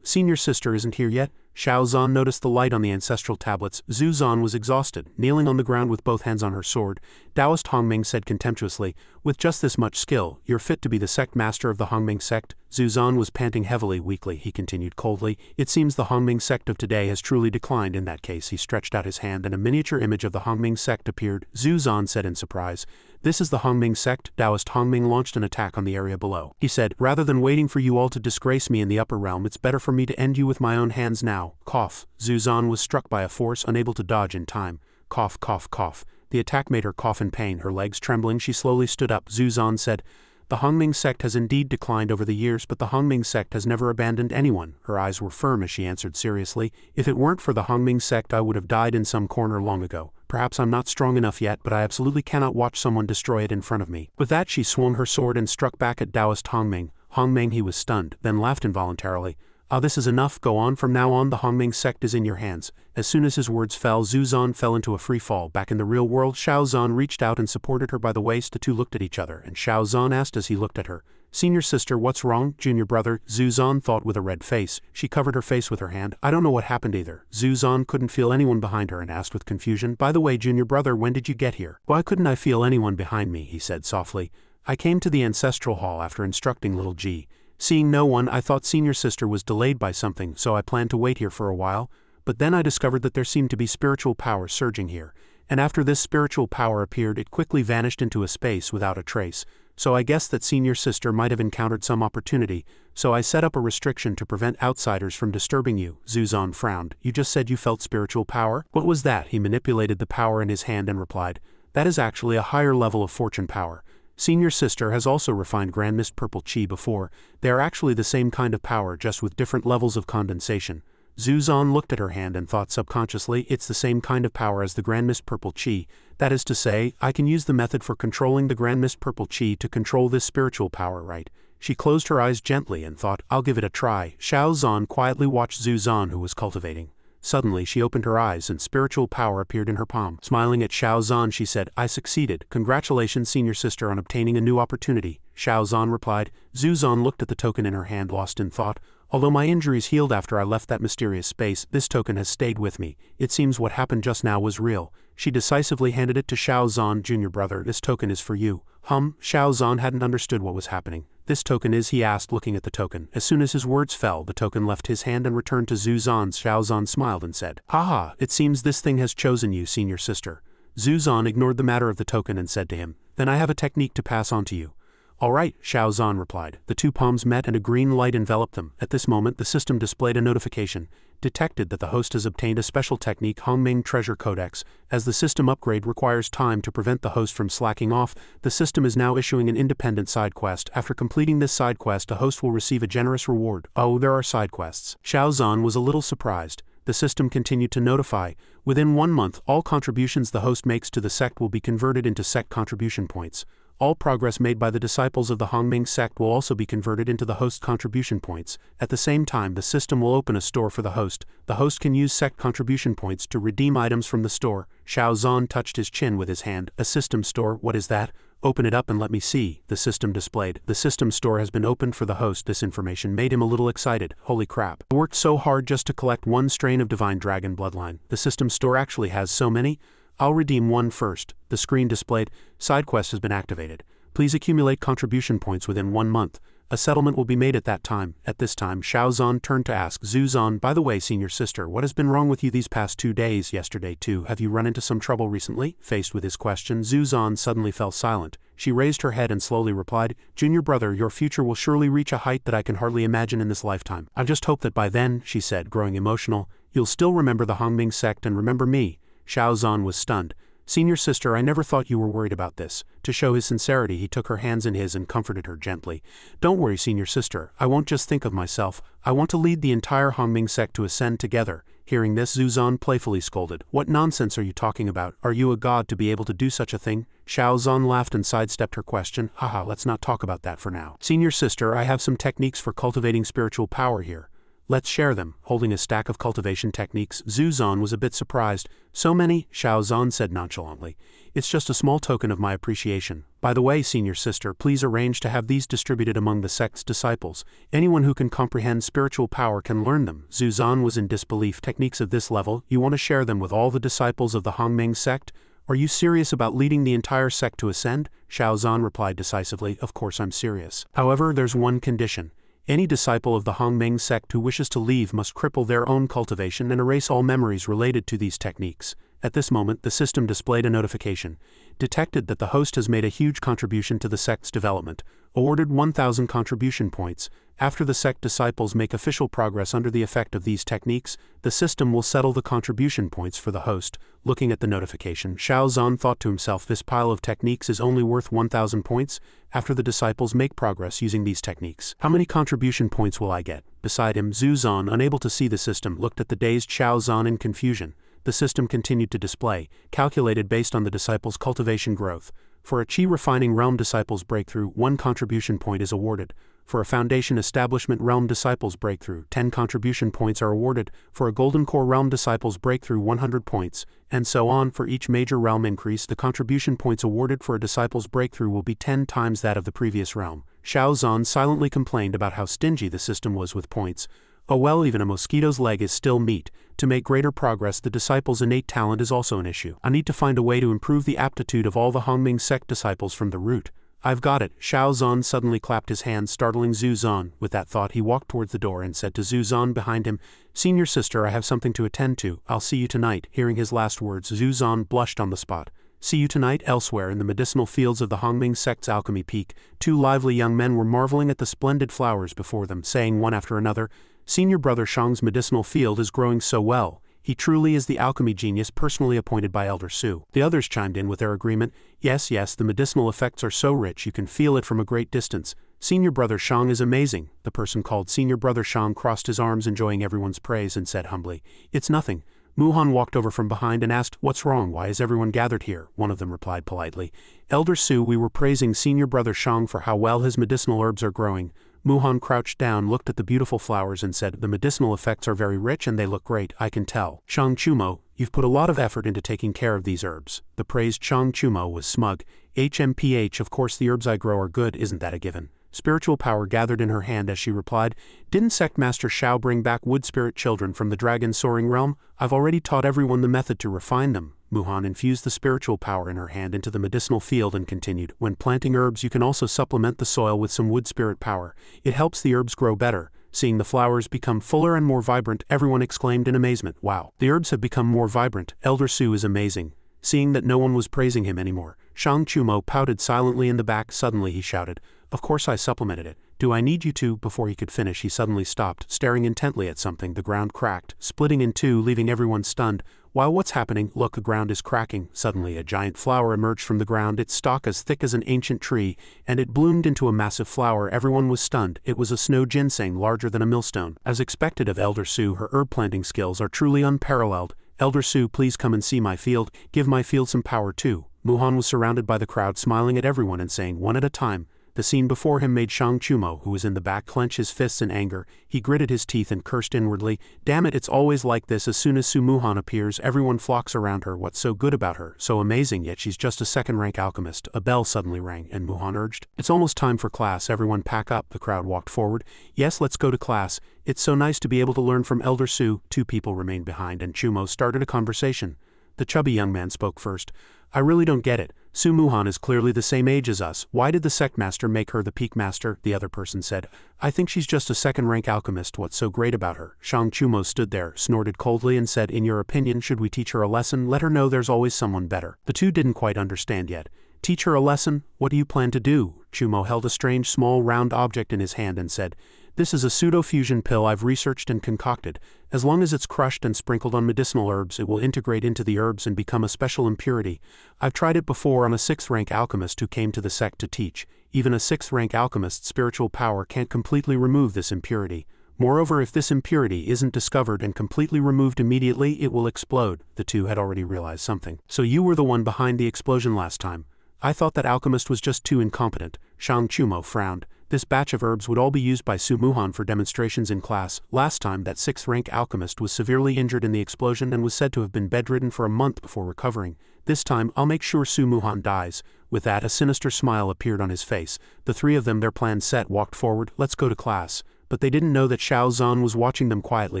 Senior sister isn't here yet?" Xiao Zhan noticed the light on the ancestral tablets. Zhu Zhan was exhausted, kneeling on the ground with both hands on her sword. Taoist Hongming said contemptuously, "With just this much skill, you're fit to be the sect master of the Hongming sect." Zhu Zhan was panting heavily. Weakly, he continued coldly, "It seems the Hongming sect of today has truly declined." In that case, he stretched out his hand and a miniature image of the Hongming sect appeared. Zhu Zhan said in surprise, "This is the Hongming sect?" Taoist Hongming launched an attack on the area below. He said, "Rather than waiting for you all to disgrace me in the upper realm, it's better for me to end you with my own hands now." Cough. Zhu Zhan was struck by a force, unable to dodge in time. Cough, cough, cough. The attack made her cough in pain. Her legs trembling, she slowly stood up. Zhu Zhan said, "The Hongming sect has indeed declined over the years, but the Hongming sect has never abandoned anyone." Her eyes were firm as she answered seriously, "If it weren't for the Hongming sect, I would have died in some corner long ago. Perhaps I'm not strong enough yet, but I absolutely cannot watch someone destroy it in front of me." With that, she swung her sword and struck back at Taoist Hongming. Hongming, he was stunned, then laughed involuntarily. "Ah, this is enough. Go on. From now on, the Hongming sect is in your hands." As soon as his words fell, Zhu Zhan fell into a free fall. Back in the real world, Xiao Zhan reached out and supported her by the waist. The two looked at each other, and Xiao Zhan asked as he looked at her, "Senior sister, what's wrong?" "Junior brother," Zhu Zhan thought with a red face. She covered her face with her hand. "I don't know what happened either." Zhu Zhan couldn't feel anyone behind her and asked with confusion, "By the way, junior brother, when did you get here?" "Why couldn't I feel anyone behind me?" he said softly. "I came to the ancestral hall after instructing little G. Seeing no one, I thought senior sister was delayed by something, so I planned to wait here for a while. But then I discovered that there seemed to be spiritual power surging here. And after this spiritual power appeared, it quickly vanished into a space without a trace. So I guessed that senior sister might have encountered some opportunity, so I set up a restriction to prevent outsiders from disturbing you." Zhu Zhan frowned. "You just said you felt spiritual power? What was that?" He manipulated the power in his hand and replied, "That is actually a higher level of fortune power. Senior sister has also refined Grand Mist Purple Chi before. They are actually the same kind of power, just with different levels of condensation." Zhu Zhan looked at her hand and thought subconsciously, "It's the same kind of power as the Grand Mist Purple Chi. That is to say, I can use the method for controlling the Grand Mist Purple Chi to control this spiritual power, right?" She closed her eyes gently and thought, "I'll give it a try." Xiao Zhan quietly watched Zhu Zhan, who was cultivating. Suddenly she opened her eyes and spiritual power appeared in her palm. Smiling at Xiao Zhan, she said, "I succeeded. Congratulations, senior sister, on obtaining a new opportunity." Xiao Zhan replied. Zhu Zhan looked at the token in her hand, lost in thought. "Although my injuries healed after I left that mysterious space, this token has stayed with me. It seems what happened just now was real." She decisively handed it to Xiao Zhan. "Junior brother, this token is for you." Xiao Zhan hadn't understood what was happening. "This token is?" he asked, looking at the token. As soon as his words fell, the token left his hand and returned to Zhu Zhan. Xiao Zhan smiled and said, "Haha, it seems this thing has chosen you, senior sister." Zhu Zhan ignored the matter of the token and said to him, "Then I have a technique to pass on to you." "All right," Xiao Zhan replied. The two palms met and a green light enveloped them. At this moment, the system displayed a notification. Detected that the host has obtained a special technique, Hongming Treasure Codex. As the system upgrade requires time to prevent the host from slacking off, the system is now issuing an independent side quest. After completing this side quest, a host will receive a generous reward. Oh, there are side quests. Xiao Zhan was a little surprised. The system continued to notify. Within 1 month, all contributions the host makes to the sect will be converted into sect contribution points. All progress made by the disciples of the Hongming sect will also be converted into the host contribution points. At the same time, the system will open a store for the host. The host can use sect contribution points to redeem items from the store. Xiao Zhan touched his chin with his hand. "A system store? What is that? Open it up and let me see." The system displayed. The system store has been opened for the host. This information made him a little excited. Holy crap. I worked so hard just to collect one strain of divine dragon bloodline. The system store actually has so many? I'll redeem one first. The screen displayed, "Side quest has been activated. Please accumulate contribution points within 1 month. A settlement will be made at that time." At this time, Xiao Zhan turned to ask Zhu Zhan, "By the way, senior sister, what has been wrong with you these past 2 days? Yesterday too. Have you run into some trouble recently?" Faced with his question, Zhu Zhan suddenly fell silent. She raised her head and slowly replied, "Junior brother, your future will surely reach a height that I can hardly imagine in this lifetime. I just hope that by then," she said, growing emotional, "you'll still remember the Hongming sect and remember me." Xiao Zhan was stunned. "Senior sister, I never thought you were worried about this." To show his sincerity, he took her hands in his and comforted her gently. "Don't worry, senior sister, I won't just think of myself. I want to lead the entire Hongming sect to ascend together." Hearing this, Zhu Zhan playfully scolded, "What nonsense are you talking about? Are you a god to be able to do such a thing?" Xiao Zhan laughed and sidestepped her question. "Haha, let's not talk about that for now. Senior sister, I have some techniques for cultivating spiritual power here." Let's share them. Holding a stack of cultivation techniques, Zhu Zan was a bit surprised. So many? Xiao Zan said nonchalantly. It's just a small token of my appreciation. By the way, senior sister, please arrange to have these distributed among the sect's disciples. Anyone who can comprehend spiritual power can learn them. Zhu Zan was in disbelief. Techniques of this level, you want to share them with all the disciples of the Hongming sect? Are you serious about leading the entire sect to ascend? Xiao Zan replied decisively, of course I'm serious. However, there's one condition. Any disciple of the Hongming sect who wishes to leave must cripple their own cultivation and erase all memories related to these techniques. At this moment, the system displayed a notification. Detected that the host has made a huge contribution to the sect's development. Awarded 1,000 contribution points. After the sect disciples make official progress under the effect of these techniques, the system will settle the contribution points for the host. Looking at the notification, Xiao Zan thought to himself, this pile of techniques is only worth 1,000 points after the disciples make progress using these techniques. How many contribution points will I get? Beside him, Zhu Zan, unable to see the system, looked at the dazed Xiao Zan in confusion. The system continued to display, calculated based on the disciples' cultivation growth. For a Qi Refining Realm Disciples Breakthrough, 1 contribution point is awarded. For a Foundation Establishment Realm Disciples Breakthrough, 10 contribution points are awarded. For a Golden Core Realm Disciples Breakthrough, 100 points, and so on. For each major realm increase, the contribution points awarded for a Disciples Breakthrough will be 10 times that of the previous realm. Xiao Zan silently complained about how stingy the system was with points. Oh well, even a mosquito's leg is still meat. To make greater progress, the disciples' innate talent is also an issue. I need to find a way to improve the aptitude of all the Hongming sect disciples from the root. I've got it. Xiao Zan suddenly clapped his hands, startling Zhu Zan. With that thought, he walked towards the door and said to Zhu Zan behind him, Senior sister, I have something to attend to. I'll see you tonight. Hearing his last words, Zhu Zan blushed on the spot. See you tonight. Elsewhere in the medicinal fields of the Hongming sect's alchemy peak, 2 lively young men were marveling at the splendid flowers before them, saying one after another, Senior Brother Shang's medicinal field is growing so well. He truly is the alchemy genius personally appointed by Elder Su. The others chimed in with their agreement. Yes, the medicinal effects are so rich you can feel it from a great distance. Senior Brother Shang is amazing. The person called Senior Brother Shang crossed his arms, enjoying everyone's praise, and said humbly, It's nothing. Muhan walked over from behind and asked, What's wrong? Why is everyone gathered here? One of them replied politely, Elder Su, we were praising Senior Brother Shang for how well his medicinal herbs are growing. Muhan crouched down, looked at the beautiful flowers and said, The medicinal effects are very rich and they look great, I can tell. Shang Chumo, you've put a lot of effort into taking care of these herbs. The praised Shang Chumo was smug. HMPH, of course the herbs I grow are good, isn't that a given? Spiritual power gathered in her hand as she replied, Didn't Sect Master Shao bring back wood spirit children from the dragon soaring realm? I've already taught everyone the method to refine them. Muhan infused the spiritual power in her hand into the medicinal field and continued, When planting herbs you can also supplement the soil with some wood spirit power. It helps the herbs grow better. Seeing the flowers become fuller and more vibrant, everyone exclaimed in amazement, Wow, the herbs have become more vibrant. Elder Su is amazing. Seeing that no one was praising him anymore, Shang Chumo pouted silently in the back. Suddenly he shouted, Of course I supplemented it. Do I need you to? Before he could finish, he suddenly stopped, staring intently at something. The ground cracked, splitting in two, leaving everyone stunned. Wow, what's happening? Look, the ground is cracking. Suddenly a giant flower emerged from the ground, its stalk as thick as an ancient tree, and it bloomed into a massive flower. Everyone was stunned. It was a snow ginseng larger than a millstone. As expected of Elder Su, her herb planting skills are truly unparalleled. Elder Su, please come and see my field. Give my field some power too. Muhan was surrounded by the crowd, smiling at everyone and saying one at a time. The scene before him made Shang Chumo, who was in the back, clench his fists in anger. He gritted his teeth and cursed inwardly. Damn it, it's always like this. As soon as Su Muhan appears, everyone flocks around her. What's so good about her? So amazing, yet she's just a second-rank alchemist. A bell suddenly rang, and Muhan urged, It's almost time for class. Everyone pack up. The crowd walked forward. Yes, let's go to class. It's so nice to be able to learn from Elder Su. 2 people remained behind, and Chumo started a conversation. The chubby young man spoke first. I really don't get it. Su Muhan is clearly the same age as us. Why did the sect master make her the peak master? The other person said. I think she's just a second-rank alchemist. What's so great about her? Shang Chumo stood there, snorted coldly and said, In your opinion, should we teach her a lesson? Let her know there's always someone better. The two didn't quite understand yet. Teach her a lesson? What do you plan to do? Chumo held a strange small round object in his hand and said, This is a pseudo-fusion pill I've researched and concocted. As long as it's crushed and sprinkled on medicinal herbs, it will integrate into the herbs and become a special impurity. I've tried it before on a 6th-rank alchemist who came to the sect to teach. Even a 6th-rank alchemist's spiritual power can't completely remove this impurity. Moreover, if this impurity isn't discovered and completely removed immediately, it will explode. The two had already realized something. So you were the one behind the explosion last time. I thought that alchemist was just too incompetent. Shang Chumo frowned. This batch of herbs would all be used by Su Muhan for demonstrations in class. Last time, that 6th-rank alchemist was severely injured in the explosion and was said to have been bedridden for a month before recovering. This time, I'll make sure Su Muhan dies. With that, a sinister smile appeared on his face. The three of them, their plan set, walked forward. Let's go to class. But they didn't know that Xiao Zhan was watching them quietly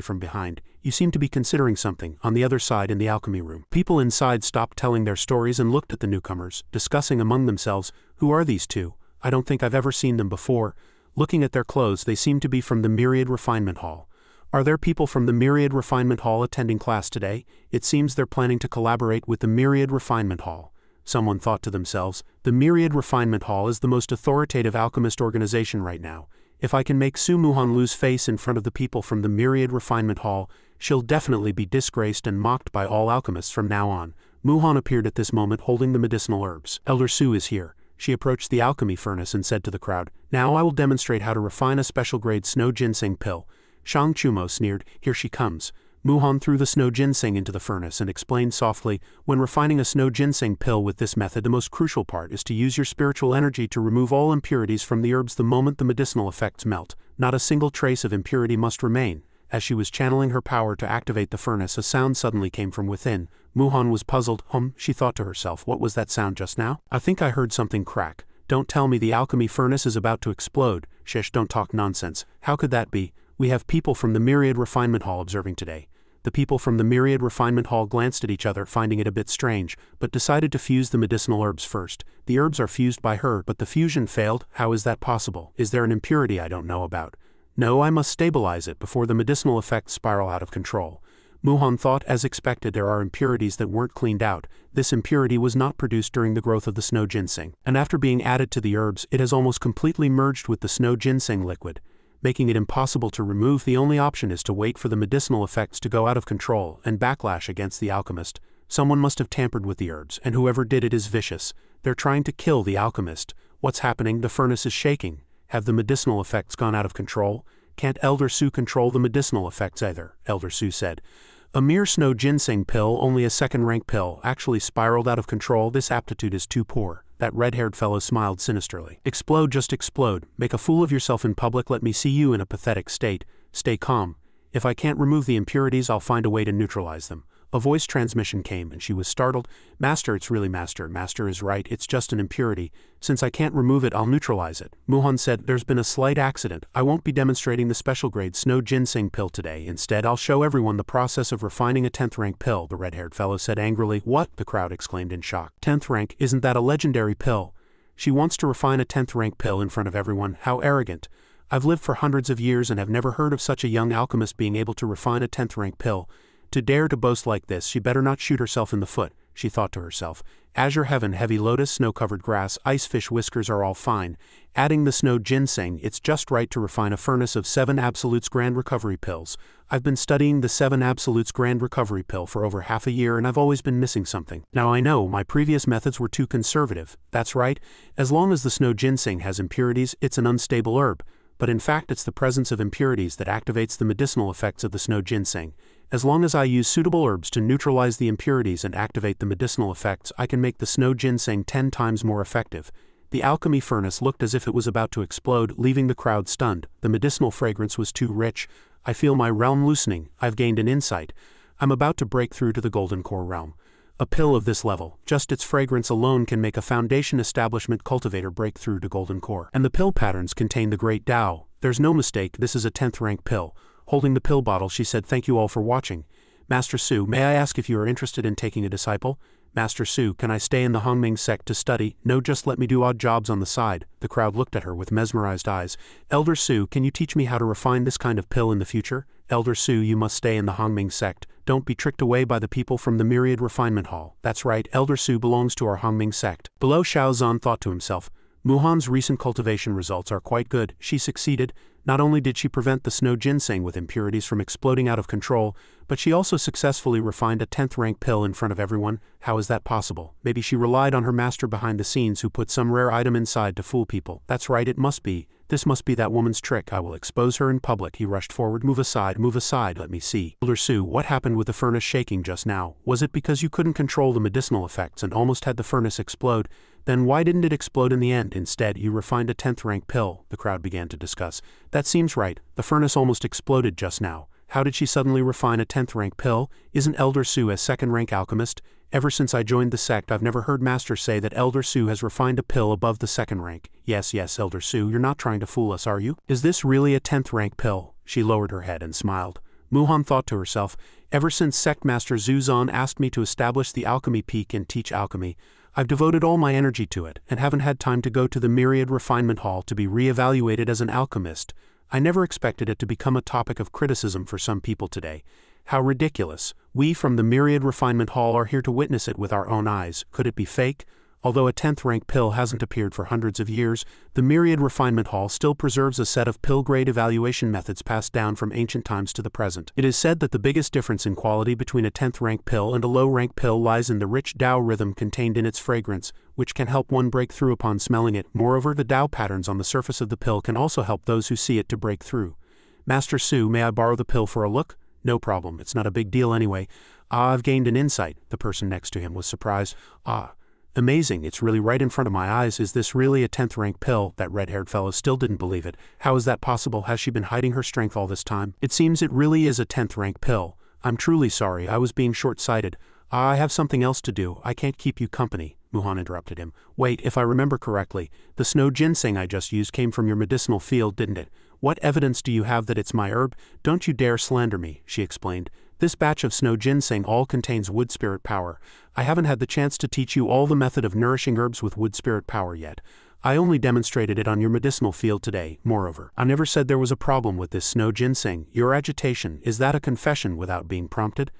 from behind. You seem to be considering something. On the other side in the alchemy room, people inside stopped telling their stories and looked at the newcomers, discussing among themselves, who are these two? I don't think I've ever seen them before. Looking at their clothes, they seem to be from the Myriad Refinement Hall. Are there people from the Myriad Refinement Hall attending class today? It seems they're planning to collaborate with the Myriad Refinement Hall. Someone thought to themselves, the Myriad Refinement Hall is the most authoritative alchemist organization right now. If I can make Su Muhan lose face in front of the people from the Myriad Refinement Hall, she'll definitely be disgraced and mocked by all alchemists from now on. Muhan appeared at this moment holding the medicinal herbs. Elder Su is here. She approached the alchemy furnace and said to the crowd, now I will demonstrate how to refine a special-grade snow ginseng pill. Shang Chumo sneered, here she comes. Muhan threw the snow ginseng into the furnace and explained softly, when refining a snow ginseng pill with this method, the most crucial part is to use your spiritual energy to remove all impurities from the herbs the moment the medicinal effects melt. Not a single trace of impurity must remain. As she was channeling her power to activate the furnace, a sound suddenly came from within. Muhan was puzzled. She thought to herself, what was that sound just now? I think I heard something crack. Don't tell me the alchemy furnace is about to explode. Shish, don't talk nonsense. How could that be? We have people from the Myriad Refinement Hall observing today. The people from the Myriad Refinement Hall glanced at each other, finding it a bit strange, but decided to fuse the medicinal herbs first. The herbs are fused by her, but the fusion failed. How is that possible? Is there an impurity I don't know about? No, I must stabilize it before the medicinal effects spiral out of control. Muhan thought, as expected, there are impurities that weren't cleaned out. This impurity was not produced during the growth of the snow ginseng, and after being added to the herbs, it has almost completely merged with the snow ginseng liquid. Making it impossible to remove, the only option is to wait for the medicinal effects to go out of control and backlash against the alchemist. Someone must have tampered with the herbs, and whoever did it is vicious. They're trying to kill the alchemist. What's happening? The furnace is shaking. Have the medicinal effects gone out of control? Can't Elder Su control the medicinal effects either, Elder Su said. A mere snow ginseng pill, only a second-rank pill, actually spiraled out of control. This aptitude is too poor. That red-haired fellow smiled sinisterly. Explode, just explode. Make a fool of yourself in public. Let me see you in a pathetic state. Stay calm. If I can't remove the impurities, I'll find a way to neutralize them. A voice transmission came, and she was startled. Master, it's really Master. Master is right, it's just an impurity. Since I can't remove it, I'll neutralize it. Muhan said, there's been a slight accident. I won't be demonstrating the special-grade snow ginseng pill today. Instead, I'll show everyone the process of refining a 10th-rank pill, the red-haired fellow said angrily. What? The crowd exclaimed in shock. 10th rank? Isn't that a legendary pill? She wants to refine a 10th-rank pill in front of everyone. How arrogant. I've lived for hundreds of years and have never heard of such a young alchemist being able to refine a 10th-rank pill. To dare to boast like this, she better not shoot herself in the foot, she thought to herself. Azure heaven, heavy lotus, snow-covered grass, ice-fish whiskers are all fine. Adding the snow ginseng, it's just right to refine a furnace of 7 Absolutes Grand Recovery pills. I've been studying the 7 Absolutes Grand Recovery pill for over half a year and I've always been missing something. Now I know, my previous methods were too conservative. That's right. As long as the snow ginseng has impurities, it's an unstable herb. But in fact it's the presence of impurities that activates the medicinal effects of the snow ginseng. As long as I use suitable herbs to neutralize the impurities and activate the medicinal effects, I can make the snow ginseng 10 times more effective. The alchemy furnace looked as if it was about to explode, leaving the crowd stunned. The medicinal fragrance was too rich. I feel my realm loosening. I've gained an insight. I'm about to break through to the Golden Core realm. A pill of this level, just its fragrance alone can make a foundation establishment cultivator break through to Golden Core. And the pill patterns contain the Great Tao. There's no mistake, this is a 10th rank pill. Holding the pill bottle, she said, thank you all for watching. Master Su, may I ask if you are interested in taking a disciple? Master Su, can I stay in the Hongming sect to study? No, just let me do odd jobs on the side. The crowd looked at her with mesmerized eyes. Elder Su, can you teach me how to refine this kind of pill in the future? Elder Su, you must stay in the Hongming sect. Don't be tricked away by the people from the Myriad Refinement Hall. That's right, Elder Su belongs to our Hongming sect. Below, Xiao Zhan thought to himself, Muhan's recent cultivation results are quite good. She succeeded. Not only did she prevent the snow ginseng with impurities from exploding out of control, but she also successfully refined a 10th rank pill in front of everyone. How is that possible? Maybe she relied on her master behind the scenes who put some rare item inside to fool people. That's right, it must be. This must be that woman's trick. I will expose her in public. He rushed forward. Move aside, let me see. Elder Su, what happened with the furnace shaking just now? Was it because you couldn't control the medicinal effects and almost had the furnace explode? Then why didn't it explode in the end? Instead, you refined a 10th rank pill, the crowd began to discuss. That seems right. The furnace almost exploded just now. How did she suddenly refine a 10th rank pill? Isn't Elder Sue a 2nd rank alchemist? Ever since I joined the sect, I've never heard Master say that Elder Sue has refined a pill above the 2nd rank. Yes, Elder Sue, you're not trying to fool us, are you? Is this really a 10th rank pill? She lowered her head and smiled. Muhan thought to herself, ever since Sect Master Zuzan asked me to establish the alchemy peak and teach alchemy, I've devoted all my energy to it, and haven't had time to go to the Myriad Refinement Hall to be re-evaluated as an alchemist. I never expected it to become a topic of criticism for some people today. How ridiculous. We from the Myriad Refinement Hall are here to witness it with our own eyes. Could it be fake? Although a 10th rank pill hasn't appeared for hundreds of years, the Myriad Refinement Hall still preserves a set of pill-grade evaluation methods passed down from ancient times to the present. It is said that the biggest difference in quality between a 10th rank pill and a low rank pill lies in the rich Tao rhythm contained in its fragrance, which can help one break through upon smelling it. Moreover, the Tao patterns on the surface of the pill can also help those who see it to break through. Master Su, may I borrow the pill for a look? No problem, it's not a big deal anyway. I've gained an insight. The person next to him was surprised. Amazing, it's really right in front of my eyes. Is this really a 10th rank pill? That red-haired fellow still didn't believe it. How is that possible? Has she been hiding her strength all this time? It seems it really is a 10th rank pill. I'm truly sorry, I was being short-sighted. I have something else to do, I can't keep you company. Muhan interrupted him. Wait, if I remember correctly, the snow ginseng I just used came from your medicinal field, didn't it? What evidence do you have that it's my herb? Don't you dare slander me, she explained. This batch of snow ginseng all contains wood spirit power. I haven't had the chance to teach you all the method of nourishing herbs with wood spirit power yet. I only demonstrated it on your medicinal field today. Moreover, I never said there was a problem with this snow ginseng. Your agitation, is that a confession without being prompted?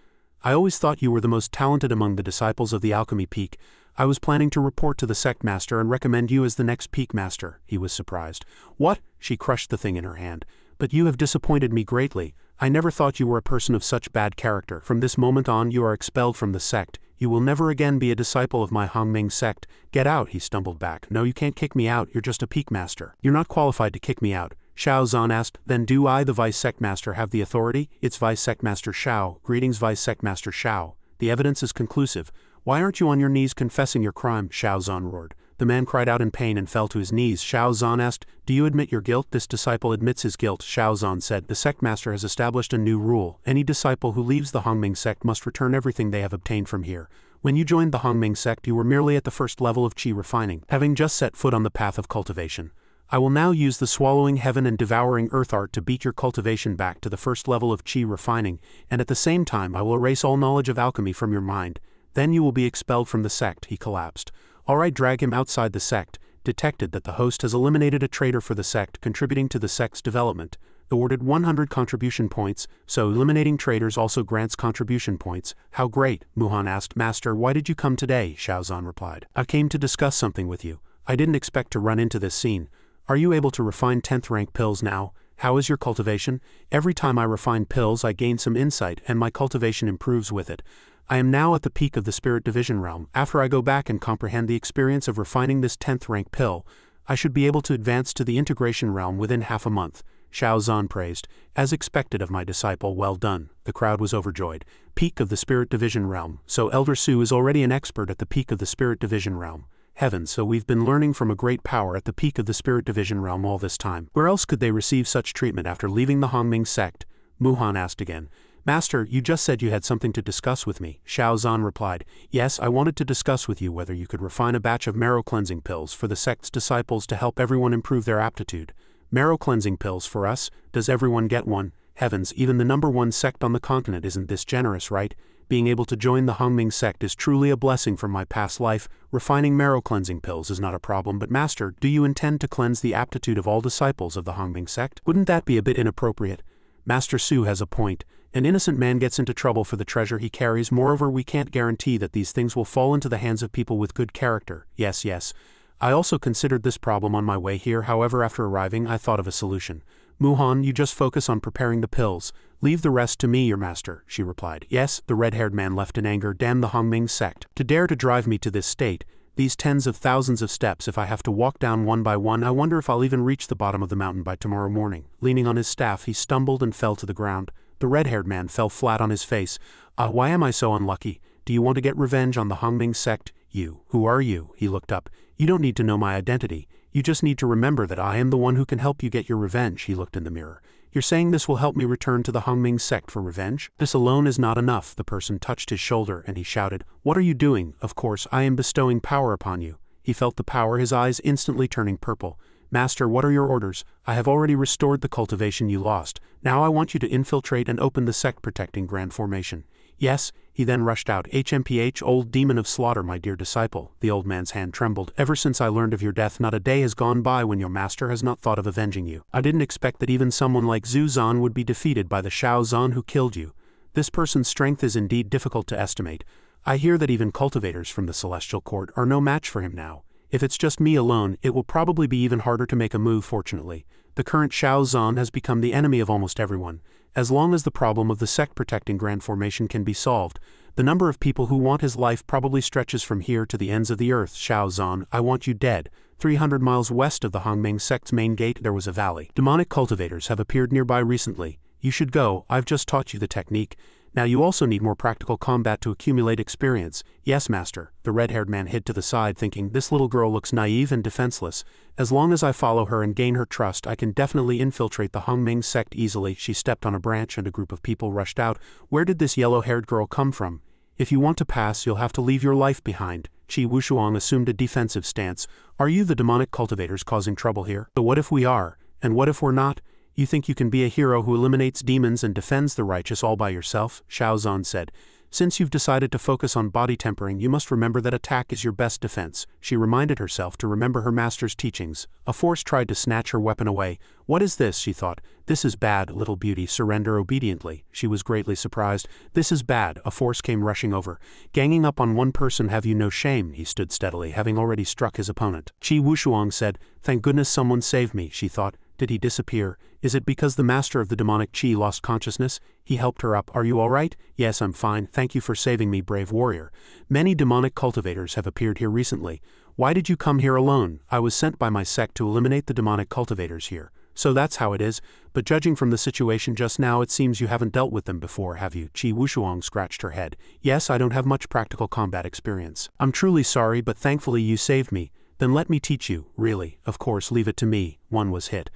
I always thought you were the most talented among the disciples of the Alchemy Peak. I was planning to report to the sect master and recommend you as the next peak master. He was surprised. What? She crushed the thing in her hand. But you have disappointed me greatly. I never thought you were a person of such bad character. From this moment on you are expelled from the sect. You will never again be a disciple of my Hongming sect. Get out, he stumbled back. No, you can't kick me out, you're just a peak master. You're not qualified to kick me out. Xiao Zhan asked. Then do I, the vice sect master, have the authority? It's vice sect master Xiao. Greetings, vice sect master Xiao. The evidence is conclusive. Why aren't you on your knees confessing your crime? Xiao Zhan roared. The man cried out in pain and fell to his knees. Xiao Zhan asked, do you admit your guilt? This disciple admits his guilt. Xiao Zhan said, the sect master has established a new rule. Any disciple who leaves the Hongming sect must return everything they have obtained from here. When you joined the Hongming sect you were merely at the first level of qi refining, having just set foot on the path of cultivation. I will now use the swallowing heaven and devouring earth art to beat your cultivation back to the first level of qi refining, and at the same time I will erase all knowledge of alchemy from your mind. Then you will be expelled from the sect. He collapsed. Alright, drag him outside the sect. Detected that the host has eliminated a traitor for the sect, contributing to the sect's development. Awarded 100 contribution points, so eliminating traitors also grants contribution points. How great, Muhan asked. Master, why did you come today? Xiao Zhan replied. I came to discuss something with you. I didn't expect to run into this scene. Are you able to refine 10th rank pills now? How is your cultivation? Every time I refine pills I gain some insight and my cultivation improves with it. I am now at the peak of the Spirit Division realm. After I go back and comprehend the experience of refining this 10th rank pill, I should be able to advance to the integration realm within half a month. Xiao Zhan praised. As expected of my disciple, well done. The crowd was overjoyed. Peak of the Spirit Division realm. So Elder Su is already an expert at the peak of the Spirit Division realm. Heavens, so we've been learning from a great power at the peak of the Spirit Division realm all this time. Where else could they receive such treatment after leaving the Hongming sect? Muhan asked again. Master, you just said you had something to discuss with me. Xiao Zhan replied. Yes, I wanted to discuss with you whether you could refine a batch of marrow cleansing pills for the sect's disciples to help everyone improve their aptitude. Marrow cleansing pills for us? Does everyone get one? Heavens, even the #1 sect on the continent isn't this generous, right? Being able to join the Hongming sect is truly a blessing from my past life. Refining marrow cleansing pills is not a problem, but Master, do you intend to cleanse the aptitude of all disciples of the Hongming sect? Wouldn't that be a bit inappropriate? Master Su has a point. An innocent man gets into trouble for the treasure he carries. Moreover, we can't guarantee that these things will fall into the hands of people with good character. Yes. I also considered this problem on my way here. However, after arriving, I thought of a solution. Muhan, you just focus on preparing the pills. Leave the rest to me, your master, she replied. Yes, the red-haired man left in anger. Damn the Hongming sect. To dare to drive me to this state. These tens of thousands of steps if I have to walk down one by one. I wonder if I'll even reach the bottom of the mountain by tomorrow morning. Leaning on his staff, he stumbled and fell to the ground. The red-haired man fell flat on his face. Why am I so unlucky? Do you want to get revenge on the Hongming sect? You. Who are you? He looked up. You don't need to know my identity. You just need to remember that I am the one who can help you get your revenge. He looked in the mirror. You're saying this will help me return to the Hongming sect for revenge? This alone is not enough. The person touched his shoulder and he shouted, What are you doing? Of course, I am bestowing power upon you. He felt the power, his eyes instantly turning purple. Master, what are your orders? I have already restored the cultivation you lost. Now I want you to infiltrate and open the sect-protecting grand formation. Yes, he then rushed out. HMPH, old demon of slaughter, my dear disciple. The old man's hand trembled. Ever since I learned of your death, not a day has gone by when your master has not thought of avenging you. I didn't expect that even someone like Zhu Zan would be defeated by the Shao Zan who killed you. This person's strength is indeed difficult to estimate. I hear that even cultivators from the Celestial Court are no match for him now. If it's just me alone, it will probably be even harder to make a move. Fortunately, the current Shao Zan has become the enemy of almost everyone. As long as the problem of the sect-protecting grand formation can be solved, the number of people who want his life probably stretches from here to the ends of the earth. Shao Zan, I want you dead. 300 miles west of the Hongming sect's main gate there was a valley. Demonic cultivators have appeared nearby recently. You should go. I've just taught you the technique. Now you also need more practical combat to accumulate experience. Yes, master. The red-haired man hid to the side thinking, this little girl looks naive and defenseless. As long as I follow her and gain her trust, I can definitely infiltrate the Hongming sect easily. She stepped on a branch and a group of people rushed out. Where did this yellow-haired girl come from? If you want to pass, you'll have to leave your life behind. Qi Wushuang assumed a defensive stance. Are you the demonic cultivators causing trouble here? But what if we are? And what if we're not? You think you can be a hero who eliminates demons and defends the righteous all by yourself? Shao Zan said. Since you've decided to focus on body tempering, you must remember that attack is your best defense. She reminded herself to remember her master's teachings. A force tried to snatch her weapon away. What is this? She thought. This is bad, little beauty. Surrender obediently. She was greatly surprised. This is bad. A force came rushing over. Ganging up on one person, have you no shame? He stood steadily, having already struck his opponent. Qi Wushuang said, Thank goodness someone saved me, she thought. Did he disappear? Is it because the master of the demonic Qi lost consciousness? He helped her up. Are you all right? Yes, I'm fine. Thank you for saving me, brave warrior. Many demonic cultivators have appeared here recently. Why did you come here alone? I was sent by my sect to eliminate the demonic cultivators here. So that's how it is, but judging from the situation just now, it seems you haven't dealt with them before, have you? Qi Wushuang scratched her head. Yes, I don't have much practical combat experience. I'm truly sorry, but thankfully you saved me. Then let me teach you. Really? Of course, leave it to me. One was hit.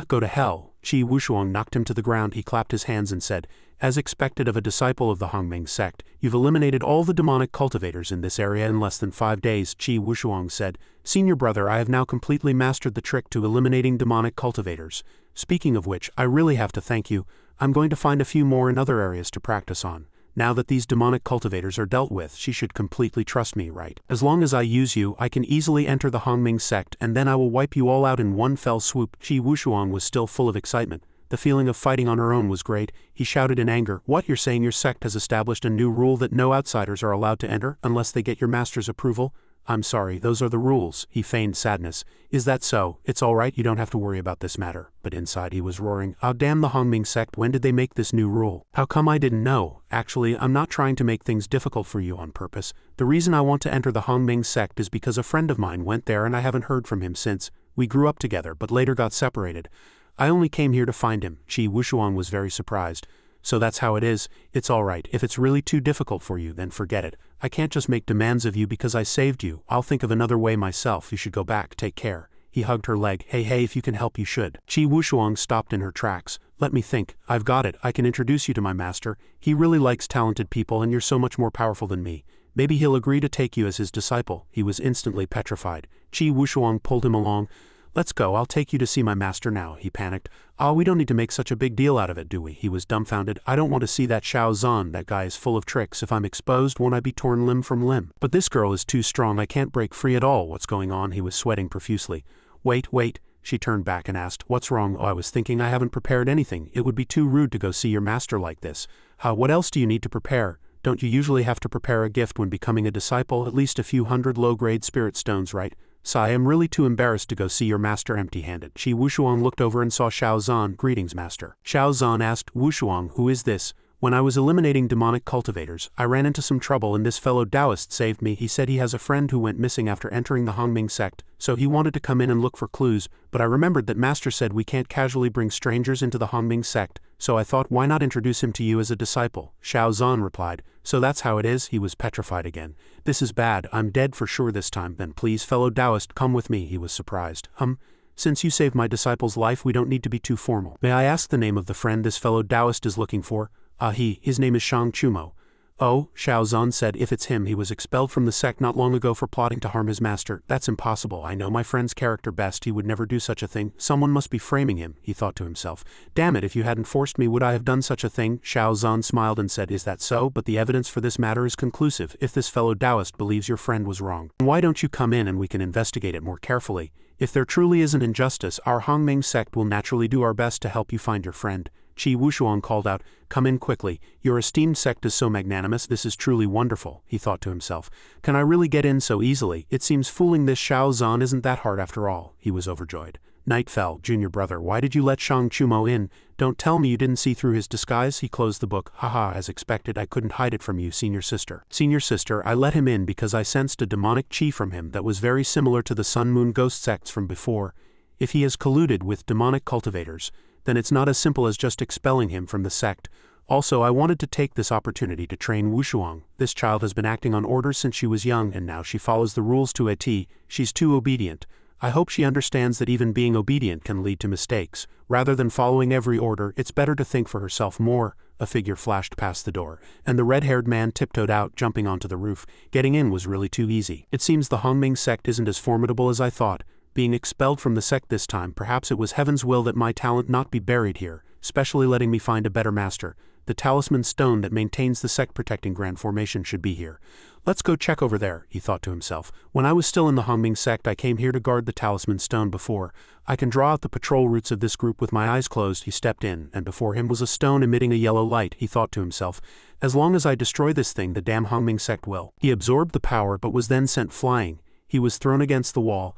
Go to hell. Qi Wushuang knocked him to the ground. He clapped his hands and said, As expected of a disciple of the Hongming sect, you've eliminated all the demonic cultivators in this area in less than 5 days. Qi Wushuang said, Senior brother, I have now completely mastered the trick to eliminating demonic cultivators. Speaking of which, I really have to thank you. I'm going to find a few more in other areas to practice on. Now that these demonic cultivators are dealt with, she should completely trust me, right? As long as I use you, I can easily enter the Hongming sect and then I will wipe you all out in one fell swoop. Qi Wushuang was still full of excitement. The feeling of fighting on her own was great. He shouted in anger, What, you're saying your sect has established a new rule that no outsiders are allowed to enter unless they get your master's approval? I'm sorry, those are the rules. He feigned sadness. Is that so? It's all right, you don't have to worry about this matter. But inside he was roaring, damn the Hongming sect, when did they make this new rule? How come I didn't know? Actually, I'm not trying to make things difficult for you on purpose. The reason I want to enter the Hongming sect is because a friend of mine went there and I haven't heard from him since. We grew up together, but later got separated. I only came here to find him. Qi Wushuang was very surprised. So that's how it is. It's all right. If it's really too difficult for you, then forget it. I can't just make demands of you because I saved you. I'll think of another way myself. You should go back. Take care. He hugged her leg. Hey, if you can help, you should. Qi Wushuang stopped in her tracks. Let me think. I've got it. I can introduce you to my master. He really likes talented people and you're so much more powerful than me. Maybe he'll agree to take you as his disciple. He was instantly petrified. Qi Wushuang pulled him along. Let's go, I'll take you to see my master now, he panicked. We don't need to make such a big deal out of it, do we? He was dumbfounded. I don't want to see that Shao Zan, that guy is full of tricks. If I'm exposed, won't I be torn limb from limb? But this girl is too strong, I can't break free at all. What's going on? He was sweating profusely. Wait. She turned back and asked, What's wrong? I was thinking I haven't prepared anything. It would be too rude to go see your master like this. What else do you need to prepare? Don't you usually have to prepare a gift when becoming a disciple? At least a few hundred low-grade spirit stones, right? I am really too embarrassed to go see your master empty-handed. Qi Wushuang looked over and saw Shao Zan. Greetings, master. Shao Zan asked, Wushuang, who is this? When I was eliminating demonic cultivators, I ran into some trouble and this fellow Taoist saved me. He said he has a friend who went missing after entering the Hongming sect, so he wanted to come in and look for clues, but I remembered that Master said we can't casually bring strangers into the Hongming sect, so I thought why not introduce him to you as a disciple. Xiao Zhan replied, so that's how it is? He was petrified again. This is bad, I'm dead for sure this time. Then please fellow Taoist come with me. He was surprised. Since you saved my disciple's life we don't need to be too formal. May I ask the name of the friend this fellow Taoist is looking for? His name is Shang Chumo. Oh, Xiao Zhan said, if it's him, he was expelled from the sect not long ago for plotting to harm his master. That's impossible. I know my friend's character best. He would never do such a thing. Someone must be framing him, he thought to himself. Damn it, if you hadn't forced me would I have done such a thing? Xiao Zhan smiled and said, is that so? But the evidence for this matter is conclusive. If this fellow Taoist believes your friend was wrong, why don't you come in and we can investigate it more carefully? If there truly is an injustice, our Hongming sect will naturally do our best to help you find your friend. Qi Wushuang called out, come in quickly, your esteemed sect is so magnanimous, this is truly wonderful, he thought to himself. Can I really get in so easily? It seems fooling this Xiao Zhan isn't that hard after all. He was overjoyed. Night fell. Junior brother, why did you let Shang Chumo in? Don't tell me you didn't see through his disguise? He closed the book. Haha, as expected, I couldn't hide it from you, senior sister. Senior sister, I let him in because I sensed a demonic chi from him that was very similar to the Sun Moon Ghost sects from before. If he has colluded with demonic cultivators, then it's not as simple as just expelling him from the sect. Also, I wanted to take this opportunity to train Wushuang. This child has been acting on orders since she was young and now she follows the rules to a T. She's too obedient. I hope she understands that even being obedient can lead to mistakes. Rather than following every order, it's better to think for herself more. A figure flashed past the door, and the red-haired man tiptoed out, jumping onto the roof. Getting in was really too easy. It seems the Hongming sect isn't as formidable as I thought. Being expelled from the sect this time, perhaps it was heaven's will that my talent not be buried here, specially letting me find a better master. The talisman stone that maintains the sect-protecting grand formation should be here. Let's go check over there, he thought to himself. When I was still in the Hongming sect I came here to guard the talisman stone before. I can draw out the patrol routes of this group with my eyes closed. He stepped in, and before him was a stone emitting a yellow light. He thought to himself, as long as I destroy this thing the damn Hongming sect will. He absorbed the power but was then sent flying. He was thrown against the wall.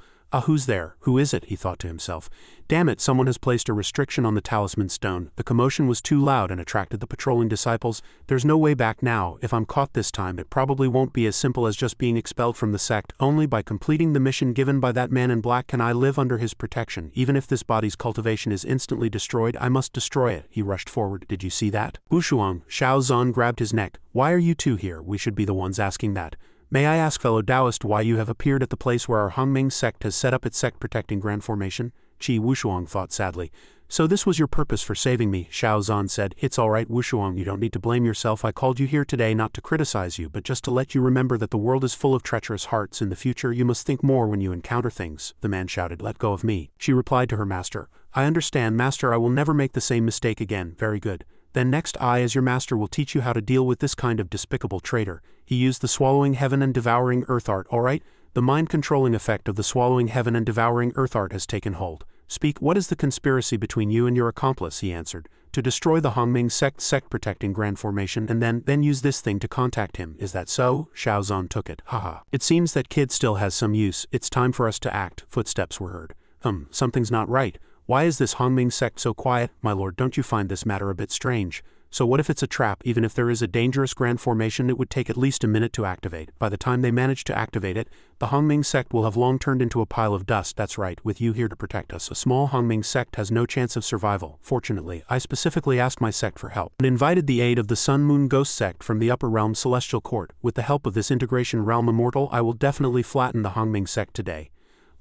Who's there? Who is it? He thought to himself. Damn it, someone has placed a restriction on the talisman stone. The commotion was too loud and attracted the patrolling disciples. There's no way back now. If I'm caught this time, it probably won't be as simple as just being expelled from the sect. Only by completing the mission given by that man in black can I live under his protection. Even if this body's cultivation is instantly destroyed, I must destroy it. He rushed forward. Did you see that? Wushuang, Xiao Zhan grabbed his neck. Why are you two here? We should be the ones asking that. May I ask fellow Taoist why you have appeared at the place where our Hongming sect has set up its sect-protecting grand formation? Qi Wushuang thought sadly. So this was your purpose for saving me, Xiao Zhan said. It's alright Wushuang, you don't need to blame yourself. I called you here today not to criticize you but just to let you remember that the world is full of treacherous hearts. In the future you must think more when you encounter things. The man shouted, let go of me. She replied to her master, I understand master, I will never make the same mistake again. Very good. Then next I as your master will teach you how to deal with this kind of despicable traitor. He used the swallowing heaven and devouring earth art. Alright, the mind-controlling effect of the swallowing heaven and devouring earth art has taken hold. Speak, what is the conspiracy between you and your accomplice? He answered. To destroy the Hongming sect-protecting grand formation and then use this thing to contact him. Is that so? Xiao Zhan took it. Haha. It seems that kid still has some use. It's time for us to act. Footsteps were heard. Something's not right. Why is this Hongming sect so quiet? My lord, don't you find this matter a bit strange? So what if it's a trap? Even if there is a dangerous grand formation it would take at least a minute to activate. By the time they manage to activate it, the Hongming sect will have long turned into a pile of dust. That's right, with you here to protect us. A small Hongming sect has no chance of survival. Fortunately, I specifically asked my sect for help and invited the aid of the Sun Moon Ghost sect from the Upper Realm Celestial Court. With the help of this integration realm immortal, I will definitely flatten the Hongming sect today.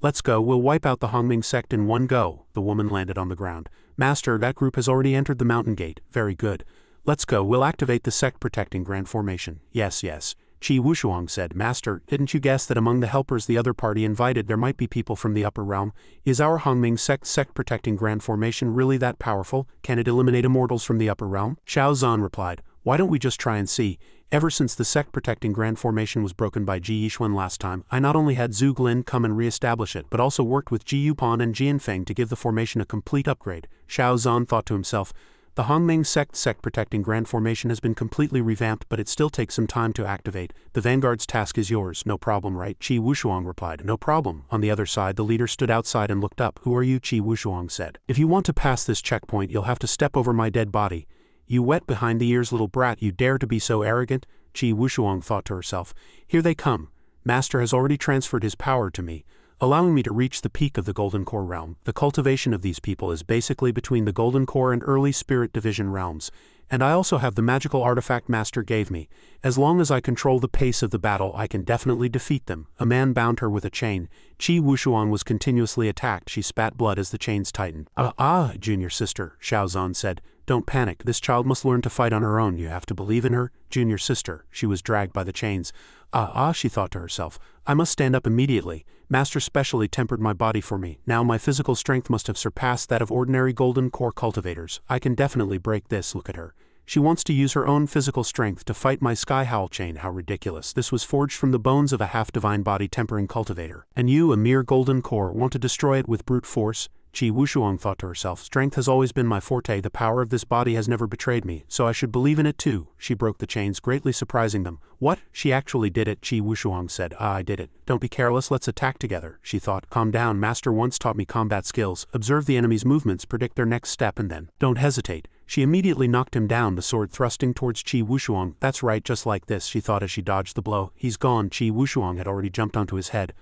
Let's go, we'll wipe out the Hongming sect in one go. The woman landed on the ground. Master, that group has already entered the mountain gate. Very good. Let's go, we'll activate the sect-protecting grand formation. Yes. Qi Wushuang said. Master, didn't you guess that among the helpers the other party invited there might be people from the upper realm? Is our Hongming sect-protecting grand formation really that powerful? Can it eliminate immortals from the upper realm? Xiao Zhan replied. Why don't we just try and see? Ever since the sect-protecting grand formation was broken by Ji Yixuan last time, I not only had Zhu Glin come and re-establish it, but also worked with Ji Yupan and Jian Feng to give the formation a complete upgrade. Xiao Zhan thought to himself, the Hongming sect-protecting grand formation has been completely revamped, but it still takes some time to activate. The Vanguard's task is yours, no problem, right? Qi Wushuang replied, no problem. On the other side, the leader stood outside and looked up. Who are you? Qi Wushuang said. If you want to pass this checkpoint, you'll have to step over my dead body. You wet behind the ears little brat, you dare to be so arrogant? Qi Wushuang thought to herself. Here they come. Master has already transferred his power to me, allowing me to reach the peak of the Golden Core realm. The cultivation of these people is basically between the Golden Core and early Spirit Division realms, and I also have the magical artifact Master gave me. As long as I control the pace of the battle, I can definitely defeat them. A man bound her with a chain. Qi Wushuang was continuously attacked. She spat blood as the chains tightened. Junior sister, Xiao Zhan said. Don't panic. This child must learn to fight on her own. You have to believe in her, junior sister. She was dragged by the chains. She thought to herself. I must stand up immediately. Master specially tempered my body for me. Now my physical strength must have surpassed that of ordinary Golden Core cultivators. I can definitely break this. Look at her. She wants to use her own physical strength to fight my Sky Howl chain. How ridiculous. This was forged from the bones of a half-divine body tempering cultivator. And you, a mere Golden Core, want to destroy it with brute force? Qi Wushuang thought to herself. Strength has always been my forte. The power of this body has never betrayed me, so I should believe in it too. She broke the chains, greatly surprising them. What? She actually did it, Qi Wushuang said. I did it. Don't be careless, let's attack together, she thought. Calm down, Master once taught me combat skills. Observe the enemy's movements, predict their next step, and then don't hesitate. She immediately knocked him down, the sword thrusting towards Qi Wushuang. That's right, just like this, she thought as she dodged the blow. He's gone. Qi Wushuang had already jumped onto his head.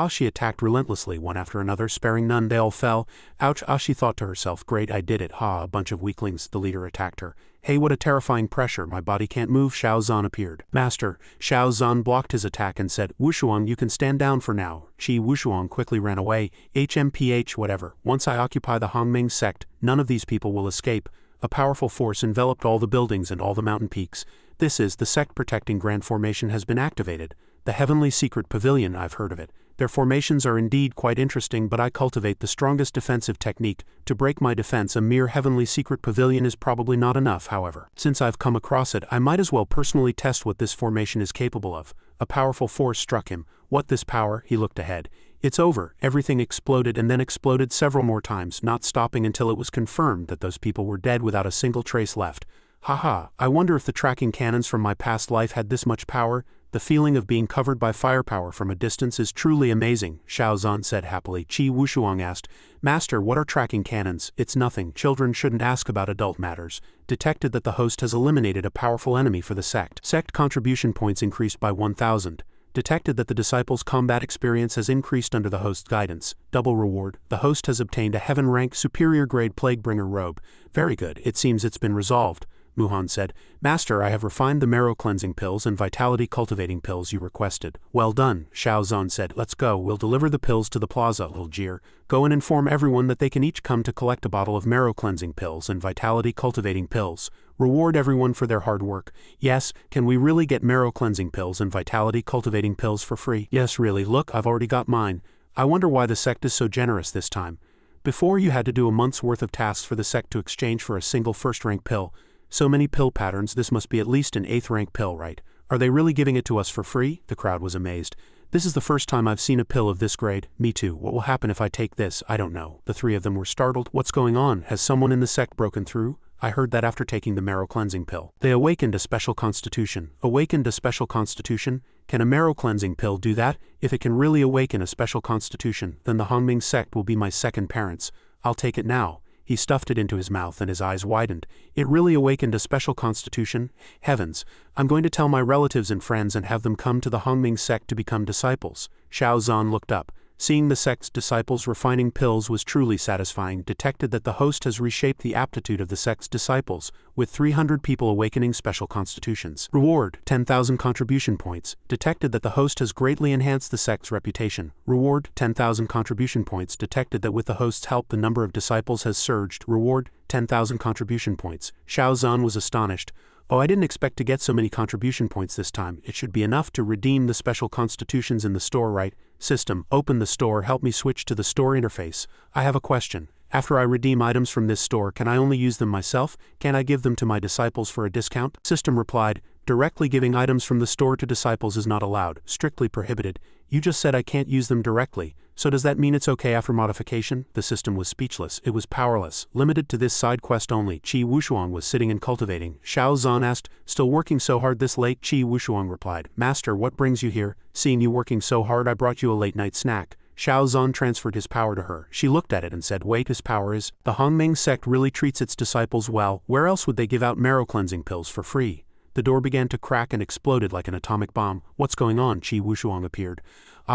She attacked relentlessly, one after another, sparing none. They all fell. Ouch, she thought to herself. Great, I did it. A bunch of weaklings. The leader attacked her. Hey, what a terrifying pressure. My body can't move. Xiao Zhan appeared. Master. Xiao Zhan blocked his attack and said, Wushuang, you can stand down for now. Qi Wushuang quickly ran away. HMPH, whatever. Once I occupy the Hongming sect, none of these people will escape. A powerful force enveloped all the buildings and all the mountain peaks. This is the sect protecting Grand Formation has been activated. The Heavenly Secret Pavilion, I've heard of it. Their formations are indeed quite interesting, but I cultivate the strongest defensive technique. To break my defense, a mere Heavenly Secret Pavilion is probably not enough, however. Since I've come across it, I might as well personally test what this formation is capable of. A powerful force struck him. What this power? He looked ahead. It's over. Everything exploded and then exploded several more times, not stopping until it was confirmed that those people were dead without a single trace left. I wonder if the tracking cannons from my past life had this much power. The feeling of being covered by firepower from a distance is truly amazing, Xiao Zhan said happily. Qi Wushuang asked, Master, what are tracking cannons? It's nothing. Children shouldn't ask about adult matters. Detected that the host has eliminated a powerful enemy for the sect. Sect contribution points increased by 1,000. Detected that the disciples' combat experience has increased under the host's guidance. Double reward. The host has obtained a heaven rank superior grade Plaguebringer robe. Very good. It seems it's been resolved. Muhan said, Master, I have refined the marrow cleansing pills and vitality cultivating pills you requested. Well done, Xiao Zhan said. Let's go. We'll deliver the pills to the plaza, little jeer. Go and inform everyone that they can each come to collect a bottle of marrow cleansing pills and vitality cultivating pills. Reward everyone for their hard work. Yes, can we really get marrow cleansing pills and vitality cultivating pills for free? Yes, really. Look, I've already got mine. I wonder why the sect is so generous this time. Before, you had to do a month's worth of tasks for the sect to exchange for a single first-rank pill. So many pill patterns, this must be at least an 8th rank pill, right? Are they really giving it to us for free? The crowd was amazed. This is the first time I've seen a pill of this grade. Me too. What will happen if I take this? I don't know. The three of them were startled. What's going on? Has someone in the sect broken through? I heard that after taking the marrow cleansing pill. They awakened a special constitution. Awakened a special constitution? Can a marrow cleansing pill do that? If it can really awaken a special constitution, then the Hongming sect will be my second parents. I'll take it now. He stuffed it into his mouth and his eyes widened. It really awakened a special constitution? Heavens, I'm going to tell my relatives and friends and have them come to the Hongming sect to become disciples. Xiao Zhan looked up. Seeing the sect's disciples refining pills was truly satisfying. Detected that the host has reshaped the aptitude of the sect's disciples, with 300 people awakening special constitutions. Reward, 10,000 contribution points. Detected that the host has greatly enhanced the sect's reputation. Reward, 10,000 contribution points. Detected that with the host's help the number of disciples has surged. Reward, 10,000 contribution points. Xiao Zhan was astonished. Oh, I didn't expect to get so many contribution points this time. It should be enough to redeem the special constitutions in the store, right? System, open the store, help me switch to the store interface. I have a question. After I redeem items from this store, can I only use them myself? Can I give them to my disciples for a discount? System replied, directly giving items from the store to disciples is not allowed, strictly prohibited. You just said I can't use them directly, so does that mean it's okay after modification? The system was speechless, it was powerless, limited to this side quest only. Qi Wushuang was sitting and cultivating. Xiao Zhan asked, still working so hard this late? Qi Wushuang replied, Master, what brings you here? Seeing you working so hard, I brought you a late night snack. Xiao Zhan transferred his power to her. She looked at it and said, "Wait, his power is? The Hongming sect really treats its disciples well. Where else would they give out marrow cleansing pills for free?" The door began to crack and exploded like an atomic bomb. "What's going on?" Qi Wushuang appeared.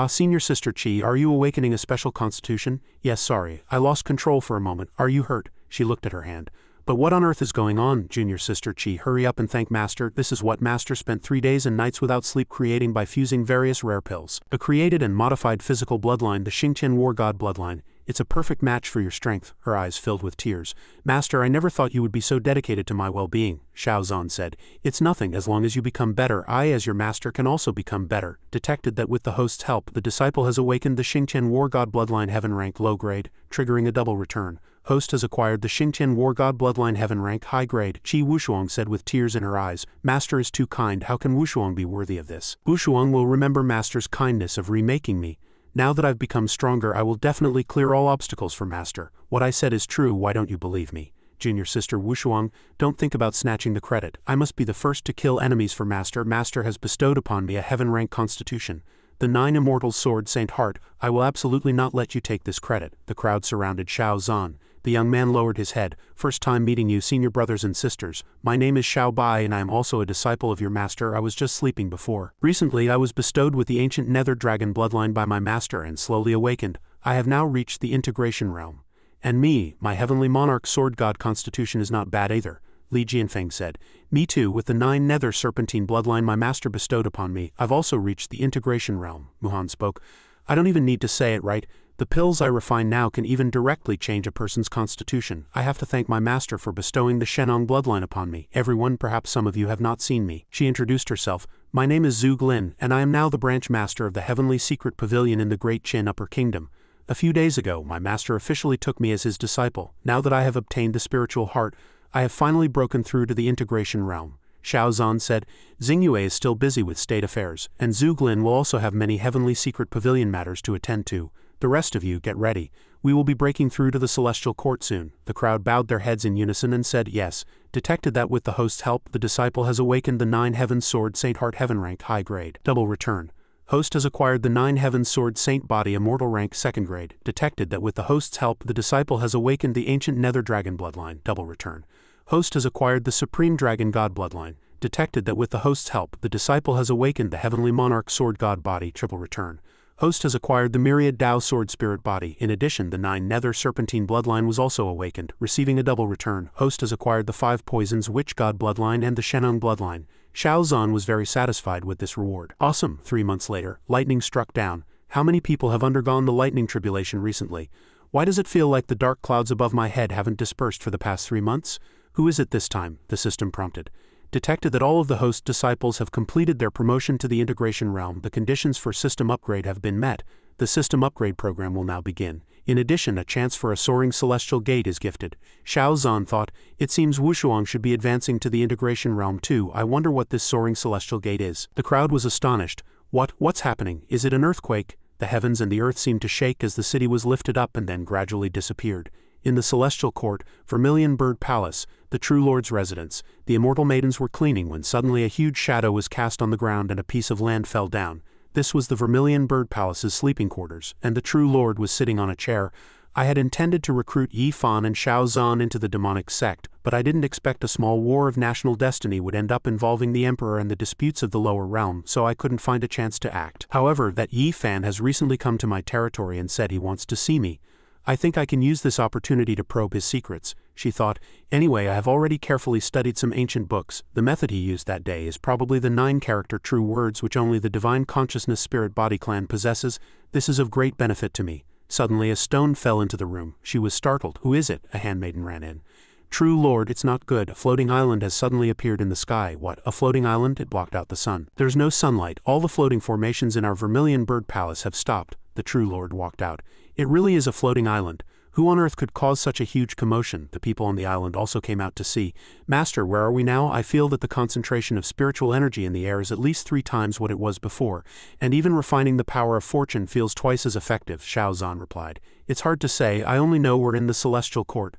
Senior Sister Qi, are you awakening a special constitution?" "Yes, sorry. I lost control for a moment. Are you hurt?" She looked at her hand. "But what on earth is going on?" Junior Sister Qi, hurry up and thank Master. This is what Master spent 3 days and nights without sleep creating by fusing various rare pills. A created and modified physical bloodline, the Xingqian War God bloodline. It's a perfect match for your strength." Her eyes filled with tears. "Master, I never thought you would be so dedicated to my well-being," Xiao Zhan said. "It's nothing as long as you become better. I, as your master, can also become better." Detected that with the host's help, the disciple has awakened the Xingqian War God bloodline heaven rank low grade, triggering a double return. Host has acquired the Xingqian War God bloodline heaven rank high grade. Qi Wushuang said with tears in her eyes. "Master is too kind. How can Wushuang be worthy of this?" "Wushuang will remember Master's kindness of remaking me. Now that I've become stronger, I will definitely clear all obstacles for Master. What I said is true, why don't you believe me?" Junior Sister Wushuang, don't think about snatching the credit. I must be the first to kill enemies for Master. Master has bestowed upon me a heaven rank constitution. The 9 immortal sword Saint Heart. I will absolutely not let you take this credit. The crowd surrounded Xiao Zhan. The young man lowered his head. "First time meeting you, senior brothers and sisters. My name is Xiao Bai and I am also a disciple of your master. I was just sleeping before. Recently I was bestowed with the ancient nether dragon bloodline by my master and slowly awakened. I have now reached the integration realm. And me, my heavenly monarch sword god constitution is not bad either," Li Jianfeng said. "Me too, with the 9 nether serpentine bloodline my master bestowed upon me, I've also reached the integration realm," Muhan spoke. "I don't even need to say it, right? The pills I refine now can even directly change a person's constitution. I have to thank my master for bestowing the Shenong bloodline upon me. Everyone, perhaps some of you have not seen me." She introduced herself. "My name is Zhu Glin, and I am now the branch master of the Heavenly Secret Pavilion in the Great Qin Upper Kingdom. A few days ago, my master officially took me as his disciple. Now that I have obtained the spiritual heart, I have finally broken through to the integration realm." Xiao Zhan said. "Xingyue is still busy with state affairs, and Zhu Glin will also have many Heavenly Secret Pavilion matters to attend to. The rest of you, get ready. We will be breaking through to the celestial court soon." The crowd bowed their heads in unison and said yes. Detected that with the host's help, the disciple has awakened the 9 heaven sword Saint Heart heaven rank high grade. Double return. Host has acquired the 9 heaven sword Saint Body immortal rank 2nd grade. Detected that with the host's help, the disciple has awakened the ancient nether dragon bloodline. Double return. Host has acquired the supreme dragon god bloodline. Detected that with the host's help, the disciple has awakened the heavenly monarch sword god body. Triple return. Host has acquired the myriad Tao sword spirit body. In addition, the 9 nether serpentine bloodline was also awakened, receiving a double return. Host has acquired the 5 poisons witch god bloodline and the Shenong bloodline. Xiao Zhan was very satisfied with this reward. Awesome. 3 months later, lightning struck down. How many people have undergone the lightning tribulation recently? Why does it feel like the dark clouds above my head haven't dispersed for the past 3 months? Who is it this time? The system prompted. Detected that all of the host disciples have completed their promotion to the integration realm. The conditions for system upgrade have been met. The system upgrade program will now begin. In addition, a chance for a soaring celestial gate is gifted. Xiao Zhan thought, it seems Wushuang should be advancing to the integration realm too. I wonder what this soaring celestial gate is. The crowd was astonished. What's happening? Is it an earthquake? The heavens and the earth seemed to shake as the city was lifted up and then gradually disappeared. In the celestial court, Vermilion Bird Palace, the true lord's residence, the immortal maidens were cleaning when suddenly a huge shadow was cast on the ground and a piece of land fell down. This was the Vermilion Bird Palace's sleeping quarters, and the true lord was sitting on a chair. I had intended to recruit Yi Fan and Xiao Zhan into the demonic sect, but I didn't expect a small war of national destiny would end up involving the emperor and the disputes of the lower realm, so I couldn't find a chance to act. However, that Yi Fan has recently come to my territory and said he wants to see me. I think I can use this opportunity to probe his secrets, she thought. Anyway, I have already carefully studied some ancient books. The method he used that day is probably the 9-character true words which only the Divine Consciousness Spirit Body clan possesses. This is of great benefit to me. Suddenly a stone fell into the room. She was startled. Who is it? A handmaiden ran in. True Lord, it's not good. A floating island has suddenly appeared in the sky. What? A floating island? It blocked out the sun. There's no sunlight. All the floating formations in our Vermilion Bird Palace have stopped. The True Lord walked out. It really is a floating island. Who on earth could cause such a huge commotion? The people on the island also came out to see. Master, where are we now? I feel that the concentration of spiritual energy in the air is at least 3 times what it was before, and even refining the power of fortune feels twice as effective, Xiao Zhan replied. It's hard to say, I only know we're in the celestial court.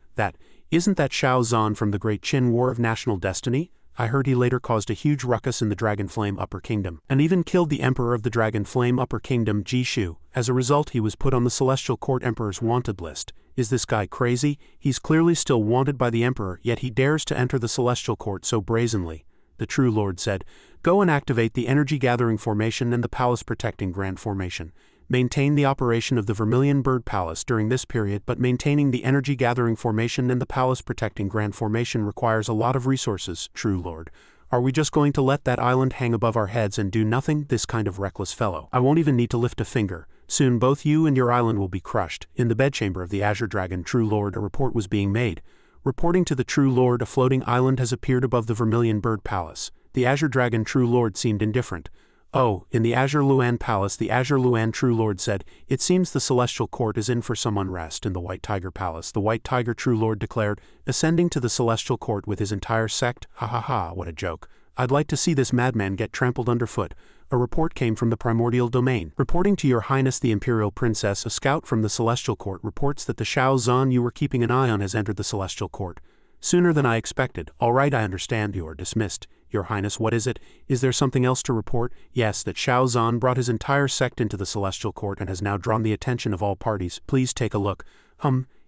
Isn't that Xiao Zhan from the Great Qin War of National Destiny? I heard he later caused a huge ruckus in the Dragon Flame Upper Kingdom, and even killed the Emperor of the Dragon Flame Upper Kingdom, Jishu. As a result, he was put on the Celestial Court Emperor's wanted list. Is this guy crazy? He's clearly still wanted by the Emperor, yet he dares to enter the Celestial Court so brazenly. The True Lord said, "Go and activate the Energy Gathering Formation and the Palace Protecting Grand Formation. Maintain the operation of the Vermilion Bird Palace during this period, but maintaining the Energy Gathering Formation and the Palace Protecting Grand Formation requires a lot of resources, True Lord. Are we just going to let that island hang above our heads and do nothing? This kind of reckless fellow. I won't even need to lift a finger. Soon both you and your island will be crushed." In the bedchamber of the Azure Dragon True Lord, a report was being made. Reporting to the True Lord, a floating island has appeared above the Vermilion Bird Palace. The Azure Dragon True Lord seemed indifferent. "Oh, in the Azure Luan Palace," the Azure Luan True Lord said, "it seems the Celestial Court is in for some unrest in the White Tiger Palace." The White Tiger True Lord declared, ascending to the Celestial Court with his entire sect. "Ha ha ha, what a joke. I'd like to see this madman get trampled underfoot." A report came from the Primordial Domain. "Reporting to Your Highness the Imperial Princess, a scout from the Celestial Court reports that the Shao Zhan you were keeping an eye on has entered the Celestial Court. Sooner than I expected. All right, I understand you are dismissed. Your Highness, what is it? Is there something else to report?" "Yes, that Shao Zhan brought his entire sect into the Celestial Court and has now drawn the attention of all parties. Please take a look."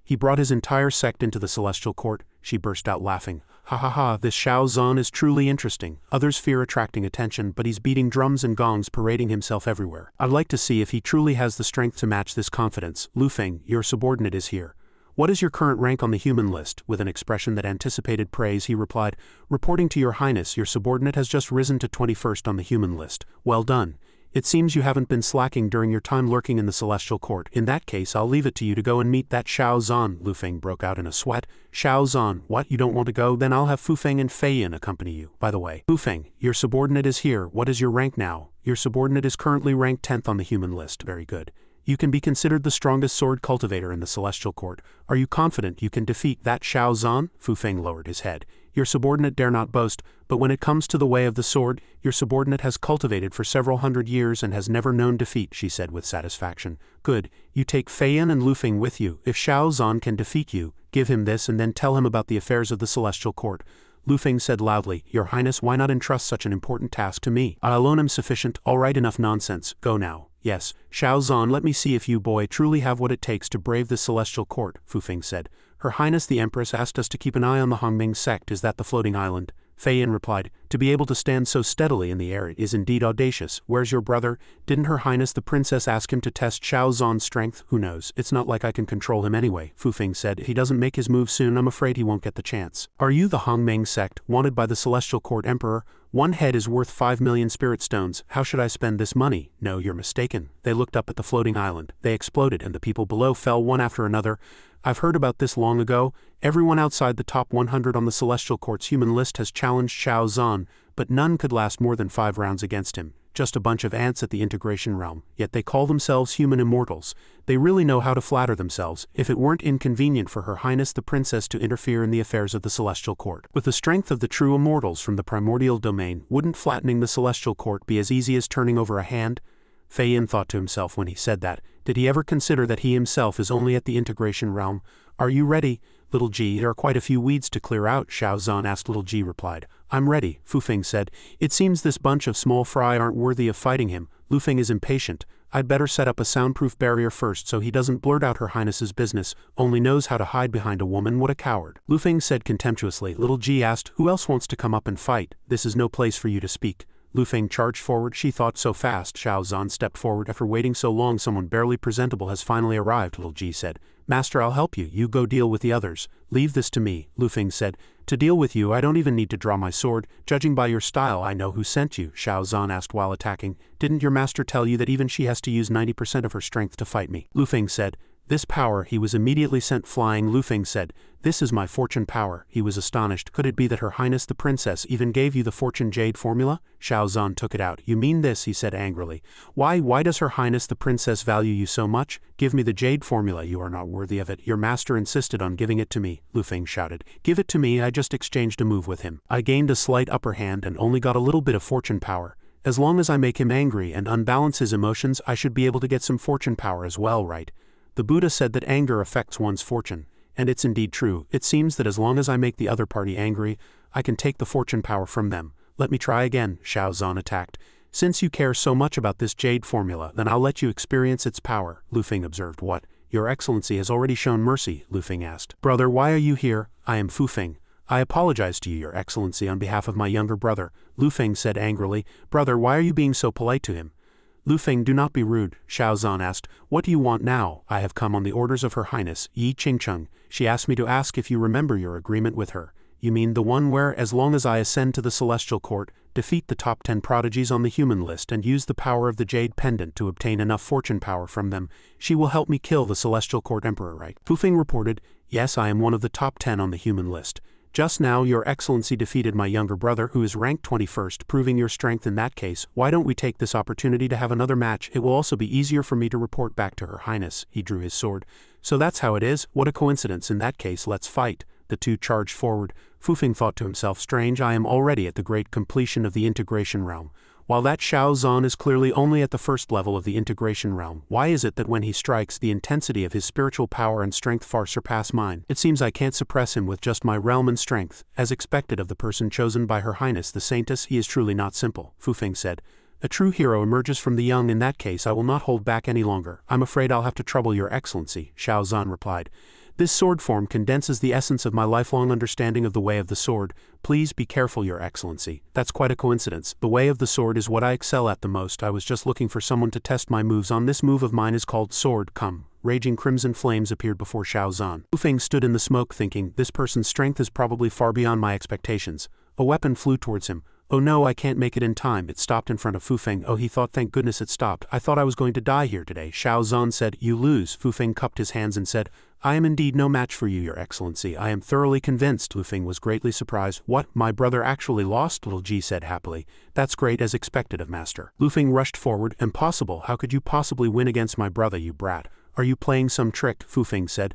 He brought his entire sect into the Celestial Court?" She burst out laughing. "Ha ha ha, this Shao Zhan is truly interesting. Others fear attracting attention, but he's beating drums and gongs, parading himself everywhere. I'd like to see if he truly has the strength to match this confidence. Lu Feng, your subordinate is here. What is your current rank on the human list?" With an expression that anticipated praise, he replied, "Reporting to Your Highness, your subordinate has just risen to 21st on the human list. Well done. It seems you haven't been slacking during your time lurking in the Celestial Court. In that case, I'll leave it to you to go and meet that Shao Zhan." Lu Feng broke out in a sweat. "Shao Zhan, what, you don't want to go? Then I'll have Fu Feng and Fei Yin accompany you. By the way, Fu Feng, your subordinate is here. What is your rank now?" "Your subordinate is currently ranked 10th on the human list." "Very good. You can be considered the strongest sword cultivator in the Celestial Court. Are you confident you can defeat that Shao Zhan?" Fu Feng lowered his head. "Your subordinate dare not boast, but when it comes to the way of the sword, your subordinate has cultivated for several hundred years and has never known defeat," she said with satisfaction. "Good, you take Fei Yin and Lu Feng with you. If Shao Zhan can defeat you, give him this and then tell him about the affairs of the Celestial Court." Lu Feng said loudly, "Your Highness, why not entrust such an important task to me? I alone am sufficient." "All right, enough nonsense. Go now." "Yes, Shao Zhan, let me see if you, boy, truly have what it takes to brave this Celestial Court," Fu Feng said. "Her Highness the Empress asked us to keep an eye on the Hongming sect. Is that the floating island?" Fei Yin replied, "To be able to stand so steadily in the air, it is indeed audacious. Where's your brother? Didn't Her Highness the Princess ask him to test Shao Zhan's strength? Who knows? It's not like I can control him anyway." Fu Feng said, "If he doesn't make his move soon, I'm afraid he won't get the chance." "Are you the Hongming sect, wanted by the Celestial Court Emperor? One head is worth 5 million spirit stones. How should I spend this money?" "No, you're mistaken." They looked up at the floating island. They exploded and the people below fell one after another. "I've heard about this long ago. Everyone outside the top 100 on the Celestial Court's human list has challenged Shao Zhan, but none could last more than 5 rounds against him. Just a bunch of ants at the integration realm, yet they call themselves human immortals. They really know how to flatter themselves. If it weren't inconvenient for Her Highness the Princess to interfere in the affairs of the Celestial Court, with the strength of the true immortals from the Primordial Domain, wouldn't flattening the Celestial Court be as easy as turning over a hand?" Fei Yin thought to himself when he said that. Did he ever consider that he himself is only at the integration realm? "Are you ready, Little G?" "There are quite a few weeds to clear out," Shao Zhan asked. Little G replied. "I'm ready," Fu Feng said. "It seems this bunch of small fry aren't worthy of fighting him." Lu Feng is impatient. "I'd better set up a soundproof barrier first so he doesn't blurt out Her Highness's business. Only knows how to hide behind a woman. What a coward." Lu Feng said contemptuously. Little G asked, "Who else wants to come up and fight? This is no place for you to speak." Lu Feng charged forward. She thought so fast. Shao Zhan stepped forward. "After waiting so long, someone barely presentable has finally arrived," Little G said. "Master, I'll help you. You go deal with the others." "Leave this to me," Lu Feng said. "To deal with you, I don't even need to draw my sword. Judging by your style, I know who sent you," Shao Zhan asked while attacking. "Didn't your master tell you that even she has to use 90% of her strength to fight me?" Lu Feng said. "This power," he was immediately sent flying. Lu Feng said, "This is my fortune power." He was astonished. "Could it be that Her Highness the Princess even gave you the fortune jade formula?" Shao Zhan took it out. "You mean this?" he said angrily. Why does Her Highness the Princess value you so much? Give me the jade formula." "You are not worthy of it. Your master insisted on giving it to me," Lu Feng shouted. "Give it to me. I just exchanged a move with him. I gained a slight upper hand and only got a little bit of fortune power. As long as I make him angry and unbalance his emotions, I should be able to get some fortune power as well, right?" The Buddha said that anger affects one's fortune, and it's indeed true. It seems that as long as I make the other party angry, I can take the fortune power from them. Let me try again, Xiao Zhan attacked. Since you care so much about this jade formula, then I'll let you experience its power, Lu Feng observed. What? Your Excellency has already shown mercy, Lu Feng asked. Brother, why are you here? I am Fu Feng. I apologize to you, Your Excellency, on behalf of my younger brother, Lu Feng said angrily. Brother, why are you being so polite to him? Lu Feng, do not be rude, Xiao Zhan asked. What do you want now? I have come on the orders of Her Highness, Yi Qingcheng. She asked me to ask if you remember your agreement with her. You mean the one where, as long as I ascend to the Celestial Court, defeat the top 10 prodigies on the human list and use the power of the Jade Pendant to obtain enough fortune power from them, she will help me kill the Celestial Court Emperor, right? Fu Feng reported, yes, I am one of the top 10 on the human list. Just now Your Excellency defeated my younger brother who is ranked 21st, proving your strength in that case. Why don't we take this opportunity to have another match? It will also be easier for me to report back to Her Highness. He drew his sword. So that's how it is? What a coincidence. In that case, let's fight. The two charged forward. Fu Feng thought to himself, strange, I am already at the great completion of the integration realm. While that Xiao Zhan is clearly only at the first level of the integration realm, why is it that when he strikes, the intensity of his spiritual power and strength far surpass mine? It seems I can't suppress him with just my realm and strength. As expected of the person chosen by Her Highness the Saintess, he is truly not simple, Fu Feng said. A true hero emerges from the young. In that case, I will not hold back any longer. I'm afraid I'll have to trouble Your Excellency, Xiao Zhan replied. This sword form condenses the essence of my lifelong understanding of the way of the sword. Please be careful, Your Excellency. That's quite a coincidence. The way of the sword is what I excel at the most. I was just looking for someone to test my moves on. This move of mine is called Sword. Come. Raging crimson flames appeared before Xiao Zhan. Fu Feng stood in the smoke thinking, this person's strength is probably far beyond my expectations. A weapon flew towards him. Oh no, I can't make it in time. It stopped in front of Fu Feng. Oh, he thought, thank goodness it stopped. I thought I was going to die here today. Xiao Zhan said, you lose. Fu Feng cupped his hands and said, I am indeed no match for you, Your Excellency. I am thoroughly convinced. Lu Feng was greatly surprised. What, my brother actually lost? Little Ji said happily. That's great, as expected of Master. Lu Feng rushed forward. Impossible. How could you possibly win against my brother, you brat? Are you playing some trick? Fu Feng said.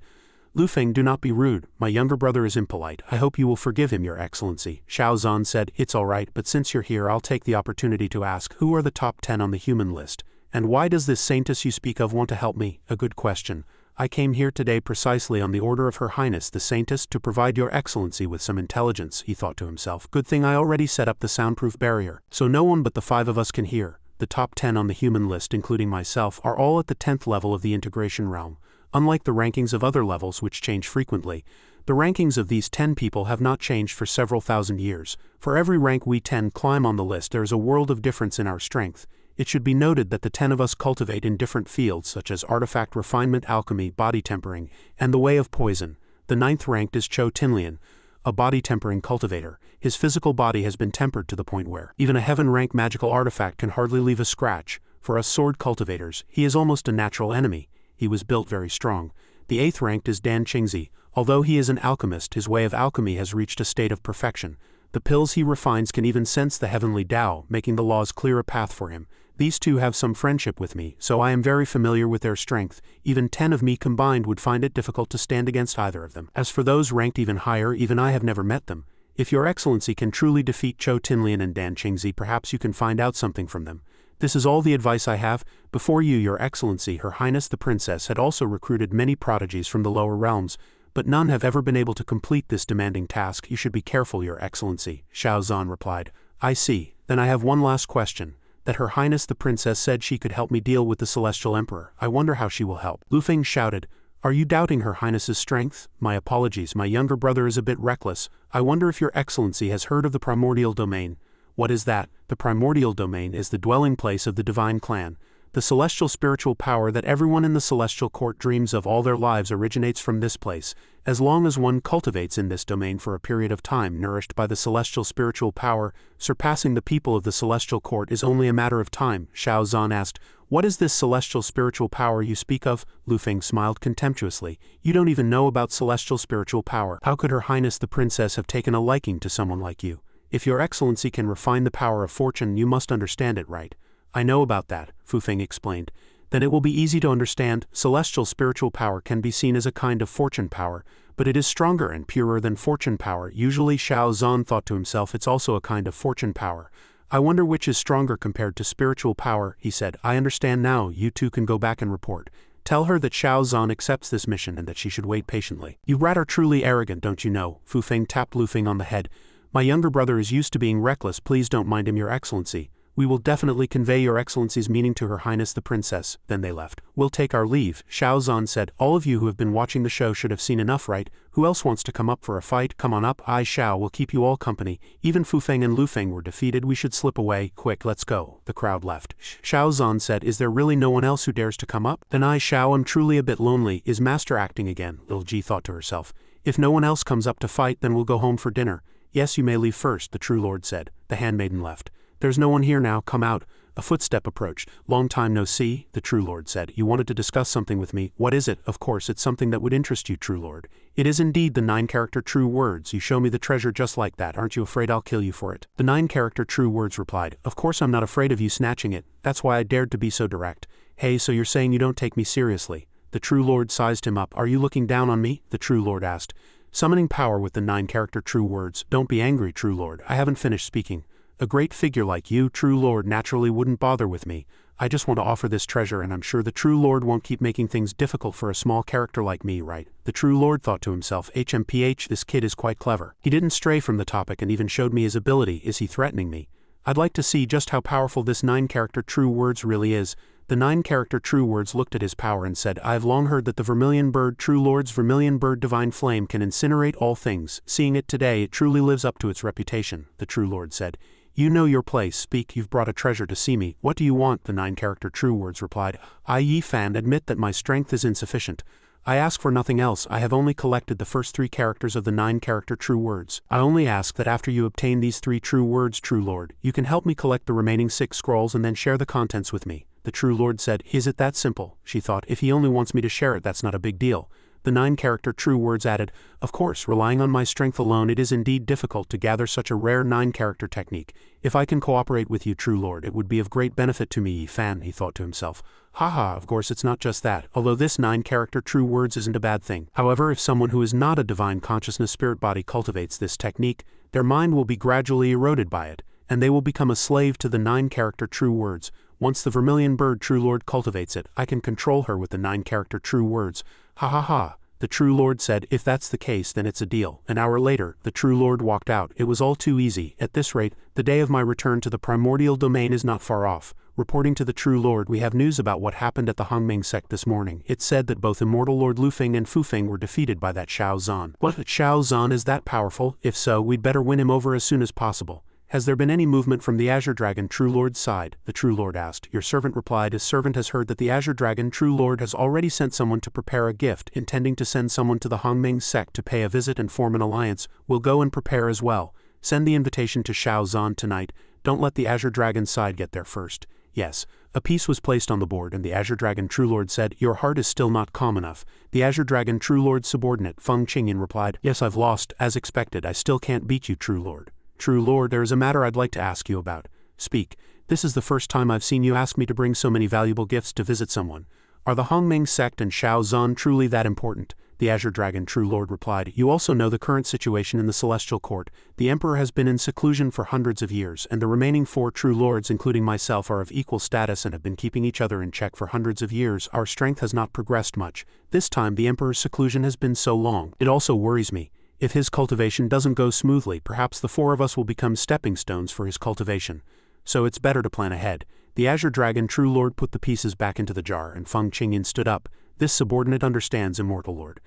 Lu Feng, do not be rude. My younger brother is impolite. I hope you will forgive him, Your Excellency. Xiao Zhan said, it's all right, but since you're here, I'll take the opportunity to ask, who are the top 10 on the human list? And why does this saintess you speak of want to help me? A good question. I came here today precisely on the order of Her Highness the Saintess to provide Your Excellency with some intelligence, he thought to himself. Good thing I already set up the soundproof barrier, so no one but the 5 of us can hear. The top 10 on the human list, including myself, are all at the 10th level of the integration realm. Unlike the rankings of other levels which change frequently, the rankings of these 10 people have not changed for several thousand years. For every rank we 10 climb on the list, there is a world of difference in our strength. It should be noted that the 10 of us cultivate in different fields such as artifact refinement, alchemy, body tempering, and the way of poison. The 9th ranked is Cho Tinlian, a body tempering cultivator. His physical body has been tempered to the point where even a heaven-rank magical artifact can hardly leave a scratch. For us sword cultivators, he is almost a natural enemy. He was built very strong. The 8th ranked is Dan Qingzi. Although he is an alchemist, his way of alchemy has reached a state of perfection. The pills he refines can even sense the heavenly Tao, making the laws clear a path for him. These two have some friendship with me, so I am very familiar with their strength. Even 10 of me combined would find it difficult to stand against either of them. As for those ranked even higher, even I have never met them. If Your Excellency can truly defeat Cho Tinlian and Dan Qingzi, perhaps you can find out something from them. This is all the advice I have. Before you, Your Excellency, Her Highness the Princess had also recruited many prodigies from the lower realms, but none have ever been able to complete this demanding task. You should be careful, Your Excellency, Xiao Zhan replied. I see. Then I have one last question. That Her Highness the Princess said she could help me deal with the Celestial Emperor. I wonder how she will help. Lu Feng shouted, are you doubting Her Highness's strength? My apologies, my younger brother is a bit reckless. I wonder if Your Excellency has heard of the Primordial Domain. What is that? The Primordial Domain is the dwelling place of the Divine Clan. The celestial spiritual power that everyone in the Celestial Court dreams of all their lives originates from this place. As long as one cultivates in this domain for a period of time, nourished by the celestial spiritual power, surpassing the people of the Celestial Court is only a matter of time. Xiao Zhan asked, what is this celestial spiritual power you speak of? Lu Feng smiled contemptuously. You don't even know about celestial spiritual power. How could Her Highness the Princess have taken a liking to someone like you? If Your Excellency can refine the power of fortune, you must understand it, right? I know about that, Fu Feng explained. Then it will be easy to understand. Celestial spiritual power can be seen as a kind of fortune power, but it is stronger and purer than fortune power. Usually Xiao Zhan thought to himself, it's also a kind of fortune power. I wonder which is stronger compared to spiritual power, he said. I understand now. You two can go back and report. Tell her that Xiao Zhan accepts this mission and that she should wait patiently. You rat are truly arrogant, don't you know? Fu Feng tapped Lu Feng on the head. My younger brother is used to being reckless, please don't mind him, Your Excellency. We will definitely convey Your Excellency's meaning to Her Highness the Princess. Then they left. We'll take our leave, Xiao Zhan said. All of you who have been watching the show should have seen enough, right? Who else wants to come up for a fight? Come on up, I Xiao will keep you all company. Even Fu Feng and Lu Feng were defeated, we should slip away. Quick, let's go. The crowd left. Xiao Zhan said, is there really no one else who dares to come up? Then I Xiao am truly a bit lonely. Is Master acting again? Lil Ji thought to herself. If no one else comes up to fight, then we'll go home for dinner. Yes, you may leave first, the true lord said. The handmaiden left. There's no one here now, come out. A footstep approached. Long time no see, the true lord said. You wanted to discuss something with me. What is it? Of course, it's something that would interest you, true lord. It is indeed the 9-character true words. You show me the treasure just like that. Aren't you afraid I'll kill you for it? The 9-character true words replied. Of course I'm not afraid of you snatching it. That's why I dared to be so direct. Hey, so you're saying you don't take me seriously? The true lord sized him up. Are you looking down on me? The true lord asked. Summoning power with the 9-character true words. Don't be angry, true lord. I haven't finished speaking. A great figure like you, true lord, naturally wouldn't bother with me. I just want to offer this treasure, and I'm sure the true lord won't keep making things difficult for a small character like me, right? The true lord thought to himself, HMPH, this kid is quite clever. He didn't stray from the topic and even showed me his ability. Is he threatening me? I'd like to see just how powerful this 9-character true words really is. The 9-character true words looked at his power and said, I've long heard that the vermilion bird, true lord's vermilion bird divine flame can incinerate all things. Seeing it today, it truly lives up to its reputation, the true lord said. You know your place, speak, you've brought a treasure to see me. What do you want? The 9-character true words replied. I Yi Fan admit that my strength is insufficient. I ask for nothing else. I have only collected the first 3 characters of the 9-character true words. I only ask that after you obtain these 3 true words, true lord, you can help me collect the remaining 6 scrolls and then share the contents with me. The true lord said, is it that simple? She thought, if he only wants me to share it, that's not a big deal. The 9-character true words added, of course, relying on my strength alone, it is indeed difficult to gather such a rare 9-character technique. If I can cooperate with you, true lord, it would be of great benefit to me, Yi Fan, he thought to himself. Haha, of course it's not just that, although this 9-character true words isn't a bad thing. However, if someone who is not a divine consciousness spirit body cultivates this technique, their mind will be gradually eroded by it, and they will become a slave to the 9-character true words. Once the vermilion bird true lord cultivates it, I can control her with the 9-character true words. Ha ha ha. The true lord said, if that's the case, then it's a deal. An hour later, the true lord walked out. It was all too easy. At this rate, the day of my return to the primordial domain is not far off. Reporting to the true lord, we have news about what happened at the Hongming sect this morning. It said that both immortal Lord Lu Feng and Fu Feng were defeated by that Xiao Zhan. What? Xiao Zhan is that powerful? If so, we'd better win him over as soon as possible. Has there been any movement from the Azure Dragon True Lord's side? The True Lord asked. Your servant replied, his servant has heard that the Azure Dragon True Lord has already sent someone to prepare a gift, intending to send someone to the Hongming sect to pay a visit and form an alliance. We'll go and prepare as well. Send the invitation to Xiao Zhan tonight. Don't let the Azure Dragon side get there first. Yes. A piece was placed on the board and the Azure Dragon True Lord said, your heart is still not calm enough. The Azure Dragon True Lord's subordinate, Feng Qingyan, replied, yes, I've lost. As expected, I still can't beat you, True Lord. True lord, there is a matter I'd like to ask you about. Speak. This is the first time I've seen you ask me to bring so many valuable gifts to visit someone. Are the Hongming sect and Xiao Zhan truly that important? The Azure Dragon True Lord replied, you also know the current situation in the Celestial Court. The Emperor has been in seclusion for hundreds of years, and the remaining 4 true lords, including myself, are of equal status and have been keeping each other in check for hundreds of years. Our strength has not progressed much. This time the Emperor's seclusion has been so long. It also worries me. If his cultivation doesn't go smoothly, perhaps the 4 of us will become stepping stones for his cultivation. So it's better to plan ahead. The Azure Dragon True Lord put the pieces back into the jar, and Feng Qingyan stood up. This subordinate understands, Immortal Lord.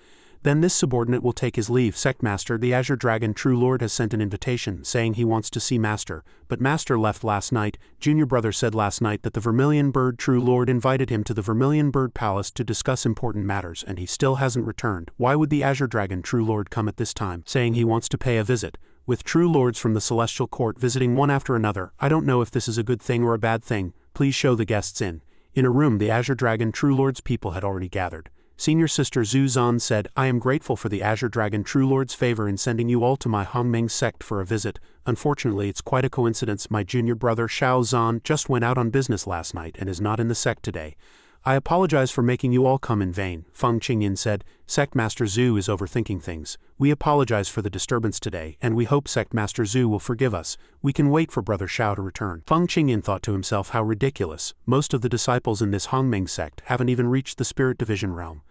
Then this subordinate will take his leave. Sect Master, the Azure Dragon True Lord has sent an invitation, saying he wants to see Master, but Master left last night. Junior brother said last night that the Vermilion Bird True Lord invited him to the Vermilion Bird Palace to discuss important matters, and he still hasn't returned. Why would the Azure Dragon True Lord come at this time, saying he wants to pay a visit? With true lords from the Celestial Court visiting one after another, I don't know if this is a good thing or a bad thing. Please show the guests in. In a room the Azure Dragon True Lord's people had already gathered. Senior Sister Zhu Zhan said, I am grateful for the Azure Dragon True Lord's favor in sending you all to my Hongming sect for a visit. Unfortunately, it's quite a coincidence. My junior brother Xiao Zhan just went out on business last night and is not in the sect today. I apologize for making you all come in vain. Feng Qingyan said, Sect Master Zhu is overthinking things. We apologize for the disturbance today, and we hope Sect Master Zhu will forgive us. We can wait for Brother Xiao to return. Feng Qingyan thought to himself, how ridiculous. Most of the disciples in this Hongming sect haven't even reached the Spirit Division realm.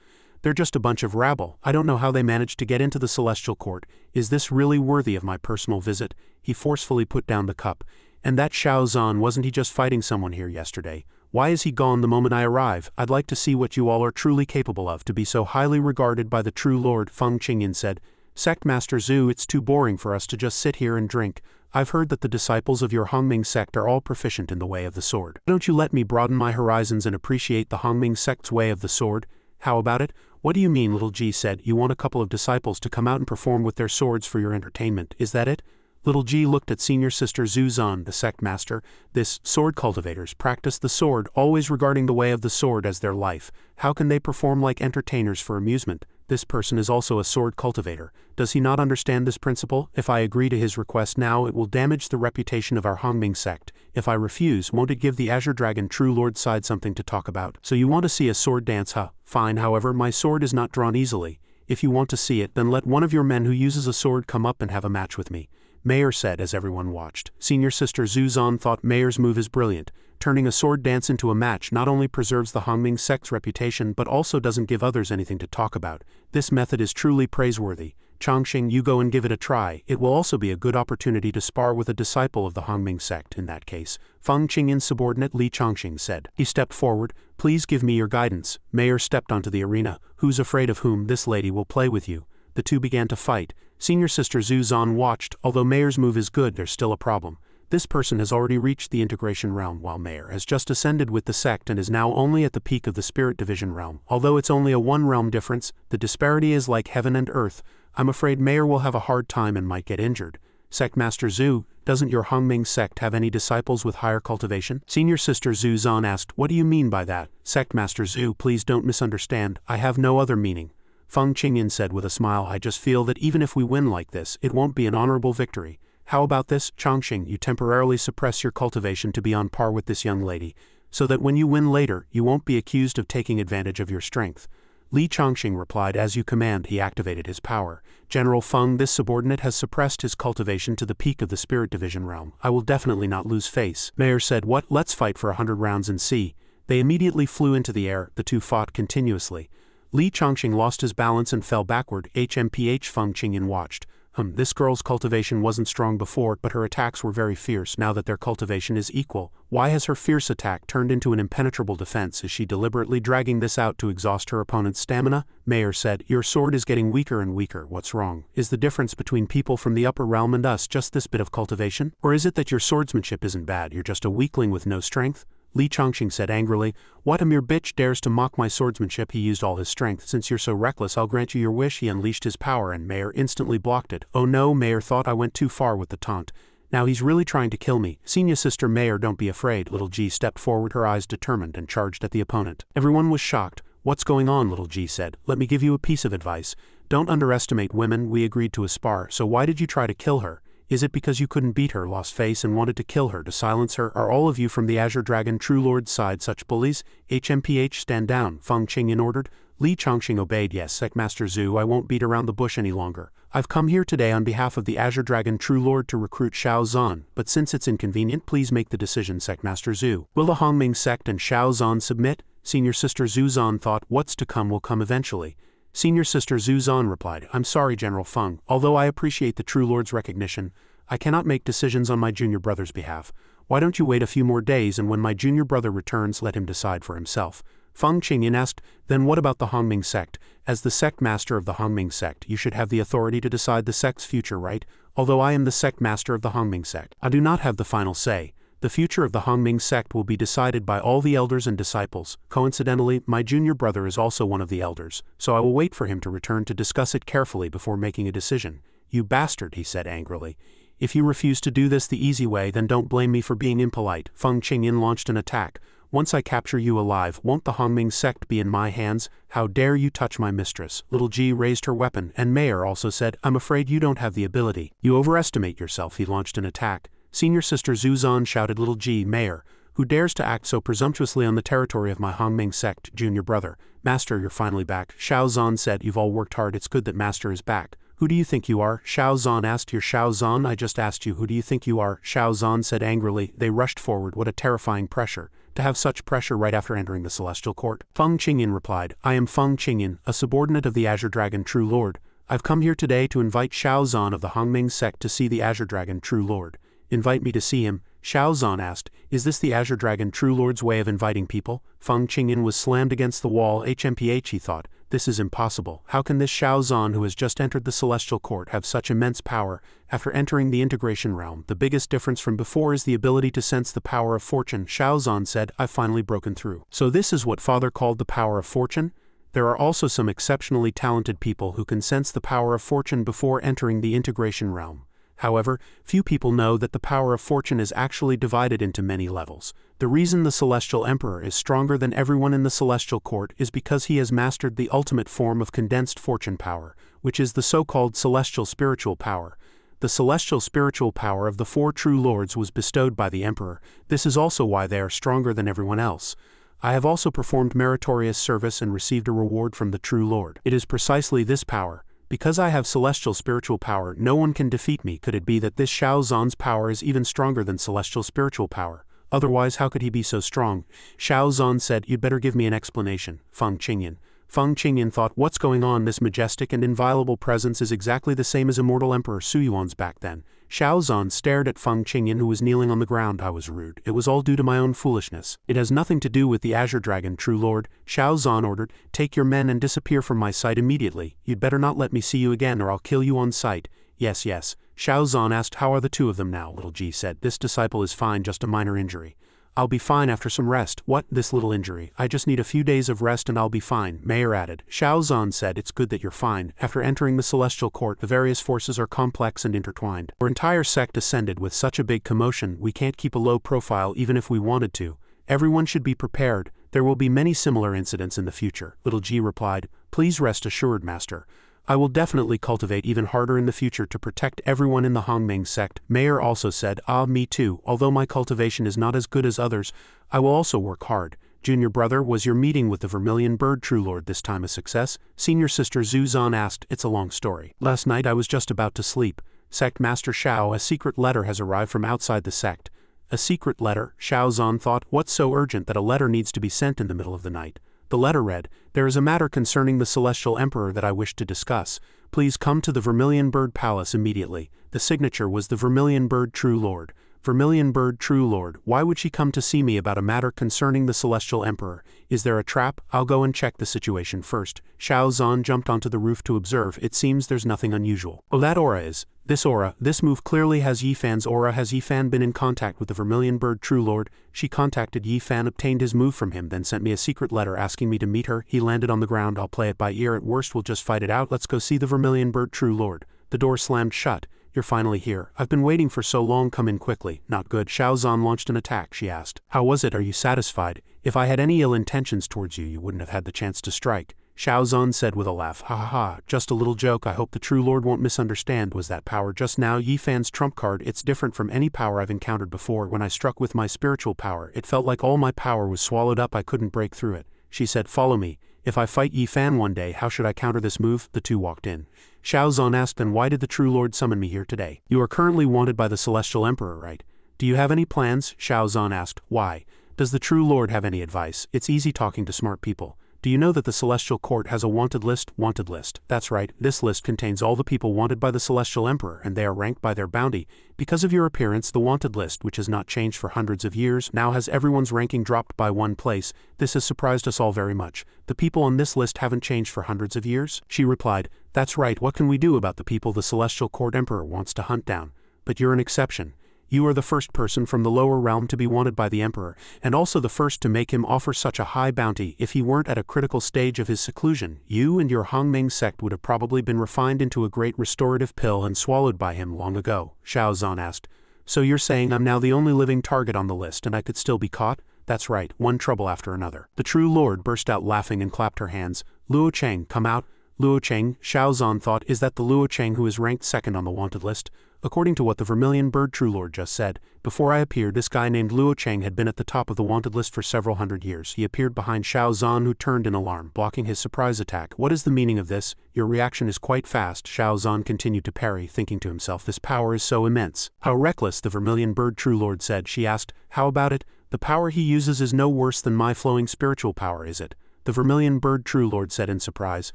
They're just a bunch of rabble. I don't know how they managed to get into the celestial court. Is this really worthy of my personal visit? He forcefully put down the cup. And that Shao Zhan, wasn't he just fighting someone here yesterday? Why is he gone the moment I arrive? I'd like to see what you all are truly capable of to be so highly regarded by the true Lord, Feng Qingyan said. Sect Master Zhu, it's too boring for us to just sit here and drink. I've heard that the disciples of your Hongming sect are all proficient in the way of the sword. Don't you let me broaden my horizons and appreciate the Hongming sect's way of the sword? How about it? What do you mean, Little G said, you want a couple of disciples to come out and perform with their swords for your entertainment, is that it? Little G looked at senior sister Zhu Zhan, the sect master. This sword cultivators practice the sword, always regarding the way of the sword as their life. How can they perform like entertainers for amusement? This person is also a sword cultivator. Does he not understand this principle? If I agree to his request now, it will damage the reputation of our Hongming sect. If I refuse, won't it give the Azure Dragon True Lord side something to talk about? So you want to see a sword dance, huh? Fine, however, my sword is not drawn easily. If you want to see it, then let one of your men who uses a sword come up and have a match with me. Mayor said as everyone watched. Senior sister Zhu Zhan thought Mayor's move is brilliant. Turning a sword dance into a match not only preserves the Hongming sect's reputation but also doesn't give others anything to talk about. This method is truly praiseworthy. Changxing, you go and give it a try. It will also be a good opportunity to spar with a disciple of the Hongming sect in that case. Feng Qingyan's subordinate Li Changxing said. He stepped forward. Please give me your guidance. Mayor stepped onto the arena. Who's afraid of whom? This lady will play with you. The two began to fight. Senior sister Zhu Zhan watched. Although Mayor's move is good, there's still a problem. This person has already reached the integration realm while Mayor has just ascended with the sect and is now only at the peak of the spirit division realm. Although it's only a one realm difference, the disparity is like heaven and earth. I'm afraid Mayor will have a hard time and might get injured. Sect Master Zhu, doesn't your Hongming sect have any disciples with higher cultivation? Senior sister Zhu Zhan asked. What do you mean by that? Sect Master Zhu, please don't misunderstand. I have no other meaning. Feng Qingyan said with a smile. I just feel that even if we win like this, it won't be an honorable victory. How about this, Changxing, you temporarily suppress your cultivation to be on par with this young lady, so that when you win later, you won't be accused of taking advantage of your strength. Li Changxing replied, as you command. He activated his power. General Feng, this subordinate has suppressed his cultivation to the peak of the spirit division realm. I will definitely not lose face. Mayor said, what? Let's fight for 100 rounds and see. They immediately flew into the air. The two fought continuously. Li Changxing lost his balance and fell backward. HMPH Feng Qingyan watched. This girl's cultivation wasn't strong before, but her attacks were very fierce now that their cultivation is equal. Why has her fierce attack turned into an impenetrable defense? Is she deliberately dragging this out to exhaust her opponent's stamina? Mayor said, your sword is getting weaker and weaker. What's wrong? Is the difference between people from the upper realm and us just this bit of cultivation? Or is it that your swordsmanship isn't bad, you're just a weakling with no strength? Li Changxing said angrily, what, a mere bitch dares to mock my swordsmanship? He used all his strength. Since you're so reckless, I'll grant you your wish. He unleashed his power and Mayor instantly blocked it. Oh no, Mayor thought I went too far with the taunt. Now he's really trying to kill me. Senior sister Mayor, don't be afraid. Little G stepped forward, her eyes determined, and charged at the opponent. Everyone was shocked. What's going on? Little G said. Let me give you a piece of advice. Don't underestimate women. We agreed to a spar, so why did you try to kill her? Is it because you couldn't beat her, lost face, and wanted to kill her to silence her? Are all of you from the Azure Dragon True Lord's side such bullies? HMPH, stand down, Feng Qingyan ordered. Li Changxing obeyed. Yes, Sect Master Zhu, I won't beat around the bush any longer. I've come here today on behalf of the Azure Dragon True Lord to recruit Shao Zhan, but since it's inconvenient, please make the decision, Sect Master Zhu. Will the Hongming sect and Shao Zhan submit? Senior sister Zhu Zhan thought, what's to come will come eventually. Senior sister Zhu Zhan replied, I'm sorry, General Feng. Although I appreciate the True Lord's recognition, I cannot make decisions on my junior brother's behalf. Why don't you wait a few more days, and when my junior brother returns, let him decide for himself. Feng Qingyan asked, then what about the Hongming sect? As the sect master of the Hongming sect, you should have the authority to decide the sect's future, right? Although I am the sect master of the Hongming sect, I do not have the final say. The future of the Hongming sect will be decided by all the elders and disciples. Coincidentally, my junior brother is also one of the elders, so I will wait for him to return to discuss it carefully before making a decision. You bastard, he said angrily. If you refuse to do this the easy way, then don't blame me for being impolite. Feng Qingyan launched an attack. Once I capture you alive, won't the Hongming sect be in my hands? How dare you touch my mistress? Little G raised her weapon, and Mayor also said, I'm afraid you don't have the ability. You overestimate yourself. He launched an attack. Senior sister Zhu Zhan shouted, Little G, Mayor, who dares to act so presumptuously on the territory of my Hongming sect, junior brother? Master, you're finally back. Shao Zhan said, you've all worked hard. It's good that Master is back. Who do you think you are? Shao Zhan asked. You're Shao Zhan? I just asked you, who do you think you are? Shao Zhan said angrily. They rushed forward. What a terrifying pressure. to have such pressure right after entering the celestial court? Feng Qingyan replied, I am Feng Qingyan, a subordinate of the Azure Dragon True Lord. I've come here today to invite Xiao Zhan of the Hongming sect to see the Azure Dragon True Lord. Invite me to see him? Xiao Zhan asked. Is this the Azure Dragon True Lord's way of inviting people? Feng Qingyan was slammed against the wall. HMPH, he thought. This is impossible. How can this Xiao Zhan who has just entered the celestial court have such immense power after entering the integration realm? The biggest difference from before is the ability to sense the power of fortune. Xiao Zhan said, I've finally broken through. So this is what Father called the power of fortune? There are also some exceptionally talented people who can sense the power of fortune before entering the integration realm. However, few people know that the power of fortune is actually divided into many levels. The reason the Celestial Emperor is stronger than everyone in the Celestial Court is because he has mastered the ultimate form of condensed fortune power, which is the so-called Celestial Spiritual Power. The Celestial Spiritual Power of the four True Lords was bestowed by the Emperor. This is also why they are stronger than everyone else. I have also performed meritorious service and received a reward from the True Lord. It is precisely this power. Because I have celestial spiritual power, no one can defeat me. Could it be that this Xiao Zhan's power is even stronger than celestial spiritual power? Otherwise, how could he be so strong? Xiao Zhan said, You'd better give me an explanation, Feng Qingyan. Feng Qingyan thought, what's going on? This majestic and inviolable presence is exactly the same as immortal Emperor Suyuan's back then. Xiao Zhan stared at Feng Qingyan, who was kneeling on the ground. I was rude. It was all due to my own foolishness. It has nothing to do with the Azure Dragon, True Lord. Xiao Zhan ordered, Take your men and disappear from my sight immediately. You'd better not let me see you again or I'll kill you on sight. Yes, yes. Xiao Zhan asked, How are the two of them now? Little G said, This disciple is fine, just a minor injury. I'll be fine after some rest. What? This little injury? I just need a few days of rest and I'll be fine, Mayor added. Xiao Zhan said, It's good that you're fine. After entering the Celestial Court, the various forces are complex and intertwined. Our entire sect ascended with such a big commotion, we can't keep a low profile even if we wanted to. Everyone should be prepared. There will be many similar incidents in the future. Little G replied, Please rest assured, Master. I will definitely cultivate even harder in the future to protect everyone in the Hongming sect. Mayor also said, me too. Although my cultivation is not as good as others, I will also work hard. Junior brother, was your meeting with the Vermilion Bird True Lord this time a success? Senior sister Zhu Zhan asked. It's a long story. Last night I was just about to sleep. Sect Master Xiao, a secret letter has arrived from outside the sect. A secret letter? Xiao Zhan thought, what's so urgent that a letter needs to be sent in the middle of the night? The letter read, There is a matter concerning the Celestial Emperor that I wish to discuss. Please come to the Vermilion Bird Palace immediately. The signature was the Vermilion Bird True Lord. Vermilion Bird True Lord, why would she come to see me about a matter concerning the Celestial Emperor? Is there a trap? I'll go and check the situation first. Xiao Zhan jumped onto the roof to observe. It seems there's nothing unusual. Oh, that aura is. This move clearly has Yifan's aura. Has Yifan been in contact with the Vermilion Bird True Lord? She contacted Yifan, obtained his move from him, then sent me a secret letter asking me to meet her. He landed on the ground. I'll play it by ear. At worst, we'll just fight it out. Let's go see the Vermilion Bird True Lord. The door slammed shut. You're finally here. I've been waiting for so long. Come in quickly. Not good. Xiao Zhan launched an attack. She asked, How was it? Are you satisfied? If I had any ill intentions towards you, you wouldn't have had the chance to strike. Xiao Zhan said with a laugh, Ha ha ha, just a little joke. I hope the True Lord won't misunderstand. Was that power just now Yifan's trump card? It's different from any power I've encountered before. When I struck with my spiritual power, it felt like all my power was swallowed up. I couldn't break through it. She said, Follow me. If I fight Yifan one day, how should I counter this move? The two walked in. Xiao Zhan asked, Then why did the True Lord summon me here today? You are currently wanted by the Celestial Emperor, right? Do you have any plans? Xiao Zhan asked. Why? Does the True Lord have any advice? It's easy talking to smart people. Do you know that the Celestial Court has a wanted list? Wanted list. That's right, this list contains all the people wanted by the Celestial Emperor, and they are ranked by their bounty. Because of your appearance, the wanted list, which has not changed for hundreds of years, now has everyone's ranking dropped by 1 place. This has surprised us all very much. The people on this list haven't changed for hundreds of years? She replied, That's right, what can we do about the people the Celestial Court Emperor wants to hunt down? But you're an exception. You are the first person from the lower realm to be wanted by the Emperor, and also the first to make him offer such a high bounty. If he weren't at a critical stage of his seclusion, you and your Hongming sect would have probably been refined into a great restorative pill and swallowed by him long ago. Xiao Zhan asked, So you're saying I'm now the only living target on the list and I could still be caught? That's right, one trouble after another. The True Lord burst out laughing and clapped her hands. Luo Cheng, come out. Luo Cheng, Xiao Zhan thought, is that the Luo Cheng who is ranked second on the wanted list? According to what the Vermilion Bird True Lord just said, before I appeared, this guy named Luo Cheng had been at the top of the wanted list for several hundred years. He appeared behind Xiao Zhan, who turned in alarm, blocking his surprise attack. What is the meaning of this? Your reaction is quite fast. Xiao Zhan continued to parry, thinking to himself, this power is so immense. How reckless, the Vermilion Bird True Lord said. She asked, How about it? The power he uses is no worse than my flowing spiritual power, is it? The Vermilion Bird True Lord said in surprise.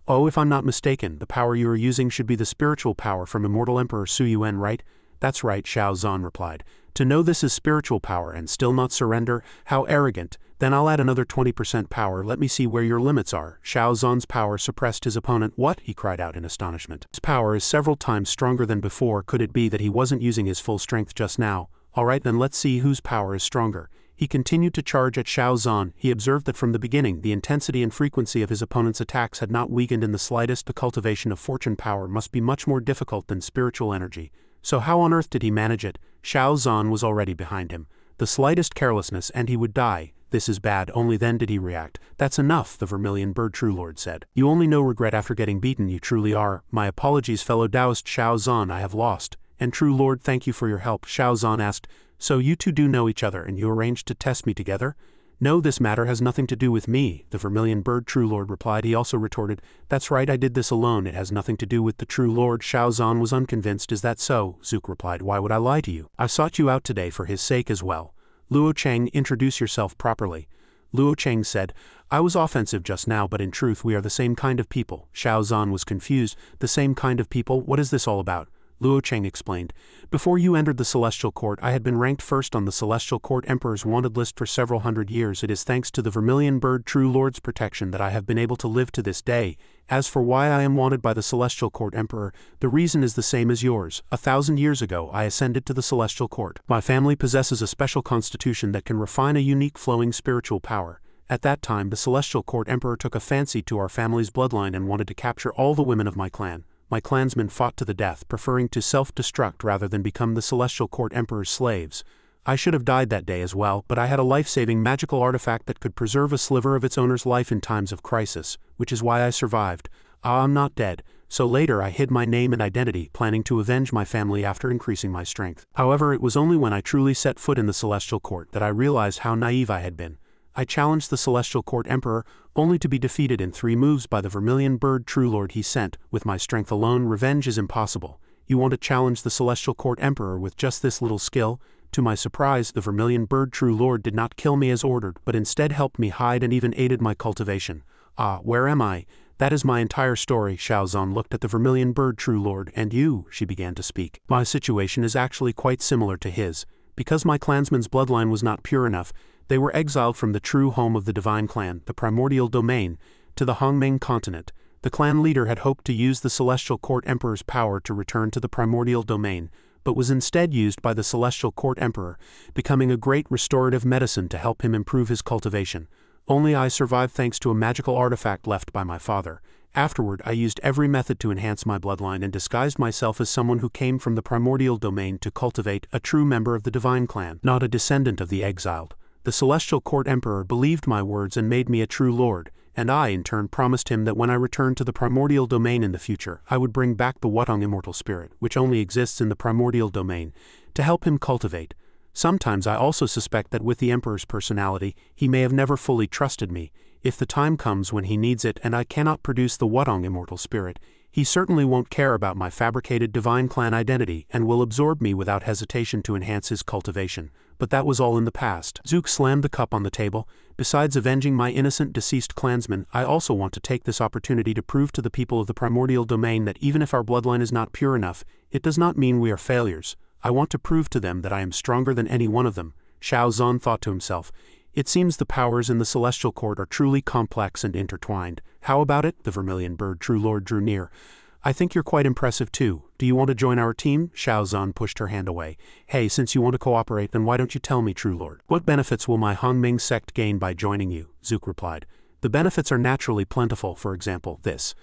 Oh, if I'm not mistaken, the power you are using should be the spiritual power from Immortal Emperor Su Yuan, right? That's right, Xiao Zhan replied. To know this is spiritual power and still not surrender, how arrogant. Then I'll add another 20% power, let me see where your limits are. Xiao Zhan's power suppressed his opponent. What? He cried out in astonishment. His power is several times stronger than before. Could it be that he wasn't using his full strength just now? Alright, then let's see whose power is stronger. He continued to charge at Xiao Zhan. He observed that from the beginning, the intensity and frequency of his opponent's attacks had not weakened in the slightest. The cultivation of fortune power must be much more difficult than spiritual energy. So how on earth did he manage it? Xiao Zhan was already behind him. The slightest carelessness and he would die. This is bad. Only then did he react. That's enough, the Vermilion Bird True Lord said. You only know regret after getting beaten, you truly are. My apologies, fellow Taoist Xiao Zhan, I have lost. And True Lord, thank you for your help. Xiao Zhan asked, so you two do know each other and you arranged to test me together? No, this matter has nothing to do with me, the Vermilion Bird True Lord replied. He also retorted, that's right, I did this alone, it has nothing to do with the True Lord. Xiao Zhan was unconvinced. Is that so? Zook replied, why would I lie to you? I sought you out today for his sake as well. Luo Cheng, introduce yourself properly. Luo Cheng said, I was offensive just now, but in truth we are the same kind of people. Xiao Zhan was confused. The same kind of people? What is this all about? Luo Cheng explained. Before you entered the Celestial Court, I had been ranked first on the Celestial Court Emperor's wanted list for several hundred years. It is thanks to the Vermilion Bird True Lord's protection that I have been able to live to this day. As for why I am wanted by the Celestial Court Emperor, the reason is the same as yours. 1,000 years ago, I ascended to the Celestial Court. My family possesses a special constitution that can refine a unique flowing spiritual power. At that time, the Celestial Court Emperor took a fancy to our family's bloodline and wanted to capture all the women of my clan. My clansmen fought to the death, preferring to self-destruct rather than become the Celestial Court Emperor's slaves. I should have died that day as well, but I had a life-saving magical artifact that could preserve a sliver of its owner's life in times of crisis, which is why I survived. I'm not dead. So later I hid my name and identity, planning to avenge my family after increasing my strength. However, it was only when I truly set foot in the Celestial Court that I realized how naive I had been. I challenged the Celestial Court Emperor, only to be defeated in 3 moves by the Vermilion Bird True Lord he sent. With my strength alone, revenge is impossible. You want to challenge the Celestial Court Emperor with just this little skill? To my surprise, the Vermilion Bird True Lord did not kill me as ordered, but instead helped me hide and even aided my cultivation. Ah, where am I? That is my entire story. Xiao Zhan looked at the Vermilion Bird True Lord. And you, she began to speak. My situation is actually quite similar to his. Because my clansman's bloodline was not pure enough, they were exiled from the true home of the divine clan, the primordial domain, to the Hongming continent. The clan leader had hoped to use the Celestial Court Emperor's power to return to the primordial domain, but was instead used by the Celestial Court Emperor, becoming a great restorative medicine to help him improve his cultivation. Only I survived thanks to a magical artifact left by my father. Afterward, I used every method to enhance my bloodline and disguised myself as someone who came from the primordial domain to cultivate a true member of the divine clan, not a descendant of the exiled. The Celestial Court Emperor believed my words and made me a true lord, and I in turn promised him that when I returned to the primordial domain in the future, I would bring back the Wutong immortal spirit, which only exists in the primordial domain, to help him cultivate. Sometimes I also suspect that with the Emperor's personality, he may have never fully trusted me. If the time comes when he needs it and I cannot produce the Wutong immortal spirit, he certainly won't care about my fabricated divine clan identity and will absorb me without hesitation to enhance his cultivation. But that was all in the past. Zook slammed the cup on the table. Besides avenging my innocent deceased clansmen, I also want to take this opportunity to prove to the people of the primordial domain that even if our bloodline is not pure enough, it does not mean we are failures. I want to prove to them that I am stronger than any one of them. Xiao Zhan thought to himself. It seems the powers in the Celestial Court are truly complex and intertwined. How about it? The Vermilion Bird True Lord drew near. I think you're quite impressive too. Do you want to join our team? Xiao Zhan pushed her hand away. Hey, since you want to cooperate, then why don't you tell me, True Lord? What benefits will my Hongming sect gain by joining you? Zook replied. The benefits are naturally plentiful. For example, this.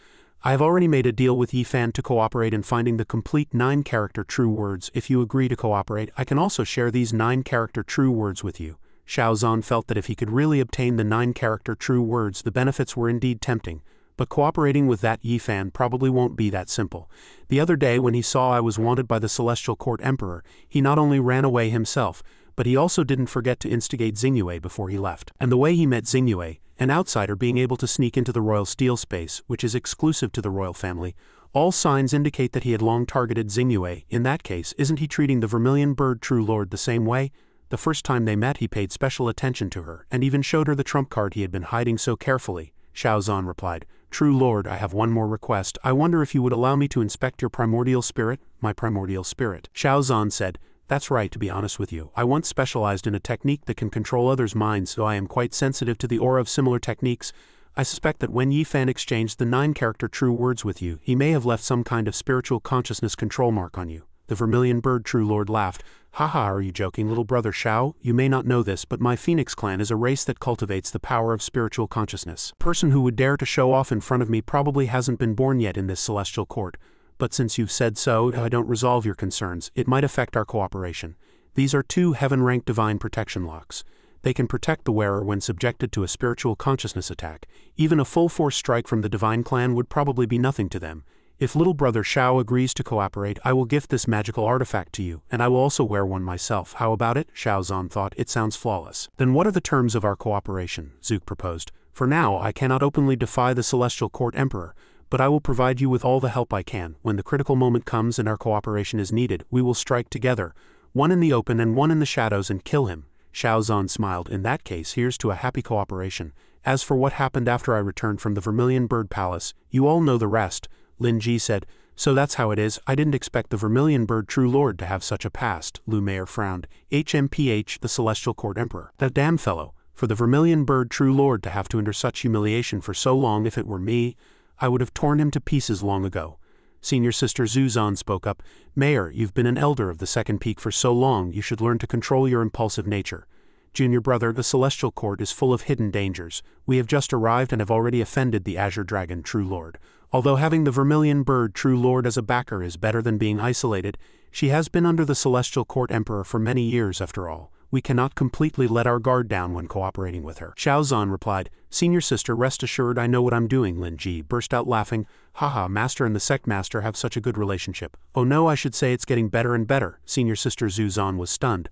I have already made a deal with Yifan to cooperate in finding the complete 9-character true words. If you agree to cooperate, I can also share these 9-character true words with you. Xiao Zhan felt that if he could really obtain the 9-character true words, the benefits were indeed tempting. But cooperating with that Yifan probably won't be that simple. The other day when he saw I was wanted by the Celestial Court Emperor, he not only ran away himself, but he also didn't forget to instigate Xingyue before he left. And the way he met Xingyue, an outsider being able to sneak into the royal steel space, which is exclusive to the royal family, all signs indicate that he had long targeted Xingyue. In that case, isn't he treating the Vermilion Bird True Lord the same way? The first time they met he paid special attention to her, and even showed her the trump card he had been hiding so carefully. Shao Zhan replied, "True Lord, I have one more request. I wonder if you would allow me to inspect your primordial spirit?" "My primordial spirit?" Shao Zhan said, "That's right, to be honest with you. I once specialized in a technique that can control others' minds, so I am quite sensitive to the aura of similar techniques. I suspect that when Yi Fan exchanged the 9-character true words with you, he may have left some kind of spiritual consciousness control mark on you." The vermilion bird True Lord laughed. "Haha, are you joking, little brother Shao? You may not know this, but my Phoenix clan is a race that cultivates the power of spiritual consciousness. A person who would dare to show off in front of me probably hasn't been born yet in this celestial court. But since you've said so, I don't resolve your concerns. It might affect our cooperation. These are 2 heaven-ranked divine protection locks. They can protect the wearer when subjected to a spiritual consciousness attack. Even a full-force strike from the divine clan would probably be nothing to them. If little brother Shao agrees to cooperate, I will gift this magical artifact to you, and I will also wear one myself. How about it?" Shao Zhan thought. "It sounds flawless." "Then what are the terms of our cooperation?" Zook proposed. "For now, I cannot openly defy the Celestial Court Emperor, but I will provide you with all the help I can. When the critical moment comes and our cooperation is needed, we will strike together, one in the open and one in the shadows, and kill him." Shao Zhan smiled. "In that case, here's to a happy cooperation. As for what happened after I returned from the Vermilion Bird Palace, you all know the rest." Lin Ji said, "So that's how it is. I didn't expect the Vermilion Bird True Lord to have such a past." Lu Mayer frowned. "HMPH, the Celestial Court Emperor. That damn fellow. For the Vermilion Bird True Lord to have to endure such humiliation for so long, if it were me, I would have torn him to pieces long ago." Senior Sister Zhu Zhan spoke up. "Mayor, you've been an elder of the Second Peak for so long, you should learn to control your impulsive nature. Junior brother, the Celestial Court is full of hidden dangers. We have just arrived and have already offended the Azure Dragon True Lord. Although having the Vermilion Bird True Lord as a backer is better than being isolated, she has been under the Celestial Court Emperor for many years after all. We cannot completely let our guard down when cooperating with her." Shao Zhan replied, "Senior Sister, rest assured I know what I'm doing." Lin Ji burst out laughing. "Haha, Master and the Sect Master have such a good relationship." "Oh no, I should say it's getting better and better." Senior Sister Zhu Zhan was stunned.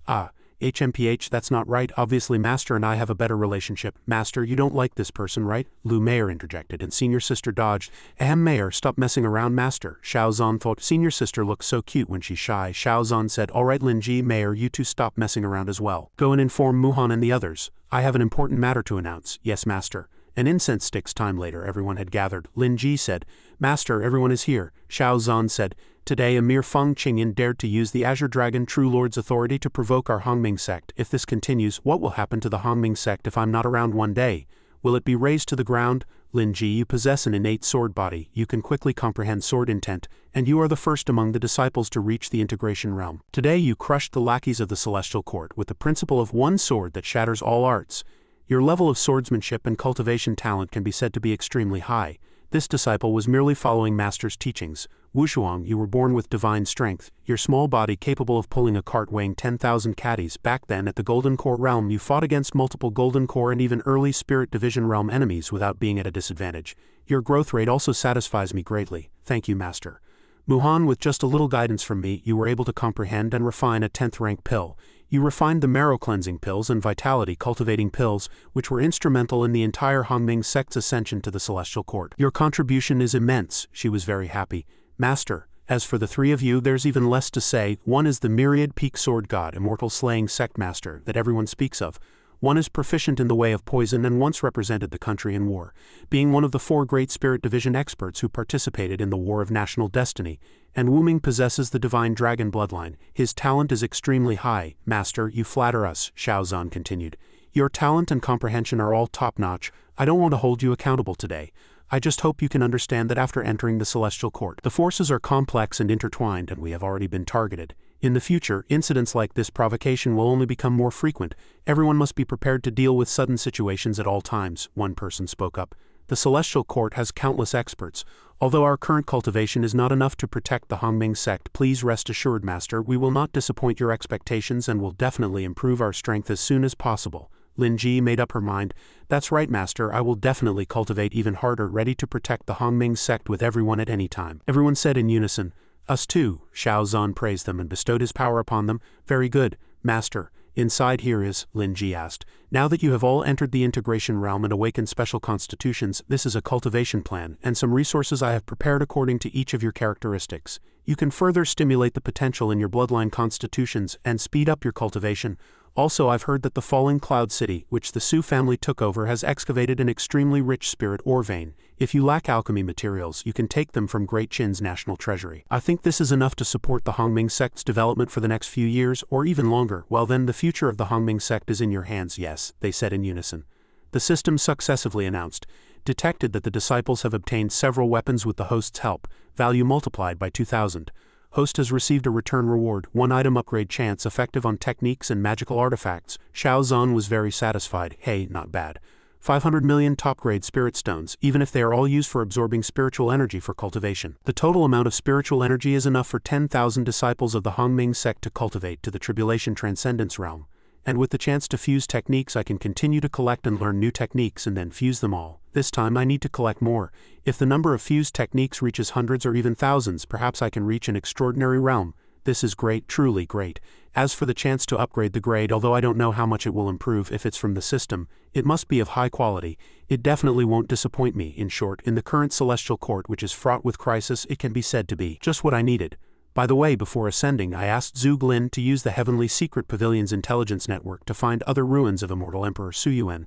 HMPH, that's not right. Obviously Master and I have a better relationship." "Master, you don't like this person, right?" Lu Mayer interjected, and Senior Sister dodged. Mayor, stop messing around, Master." Shao Zhan thought. Senior Sister looks so cute when she's shy. Shao Zhan said, "All right, Lin Ji, Mayor, you two stop messing around as well. Go and inform Muhan and the others. I have an important matter to announce." "Yes, Master." An incense stick's time later, everyone had gathered. Lin Ji said, "Master, everyone is here." Shao Zhan said, "Today a mere Feng Qingyan dared to use the Azure Dragon True Lord's authority to provoke our Hongming sect. If this continues, what will happen to the Hongming sect if I'm not around one day? Will it be razed to the ground?" Lin Ji, you possess an innate sword body, you can quickly comprehend sword intent, and you are the first among the disciples to reach the integration realm. Today you crushed the lackeys of the Celestial Court with the principle of one sword that shatters all arts. Your level of swordsmanship and cultivation talent can be said to be extremely high. This disciple was merely following Master's teachings. Wushuang, you were born with divine strength, your small body capable of pulling a cart weighing 10,000 caddies. Back then at the Golden Core realm you fought against multiple Golden Core and even early Spirit Division realm enemies without being at a disadvantage. Your growth rate also satisfies me greatly. Thank you, Master. Muhan, with just a little guidance from me, you were able to comprehend and refine a 10th rank pill. You refined the marrow cleansing pills and vitality cultivating pills, which were instrumental in the entire Hongming sect's ascension to the Celestial Court. Your contribution is immense." She was very happy. "Master, as for the 3 of you, there's even less to say. One is the Myriad Peak Sword God, immortal slaying sect master, that everyone speaks of. One is proficient in the way of poison and once represented the country in war, being one of the 4 great Spirit Division experts who participated in the War of National Destiny, and Wuming possesses the divine dragon bloodline. His talent is extremely high. Master, you flatter us," Shao Zhan continued. "Your talent and comprehension are all top-notch. I don't want to hold you accountable today. I just hope you can understand that after entering the Celestial Court, the forces are complex and intertwined, and we have already been targeted. In the future, incidents like this provocation will only become more frequent. Everyone must be prepared to deal with sudden situations at all times," one person spoke up. "The Celestial Court has countless experts. Although our current cultivation is not enough to protect the Hongming sect, please rest assured, Master, we will not disappoint your expectations and will definitely improve our strength as soon as possible." Lin Ji made up her mind. "That's right, Master, I will definitely cultivate even harder, ready to protect the Hongming sect with everyone at any time." Everyone said in unison, "Us too." Shao Zhan praised them and bestowed his power upon them. "Very good, Master. Inside here is," Lin Ji asked. "Now that you have all entered the integration realm and awakened special constitutions, this is a cultivation plan, and some resources I have prepared according to each of your characteristics. You can further stimulate the potential in your bloodline constitutions and speed up your cultivation. Also, I've heard that the falling cloud city, which the Su family took over, has excavated an extremely rich spirit ore vein. If you lack alchemy materials, you can take them from Great Qin's national treasury. I think this is enough to support the Hongming sect's development for the next few years, or even longer. Well then, the future of the Hongming sect is in your hands, yes, they said in unison. The system successively announced, detected that the disciples have obtained several weapons with the host's help, value multiplied by 2,000. Host has received a return reward, 1 item upgrade chance effective on techniques and magical artifacts. Xiao Zhan was very satisfied. Hey, not bad. 500 million top-grade spirit stones, even if they are all used for absorbing spiritual energy for cultivation. The total amount of spiritual energy is enough for 10,000 disciples of the Hongming sect to cultivate to the Tribulation Transcendence realm. And with the chance to fuse techniques, I can continue to collect and learn new techniques and then fuse them all. This time I need to collect more. If the number of fused techniques reaches hundreds or even thousands, perhaps I can reach an extraordinary realm. This is great, truly great. As for the chance to upgrade the grade, although I don't know how much it will improve if it's from the system, it must be of high quality. It definitely won't disappoint me. In short, in the current celestial court, which is fraught with crisis, it can be said to be just what I needed. By the way, before ascending, I asked Zhu Glin to use the Heavenly Secret Pavilion's intelligence network to find other ruins of immortal Emperor Su Yuan.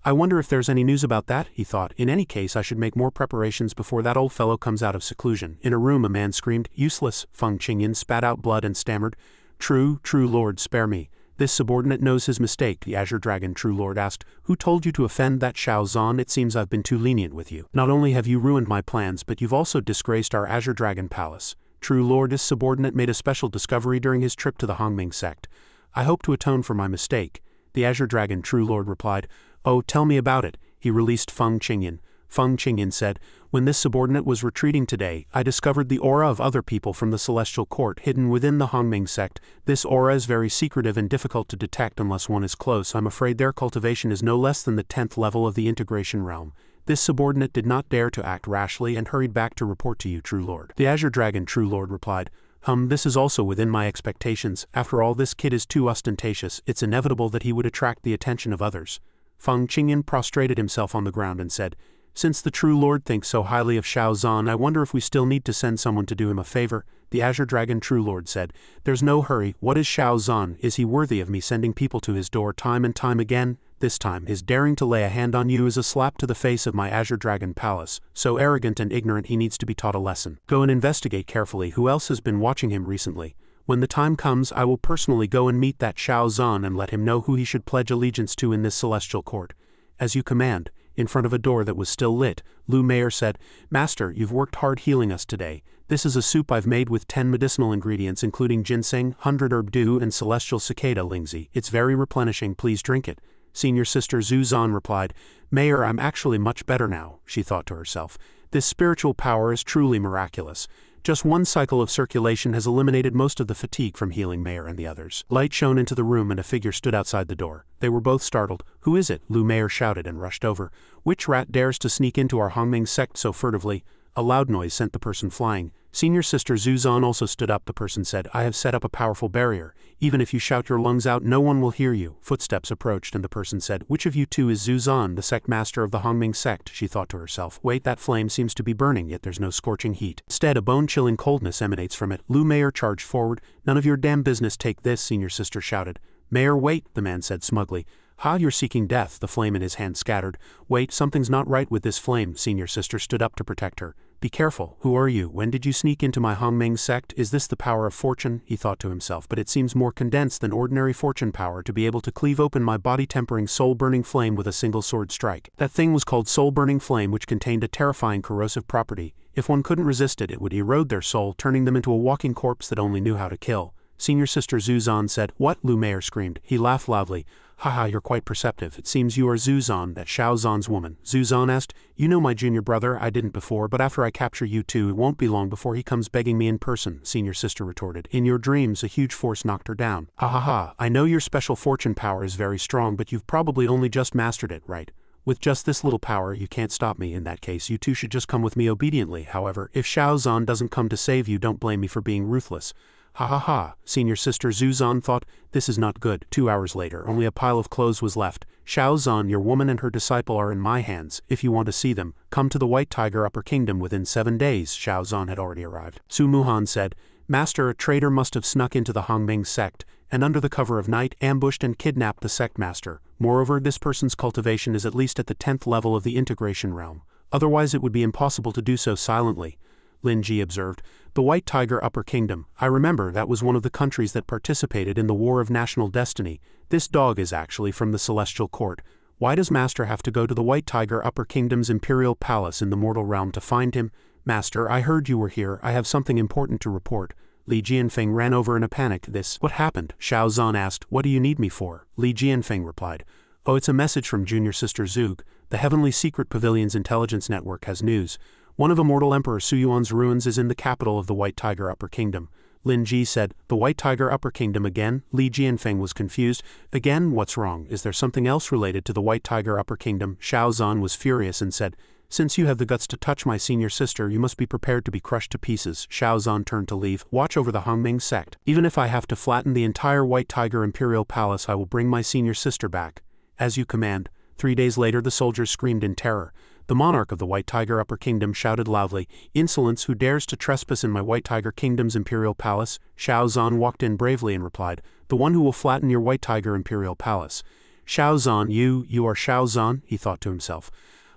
I wonder if there's any news about that, he thought. In any case, I should make more preparations before that old fellow comes out of seclusion. In a room, a man screamed, "Useless!" Feng Qingyan spat out blood and stammered, True, Lord, spare me. This subordinate knows his mistake, the Azure Dragon True Lord asked. Who told you to offend that Xiao Zhan? It seems I've been too lenient with you. Not only have you ruined my plans, but you've also disgraced our Azure Dragon Palace. True Lord, this subordinate made a special discovery during his trip to the Hongming sect. I hope to atone for my mistake. The Azure Dragon True Lord replied, Oh, tell me about it. He released Feng Qingyan. Feng Qingyan said, When this subordinate was retreating today, I discovered the aura of other people from the Celestial Court hidden within the Hongming sect. This aura is very secretive and difficult to detect unless one is close. I'm afraid their cultivation is no less than the 10th level of the integration realm. This subordinate did not dare to act rashly and hurried back to report to you, True Lord. The Azure Dragon True Lord replied, This is also within my expectations. After all, this kid is too ostentatious. It's inevitable that he would attract the attention of others. Feng Qingyan prostrated himself on the ground and said, Since the True Lord thinks so highly of Xiao Zhan, I wonder if we still need to send someone to do him a favor. The Azure Dragon True Lord said, There's no hurry. What is Xiao Zhan? Is he worthy of me sending people to his door time and time again? This time, his daring to lay a hand on you is a slap to the face of my Azure Dragon Palace. So arrogant and ignorant, he needs to be taught a lesson. Go and investigate carefully who else has been watching him recently. When the time comes, I will personally go and meet that Xiao Zhan and let him know who he should pledge allegiance to in this celestial court. As you command. In front of a door that was still lit, Lu Mayer said, Master, you've worked hard healing us today. This is a soup I've made with 10 medicinal ingredients including ginseng, 100 herb dew and celestial cicada lingzi. It's very replenishing, please drink it. Senior Sister Zhu Zhan replied, Mayor, I'm actually much better now, she thought to herself. This spiritual power is truly miraculous. Just one cycle of circulation has eliminated most of the fatigue from healing Mayer and the others. Light shone into the room and a figure stood outside the door. They were both startled. Who is it? Lu Mayer shouted and rushed over. Which rat dares to sneak into our Hongming sect so furtively? A loud noise sent the person flying. Senior Sister Zhu Zhan also stood up. The person said, I have set up a powerful barrier. Even if you shout your lungs out, no one will hear you. Footsteps approached and the person said, Which of you two is Zhu Zhan, the sect master of the Hongming sect? She thought to herself, Wait, that flame seems to be burning, yet there's no scorching heat. Instead, a bone-chilling coldness emanates from it. Lu Mayer charged forward. None of your damn business, take this, Senior Sister shouted. Mayer, wait, the man said smugly. Ha, you're seeking death, the flame in his hand scattered. Wait, something's not right with this flame. Senior Sister stood up to protect her. Be careful. Who are you? When did you sneak into my Hongming sect? Is this the power of fortune? He thought to himself, but it seems more condensed than ordinary fortune power to be able to cleave open my body-tempering soul-burning flame with a single sword strike. That thing was called soul-burning flame, which contained a terrifying corrosive property. If one couldn't resist it, it would erode their soul, turning them into a walking corpse that only knew how to kill. Senior Sister Zhu Zhan said, What? Lu Mayer screamed. He laughed loudly. Haha, you're quite perceptive. It seems you are Zhu Zhan, that Xiao Zhan's woman. Zhu Zhan asked, You know my junior brother, I didn't before, but after I capture you two, it won't be long before he comes begging me in person, Senior Sister retorted. In your dreams, a huge force knocked her down. Ha ha ha, I know your special fortune power is very strong, but you've probably only just mastered it, right? With just this little power, you can't stop me. In that case, you two should just come with me obediently. However, if Xiao Zhan doesn't come to save you, don't blame me for being ruthless. Ha ha ha, Senior Sister Zhu Zhan thought, this is not good. 2 hours later, only a pile of clothes was left. Xiao Zhan, your woman and her disciple are in my hands. If you want to see them, come to the White Tiger Upper Kingdom within 7 days. Xiao Zhan had already arrived. Su Muhan said, Master, a traitor must have snuck into the Hongming sect, and under the cover of night ambushed and kidnapped the sect master. Moreover, this person's cultivation is at least at the 10th level of the integration realm. Otherwise it would be impossible to do so silently. Lin Ji observed. The White Tiger Upper Kingdom. I remember that was one of the countries that participated in the War of National Destiny. This dog is actually from the Celestial Court. Why does Master have to go to the White Tiger Upper Kingdom's Imperial Palace in the mortal realm to find him? Master, I heard you were here. I have something important to report. Li Jianfeng ran over in a panic. What happened? Xiao Zhan asked. What do you need me for? Li Jianfeng replied. Oh, it's a message from Junior Sister Zug. The Heavenly Secret Pavilion's intelligence network has news. One of Immortal Emperor Suyuan's ruins is in the capital of the White Tiger Upper Kingdom. Lin Ji said, The White Tiger Upper Kingdom again? Li Jianfeng was confused. Again, what's wrong? Is there something else related to the White Tiger Upper Kingdom? Xiao Zhan was furious and said, Since you have the guts to touch my senior sister, you must be prepared to be crushed to pieces. Xiao Zhan turned to leave. Watch over the Hongming sect. Even if I have to flatten the entire White Tiger Imperial Palace, I will bring my senior sister back. As you command. 3 days later the soldiers screamed in terror. The monarch of the White Tiger Upper Kingdom shouted loudly, Insolence, who dares to trespass in my White Tiger Kingdom's Imperial Palace? Xiao Zhan walked in bravely and replied, The one who will flatten your White Tiger Imperial Palace. Xiao Zhan, you are Xiao Zhan, he thought to himself.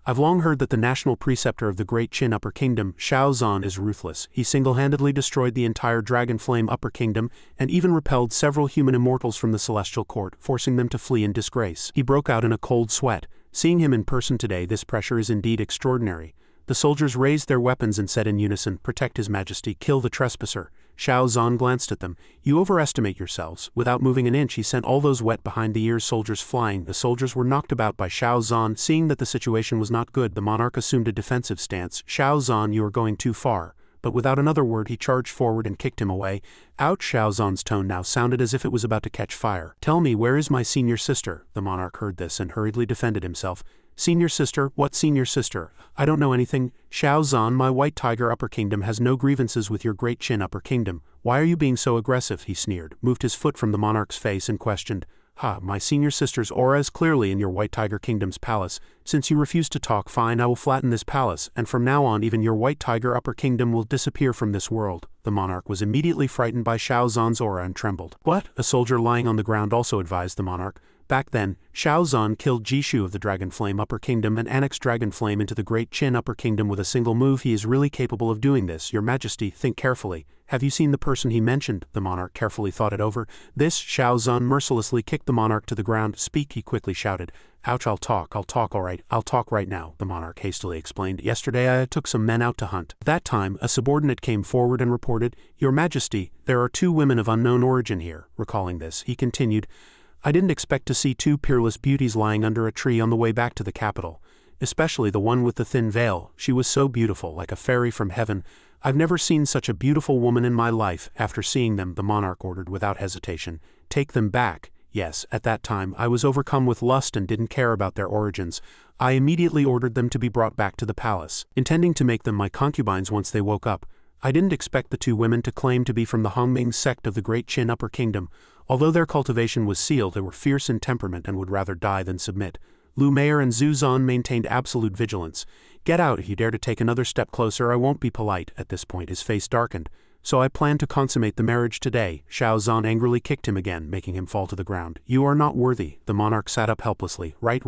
I've long heard that the national preceptor of the Great Qin Upper Kingdom, Xiao Zhan, is ruthless. He single-handedly destroyed the entire Dragon Flame Upper Kingdom, and even repelled several human immortals from the Celestial Court, forcing them to flee in disgrace. He broke out in a cold sweat. Seeing him in person today, this pressure is indeed extraordinary. The soldiers raised their weapons and said in unison, Protect His Majesty, kill the trespasser. Xiao Zhan glanced at them. You overestimate yourselves. Without moving an inch, he sent all those wet behind the ears soldiers flying. The soldiers were knocked about by Xiao Zhan. Seeing that the situation was not good, the monarch assumed a defensive stance. Xiao Zhan, you are going too far. But without another word he charged forward and kicked him away. Ouch! Xiao Zhan's tone now sounded as if it was about to catch fire. Tell me, where is my senior sister? The monarch heard this and hurriedly defended himself. Senior sister? What senior sister? I don't know anything. Xiao Zhan, my White Tiger Upper Kingdom has no grievances with your Great Qin Upper Kingdom. Why are you being so aggressive? He sneered, moved his foot from the monarch's face and questioned. Ha, my senior sister's aura is clearly in your White Tiger Kingdom's palace. Since you refuse to talk, fine, I will flatten this palace, and from now on even your White Tiger Upper Kingdom will disappear from this world. The monarch was immediately frightened by Xiao Zhan's aura and trembled. What? A soldier lying on the ground also advised the monarch. Back then, Xiao Zhan killed Jishu of the Dragon Flame Upper Kingdom and annexed Dragon Flame into the Great Qin Upper Kingdom with a single move. He is really capable of doing this. Your Majesty, think carefully. Have you seen the person he mentioned? The monarch carefully thought it over. This, Xiao Zhan mercilessly kicked the monarch to the ground. Speak, he quickly shouted. Ouch, I'll talk all right. I'll talk right now, the monarch hastily explained. Yesterday I took some men out to hunt. At that time, a subordinate came forward and reported, Your Majesty, there are 2 women of unknown origin here. Recalling this, he continued, I didn't expect to see 2 peerless beauties lying under a tree on the way back to the capital. Especially the one with the thin veil. She was so beautiful, like a fairy from heaven. I've never seen such a beautiful woman in my life. After seeing them, the monarch ordered without hesitation, Take them back. Yes, at that time, I was overcome with lust and didn't care about their origins. I immediately ordered them to be brought back to the palace, intending to make them my concubines once they woke up. I didn't expect the 2 women to claim to be from the Hongming sect of the Great Qin Upper Kingdom. Although their cultivation was sealed, they were fierce in temperament and would rather die than submit. Lu Meier and Zhu Zhan maintained absolute vigilance. Get out, if you dare to take another step closer I won't be polite. At this point his face darkened. So I plan to consummate the marriage today. Xiao Zhan angrily kicked him again, making him fall to the ground. You are not worthy. The monarch sat up helplessly. Right.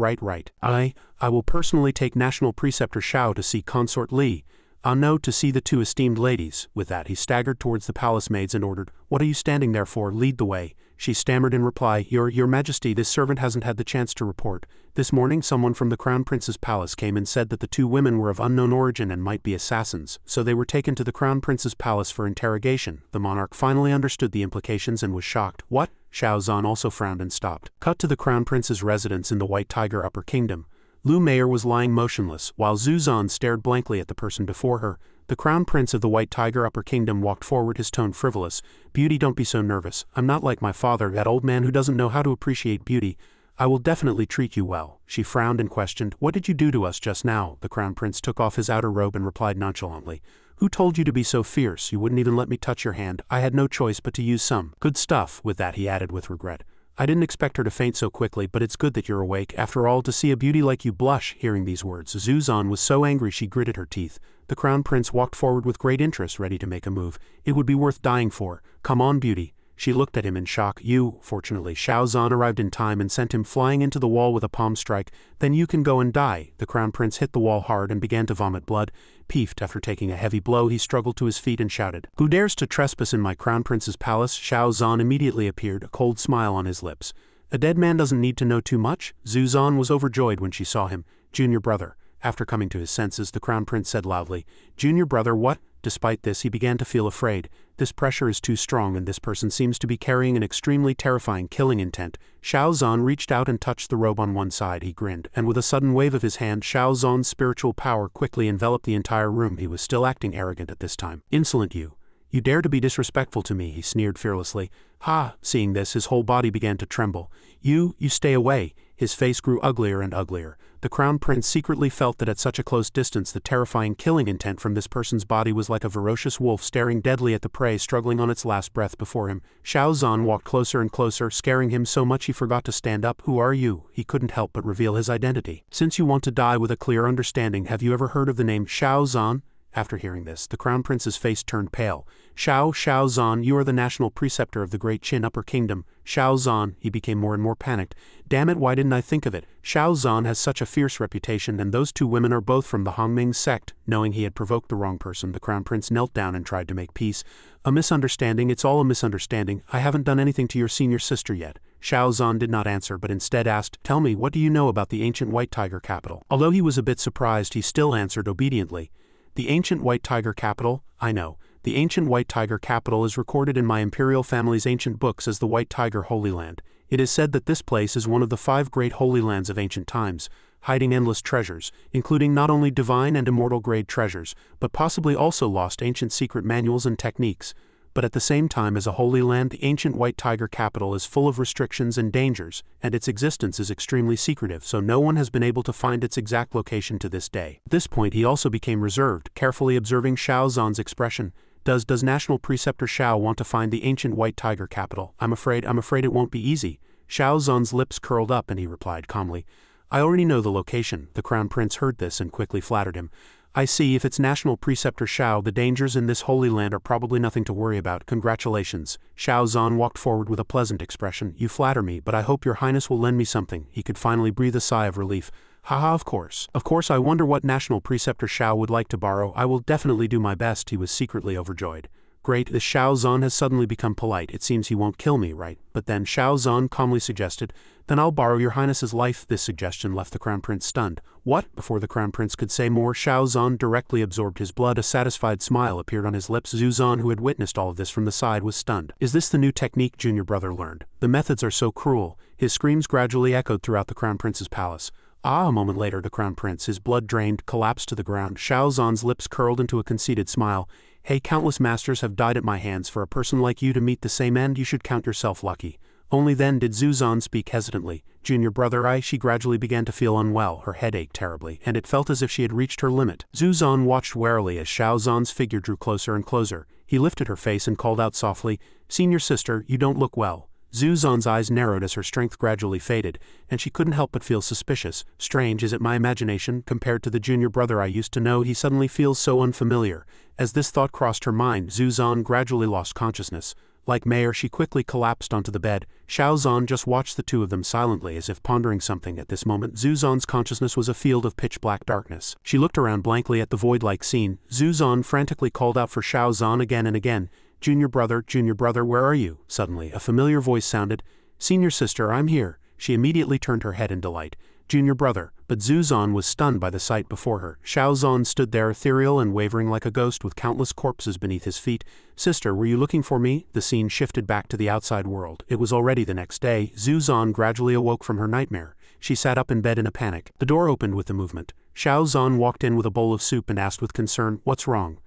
I will personally take National Preceptor Xiao to see Consort Li. No, to see the 2 esteemed ladies. With that he staggered towards the palace maids and ordered, What are you standing there for? Lead the way. She stammered in reply, Your Majesty, this servant hasn't had the chance to report. This morning someone from the Crown Prince's palace came and said that the 2 women were of unknown origin and might be assassins, so they were taken to the Crown Prince's palace for interrogation. The monarch finally understood the implications and was shocked. What? Xiao Zhan also frowned and stopped. Cut to the Crown Prince's residence in the White Tiger Upper Kingdom. Lu Meier was lying motionless, while Zhu Zhan stared blankly at the person before her. The Crown Prince of the White Tiger Upper Kingdom walked forward, his tone frivolous. Beauty, don't be so nervous. I'm not like my father, that old man who doesn't know how to appreciate beauty. I will definitely treat you well. She frowned and questioned, What did you do to us just now? The Crown Prince took off his outer robe and replied nonchalantly, Who told you to be so fierce? You wouldn't even let me touch your hand. I had no choice but to use some. Good stuff. With that he added with regret, I didn't expect her to faint so quickly, but it's good that you're awake. After all, to see a beauty like you blush. Hearing these words, Zhu Zhan was so angry she gritted her teeth. The Crown Prince walked forward with great interest, ready to make a move. It would be worth dying for. Come on, beauty. She looked at him in shock. You, fortunately, Xiao Zhan arrived in time and sent him flying into the wall with a palm strike. Then you can go and die. The crown prince hit the wall hard and began to vomit blood. Peeved after taking a heavy blow, he struggled to his feet and shouted, "Who dares to trespass in my crown prince's palace?" Xiao Zhan immediately appeared, a cold smile on his lips. A dead man doesn't need to know too much. Zhu Zhan was overjoyed when she saw him. Junior brother. After coming to his senses, the crown prince said loudly, "Junior brother, what?" Despite this, he began to feel afraid. This pressure is too strong and this person seems to be carrying an extremely terrifying killing intent. Xiao Zhan reached out and touched the robe on one side. He grinned, and with a sudden wave of his hand, Xiao Zhan's spiritual power quickly enveloped the entire room. He was still acting arrogant at this time. "Insolent you. You dare to be disrespectful to me," he sneered fearlessly. "Ha!" Seeing this, his whole body began to tremble. You stay away." His face grew uglier and uglier. The crown prince secretly felt that at such a close distance the terrifying killing intent from this person's body was like a ferocious wolf staring deadly at the prey struggling on its last breath before him. Xiao Zhan walked closer and closer, scaring him so much he forgot to stand up. "Who are you?" He couldn't help but reveal his identity. "Since you want to die with a clear understanding, have you ever heard of the name Xiao Zhan?" After hearing this, the crown prince's face turned pale. Xiao Zhan, you are the national preceptor of the Great Qin Upper Kingdom." Xiao Zhan, he became more and more panicked. "Damn it, why didn't I think of it? Xiao Zhan has such a fierce reputation and those two women are both from the Hongming sect." Knowing he had provoked the wrong person, the crown prince knelt down and tried to make peace. "A misunderstanding, it's all a misunderstanding. I haven't done anything to your senior sister yet." Xiao Zhan did not answer but instead asked, "Tell me, what do you know about the ancient White Tiger capital?" Although he was a bit surprised, he still answered obediently. "The ancient White Tiger capital? I know. The ancient White Tiger capital is recorded in my imperial family's ancient books as the White Tiger Holy Land. It is said that this place is one of the 5 great holy lands of ancient times, hiding endless treasures, including not only divine and immortal grade treasures, but possibly also lost ancient secret manuals and techniques. But at the same time, as a holy land, the ancient White Tiger capital is full of restrictions and dangers, and its existence is extremely secretive, so no one has been able to find its exact location to this day." At this point he also became reserved, carefully observing Xiao Zhan's expression. Does National Preceptor Xiao want to find the ancient White Tiger capital? I'm afraid it won't be easy." Xiao Zhan's lips curled up and he replied calmly, "I already know the location." The crown prince heard this and quickly flattered him. "I see, if it's National Preceptor Xiao, the dangers in this holy land are probably nothing to worry about. Congratulations." Xiao Zhan walked forward with a pleasant expression. "You flatter me, but I hope your highness will lend me something." He could finally breathe a sigh of relief. "Haha, of course. Of course, I wonder what National Preceptor Xiao would like to borrow. I will definitely do my best." He was secretly overjoyed. "Great, this Xiao Zhan has suddenly become polite. It seems he won't kill me, right?" But then Xiao Zhan calmly suggested, "Then I'll borrow your highness's life." This suggestion left the crown prince stunned. "What?" Before the crown prince could say more, Xiao Zhan directly absorbed his blood. A satisfied smile appeared on his lips. Zhu Zhan, who had witnessed all of this from the side, was stunned. "Is this the new technique junior brother learned? The methods are so cruel." His screams gradually echoed throughout the crown prince's palace. A moment later, the crown prince, his blood drained, collapsed to the ground. Xiao Zhan's lips curled into a conceited smile. "Hey, countless masters have died at my hands. For a person like you to meet the same end, you should count yourself lucky." Only then did Zhu Zhan speak hesitantly. "Junior brother, she gradually began to feel unwell. Her head ached terribly, and it felt as if she had reached her limit." Zhu Zhan watched warily as Xiao Zhan's figure drew closer and closer. He lifted her face and called out softly, "Senior sister, you don't look well." Zhu Zhan's eyes narrowed as her strength gradually faded, and she couldn't help but feel suspicious. "Strange, is it my imagination? Compared to the junior brother I used to know, he suddenly feels so unfamiliar." As this thought crossed her mind, Zhu Zhan gradually lost consciousness. Like Mayer, she quickly collapsed onto the bed. Xiao Zhan just watched the two of them silently, as if pondering something. At this moment, Zhu Zhan's consciousness was a field of pitch-black darkness. She looked around blankly at the void-like scene. Zhu Zhan frantically called out for Xiao Zhan again and again. Junior brother, where are you?" Suddenly, a familiar voice sounded. "Senior sister, I'm here." She immediately turned her head in delight. "Junior brother," but Zhu Zhan was stunned by the sight before her. Xiao Zhan stood there ethereal and wavering like a ghost with countless corpses beneath his feet. "Sister, were you looking for me?" The scene shifted back to the outside world. It was already the next day. Zhu Zhan gradually awoke from her nightmare. She sat up in bed in a panic. The door opened with the movement. Xiao Zhan walked in with a bowl of soup and asked with concern, "What's wrong?"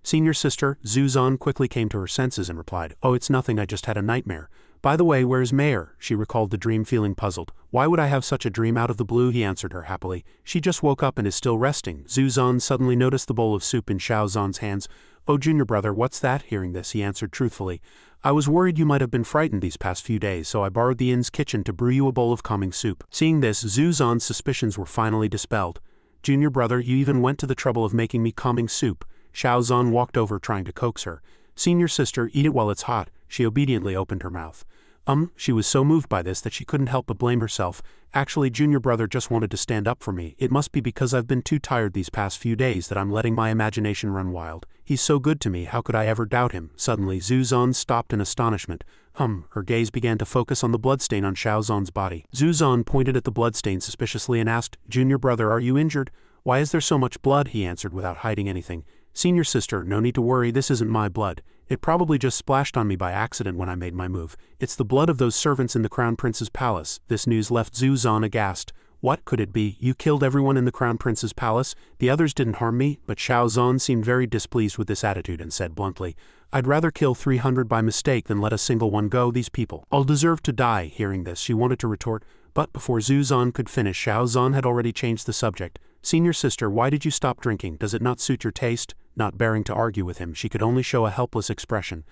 "Senior sister," Zhu Zhan quickly came to her senses and replied, "Oh, it's nothing, I just had a nightmare. By the way, where's Mayer?" She recalled the dream, feeling puzzled. "Why would I have such a dream out of the blue?" He answered her happily. "She just woke up and is still resting." Zhu Zhan suddenly noticed the bowl of soup in Xiao Zhan's hands. "Oh, junior brother, what's that?" Hearing this, he answered truthfully, "I was worried you might have been frightened these past few days, so I borrowed the inn's kitchen to brew you a bowl of calming soup." Seeing this, Zhu Zhan's suspicions were finally dispelled. "Junior brother, you even went to the trouble of making me calming soup." Xiao Zhan walked over, trying to coax her. "Senior sister, eat it while it's hot." She obediently opened her mouth. She was so moved by this that she couldn't help but blame herself. Actually, junior brother just wanted to stand up for me. It must be because I've been too tired these past few days that I'm letting my imagination run wild. He's so good to me, how could I ever doubt him? Suddenly, Zhu Zan stopped in astonishment. Her gaze began to focus on the bloodstain on Xiao Zan's body. Zhu Zan pointed at the bloodstain suspiciously and asked, "Junior brother, are you injured?" "Why is there so much blood?" he answered without hiding anything. "Senior sister, no need to worry, this isn't my blood. It probably just splashed on me by accident when I made my move. It's the blood of those servants in the Crown Prince's palace." This news left Zhu Zan aghast. What could it be? You killed everyone in the Crown Prince's palace? The others didn't harm me? But Xiao Zan seemed very displeased with this attitude and said bluntly, "I'd rather kill 300 by mistake than let a single one go. These people all deserve to die." Hearing this, she wanted to retort, but before Zhu Zan could finish, Xiao Zan had already changed the subject. "Senior sister, why did you stop drinking? Does it not suit your taste?" Not bearing to argue with him, she could only show a helpless expression.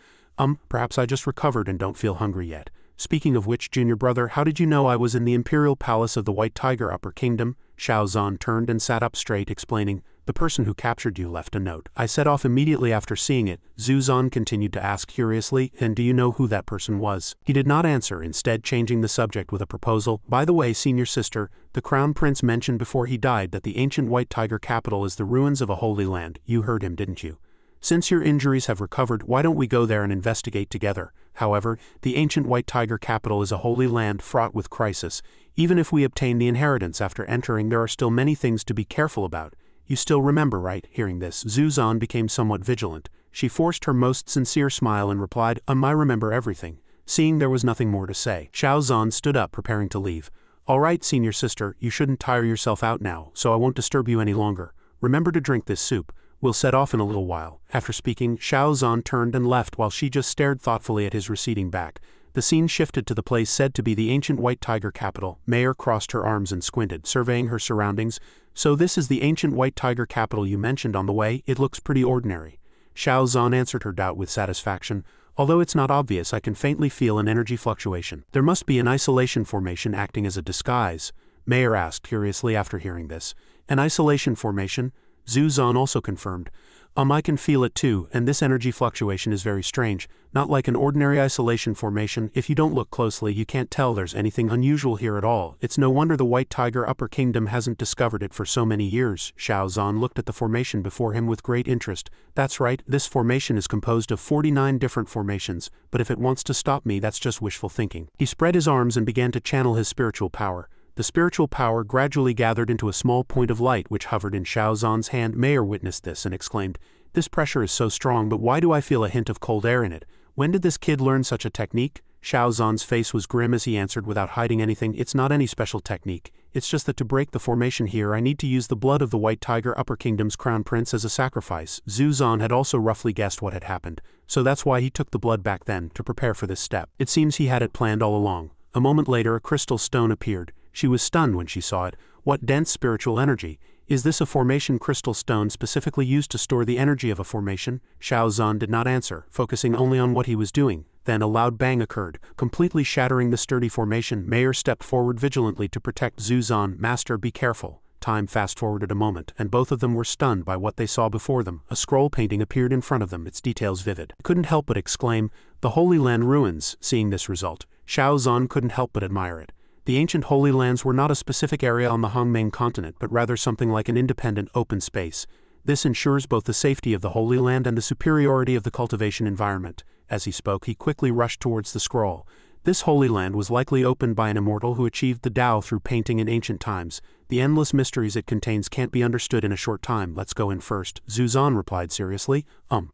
Perhaps I just recovered and don't feel hungry yet. Speaking of which, junior brother, how did you know I was in the imperial palace of the White Tiger Upper Kingdom?" Xiao Zan turned and sat up straight, explaining, "The person who captured you left a note. I set off immediately after seeing it." Zhu Zan continued to ask curiously, "And do you know who that person was?" He did not answer, instead changing the subject with a proposal. "By the way, senior sister, the Crown Prince mentioned before he died that the ancient White Tiger capital is the ruins of a holy land. You heard him, didn't you? Since your injuries have recovered, why don't we go there and investigate together? However, the ancient White Tiger capital is a holy land fraught with crisis. Even if we obtain the inheritance after entering, there are still many things to be careful about. You still remember, right?" Hearing this, Zhu Zan became somewhat vigilant. She forced her most sincere smile and replied, "I remember everything." Seeing there was nothing more to say, Xiao Zan stood up, preparing to leave. "All right, senior sister, you shouldn't tire yourself out now, so I won't disturb you any longer. Remember to drink this soup. We'll set off in a little while." After speaking, Xiao Zan turned and left while she just stared thoughtfully at his receding back. The scene shifted to the place said to be the ancient White Tiger capital. Mayor crossed her arms and squinted, surveying her surroundings. "So this is the ancient White Tiger capital you mentioned on the way? It looks pretty ordinary." Xiao Zan answered her doubt with satisfaction. "Although it's not obvious, I can faintly feel an energy fluctuation. There must be an isolation formation acting as a disguise." Mayor asked curiously after hearing this. "An isolation formation?" Zhu Zan also confirmed. I can feel it too, and this energy fluctuation is very strange, not like an ordinary isolation formation. If you don't look closely, you can't tell there's anything unusual here at all. It's no wonder the White Tiger Upper Kingdom hasn't discovered it for so many years." Xiao Zan looked at the formation before him with great interest. "That's right, this formation is composed of 49 different formations, but if it wants to stop me, that's just wishful thinking." He spread his arms and began to channel his spiritual power. The spiritual power gradually gathered into a small point of light which hovered in Xiao Zan's hand. Mayor witnessed this and exclaimed, "This pressure is so strong, but why do I feel a hint of cold air in it? When did this kid learn such a technique?" Xiao Zan's face was grim as he answered without hiding anything, "It's not any special technique. It's just that to break the formation here I need to use the blood of the White Tiger Upper Kingdom's Crown Prince as a sacrifice." Zhu Zan had also roughly guessed what had happened, so that's why he took the blood back then, to prepare for this step. It seems he had it planned all along. A moment later a crystal stone appeared. She was stunned when she saw it. What dense spiritual energy! Is this a formation crystal stone specifically used to store the energy of a formation? Xiao Zan did not answer, focusing only on what he was doing. Then a loud bang occurred, completely shattering the sturdy formation. Mayor stepped forward vigilantly to protect Zhu Zan. "Master, be careful." Time fast-forwarded a moment, and both of them were stunned by what they saw before them. A scroll painting appeared in front of them, its details vivid. Couldn't help but exclaim, "The Holy Land ruins." Seeing this result, Xiao Zan couldn't help but admire it. The ancient Holy Lands were not a specific area on the Hongmeng continent, but rather something like an independent, open space. This ensures both the safety of the Holy Land and the superiority of the cultivation environment. As he spoke, he quickly rushed towards the scroll. This Holy Land was likely opened by an immortal who achieved the Tao through painting in ancient times. The endless mysteries it contains can't be understood in a short time. "Let's go in first," Zhu Zan replied seriously.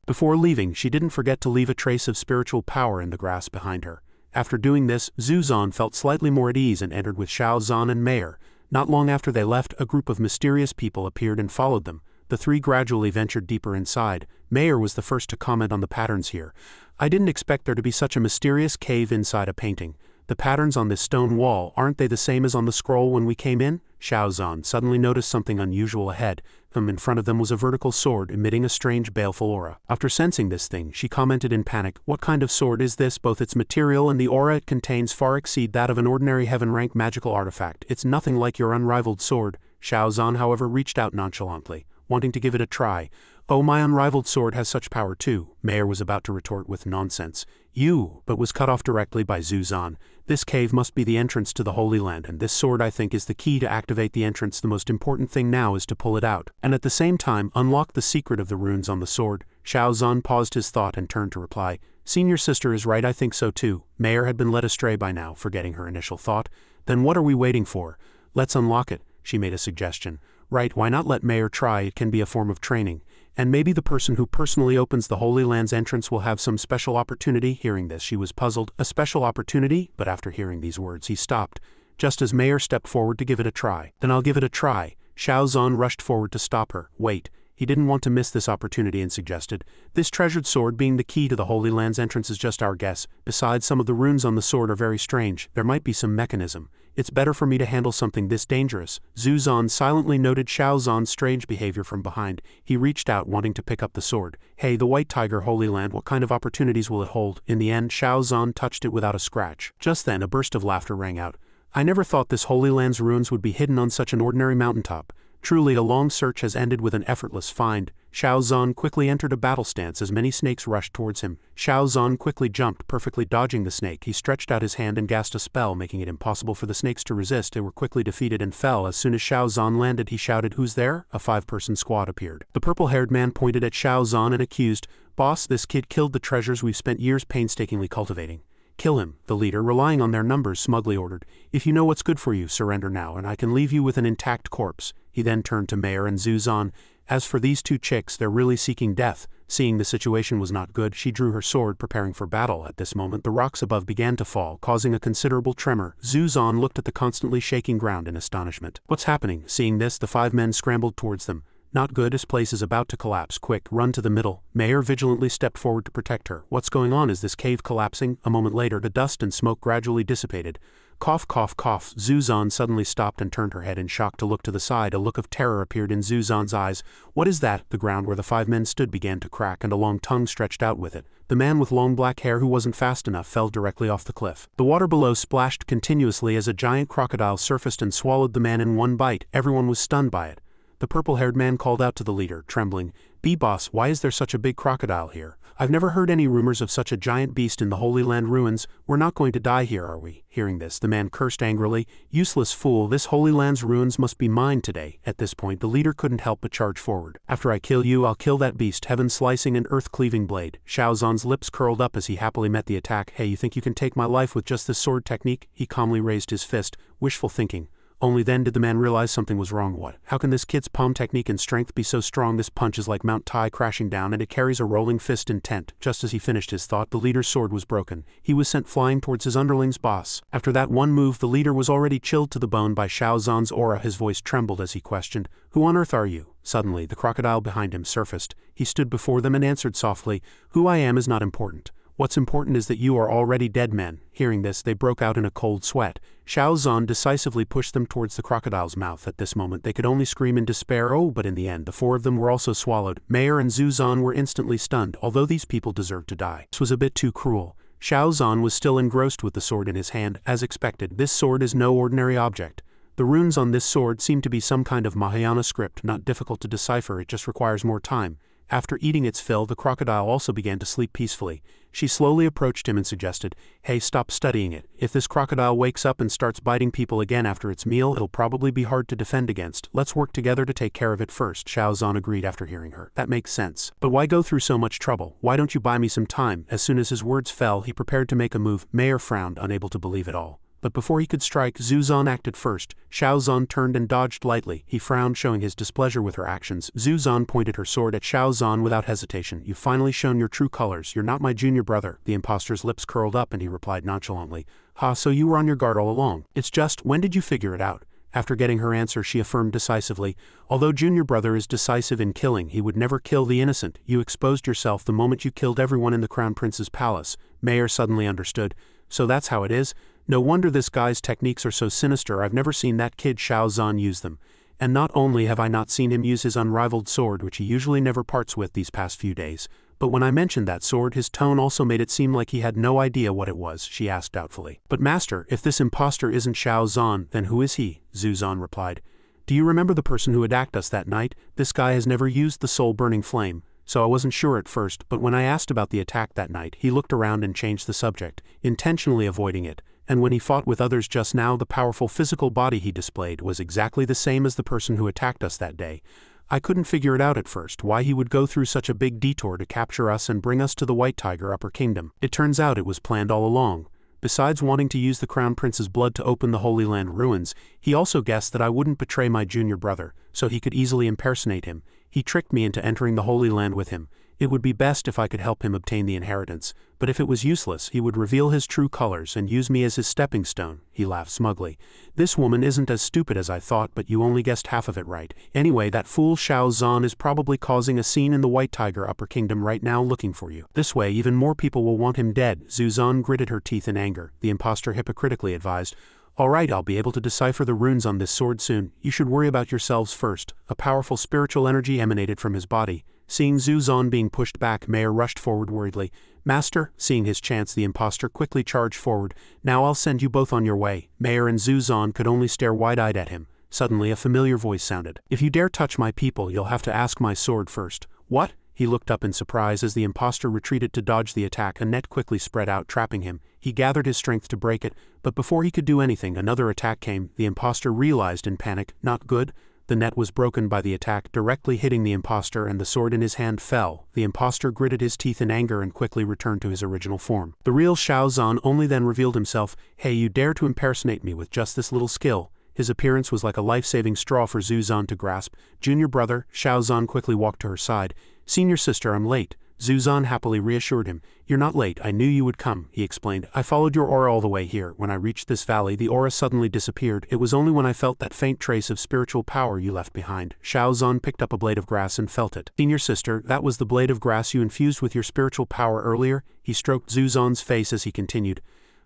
Before leaving, she didn't forget to leave a trace of spiritual power in the grass behind her. After doing this, Zhu Zan felt slightly more at ease and entered with Xiao Zan and Mayor. Not long after they left, a group of mysterious people appeared and followed them. The three gradually ventured deeper inside. Mayor was the first to comment on the patterns here. "I didn't expect there to be such a mysterious cave inside a painting. The patterns on this stone wall, aren't they the same as on the scroll when we came in?" Xiao Zan suddenly noticed something unusual ahead. In front of them was a vertical sword emitting a strange baleful aura. After sensing this thing, she commented in panic, "What kind of sword is this? Both its material and the aura it contains far exceed that of an ordinary heaven-rank magical artifact. It's nothing like your unrivaled sword." Xiao Zan, however, reached out nonchalantly, wanting to give it a try. "Oh, my unrivaled sword has such power too." Mayor was about to retort with nonsense. but was cut off directly by Zhu Zan. This cave must be the entrance to the Holy Land, and this sword I think is the key to activate the entrance. The most important thing now is to pull it out, and at the same time unlock the secret of the runes on the sword. Xiao Zan paused his thought and turned to reply, Senior sister is right, I think so too. Mayor had been led astray by now, forgetting her initial thought. Then what are we waiting for? Let's unlock it, she made a suggestion. Right, why not let Mayor try? It can be a form of training. And maybe the person who personally opens the Holy Land's entrance will have some special opportunity. Hearing this, she was puzzled. A special opportunity? But after hearing these words, he stopped, just as Mayor stepped forward to give it a try. Then I'll give it a try. Xiao Zan rushed forward to stop her. Wait. He didn't want to miss this opportunity and suggested, this treasured sword being the key to the Holy Land's entrance is just our guess. Besides, some of the runes on the sword are very strange. There might be some mechanism. It's better for me to handle something this dangerous. Zhu Zan silently noted Xiao Zan's strange behavior from behind. He reached out, wanting to pick up the sword. Hey, the White Tiger Holy Land, what kind of opportunities will it hold? In the end, Xiao Zan touched it without a scratch. Just then, a burst of laughter rang out. I never thought this Holy Land's ruins would be hidden on such an ordinary mountaintop. Truly, a long search has ended with an effortless find. Xiao Zan quickly entered a battle stance as many snakes rushed towards him. Xiao Zan quickly jumped, perfectly dodging the snake. He stretched out his hand and cast a spell, making it impossible for the snakes to resist. They were quickly defeated and fell. As soon as Xiao Zan landed, he shouted, Who's there? A 5-person squad appeared. The purple-haired man pointed at Xiao Zan and accused, Boss, this kid killed the treasures we've spent years painstakingly cultivating. Kill him, the leader, relying on their numbers, smugly ordered. If you know what's good for you, surrender now, and I can leave you with an intact corpse. He then turned to Mayor and Zhu Zan. As for these two chicks, they're really seeking death. Seeing the situation was not good, she drew her sword, preparing for battle. At this moment, the rocks above began to fall, causing a considerable tremor. Zhu Zan looked at the constantly shaking ground in astonishment. What's happening? Seeing this, the 5 men scrambled towards them. Not good, this place is about to collapse. Quick, run to the middle. Mayor vigilantly stepped forward to protect her. What's going on? Is this cave collapsing? A moment later, the dust and smoke gradually dissipated. Cough, cough, cough. Zhu Zan suddenly stopped and turned her head in shock to look to the side. A look of terror appeared in Zhu Zan's eyes. What is that? The ground where the 5 men stood began to crack and a long tongue stretched out with it. The man with long black hair who wasn't fast enough fell directly off the cliff. The water below splashed continuously as a giant crocodile surfaced and swallowed the man in one bite. Everyone was stunned by it. The purple-haired man called out to the leader, trembling, Boss, why is there such a big crocodile here? I've never heard any rumors of such a giant beast in the Holy Land ruins. We're not going to die here, are we? Hearing this, the man cursed angrily, Useless fool, this Holy Land's ruins must be mine today. At this point, the leader couldn't help but charge forward. After I kill you, I'll kill that beast, heaven-slicing and earth-cleaving blade. Xiao Zan's lips curled up as he happily met the attack. Hey, you think you can take my life with just this sword technique? He calmly raised his fist, wishful thinking. Only then did the man realize something was wrong. What? How can this kid's palm technique and strength be so strong? This punch is like Mount Tai crashing down, and it carries a rolling fist intent. Just as he finished his thought, the leader's sword was broken. He was sent flying towards his underling's boss. After that one move, the leader was already chilled to the bone by Xiao Zan's aura. His voice trembled as he questioned, Who on earth are you? Suddenly, the crocodile behind him surfaced. He stood before them and answered softly, Who I am is not important. What's important is that you are already dead men. Hearing this, they broke out in a cold sweat. Xiao Zan decisively pushed them towards the crocodile's mouth. At this moment, they could only scream in despair. But in the end, the 4 of them were also swallowed. Mayor and Zhu Zan were instantly stunned, although these people deserved to die. This was a bit too cruel. Xiao Zan was still engrossed with the sword in his hand. As expected, this sword is no ordinary object. The runes on this sword seem to be some kind of Mahayana script, not difficult to decipher, it just requires more time. After eating its fill, the crocodile also began to sleep peacefully. She slowly approached him and suggested, Hey, stop studying it. If this crocodile wakes up and starts biting people again after its meal, it'll probably be hard to defend against. Let's work together to take care of it first. Xiao Zan agreed after hearing her. That makes sense. But why go through so much trouble? Why don't you buy me some time? As soon as his words fell, he prepared to make a move. Mayor frowned, unable to believe it all. But before he could strike, Zhu Zan acted first. Xiao Zan turned and dodged lightly. He frowned, showing his displeasure with her actions. Zhu Zan pointed her sword at Xiao Zan without hesitation. You've finally shown your true colors. You're not my junior brother. The impostor's lips curled up and he replied nonchalantly, Ha, so you were on your guard all along. It's just, when did you figure it out? After getting her answer, she affirmed decisively, Although junior brother is decisive in killing, he would never kill the innocent. You exposed yourself the moment you killed everyone in the Crown Prince's palace. Mayor suddenly understood. So that's how it is? No wonder this guy's techniques are so sinister. I've never seen that kid Xiao Zan use them. And not only have I not seen him use his unrivaled sword, which he usually never parts with these past few days, but when I mentioned that sword, his tone also made it seem like he had no idea what it was, she asked doubtfully. But master, if this impostor isn't Xiao Zan, then who is he? Zhu Zan replied. Do you remember the person who attacked us that night? This guy has never used the soul-burning flame. so I wasn't sure at first, but when I asked about the attack that night, he looked around and changed the subject, intentionally avoiding it, and when he fought with others just now, the powerful physical body he displayed was exactly the same as the person who attacked us that day. I couldn't figure it out at first, why he would go through such a big detour to capture us and bring us to the White Tiger Upper Kingdom. It turns out it was planned all along. Besides wanting to use the Crown Prince's blood to open the Holy Land ruins, he also guessed that I wouldn't betray my junior brother, so he could easily impersonate him. He tricked me into entering the Holy Land with him. It would be best if I could help him obtain the inheritance, but if it was useless, he would reveal his true colors and use me as his stepping stone. He laughed smugly. This woman isn't as stupid as I thought, but you only guessed half of it right. Anyway, that fool Xiao Zhan is probably causing a scene in the White Tiger Upper Kingdom right now looking for you. This way, even more people will want him dead. Zhu Zhan gritted her teeth in anger. The impostor hypocritically advised, "All right, I'll be able to decipher the runes on this sword soon. You should worry about yourselves first." A powerful spiritual energy emanated from his body. Seeing Zhu Zhan being pushed back, Mayor rushed forward worriedly. "Master," seeing his chance, the impostor quickly charged forward. "Now I'll send you both on your way." Mayor and Zhu Zhan could only stare wide-eyed at him. Suddenly a familiar voice sounded. "If you dare touch my people, you'll have to ask my sword first." "What?" He looked up in surprise as the impostor retreated to dodge the attack. A net quickly spread out, trapping him. He gathered his strength to break it, but before he could do anything, another attack came. The impostor realized in panic, not good. The net was broken by the attack, directly hitting the impostor, and the sword in his hand fell. The impostor gritted his teeth in anger and quickly returned to his original form. The real Xiao Zhan only then revealed himself. "Hey, you dare to impersonate me with just this little skill?" His appearance was like a life-saving straw for Zhu Zhan to grasp. "Junior brother," Xiao Zhan quickly walked to her side. "Senior sister, I'm late." Zhu Zhan happily reassured him. "You're not late, I knew you would come," he explained. "I followed your aura all the way here. When I reached this valley, the aura suddenly disappeared. It was only when I felt that faint trace of spiritual power you left behind." Xiao Zhan picked up a blade of grass and felt it. "Senior sister, that was the blade of grass you infused with your spiritual power earlier?" He stroked Zhu Zhan's face as he continued.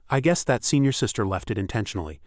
"I guess that senior sister left it intentionally."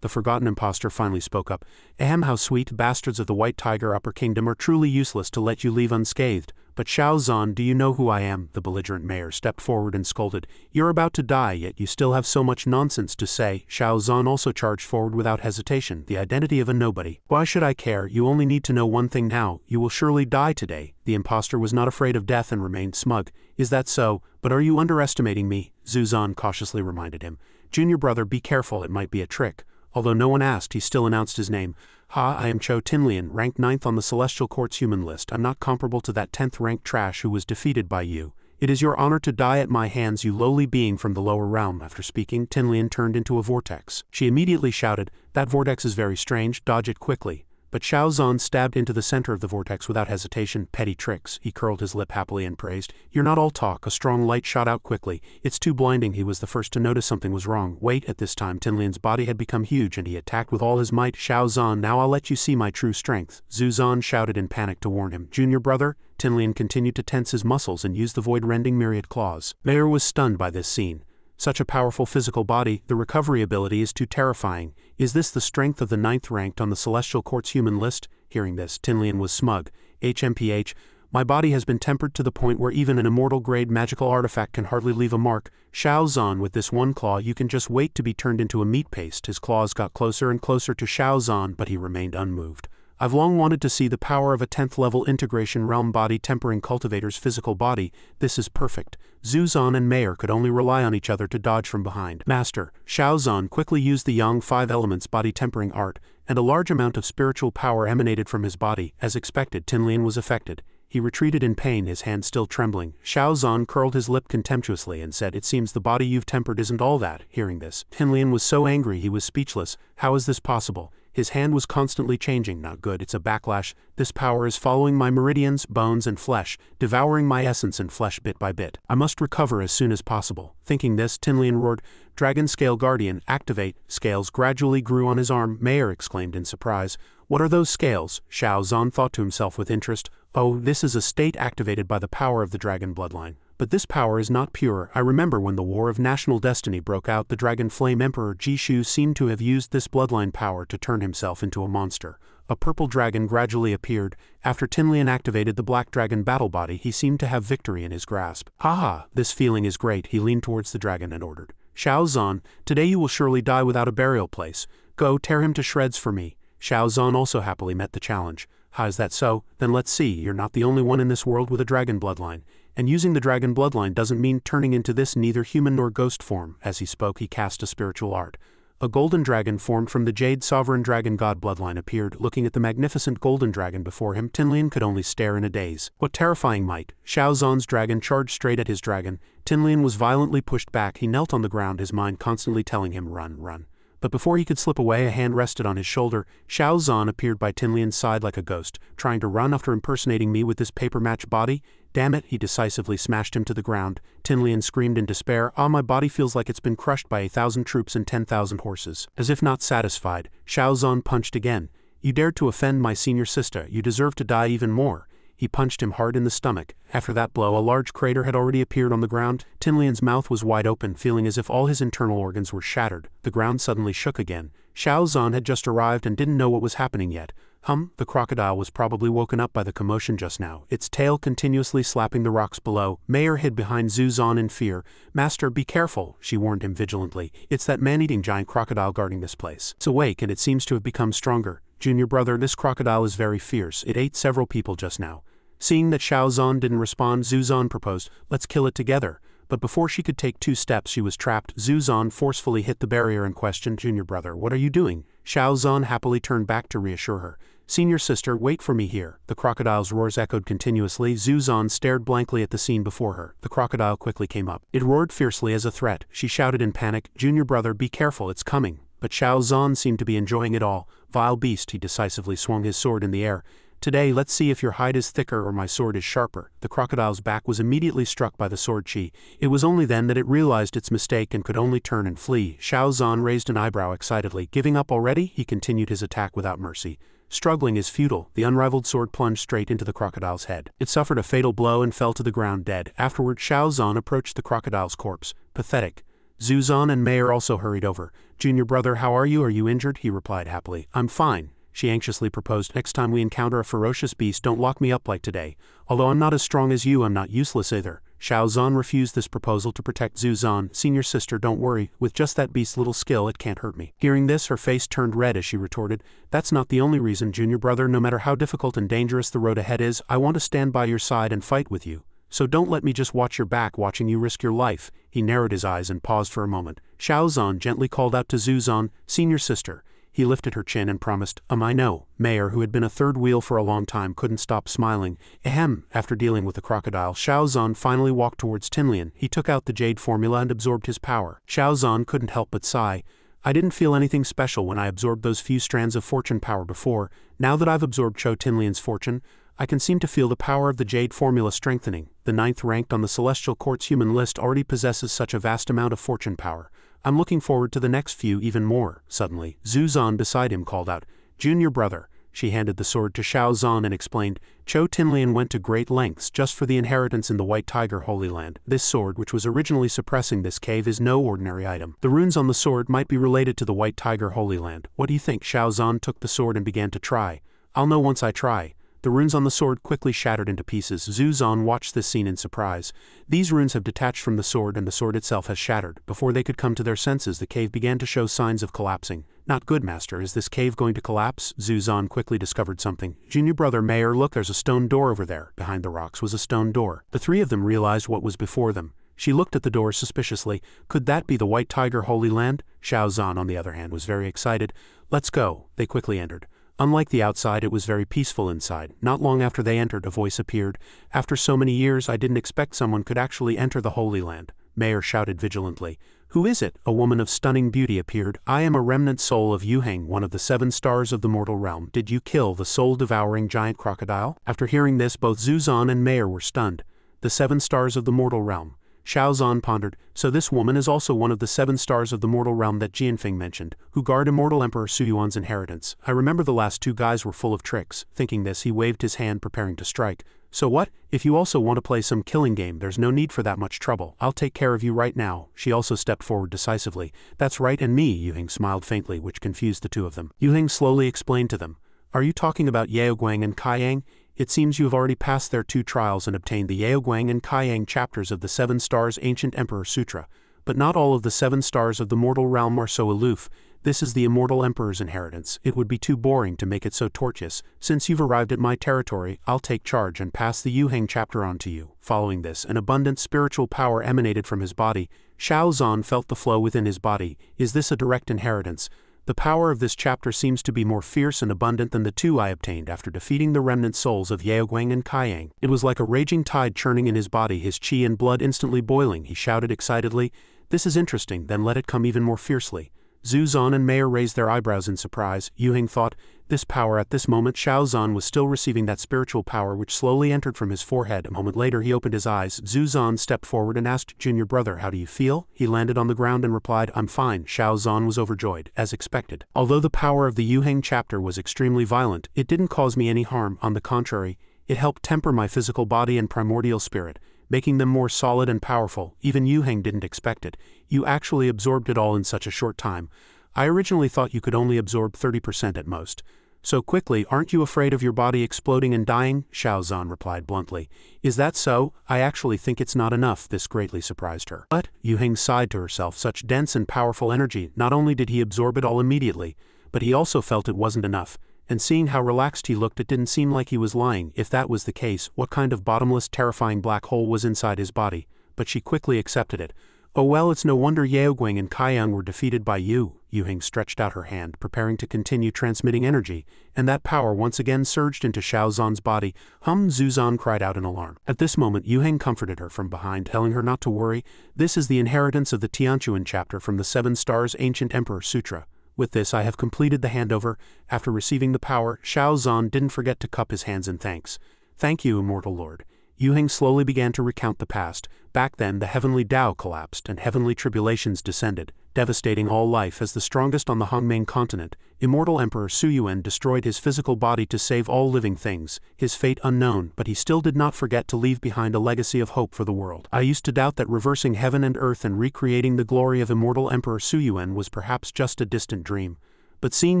The forgotten impostor finally spoke up. "Ahem, how sweet. Bastards of the White Tiger Upper Kingdom are truly useless to let you leave unscathed. But Xiao Zhan, do you know who I am?" The belligerent mayor stepped forward and scolded. "You're about to die, yet you still have so much nonsense to say." Xiao Zhan also charged forward without hesitation. "The identity of a nobody. Why should I care? You only need to know one thing now. You will surely die today." The impostor was not afraid of death and remained smug. "Is that so? But are you underestimating me?" Zhu Zhan cautiously reminded him. "Junior brother, be careful, it might be a trick." Although no one asked, he still announced his name. "Ha, I am Cho Tinlian, ranked 9th on the Celestial Court's human list. I'm not comparable to that 10th ranked trash who was defeated by you. It is your honor to die at my hands, you lowly being from the lower realm." After speaking, Tinlian turned into a vortex. She immediately shouted, "That vortex is very strange, dodge it quickly." But Xiao Zhan stabbed into the center of the vortex without hesitation. "Petty tricks." He curled his lip happily and praised. "You're not all talk." A strong light shot out quickly. "It's too blinding." He was the first to notice something was wrong. Wait, at this time Tinlian's body had become huge and he attacked with all his might. "Xiao Zhan, now I'll let you see my true strength." Zhu Zhan shouted in panic to warn him. "Junior brother?" Tinlian continued to tense his muscles and use the void-rending myriad claws. Mayor was stunned by this scene. Such a powerful physical body, the recovery ability is too terrifying. Is this the strength of the 9th ranked on the Celestial Court's human list? Hearing this, Tinlian was smug. "HMPH, my body has been tempered to the point where even an immortal-grade magical artifact can hardly leave a mark. Xiao Zhan, with this one claw you can just wait to be turned into a meat paste." His claws got closer and closer to Xiao Zhan, but he remained unmoved. "I've long wanted to see the power of a 10th level integration realm body tempering cultivator's physical body. This is perfect." Zhu Zhan and Mayor could only rely on each other to dodge from behind. "Master." Xiao Zhan quickly used the Yang 5 elements body tempering art, and a large amount of spiritual power emanated from his body. As expected, Tinlian was affected. He retreated in pain, his hand still trembling. Xiao Zhan curled his lip contemptuously and said, "It seems the body you've tempered isn't all that." Hearing this, Tinlian was so angry he was speechless. "How is this possible?" His hand was constantly changing. "Not good, it's a backlash. This power is following my meridians, bones, and flesh, devouring my essence and flesh bit by bit. I must recover as soon as possible." Thinking this, Tinlian roared, "Dragon Scale Guardian, activate." Scales gradually grew on his arm. Mayor exclaimed in surprise, "What are those scales?" Xiao Zhan thought to himself with interest, "Oh, this is a state activated by the power of the dragon bloodline. But this power is not pure. I remember when the War of National Destiny broke out, the Dragon Flame Emperor Jishu seemed to have used this bloodline power to turn himself into a monster. A purple dragon gradually appeared. After Tinlian activated the black dragon battle body, he seemed to have victory in his grasp. "Haha, this feeling is great." He leaned towards the dragon and ordered, "Xiao Zhan, today you will surely die without a burial place. Go, tear him to shreds for me." Xiao Zhan also happily met the challenge. "How is that so? Then let's see, you're not the only one in this world with a dragon bloodline. And using the dragon bloodline doesn't mean turning into this neither human nor ghost form." As he spoke, he cast a spiritual art. A golden dragon formed from the Jade Sovereign Dragon God bloodline appeared. Looking at the magnificent golden dragon before him, Tinlian could only stare in a daze. What terrifying might! Shao Zan's dragon charged straight at his dragon. Tinlian was violently pushed back. He knelt on the ground, his mind constantly telling him, "Run, run." But before he could slip away, a hand rested on his shoulder. Shao Zan appeared by Tinlian's side like a ghost. "Trying to run after impersonating me with this paper-match body? Damn it," he decisively smashed him to the ground. Tinlian screamed in despair, "Ah, my body feels like it's been crushed by 1,000 troops and 10,000 horses." As if not satisfied, Shao Zan punched again. "You dared to offend my senior sister, you deserve to die even more." He punched him hard in the stomach. After that blow, a large crater had already appeared on the ground. Tinlian's mouth was wide open, feeling as if all his internal organs were shattered. The ground suddenly shook again. Shao Zan had just arrived and didn't know what was happening yet. The crocodile was probably woken up by the commotion just now, its tail continuously slapping the rocks below. Mayor hid behind Zhu Zan in fear. "Master, be careful," she warned him vigilantly. "It's that man-eating giant crocodile guarding this place. It's awake and it seems to have become stronger. Junior brother, this crocodile is very fierce. It ate several people just now." Seeing that Shao Zan didn't respond, Zhu Zan proposed, "Let's kill it together." But before she could take 2 steps, she was trapped. Zhu Zan forcefully hit the barrier and questioned, "Junior brother, what are you doing?" Shao Zan happily turned back to reassure her. "Senior sister, wait for me here." The crocodile's roars echoed continuously. Zhu Zan stared blankly at the scene before her. The crocodile quickly came up. It roared fiercely as a threat. She shouted in panic, "Junior brother, be careful, it's coming." But Shao Zan seemed to be enjoying it all. "Vile beast," he decisively swung his sword in the air. "Today, let's see if your hide is thicker or my sword is sharper." The crocodile's back was immediately struck by the sword chi. It was only then that it realized its mistake and could only turn and flee. Shao Zan raised an eyebrow excitedly. "Giving up already?" He continued his attack without mercy. Struggling is futile. The unrivaled sword plunged straight into the crocodile's head. It suffered a fatal blow and fell to the ground dead. Afterward, Shao Zan approached the crocodile's corpse. "Pathetic." Zhu Zan and Mayor also hurried over. "Junior brother, how are you? Are you injured?" He replied happily. "I'm fine." She anxiously proposed, "Next time we encounter a ferocious beast, don't lock me up like today. Although I'm not as strong as you, I'm not useless either." Shao Zan refused this proposal to protect Zhu Zan. "Senior sister, don't worry. With just that beast's little skill, it can't hurt me." Hearing this, her face turned red as she retorted, "That's not the only reason, junior brother. No matter how difficult and dangerous the road ahead is, I want to stand by your side and fight with you. So don't let me just watch your back, watching you risk your life." He narrowed his eyes and paused for a moment. Shao Zan gently called out to Zhu Zan, "Senior sister." He lifted her chin and promised, I know." Mayor, who had been a third wheel for a long time, couldn't stop smiling. Ahem. After dealing with the crocodile, Shao Zan finally walked towards Tinlian. He took out the jade formula and absorbed his power. Shao Zan couldn't help but sigh. "I didn't feel anything special when I absorbed those few strands of fortune power before. Now that I've absorbed Cho Tinlian's fortune, I can seem to feel the power of the jade formula strengthening. The 9th ranked on the Celestial Court's human list already possesses such a vast amount of fortune power. I'm looking forward to the next few even more." Suddenly, Zhu Zan beside him called out, "Junior brother." She handed the sword to Shao Zan and explained, "Cho Tinlian went to great lengths just for the inheritance in the White Tiger Holy Land. This sword, which was originally suppressing this cave, is no ordinary item. The runes on the sword might be related to the White Tiger Holy Land. What do you think?" Shao Zan took the sword and began to try. "I'll know once I try." The runes on the sword quickly shattered into pieces. Zhu Zan watched this scene in surprise. These runes have detached from the sword and the sword itself has shattered. Before they could come to their senses, the cave began to show signs of collapsing. "Not good, master. Is this cave going to collapse?" Zhu Zan quickly discovered something. "Junior brother, Mayor, look, there's a stone door over there." Behind the rocks was a stone door. The 3 of them realized what was before them. She looked at the door suspiciously. Could that be the White Tiger Holy Land? Shao Zan, on the other hand, was very excited. "Let's go." They quickly entered. Unlike the outside, it was very peaceful inside. Not long after they entered, a voice appeared. "After so many years, I didn't expect someone could actually enter the Holy Land." Mayor shouted vigilantly. "Who is it?" A woman of stunning beauty appeared. "I am a remnant soul of Yuheng, one of the 7 stars of the mortal realm. Did you kill the soul-devouring giant crocodile?" After hearing this, both Zhu Zan and Mayor were stunned. The 7 stars of the mortal realm. Shao Zan pondered, so this woman is also one of the 7 stars of the mortal realm that Jianfeng mentioned, who guard immortal Emperor Su Yuan's inheritance. I remember the last 2 guys were full of tricks. Thinking this, he waved his hand preparing to strike. "So what? If you also want to play some killing game, there's no need for that much trouble. I'll take care of you right now." She also stepped forward decisively. "That's right, and me," Yuheng smiled faintly, which confused the 2 of them. Yuheng slowly explained to them, "Are you talking about Yaoguang and Kaiyang? It seems you have already passed their 2 trials and obtained the Yaoguang and Kaiyang chapters of the 7 Stars Ancient Emperor Sutra. But not all of the 7 stars of the mortal realm are so aloof. This is the immortal emperor's inheritance. It would be too boring to make it so tortuous. Since you've arrived at my territory, I'll take charge and pass the Yuheng chapter on to you. Following this, an abundant spiritual power emanated from his body. Xiao Zhan felt the flow within his body. Is this a direct inheritance? The power of this chapter seems to be more fierce and abundant than the two I obtained after defeating the remnant souls of Yaoguang and Kaiyang. It was like a raging tide churning in his body, his qi and blood instantly boiling. He shouted excitedly, "This is interesting, then let it come even more fiercely." Zhu Zhan and Mayer raised their eyebrows in surprise. Yuheng thought, this power at this moment. Xiao Zhan was still receiving that spiritual power which slowly entered from his forehead. A moment later he opened his eyes. Zhu Zhan stepped forward and asked, "Junior brother, how do you feel?" He landed on the ground and replied, "I'm fine." Xiao Zhan was overjoyed, as expected. Although the power of the Yuheng chapter was extremely violent, it didn't cause me any harm. On the contrary, it helped temper my physical body and primordial spirit, making them more solid and powerful. Even Yuheng didn't expect it. You actually absorbed it all in such a short time. I originally thought you could only absorb 30% at most. So quickly, aren't you afraid of your body exploding and dying? Xiao Zhan replied bluntly. Is that so? I actually think it's not enough. This greatly surprised her. But, Yuheng sighed to herself, such dense and powerful energy. Not only did he absorb it all immediately, but he also felt it wasn't enough. And seeing how relaxed he looked, it didn't seem like he was lying. If that was the case, what kind of bottomless, terrifying black hole was inside his body? But she quickly accepted it. Oh well, it's no wonder Yaoguang and Kaiyang were defeated by you. Yuheng stretched out her hand, preparing to continue transmitting energy, and that power once again surged into Xiao Zhan's body. Zhu Zhan cried out in alarm. At this moment, Yuheng comforted her from behind, telling her not to worry. This is the inheritance of the Tianquan chapter from the 7 Stars Ancient Emperor Sutra. With this I have completed the handover. After receiving the power, Xiao Zhan didn't forget to cup his hands in thanks. Thank you, immortal lord. Yuheng slowly began to recount the past. Back then the heavenly Tao collapsed and heavenly tribulations descended, devastating all life. As the strongest on the Hongmeng continent, immortal Emperor Suyuan destroyed his physical body to save all living things, his fate unknown, but he still did not forget to leave behind a legacy of hope for the world. I used to doubt that reversing heaven and earth and recreating the glory of immortal Emperor Suyuan was perhaps just a distant dream. But seeing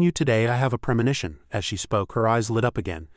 you today, I have a premonition. As she spoke, her eyes lit up again.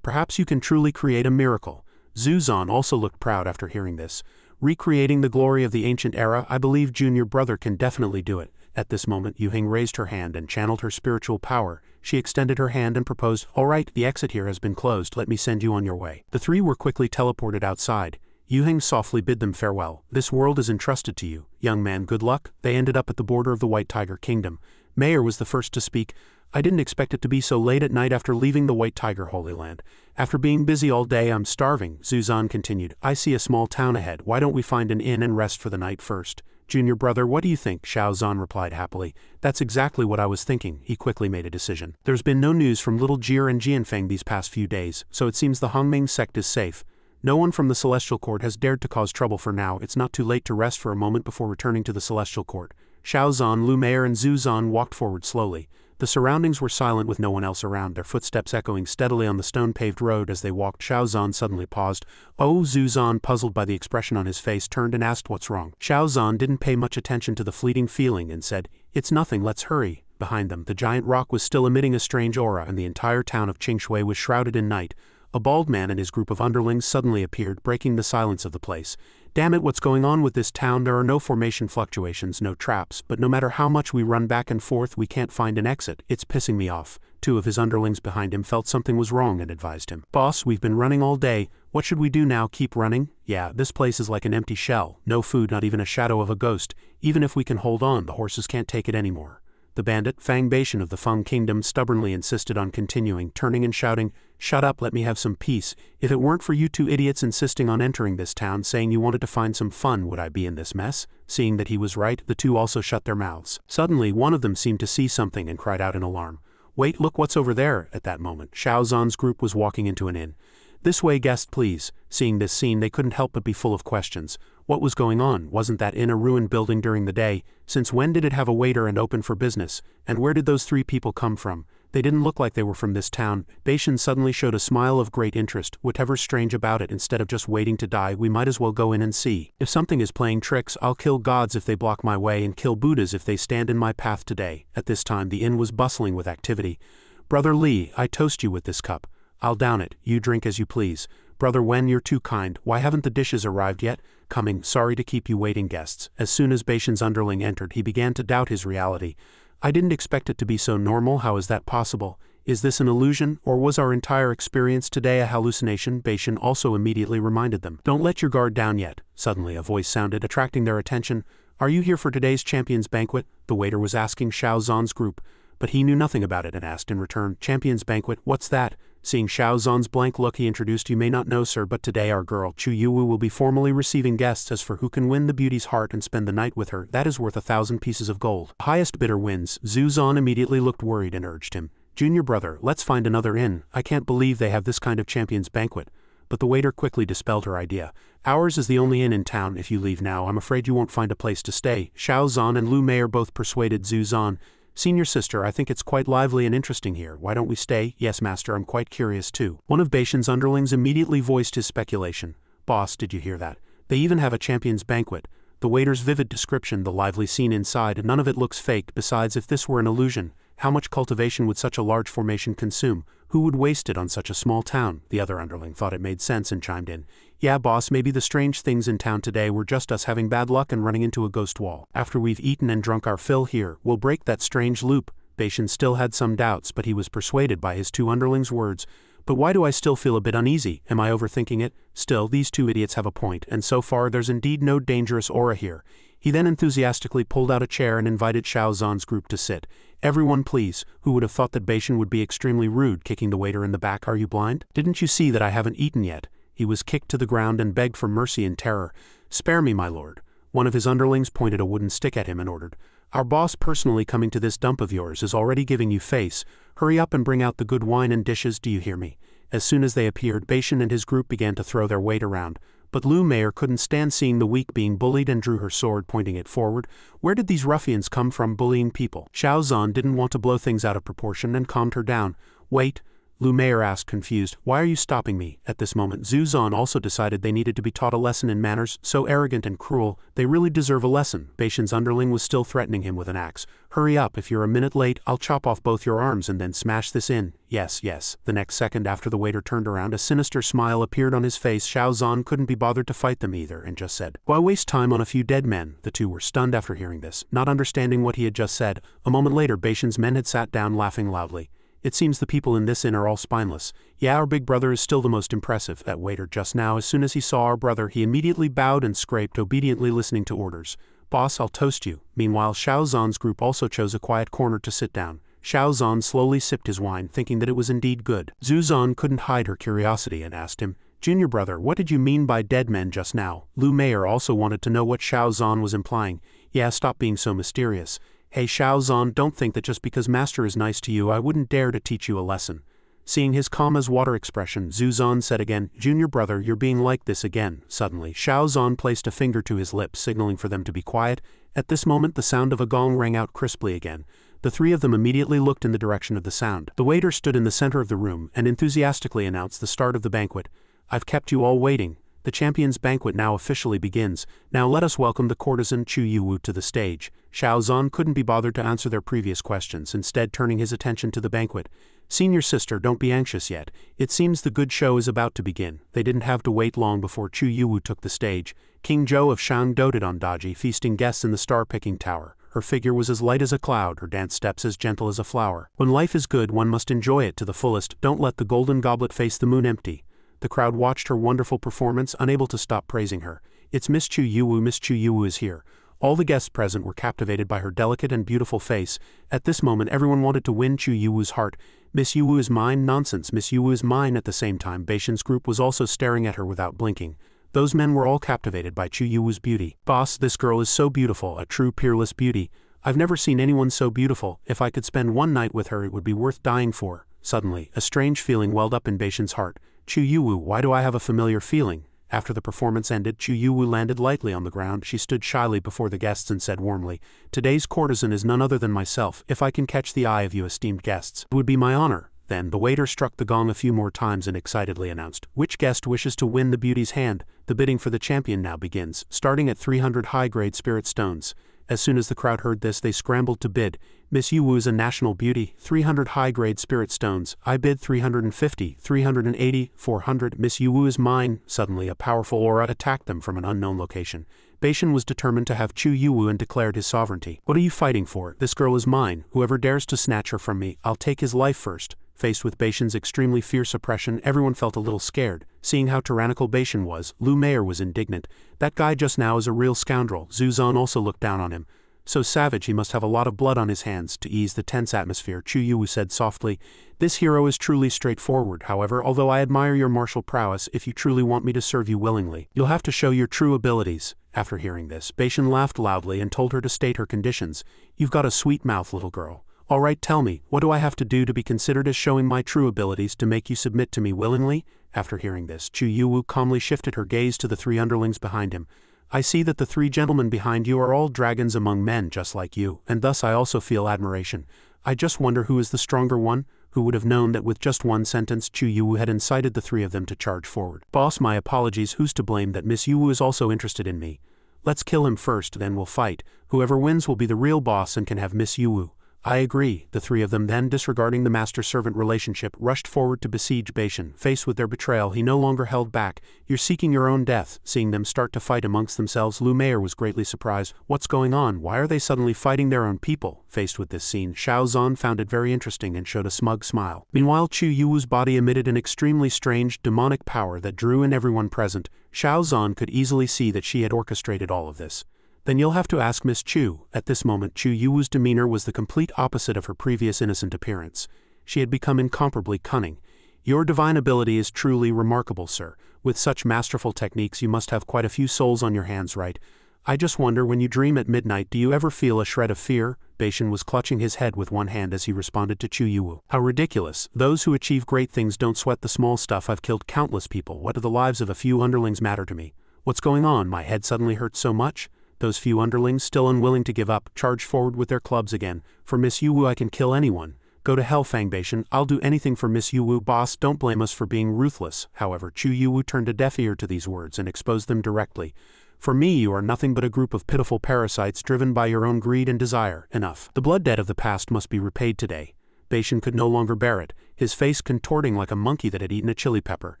Perhaps you can truly create a miracle. Zhu Zhan also looked proud after hearing this. Recreating the glory of the ancient era, I believe junior brother can definitely do it. At this moment, Yuheng raised her hand and channeled her spiritual power. She extended her hand and proposed, "All right, the exit here has been closed. Let me send you on your way." The three were quickly teleported outside. Yuheng softly bid them farewell. "This world is entrusted to you. Young man, good luck." They ended up at the border of the White Tiger Kingdom. Mayer was the first to speak. I didn't expect it to be so late at night after leaving the White Tiger Holy Land. After being busy all day, I'm starving. Zhu Zhan continued. I see a small town ahead. Why don't we find an inn and rest for the night first? Junior brother, what do you think? Xiao Zhan replied happily. That's exactly what I was thinking. He quickly made a decision. There's been no news from Little Jir and Jianfeng these past few days, so it seems the Hongmeng sect is safe. No one from the Celestial Court has dared to cause trouble for now. It's not too late to rest for a moment before returning to the Celestial Court. Xiao Zhan, Lu Mayer and Zhu Zhan walked forward slowly. The surroundings were silent with no one else around, their footsteps echoing steadily on the stone-paved road as they walked. Xiao Zhan suddenly paused. Oh, Zhu Zhan, puzzled by the expression on his face, turned and asked what's wrong. Xiao Zhan didn't pay much attention to the fleeting feeling and said, "It's nothing, let's hurry." Behind them, the giant rock was still emitting a strange aura and the entire town of Qingshui was shrouded in night. A bald man and his group of underlings suddenly appeared, breaking the silence of the place. Damn it, what's going on with this town? There are no formation fluctuations, no traps, but no matter how much we run back and forth, we can't find an exit. It's pissing me off. Two of his underlings behind him felt something was wrong and advised him. Boss, we've been running all day. What should we do now? Keep running? Yeah, this place is like an empty shell. No food, not even a shadow of a ghost. Even if we can hold on, the horses can't take it anymore. The bandit, Fang Beishan of the Feng Kingdom, stubbornly insisted on continuing, turning and shouting, "Shut up, let me have some peace. If it weren't for you two idiots insisting on entering this town, saying you wanted to find some fun, would I be in this mess?" Seeing that he was right, the two also shut their mouths. Suddenly, one of them seemed to see something and cried out in alarm. "Wait, look what's over there." At that moment, Xiao Zhan's group was walking into an inn. "This way, guest, please." Seeing this scene, they couldn't help but be full of questions. What was going on? Wasn't that inn a ruined building during the day? Since when did it have a waiter and open for business? And where did those three people come from? They didn't look like they were from this town. Beishan suddenly showed a smile of great interest. Whatever's strange about it, instead of just waiting to die, we might as well go in and see. If something is playing tricks, I'll kill gods if they block my way and kill Buddhas if they stand in my path today. At this time, the inn was bustling with activity. Brother Li, I toast you with this cup. I'll down it. You drink as you please. Brother Wen, you're too kind. Why haven't the dishes arrived yet? Coming. Sorry to keep you waiting, guests. As soon as Beishan's underling entered, he began to doubt his reality. I didn't expect it to be so normal. How is that possible? Is this an illusion, or was our entire experience today a hallucination? Beishan also immediately reminded them. Don't let your guard down yet. Suddenly a voice sounded, attracting their attention. Are you here for today's Champions Banquet? The waiter was asking Xiao Zhan's group, but he knew nothing about it and asked in return, Champions Banquet, what's that? Seeing Xiao Zhan's blank look, he introduced, you may not know, sir, but today our girl Chu Yuwu will be formally receiving guests. As for who can win the beauty's heart and spend the night with her, that is worth 1,000 pieces of gold. The highest bidder wins. Zhu Zhan immediately looked worried and urged him, Junior brother, let's find another inn. I can't believe they have this kind of Champions Banquet. But the waiter quickly dispelled her idea. Ours is the only inn in town. If you leave now, I'm afraid you won't find a place to stay. Xiao Zhan and Lu Mei both persuaded Zhu Zhan. Senior sister, I think it's quite lively and interesting here. Why don't we stay? Yes, master, I'm quite curious too. One of Beishan's underlings immediately voiced his speculation. Boss, did you hear that? They even have a Champions Banquet. The waiter's vivid description, the lively scene inside, none of it looks fake. Besides, if this were an illusion, how much cultivation would such a large formation consume? Who would waste it on such a small town? The other underling thought it made sense and chimed in. Yeah, boss, maybe the strange things in town today were just us having bad luck and running into a ghost wall. After we've eaten and drunk our fill here, we'll break that strange loop. Beishan still had some doubts, but he was persuaded by his two underlings' words. But why do I still feel a bit uneasy? Am I overthinking it? Still, these two idiots have a point, and so far there's indeed no dangerous aura here. He then enthusiastically pulled out a chair and invited Xiao Zhan's group to sit. Everyone please. Who would have thought that Beishan would be extremely rude, kicking the waiter in the back? Are you blind? Didn't you see that I haven't eaten yet? He was kicked to the ground and begged for mercy in terror. Spare me, my lord. One of his underlings pointed a wooden stick at him and ordered. Our boss personally coming to this dump of yours is already giving you face. Hurry up and bring out the good wine and dishes, do you hear me? As soon as they appeared, Beishan and his group began to throw their weight around. But Lu Mei couldn't stand seeing the weak being bullied and drew her sword, pointing it forward. Where did these ruffians come from bullying people? Xiao Zhan didn't want to blow things out of proportion and calmed her down. Wait. Lu Mei asked, confused, why are you stopping me? At this moment, Zhu Zhan also decided they needed to be taught a lesson in manners. So arrogant and cruel, they really deserve a lesson. Beishan's underling was still threatening him with an axe. Hurry up, if you're a minute late, I'll chop off both your arms and then smash this in. Yes, yes. The next second after the waiter turned around, a sinister smile appeared on his face. Xiao Zhan couldn't be bothered to fight them either and just said, why waste time on a few dead men? The two were stunned after hearing this, not understanding what he had just said. A moment later, Beishan's men had sat down, laughing loudly. It seems the people in this inn are all spineless. Yeah, our big brother is still the most impressive. That waiter just now, as soon as he saw our brother, he immediately bowed and scraped, obediently listening to orders. Boss, I'll toast you. Meanwhile, Xiao Zhan's group also chose a quiet corner to sit down. Xiao Zhan slowly sipped his wine, thinking that it was indeed good. Zhu Zhan couldn't hide her curiosity and asked him, Junior brother, what did you mean by dead men just now? Lu Mei also wanted to know what Xiao Zhan was implying. Yeah, stop being so mysterious. Hey Xiao Zhan, don't think that just because master is nice to you I wouldn't dare to teach you a lesson. Seeing his calm as water expression, Zhu Zhan said again, Junior brother, you're being like this again. Suddenly, Xiao Zhan placed a finger to his lips, signaling for them to be quiet. At this moment, the sound of a gong rang out crisply again. The three of them immediately looked in the direction of the sound. The waiter stood in the center of the room and enthusiastically announced the start of the banquet. I've kept you all waiting. The Champions Banquet now officially begins. Now let us welcome the courtesan Chu Yuwu to the stage. Xiao Zhan couldn't be bothered to answer their previous questions, instead turning his attention to the banquet. Senior sister, don't be anxious yet. It seems the good show is about to begin. They didn't have to wait long before Chu Yuwu took the stage. King Zhou of Shang doted on Daji, feasting guests in the star-picking tower. Her figure was as light as a cloud, her dance steps as gentle as a flower. When life is good, one must enjoy it to the fullest. Don't let the golden goblet face the moon empty. The crowd watched her wonderful performance, unable to stop praising her. It's Miss Chu Yuwu. Miss Chu Yuwu is here. All the guests present were captivated by her delicate and beautiful face. At this moment, everyone wanted to win Chu Yuwu's heart. Miss Yuwu is mine? Nonsense, Miss Yuwu is mine. At the same time, Beishan's group was also staring at her without blinking. Those men were all captivated by Chu Yuwu's beauty. Boss, this girl is so beautiful, a true peerless beauty. I've never seen anyone so beautiful. If I could spend one night with her, it would be worth dying for. Suddenly, a strange feeling welled up in Beishan's heart. Chu Yuwu, why do I have a familiar feeling? After the performance ended, Chu Yuwu landed lightly on the ground. She stood shyly before the guests and said warmly, Today's courtesan is none other than myself. If I can catch the eye of you esteemed guests, it would be my honor. Then the waiter struck the gong a few more times and excitedly announced, Which guest wishes to win the beauty's hand? The bidding for the champion now begins, starting at 300 high-grade spirit stones. As soon as the crowd heard this, they scrambled to bid. Miss Yuwu is a national beauty, 300 high-grade spirit stones. I bid 350, 380, 400. Miss Yuwu is mine. Suddenly, a powerful aura attacked them from an unknown location. Beishan was determined to have Chu Yuwu and declared his sovereignty. What are you fighting for? This girl is mine. Whoever dares to snatch her from me, I'll take his life first. Faced with Beishan's extremely fierce oppression, everyone felt a little scared. Seeing how tyrannical Beishan was, Lu Meier was indignant. That guy just now is a real scoundrel. Zhu Zan also looked down on him. So savage, he must have a lot of blood on his hands. To ease the tense atmosphere, Chu Yuwu said softly, "This hero is truly straightforward. However, although I admire your martial prowess, if you truly want me to serve you willingly, you'll have to show your true abilities." After hearing this, Beishan laughed loudly and told her to state her conditions. "You've got a sweet mouth, little girl. All right, tell me, what do I have to do to be considered as showing my true abilities to make you submit to me willingly?" After hearing this, Chu Yuwu calmly shifted her gaze to the three underlings behind him. "I see that the three gentlemen behind you are all dragons among men just like you, and thus I also feel admiration. I just wonder who is the stronger one? Who would have known that with just one sentence Chu Yuwu had incited the three of them to charge forward? Boss, my apologies, who's to blame that Miss Yuwu is also interested in me? Let's kill him first, then we'll fight. Whoever wins will be the real boss and can have Miss Yuwu." "I agree." The three of them then, disregarding the master-servant relationship, rushed forward to besiege Beishan. Faced with their betrayal, he no longer held back. "You're seeking your own death." Seeing them start to fight amongst themselves, Lu Meier was greatly surprised. "What's going on? Why are they suddenly fighting their own people?" Faced with this scene, Xiao Zan found it very interesting and showed a smug smile. Meanwhile, Chu Yuwu's body emitted an extremely strange, demonic power that drew in everyone present. Xiao Zan could easily see that she had orchestrated all of this. "Then you'll have to ask Miss Chu." At this moment, Chu Yuwu's demeanor was the complete opposite of her previous innocent appearance. She had become incomparably cunning. "Your divine ability is truly remarkable, sir. With such masterful techniques you must have quite a few souls on your hands, right? I just wonder, when you dream at midnight, do you ever feel a shred of fear?" Beishan was clutching his head with one hand as he responded to Chu Yuwu. "How ridiculous. Those who achieve great things don't sweat the small stuff. I've killed countless people. What do the lives of a few underlings matter to me? What's going on? My head suddenly hurts so much." Those few underlings, still unwilling to give up, charged forward with their clubs again. "For Miss Yuwu I can kill anyone. Go to hell, Fang Beishan. I'll do anything for Miss Yuwu. Boss, don't blame us for being ruthless." However, Chu Yuwu turned a deaf ear to these words and exposed them directly. "For me you are nothing but a group of pitiful parasites driven by your own greed and desire. Enough. The blood debt of the past must be repaid today." Beishan could no longer bear it, his face contorting like a monkey that had eaten a chili pepper,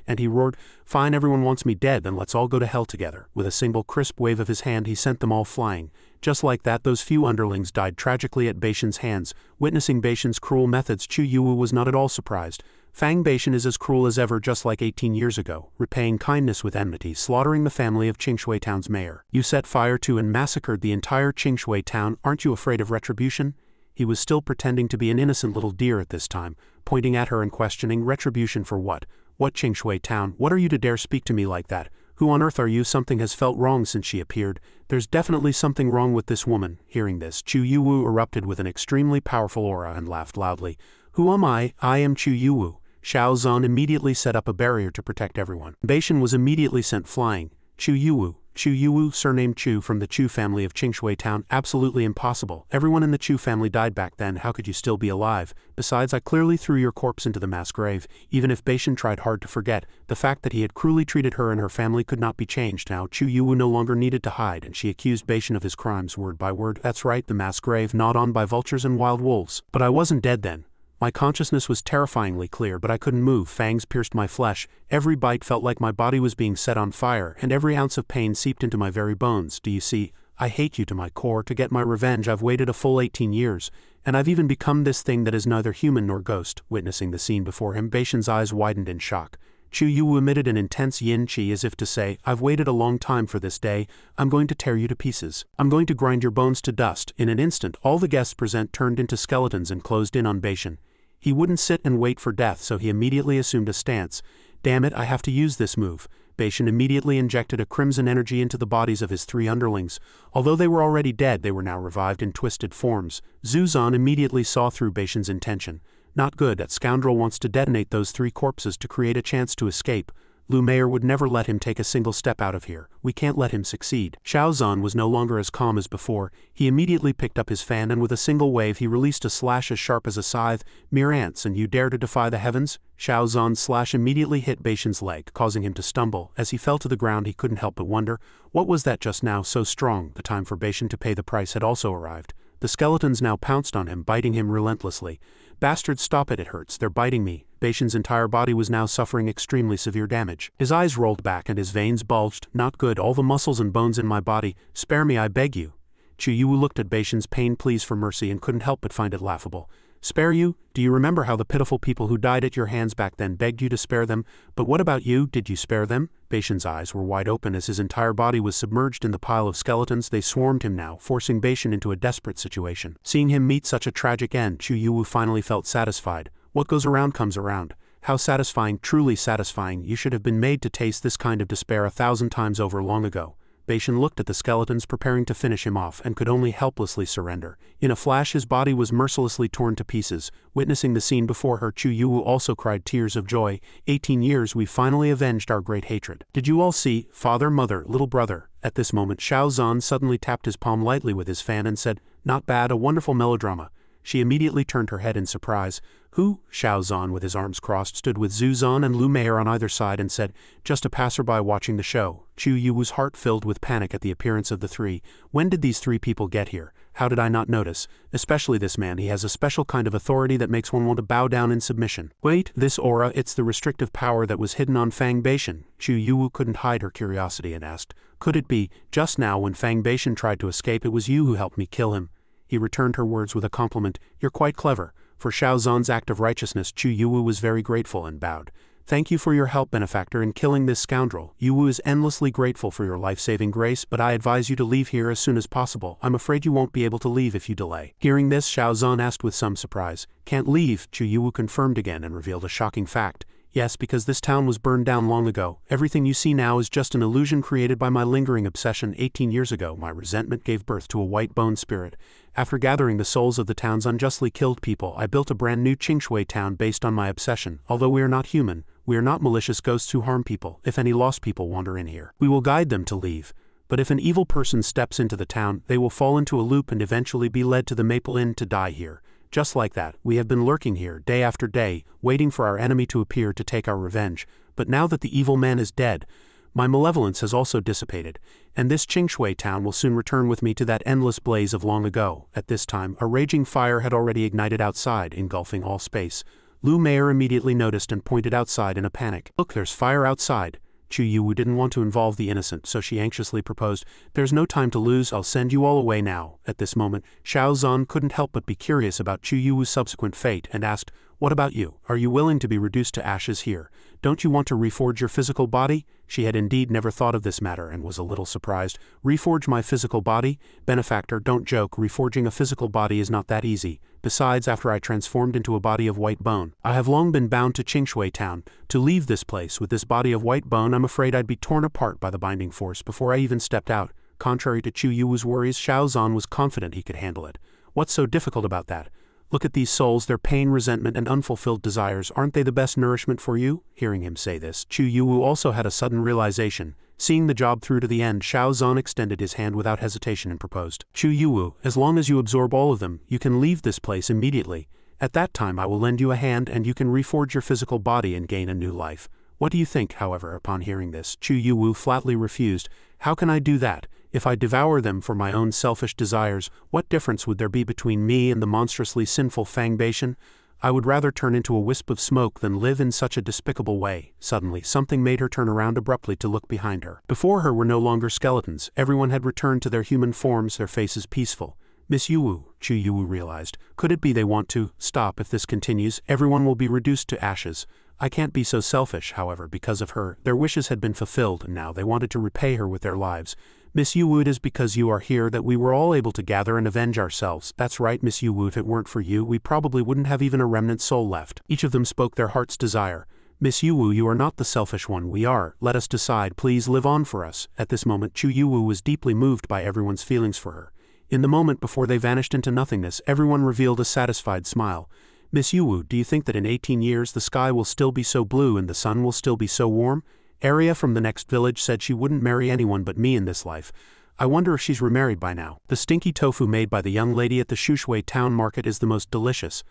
and he roared, "Fine, everyone wants me dead, then let's all go to hell together." With a single crisp wave of his hand he sent them all flying. Just like that, those few underlings died tragically at Beishan's hands. Witnessing Beishan's cruel methods, Chu Yuwu was not at all surprised. Fang Beishan is as cruel as ever, just like 18 years ago, repaying kindness with enmity, slaughtering the family of Qingshui Town's mayor. "You set fire to and massacred the entire Qingshui Town. Aren't you afraid of retribution?" He was still pretending to be an innocent little deer at this time, pointing at her and questioning, "Retribution for what? What Qingshui Town? What are you to dare speak to me like that? Who on earth are you?" Something has felt wrong since she appeared. "There's definitely something wrong with this woman." Hearing this, Chu Yuwu erupted with an extremely powerful aura and laughed loudly. "Who am I? I am Chu Yuwu." Xiao Zan immediately set up a barrier to protect everyone. Beishan was immediately sent flying. "Chu Yuwu, surnamed Chu, from the Chu family of Qingshui Town. Absolutely impossible. Everyone in the Chu family died back then. How could you still be alive? Besides, I clearly threw your corpse into the mass grave." Even if Beishan tried hard to forget, the fact that he had cruelly treated her and her family could not be changed. Now Chu Yuwu no longer needed to hide, and she accused Beishan of his crimes word by word. "That's right, the mass grave, gnawed on by vultures and wild wolves. But I wasn't dead then. My consciousness was terrifyingly clear, but I couldn't move. Fangs pierced my flesh. Every bite felt like my body was being set on fire, and every ounce of pain seeped into my very bones. Do you see? I hate you to my core. To get my revenge, I've waited a full 18 years, and I've even become this thing that is neither human nor ghost." Witnessing the scene before him, Beishan's eyes widened in shock. Chu Yuwu emitted an intense yin-chi as if to say, "I've waited a long time for this day. I'm going to tear you to pieces. I'm going to grind your bones to dust." In an instant, all the guests present turned into skeletons and closed in on Beishan. He wouldn't sit and wait for death, so he immediately assumed a stance. "Damn it, I have to use this move." Beishan immediately injected a crimson energy into the bodies of his three underlings. Although they were already dead, they were now revived in twisted forms. Zhu Zan immediately saw through Beishan's intention. Not good. That scoundrel wants to detonate those three corpses to create a chance to escape. Lu Meier would never let him take a single step out of here. We can't let him succeed. Xiao Zan was no longer as calm as before. He immediately picked up his fan and with a single wave he released a slash as sharp as a scythe. "Mere ants, and you dare to defy the heavens?" Xiao Zan's slash immediately hit Beishan's leg, causing him to stumble. As he fell to the ground, he couldn't help but wonder, what was that just now so strong? The time for Beishan to pay the price had also arrived. The skeletons now pounced on him, biting him relentlessly. Bastards, stop it hurts, they're biting me. Beishin's entire body was now suffering extremely severe damage. His eyes rolled back and his veins bulged. Not good, all the muscles and bones in my body. Spare me, I beg you. Chu Yu looked at Beishin's pain, pleas for mercy, and couldn't help but find it laughable. Spare you? Do you remember how the pitiful people who died at your hands back then begged you to spare them? But what about you? Did you spare them? Beishin's eyes were wide open as his entire body was submerged in the pile of skeletons. They swarmed him now, forcing Beishin into a desperate situation. Seeing him meet such a tragic end, Chu Yu finally felt satisfied. What goes around comes around. How satisfying, truly satisfying. You should have been made to taste this kind of despair 1,000 times over long ago. Beishin looked at the skeletons preparing to finish him off and could only helplessly surrender. In a flash his body was mercilessly torn to pieces. Witnessing the scene before her, Chu Yu also cried tears of joy. 18 years, we finally avenged our great hatred. Did you all see? Father, mother, little brother. At this moment Xiao Zhan suddenly tapped his palm lightly with his fan and said, "Not bad, a wonderful melodrama." She immediately turned her head in surprise. Who? Xiao Zhan, with his arms crossed, stood with Zhu Zhan and Lu Meier on either side and said, "Just a passerby watching the show." Chu Yu's heart filled with panic at the appearance of the three. When did these three people get here? How did I not notice? Especially this man, he has a special kind of authority that makes one want to bow down in submission. Wait, this aura, it's the restrictive power that was hidden on Fang Beishin. Chu Yu couldn't hide her curiosity and asked, "Could it be, just now when Fang Beishin tried to escape, it was you who helped me kill him?" He returned her words with a compliment. "You're quite clever." For Xiao Zhan's act of righteousness, Chu Yu was very grateful and bowed. "Thank you for your help, benefactor, in killing this scoundrel. Yu is endlessly grateful for your life-saving grace, but I advise you to leave here as soon as possible. I'm afraid you won't be able to leave if you delay." Hearing this, Xiao Zhan asked with some surprise. "Can't leave?" Chu Yu confirmed again and revealed a shocking fact. "Yes, because this town was burned down long ago. Everything you see now is just an illusion created by my lingering obsession. 18 years ago, my resentment gave birth to a white bone spirit. After gathering the souls of the town's unjustly killed people, I built a brand new Qingshui town based on my obsession. Although we are not human, we are not malicious ghosts who harm people. If any lost people wander in here, we will guide them to leave. But if an evil person steps into the town, they will fall into a loop and eventually be led to the Maple Inn to die here. Just like that, we have been lurking here day after day, waiting for our enemy to appear to take our revenge. But now that the evil man is dead, my malevolence has also dissipated, and this Qingshui town will soon return with me to that endless blaze of long ago." At this time, a raging fire had already ignited outside, engulfing all space. Lu Meier immediately noticed and pointed outside in a panic. "Look, there's fire outside." Chu Yu didn't want to involve the innocent, so she anxiously proposed, "There's no time to lose, I'll send you all away now." At this moment, Xiao Zhan couldn't help but be curious about Chu Yu's subsequent fate and asked, "What about you? Are you willing to be reduced to ashes here? Don't you want to reforge your physical body?" She had indeed never thought of this matter and was a little surprised. "Reforge my physical body? Benefactor, don't joke, reforging a physical body is not that easy. Besides, after I transformed into a body of white bone, I have long been bound to Qingshui town. To leave this place with this body of white bone, I'm afraid I'd be torn apart by the binding force before I even stepped out." Contrary to Chu Yu's worries, Xiao Zhan was confident he could handle it. "What's so difficult about that? Look at these souls, their pain, resentment, and unfulfilled desires. Aren't they the best nourishment for you?" Hearing him say this, Chu Yu also had a sudden realization. Seeing the job through to the end, Xiao Zhan extended his hand without hesitation and proposed, "Chu Yu, as long as you absorb all of them, you can leave this place immediately. At that time I will lend you a hand and you can reforge your physical body and gain a new life." What do you think, however? Upon hearing this, Chu Yu flatly refused. "How can I do that? If I devour them for my own selfish desires, what difference would there be between me and the monstrously sinful Fang Beishin? I would rather turn into a wisp of smoke than live in such a despicable way." Suddenly, something made her turn around abruptly to look behind her. Before her were no longer skeletons. Everyone had returned to their human forms, their faces peaceful. "Miss Yu," Chu Yu realized. "Could it be they want to stop? If this continues, everyone will be reduced to ashes. I can't be so selfish." However, because of her, their wishes had been fulfilled, and now they wanted to repay her with their lives. "Miss Yu, it is because you are here that we were all able to gather and avenge ourselves." "That's right, Miss Yu, if it weren't for you, we probably wouldn't have even a remnant soul left." Each of them spoke their heart's desire. "Miss Yu, you are not the selfish one, we are. Let us decide, please live on for us." At this moment, Chu Yu was deeply moved by everyone's feelings for her. In the moment before they vanished into nothingness, everyone revealed a satisfied smile. "Miss Yu, do you think that in 18 years the sky will still be so blue and the sun will still be so warm?" Arya from the next village said she wouldn't marry anyone but me in this life. I wonder if she's remarried by now. "The stinky tofu made by the young lady at the Shuxuan town market is the most delicious.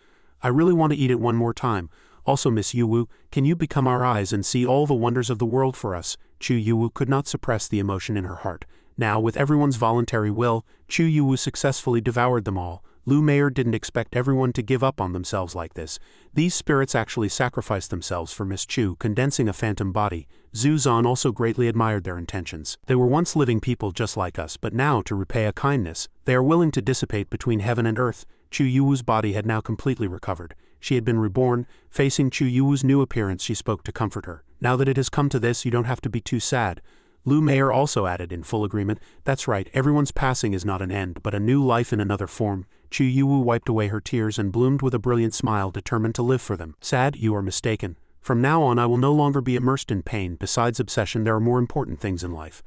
I really want to eat it one more time. Also, Miss Yu, can you become our eyes and see all the wonders of the world for us?" Chu Yu could not suppress the emotion in her heart. Now, with everyone's voluntary will, Chu Yu successfully devoured them all. Lu Meier didn't expect everyone to give up on themselves like this. These spirits actually sacrificed themselves for Miss Chu, condensing a phantom body. Zhu Zan also greatly admired their intentions. They were once living people just like us, but now, to repay a kindness, they are willing to dissipate between heaven and earth. Chu Yuwu's body had now completely recovered. She had been reborn. Facing Chu Yuwu's new appearance, she spoke to comfort her. Now that it has come to this, you don't have to be too sad. Lu Meier also added in full agreement, that's right, everyone's passing is not an end, but a new life in another form. Chu Yuwu wiped away her tears and bloomed with a brilliant smile, determined to live for them. Sad? You are mistaken. From now on I will no longer be immersed in pain. Besides obsession, there are more important things in life.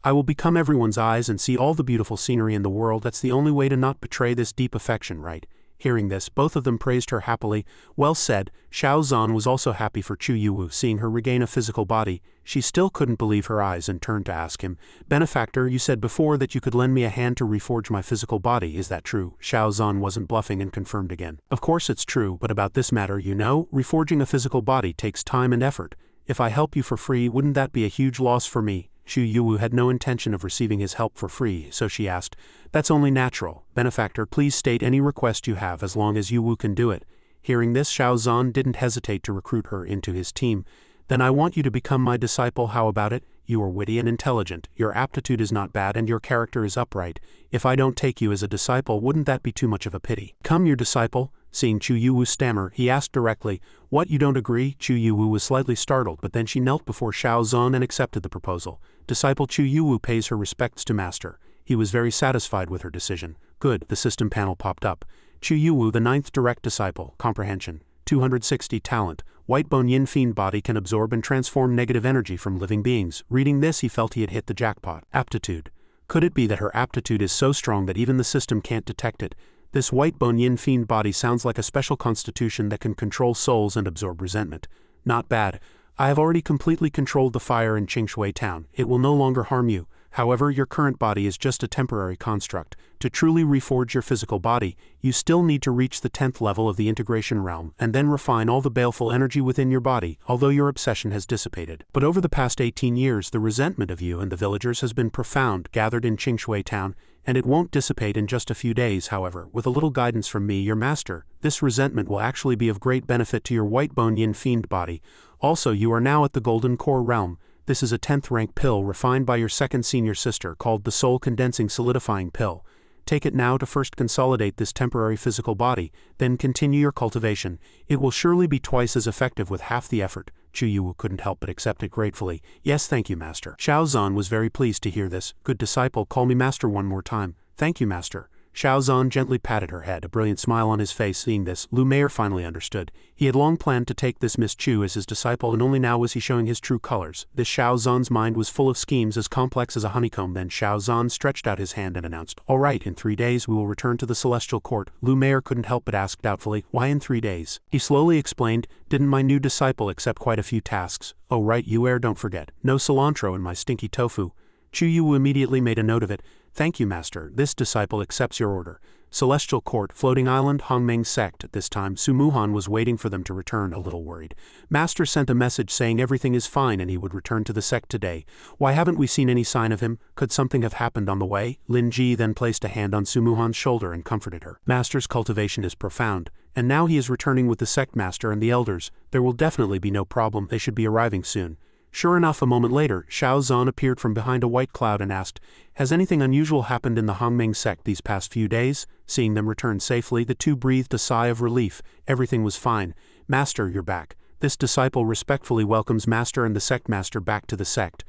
I will become everyone's eyes and see all the beautiful scenery in the world. That's the only way to not betray this deep affection, right? Hearing this, both of them praised her happily. Well said. Xiao Zan was also happy for Chu Yuwu, seeing her regain a physical body. She still couldn't believe her eyes and turned to ask him, Benefactor, you said before that you could lend me a hand to reforge my physical body, is that true? Xiao Zan wasn't bluffing and confirmed again. Of course it's true, but about this matter, you know, reforging a physical body takes time and effort. If I help you for free, wouldn't that be a huge loss for me? Chu Yuwu had no intention of receiving his help for free, so she asked, That's only natural. Benefactor, please state any request you have as long as Yuwu can do it. Hearing this, Xiao Zan didn't hesitate to recruit her into his team. Then I want you to become my disciple. How about it? You are witty and intelligent, your aptitude is not bad, and your character is upright. If I don't take you as a disciple, wouldn't that be too much of a pity? Come, your disciple. Seeing Chu Yuwu stammer, he asked directly, What, you don't agree? Chu Yuwu was slightly startled, but then she knelt before Xiao Zan and accepted the proposal. Disciple Chu Yuwu pays her respects to master. He was very satisfied with her decision. Good, the system panel popped up. Chu Yuwu, the 9th direct disciple, comprehension, 260 talent, white bone yin fiend body can absorb and transform negative energy from living beings. Reading this, he felt he had hit the jackpot. Aptitude. Could it be that her aptitude is so strong that even the system can't detect it? This white bone yin fiend body sounds like a special constitution that can control souls and absorb resentment. Not bad. I have already completely controlled the fire in Qingshui town. It will no longer harm you. However, your current body is just a temporary construct. To truly reforge your physical body, you still need to reach the 10th level of the integration realm, and then refine all the baleful energy within your body, although your obsession has dissipated. But over the past 18 years, the resentment of you and the villagers has been profound, gathered in Qingshui town, and it won't dissipate in just a few days. However, with a little guidance from me, your master, this resentment will actually be of great benefit to your white bone yin fiend body. Also, you are now at the golden core realm. This is a 10th rank pill refined by your second senior sister called the soul condensing solidifying pill. Take it now to first consolidate this temporary physical body, then continue your cultivation. It will surely be twice as effective with half the effort. Chu Yuwu couldn't help but accept it gratefully. Yes, thank you, master. Xiao Zan was very pleased to hear this. Good disciple, call me master one more time. Thank you, master. Xiao Zan gently patted her head, a brilliant smile on his face. Seeing this, Lu Meier finally understood. He had long planned to take this Miss Chu as his disciple, and only now was he showing his true colors. This Xiao Zan's mind was full of schemes as complex as a honeycomb. Then Xiao Zan stretched out his hand and announced, All right, in 3 days we will return to the Celestial Court. Lu Meier couldn't help but ask doubtfully, Why in 3 days? He slowly explained, Didn't my new disciple accept quite a few tasks? Oh right, you don't forget. No cilantro in my stinky tofu. Chu Yuwu immediately made a note of it. Thank you, master. This disciple accepts your order. Celestial Court, Floating Island, Hongmeng Sect. At this time, Su Muhan was waiting for them to return, a little worried. Master sent a message saying everything is fine and he would return to the sect today. Why haven't we seen any sign of him? Could something have happened on the way? Lin Ji then placed a hand on Su Muhan's shoulder and comforted her. Master's cultivation is profound, and now he is returning with the sect master and the elders. There will definitely be no problem. They should be arriving soon. Sure enough, a moment later, Xiao Zan appeared from behind a white cloud and asked, Has anything unusual happened in the Hongmeng sect these past few days? Seeing them return safely, the two breathed a sigh of relief. Everything was fine. Master, you're back. This disciple respectfully welcomes master and the sect master back to the sect.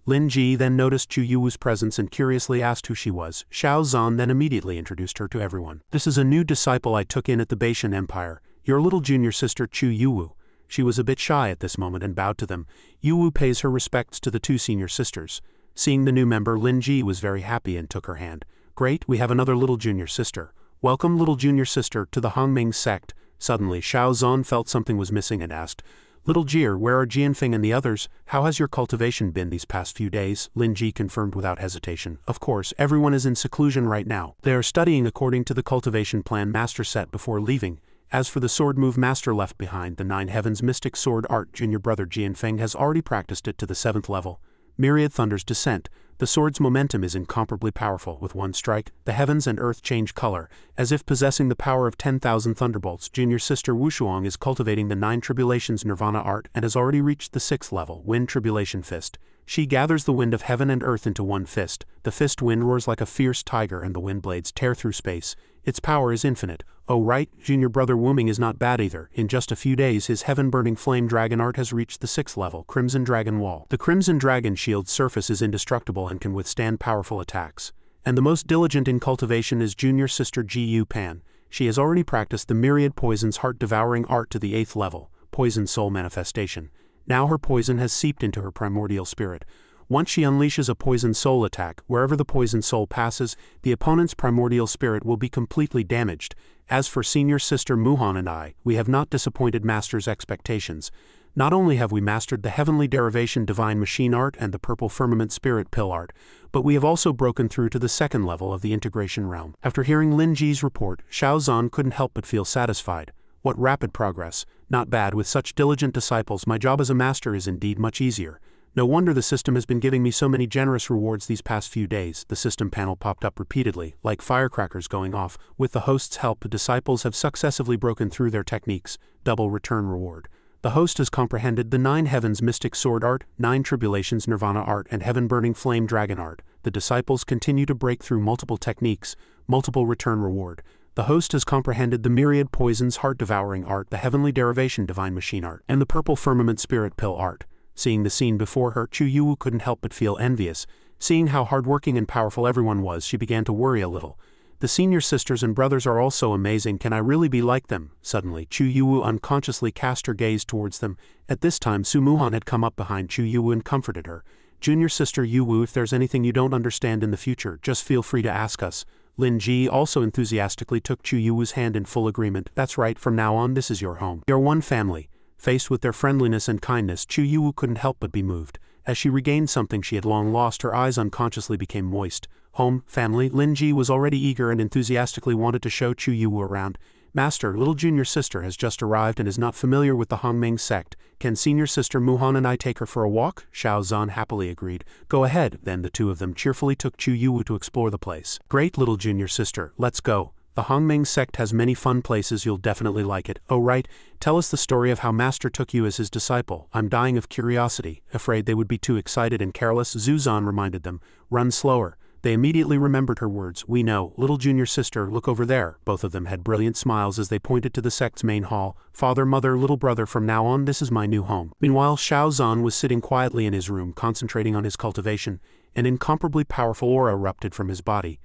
Lin Ji then noticed Chu Yuwu's presence and curiously asked who she was. Xiao Zan then immediately introduced her to everyone. This is a new disciple I took in at the Baishan Empire, your little junior sister Chu Yuwu. She was a bit shy at this moment and bowed to them. Yuwu pays her respects to the two senior sisters. Seeing the new member, Lin Ji was very happy and took her hand. Great, we have another little junior sister. Welcome, little junior sister, to the Hongmeng sect. Suddenly, Xiao Zan felt something was missing and asked, Little Jir, where are Jianfeng and the others? How has your cultivation been these past few days? Lin Ji confirmed without hesitation. Of course, everyone is in seclusion right now. They are studying according to the cultivation plan master set before leaving. As for the sword move master left behind, the Nine Heavens Mystic Sword Art, junior brother Jianfeng has already practiced it to the 7th level. myriad thunders descent. The sword's momentum is incomparably powerful. With one strike, the heavens and earth change color. As if possessing the power of 10,000 thunderbolts, junior sister Wushuang is cultivating the 9 tribulations nirvana art and has already reached the 6th level, Wind Tribulation Fist. She gathers the wind of heaven and earth into one fist. The fist wind roars like a fierce tiger and the wind blades tear through space. Its power is infinite. Oh right, junior brother Wooming is not bad either. In just a few days his heaven-burning flame dragon art has reached the 6th level, Crimson Dragon Wall. The Crimson Dragon shield's surface is indestructible and can withstand powerful attacks. And the most diligent in cultivation is junior sister Gu Pan. She has already practiced the myriad poison's heart-devouring art to the 8th level, Poison Soul Manifestation. Now her poison has seeped into her primordial spirit. Once she unleashes a poison soul attack, wherever the poison soul passes, the opponent's primordial spirit will be completely damaged. As for senior sister Muhan and I, we have not disappointed Master's expectations. Not only have we mastered the Heavenly Derivation Divine Machine Art and the Purple Firmament Spirit Pill Art, but we have also broken through to the 2nd level of the Integration Realm. After hearing Lin Ji's report, Xiao Zhan couldn't help but feel satisfied. What rapid progress. Not bad. With such diligent disciples, my job as a master is indeed much easier. No wonder the system has been giving me so many generous rewards these past few days. The system panel popped up repeatedly, like firecrackers going off. With the host's help, the disciples have successively broken through their techniques. Double return reward. The host has comprehended the 9 heavens mystic sword art, 9 tribulations nirvana art, and heaven-burning flame dragon art. The disciples continue to break through multiple techniques. Multiple return reward. The host has comprehended the myriad poisons heart-devouring art, the heavenly derivation divine machine art, and the purple firmament spirit pill art. Seeing the scene before her, Chu Yu couldn't help but feel envious. Seeing how hardworking and powerful everyone was, she began to worry a little. The senior sisters and brothers are all so amazing. Can I really be like them? Suddenly, Chu Yu unconsciously cast her gaze towards them. At this time, Su Muhan had come up behind Chu Yu and comforted her. Junior sister Yu, if there's anything you don't understand in the future, just feel free to ask us. Lin Ji also enthusiastically took Chu Yu's hand in full agreement. That's right, from now on this is your home. You're one family. Faced with their friendliness and kindness, Chu Yu couldn't help but be moved. As she regained something she had long lost, her eyes unconsciously became moist. Home, family. Lin Ji was already eager and enthusiastically wanted to show Chu Yu around. Master, little junior sister has just arrived and is not familiar with the Hongming sect. Can senior sister Muhan and I take her for a walk? Xiao Zhan happily agreed. Go ahead. Then the two of them cheerfully took Chu Yu to explore the place. Great, little junior sister, let's go. The Hongming sect has many fun places, you'll definitely like it. Oh right, tell us the story of how Master took you as his disciple. I'm dying of curiosity. Afraid they would be too excited and careless, Zhu Zhan reminded them. Run slower. They immediately remembered her words. We know. Little junior sister, look over there. Both of them had brilliant smiles as they pointed to the sect's main hall. Father, mother, little brother, from now on this is my new home. Meanwhile, Xiao Zhan was sitting quietly in his room, concentrating on his cultivation. An incomparably powerful aura erupted from his body.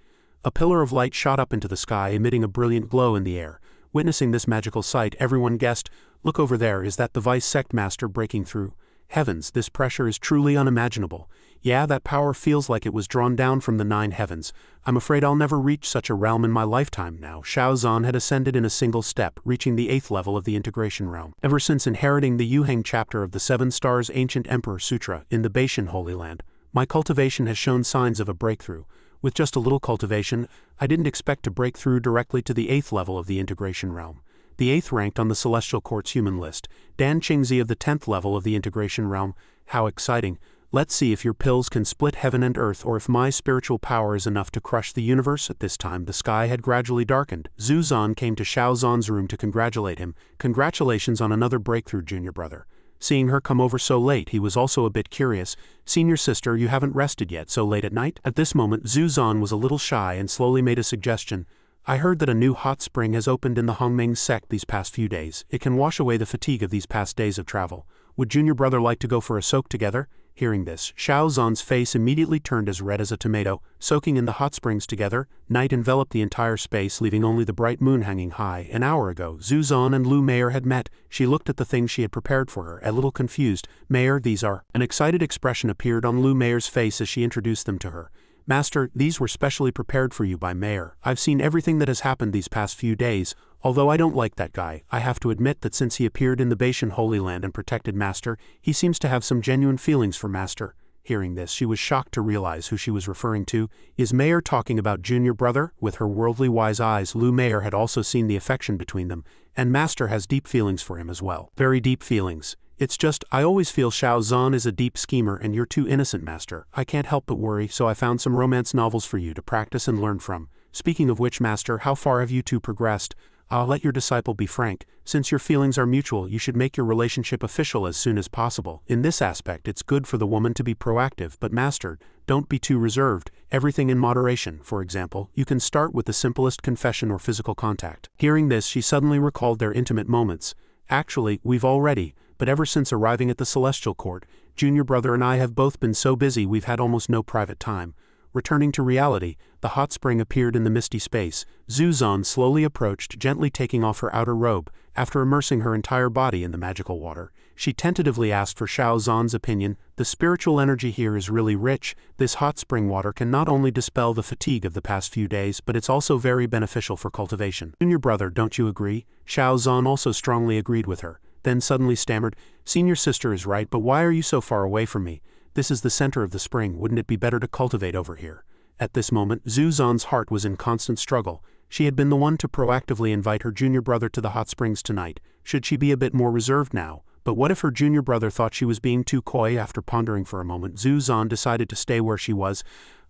A pillar of light shot up into the sky, emitting a brilliant glow in the air. Witnessing this magical sight, everyone guessed, look over there, is that the vice sect master breaking through? Heavens, this pressure is truly unimaginable. Yeah, that power feels like it was drawn down from the 9 heavens. I'm afraid I'll never reach such a realm in my lifetime now. Xiao Zhan had ascended in a single step, reaching the 8th level of the integration realm. Ever since inheriting the Yuheng chapter of the 7 Stars Ancient Emperor Sutra in the Beishan Holy Land, my cultivation has shown signs of a breakthrough. With just a little cultivation, I didn't expect to break through directly to the 8th level of the integration realm. The 8th ranked on the Celestial Court's human list, Dan Qingzi of the 10th level of the integration realm. How exciting. Let's see if your pills can split heaven and earth, or if my spiritual power is enough to crush the universe. At this time, the sky had gradually darkened. Zhu Zhan came to Xiao Zhan's room to congratulate him. Congratulations on another breakthrough, junior brother. Seeing her come over so late, he was also a bit curious. Senior sister, you haven't rested yet so late at night? At this moment, Zhu Zhan was a little shy and slowly made a suggestion. I heard that a new hot spring has opened in the Hongming sect these past few days. It can wash away the fatigue of these past days of travel. Would junior brother like to go for a soak together? Hearing this, Xiao Zhan's face immediately turned as red as a tomato. Soaking in the hot springs together, night enveloped the entire space, leaving only the bright moon hanging high. An hour ago, Zhu Zhan and Lu Meier had met. She looked at the things she had prepared for her, a little confused. Meier, these are... An excited expression appeared on Lu Meier's face as she introduced them to her. Master, these were specially prepared for you by Meier. I've seen everything that has happened these past few days. Although I don't like that guy, I have to admit that since he appeared in the Beishan Holy Land and protected Master, he seems to have some genuine feelings for Master. Hearing this, she was shocked to realize who she was referring to. Is Meier talking about junior brother? With her worldly wise eyes, Lu Meier had also seen the affection between them, and Master has deep feelings for him as well. Very deep feelings. It's just, I always feel Xiao Zhan is a deep schemer and you're too innocent, master. I can't help but worry, so I found some romance novels for you to practice and learn from. Speaking of which, master, how far have you two progressed? I'll let your disciple be frank. Since your feelings are mutual, you should make your relationship official as soon as possible. In this aspect, it's good for the woman to be proactive, but master, don't be too reserved. Everything in moderation. For example, you can start with the simplest confession or physical contact. Hearing this, she suddenly recalled their intimate moments. Actually, we've already, but ever since arriving at the Celestial Court, Junior Brother and I have both been so busy we've had almost no private time. Returning to reality, the hot spring appeared in the misty space. Zhu Zhan slowly approached, gently taking off her outer robe. After immersing her entire body in the magical water, she tentatively asked for Xiao Zhan's opinion. The spiritual energy here is really rich. This hot spring water can not only dispel the fatigue of the past few days, but it's also very beneficial for cultivation. Junior Brother, don't you agree? Xiao Zhan also strongly agreed with her, then suddenly stammered, Senior Sister is right, but why are you so far away from me? This is the center of the spring, wouldn't it be better to cultivate over here? At this moment, Zhu Zhan's heart was in constant struggle. She had been the one to proactively invite her junior brother to the hot springs tonight. Should she be a bit more reserved now? But what if her junior brother thought she was being too coy? After pondering for a moment, Zhu Zhan decided to stay where she was.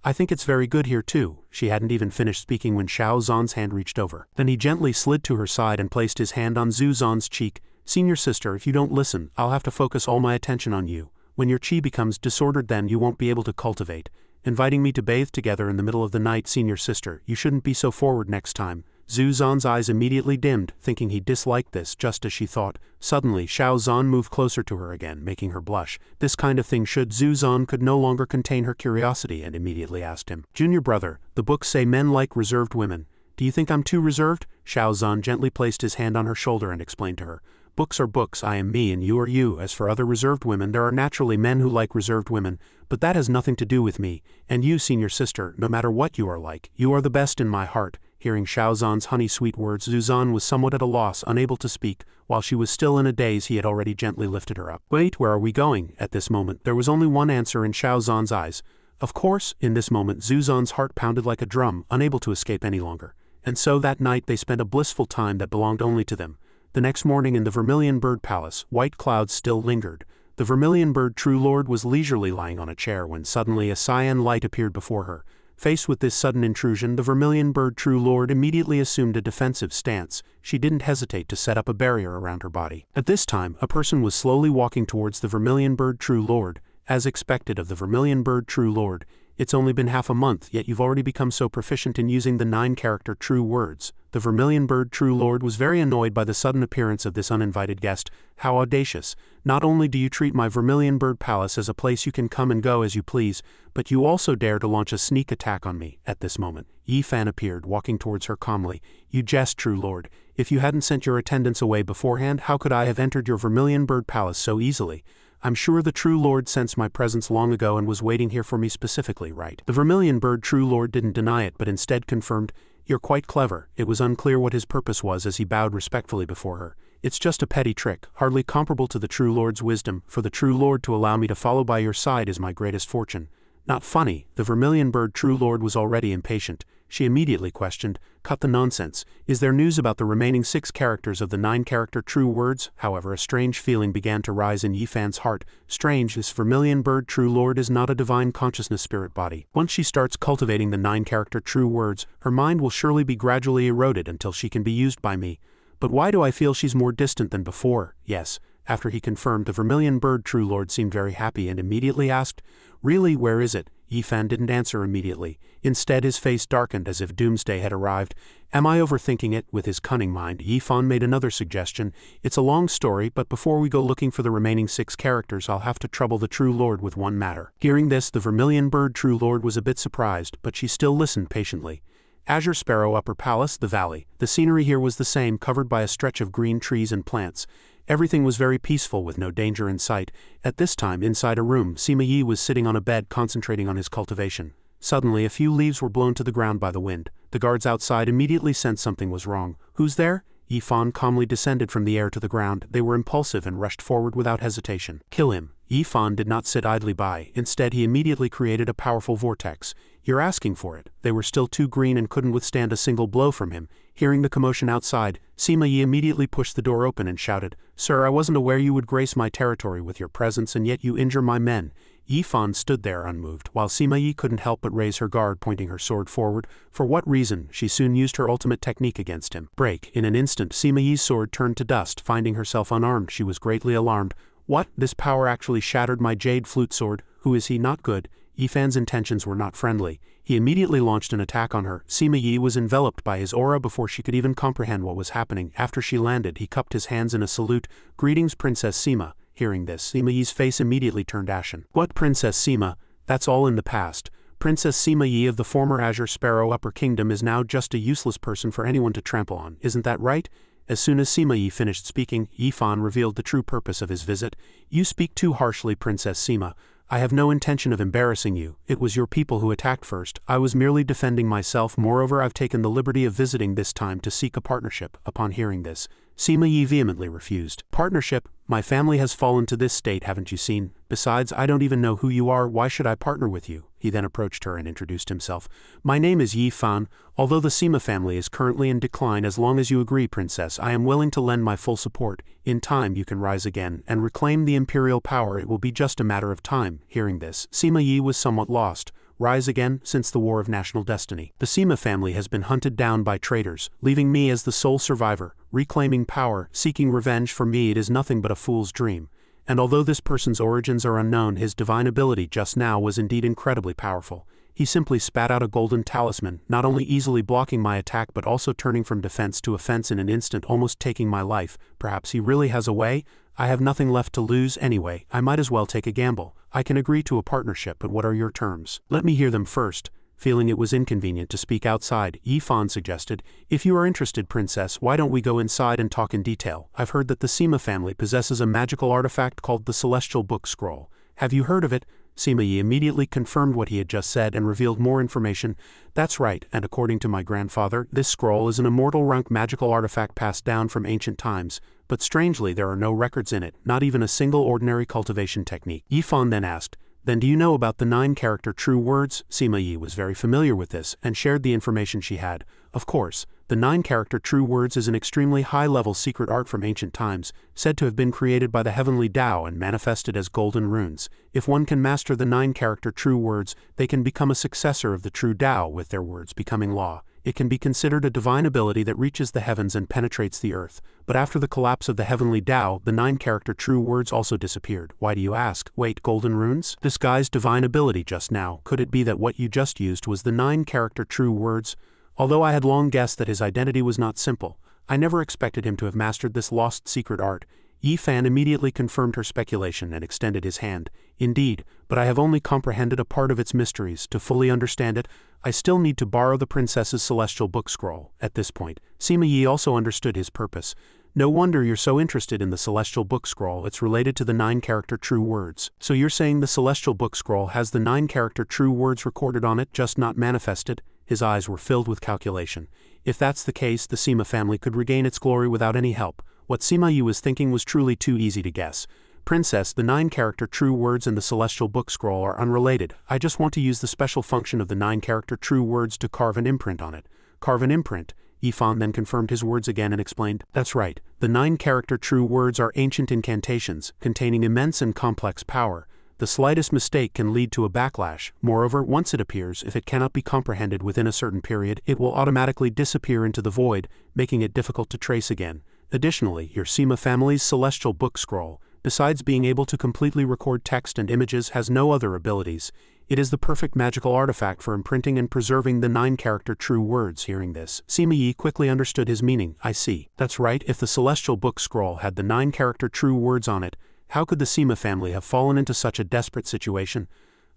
I think it's very good here too. She hadn't even finished speaking when Xiao Zhan's hand reached over. Then he gently slid to her side and placed his hand on Zhu Zhan's cheek. Senior Sister, if you don't listen, I'll have to focus all my attention on you. When your chi becomes disordered, then you won't be able to cultivate. Inviting me to bathe together in the middle of the night, Senior Sister, you shouldn't be so forward next time. Zhu Zhan's eyes immediately dimmed, thinking he disliked this, just as she thought. Suddenly, Xiao Zhan moved closer to her again, making her blush. This kind of thing should. Zhu Zhan could no longer contain her curiosity and immediately asked him, Junior Brother, the books say men like reserved women. Do you think I'm too reserved? Xiao Zhan gently placed his hand on her shoulder and explained to her. Books are books, I am me and you are you. As for other reserved women, there are naturally men who like reserved women, but that has nothing to do with me. And you, Senior Sister, no matter what you are like, you are the best in my heart. Hearing Xiao Zhan's honey-sweet words, Zhu Zhan was somewhat at a loss, unable to speak. While she was still in a daze, he had already gently lifted her up. Wait, where are we going? At this moment, there was only one answer in Xiao Zhan's eyes. Of course. In this moment, Zhu Zhan's heart pounded like a drum, unable to escape any longer. And so that night they spent a blissful time that belonged only to them. The next morning in the Vermilion Bird Palace, white clouds still lingered. The Vermilion Bird True Lord was leisurely lying on a chair when suddenly a cyan light appeared before her. Faced with this sudden intrusion, the Vermilion Bird True Lord immediately assumed a defensive stance. She didn't hesitate to set up a barrier around her body. At this time, a person was slowly walking towards the Vermilion Bird True Lord. As expected of the Vermilion Bird True Lord, it's only been half a month, yet you've already become so proficient in using the 9-character true words. The Vermilion Bird True Lord was very annoyed by the sudden appearance of this uninvited guest. How audacious. Not only do you treat my Vermilion Bird Palace as a place you can come and go as you please, but you also dare to launch a sneak attack on me. At this moment, Yi Fan appeared, walking towards her calmly. You jest, True Lord. If you hadn't sent your attendants away beforehand, how could I have entered your Vermilion Bird Palace so easily? I'm sure the True Lord sensed my presence long ago and was waiting here for me specifically, right? The Vermilion Bird True Lord didn't deny it, but instead confirmed, You're quite clever. It was unclear what his purpose was as he bowed respectfully before her. It's just a petty trick, hardly comparable to the True Lord's wisdom. For the True Lord to allow me to follow by your side is my greatest fortune. Not funny. The Vermilion Bird True Lord was already impatient. She immediately questioned, Cut the nonsense. Is there news about the remaining 6 characters of the 9-character true words? However, a strange feeling began to rise in Yi Fan's heart. Strange, this Vermilion Bird True Lord is not a divine consciousness spirit body. Once she starts cultivating the 9-character true words, her mind will surely be gradually eroded until she can be used by me. But why do I feel she's more distant than before? Yes. After he confirmed, the Vermilion Bird True Lord seemed very happy and immediately asked, Really, where is it? Yi Fan didn't answer immediately. Instead, his face darkened as if doomsday had arrived. Am I overthinking it? With his cunning mind, Yi Fan made another suggestion. It's a long story, but before we go looking for the remaining 6 characters, I'll have to trouble the True Lord with one matter. Hearing this, the Vermilion Bird True Lord was a bit surprised, but she still listened patiently. Azure Sparrow Upper Palace, the valley. The scenery here was the same, covered by a stretch of green trees and plants. Everything was very peaceful with no danger in sight. At this time, inside a room, Sima Yi was sitting on a bed concentrating on his cultivation. Suddenly, a few leaves were blown to the ground by the wind. The guards outside immediately sensed something was wrong. Who's there? Yifan calmly descended from the air to the ground. They were impulsive and rushed forward without hesitation. Kill him. Yifan did not sit idly by. Instead, he immediately created a powerful vortex. You're asking for it. They were still too green and couldn't withstand a single blow from him. Hearing the commotion outside, Sima Yi immediately pushed the door open and shouted, "Sir, I wasn't aware you would grace my territory with your presence, and yet you injure my men." Yifan stood there unmoved, while Sima Yi couldn't help but raise her guard, pointing her sword forward. For what reason? She soon used her ultimate technique against him. Break. In an instant, Sima Yi's sword turned to dust. Finding herself unarmed, she was greatly alarmed. What? This power actually shattered my jade flute sword. Who is he? Not good. Yifan's intentions were not friendly. He immediately launched an attack on her. Sima Yi was enveloped by his aura before she could even comprehend what was happening. After she landed, he cupped his hands in a salute. "Greetings, Princess Sima." Hearing this, Sima Yi's face immediately turned ashen. "What, Princess Sima? That's all in the past. Princess Sima Yi of the former Azure Sparrow Upper Kingdom is now just a useless person for anyone to trample on, isn't that right?" As soon as Sima Yi finished speaking, Yifan revealed the true purpose of his visit. "You speak too harshly, Princess Sima. I have no intention of embarrassing you. It was your people who attacked first. I was merely defending myself. Moreover, I've taken the liberty of visiting this time to seek a partnership." Upon hearing this, Sima Yi vehemently refused. "Partnership? My family has fallen to this state, haven't you seen? Besides, I don't even know who you are. Why should I partner with you?" He then approached her and introduced himself. "My name is Yifan. Although the Sima family is currently in decline, as long as you agree, Princess, I am willing to lend my full support. In time you can rise again and reclaim the imperial power. It will be just a matter of time." Hearing this, Sima Yi was somewhat lost. Rise again? Since the War of National Destiny, the Sima family has been hunted down by traitors, leaving me as the sole survivor. Reclaiming power, seeking revenge, for me it is nothing but a fool's dream. And although this person's origins are unknown, his divine ability just now was indeed incredibly powerful. He simply spat out a golden talisman, not only easily blocking my attack but also turning from defense to offense in an instant, almost taking my life. Perhaps he really has a way? I have nothing left to lose anyway. I might as well take a gamble. I can agree to a partnership, but what are your terms? Let me hear them first. Feeling it was inconvenient to speak outside, Yifan suggested, "If you are interested, Princess, why don't we go inside and talk in detail? I've heard that the Sima family possesses a magical artifact called the Celestial Book Scroll. Have you heard of it?" Sima Yi immediately confirmed what he had just said and revealed more information. "That's right, and according to my grandfather, this scroll is an immortal rank magical artifact passed down from ancient times. But strangely, there are no records in it, not even a single ordinary cultivation technique." Yifan then asked, "Then do you know about the 9-character true words?" Sima Yi was very familiar with this and shared the information she had. Of course, the 9-character true words is an extremely high-level secret art from ancient times, said to have been created by the heavenly Tao and manifested as golden runes. If one can master the 9-character true words, they can become a successor of the true Tao, with their words becoming law. It can be considered a divine ability that reaches the heavens and penetrates the earth. But after the collapse of the heavenly Tao, the 9-character true words also disappeared. Why do you ask? Wait, golden runes? This guy's divine ability just now, could it be that what you just used was the 9-character true words? Although I had long guessed that his identity was not simple, I never expected him to have mastered this lost secret art. Yifan immediately confirmed her speculation and extended his hand. "Indeed, but I have only comprehended a part of its mysteries. To fully understand it, I still need to borrow the princess's celestial book scroll." At this point, Sima Yi also understood his purpose. "No wonder you're so interested in the celestial book scroll. It's related to the 9-character true words. So you're saying the celestial book scroll has the 9-character true words recorded on it, just not manifested?" His eyes were filled with calculation. If that's the case, the Sima family could regain its glory without any help. What Sima Yi was thinking was truly too easy to guess. "Princess, the 9-character true words and the celestial book scroll are unrelated. I just want to use the special function of the 9-character true words to carve an imprint on it." "Carve an imprint?" Yifan then confirmed his words again and explained, "That's right. The 9-character true words are ancient incantations, containing immense and complex power. The slightest mistake can lead to a backlash. Moreover, once it appears, if it cannot be comprehended within a certain period, it will automatically disappear into the void, making it difficult to trace again. Additionally, your Sima family's celestial book scroll, besides being able to completely record text and images, has no other abilities. It is the perfect magical artifact for imprinting and preserving the 9-character true words." Hearing this, Sima Yi quickly understood his meaning. "I see. That's right, if the celestial book scroll had the 9-character true words on it, how could the Sima family have fallen into such a desperate situation?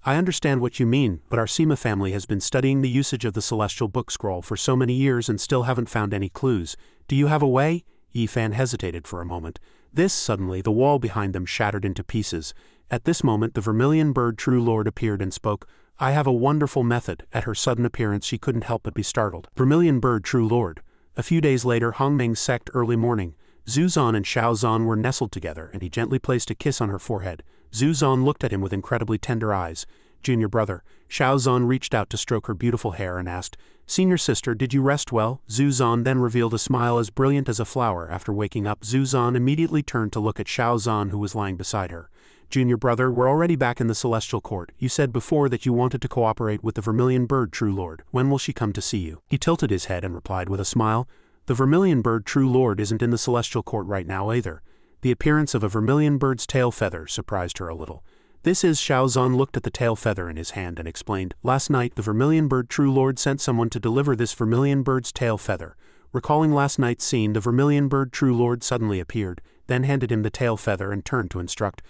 I understand what you mean, but our Sima family has been studying the usage of the celestial book scroll for so many years and still haven't found any clues. Do you have a way?" Yifan hesitated for a moment. Suddenly, the wall behind them shattered into pieces. At this moment, the Vermilion Bird True Lord appeared and spoke. "I have a wonderful method." At her sudden appearance, she couldn't help but be startled. "Vermilion Bird True Lord? A few days later, Hongming's sect early morning. Zhu Zan and Xiao Zan were nestled together, and he gently placed a kiss on her forehead. Zhu Zan looked at him with incredibly tender eyes. Junior brother. Xiao Zan reached out to stroke her beautiful hair and asked, Senior sister, did you rest well? Zhu Zan then revealed a smile as brilliant as a flower. After waking up, Zhu Zan immediately turned to look at Xiao Zan, who was lying beside her. Junior brother, we're already back in the celestial court. You said before that you wanted to cooperate with the Vermilion Bird, True Lord. When will she come to see you? He tilted his head and replied with a smile, The Vermilion Bird, True Lord, isn't in the celestial court right now either. The appearance of a vermilion bird's tail feather surprised her a little. This is Xiao Zan looked at the tail feather in his hand and explained, Last night the Vermilion Bird True Lord sent someone to deliver this vermilion bird's tail feather. Recalling last night's scene, the Vermilion Bird True Lord suddenly appeared, then handed him the tail feather and turned to instruct,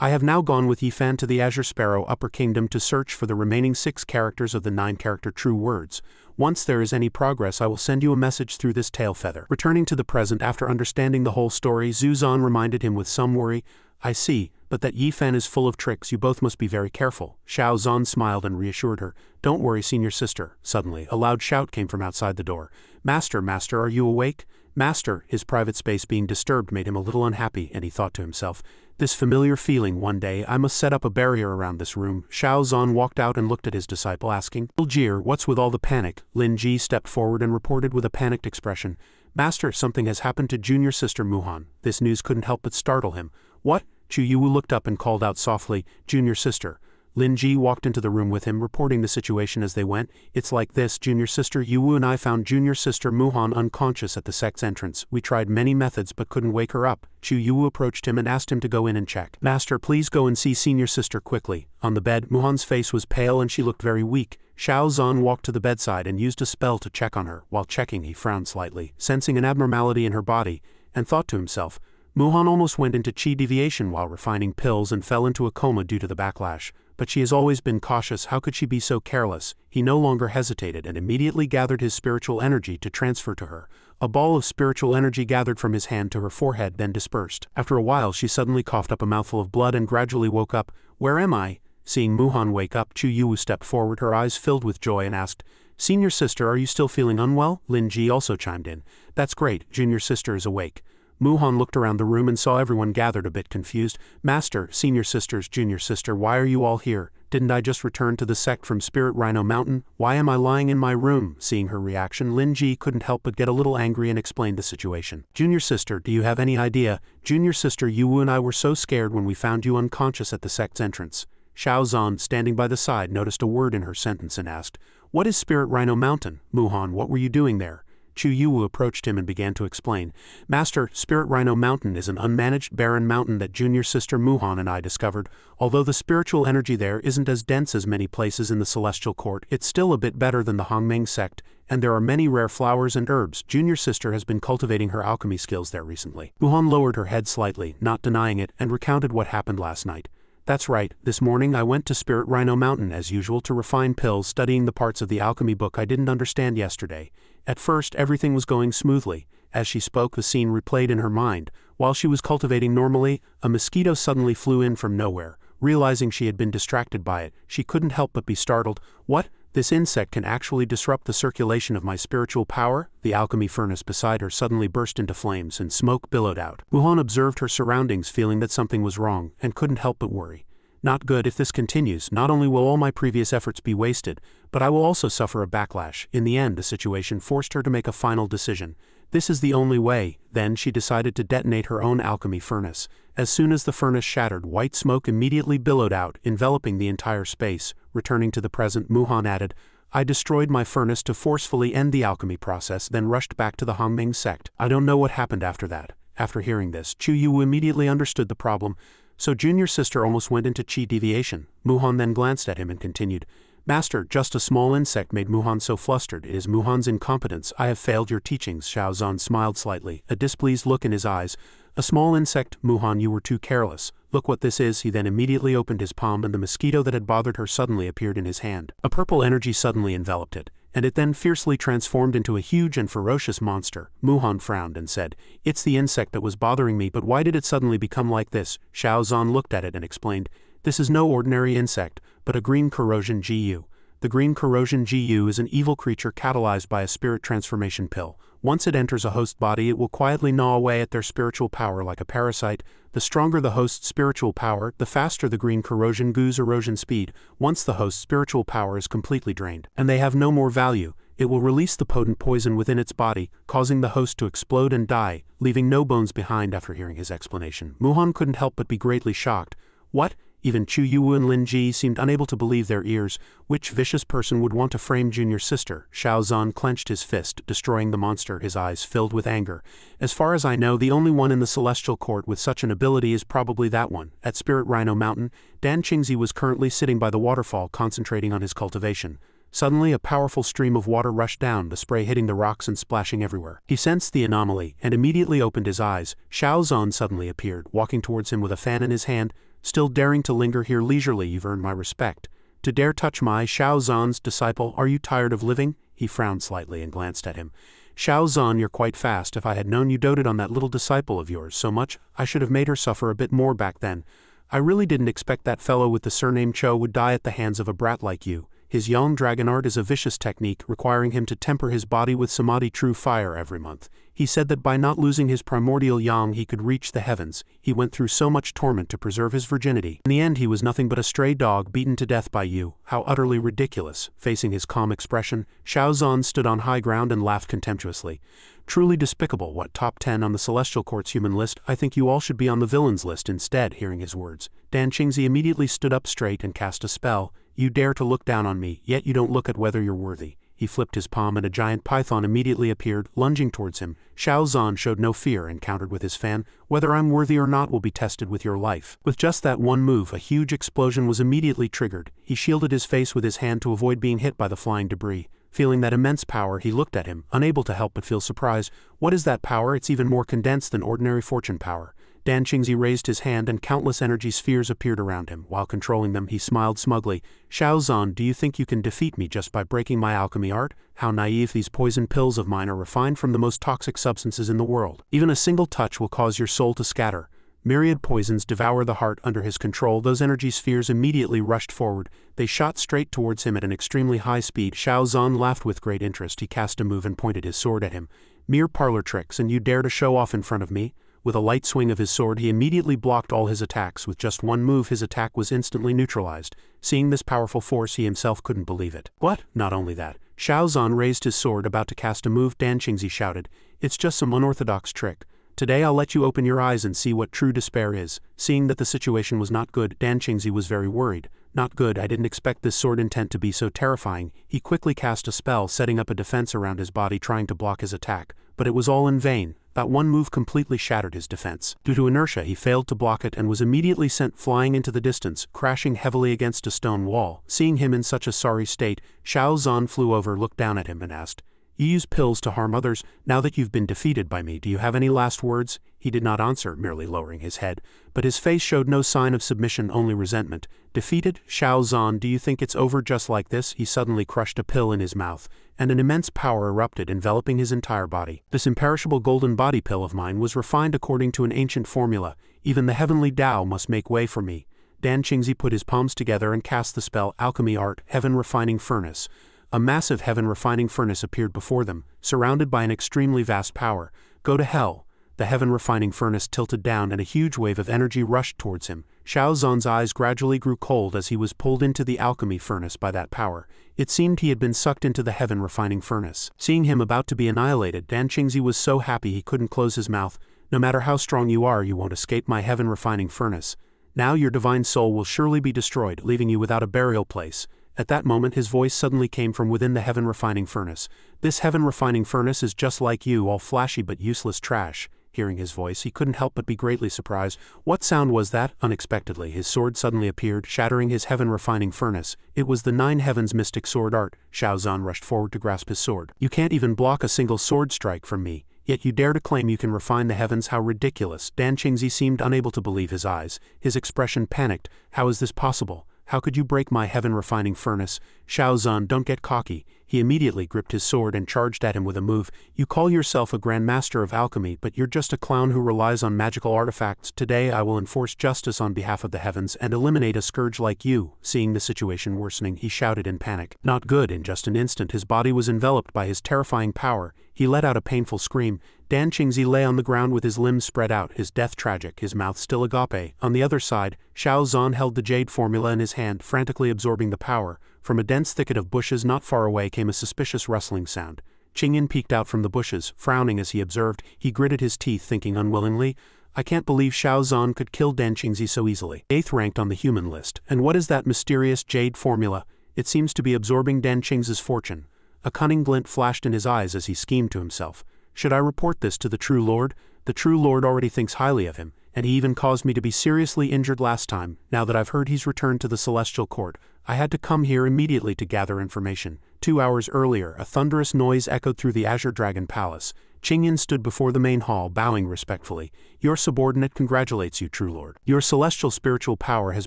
I have now gone with Yifan to the Azure Sparrow Upper Kingdom to search for the remaining 6 characters of the 9-character true words. Once there is any progress, I will send you a message through this tail feather. Returning to the present after understanding the whole story, Zhu Zan reminded him with some worry, I see, but that Yifan is full of tricks. You both must be very careful. Xiao Zan smiled and reassured her. Don't worry, senior sister. Suddenly, a loud shout came from outside the door. Master, master, are you awake? Master, his private space being disturbed made him a little unhappy, and he thought to himself, This familiar feeling, one day I must set up a barrier around this room. Xiao Zan walked out and looked at his disciple, asking, Jir, what's with all the panic? Lin Ji stepped forward and reported with a panicked expression, Master, something has happened to junior sister Muhan. This news couldn't help but startle him. What? Chu Yuwu looked up and called out softly, Junior sister. Lin Ji walked into the room with him, reporting the situation as they went. It's like this, junior sister Yuwu and I found junior sister Muhan unconscious at the sect's entrance. We tried many methods but couldn't wake her up. Chu Yuwu approached him and asked him to go in and check. Master, please go and see senior sister quickly. On the bed, Muhan's face was pale and she looked very weak. Xiao Zan walked to the bedside and used a spell to check on her. While checking, he frowned slightly, sensing an abnormality in her body, and thought to himself, Muhan almost went into chi deviation while refining pills and fell into a coma due to the backlash. But she has always been cautious. How could she be so careless? He no longer hesitated and immediately gathered his spiritual energy to transfer to her. A ball of spiritual energy gathered from his hand to her forehead, then dispersed. After a while, she suddenly coughed up a mouthful of blood and gradually woke up. Where am I? Seeing Muhan wake up, Chu Yuwu stepped forward, her eyes filled with joy, and asked, Senior sister, are you still feeling unwell? Lin Ji also chimed in. That's great, junior sister is awake. Muhan looked around the room and saw everyone gathered, a bit confused. Master, senior sisters, junior sister, why are you all here? Didn't I just return to the sect from Spirit Rhino Mountain? Why am I lying in my room? Seeing her reaction, Lin Ji couldn't help but get a little angry and explained the situation. Junior sister, do you have any idea? Junior sister Yuwu and I were so scared when we found you unconscious at the sect's entrance. Xiao Zan, standing by the side, noticed a word in her sentence and asked, What is Spirit Rhino Mountain? Muhan, what were you doing there? Chu Yuwu approached him and began to explain. Master, Spirit Rhino Mountain is an unmanaged barren mountain that junior sister Muhan and I discovered. Although the spiritual energy there isn't as dense as many places in the Celestial Court, it's still a bit better than the Hongming sect, and there are many rare flowers and herbs. Junior sister has been cultivating her alchemy skills there recently. Muhan lowered her head slightly, not denying it, and recounted what happened last night. That's right, this morning I went to Spirit Rhino Mountain as usual to refine pills, studying the parts of the alchemy book I didn't understand yesterday. At first everything was going smoothly. As she spoke, the scene replayed in her mind. While she was cultivating normally, a mosquito suddenly flew in from nowhere. Realizing she had been distracted by it, she couldn't help but be startled. What? This insect can actually disrupt the circulation of my spiritual power? The alchemy furnace beside her suddenly burst into flames and smoke billowed out. Muhan observed her surroundings, feeling that something was wrong, and couldn't help but worry. Not good. If this continues, not only will all my previous efforts be wasted, but I will also suffer a backlash. In the end, the situation forced her to make a final decision. This is the only way. Then she decided to detonate her own alchemy furnace. As soon as the furnace shattered, white smoke immediately billowed out, enveloping the entire space. Returning to the present, Muhan added, I destroyed my furnace to forcefully end the alchemy process, then rushed back to the Hongming sect. I don't know what happened after that. After hearing this, Chu Yuwu immediately understood the problem. So junior sister almost went into chi deviation. Muhan then glanced at him and continued, Master, just a small insect made Muhan so flustered. It is Muhan's incompetence. I have failed your teachings. Xiao Zan smiled slightly, a displeased look in his eyes. A small insect, Muhan, you were too careless. Look what this is. He then immediately opened his palm and the mosquito that had bothered her suddenly appeared in his hand. A purple energy suddenly enveloped it, and it then fiercely transformed into a huge and ferocious monster. Muhan frowned and said, It's the insect that was bothering me, but why did it suddenly become like this? Xiao Zan looked at it and explained, This is no ordinary insect, but a green corrosion GU. The green corrosion GU is an evil creature catalyzed by a spirit transformation pill. Once it enters a host body, it will quietly gnaw away at their spiritual power like a parasite. The stronger the host's spiritual power, the faster the green corrosion GU's erosion speed. Once the host's spiritual power is completely drained, and they have no more value, it will release the potent poison within its body, causing the host to explode and die, leaving no bones behind. After hearing his explanation, Muhan couldn't help but be greatly shocked. What? Even Chu Yuwu and Lin Ji seemed unable to believe their ears. Which vicious person would want to frame Junior sister? Xiao Zhan clenched his fist, destroying the monster, his eyes filled with anger. As far as I know, the only one in the Celestial Court with such an ability is probably that one. At Spirit Rhino Mountain, Dan Qingzi was currently sitting by the waterfall concentrating on his cultivation. Suddenly a powerful stream of water rushed down, the spray hitting the rocks and splashing everywhere. He sensed the anomaly, and immediately opened his eyes. Xiao Zhan suddenly appeared, walking towards him with a fan in his hand. Still daring to linger here leisurely, you've earned my respect. To dare touch my Xiao Zhan's disciple, are you tired of living? He frowned slightly and glanced at him. Xiao Zhan, you're quite fast. If I had known you doted on that little disciple of yours so much, I should have made her suffer a bit more back then. I really didn't expect that fellow with the surname Cho would die at the hands of a brat like you. His Yang Dragon Art is a vicious technique, requiring him to temper his body with Samadhi true fire every month. He said that by not losing his primordial Yang he could reach the heavens. He went through so much torment to preserve his virginity. In the end he was nothing but a stray dog beaten to death by you. How utterly ridiculous. Facing his calm expression, Xiao Zhan stood on high ground and laughed contemptuously. Truly despicable. What, top 10 on the Celestial Court's human list? I think you all should be on the villains list instead. Hearing his words, Dan Qingzi immediately stood up straight and cast a spell. You dare to look down on me, yet you don't look at whether you're worthy. He flipped his palm and a giant python immediately appeared, lunging towards him. Xiao Zhan showed no fear and countered with his fan. Whether I'm worthy or not will be tested with your life. With just that one move, a huge explosion was immediately triggered. He shielded his face with his hand to avoid being hit by the flying debris. Feeling that immense power, he looked at him, unable to help but feel surprise. What is that power? It's even more condensed than ordinary fortune power. Dan Qingzi raised his hand and countless energy spheres appeared around him. While controlling them, he smiled smugly. Xiao Zhan, do you think you can defeat me just by breaking my alchemy art? How naive. These poison pills of mine are refined from the most toxic substances in the world. Even a single touch will cause your soul to scatter. Myriad poisons devour the heart under his control. Those energy spheres immediately rushed forward. They shot straight towards him at an extremely high speed. Xiao Zhan laughed with great interest. He cast a move and pointed his sword at him. Mere parlor tricks, and you dare to show off in front of me? With a light swing of his sword, he immediately blocked all his attacks. With just one move, his attack was instantly neutralized. Seeing this powerful force, he himself couldn't believe it. What? Not only that. Xiao Zhan raised his sword, about to cast a move. Dan Qingzi shouted, "It's just some unorthodox trick. Today I'll let you open your eyes and see what true despair is." Seeing that the situation was not good, Dan Qingzi was very worried. Not good. I didn't expect this sword intent to be so terrifying. He quickly cast a spell, setting up a defense around his body, trying to block his attack. But it was all in vain. That one move completely shattered his defense. Due to inertia, he failed to block it and was immediately sent flying into the distance, crashing heavily against a stone wall. Seeing him in such a sorry state, Xiao Zhan flew over, looked down at him and asked, "You use pills to harm others. Now that you've been defeated by me, do you have any last words?" He did not answer, merely lowering his head. But his face showed no sign of submission, only resentment. Defeated? Xiao Zhan, do you think it's over just like this? He suddenly crushed a pill in his mouth, and an immense power erupted, enveloping his entire body. This imperishable golden body pill of mine was refined according to an ancient formula. Even the heavenly Tao must make way for me. Dan Qingzi put his palms together and cast the spell Alchemy Art, Heaven Refining Furnace. A massive heaven refining furnace appeared before them, surrounded by an extremely vast power. Go to hell. The heaven refining furnace tilted down and a huge wave of energy rushed towards him. Xiao Zhan's eyes gradually grew cold as he was pulled into the alchemy furnace by that power. It seemed he had been sucked into the heaven refining furnace. Seeing him about to be annihilated, Dan Qingzi was so happy he couldn't close his mouth. No matter how strong you are, you won't escape my heaven refining furnace. Now your divine soul will surely be destroyed, leaving you without a burial place. At that moment his voice suddenly came from within the heaven refining furnace. This heaven refining furnace is just like you, all flashy but useless trash. Hearing his voice, he couldn't help but be greatly surprised. What sound was that? Unexpectedly, his sword suddenly appeared, shattering his heaven refining furnace. It was the Nine Heavens mystic sword art. Xiao Zhan rushed forward to grasp his sword. You can't even block a single sword strike from me, yet you dare to claim you can refine the heavens? How ridiculous. Dan Qingzi seemed unable to believe his eyes. His expression panicked. How is this possible? How could you break my heaven refining furnace? Xiao Zhan, don't get cocky. He immediately gripped his sword and charged at him with a move. "You call yourself a Grand Master of Alchemy, but you're just a clown who relies on magical artifacts. Today I will enforce justice on behalf of the heavens and eliminate a scourge like you." Seeing the situation worsening, he shouted in panic. Not good. In just an instant his body was enveloped by his terrifying power. He let out a painful scream. Dan Qingzi lay on the ground with his limbs spread out, his death tragic, his mouth still agape. On the other side, Xiao Zhan held the jade formula in his hand, frantically absorbing the power. From a dense thicket of bushes not far away came a suspicious rustling sound. Qingyin peeked out from the bushes, frowning as he observed. He gritted his teeth, thinking unwillingly, "I can't believe Xiao Zhan could kill Dan Qingzi so easily." 8th ranked on the human list. And what is that mysterious jade formula? It seems to be absorbing Dan Qingzi's fortune. A cunning glint flashed in his eyes as he schemed to himself. "Should I report this to the True Lord? The True Lord already thinks highly of him, and he even caused me to be seriously injured last time. Now that I've heard he's returned to the Celestial Court, I had to come here immediately to gather information." 2 hours earlier, a thunderous noise echoed through the Azure Dragon Palace. Qingyin stood before the main hall, bowing respectfully. "Your subordinate congratulates you, True Lord. Your celestial spiritual power has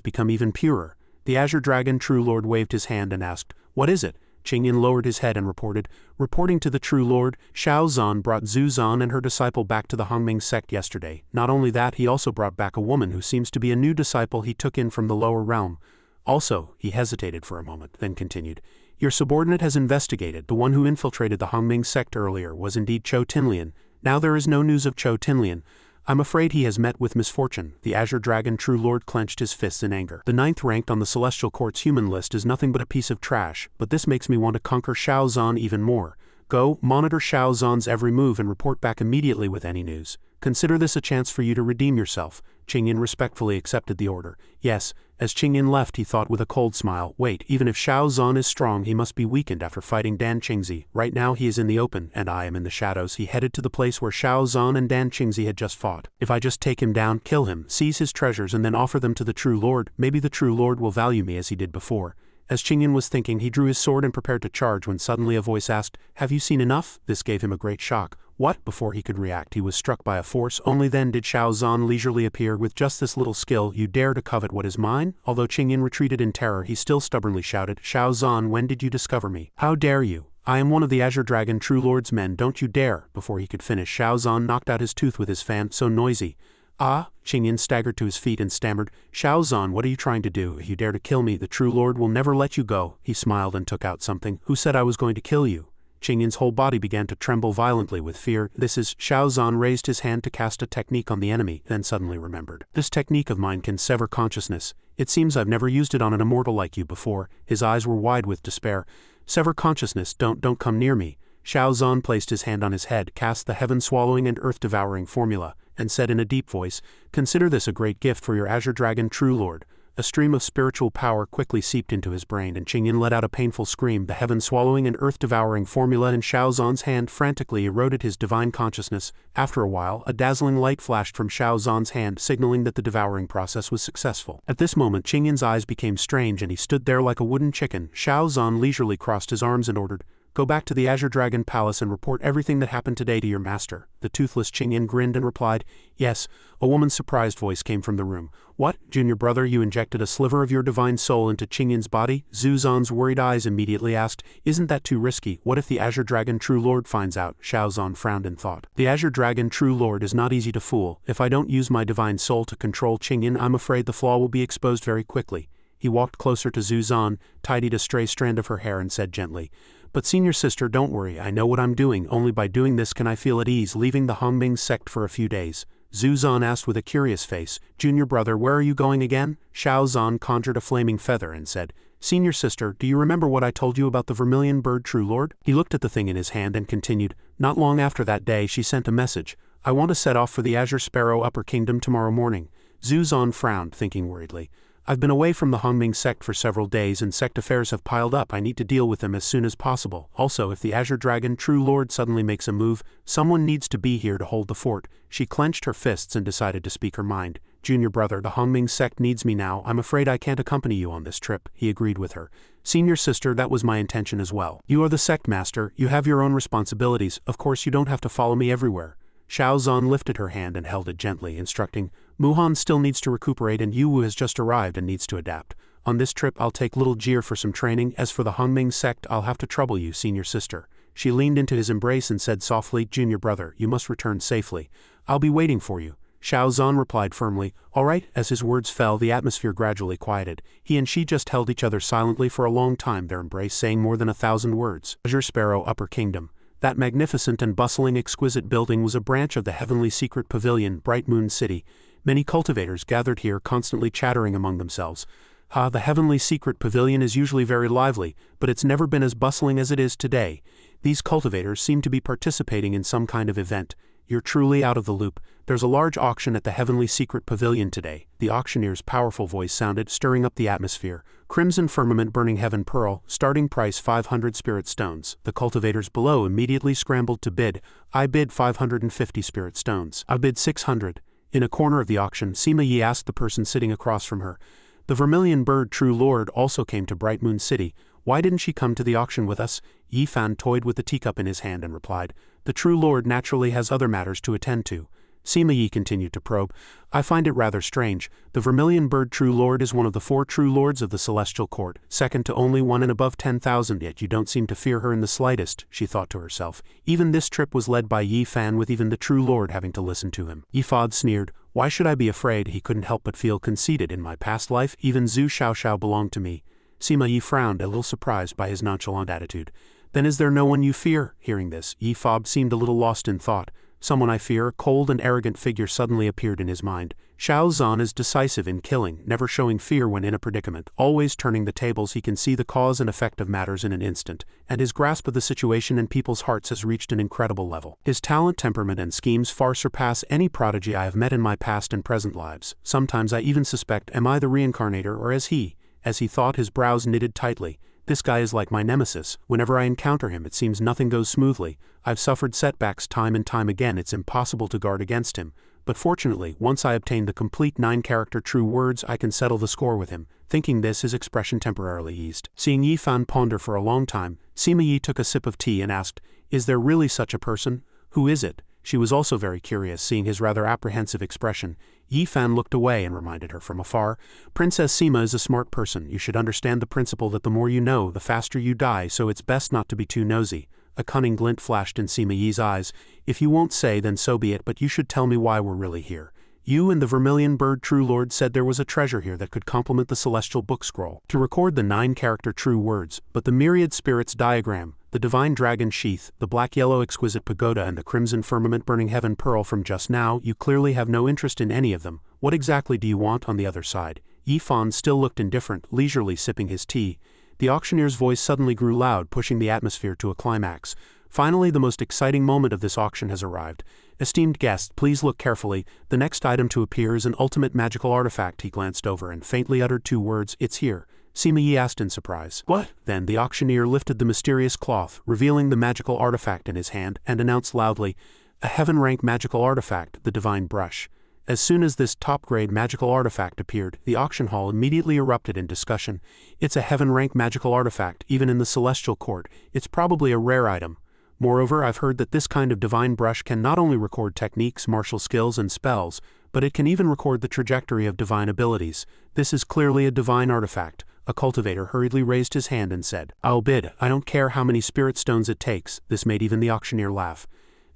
become even purer." The Azure Dragon True Lord waved his hand and asked, "What is it?" Qingyin lowered his head and reported, "Reporting to the True Lord, Xiao Zhan brought Zhu Zhan and her disciple back to the Hongming sect yesterday. Not only that, he also brought back a woman who seems to be a new disciple he took in from the lower realm. Also," he hesitated for a moment, then continued, "your subordinate has investigated. The one who infiltrated the Hongming sect earlier was indeed Chou Tinlian. Now there is no news of Chou Tinlian. I'm afraid he has met with misfortune." The Azure Dragon True Lord clenched his fists in anger. "The 9th ranked on the Celestial Court's human list is nothing but a piece of trash, but this makes me want to conquer Xiao Zhan even more. Go, monitor Xiao Zhan's every move and report back immediately with any news. Consider this a chance for you to redeem yourself." Qingyin respectfully accepted the order. Yes. As Qingyin left, he thought with a cold smile, "Wait, even if Xiao Zhan is strong, he must be weakened after fighting Dan Qingzi. Right now he is in the open, and I am in the shadows." He headed to the place where Xiao Zhan and Dan Qingzi had just fought. "If I just take him down, kill him, seize his treasures and then offer them to the True Lord, maybe the True Lord will value me as he did before." As Qingyin was thinking, he drew his sword and prepared to charge when suddenly a voice asked, "Have you seen enough?" This gave him a great shock. What? Before he could react, he was struck by a force. Only then did Xiao Zhan leisurely appear. "With just this little skill, you dare to covet what is mine?" Although Qingyin retreated in terror, he still stubbornly shouted, "Xiao Zhan, when did you discover me? How dare you? I am one of the Azure Dragon True Lord's men, don't you dare!" Before he could finish, Xiao Zhan knocked out his tooth with his fan, so noisy. "Ah!" Qingyin staggered to his feet and stammered, "Xiao Zhan, what are you trying to do? If you dare to kill me, the True Lord will never let you go." He smiled and took out something. "Who said I was going to kill you?" Qingyin's whole body began to tremble violently with fear. "This is..." Xiao Zhan raised his hand to cast a technique on the enemy, then suddenly remembered. "This technique of mine can sever consciousness. It seems I've never used it on an immortal like you before." His eyes were wide with despair. "Sever consciousness, don't come near me." Xiao Zhan placed his hand on his head, cast the heaven-swallowing and earth-devouring formula, and said in a deep voice, "Consider this a great gift for your Azure Dragon True Lord." A stream of spiritual power quickly seeped into his brain, and Qingyin let out a painful scream. The heaven-swallowing and earth-devouring formula in Xiao Zhan's hand frantically eroded his divine consciousness. After a while, a dazzling light flashed from Xiao Zhan's hand, signaling that the devouring process was successful. At this moment, Qingyin's eyes became strange, and he stood there like a wooden chicken. Xiao Zhan leisurely crossed his arms and ordered, "Go back to the Azure Dragon Palace and report everything that happened today to your master." The toothless Qingyin grinned and replied, "Yes." A woman's surprised voice came from the room. "What, junior brother, you injected a sliver of your divine soul into Qingyin's body?" Zhu Zhan's worried eyes immediately asked, "Isn't that too risky? What if the Azure Dragon True Lord finds out?" Xiao Zhan frowned in thought. "The Azure Dragon True Lord is not easy to fool. If I don't use my divine soul to control Qingyin, I'm afraid the flaw will be exposed very quickly." He walked closer to Zhu Zhan, tidied a stray strand of her hair and said gently, "But senior sister, don't worry, I know what I'm doing. Only by doing this can I feel at ease leaving the Hongming sect for a few days." Zhu Zhan asked with a curious face, "Junior brother, where are you going again?" Xiao Zhan conjured a flaming feather and said, "Senior sister, do you remember what I told you about the Vermilion Bird True Lord?" He looked at the thing in his hand and continued, "Not long after that day she sent a message. I want to set off for the Azure Sparrow Upper Kingdom tomorrow morning." Zhu Zhan frowned, thinking worriedly, "I've been away from the Hongming sect for several days and sect affairs have piled up. I need to deal with them as soon as possible. Also, if the Azure Dragon True Lord suddenly makes a move, someone needs to be here to hold the fort." She clenched her fists and decided to speak her mind. "Junior brother, the Hongming sect needs me now. I'm afraid I can't accompany you on this trip." He agreed with her. "Senior sister, that was my intention as well. You are the sect master, you have your own responsibilities. Of course you don't have to follow me everywhere." Xiao Zhan lifted her hand and held it gently, instructing, "Muhan still needs to recuperate and Yu Wu has just arrived and needs to adapt." On this trip I'll take little Jir for some training, as for the Hongming sect I'll have to trouble you, senior sister. She leaned into his embrace and said softly, junior brother, you must return safely. I'll be waiting for you. Xiao Zhan replied firmly, all right. As his words fell, the atmosphere gradually quieted. He and she just held each other silently for a long time, their embrace saying more than 1,000 words. Azure Sparrow Upper Kingdom. That magnificent and bustling exquisite building was a branch of the heavenly secret pavilion, Bright Moon City. Many cultivators gathered here, constantly chattering among themselves. The heavenly secret pavilion is usually very lively, but it's never been as bustling as it is today. These cultivators seem to be participating in some kind of event. You're truly out of the loop. There's a large auction at the heavenly secret pavilion today. The auctioneer's powerful voice sounded, stirring up the atmosphere. Crimson firmament burning heaven pearl, starting price 500 spirit stones. The cultivators below immediately scrambled to bid. I bid 550 spirit stones. I bid 600. In a corner of the auction, Sima Yi asked the person sitting across from her. The Vermilion Bird True Lord also came to Bright Moon City. Why didn't she come to the auction with us? Yi Fan toyed with the teacup in his hand and replied, the True Lord naturally has other matters to attend to. Sima Yi continued to probe. I find it rather strange. The Vermilion Bird True Lord is one of the 4 True Lords of the Celestial Court, second to only one in above 10,000, yet you don't seem to fear her in the slightest, she thought to herself. Even this trip was led by Yi Fan, with even the True Lord having to listen to him. Yi Fad sneered. Why should I be afraid? He couldn't help but feel conceited. In my past life, even Zhu Xiaoxiao belonged to me. Sima Yi frowned, a little surprised by his nonchalant attitude. Then is there no one you fear? Hearing this, Yi Fab seemed a little lost in thought. Someone I fear. A cold and arrogant figure suddenly appeared in his mind. Xiao Zhan is decisive in killing, never showing fear when in a predicament, always turning the tables. He can see the cause and effect of matters in an instant, and his grasp of the situation and people's hearts has reached an incredible level. His talent, temperament, and schemes far surpass any prodigy I have met in my past and present lives. Sometimes I even suspect, am I the reincarnator or as he? As he thought, his brows knitted tightly. This guy is like my nemesis. Whenever I encounter him, it seems nothing goes smoothly. I've suffered setbacks time and time again. It's impossible to guard against him. But fortunately, once I obtain the complete 9-character true words, I can settle the score with him. Thinking this, his expression temporarily eased. Seeing Yi Fan ponder for a long time, Sima Yi took a sip of tea and asked, is there really such a person? Who is it? She was also very curious, seeing his rather apprehensive expression. Yi Fan looked away and reminded her from afar, Princess Sima is a smart person. You should understand the principle that the more you know, the faster you die, so it's best not to be too nosy. A cunning glint flashed in Sima Yi's eyes. If you won't say, then so be it, but you should tell me why we're really here. You and the Vermilion Bird True Lord said there was a treasure here that could complement the celestial book scroll to record the 9-character true words, but the myriad spirits diagram, the divine dragon sheath, the black-yellow exquisite pagoda, and the crimson firmament burning heaven pearl from just now, you clearly have no interest in any of them. What exactly do you want on the other side? Yi Fan still looked indifferent, leisurely sipping his tea. The auctioneer's voice suddenly grew loud, pushing the atmosphere to a climax. Finally, the most exciting moment of this auction has arrived. Esteemed guests, please look carefully. The next item to appear is an ultimate magical artifact. He glanced over and faintly uttered 2 words, it's here. Sima Yi asked in surprise. What? Then the auctioneer lifted the mysterious cloth, revealing the magical artifact in his hand, and announced loudly, a heaven-rank magical artifact, the divine brush. As soon as this top-grade magical artifact appeared, the auction hall immediately erupted in discussion. It's a heaven-rank magical artifact, even in the celestial court. It's probably a rare item. Moreover, I've heard that this kind of divine brush can not only record techniques, martial skills, and spells, but it can even record the trajectory of divine abilities. This is clearly a divine artifact. A cultivator hurriedly raised his hand and said, I'll bid. I don't care how many spirit stones it takes. This made even the auctioneer laugh.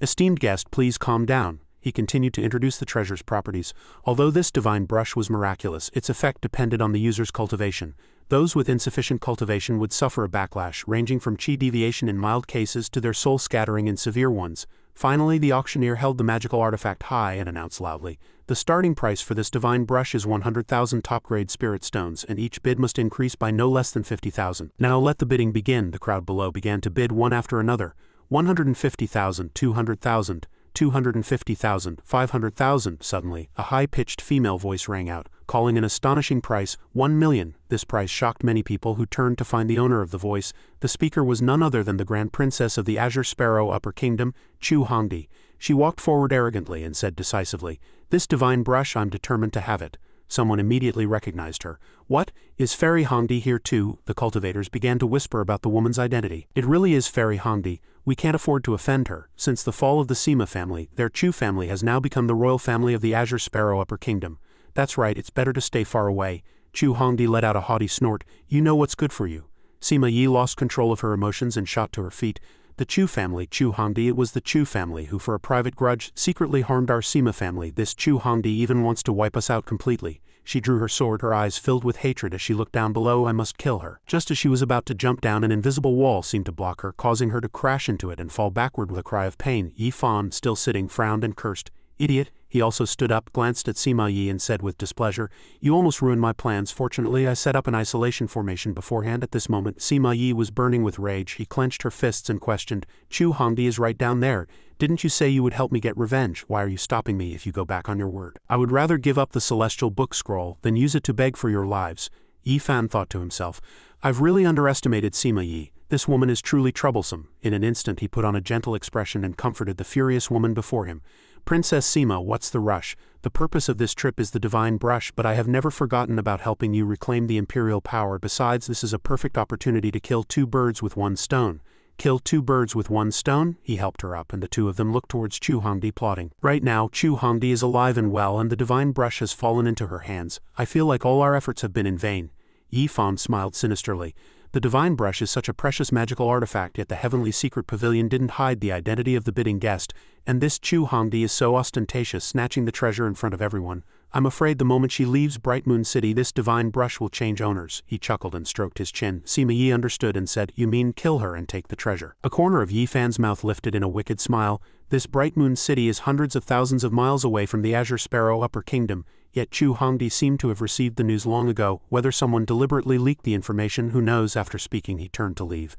Esteemed guest, please calm down. He continued to introduce the treasure's properties. Although this divine brush was miraculous, its effect depended on the user's cultivation. Those with insufficient cultivation would suffer a backlash, ranging from chi deviation in mild cases to their soul scattering in severe ones. Finally, the auctioneer held the magical artifact high and announced loudly, the starting price for this divine brush is 100,000 top-grade spirit stones, and each bid must increase by no less than 50,000. Now let the bidding begin. The crowd below began to bid one after another. 150,000, 200,000, 250,000, 500,000. Suddenly, a high-pitched female voice rang out, calling an astonishing price, 1 million. This price shocked many people, who turned to find the owner of the voice. The speaker was none other than the Grand Princess of the Azure Sparrow Upper Kingdom, Chu Hongdi. She walked forward arrogantly and said decisively, "This divine brush, I'm determined to have it." Someone immediately recognized her. "What? Is Fairy Hongdi here too?" The cultivators began to whisper about the woman's identity. "It really is Fairy Hongdi. We can't afford to offend her. Since the fall of the Sima family, their Chu family has now become the royal family of the Azure Sparrow Upper Kingdom. That's right, it's better to stay far away." Chu Hongdi let out a haughty snort. "You know what's good for you." Sima Yi lost control of her emotions and shot to her feet. "The Chu family, Chu Hongdi, it was the Chu family who for a private grudge secretly harmed our Sima family. This Chu Hongdi even wants to wipe us out completely." She drew her sword, her eyes filled with hatred as she looked down below. "I must kill her." Just as she was about to jump down, an invisible wall seemed to block her, causing her to crash into it and fall backward with a cry of pain. Yi Fan, still sitting, frowned and cursed. "Idiot." He also stood up, glanced at Sima Yi and said with displeasure, "You almost ruined my plans. Fortunately, I set up an isolation formation beforehand." At this moment, Sima Yi was burning with rage. He clenched her fists and questioned, "Chu Hongdi is right down there. Didn't you say you would help me get revenge? Why are you stopping me if you go back on your word? I would rather give up the celestial book scroll than use it to beg for your lives." Yi Fan thought to himself, "I've really underestimated Sima Yi. This woman is truly troublesome." In an instant he put on a gentle expression and comforted the furious woman before him. "Princess Sima, what's the rush? The purpose of this trip is the divine brush, but I have never forgotten about helping you reclaim the imperial power. Besides, this is a perfect opportunity to kill two birds with one stone." "Kill two birds with one stone?" He helped her up, and the two of them looked towards Chu Hongdi, plotting. "Right now, Chu Hongdi is alive and well, and the divine brush has fallen into her hands. I feel like all our efforts have been in vain." Yi Fan smiled sinisterly. The divine brush is such a precious magical artifact, yet the heavenly secret pavilion didn't hide the identity of the bidding guest, and this Chu Hongdi is so ostentatious, snatching the treasure in front of everyone. "I'm afraid the moment she leaves Bright Moon City, this divine brush will change owners." He chuckled and stroked his chin. Sima Yi understood and said, "You mean kill her and take the treasure?" A corner of Yi Fan's mouth lifted in a wicked smile. "This Bright Moon City is hundreds of thousands of miles away from the Azure Sparrow Upper Kingdom, yet Chu Hongdi seemed to have received the news long ago. Whether someone deliberately leaked the information, who knows?" After speaking, he turned to leave.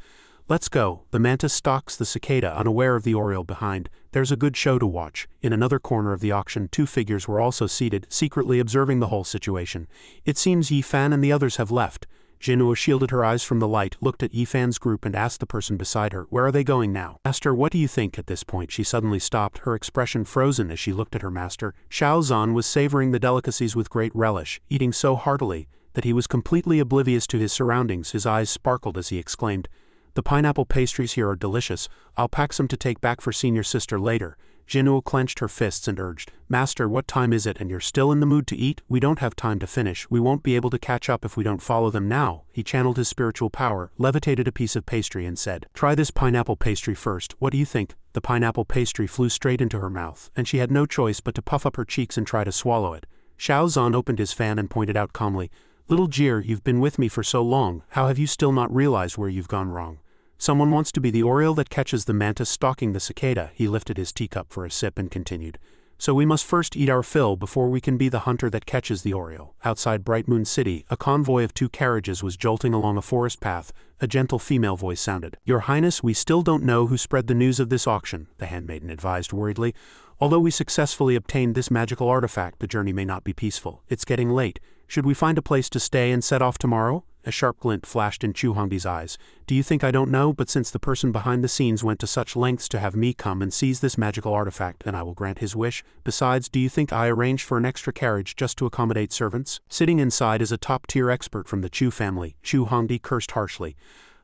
"Let's go." The mantis stalks the cicada, unaware of the oriole behind. "There's a good show to watch." In another corner of the auction, two figures were also seated, secretly observing the whole situation. "It seems Yi Fan and the others have left." Jinhua shielded her eyes from the light, looked at Yi Fan's group and asked the person beside her, "Where are they going now?" "Master, what do you think?" At this point she suddenly stopped, her expression frozen as she looked at her master. Xiao Zhan was savoring the delicacies with great relish, eating so heartily that he was completely oblivious to his surroundings. His eyes sparkled as he exclaimed, "The pineapple pastries here are delicious. I'll pack some to take back for senior sister later." Jinhua clenched her fists and urged, "Master, what time is it and you're still in the mood to eat? We don't have time to finish. We won't be able to catch up if we don't follow them now." He channeled his spiritual power, levitated a piece of pastry and said, "Try this pineapple pastry first. What do you think?" The pineapple pastry flew straight into her mouth, and she had no choice but to puff up her cheeks and try to swallow it. Xiao Zhan opened his fan and pointed out calmly, "Little Jir, you've been with me for so long, how have you still not realized where you've gone wrong? Someone wants to be the oriole that catches the mantis stalking the cicada." He lifted his teacup for a sip and continued, "So we must first eat our fill before we can be the hunter that catches the oriole." Outside Bright Moon City, a convoy of two carriages was jolting along a forest path. A gentle female voice sounded. "Your Highness, we still don't know who spread the news of this auction," the handmaiden advised worriedly. "Although we successfully obtained this magical artifact, the journey may not be peaceful. It's getting late. Should we find a place to stay and set off tomorrow?" A sharp glint flashed in Chu Hongdi's eyes. "Do you think I don't know? But since the person behind the scenes went to such lengths to have me come and seize this magical artifact, then I will grant his wish. Besides, do you think I arranged for an extra carriage just to accommodate servants?" Sitting inside is a top-tier expert from the Chu family. Chu Hongdi cursed harshly.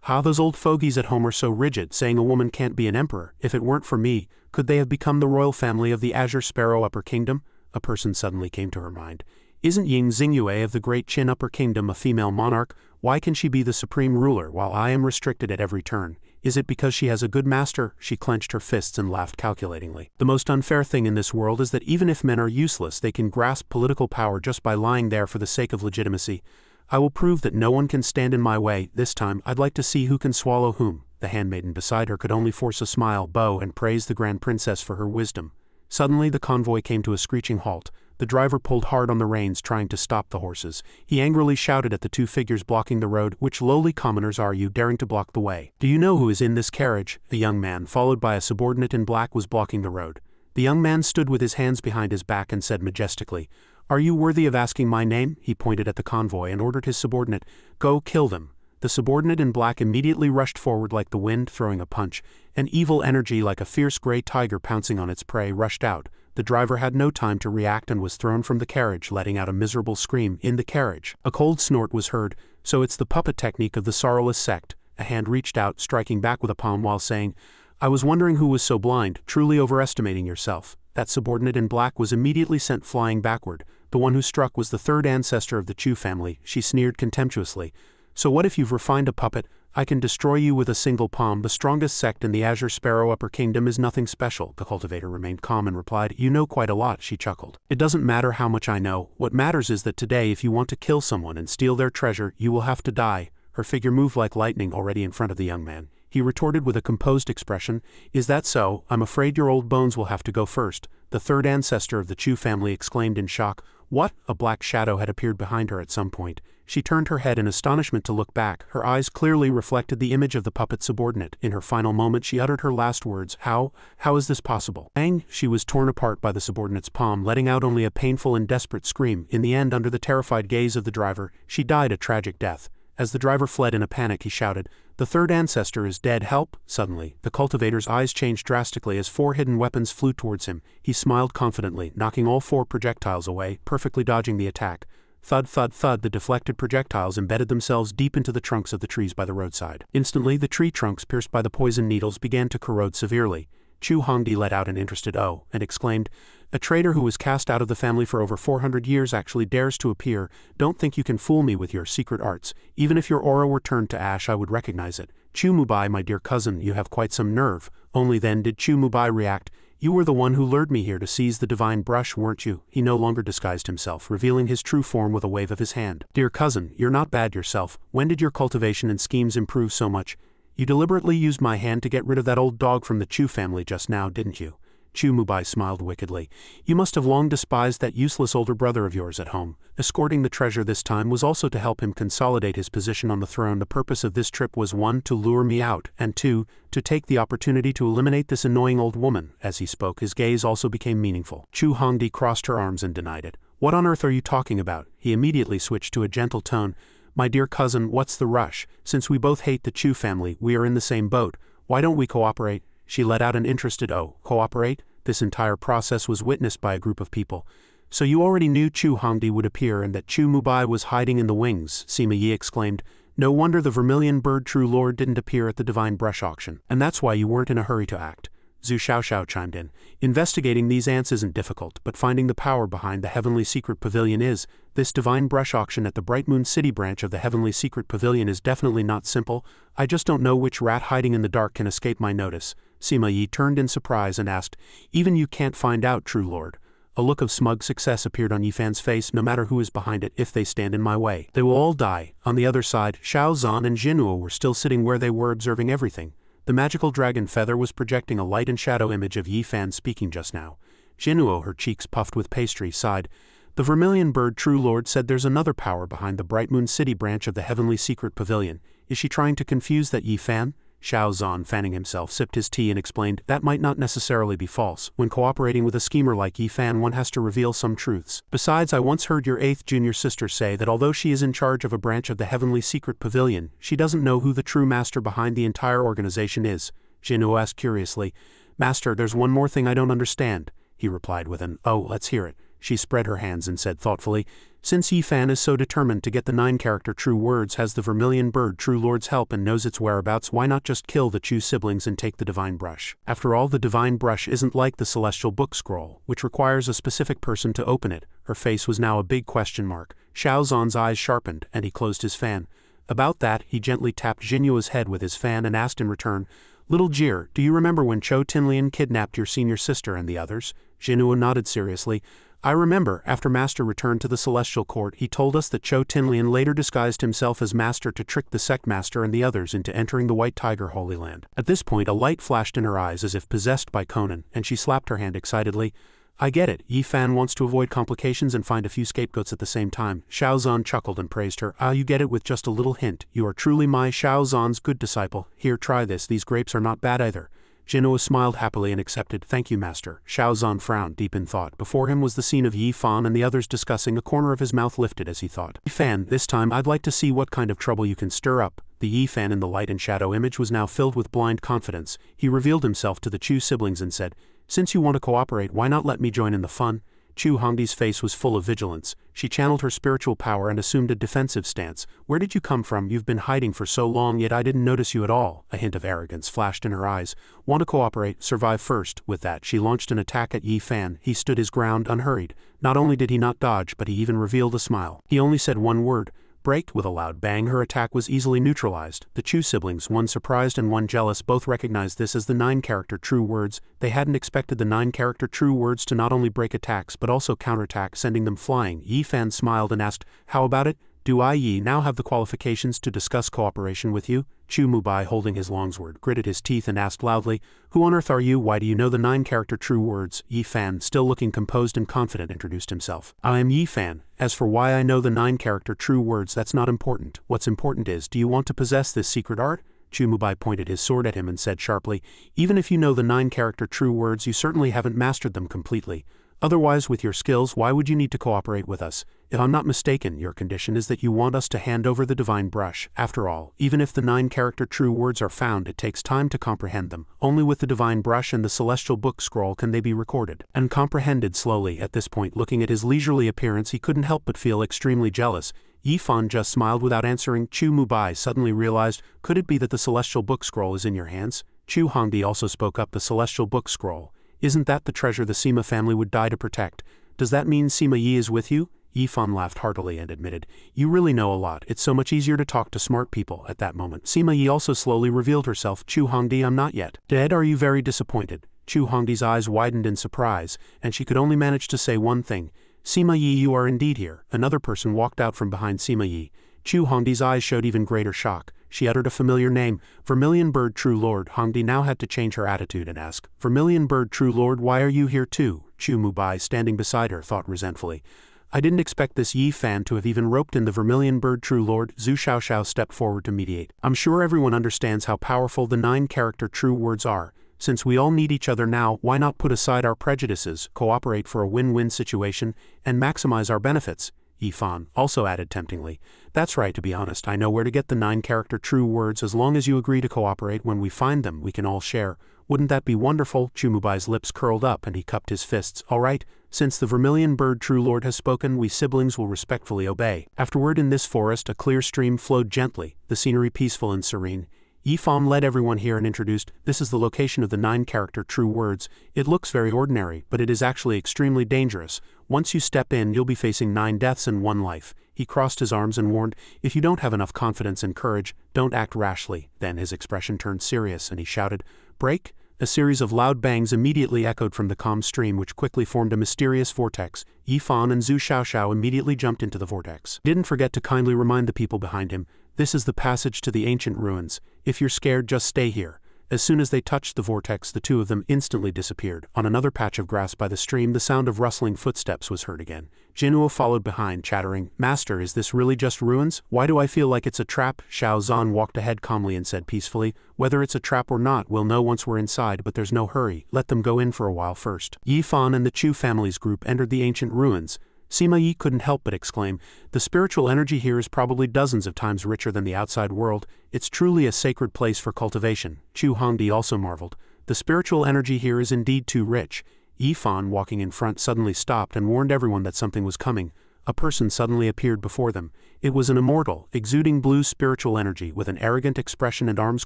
"How those old fogies at home are so rigid, saying a woman can't be an emperor. If it weren't for me, could they have become the royal family of the Azure Sparrow Upper Kingdom?" A person suddenly came to her mind. "Isn't Ying Xingyue of the Great Qin Upper Kingdom a female monarch? Why can she be the supreme ruler while I am restricted at every turn? Is it because she has a good master?" She clenched her fists and laughed calculatingly. "The most unfair thing in this world is that even if men are useless, they can grasp political power just by lying there for the sake of legitimacy. I will prove that no one can stand in my way. This time, I'd like to see who can swallow whom." The handmaiden beside her could only force a smile, bow, and praise the Grand Princess for her wisdom. Suddenly the convoy came to a screeching halt. The driver pulled hard on the reins, trying to stop the horses. He angrily shouted at the two figures blocking the road, "Which lowly commoners are you, daring to block the way? Do you know who is in this carriage?" A young man, followed by a subordinate in black, was blocking the road. The young man stood with his hands behind his back and said majestically, "Are you worthy of asking my name?" He pointed at the convoy and ordered his subordinate, "Go kill them." The subordinate in black immediately rushed forward like the wind, throwing a punch. An evil energy like a fierce gray tiger pouncing on its prey rushed out. The driver had no time to react and was thrown from the carriage, letting out a miserable scream. In the carriage, a cold snort was heard. "So it's the puppet technique of the sorrowless sect." A hand reached out, striking back with a palm while saying, "I was wondering who was so blind, truly overestimating yourself." That subordinate in black was immediately sent flying backward. The one who struck was the third ancestor of the Chu family, she sneered contemptuously. So what if you've refined a puppet? I can destroy you with a single palm. The strongest sect in the Azure Sparrow Upper Kingdom is nothing special. The cultivator remained calm and replied, You know quite a lot, she chuckled. It doesn't matter how much I know. What matters is that today if you want to kill someone and steal their treasure, you will have to die. Her figure moved like lightning already in front of the young man. He retorted with a composed expression, Is that so? I'm afraid your old bones will have to go first. The third ancestor of the Chu family exclaimed in shock. What? A black shadow had appeared behind her at some point. She turned her head in astonishment to look back. Her eyes clearly reflected the image of the puppet subordinate. In her final moment she uttered her last words. How is this possible? Bang! She was torn apart by the subordinate's palm, letting out only a painful and desperate scream. In the end, under the terrified gaze of the driver, she died a tragic death. As the driver fled in a panic, he shouted, The third ancestor is dead. Help! Suddenly, the cultivator's eyes changed drastically as 4 hidden weapons flew towards him. He smiled confidently, knocking all 4 projectiles away, perfectly dodging the attack. Thud, thud, thud, the deflected projectiles embedded themselves deep into the trunks of the trees by the roadside. Instantly, the tree trunks pierced by the poison needles began to corrode severely. Chu Hongdi let out an interested "oh" and exclaimed, A traitor who was cast out of the family for over 400 years actually dares to appear. Don't think you can fool me with your secret arts. Even if your aura were turned to ash, I would recognize it. Chu Mubai, my dear cousin, you have quite some nerve. Only then did Chu Mubai react. You were the one who lured me here to seize the divine brush, weren't you? He no longer disguised himself, revealing his true form with a wave of his hand. Dear cousin, you're not bad yourself. When did your cultivation and schemes improve so much? You deliberately used my hand to get rid of that old dog from the Chu family just now, didn't you? Chu Mubai smiled wickedly. You must have long despised that useless older brother of yours at home. Escorting the treasure this time was also to help him consolidate his position on the throne. The purpose of this trip was 1. To lure me out, and 2. To take the opportunity to eliminate this annoying old woman. As he spoke, his gaze also became meaningful. Chu Hongdi crossed her arms and denied it. What on earth are you talking about? He immediately switched to a gentle tone. My dear cousin, what's the rush? Since we both hate the Chu family, we are in the same boat. Why don't we cooperate? She let out an interested "oh." Cooperate? This entire process was witnessed by a group of people. So you already knew Chu Hongdi would appear and that Chu Mubai was hiding in the wings, Sima Yi exclaimed. No wonder the vermilion bird true lord didn't appear at the divine brush auction. And that's why you weren't in a hurry to act. Zhu Xiaoxiao chimed in. Investigating these ants isn't difficult, but finding the power behind the Heavenly Secret Pavilion is. This divine brush auction at the Bright Moon City branch of the Heavenly Secret Pavilion is definitely not simple. I just don't know which rat hiding in the dark can escape my notice. Sima Yi turned in surprise and asked, Even you can't find out, true lord. A look of smug success appeared on Yifan's face. No matter who is behind it, if they stand in my way, they will all die. On the other side, Xiao Zhan and Jinnuo were still sitting where they were, observing everything. The magical dragon feather was projecting a light and shadow image of Yifan speaking just now. Jinnuo, her cheeks puffed with pastry, sighed. The vermilion bird true lord said there's another power behind the Bright Moon City branch of the Heavenly Secret Pavilion. Is she trying to confuse that Yifan? Xiao Zhan, fanning himself, sipped his tea and explained, That might not necessarily be false. When cooperating with a schemer like Yifan, one has to reveal some truths. Besides, I once heard your 8th junior sister say that although she is in charge of a branch of the Heavenly Secret Pavilion, she doesn't know who the true master behind the entire organization is. Jinnuo asked curiously, Master, there's one more thing I don't understand. He replied with an, Oh, let's hear it. She spread her hands and said thoughtfully, Since Yifan is so determined to get the 9-character true words, has the vermilion bird true lord's help and knows its whereabouts, why not just kill the Chu siblings and take the divine brush? After all, the divine brush isn't like the celestial book scroll, which requires a specific person to open it. Her face was now a big question mark. Xiao Zhan's eyes sharpened, and he closed his fan. About that, he gently tapped Jinnuo's head with his fan and asked in return, Little Jir, do you remember when Chou Tinlian kidnapped your senior sister and the others? Jinnuo nodded seriously. I remember, after Master returned to the Celestial Court, he told us that Chou Tinlian later disguised himself as Master to trick the Sect Master and the others into entering the White Tiger Holy Land. At this point, a light flashed in her eyes as if possessed by Conan, and she slapped her hand excitedly. I get it. Yifan wants to avoid complications and find a few scapegoats at the same time. Xiao Zhan chuckled and praised her. You get it with just a little hint. You are truly my Xiao Zhan's good disciple. Here, try this. These grapes are not bad either. Jinnuo smiled happily and accepted. Thank you, Master. Xiao Zhan frowned, deep in thought. Before him was the scene of Yifan and the others discussing. A corner of his mouth lifted as he thought. Yifan, this time I'd like to see what kind of trouble you can stir up. The Yifan in the light and shadow image was now filled with blind confidence. He revealed himself to the Chu siblings and said, Since you want to cooperate, why not let me join in the fun? Chu Hongdi's face was full of vigilance. She channeled her spiritual power and assumed a defensive stance. Where did you come from? You've been hiding for so long, yet I didn't notice you at all. A hint of arrogance flashed in her eyes. Want to cooperate? Survive first. With that, she launched an attack at Yi Fan. He stood his ground unhurried. Not only did he not dodge, but he even revealed a smile. He only said one word. Break. With a loud bang, her attack was easily neutralized. The Chu siblings, one surprised and one jealous, both recognized this as the 9-character true words. They hadn't expected the 9-character true words to not only break attacks but also counterattack, sending them flying. Yi Fan smiled and asked, "How about it? Do I Yi now have the qualifications to discuss cooperation with you?" Chu Mubai, holding his longsword, gritted his teeth and asked loudly, "Who on earth are you? Why do you know the 9-character true words?" Yi Fan, still looking composed and confident, introduced himself. "I am Yi Fan. As for why I know the 9-character true words, that's not important. What's important is, do you want to possess this secret art?" Chu Mubai pointed his sword at him and said sharply, "Even if you know the 9-character true words, you certainly haven't mastered them completely. Otherwise, with your skills, why would you need to cooperate with us? If I'm not mistaken, your condition is that you want us to hand over the divine brush. After all, even if the 9-character true words are found, it takes time to comprehend them. Only with the divine brush and the celestial book scroll can they be recorded and comprehended slowly." At this point, looking at his leisurely appearance, he couldn't help but feel extremely jealous. Yi Fan just smiled without answering. Chu Mubai suddenly realized, could it be that the celestial book scroll is in your hands? Chu Hongdi also spoke up. The celestial book scroll. Isn't that the treasure the Sima family would die to protect? Does that mean Sima Yi is with you? Yi Fan laughed heartily and admitted, "You really know a lot. It's so much easier to talk to smart people." At that moment, Sima Yi also slowly revealed herself. "Chu Hongdi, I'm not yet dead. Are you very disappointed?" Chu Hongdi's eyes widened in surprise, and she could only manage to say one thing. "Sima Yi, you are indeed here." Another person walked out from behind Sima Yi. Chu Hongdi's eyes showed even greater shock. She uttered a familiar name, Vermilion Bird True Lord. Hongdi now had to change her attitude and ask, "Vermilion Bird True Lord, why are you here too?" Chu Mubai, standing beside her, thought resentfully, "I didn't expect this Yi Fan to have even roped in the Vermilion Bird True Lord." Zhu Xiaoxiao stepped forward to mediate. "I'm sure everyone understands how powerful the 9-character true words are. Since we all need each other now, why not put aside our prejudices, cooperate for a win-win situation, and maximize our benefits?" Yi Fan also added temptingly, "That's right, to be honest, I know where to get the 9-character true words. As long as you agree to cooperate, when we find them, we can all share. Wouldn't that be wonderful?" Chu Mubai's lips curled up and he cupped his fists. "All right, since the Vermilion Bird True Lord has spoken, we siblings will respectfully obey." Afterward, in this forest, a clear stream flowed gently, the scenery peaceful and serene. Yi Fan led everyone here and introduced, "This is the location of the 9-character true words. It looks very ordinary, but it is actually extremely dangerous. Once you step in, you'll be facing 9 deaths and 1 life. He crossed his arms and warned, "If you don't have enough confidence and courage, don't act rashly." Then his expression turned serious and he shouted, "Break!" A series of loud bangs immediately echoed from the calm stream, which quickly formed a mysterious vortex. Yi Fan and Zhu Xiaoxiao immediately jumped into the vortex. Didn't forget to kindly remind the people behind him, "This is the passage to the ancient ruins. If you're scared, just stay here." As soon as they touched the vortex, the two of them instantly disappeared. On another patch of grass by the stream, the sound of rustling footsteps was heard again. Jinhuo followed behind, chattering, "Master, is this really just ruins? Why do I feel like it's a trap?" Xiao Zhan walked ahead calmly and said peacefully, "Whether it's a trap or not, we'll know once we're inside, but there's no hurry. Let them go in for a while first." Yi Fan and the Chu family's group entered the ancient ruins. Sima Yi couldn't help but exclaim, "The spiritual energy here is probably dozens of times richer than the outside world. It's truly a sacred place for cultivation." Chu Hongdi also marveled, "The spiritual energy here is indeed too rich." Yi Fan, walking in front, suddenly stopped and warned everyone that something was coming. A person suddenly appeared before them. It was an immortal, exuding blue spiritual energy, with an arrogant expression and arms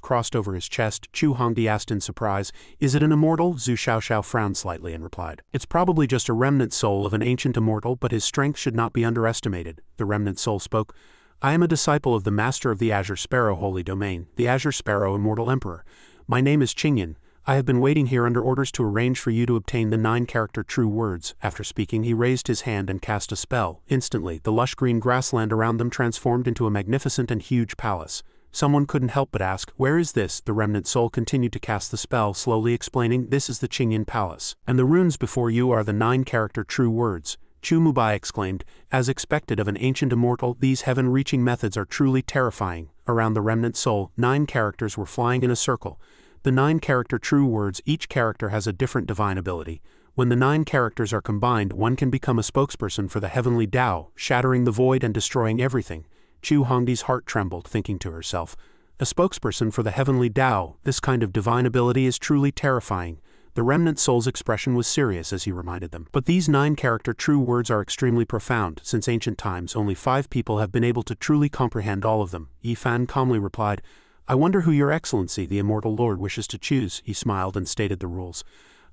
crossed over his chest. Chu Hongdi asked in surprise, "Is it an immortal?" Zhu Xiaoxiao frowned slightly and replied, "It's probably just a remnant soul of an ancient immortal, but his strength should not be underestimated." The remnant soul spoke, "I am a disciple of the Master of the Azure Sparrow Holy Domain, the Azure Sparrow Immortal Emperor. My name is Qingyan. I have been waiting here under orders to arrange for you to obtain the 9-character true words." After speaking, he raised his hand and cast a spell. Instantly, the lush green grassland around them transformed into a magnificent and huge palace. Someone couldn't help but ask, "Where is this?" The remnant soul continued to cast the spell, slowly explaining, "This is the Qingyan Palace. And the runes before you are the 9-character true words." Chu Mubai exclaimed, "As expected of an ancient immortal, these heaven-reaching methods are truly terrifying." Around the remnant soul, 9 characters were flying in a circle. The 9-character true words, each character has a different divine ability. When the 9 characters are combined, one can become a spokesperson for the heavenly Tao, shattering the void and destroying everything. Chu Hongdi's heart trembled, thinking to herself, "A spokesperson for the heavenly Tao, this kind of divine ability is truly terrifying. The remnant soul's expression was serious as he reminded them. But these 9-character true words are extremely profound. Since ancient times, only 5 people have been able to truly comprehend all of them. Yi Fan calmly replied, I wonder who your excellency, the immortal lord, wishes to choose. He smiled and stated the rules.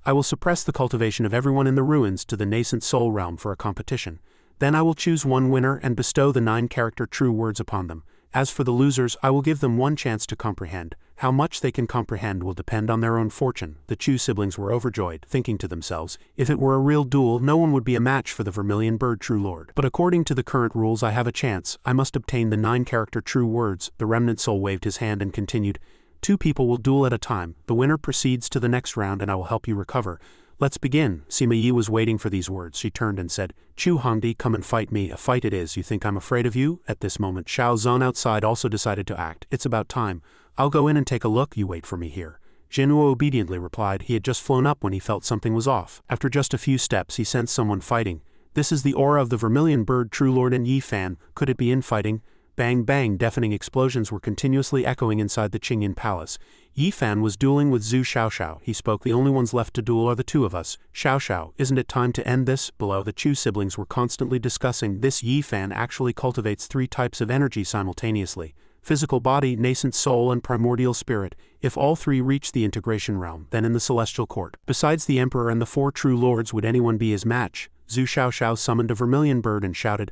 I will suppress the cultivation of everyone in the ruins to the nascent soul realm for a competition. Then I will choose one winner and bestow the 9-character true words upon them. As for the losers, I will give them one chance to comprehend. How much they can comprehend will depend on their own fortune. The Chu siblings were overjoyed, thinking to themselves, if it were a real duel, no one would be a match for the Vermilion Bird True Lord. But according to the current rules, I have a chance. I must obtain the 9-character true words. The remnant soul waved his hand and continued, 2 people will duel at a time. The winner proceeds to the next round and I will help you recover. Let's begin. Sima Yi was waiting for these words. She turned and said, Chu Hongdi, come and fight me. A fight it is. You think I'm afraid of you? At this moment, Xiao Zhan outside also decided to act. It's about time. I'll go in and take a look. You wait for me here. Jinwu obediently replied. He had just flown up when he felt something was off. After just a few steps, he sensed someone fighting. This is the aura of the Vermilion Bird True Lord and Yi Fan. Could it be infighting? Bang bang, deafening explosions were continuously echoing inside the Qingyan Palace. Yi Fan was dueling with Zhu Xiaoxiao. He spoke, the only ones left to duel are the 2 of us. Xiaoxiao, isn't it time to end this? Below, the Chu siblings were constantly discussing this. Yi Fan actually cultivates 3 types of energy simultaneously. Physical body, nascent soul and primordial spirit. If all 3 reach the integration realm, then in the celestial court. Besides the emperor and the 4 true lords, would anyone be his match? Zhu Xiaoxiao summoned a vermilion bird and shouted,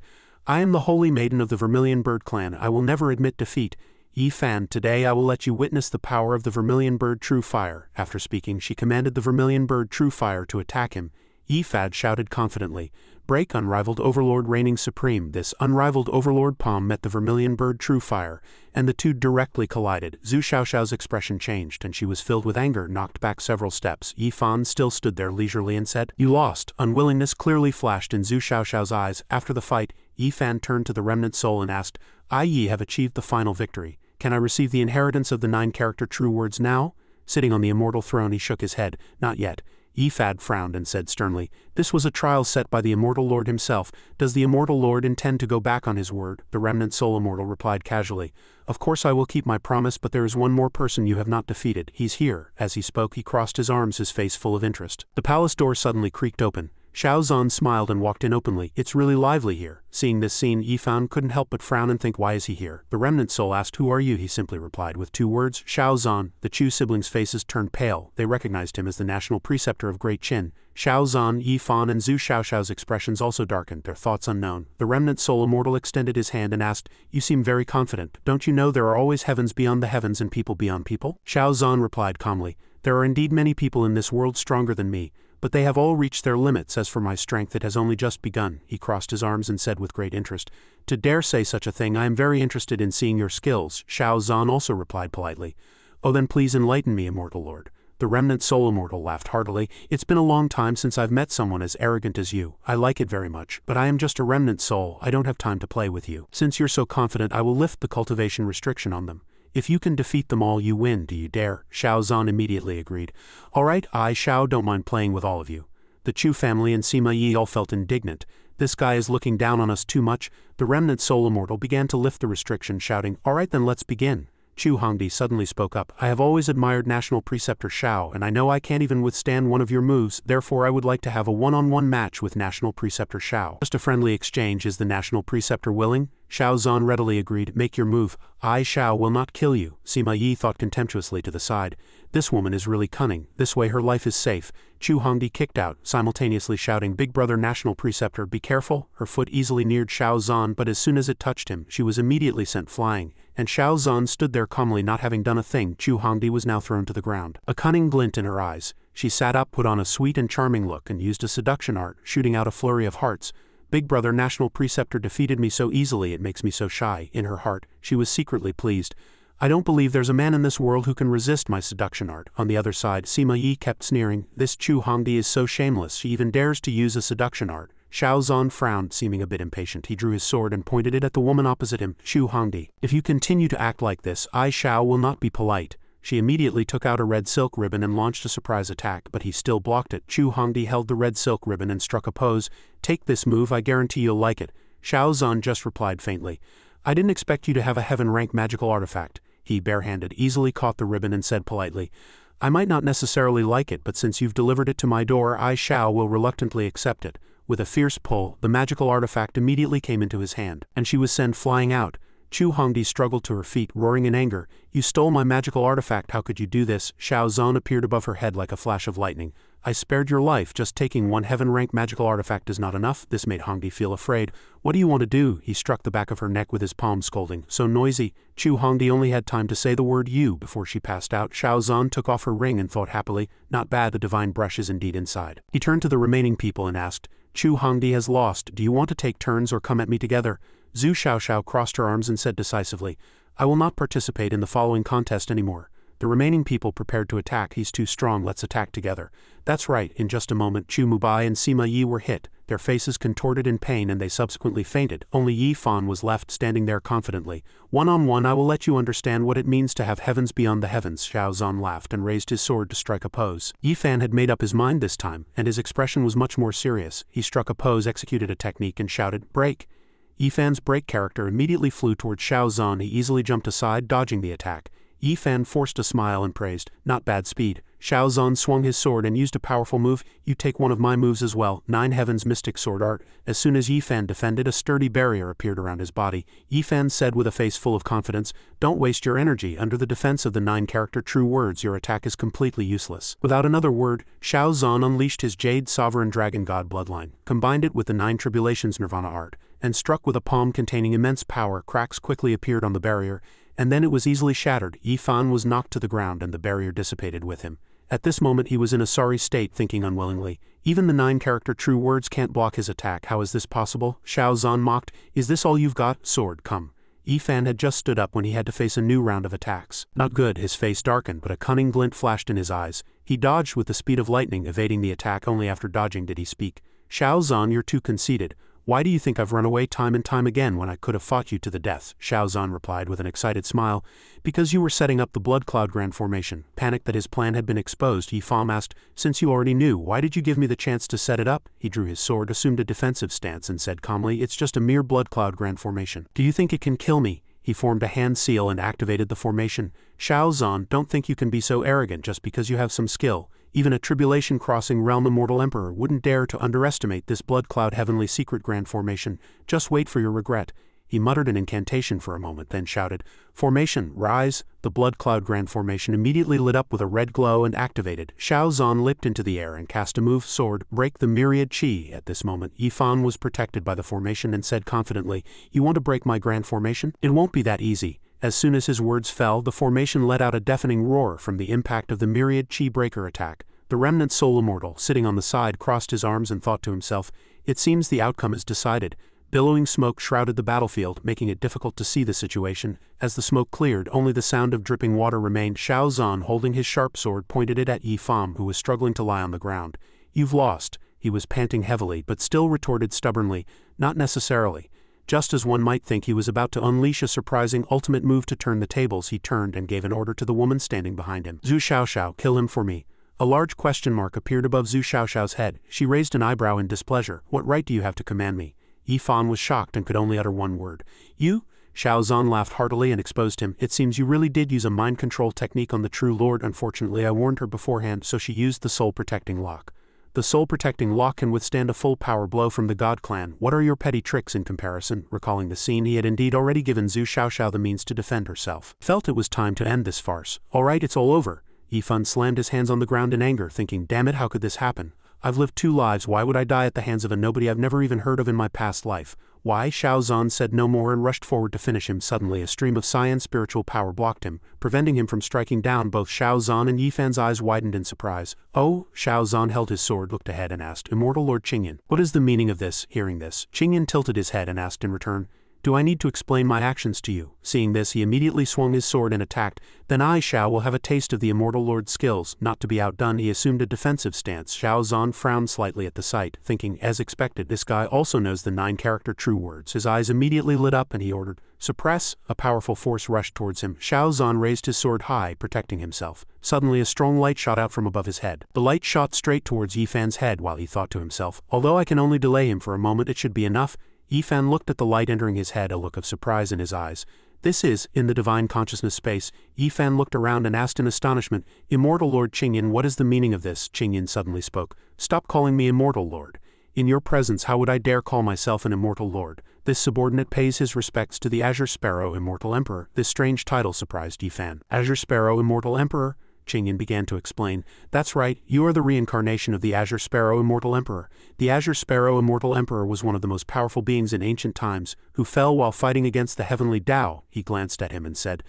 I am the holy maiden of the Vermilion Bird clan. I will never admit defeat. Yi Fan, today I will let you witness the power of the Vermilion Bird True Fire. After speaking, she commanded the Vermilion Bird True Fire to attack him. Yi Fan shouted confidently, Break, unrivaled overlord reigning supreme. This unrivaled overlord palm met the Vermilion Bird True Fire, and the 2 directly collided. Zhu Xiaoxiao's expression changed, and she was filled with anger, knocked back several steps. Yi Fan still stood there leisurely and said, You lost. Unwillingness clearly flashed in Zhu Xiaoxiao's eyes. After the fight, Yi Fan turned to the remnant soul and asked, I Yi have achieved the final victory. Can I receive the inheritance of the 9-character true words now? Sitting on the immortal throne, he shook his head. Not yet. Yi Fan frowned and said sternly, This was a trial set by the immortal lord himself. Does the immortal lord intend to go back on his word? The remnant soul immortal replied casually, Of course I will keep my promise, but there is one more person you have not defeated. He's here. As he spoke, he crossed his arms, his face full of interest. The palace door suddenly creaked open. Xiao Zhan smiled and walked in openly. It's really lively here. Seeing this scene, Yi Fan couldn't help but frown and think, why is he here? The remnant soul asked, Who are you? He simply replied with 2 words, Xiao Zhan. The Chu siblings' faces turned pale. They recognized him as the national preceptor of Great Qin. Xiao Zhan, Yi Fan and Zhu Xiaoxiao's expressions also darkened, their thoughts unknown. The remnant soul immortal extended his hand and asked, You seem very confident. Don't you know there are always heavens beyond the heavens and people beyond people? Xiao Zhan replied calmly, There are indeed many people in this world stronger than me, but they have all reached their limits. As for my strength, it has only just begun. He crossed his arms and said with great interest, To dare say such a thing, I am very interested in seeing your skills. Xiao Zhan also replied politely, Oh then please enlighten me, immortal lord. The remnant soul immortal laughed heartily. It's been a long time since I've met someone as arrogant as you. I like it very much, but I am just a remnant soul. I don't have time to play with you. Since you're so confident, I will lift the cultivation restriction on them. If you can defeat them all, you win. Do you dare? Xiao Zhan immediately agreed. All right, I, Xiao, don't mind playing with all of you. The Chu family and Sima Yi all felt indignant. This guy is looking down on us too much. The remnant soul immortal began to lift the restriction, shouting, All right then, let's begin. Chu Hongdi suddenly spoke up. I have always admired National Preceptor Xiao, and I know I can't even withstand one of your moves, therefore I would like to have a one-on-one match with National Preceptor Xiao. Just a friendly exchange. Is the National Preceptor willing? Xiao Zhan readily agreed. Make your move. I, Xiao, will not kill you. Sima Yi thought contemptuously to the side. This woman is really cunning. This way her life is safe. Chu Hongdi kicked out, simultaneously shouting, Big brother National Preceptor, be careful. Her foot easily neared Xiao Zhan, but as soon as it touched him, she was immediately sent flying, and Xiao Zhan stood there calmly, not having done a thing. Chu Hongdi was now thrown to the ground. A cunning glint in her eyes, she sat up, put on a sweet and charming look, and used a seduction art, shooting out a flurry of hearts. Big brother National Preceptor defeated me so easily, it makes me so shy. In her heart, she was secretly pleased. I don't believe there's a man in this world who can resist my seduction art. On the other side, Sima Yi kept sneering. This Chu Hongdi is so shameless, she even dares to use a seduction art. Xiao Zhan frowned, seeming a bit impatient. He drew his sword and pointed it at the woman opposite him. Chu Hongdi, if you continue to act like this, I, Xiao, will not be polite. She immediately took out a red silk ribbon and launched a surprise attack, but he still blocked it. Chu Hongdi held the red silk ribbon and struck a pose. Take this move, I guarantee you'll like it. Xiao Zhan just replied faintly. I didn't expect you to have a heaven-rank magical artifact. He, barehanded, easily caught the ribbon and said politely, I might not necessarily like it, but since you've delivered it to my door, I will reluctantly accept it. With a fierce pull, the magical artifact immediately came into his hand, and she was sent flying out. Chu Hongdi struggled to her feet, roaring in anger. You stole my magical artifact, how could you do this? Xiao Zhan appeared above her head like a flash of lightning. I spared your life, just taking one heaven-rank magical artifact is not enough. This made Hongdi feel afraid. What do you want to do? He struck the back of her neck with his palm, scolding. So noisy. Chu Hongdi only had time to say the word you before she passed out. Xiao Zhan took off her ring and thought happily, not bad, the divine brush is indeed inside. He turned to the remaining people and asked, Chu Hongdi has lost, do you want to take turns or come at me together? Zhu Xiaoxiao crossed her arms and said decisively, I will not participate in the following contest anymore. The remaining people prepared to attack. He's too strong, let's attack together. That's right, in just a moment Chu Mubai and Sima Yi were hit, their faces contorted in pain and they subsequently fainted. Only Yi Fan was left standing there confidently. One-on-one I will let you understand what it means to have heavens beyond the heavens. Xiao Zhan laughed and raised his sword to strike a pose. Yi Fan had made up his mind this time, and his expression was much more serious. He struck a pose, executed a technique and shouted, break. Yi Fan's break character immediately flew towards Xiao Zhan. He easily jumped aside, dodging the attack. Yi Fan forced a smile and praised, not bad speed. Xiao Zhan swung his sword and used a powerful move. You take one of my moves as well. 9 Heavens Mystic Sword Art. As soon as Yi Fan defended, a sturdy barrier appeared around his body. Yi Fan said with a face full of confidence, don't waste your energy. Under the defense of the 9-character true words, your attack is completely useless. Without another word, Xiao Zhan unleashed his Jade Sovereign Dragon God bloodline, combined it with the 9 Tribulations Nirvana art, and struck with a palm containing immense power. Cracks quickly appeared on the barrier, and then it was easily shattered. Yi Fan was knocked to the ground and the barrier dissipated with him. At this moment he was in a sorry state, thinking unwillingly, even the 9-character true words can't block his attack, how is this possible? Xiao Zhan mocked, is this all you've got? Sword, come. Yi Fan had just stood up when he had to face a new round of attacks. Not good, his face darkened, but a cunning glint flashed in his eyes. He dodged with the speed of lightning, evading the attack. Only after dodging did he speak. Xiao Zhan, you're too conceited. Why do you think I've run away time and time again when I could have fought you to the death? Xiao Zhan replied with an excited smile. Because you were setting up the Blood Cloud Grand Formation. Panicked that his plan had been exposed, Yi Fan asked, since you already knew, why did you give me the chance to set it up? He drew his sword, assumed a defensive stance and said calmly, it's just a mere Blood Cloud Grand Formation. Do you think it can kill me? He formed a hand seal and activated the formation. Xiao Zhan, don't think you can be so arrogant just because you have some skill. Even a tribulation-crossing realm immortal emperor wouldn't dare to underestimate this Blood Cloud Heavenly Secret Grand Formation. Just wait for your regret. He muttered an incantation for a moment, then shouted, Formation, rise! The Blood Cloud Grand Formation immediately lit up with a red glow and activated. Xiao Zhan leaped into the air and cast a move, sword, break the myriad chi. At this moment, Yi Fan was protected by the formation and said confidently, you want to break my Grand Formation? It won't be that easy. As soon as his words fell, the formation let out a deafening roar from the impact of the myriad chi breaker attack. The remnant soul immortal, sitting on the side, crossed his arms and thought to himself, it seems the outcome is decided. Billowing smoke shrouded the battlefield, making it difficult to see the situation. As the smoke cleared, only the sound of dripping water remained. Xiao Zhan, holding his sharp sword, pointed it at Yi Fan, who was struggling to lie on the ground. You've lost. He was panting heavily, but still retorted stubbornly, not necessarily. Just as one might think he was about to unleash a surprising ultimate move to turn the tables, he turned and gave an order to the woman standing behind him. Zhu Xiaoxiao, kill him for me. A large question mark appeared above Zhu Xiaoxiao's head. She raised an eyebrow in displeasure. What right do you have to command me? Yi Fan was shocked and could only utter one word. You? Xiao Zhan laughed heartily and exposed him. It seems you really did use a mind control technique on the true lord. Unfortunately, I warned her beforehand, so she used the soul protecting lock. The soul protecting lock can withstand a full power blow from the God Clan. What are your petty tricks in comparison? Recalling the scene, he had indeed already given Zhu Xiaoxiao the means to defend herself. Felt it was time to end this farce. All right, it's all over. Yi Fan slammed his hands on the ground in anger, thinking, damn it, how could this happen? I've lived 2 lives, why would I die at the hands of a nobody I've never even heard of in my past life? Why? Xiao Zhan said no more and rushed forward to finish him. Suddenly a stream of cyan spiritual power blocked him, preventing him from striking down. Both Xiao Zhan and Yi Fan's eyes widened in surprise. Oh? Xiao Zhan held his sword, looked ahead and asked, Immortal Lord Qingyan, what is the meaning of this? Hearing this, Qingyan tilted his head and asked in return, do I need to explain my actions to you? Seeing this, he immediately swung his sword and attacked. Then I, Xiao, will have a taste of the Immortal Lord's skills. Not to be outdone, he assumed a defensive stance. Xiao Zhan frowned slightly at the sight, thinking, as expected, this guy also knows the 9-character true words. His eyes immediately lit up and he ordered, suppress. A powerful force rushed towards him. Xiao Zhan raised his sword high, protecting himself. Suddenly a strong light shot out from above his head. The light shot straight towards Yi Fan's head while he thought to himself, although I can only delay him for a moment, it should be enough. Yi Fan looked at the light entering his head, a look of surprise in his eyes. This is, in the divine consciousness space. Yifan looked around and asked in astonishment, Immortal Lord Qingyan, what is the meaning of this? Qingyan suddenly spoke. Stop calling me Immortal Lord. In your presence how would I dare call myself an Immortal Lord? This subordinate pays his respects to the Azure Sparrow Immortal Emperor. This strange title surprised Yifan. Azure Sparrow Immortal Emperor? Qingyan began to explain. That's right, you are the reincarnation of the Azure Sparrow Immortal Emperor. The Azure Sparrow Immortal Emperor was one of the most powerful beings in ancient times, who fell while fighting against the heavenly Tao. He glanced at him and said,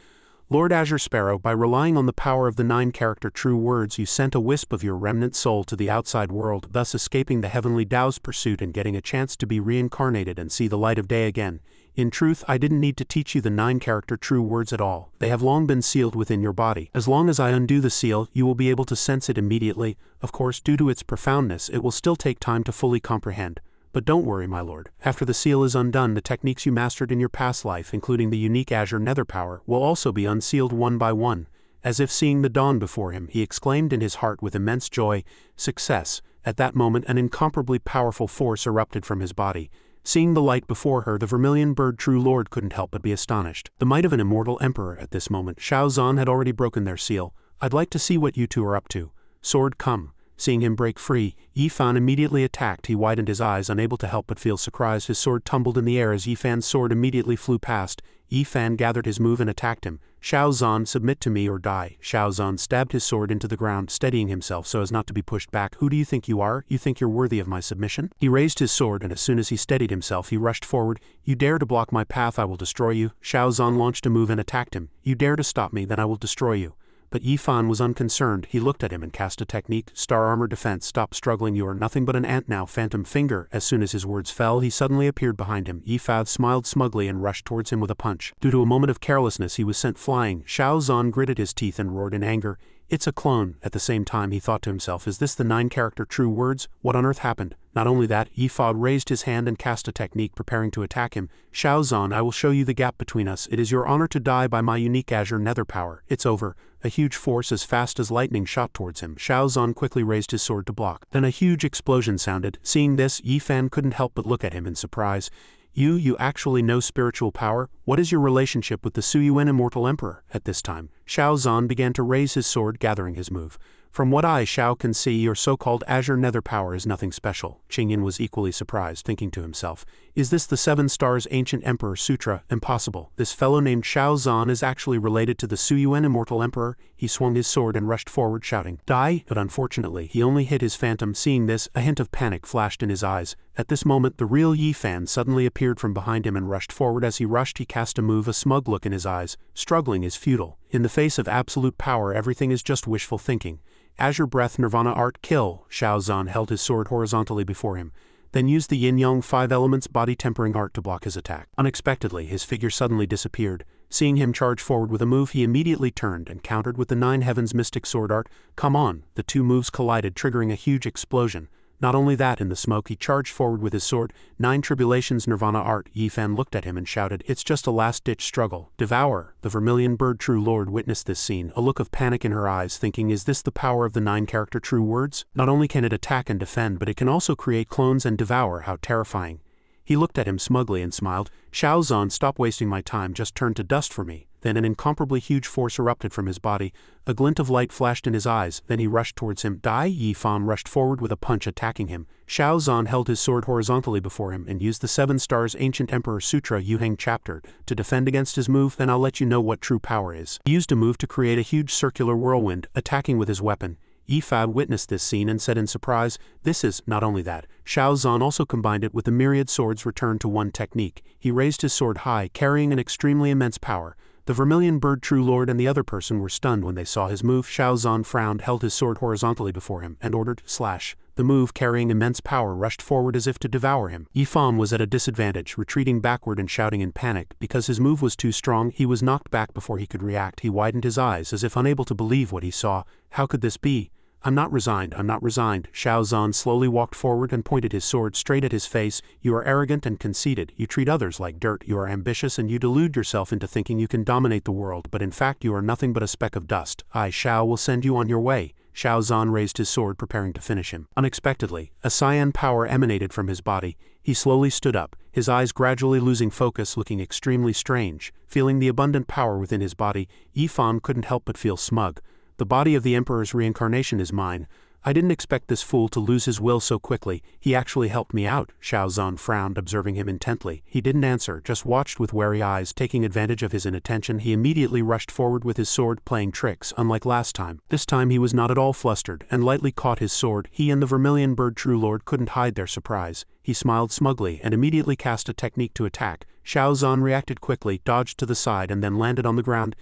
Lord Azure Sparrow, by relying on the power of the 9-character true words, you sent a wisp of your remnant soul to the outside world, thus escaping the heavenly Tao's pursuit and getting a chance to be reincarnated and see the light of day again. In truth, I didn't need to teach you the 9-character true words at all. They have long been sealed within your body. As long as I undo the seal, you will be able to sense it immediately. Of course, due to its profoundness, it will still take time to fully comprehend. But don't worry, my lord. After the seal is undone, the techniques you mastered in your past life, including the unique Azure Nether power, will also be unsealed one by one. As if seeing the dawn before him, he exclaimed in his heart with immense joy, Success! At that moment, an incomparably powerful force erupted from his body. Seeing the light before her, the vermilion bird true lord couldn't help but be astonished. The might of an immortal emperor at this moment. Shao Zhan had already broken their seal. I'd like to see what you two are up to. Sword, come. Seeing him break free, Yifan immediately attacked. He widened his eyes, unable to help but feel surprise. His sword tumbled in the air as Yifan's sword immediately flew past. Yifan gathered his move and attacked him. Shao Zhan, submit to me or die. Shao Zhan stabbed his sword into the ground, steadying himself so as not to be pushed back. Who do you think you are? You think you're worthy of my submission? He raised his sword, and as soon as he steadied himself, he rushed forward. You dare to block my path, I will destroy you. Shao Zhan launched a move and attacked him. You dare to stop me, then I will destroy you. But Yifan was unconcerned. He looked at him and cast a technique. Star Armor Defense. Stop struggling, you are nothing but an ant now. Phantom Finger. As soon as his words fell, he suddenly appeared behind him. Yifan smiled smugly and rushed towards him with a punch. Due to a moment of carelessness, he was sent flying. Shao Zhan gritted his teeth and roared in anger. It's a clone. At the same time, he thought to himself, is this the 9-character true words? What on earth happened? Not only that, Yifan raised his hand and cast a technique, preparing to attack him. Shao Zhan, I will show you the gap between us. It is your honor to die by my unique Azure Nether power. It's over. A huge force as fast as lightning shot towards him. Shao Zhan quickly raised his sword to block. Then a huge explosion sounded. Seeing this, Yifan couldn't help but look at him in surprise. You actually know spiritual power? What is your relationship with the Suyuan Immortal Emperor? At this time, Shao Zhan began to raise his sword, gathering his move. From what I, Shao, can see, your so-called Azure Nether power is nothing special. Qingyan was equally surprised, thinking to himself, is this the 7 Stars Ancient Emperor Sutra? Impossible. This fellow named Shao Zhan is actually related to the Suyuan Immortal Emperor. He swung his sword and rushed forward, shouting, Die! But unfortunately, he only hit his phantom. Seeing this, a hint of panic flashed in his eyes. At this moment, the real Yifan suddenly appeared from behind him and rushed forward. As he rushed, he cast a move, a smug look in his eyes. Struggling is futile. In the face of absolute power, everything is just wishful thinking. Azure Breath Nirvana Art Kill. Shao Zhan held his sword horizontally before him, then used the Yin-Yang 5 Elements Body Tempering Art to block his attack. Unexpectedly, his figure suddenly disappeared. Seeing him charge forward with a move, he immediately turned and countered with the 9 Heavens Mystic Sword Art. Come on! The two moves collided, triggering a huge explosion. Not only that, in the smoke he charged forward with his sword. 9 Tribulations Nirvana Art. Yifan looked at him and shouted, it's just a last-ditch struggle. Devour! The vermilion bird true lord witnessed this scene, a look of panic in her eyes, thinking, is this the power of the 9-character true words? Not only can it attack and defend, but it can also create clones and devour. How terrifying. He looked at him smugly and smiled. Shao Zhan, stop wasting my time, just turn to dust for me. Then an incomparably huge force erupted from his body. A glint of light flashed in his eyes. Then he rushed towards him. Die! Yifan rushed forward with a punch, attacking him. Shao Zhan held his sword horizontally before him and used the 7 Stars Ancient Emperor Sutra Yuheng Chapter to defend against his move. Then I'll let you know what true power is. He used a move to create a huge circular whirlwind, attacking with his weapon. Yifan witnessed this scene and said in surprise, this is, not only that, Shao Zhan also combined it with the myriad swords returned to one technique. He raised his sword high, carrying an extremely immense power. The vermilion bird true lord and the other person were stunned when they saw his move. Shao Zhan frowned, held his sword horizontally before him, and ordered, slash. The move, carrying immense power, rushed forward as if to devour him. Yifan was at a disadvantage, retreating backward and shouting in panic. Because his move was too strong, he was knocked back before he could react. He widened his eyes as if unable to believe what he saw. How could this be? I'm not resigned, I'm not resigned. Shao Zhan slowly walked forward and pointed his sword straight at his face. You are arrogant and conceited. You treat others like dirt. You are ambitious and you delude yourself into thinking you can dominate the world, but in fact you are nothing but a speck of dust. I, Shao, will send you on your way. Xiao Zhan raised his sword preparing to finish him. Unexpectedly, a cyan power emanated from his body. He slowly stood up, his eyes gradually losing focus, looking extremely strange. Feeling the abundant power within his body, Yifan couldn't help but feel smug. The body of the Emperor's reincarnation is mine. I didn't expect this fool to lose his will so quickly. He actually helped me out. Xiao Zhan frowned, observing him intently. He didn't answer, just watched with wary eyes. Taking advantage of his inattention, he immediately rushed forward with his sword, playing tricks, unlike last time. This time he was not at all flustered, and lightly caught his sword. He and the Vermilion Bird True Lord couldn't hide their surprise. He smiled smugly and immediately cast a technique to attack. Xiao Zhan reacted quickly, dodged to the side, and then landed on the ground.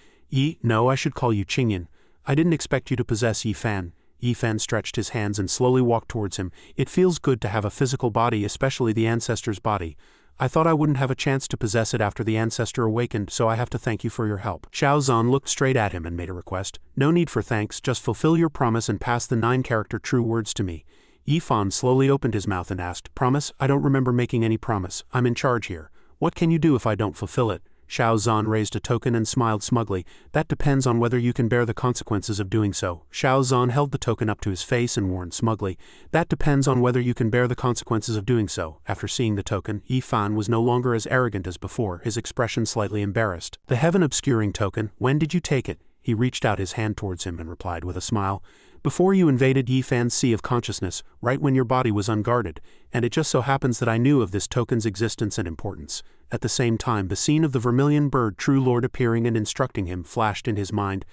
No, I should call you Qingyan. I didn't expect you to possess Yifan. Yifan stretched his hands and slowly walked towards him. It feels good to have a physical body, especially the ancestor's body. I thought I wouldn't have a chance to possess it after the ancestor awakened, so I have to thank you for your help. Xiao Zhan looked straight at him and made a request. No need for thanks, just fulfill your promise and pass the 9-character true words to me. Yifan slowly opened his mouth and asked, Promise? I don't remember making any promise. I'm in charge here. What can you do if I don't fulfill it? Xiao Zhan raised a token and smiled smugly. That depends on whether you can bear the consequences of doing so. Xiao Zhan held the token up to his face and warned smugly. That depends on whether you can bear the consequences of doing so. After seeing the token, Yifan was no longer as arrogant as before, his expression slightly embarrassed. The heaven-obscuring token, when did you take it? He reached out his hand towards him and replied with a smile. Before you invaded Yifan's sea of consciousness, right when your body was unguarded, and it just so happens that I knew of this token's existence and importance. At the same time, the scene of the Vermilion Bird True Lord appearing and instructing him flashed in his mind.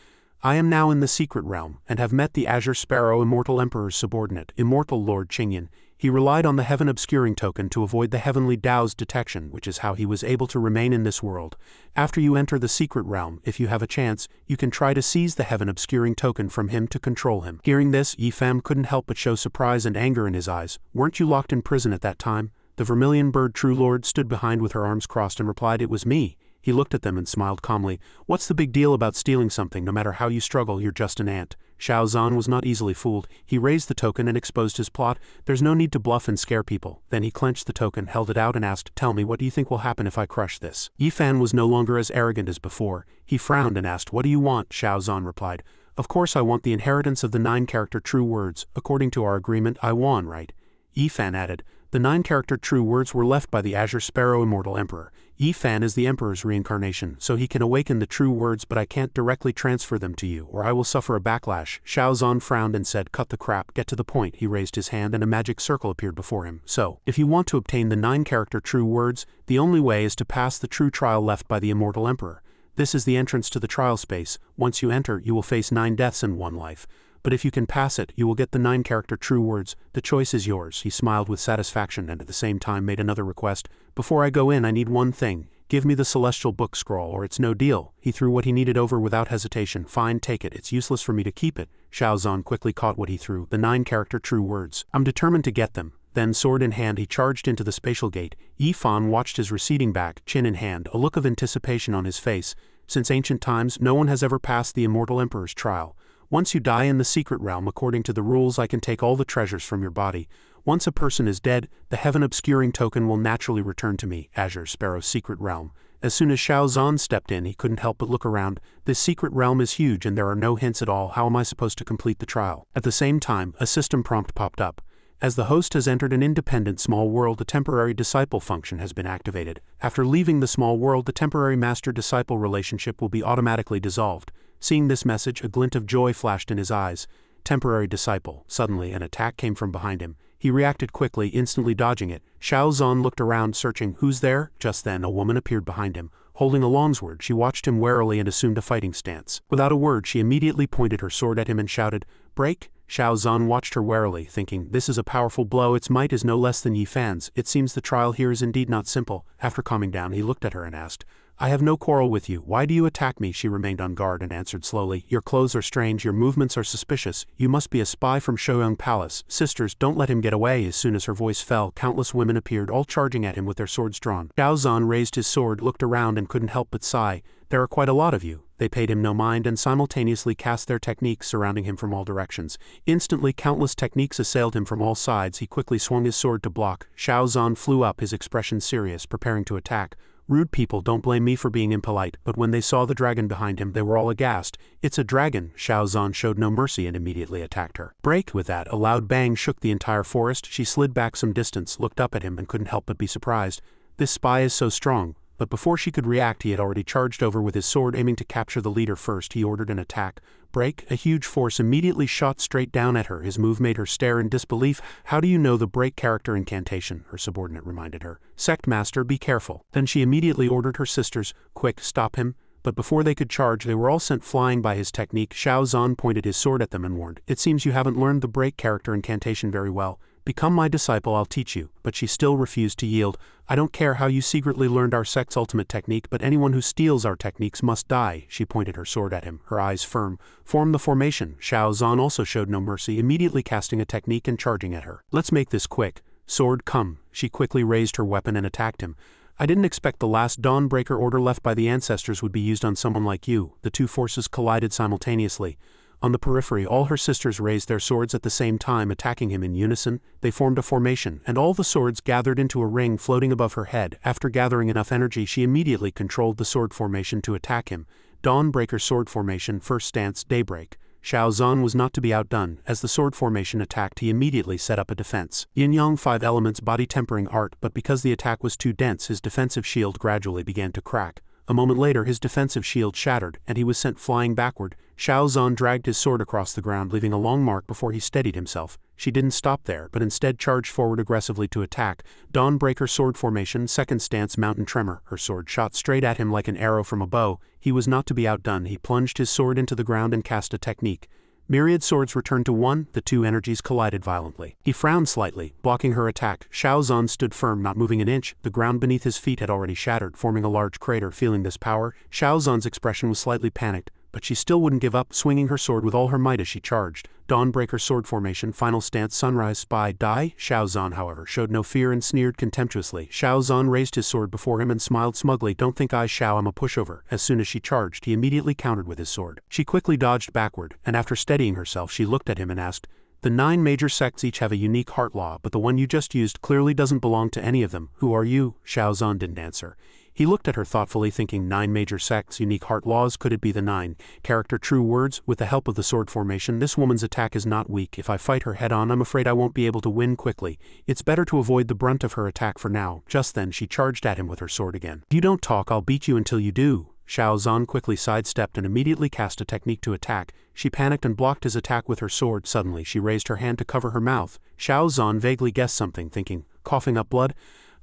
I am now in the secret realm, and have met the Azure Sparrow Immortal Emperor's subordinate, Immortal Lord Qingyan. He relied on the heaven-obscuring token to avoid the heavenly Tao's detection, which is how he was able to remain in this world. After you enter the secret realm, if you have a chance, you can try to seize the heaven-obscuring token from him to control him. Hearing this, Yifan couldn't help but show surprise and anger in his eyes. Weren't you locked in prison at that time? The Vermilion Bird True Lord stood behind with her arms crossed and replied, It was me. He looked at them and smiled calmly. What's the big deal about stealing something? No matter how you struggle, you're just an ant. Xiao Zhan was not easily fooled. He raised the token and exposed his plot. There's no need to bluff and scare people. Then he clenched the token, held it out and asked, Tell me, what do you think will happen if I crush this? Yifan was no longer as arrogant as before. He frowned and asked, What do you want? Xiao Zhan replied, Of course I want the inheritance of the 9-character true words. According to our agreement, I won, right? Yifan added, The 9-character true words were left by the Azure Sparrow Immortal Emperor. Yifan is the Emperor's reincarnation, so he can awaken the true words, but I can't directly transfer them to you, or I will suffer a backlash. Xiao Zhan frowned and said, Cut the crap, get to the point. He raised his hand and a magic circle appeared before him. So, if you want to obtain the 9-character true words, the only way is to pass the true trial left by the Immortal Emperor. This is the entrance to the trial space. Once you enter, you will face 9 deaths in 1 life. But if you can pass it, you will get the 9-character true words. The choice is yours. He smiled with satisfaction and at the same time made another request. Before I go in, I need one thing. Give me the celestial book scroll or it's no deal. He threw what he needed over without hesitation. Fine, take it. It's useless for me to keep it. Xiao Zhan quickly caught what he threw, the 9-character true words. I'm determined to get them. Then, sword in hand, he charged into the spatial gate. Yifan watched his receding back, chin in hand, a look of anticipation on his face. Since ancient times, no one has ever passed the Immortal Emperor's trial. Once you die in the secret realm, according to the rules, I can take all the treasures from your body. Once a person is dead, the heaven-obscuring token will naturally return to me, Azure Sparrow's secret realm. As soon as Xiao Zhan stepped in, he couldn't help but look around. This secret realm is huge and there are no hints at all. How am I supposed to complete the trial? At the same time, a system prompt popped up. As the host has entered an independent small world, a temporary disciple function has been activated. After leaving the small world, the temporary master-disciple relationship will be automatically dissolved. Seeing this message, a glint of joy flashed in his eyes. Temporary disciple. Suddenly, an attack came from behind him. He reacted quickly, instantly dodging it. Xiao Zhan looked around, searching. Who's there? Just then, a woman appeared behind him. Holding a longsword, she watched him warily and assumed a fighting stance. Without a word, she immediately pointed her sword at him and shouted, Break! Xiao Zhan watched her warily, thinking, This is a powerful blow. Its might is no less than Yifan's. It seems the trial here is indeed not simple. After calming down, he looked at her and asked, I have no quarrel with you. Why do you attack me? She remained on guard and answered slowly, Your clothes are strange, your movements are suspicious. You must be a spy from Shouyang Palace. Sisters, don't let him get away. As soon as her voice fell, countless women appeared, all charging at him with their swords drawn. Xiao Zhan raised his sword, looked around and couldn't help but sigh. There are quite a lot of you. They paid him no mind and simultaneously cast their techniques surrounding him from all directions. Instantly, countless techniques assailed him from all sides. He quickly swung his sword to block. Xiao Zhan flew up, his expression serious, preparing to attack. Rude people don't blame me for being impolite, but when they saw the dragon behind him they were all aghast. It's a dragon. Xiao Zhan showed no mercy and immediately attacked her. Break! With that, a loud bang shook the entire forest. She slid back some distance, looked up at him and couldn't help but be surprised. This spy is so strong. But before she could react he had already charged over with his sword, aiming to capture the leader first. He ordered an attack. Break! A huge force immediately shot straight down at her. His move made her stare in disbelief. How do you know the break character incantation? Her subordinate reminded her. Sect master, be careful. Then she immediately ordered her sisters, quick, stop him. But before they could charge they were all sent flying by his technique. Xiao Zhan pointed his sword at them and warned, it seems you haven't learned the break character incantation very well. Become my disciple, I'll teach you. But she still refused to yield. I don't care how you secretly learned our sect's ultimate technique, but anyone who steals our techniques must die. She pointed her sword at him, her eyes firm. Form the formation. Xiao Zhan also showed no mercy, immediately casting a technique and charging at her. Let's make this quick. Sword, come. She quickly raised her weapon and attacked him. I didn't expect the last Dawnbreaker order left by the ancestors would be used on someone like you. The two forces collided simultaneously. On the periphery, all her sisters raised their swords at the same time, attacking him in unison. They formed a formation, and all the swords gathered into a ring floating above her head. After gathering enough energy, she immediately controlled the sword formation to attack him. Dawnbreaker sword formation, first stance, daybreak. Xiao Zhan was not to be outdone. As the sword formation attacked, he immediately set up a defense. Yin-Yang 5 elements body tempering art, but because the attack was too dense, his defensive shield gradually began to crack. A moment later his defensive shield shattered, and he was sent flying backward. Xiao Zhan dragged his sword across the ground, leaving a long mark before he steadied himself. She didn't stop there, but instead charged forward aggressively to attack. Dawnbreaker sword formation, second stance, mountain tremor. Her sword shot straight at him like an arrow from a bow. He was not to be outdone. He plunged his sword into the ground and cast a technique. Myriad swords returned to one. The two energies collided violently. He frowned slightly, blocking her attack. Xiao Zhan stood firm, not moving an inch. The ground beneath his feet had already shattered, forming a large crater. Feeling this power, Xiao Zhan's expression was slightly panicked, but she still wouldn't give up, swinging her sword with all her might as she charged. Dawnbreaker sword formation, final stance, sunrise, spy, die. Xiao Zhan, however, showed no fear and sneered contemptuously. Xiao Zhan raised his sword before him and smiled smugly. Don't think I, Xiao, am a pushover. As soon as she charged, he immediately countered with his sword. She quickly dodged backward, and after steadying herself, she looked at him and asked, the 9 major sects each have a unique heart law, but the one you just used clearly doesn't belong to any of them. Who are you? Xiao Zhan didn't answer. He looked at her thoughtfully, thinking 9 major sects, unique heart laws, could it be the 9 character true words? With the help of the sword formation, this woman's attack is not weak. If I fight her head on, I'm afraid I won't be able to win quickly. It's better to avoid the brunt of her attack for now. Just then she charged at him with her sword again. If you don't talk, I'll beat you until you do. Xiao Zhan quickly sidestepped and immediately cast a technique to attack. She panicked and blocked his attack with her sword. Suddenly she raised her hand to cover her mouth. Xiao Zhan vaguely guessed something, thinking, coughing up blood?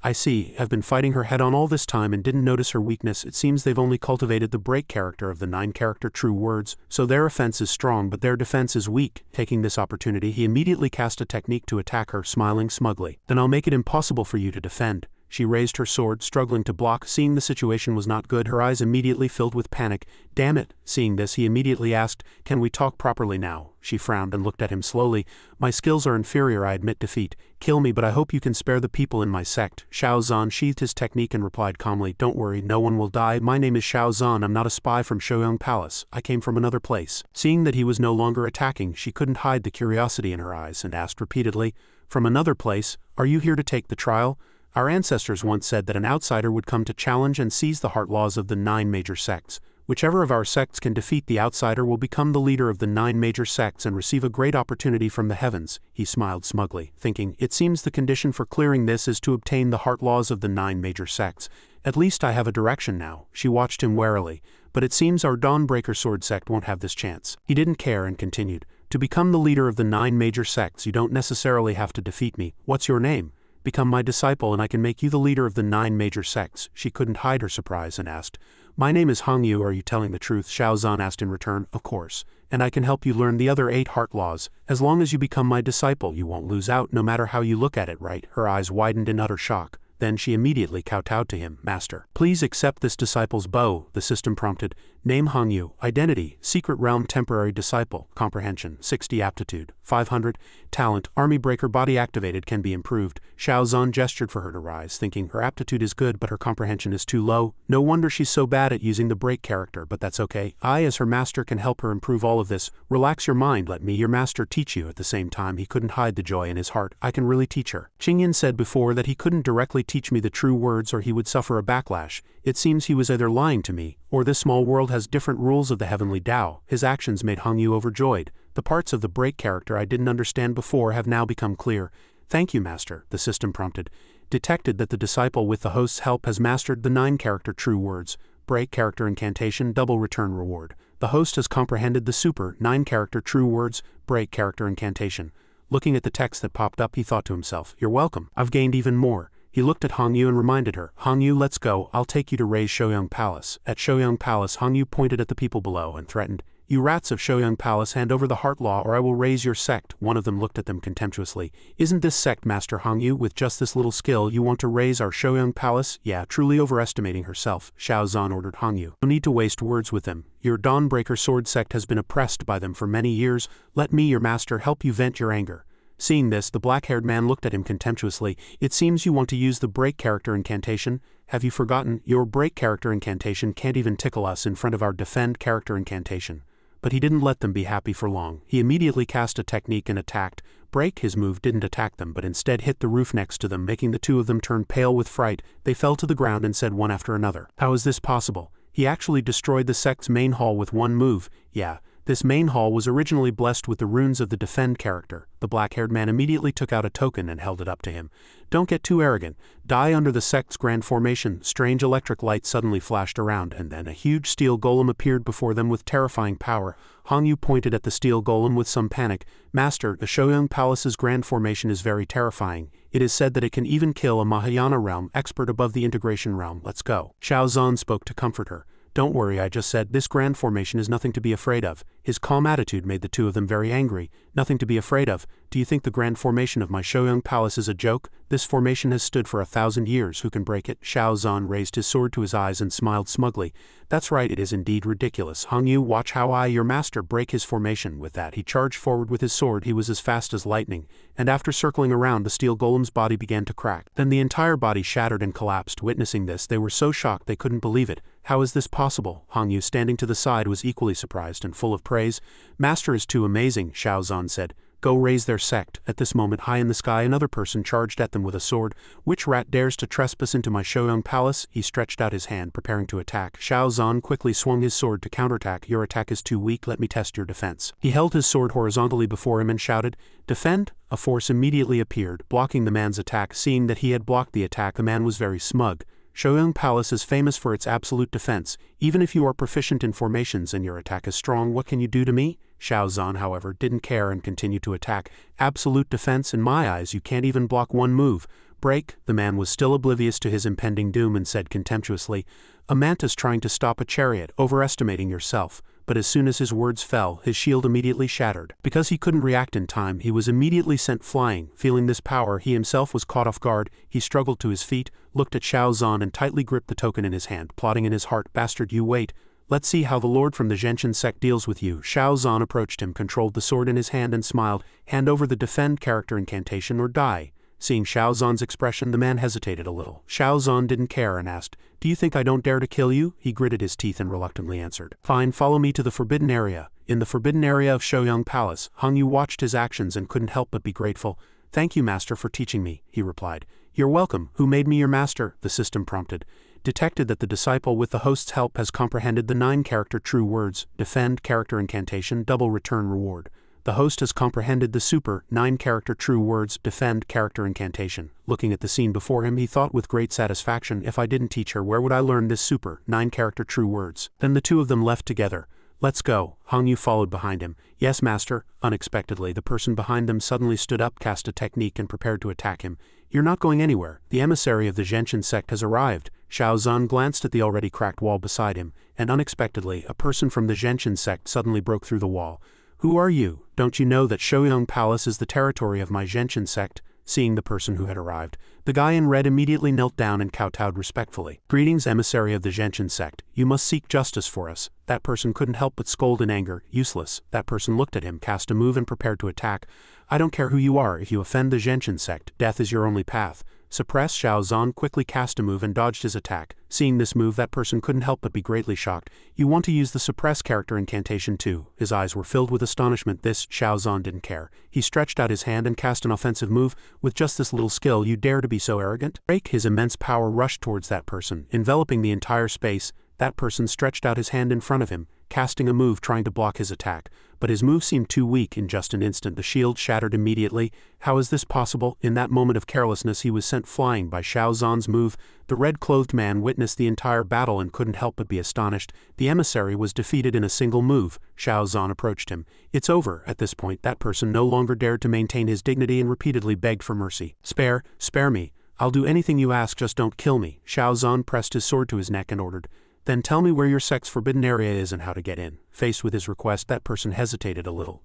I see, I've been fighting her head on all this time and didn't notice her weakness. It seems they've only cultivated the break character of the 9 character true words, so their offense is strong but their defense is weak. Taking this opportunity, he immediately cast a technique to attack her, smiling smugly. Then I'll make it impossible for you to defend. She raised her sword, struggling to block. Seeing the situation was not good, her eyes immediately filled with panic. Damn it! Seeing this, he immediately asked, can we talk properly now? She frowned and looked at him slowly. My skills are inferior, I admit defeat. Kill me, but I hope you can spare the people in my sect. Xiao Zhan sheathed his technique and replied calmly, don't worry, no one will die. My name is Xiao Zhan, I'm not a spy from Shouyang Palace. I came from another place. Seeing that he was no longer attacking, she couldn't hide the curiosity in her eyes and asked repeatedly, from another place? Are you here to take the trial? Our ancestors once said that an outsider would come to challenge and seize the heart laws of the 9 major sects. Whichever of our sects can defeat the outsider will become the leader of the 9 major sects and receive a great opportunity from the heavens. He smiled smugly, thinking, it seems the condition for clearing this is to obtain the heart laws of the 9 major sects. At least I have a direction now. She watched him warily. But it seems our Dawnbreaker sword sect won't have this chance. He didn't care and continued, to become the leader of the 9 major sects you don't necessarily have to defeat me. What's your name? Become my disciple and I can make you the leader of the 9 major sects. She couldn't hide her surprise and asked, my name is Hong Yu, are you telling the truth? Xiao Zhan asked in return, of course. And I can help you learn the other 8 heart laws. As long as you become my disciple, you won't lose out no matter how you look at it, right? Her eyes widened in utter shock. Then she immediately kowtowed to him. Master, please accept this disciple's bow, the system prompted. Name Hongyu, identity, secret realm temporary disciple, comprehension, 60 aptitude, 500, talent, army breaker body activated can be improved. Xiao Zhan gestured for her to rise, thinking her aptitude is good but her comprehension is too low. No wonder she's so bad at using the break character, but that's okay. I as her master can help her improve all of this. Relax your mind, let me, your master, teach you. At the same time he couldn't hide the joy in his heart. I can really teach her. Qingyan said before that he couldn't directly teach me the true words or he would suffer a backlash. It seems he was either lying to me, or this small world has different rules of the heavenly Tao. His actions made Hongyu overjoyed. The parts of the break character I didn't understand before have now become clear. Thank you, Master, the system prompted. Detected that the disciple with the host's help has mastered the 9-character true words, break character incantation, double return reward. The host has comprehended the super 9-character true words, break character incantation. Looking at the text that popped up, he thought to himself, "You're welcome. I've gained even more." He looked at Hongyu and reminded her, "Hongyu, let's go. I'll take you to Rei's Shouyang Palace." At Shouyang Palace, Hongyu pointed at the people below and threatened, "You rats of Shouyang Palace, hand over the heart law or I will raise your sect." One of them looked at them contemptuously. "Isn't this sect, Master Hongyu, with just this little skill you want to raise our Shouyang Palace?" "Yeah, truly overestimating herself," Xiao Zhan ordered Hongyu. "No need to waste words with them. Your Dawnbreaker sword sect has been oppressed by them for many years. Let me, your master, help you vent your anger." Seeing this, the black-haired man looked at him contemptuously. "It seems you want to use the break character incantation. Have you forgotten? Your break character incantation can't even tickle us in front of our defend character incantation." But he didn't let them be happy for long. He immediately cast a technique and attacked. Break, his move, didn't attack them but instead hit the roof next to them, making the two of them turn pale with fright. They fell to the ground and said one after another, "How is this possible? He actually destroyed the sect's main hall with one move." "Yeah. This main hall was originally blessed with the runes of the defend character." The black-haired man immediately took out a token and held it up to him. "Don't get too arrogant. Die under the sect's grand formation." Strange electric light suddenly flashed around, and then a huge steel golem appeared before them with terrifying power. Hongyu pointed at the steel golem with some panic. "Master, the Shouyang Palace's grand formation is very terrifying. It is said that it can even kill a Mahayana realm expert above the integration realm. Let's go." Xiao Zhan spoke to comfort her. "Don't worry, I just said, this grand formation is nothing to be afraid of." His calm attitude made the two of them very angry. "Nothing to be afraid of? Do you think the grand formation of my Shouyang Palace is a joke? This formation has stood for 1,000 years. Who can break it?" Xiao Zhan raised his sword to his eyes and smiled smugly. "That's right, it is indeed ridiculous. Hongyu, watch how I, your master, break his formation." With that, he charged forward with his sword. He was as fast as lightning, and after circling around, the steel golem's body began to crack. Then the entire body shattered and collapsed. Witnessing this, they were so shocked they couldn't believe it. "How is this possible?" Hongyu, standing to the side, was equally surprised and full of praise. "Master is too amazing," Xiao Zhan said. "Go raise their sect." At this moment, high in the sky, another person charged at them with a sword. "Which rat dares to trespass into my Shouyang Palace?" He stretched out his hand, preparing to attack. Xiao Zhan quickly swung his sword to counterattack. "Your attack is too weak, let me test your defense." He held his sword horizontally before him and shouted, "Defend!" A force immediately appeared, blocking the man's attack. Seeing that he had blocked the attack, the man was very smug. Shouyang Palace is famous for its absolute defense. Even if you are proficient in formations and your attack is strong, what can you do to me? Xiao Zhan, however, didn't care and continued to attack. "Absolute defense? In my eyes, you can't even block one move." "Break." The man was still oblivious to his impending doom and said contemptuously, "A mantis trying to stop a chariot, overestimating yourself." But as soon as his words fell, his shield immediately shattered. Because he couldn't react in time, he was immediately sent flying. Feeling this power, he himself was caught off guard. He struggled to his feet, looked at Xiao Zhan and tightly gripped the token in his hand, plotting in his heart, "Bastard, you wait. Let's see how the Lord from the Zhenshin sect deals with you." Xiao Zhan approached him, controlled the sword in his hand and smiled. "Hand over the defend character incantation or die." Seeing Xiao Zhan's expression, the man hesitated a little. Xiao Zhan didn't care and asked, "Do you think I don't dare to kill you?" He gritted his teeth and reluctantly answered, "Fine, follow me to the forbidden area." In the forbidden area of Shouyang Palace, Hongyu watched his actions and couldn't help but be grateful. "Thank you, master, for teaching me," he replied. "You're welcome. Who made me your master?" the system prompted. Detected that the disciple with the host's help has comprehended the 9-character true words, defend character incantation, double return reward. The host has comprehended the super 9-character true words, defend character incantation. Looking at the scene before him, he thought with great satisfaction, "If I didn't teach her, where would I learn this super 9-character true words?" Then the two of them left together. "Let's go." Hongyu followed behind him. "Yes, master." Unexpectedly, the person behind them suddenly stood up, cast a technique and prepared to attack him. "You're not going anywhere. The emissary of the Zhenshin sect has arrived." Xiao Zhan glanced at the already cracked wall beside him, and unexpectedly, a person from the Zhenshin sect suddenly broke through the wall. "Who are you? Don't you know that Shouyang Palace is the territory of my Zhenshin sect?" Seeing the person who had arrived, the guy in red immediately knelt down and kowtowed respectfully. "Greetings, emissary of the Zhenshin sect. You must seek justice for us." That person couldn't help but scold in anger. "Useless." That person looked at him, cast a move and prepared to attack. "I don't care who you are. If you offend the Zhenshin sect, death is your only path." Suppress. Xiao Zhan quickly cast a move and dodged his attack. Seeing this move, that person couldn't help but be greatly shocked. You want to use the suppress character incantation too? His eyes were filled with astonishment. This, Xiao Zhan didn't care. He stretched out his hand and cast an offensive move. With just this little skill, you dare to be so arrogant? Break. His immense power rushed towards that person, enveloping the entire space. That person stretched out his hand in front of him, casting a move trying to block his attack. But his move seemed too weak. In just an instant the shield shattered immediately. How is this possible? In that moment of carelessness he was sent flying by Xiao Zhan's move. The red-clothed man witnessed the entire battle and couldn't help but be astonished. The emissary was defeated in a single move. Xiao Zhan approached him. It's over. At this point that person no longer dared to maintain his dignity and repeatedly begged for mercy. Spare me. I'll do anything you ask, just don't kill me. Xiao Zhan pressed his sword to his neck and ordered, then tell me where your sex-forbidden area is and how to get in. Faced with his request, that person hesitated a little.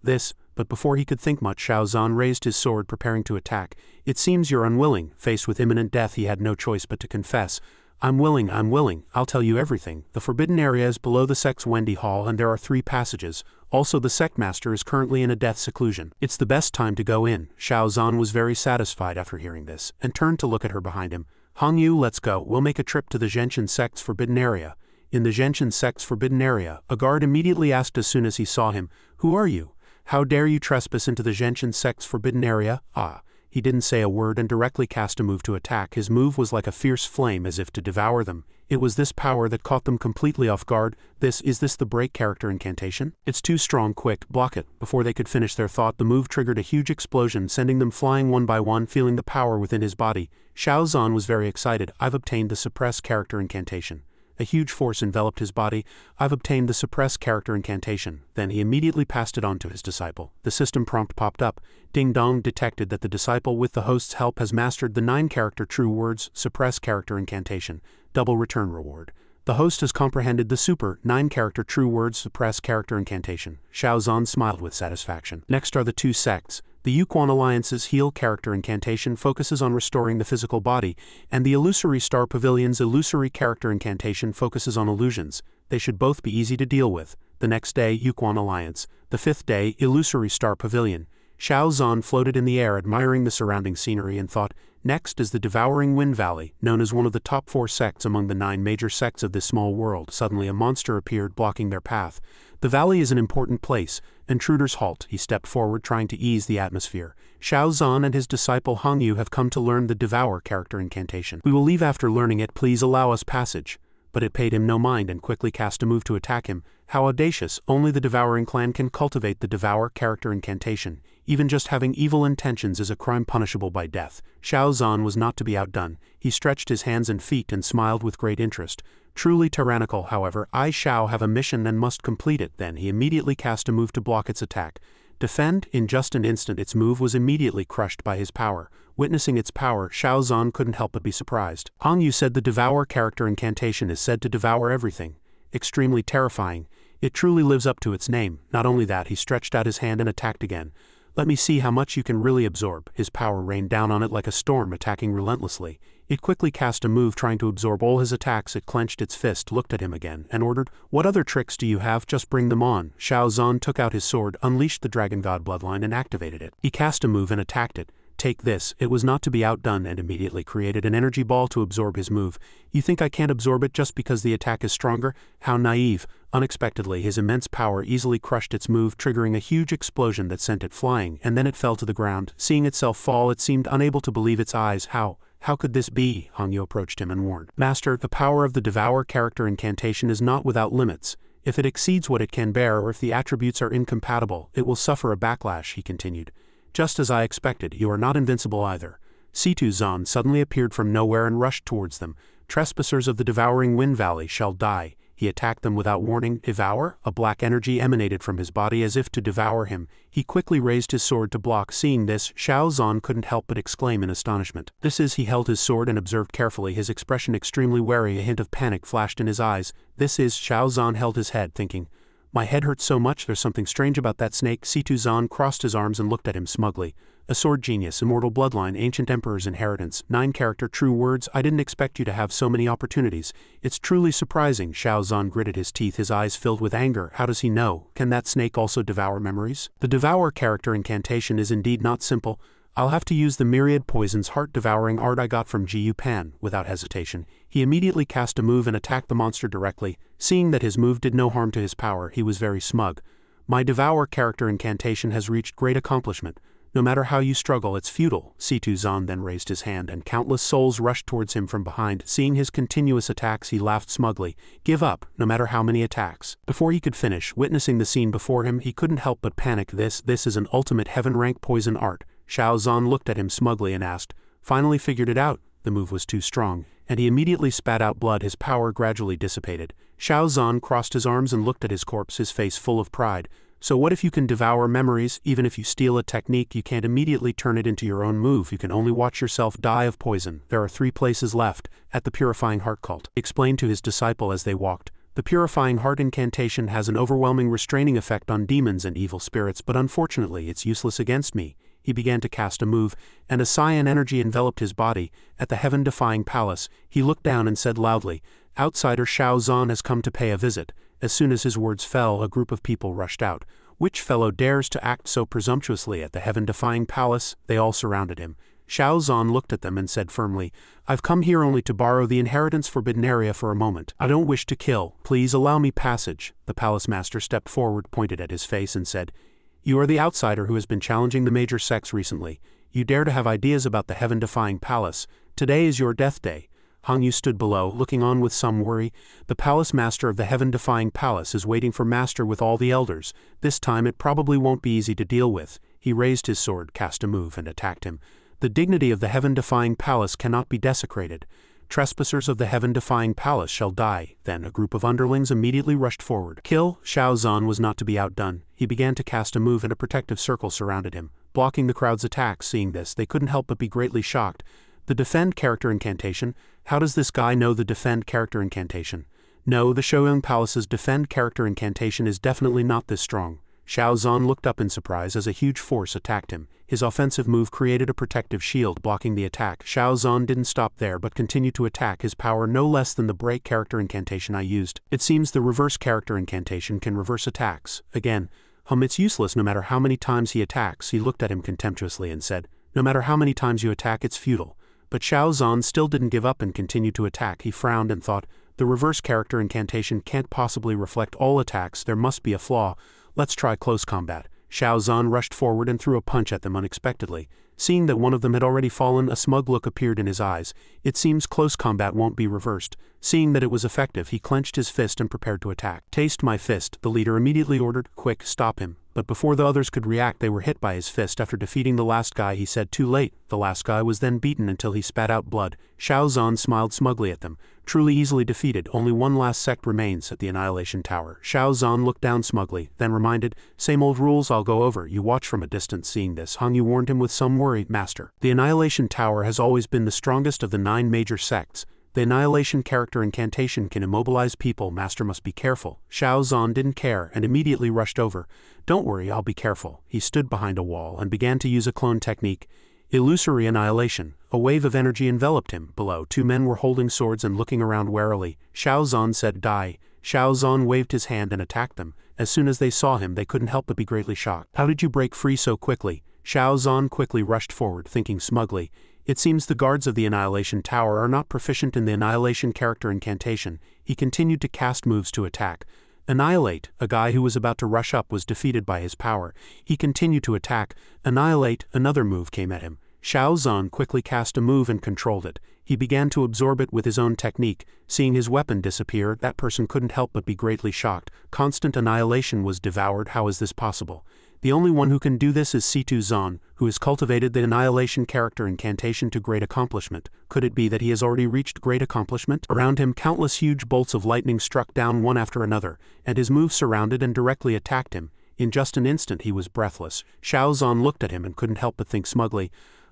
But before he could think much, Xiao Zhan raised his sword, preparing to attack. It seems you're unwilling. Faced with imminent death, he had no choice but to confess. I'm willing. I'll tell you everything. The forbidden area is below the Sex Wendy Hall and there are 3 passages. Also, the sect master is currently in a death seclusion. It's the best time to go in. Xiao Zhan was very satisfied after hearing this, and turned to look at her behind him. Hong Yu, let's go. We'll make a trip to the Zhenshin sect's forbidden area. In the Zhenshin sect's forbidden area, a guard immediately asked as soon as he saw him, "Who are you? How dare you trespass into the Zhenshin sect's forbidden area?" He didn't say a word and directly cast a move to attack. His move was like a fierce flame, as if to devour them. It was this power that caught them completely off guard. Is this the break character incantation? It's too strong. Quick, block it. Before they could finish their thought, the move triggered a huge explosion, sending them flying one by one, feeling the power within his body. Xiao Zhan was very excited. I've obtained the suppress character incantation. A huge force enveloped his body. I've obtained the suppress character incantation. Then he immediately passed it on to his disciple. The system prompt popped up. Ding dong, detected that the disciple with the host's help has mastered the 9-character true words suppress character incantation. Double return reward. The host has comprehended the super 9-character true words suppress character incantation. Xiao Zhan smiled with satisfaction. Next are the 2 sects. The Yuquan Alliance's heal character incantation focuses on restoring the physical body, and the Illusory Star Pavilion's illusory character incantation focuses on illusions. They should both be easy to deal with. The next day, Yuquan Alliance. The 5th day, Illusory Star Pavilion. Xiao Zhan floated in the air, admiring the surrounding scenery, and thought, next is the Devouring Wind Valley, known as one of the top 4 sects among the 9 major sects of this small world. Suddenly a monster appeared, blocking their path. The valley is an important place. Intruders halt. He stepped forward, trying to ease the atmosphere. Xiao Zhan and his disciple Hong Yu have come to learn the Devour character incantation. We will leave after learning it. Please allow us passage. But it paid him no mind and quickly cast a move to attack him. How audacious! Only the Devouring clan can cultivate the Devour character incantation. Even just having evil intentions is a crime punishable by death. Xiao Zhan was not to be outdone. He stretched his hands and feet and smiled with great interest. Truly tyrannical, however, I shall have a mission and must complete it. Then he immediately cast a move to block its attack. Defend. In just an instant its move was immediately crushed by his power. Witnessing its power, Xiao Zhan couldn't help but be surprised. Hong Yu said the Devour character incantation is said to devour everything. Extremely terrifying. It truly lives up to its name. Not only that, he stretched out his hand and attacked again. Let me see how much you can really absorb. His power rained down on it like a storm, attacking relentlessly. It quickly cast a move trying to absorb all his attacks. It clenched its fist, looked at him again, and ordered, "What other tricks do you have? Just bring them on." Xiao Zhan took out his sword, unleashed the Dragon God bloodline and activated it. He cast a move and attacked it. Take this. It was not to be outdone and immediately created an energy ball to absorb his move. You think I can't absorb it just because the attack is stronger? How naive. Unexpectedly, his immense power easily crushed its move, triggering a huge explosion that sent it flying, and then it fell to the ground. Seeing itself fall, it seemed unable to believe its eyes. How could this be? Hong Yu approached him and warned. Master, the power of the Devour character incantation is not without limits. If it exceeds what it can bear or if the attributes are incompatible, it will suffer a backlash, he continued. Just as I expected, you are not invincible either. Situ Zhan suddenly appeared from nowhere and rushed towards them. Trespassers of the Devouring Wind Valley shall die. He attacked them without warning. Devour? A black energy emanated from his body as if to devour him. He quickly raised his sword to block. Seeing this, Xiao Zhan couldn't help but exclaim in astonishment. He held his sword and observed carefully, his expression extremely wary. A hint of panic flashed in his eyes. Xiao Zhan held his head, thinking, my head hurts so much, there's something strange about that snake. Situ Zhan crossed his arms and looked at him smugly. A sword genius, immortal bloodline, ancient emperor's inheritance, 9-character true words. I didn't expect you to have so many opportunities. It's truly surprising. Xiao Zhan gritted his teeth, his eyes filled with anger. How does he know? Can that snake also devour memories? The Devour character incantation is indeed not simple. I'll have to use the myriad poisons heart-devouring art I got from Gu Pan. Without hesitation, he immediately cast a move and attacked the monster directly. Seeing that his move did no harm to his power, he was very smug. My Devour character incantation has reached great accomplishment. No matter how you struggle, it's futile. Situ Zan then raised his hand and countless souls rushed towards him from behind. Seeing his continuous attacks, he laughed smugly. Give up, no matter how many attacks. Before he could finish, witnessing the scene before him, he couldn't help but panic. This is an ultimate heaven-rank poison art. Xiao Zan looked at him smugly and asked, finally figured it out. The move was too strong, and he immediately spat out blood. His power gradually dissipated. Xiao Zan crossed his arms and looked at his corpse, his face full of pride. So what if you can devour memories? Even if you steal a technique, you can't immediately turn it into your own move. You can only watch yourself die of poison. There are 3 places left, at the Purifying Heart cult. He explained to his disciple as they walked. The Purifying Heart incantation has an overwhelming restraining effect on demons and evil spirits, but unfortunately it's useless against me. He began to cast a move, and a cyan energy enveloped his body. At the heaven-defying palace, he looked down and said loudly, "Outsider Xiao Zan has come to pay a visit." As soon as his words fell, a group of people rushed out. Which fellow dares to act so presumptuously at the heaven-defying palace? They all surrounded him. Xiao Zan looked at them and said firmly, "I've come here only to borrow the inheritance forbidden area for a moment. I don't wish to kill. Please allow me passage." The palace master stepped forward, pointed at his face and said, "You are the outsider who has been challenging the major sects recently. You dare to have ideas about the heaven-defying palace. Today is your death day." Hong Yu stood below, looking on with some worry. The palace master of the heaven-defying palace is waiting for master with all the elders. This time it probably won't be easy to deal with. He raised his sword, cast a move, and attacked him. The dignity of the heaven-defying palace cannot be desecrated. Trespassers of the heaven-defying palace shall die. Then a group of underlings immediately rushed forward. Kill. Xiao Zan was not to be outdone. He began to cast a move and a protective circle surrounded him, blocking the crowd's attacks. Seeing this, they couldn't help but be greatly shocked. The defend character incantation? How does this guy know the defend character incantation? No, the Shouyang Palace's defend character incantation is definitely not this strong. Xiao Zan looked up in surprise as a huge force attacked him. His offensive move created a protective shield blocking the attack. Xiao Zan didn't stop there but continued to attack, his power no less than the break character incantation I used. It seems the reverse character incantation can reverse attacks. Again, it's useless no matter how many times he attacks. He looked at him contemptuously and said, "No matter how many times you attack, it's futile." But Xiao Zan still didn't give up and continued to attack. He frowned and thought, the reverse character incantation can't possibly reflect all attacks, there must be a flaw. Let's try close combat. Xiao Zan rushed forward and threw a punch at them unexpectedly. Seeing that one of them had already fallen, a smug look appeared in his eyes. It seems close combat won't be reversed. Seeing that it was effective, he clenched his fist and prepared to attack. "Taste my fist," the leader immediately ordered. "Quick, stop him." But before the others could react, they were hit by his fist. After defeating the last guy, he said, "Too late." The last guy was then beaten until he spat out blood. Xiao Zan smiled smugly at them. Truly easily defeated, only one last sect remains at the Annihilation Tower. Xiao Zan looked down smugly, then reminded, "Same old rules I'll go over, you watch from a distance." Seeing this, Hong Yu warned him with some worry, "Master, the Annihilation Tower has always been the strongest of the 9 major sects. The Annihilation character incantation can immobilize people. Master must be careful." Xiao Zan didn't care and immediately rushed over. "Don't worry, I'll be careful." He stood behind a wall and began to use a clone technique. Illusory annihilation. A wave of energy enveloped him. Below, 2 men were holding swords and looking around warily. Xiao Zan said, "Die." Xiao Zan waved his hand and attacked them. As soon as they saw him, they couldn't help but be greatly shocked. "How did you break free so quickly?" Xiao Zan quickly rushed forward, thinking smugly, "It seems the guards of the Annihilation Tower are not proficient in the Annihilation character incantation." He continued to cast moves to attack. Annihilate. A guy who was about to rush up was defeated by his power. He continued to attack. Annihilate. Another move came at him. Xiao Zan quickly cast a move and controlled it. He began to absorb it with his own technique. Seeing his weapon disappear, that person couldn't help but be greatly shocked. Constant annihilation was devoured. How is this possible? The only one who can do this is Situ Zan, who has cultivated the Annihilation character incantation to great accomplishment. Could it be that he has already reached great accomplishment? Around him, countless huge bolts of lightning struck down one after another, and his move surrounded and directly attacked him. In just an instant he was breathless. Xiao Zan looked at him and couldn't help but think smugly,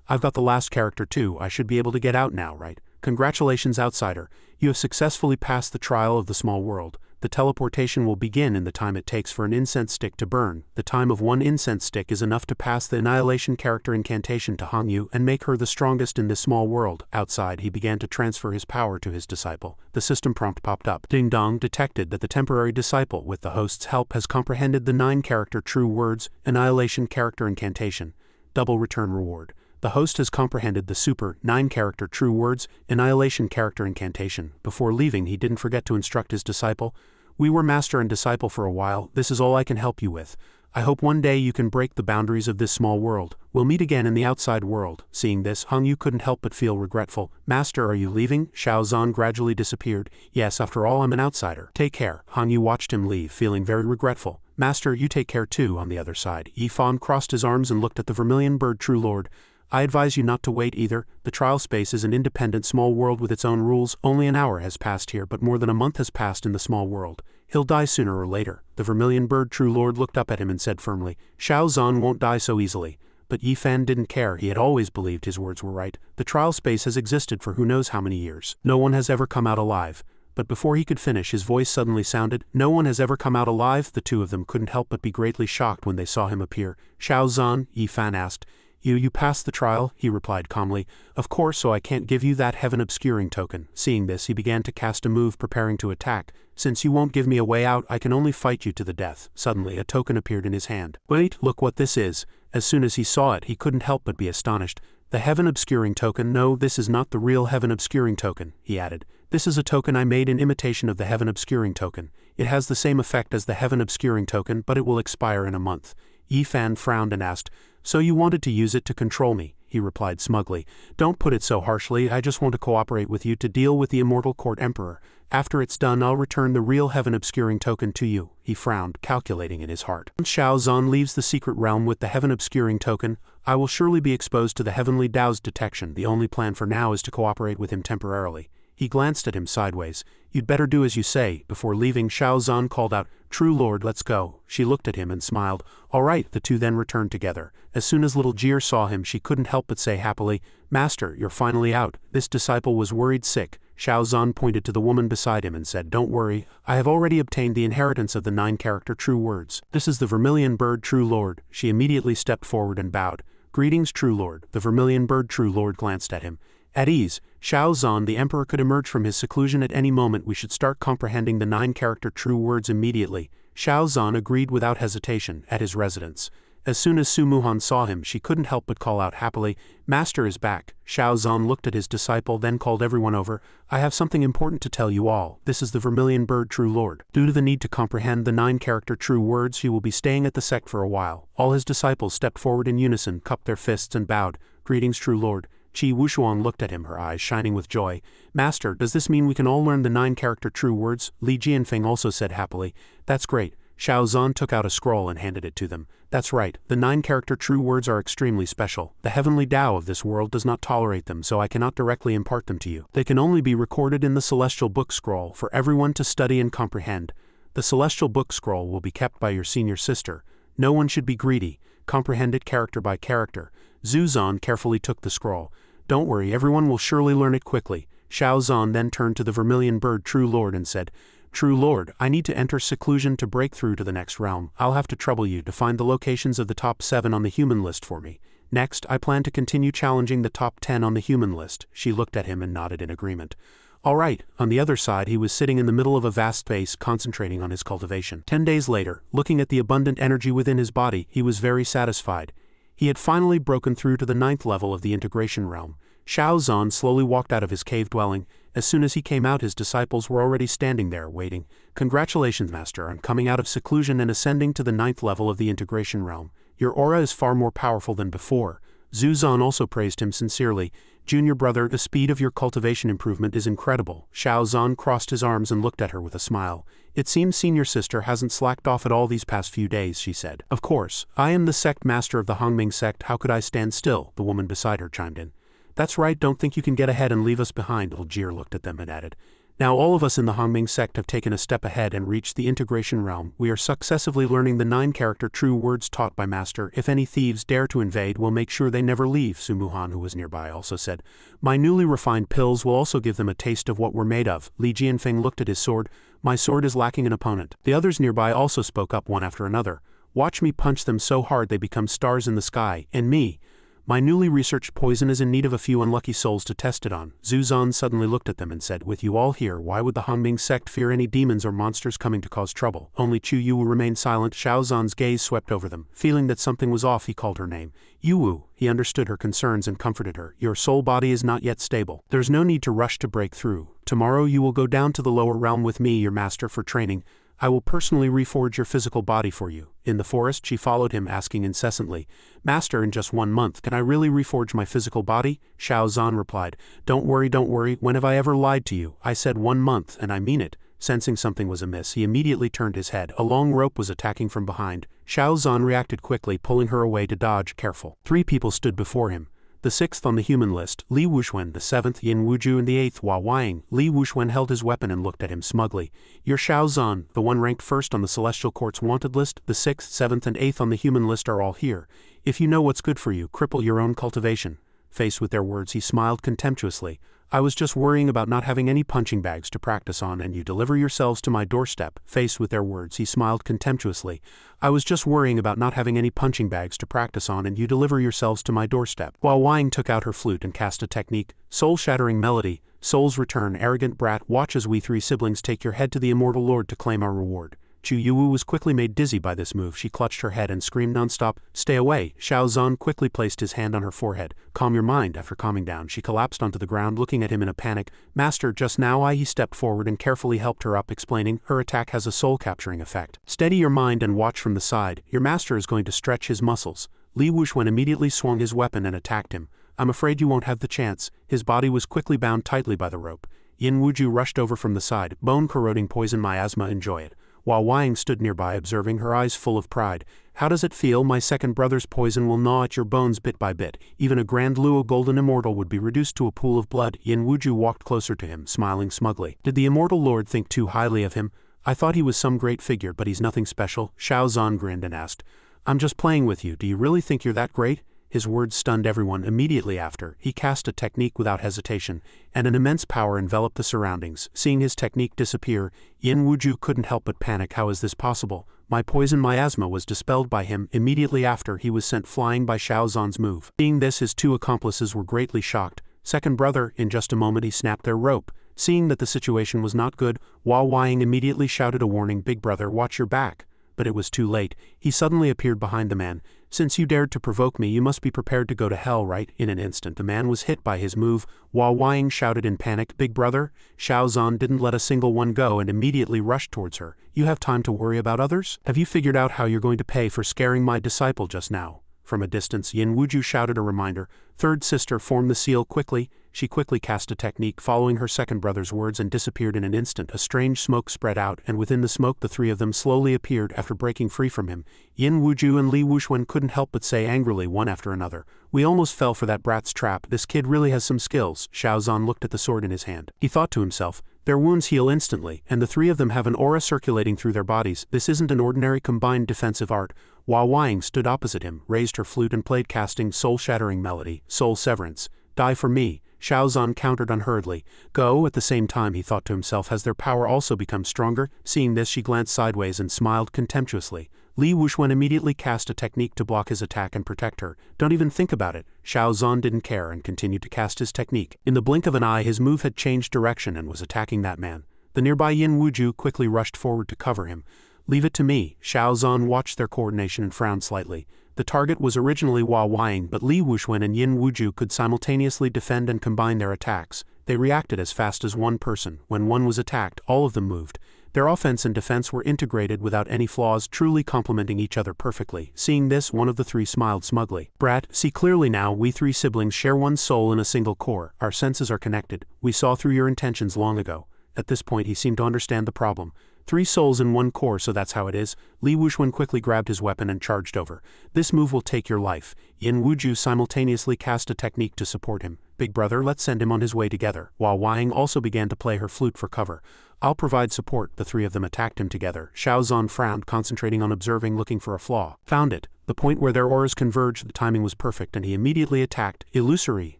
"I've got the last character too. I should be able to get out now, right? Congratulations, outsider. You have successfully passed the trial of the small world. The teleportation will begin in the time it takes for an incense stick to burn. The time of 1 incense stick is enough to pass the Annihilation character incantation to Hong Yu and make her the strongest in this small world." Outside, he began to transfer his power to his disciple. The system prompt popped up. Ding Dong detected that the temporary disciple, with the host's help, has comprehended the 9 character true words, Annihilation character incantation. Double return reward. The host has comprehended the super 9-character true words annihilation character incantation. Before leaving, he didn't forget to instruct his disciple. We were master and disciple for a while. This is all I can help you with. I hope one day you can break the boundaries of this small world. We'll meet again in the outside world. Seeing this, Hung Yu couldn't help but feel regretful. Master, are you leaving? Xiao Zhan gradually disappeared. Yes, after all, I'm an outsider. Take care. Hung Yu watched him leave, feeling very regretful. Master, you take care too. On the other side, Yifan crossed his arms and looked at the vermilion bird true lord. I advise you not to wait either. The trial space is an independent small world with its own rules. Only an hour has passed here, but more than a month has passed in the small world. He'll die sooner or later. The vermilion bird true lord looked up at him and said firmly, Xiao Zhan won't die so easily. But Yifan didn't care. He had always believed his words were right. The trial space has existed for who knows how many years. No one has ever come out alive. But before he could finish, his voice suddenly sounded, no one has ever come out alive. The two of them couldn't help but be greatly shocked when they saw him appear. Xiao Zhan, Yifan asked. You passed the trial, he replied calmly. Of course, so I can't give you that heaven-obscuring token. Seeing this, he began to cast a move, preparing to attack. Since you won't give me a way out, I can only fight you to the death. Suddenly, a token appeared in his hand. Wait, look what this is. As soon as he saw it, he couldn't help but be astonished. The heaven-obscuring token? No, this is not the real heaven-obscuring token, he added. This is a token I made in imitation of the heaven-obscuring token. It has the same effect as the heaven-obscuring token, but it will expire in a month. Yifan frowned and asked, So you wanted to use it to control me, he replied smugly. Don't put it so harshly, I just want to cooperate with you to deal with the immortal court emperor. After it's done, I'll return the real heaven-obscuring token to you, he frowned, calculating in his heart. Xiao Zhan leaves the secret realm with the heaven-obscuring token. I will surely be exposed to the heavenly Tao's detection. The only plan for now is to cooperate with him temporarily. He glanced at him sideways. You'd better do as you say. Before leaving, Xiao Zhan called out, True Lord, let's go. She looked at him and smiled. All right, the two then returned together. As soon as little Jir saw him, she couldn't help but say happily, Master, you're finally out. This disciple was worried sick. Xiao Zhan pointed to the woman beside him and said, Don't worry, I have already obtained the inheritance of the 9-character true words. This is the vermilion bird true lord. She immediately stepped forward and bowed. Greetings, true lord. The vermilion bird true lord glanced at him. At ease, Xiao Zhan, the emperor could emerge from his seclusion at any moment. We should start comprehending the 9-character true words immediately. Xiao Zhan agreed without hesitation, at his residence. As soon as Su Muhan saw him, she couldn't help but call out happily, Master is back. Xiao Zhan looked at his disciple, then called everyone over. I have something important to tell you all. This is the vermilion bird true lord. Due to the need to comprehend the 9-character true words, he will be staying at the sect for a while. All his disciples stepped forward in unison, cupped their fists and bowed. Greetings, true lord. Qi Wushuang looked at him, her eyes shining with joy. Master, does this mean we can all learn the 9-character true words? Li Jianfeng also said happily. That's great. Xiao Zhan took out a scroll and handed it to them. That's right, the 9-character true words are extremely special. The heavenly Tao of this world does not tolerate them, so I cannot directly impart them to you. They can only be recorded in the celestial book scroll for everyone to study and comprehend. The celestial book scroll will be kept by your senior sister. No one should be greedy. Comprehend it character by character. Zhu Zhan carefully took the scroll. Don't worry, everyone will surely learn it quickly. Xiao Zhan then turned to the vermilion bird true lord and said, True Lord, I need to enter seclusion to break through to the next realm. I'll have to trouble you to find the locations of the top 7 on the human list for me. Next, I plan to continue challenging the top 10 on the human list. She looked at him and nodded in agreement. All right. On the other side, he was sitting in the middle of a vast space, concentrating on his cultivation. 10 days later, looking at the abundant energy within his body, he was very satisfied. He had finally broken through to the 9th level of the integration realm. Xiao Zhan slowly walked out of his cave dwelling. As soon as he came out, his disciples were already standing there, waiting. Congratulations, Master, on coming out of seclusion and ascending to the 9th level of the integration realm. Your aura is far more powerful than before. Zhu Zhan also praised him sincerely. Junior brother, the speed of your cultivation improvement is incredible. Xiao Zhan crossed his arms and looked at her with a smile. It seems senior sister hasn't slacked off at all these past few days, she said. Of course, I am the sect master of the Hongming sect. How could I stand still? The woman beside her chimed in. That's right, don't think you can get ahead and leave us behind. Old Jir looked at them and added. Now all of us in the Hongming sect have taken a step ahead and reached the integration realm. We are successively learning the 9-character true words taught by Master. If any thieves dare to invade, we'll make sure they never leave, Su Muhan, who was nearby, also said. My newly refined pills will also give them a taste of what we're made of. Li Jianfeng looked at his sword. My sword is lacking an opponent. The others nearby also spoke up one after another. Watch me punch them so hard they become stars in the sky. And me. My newly researched poison is in need of a few unlucky souls to test it on. Zhu Zan suddenly looked at them and said, with you all here, why would the Hanbing sect fear any demons or monsters coming to cause trouble? Only Chu Yuwu remained silent. Xiao Zan's gaze swept over them. Feeling that something was off, he called her name. Yuwu. He understood her concerns and comforted her. Your soul body is not yet stable. There's no need to rush to break through. Tomorrow you will go down to the lower realm with me, your master, for training. I will personally reforge your physical body for you. In the forest, she followed him, asking incessantly, Master, in just 1 month, can I really reforge my physical body? Xiao Zan replied, Don't worry, when have I ever lied to you? I said 1 month, and I mean it. Sensing something was amiss, he immediately turned his head. A long rope was attacking from behind. Xiao Zan reacted quickly, pulling her away to dodge. Careful. 3 people stood before him. The 6th on the human list, Li Wuxuan, the 7th, Yin Wuju, and the 8th, Hua Weiying. Li Wuxuan held his weapon and looked at him smugly. You're Xiao Zan, the one ranked 1st on the Celestial Court's wanted list. The 6th, 7th, and 8th on the human list are all here. If you know what's good for you, cripple your own cultivation. Faced with their words, he smiled contemptuously. I was just worrying about not having any punching bags to practice on, and you deliver yourselves to my doorstep. Faced with their words, he smiled contemptuously. I was just worrying about not having any punching bags to practice on, and you deliver yourselves to my doorstep. Hua Weiying took out her flute and cast a technique, soul-shattering melody. Soul's return, arrogant brat, watch as we 3 siblings take your head to the immortal lord to claim our reward. Chu Yuwu was quickly made dizzy by this move. She clutched her head and screamed nonstop, Stay away! Xiao Zan quickly placed his hand on her forehead. Calm your mind. After calming down, she collapsed onto the ground, looking at him in a panic. Master, just now he stepped forward and carefully helped her up, explaining, her attack has a soul-capturing effect. Steady your mind and watch from the side. Your master is going to stretch his muscles. Li Wuxuan immediately swung his weapon and attacked him. I'm afraid you won't have the chance. His body was quickly bound tightly by the rope. Yin Wuju rushed over from the side. Bone-corroding poison miasma, enjoy it. Hua Weiying stood nearby, observing, her eyes full of pride. How does it feel? My second brother's poison will gnaw at your bones bit by bit. Even a Grand Luo Golden Immortal would be reduced to a pool of blood. Yin Wuju walked closer to him, smiling smugly. Did the Immortal Lord think too highly of him? I thought he was some great figure, but he's nothing special. Xiao Zan grinned and asked, I'm just playing with you. Do you really think you're that great? His words stunned everyone. Immediately after, he cast a technique without hesitation, and an immense power enveloped the surroundings. Seeing his technique disappear, Yin Wuju couldn't help but panic. How is this possible? My poison miasma was dispelled by him. Immediately after, he was sent flying by Xiao Zan's move. Seeing this, his 2 accomplices were greatly shocked. Second brother, in just a moment he snapped their rope. Seeing that the situation was not good, Hua Weiying immediately shouted a warning, Big brother, watch your back. But it was too late. He suddenly appeared behind the man. Since you dared to provoke me, you must be prepared to go to hell, right? In an instant, the man was hit by his move. Hua Weiying shouted in panic, Big brother? Xiao Zan didn't let a single one go and immediately rushed towards her. You have time to worry about others? Have you figured out how you're going to pay for scaring my disciple just now? From a distance, Yin Wuju shouted a reminder. Third sister formed the seal quickly. She quickly cast a technique, following her second brother's words, and disappeared in an instant. A strange smoke spread out, and within the smoke the 3 of them slowly appeared after breaking free from him. Yin Wuju and Li Wuxuan couldn't help but say angrily one after another, We almost fell for that brat's trap. This kid really has some skills. Xiao Zan looked at the sword in his hand. He thought to himself, their wounds heal instantly, and the 3 of them have an aura circulating through their bodies. This isn't an ordinary combined defensive art. Hua Weiying stood opposite him, raised her flute and played, casting soul-shattering melody, soul severance. Die for me. Xiao Zan countered unhurriedly. Go. At the same time, he thought to himself, has their power also become stronger? Seeing this, she glanced sideways and smiled contemptuously. Li Wuxuan immediately cast a technique to block his attack and protect her. Don't even think about it. Xiao Zan didn't care and continued to cast his technique. In the blink of an eye, his move had changed direction and was attacking that man. The nearby Yin Wuju quickly rushed forward to cover him. Leave it to me. Xiao Zan watched their coordination and frowned slightly. The target was originally Hua Weiying, but Li Wuxuan and Yin Wuju could simultaneously defend and combine their attacks. They reacted as fast as one person. When one was attacked, all of them moved. Their offense and defense were integrated without any flaws, truly complementing each other perfectly. Seeing this, one of the 3 smiled smugly. Brat, see clearly now, we 3 siblings share one soul in a single core. Our senses are connected. We saw through your intentions long ago. At this point, he seemed to understand the problem. 3 souls in one core, so that's how it is. Li Wuxuan quickly grabbed his weapon and charged over. This move will take your life. Yin Wuju simultaneously cast a technique to support him. Big brother, let's send him on his way together. Hua Weiying also began to play her flute for cover. I'll provide support. The 3 of them attacked him together. Xiao Zan frowned, concentrating on observing, looking for a flaw. Found it. The point where their auras converged, the timing was perfect, and he immediately attacked. Illusory.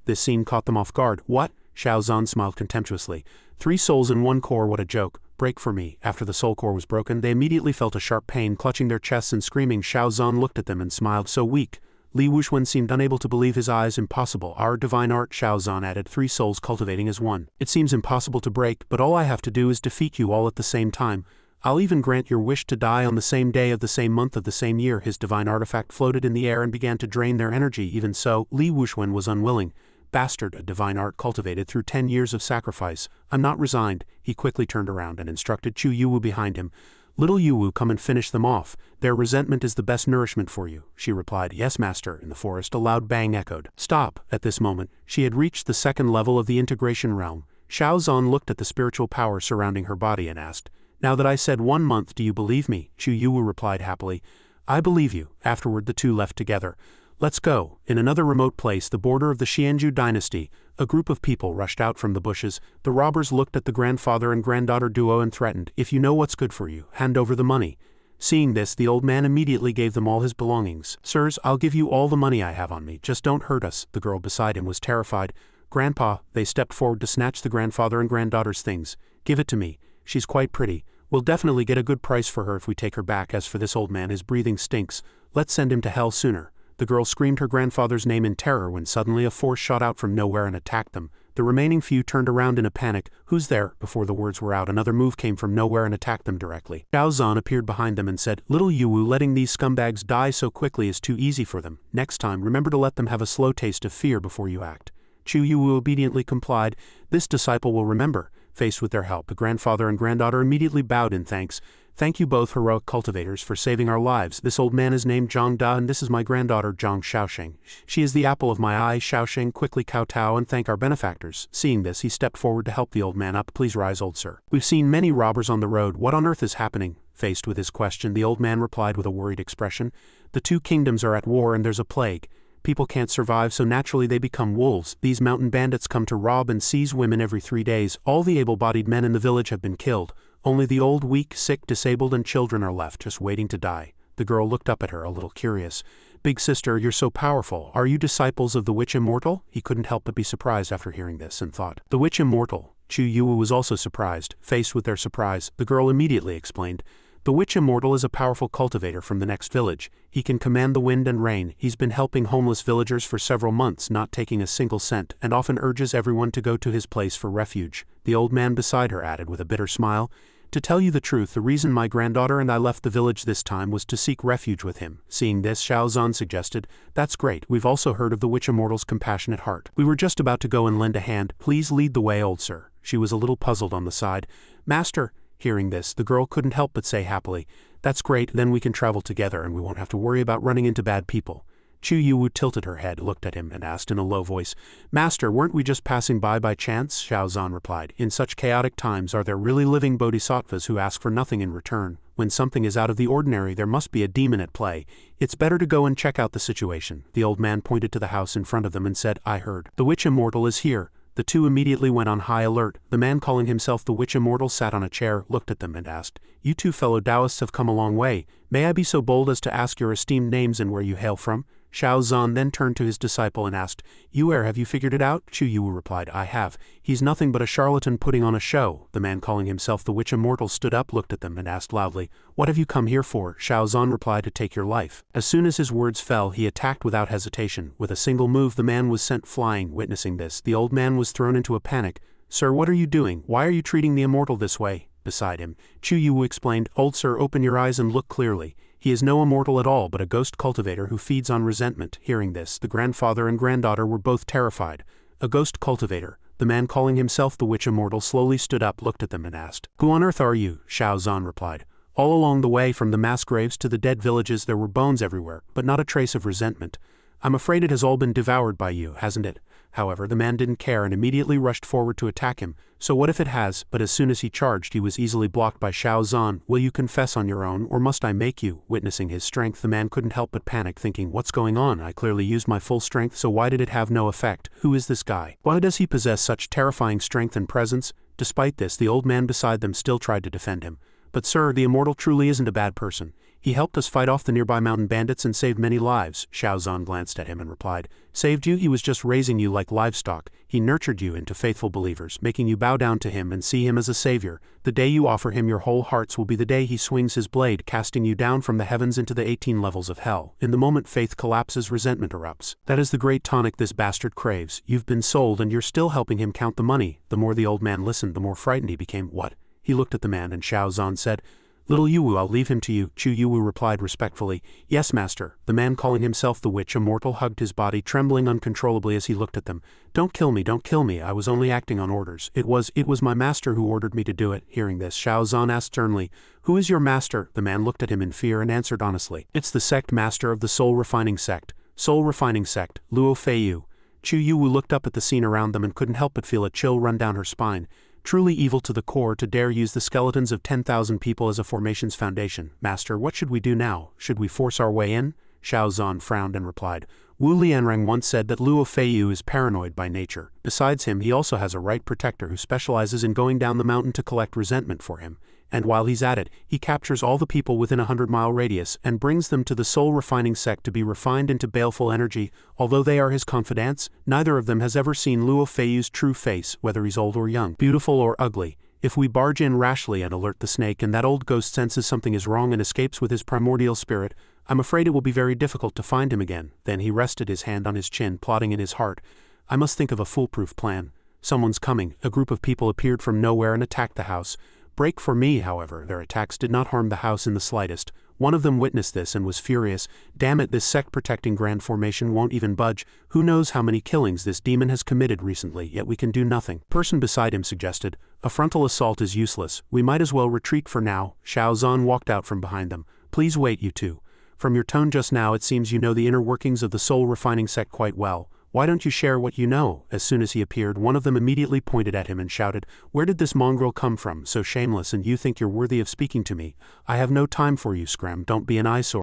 This scene caught them off guard. What? Xiao Zan smiled contemptuously. 3 souls in one core, what a joke. Break for me. After the soul core was broken, they immediately felt a sharp pain clutching their chests and screaming. Xiao Zan looked at them and smiled. So weak. Li Wuxuan seemed unable to believe his eyes. Impossible. Our divine art, Xiaozan added, 3 souls cultivating as one. It seems impossible to break, but all I have to do is defeat you all at the same time. I'll even grant your wish to die on the same day of the same month of the same year. His divine artifact floated in the air and began to drain their energy. Even so, Li Wuxuan was unwilling. Bastard, a divine art cultivated through 10 years of sacrifice. I'm not resigned. He quickly turned around and instructed Chu Yuwu behind him. Little Yuwu, come and finish them off. Their resentment is the best nourishment for you, she replied. Yes, master. In the forest a loud bang echoed. Stop. At this moment, she had reached the second level of the integration realm. Xiaozan looked at the spiritual power surrounding her body and asked, now that I said 1 month, do you believe me? Chu Yuwu replied happily, I believe you. Afterward the two left together. Let's go. In another remote place, the border of the Xianzhu dynasty, a group of people rushed out from the bushes. The robbers looked at the grandfather and granddaughter duo and threatened, if you know what's good for you, hand over the money. Seeing this, the old man immediately gave them all his belongings. Sirs, I'll give you all the money I have on me, just don't hurt us. The girl beside him was terrified. Grandpa, they stepped forward to snatch the grandfather and granddaughter's things. Give it to me. She's quite pretty. We'll definitely get a good price for her if we take her back. As for this old man, his breathing stinks. Let's send him to hell sooner. The girl screamed her grandfather's name in terror when suddenly a force shot out from nowhere and attacked them. The remaining few turned around in a panic. Who's there? Before the words were out, another move came from nowhere and attacked them directly. Xiaozan appeared behind them and said, Little Yuwu, letting these scumbags die so quickly is too easy for them. Next time, remember to let them have a slow taste of fear before you act. Chu Yuwu obediently complied. This disciple will remember. Faced with their help, the grandfather and granddaughter immediately bowed in thanks. Thank you both heroic cultivators for saving our lives. This old man is named Zhang Da and this is my granddaughter Zhang Xiaosheng. She is the apple of my eye. Xiaosheng quickly kowtow and thank our benefactors. Seeing this, he stepped forward to help the old man up. Please rise, old sir. We've seen many robbers on the road. What on earth is happening? Faced with his question, the old man replied with a worried expression. The 2 kingdoms are at war and there's a plague. People can't survive, so naturally they become wolves. These mountain bandits come to rob and seize women every 3 days. All the able-bodied men in the village have been killed. Only the old, weak, sick, disabled, and children are left, just waiting to die. The girl looked up at her, a little curious. Big sister, you're so powerful. Are you disciples of the witch immortal? He couldn't help but be surprised after hearing this and thought, the witch immortal. Chu Yuwu was also surprised. Faced with their surprise, the girl immediately explained, the witch immortal is a powerful cultivator from the next village. He can command the wind and rain. He's been helping homeless villagers for several months, not taking a single cent, and often urges everyone to go to his place for refuge. The old man beside her added with a bitter smile, to tell you the truth, the reason my granddaughter and I left the village this time was to seek refuge with him. Seeing this, Xiaozan suggested, that's great. We've also heard of the witch immortal's compassionate heart. We were just about to go and lend a hand. Please lead the way, old sir. She was a little puzzled on the side. Master. Hearing this, the girl couldn't help but say happily, that's great, then we can travel together and we won't have to worry about running into bad people. Chu Yuwu tilted her head, looked at him, and asked in a low voice, Master, weren't we just passing by chance? Xiaozan replied, in such chaotic times are there really living bodhisattvas who ask for nothing in return? When something is out of the ordinary, there must be a demon at play. It's better to go and check out the situation. The old man pointed to the house in front of them and said, I heard. The witch immortal is here. The two immediately went on high alert. The man calling himself the witch immortal sat on a chair, looked at them and asked, You two fellow Taoists have come a long way. May I be so bold as to ask your esteemed names and where you hail from? Xiaozan then turned to his disciple and asked, have you figured it out? Chu Yuwu replied, I have. He's nothing but a charlatan putting on a show. The man calling himself the witch immortal stood up, looked at them and asked loudly, What have you come here for? Xiaozan replied, to take your life. As soon as his words fell, he attacked without hesitation. With a single move, the man was sent flying. Witnessing this, the old man was thrown into a panic. Sir, what are you doing? Why are you treating the immortal this way? Beside him, Chu Yuwu explained, Old sir, open your eyes and look clearly. He is no immortal at all but a ghost cultivator who feeds on resentment. Hearing this, the grandfather and granddaughter were both terrified. A ghost cultivator. The man calling himself the witch immortal slowly stood up, looked at them and asked, Who on earth are you? Xiaozan replied, All along the way from the mass graves to the dead villages there were bones everywhere, but not a trace of resentment. I'm afraid it has all been devoured by you, hasn't it? However, the man didn't care and immediately rushed forward to attack him. So what if it has? But as soon as he charged, he was easily blocked by Xiaozan. Will you confess on your own, or must I make you? Witnessing his strength, the man couldn't help but panic, thinking, What's going on? I clearly used my full strength, so why did it have no effect? Who is this guy? Why does he possess such terrifying strength and presence? Despite this, the old man beside them still tried to defend him. But sir, the immortal truly isn't a bad person. He helped us fight off the nearby mountain bandits and saved many lives. Xiao Zhan glanced at him and replied, saved you? He was just raising you like livestock. He nurtured you into faithful believers, making you bow down to him and see him as a savior. The day you offer him your whole hearts will be the day he swings his blade, casting you down from the heavens into the 18 levels of hell. In the moment faith collapses, resentment erupts. That is the great tonic this bastard craves. You've been sold and you're still helping him count the money. The more the old man listened, the more frightened he became. What? He looked at the man and Xiao Zhan said, Little Yuwu, I'll leave him to you. Chu Yuwu replied respectfully, Yes, master. The man, calling himself the witch immortal, hugged his body, trembling uncontrollably as he looked at them. Don't kill me, don't kill me. I was only acting on orders. It was my master who ordered me to do it. Hearing this, Xiao Zhan asked sternly, Who is your master? The man looked at him in fear and answered honestly, It's the sect master of the soul refining sect. Soul refining sect, Luo Feiyu. Chu Yuwu looked up at the scene around them and couldn't help but feel a chill run down her spine. Truly evil to the core to dare use the skeletons of 10,000 people as a formation's foundation. Master, what should we do now? Should we force our way in? Xiao Zhan frowned and replied, Wu Lianrang once said that Luo Feiyu is paranoid by nature. Besides him, he also has a right protector who specializes in going down the mountain to collect resentment for him. And while he's at it, he captures all the people within a 100-mile radius and brings them to the soul refining sect to be refined into baleful energy. Although they are his confidants, neither of them has ever seen Luo Feiyu's true face, whether he's old or young, beautiful or ugly. If we barge in rashly and alert the snake and that old ghost senses something is wrong and escapes with his primordial spirit, I'm afraid it will be very difficult to find him again. Then he rested his hand on his chin, plotting in his heart, I must think of a foolproof plan. Someone's coming. A group of people appeared from nowhere and attacked the house. Break for me, however, their attacks did not harm the house in the slightest. One of them witnessed this and was furious. Damn it, this sect-protecting grand formation won't even budge. Who knows how many killings this demon has committed recently, yet we can do nothing. Person beside him suggested, a frontal assault is useless. We might as well retreat for now. Xiao Zhan walked out from behind them. Please wait, you two. From your tone just now it seems you know the inner workings of the soul-refining sect quite well. Why don't you share what you know? As soon as he appeared, one of them immediately pointed at him and shouted, Where did this mongrel come from, so shameless, and you think you're worthy of speaking to me? I have no time for you, Scram, don't be an eyesore.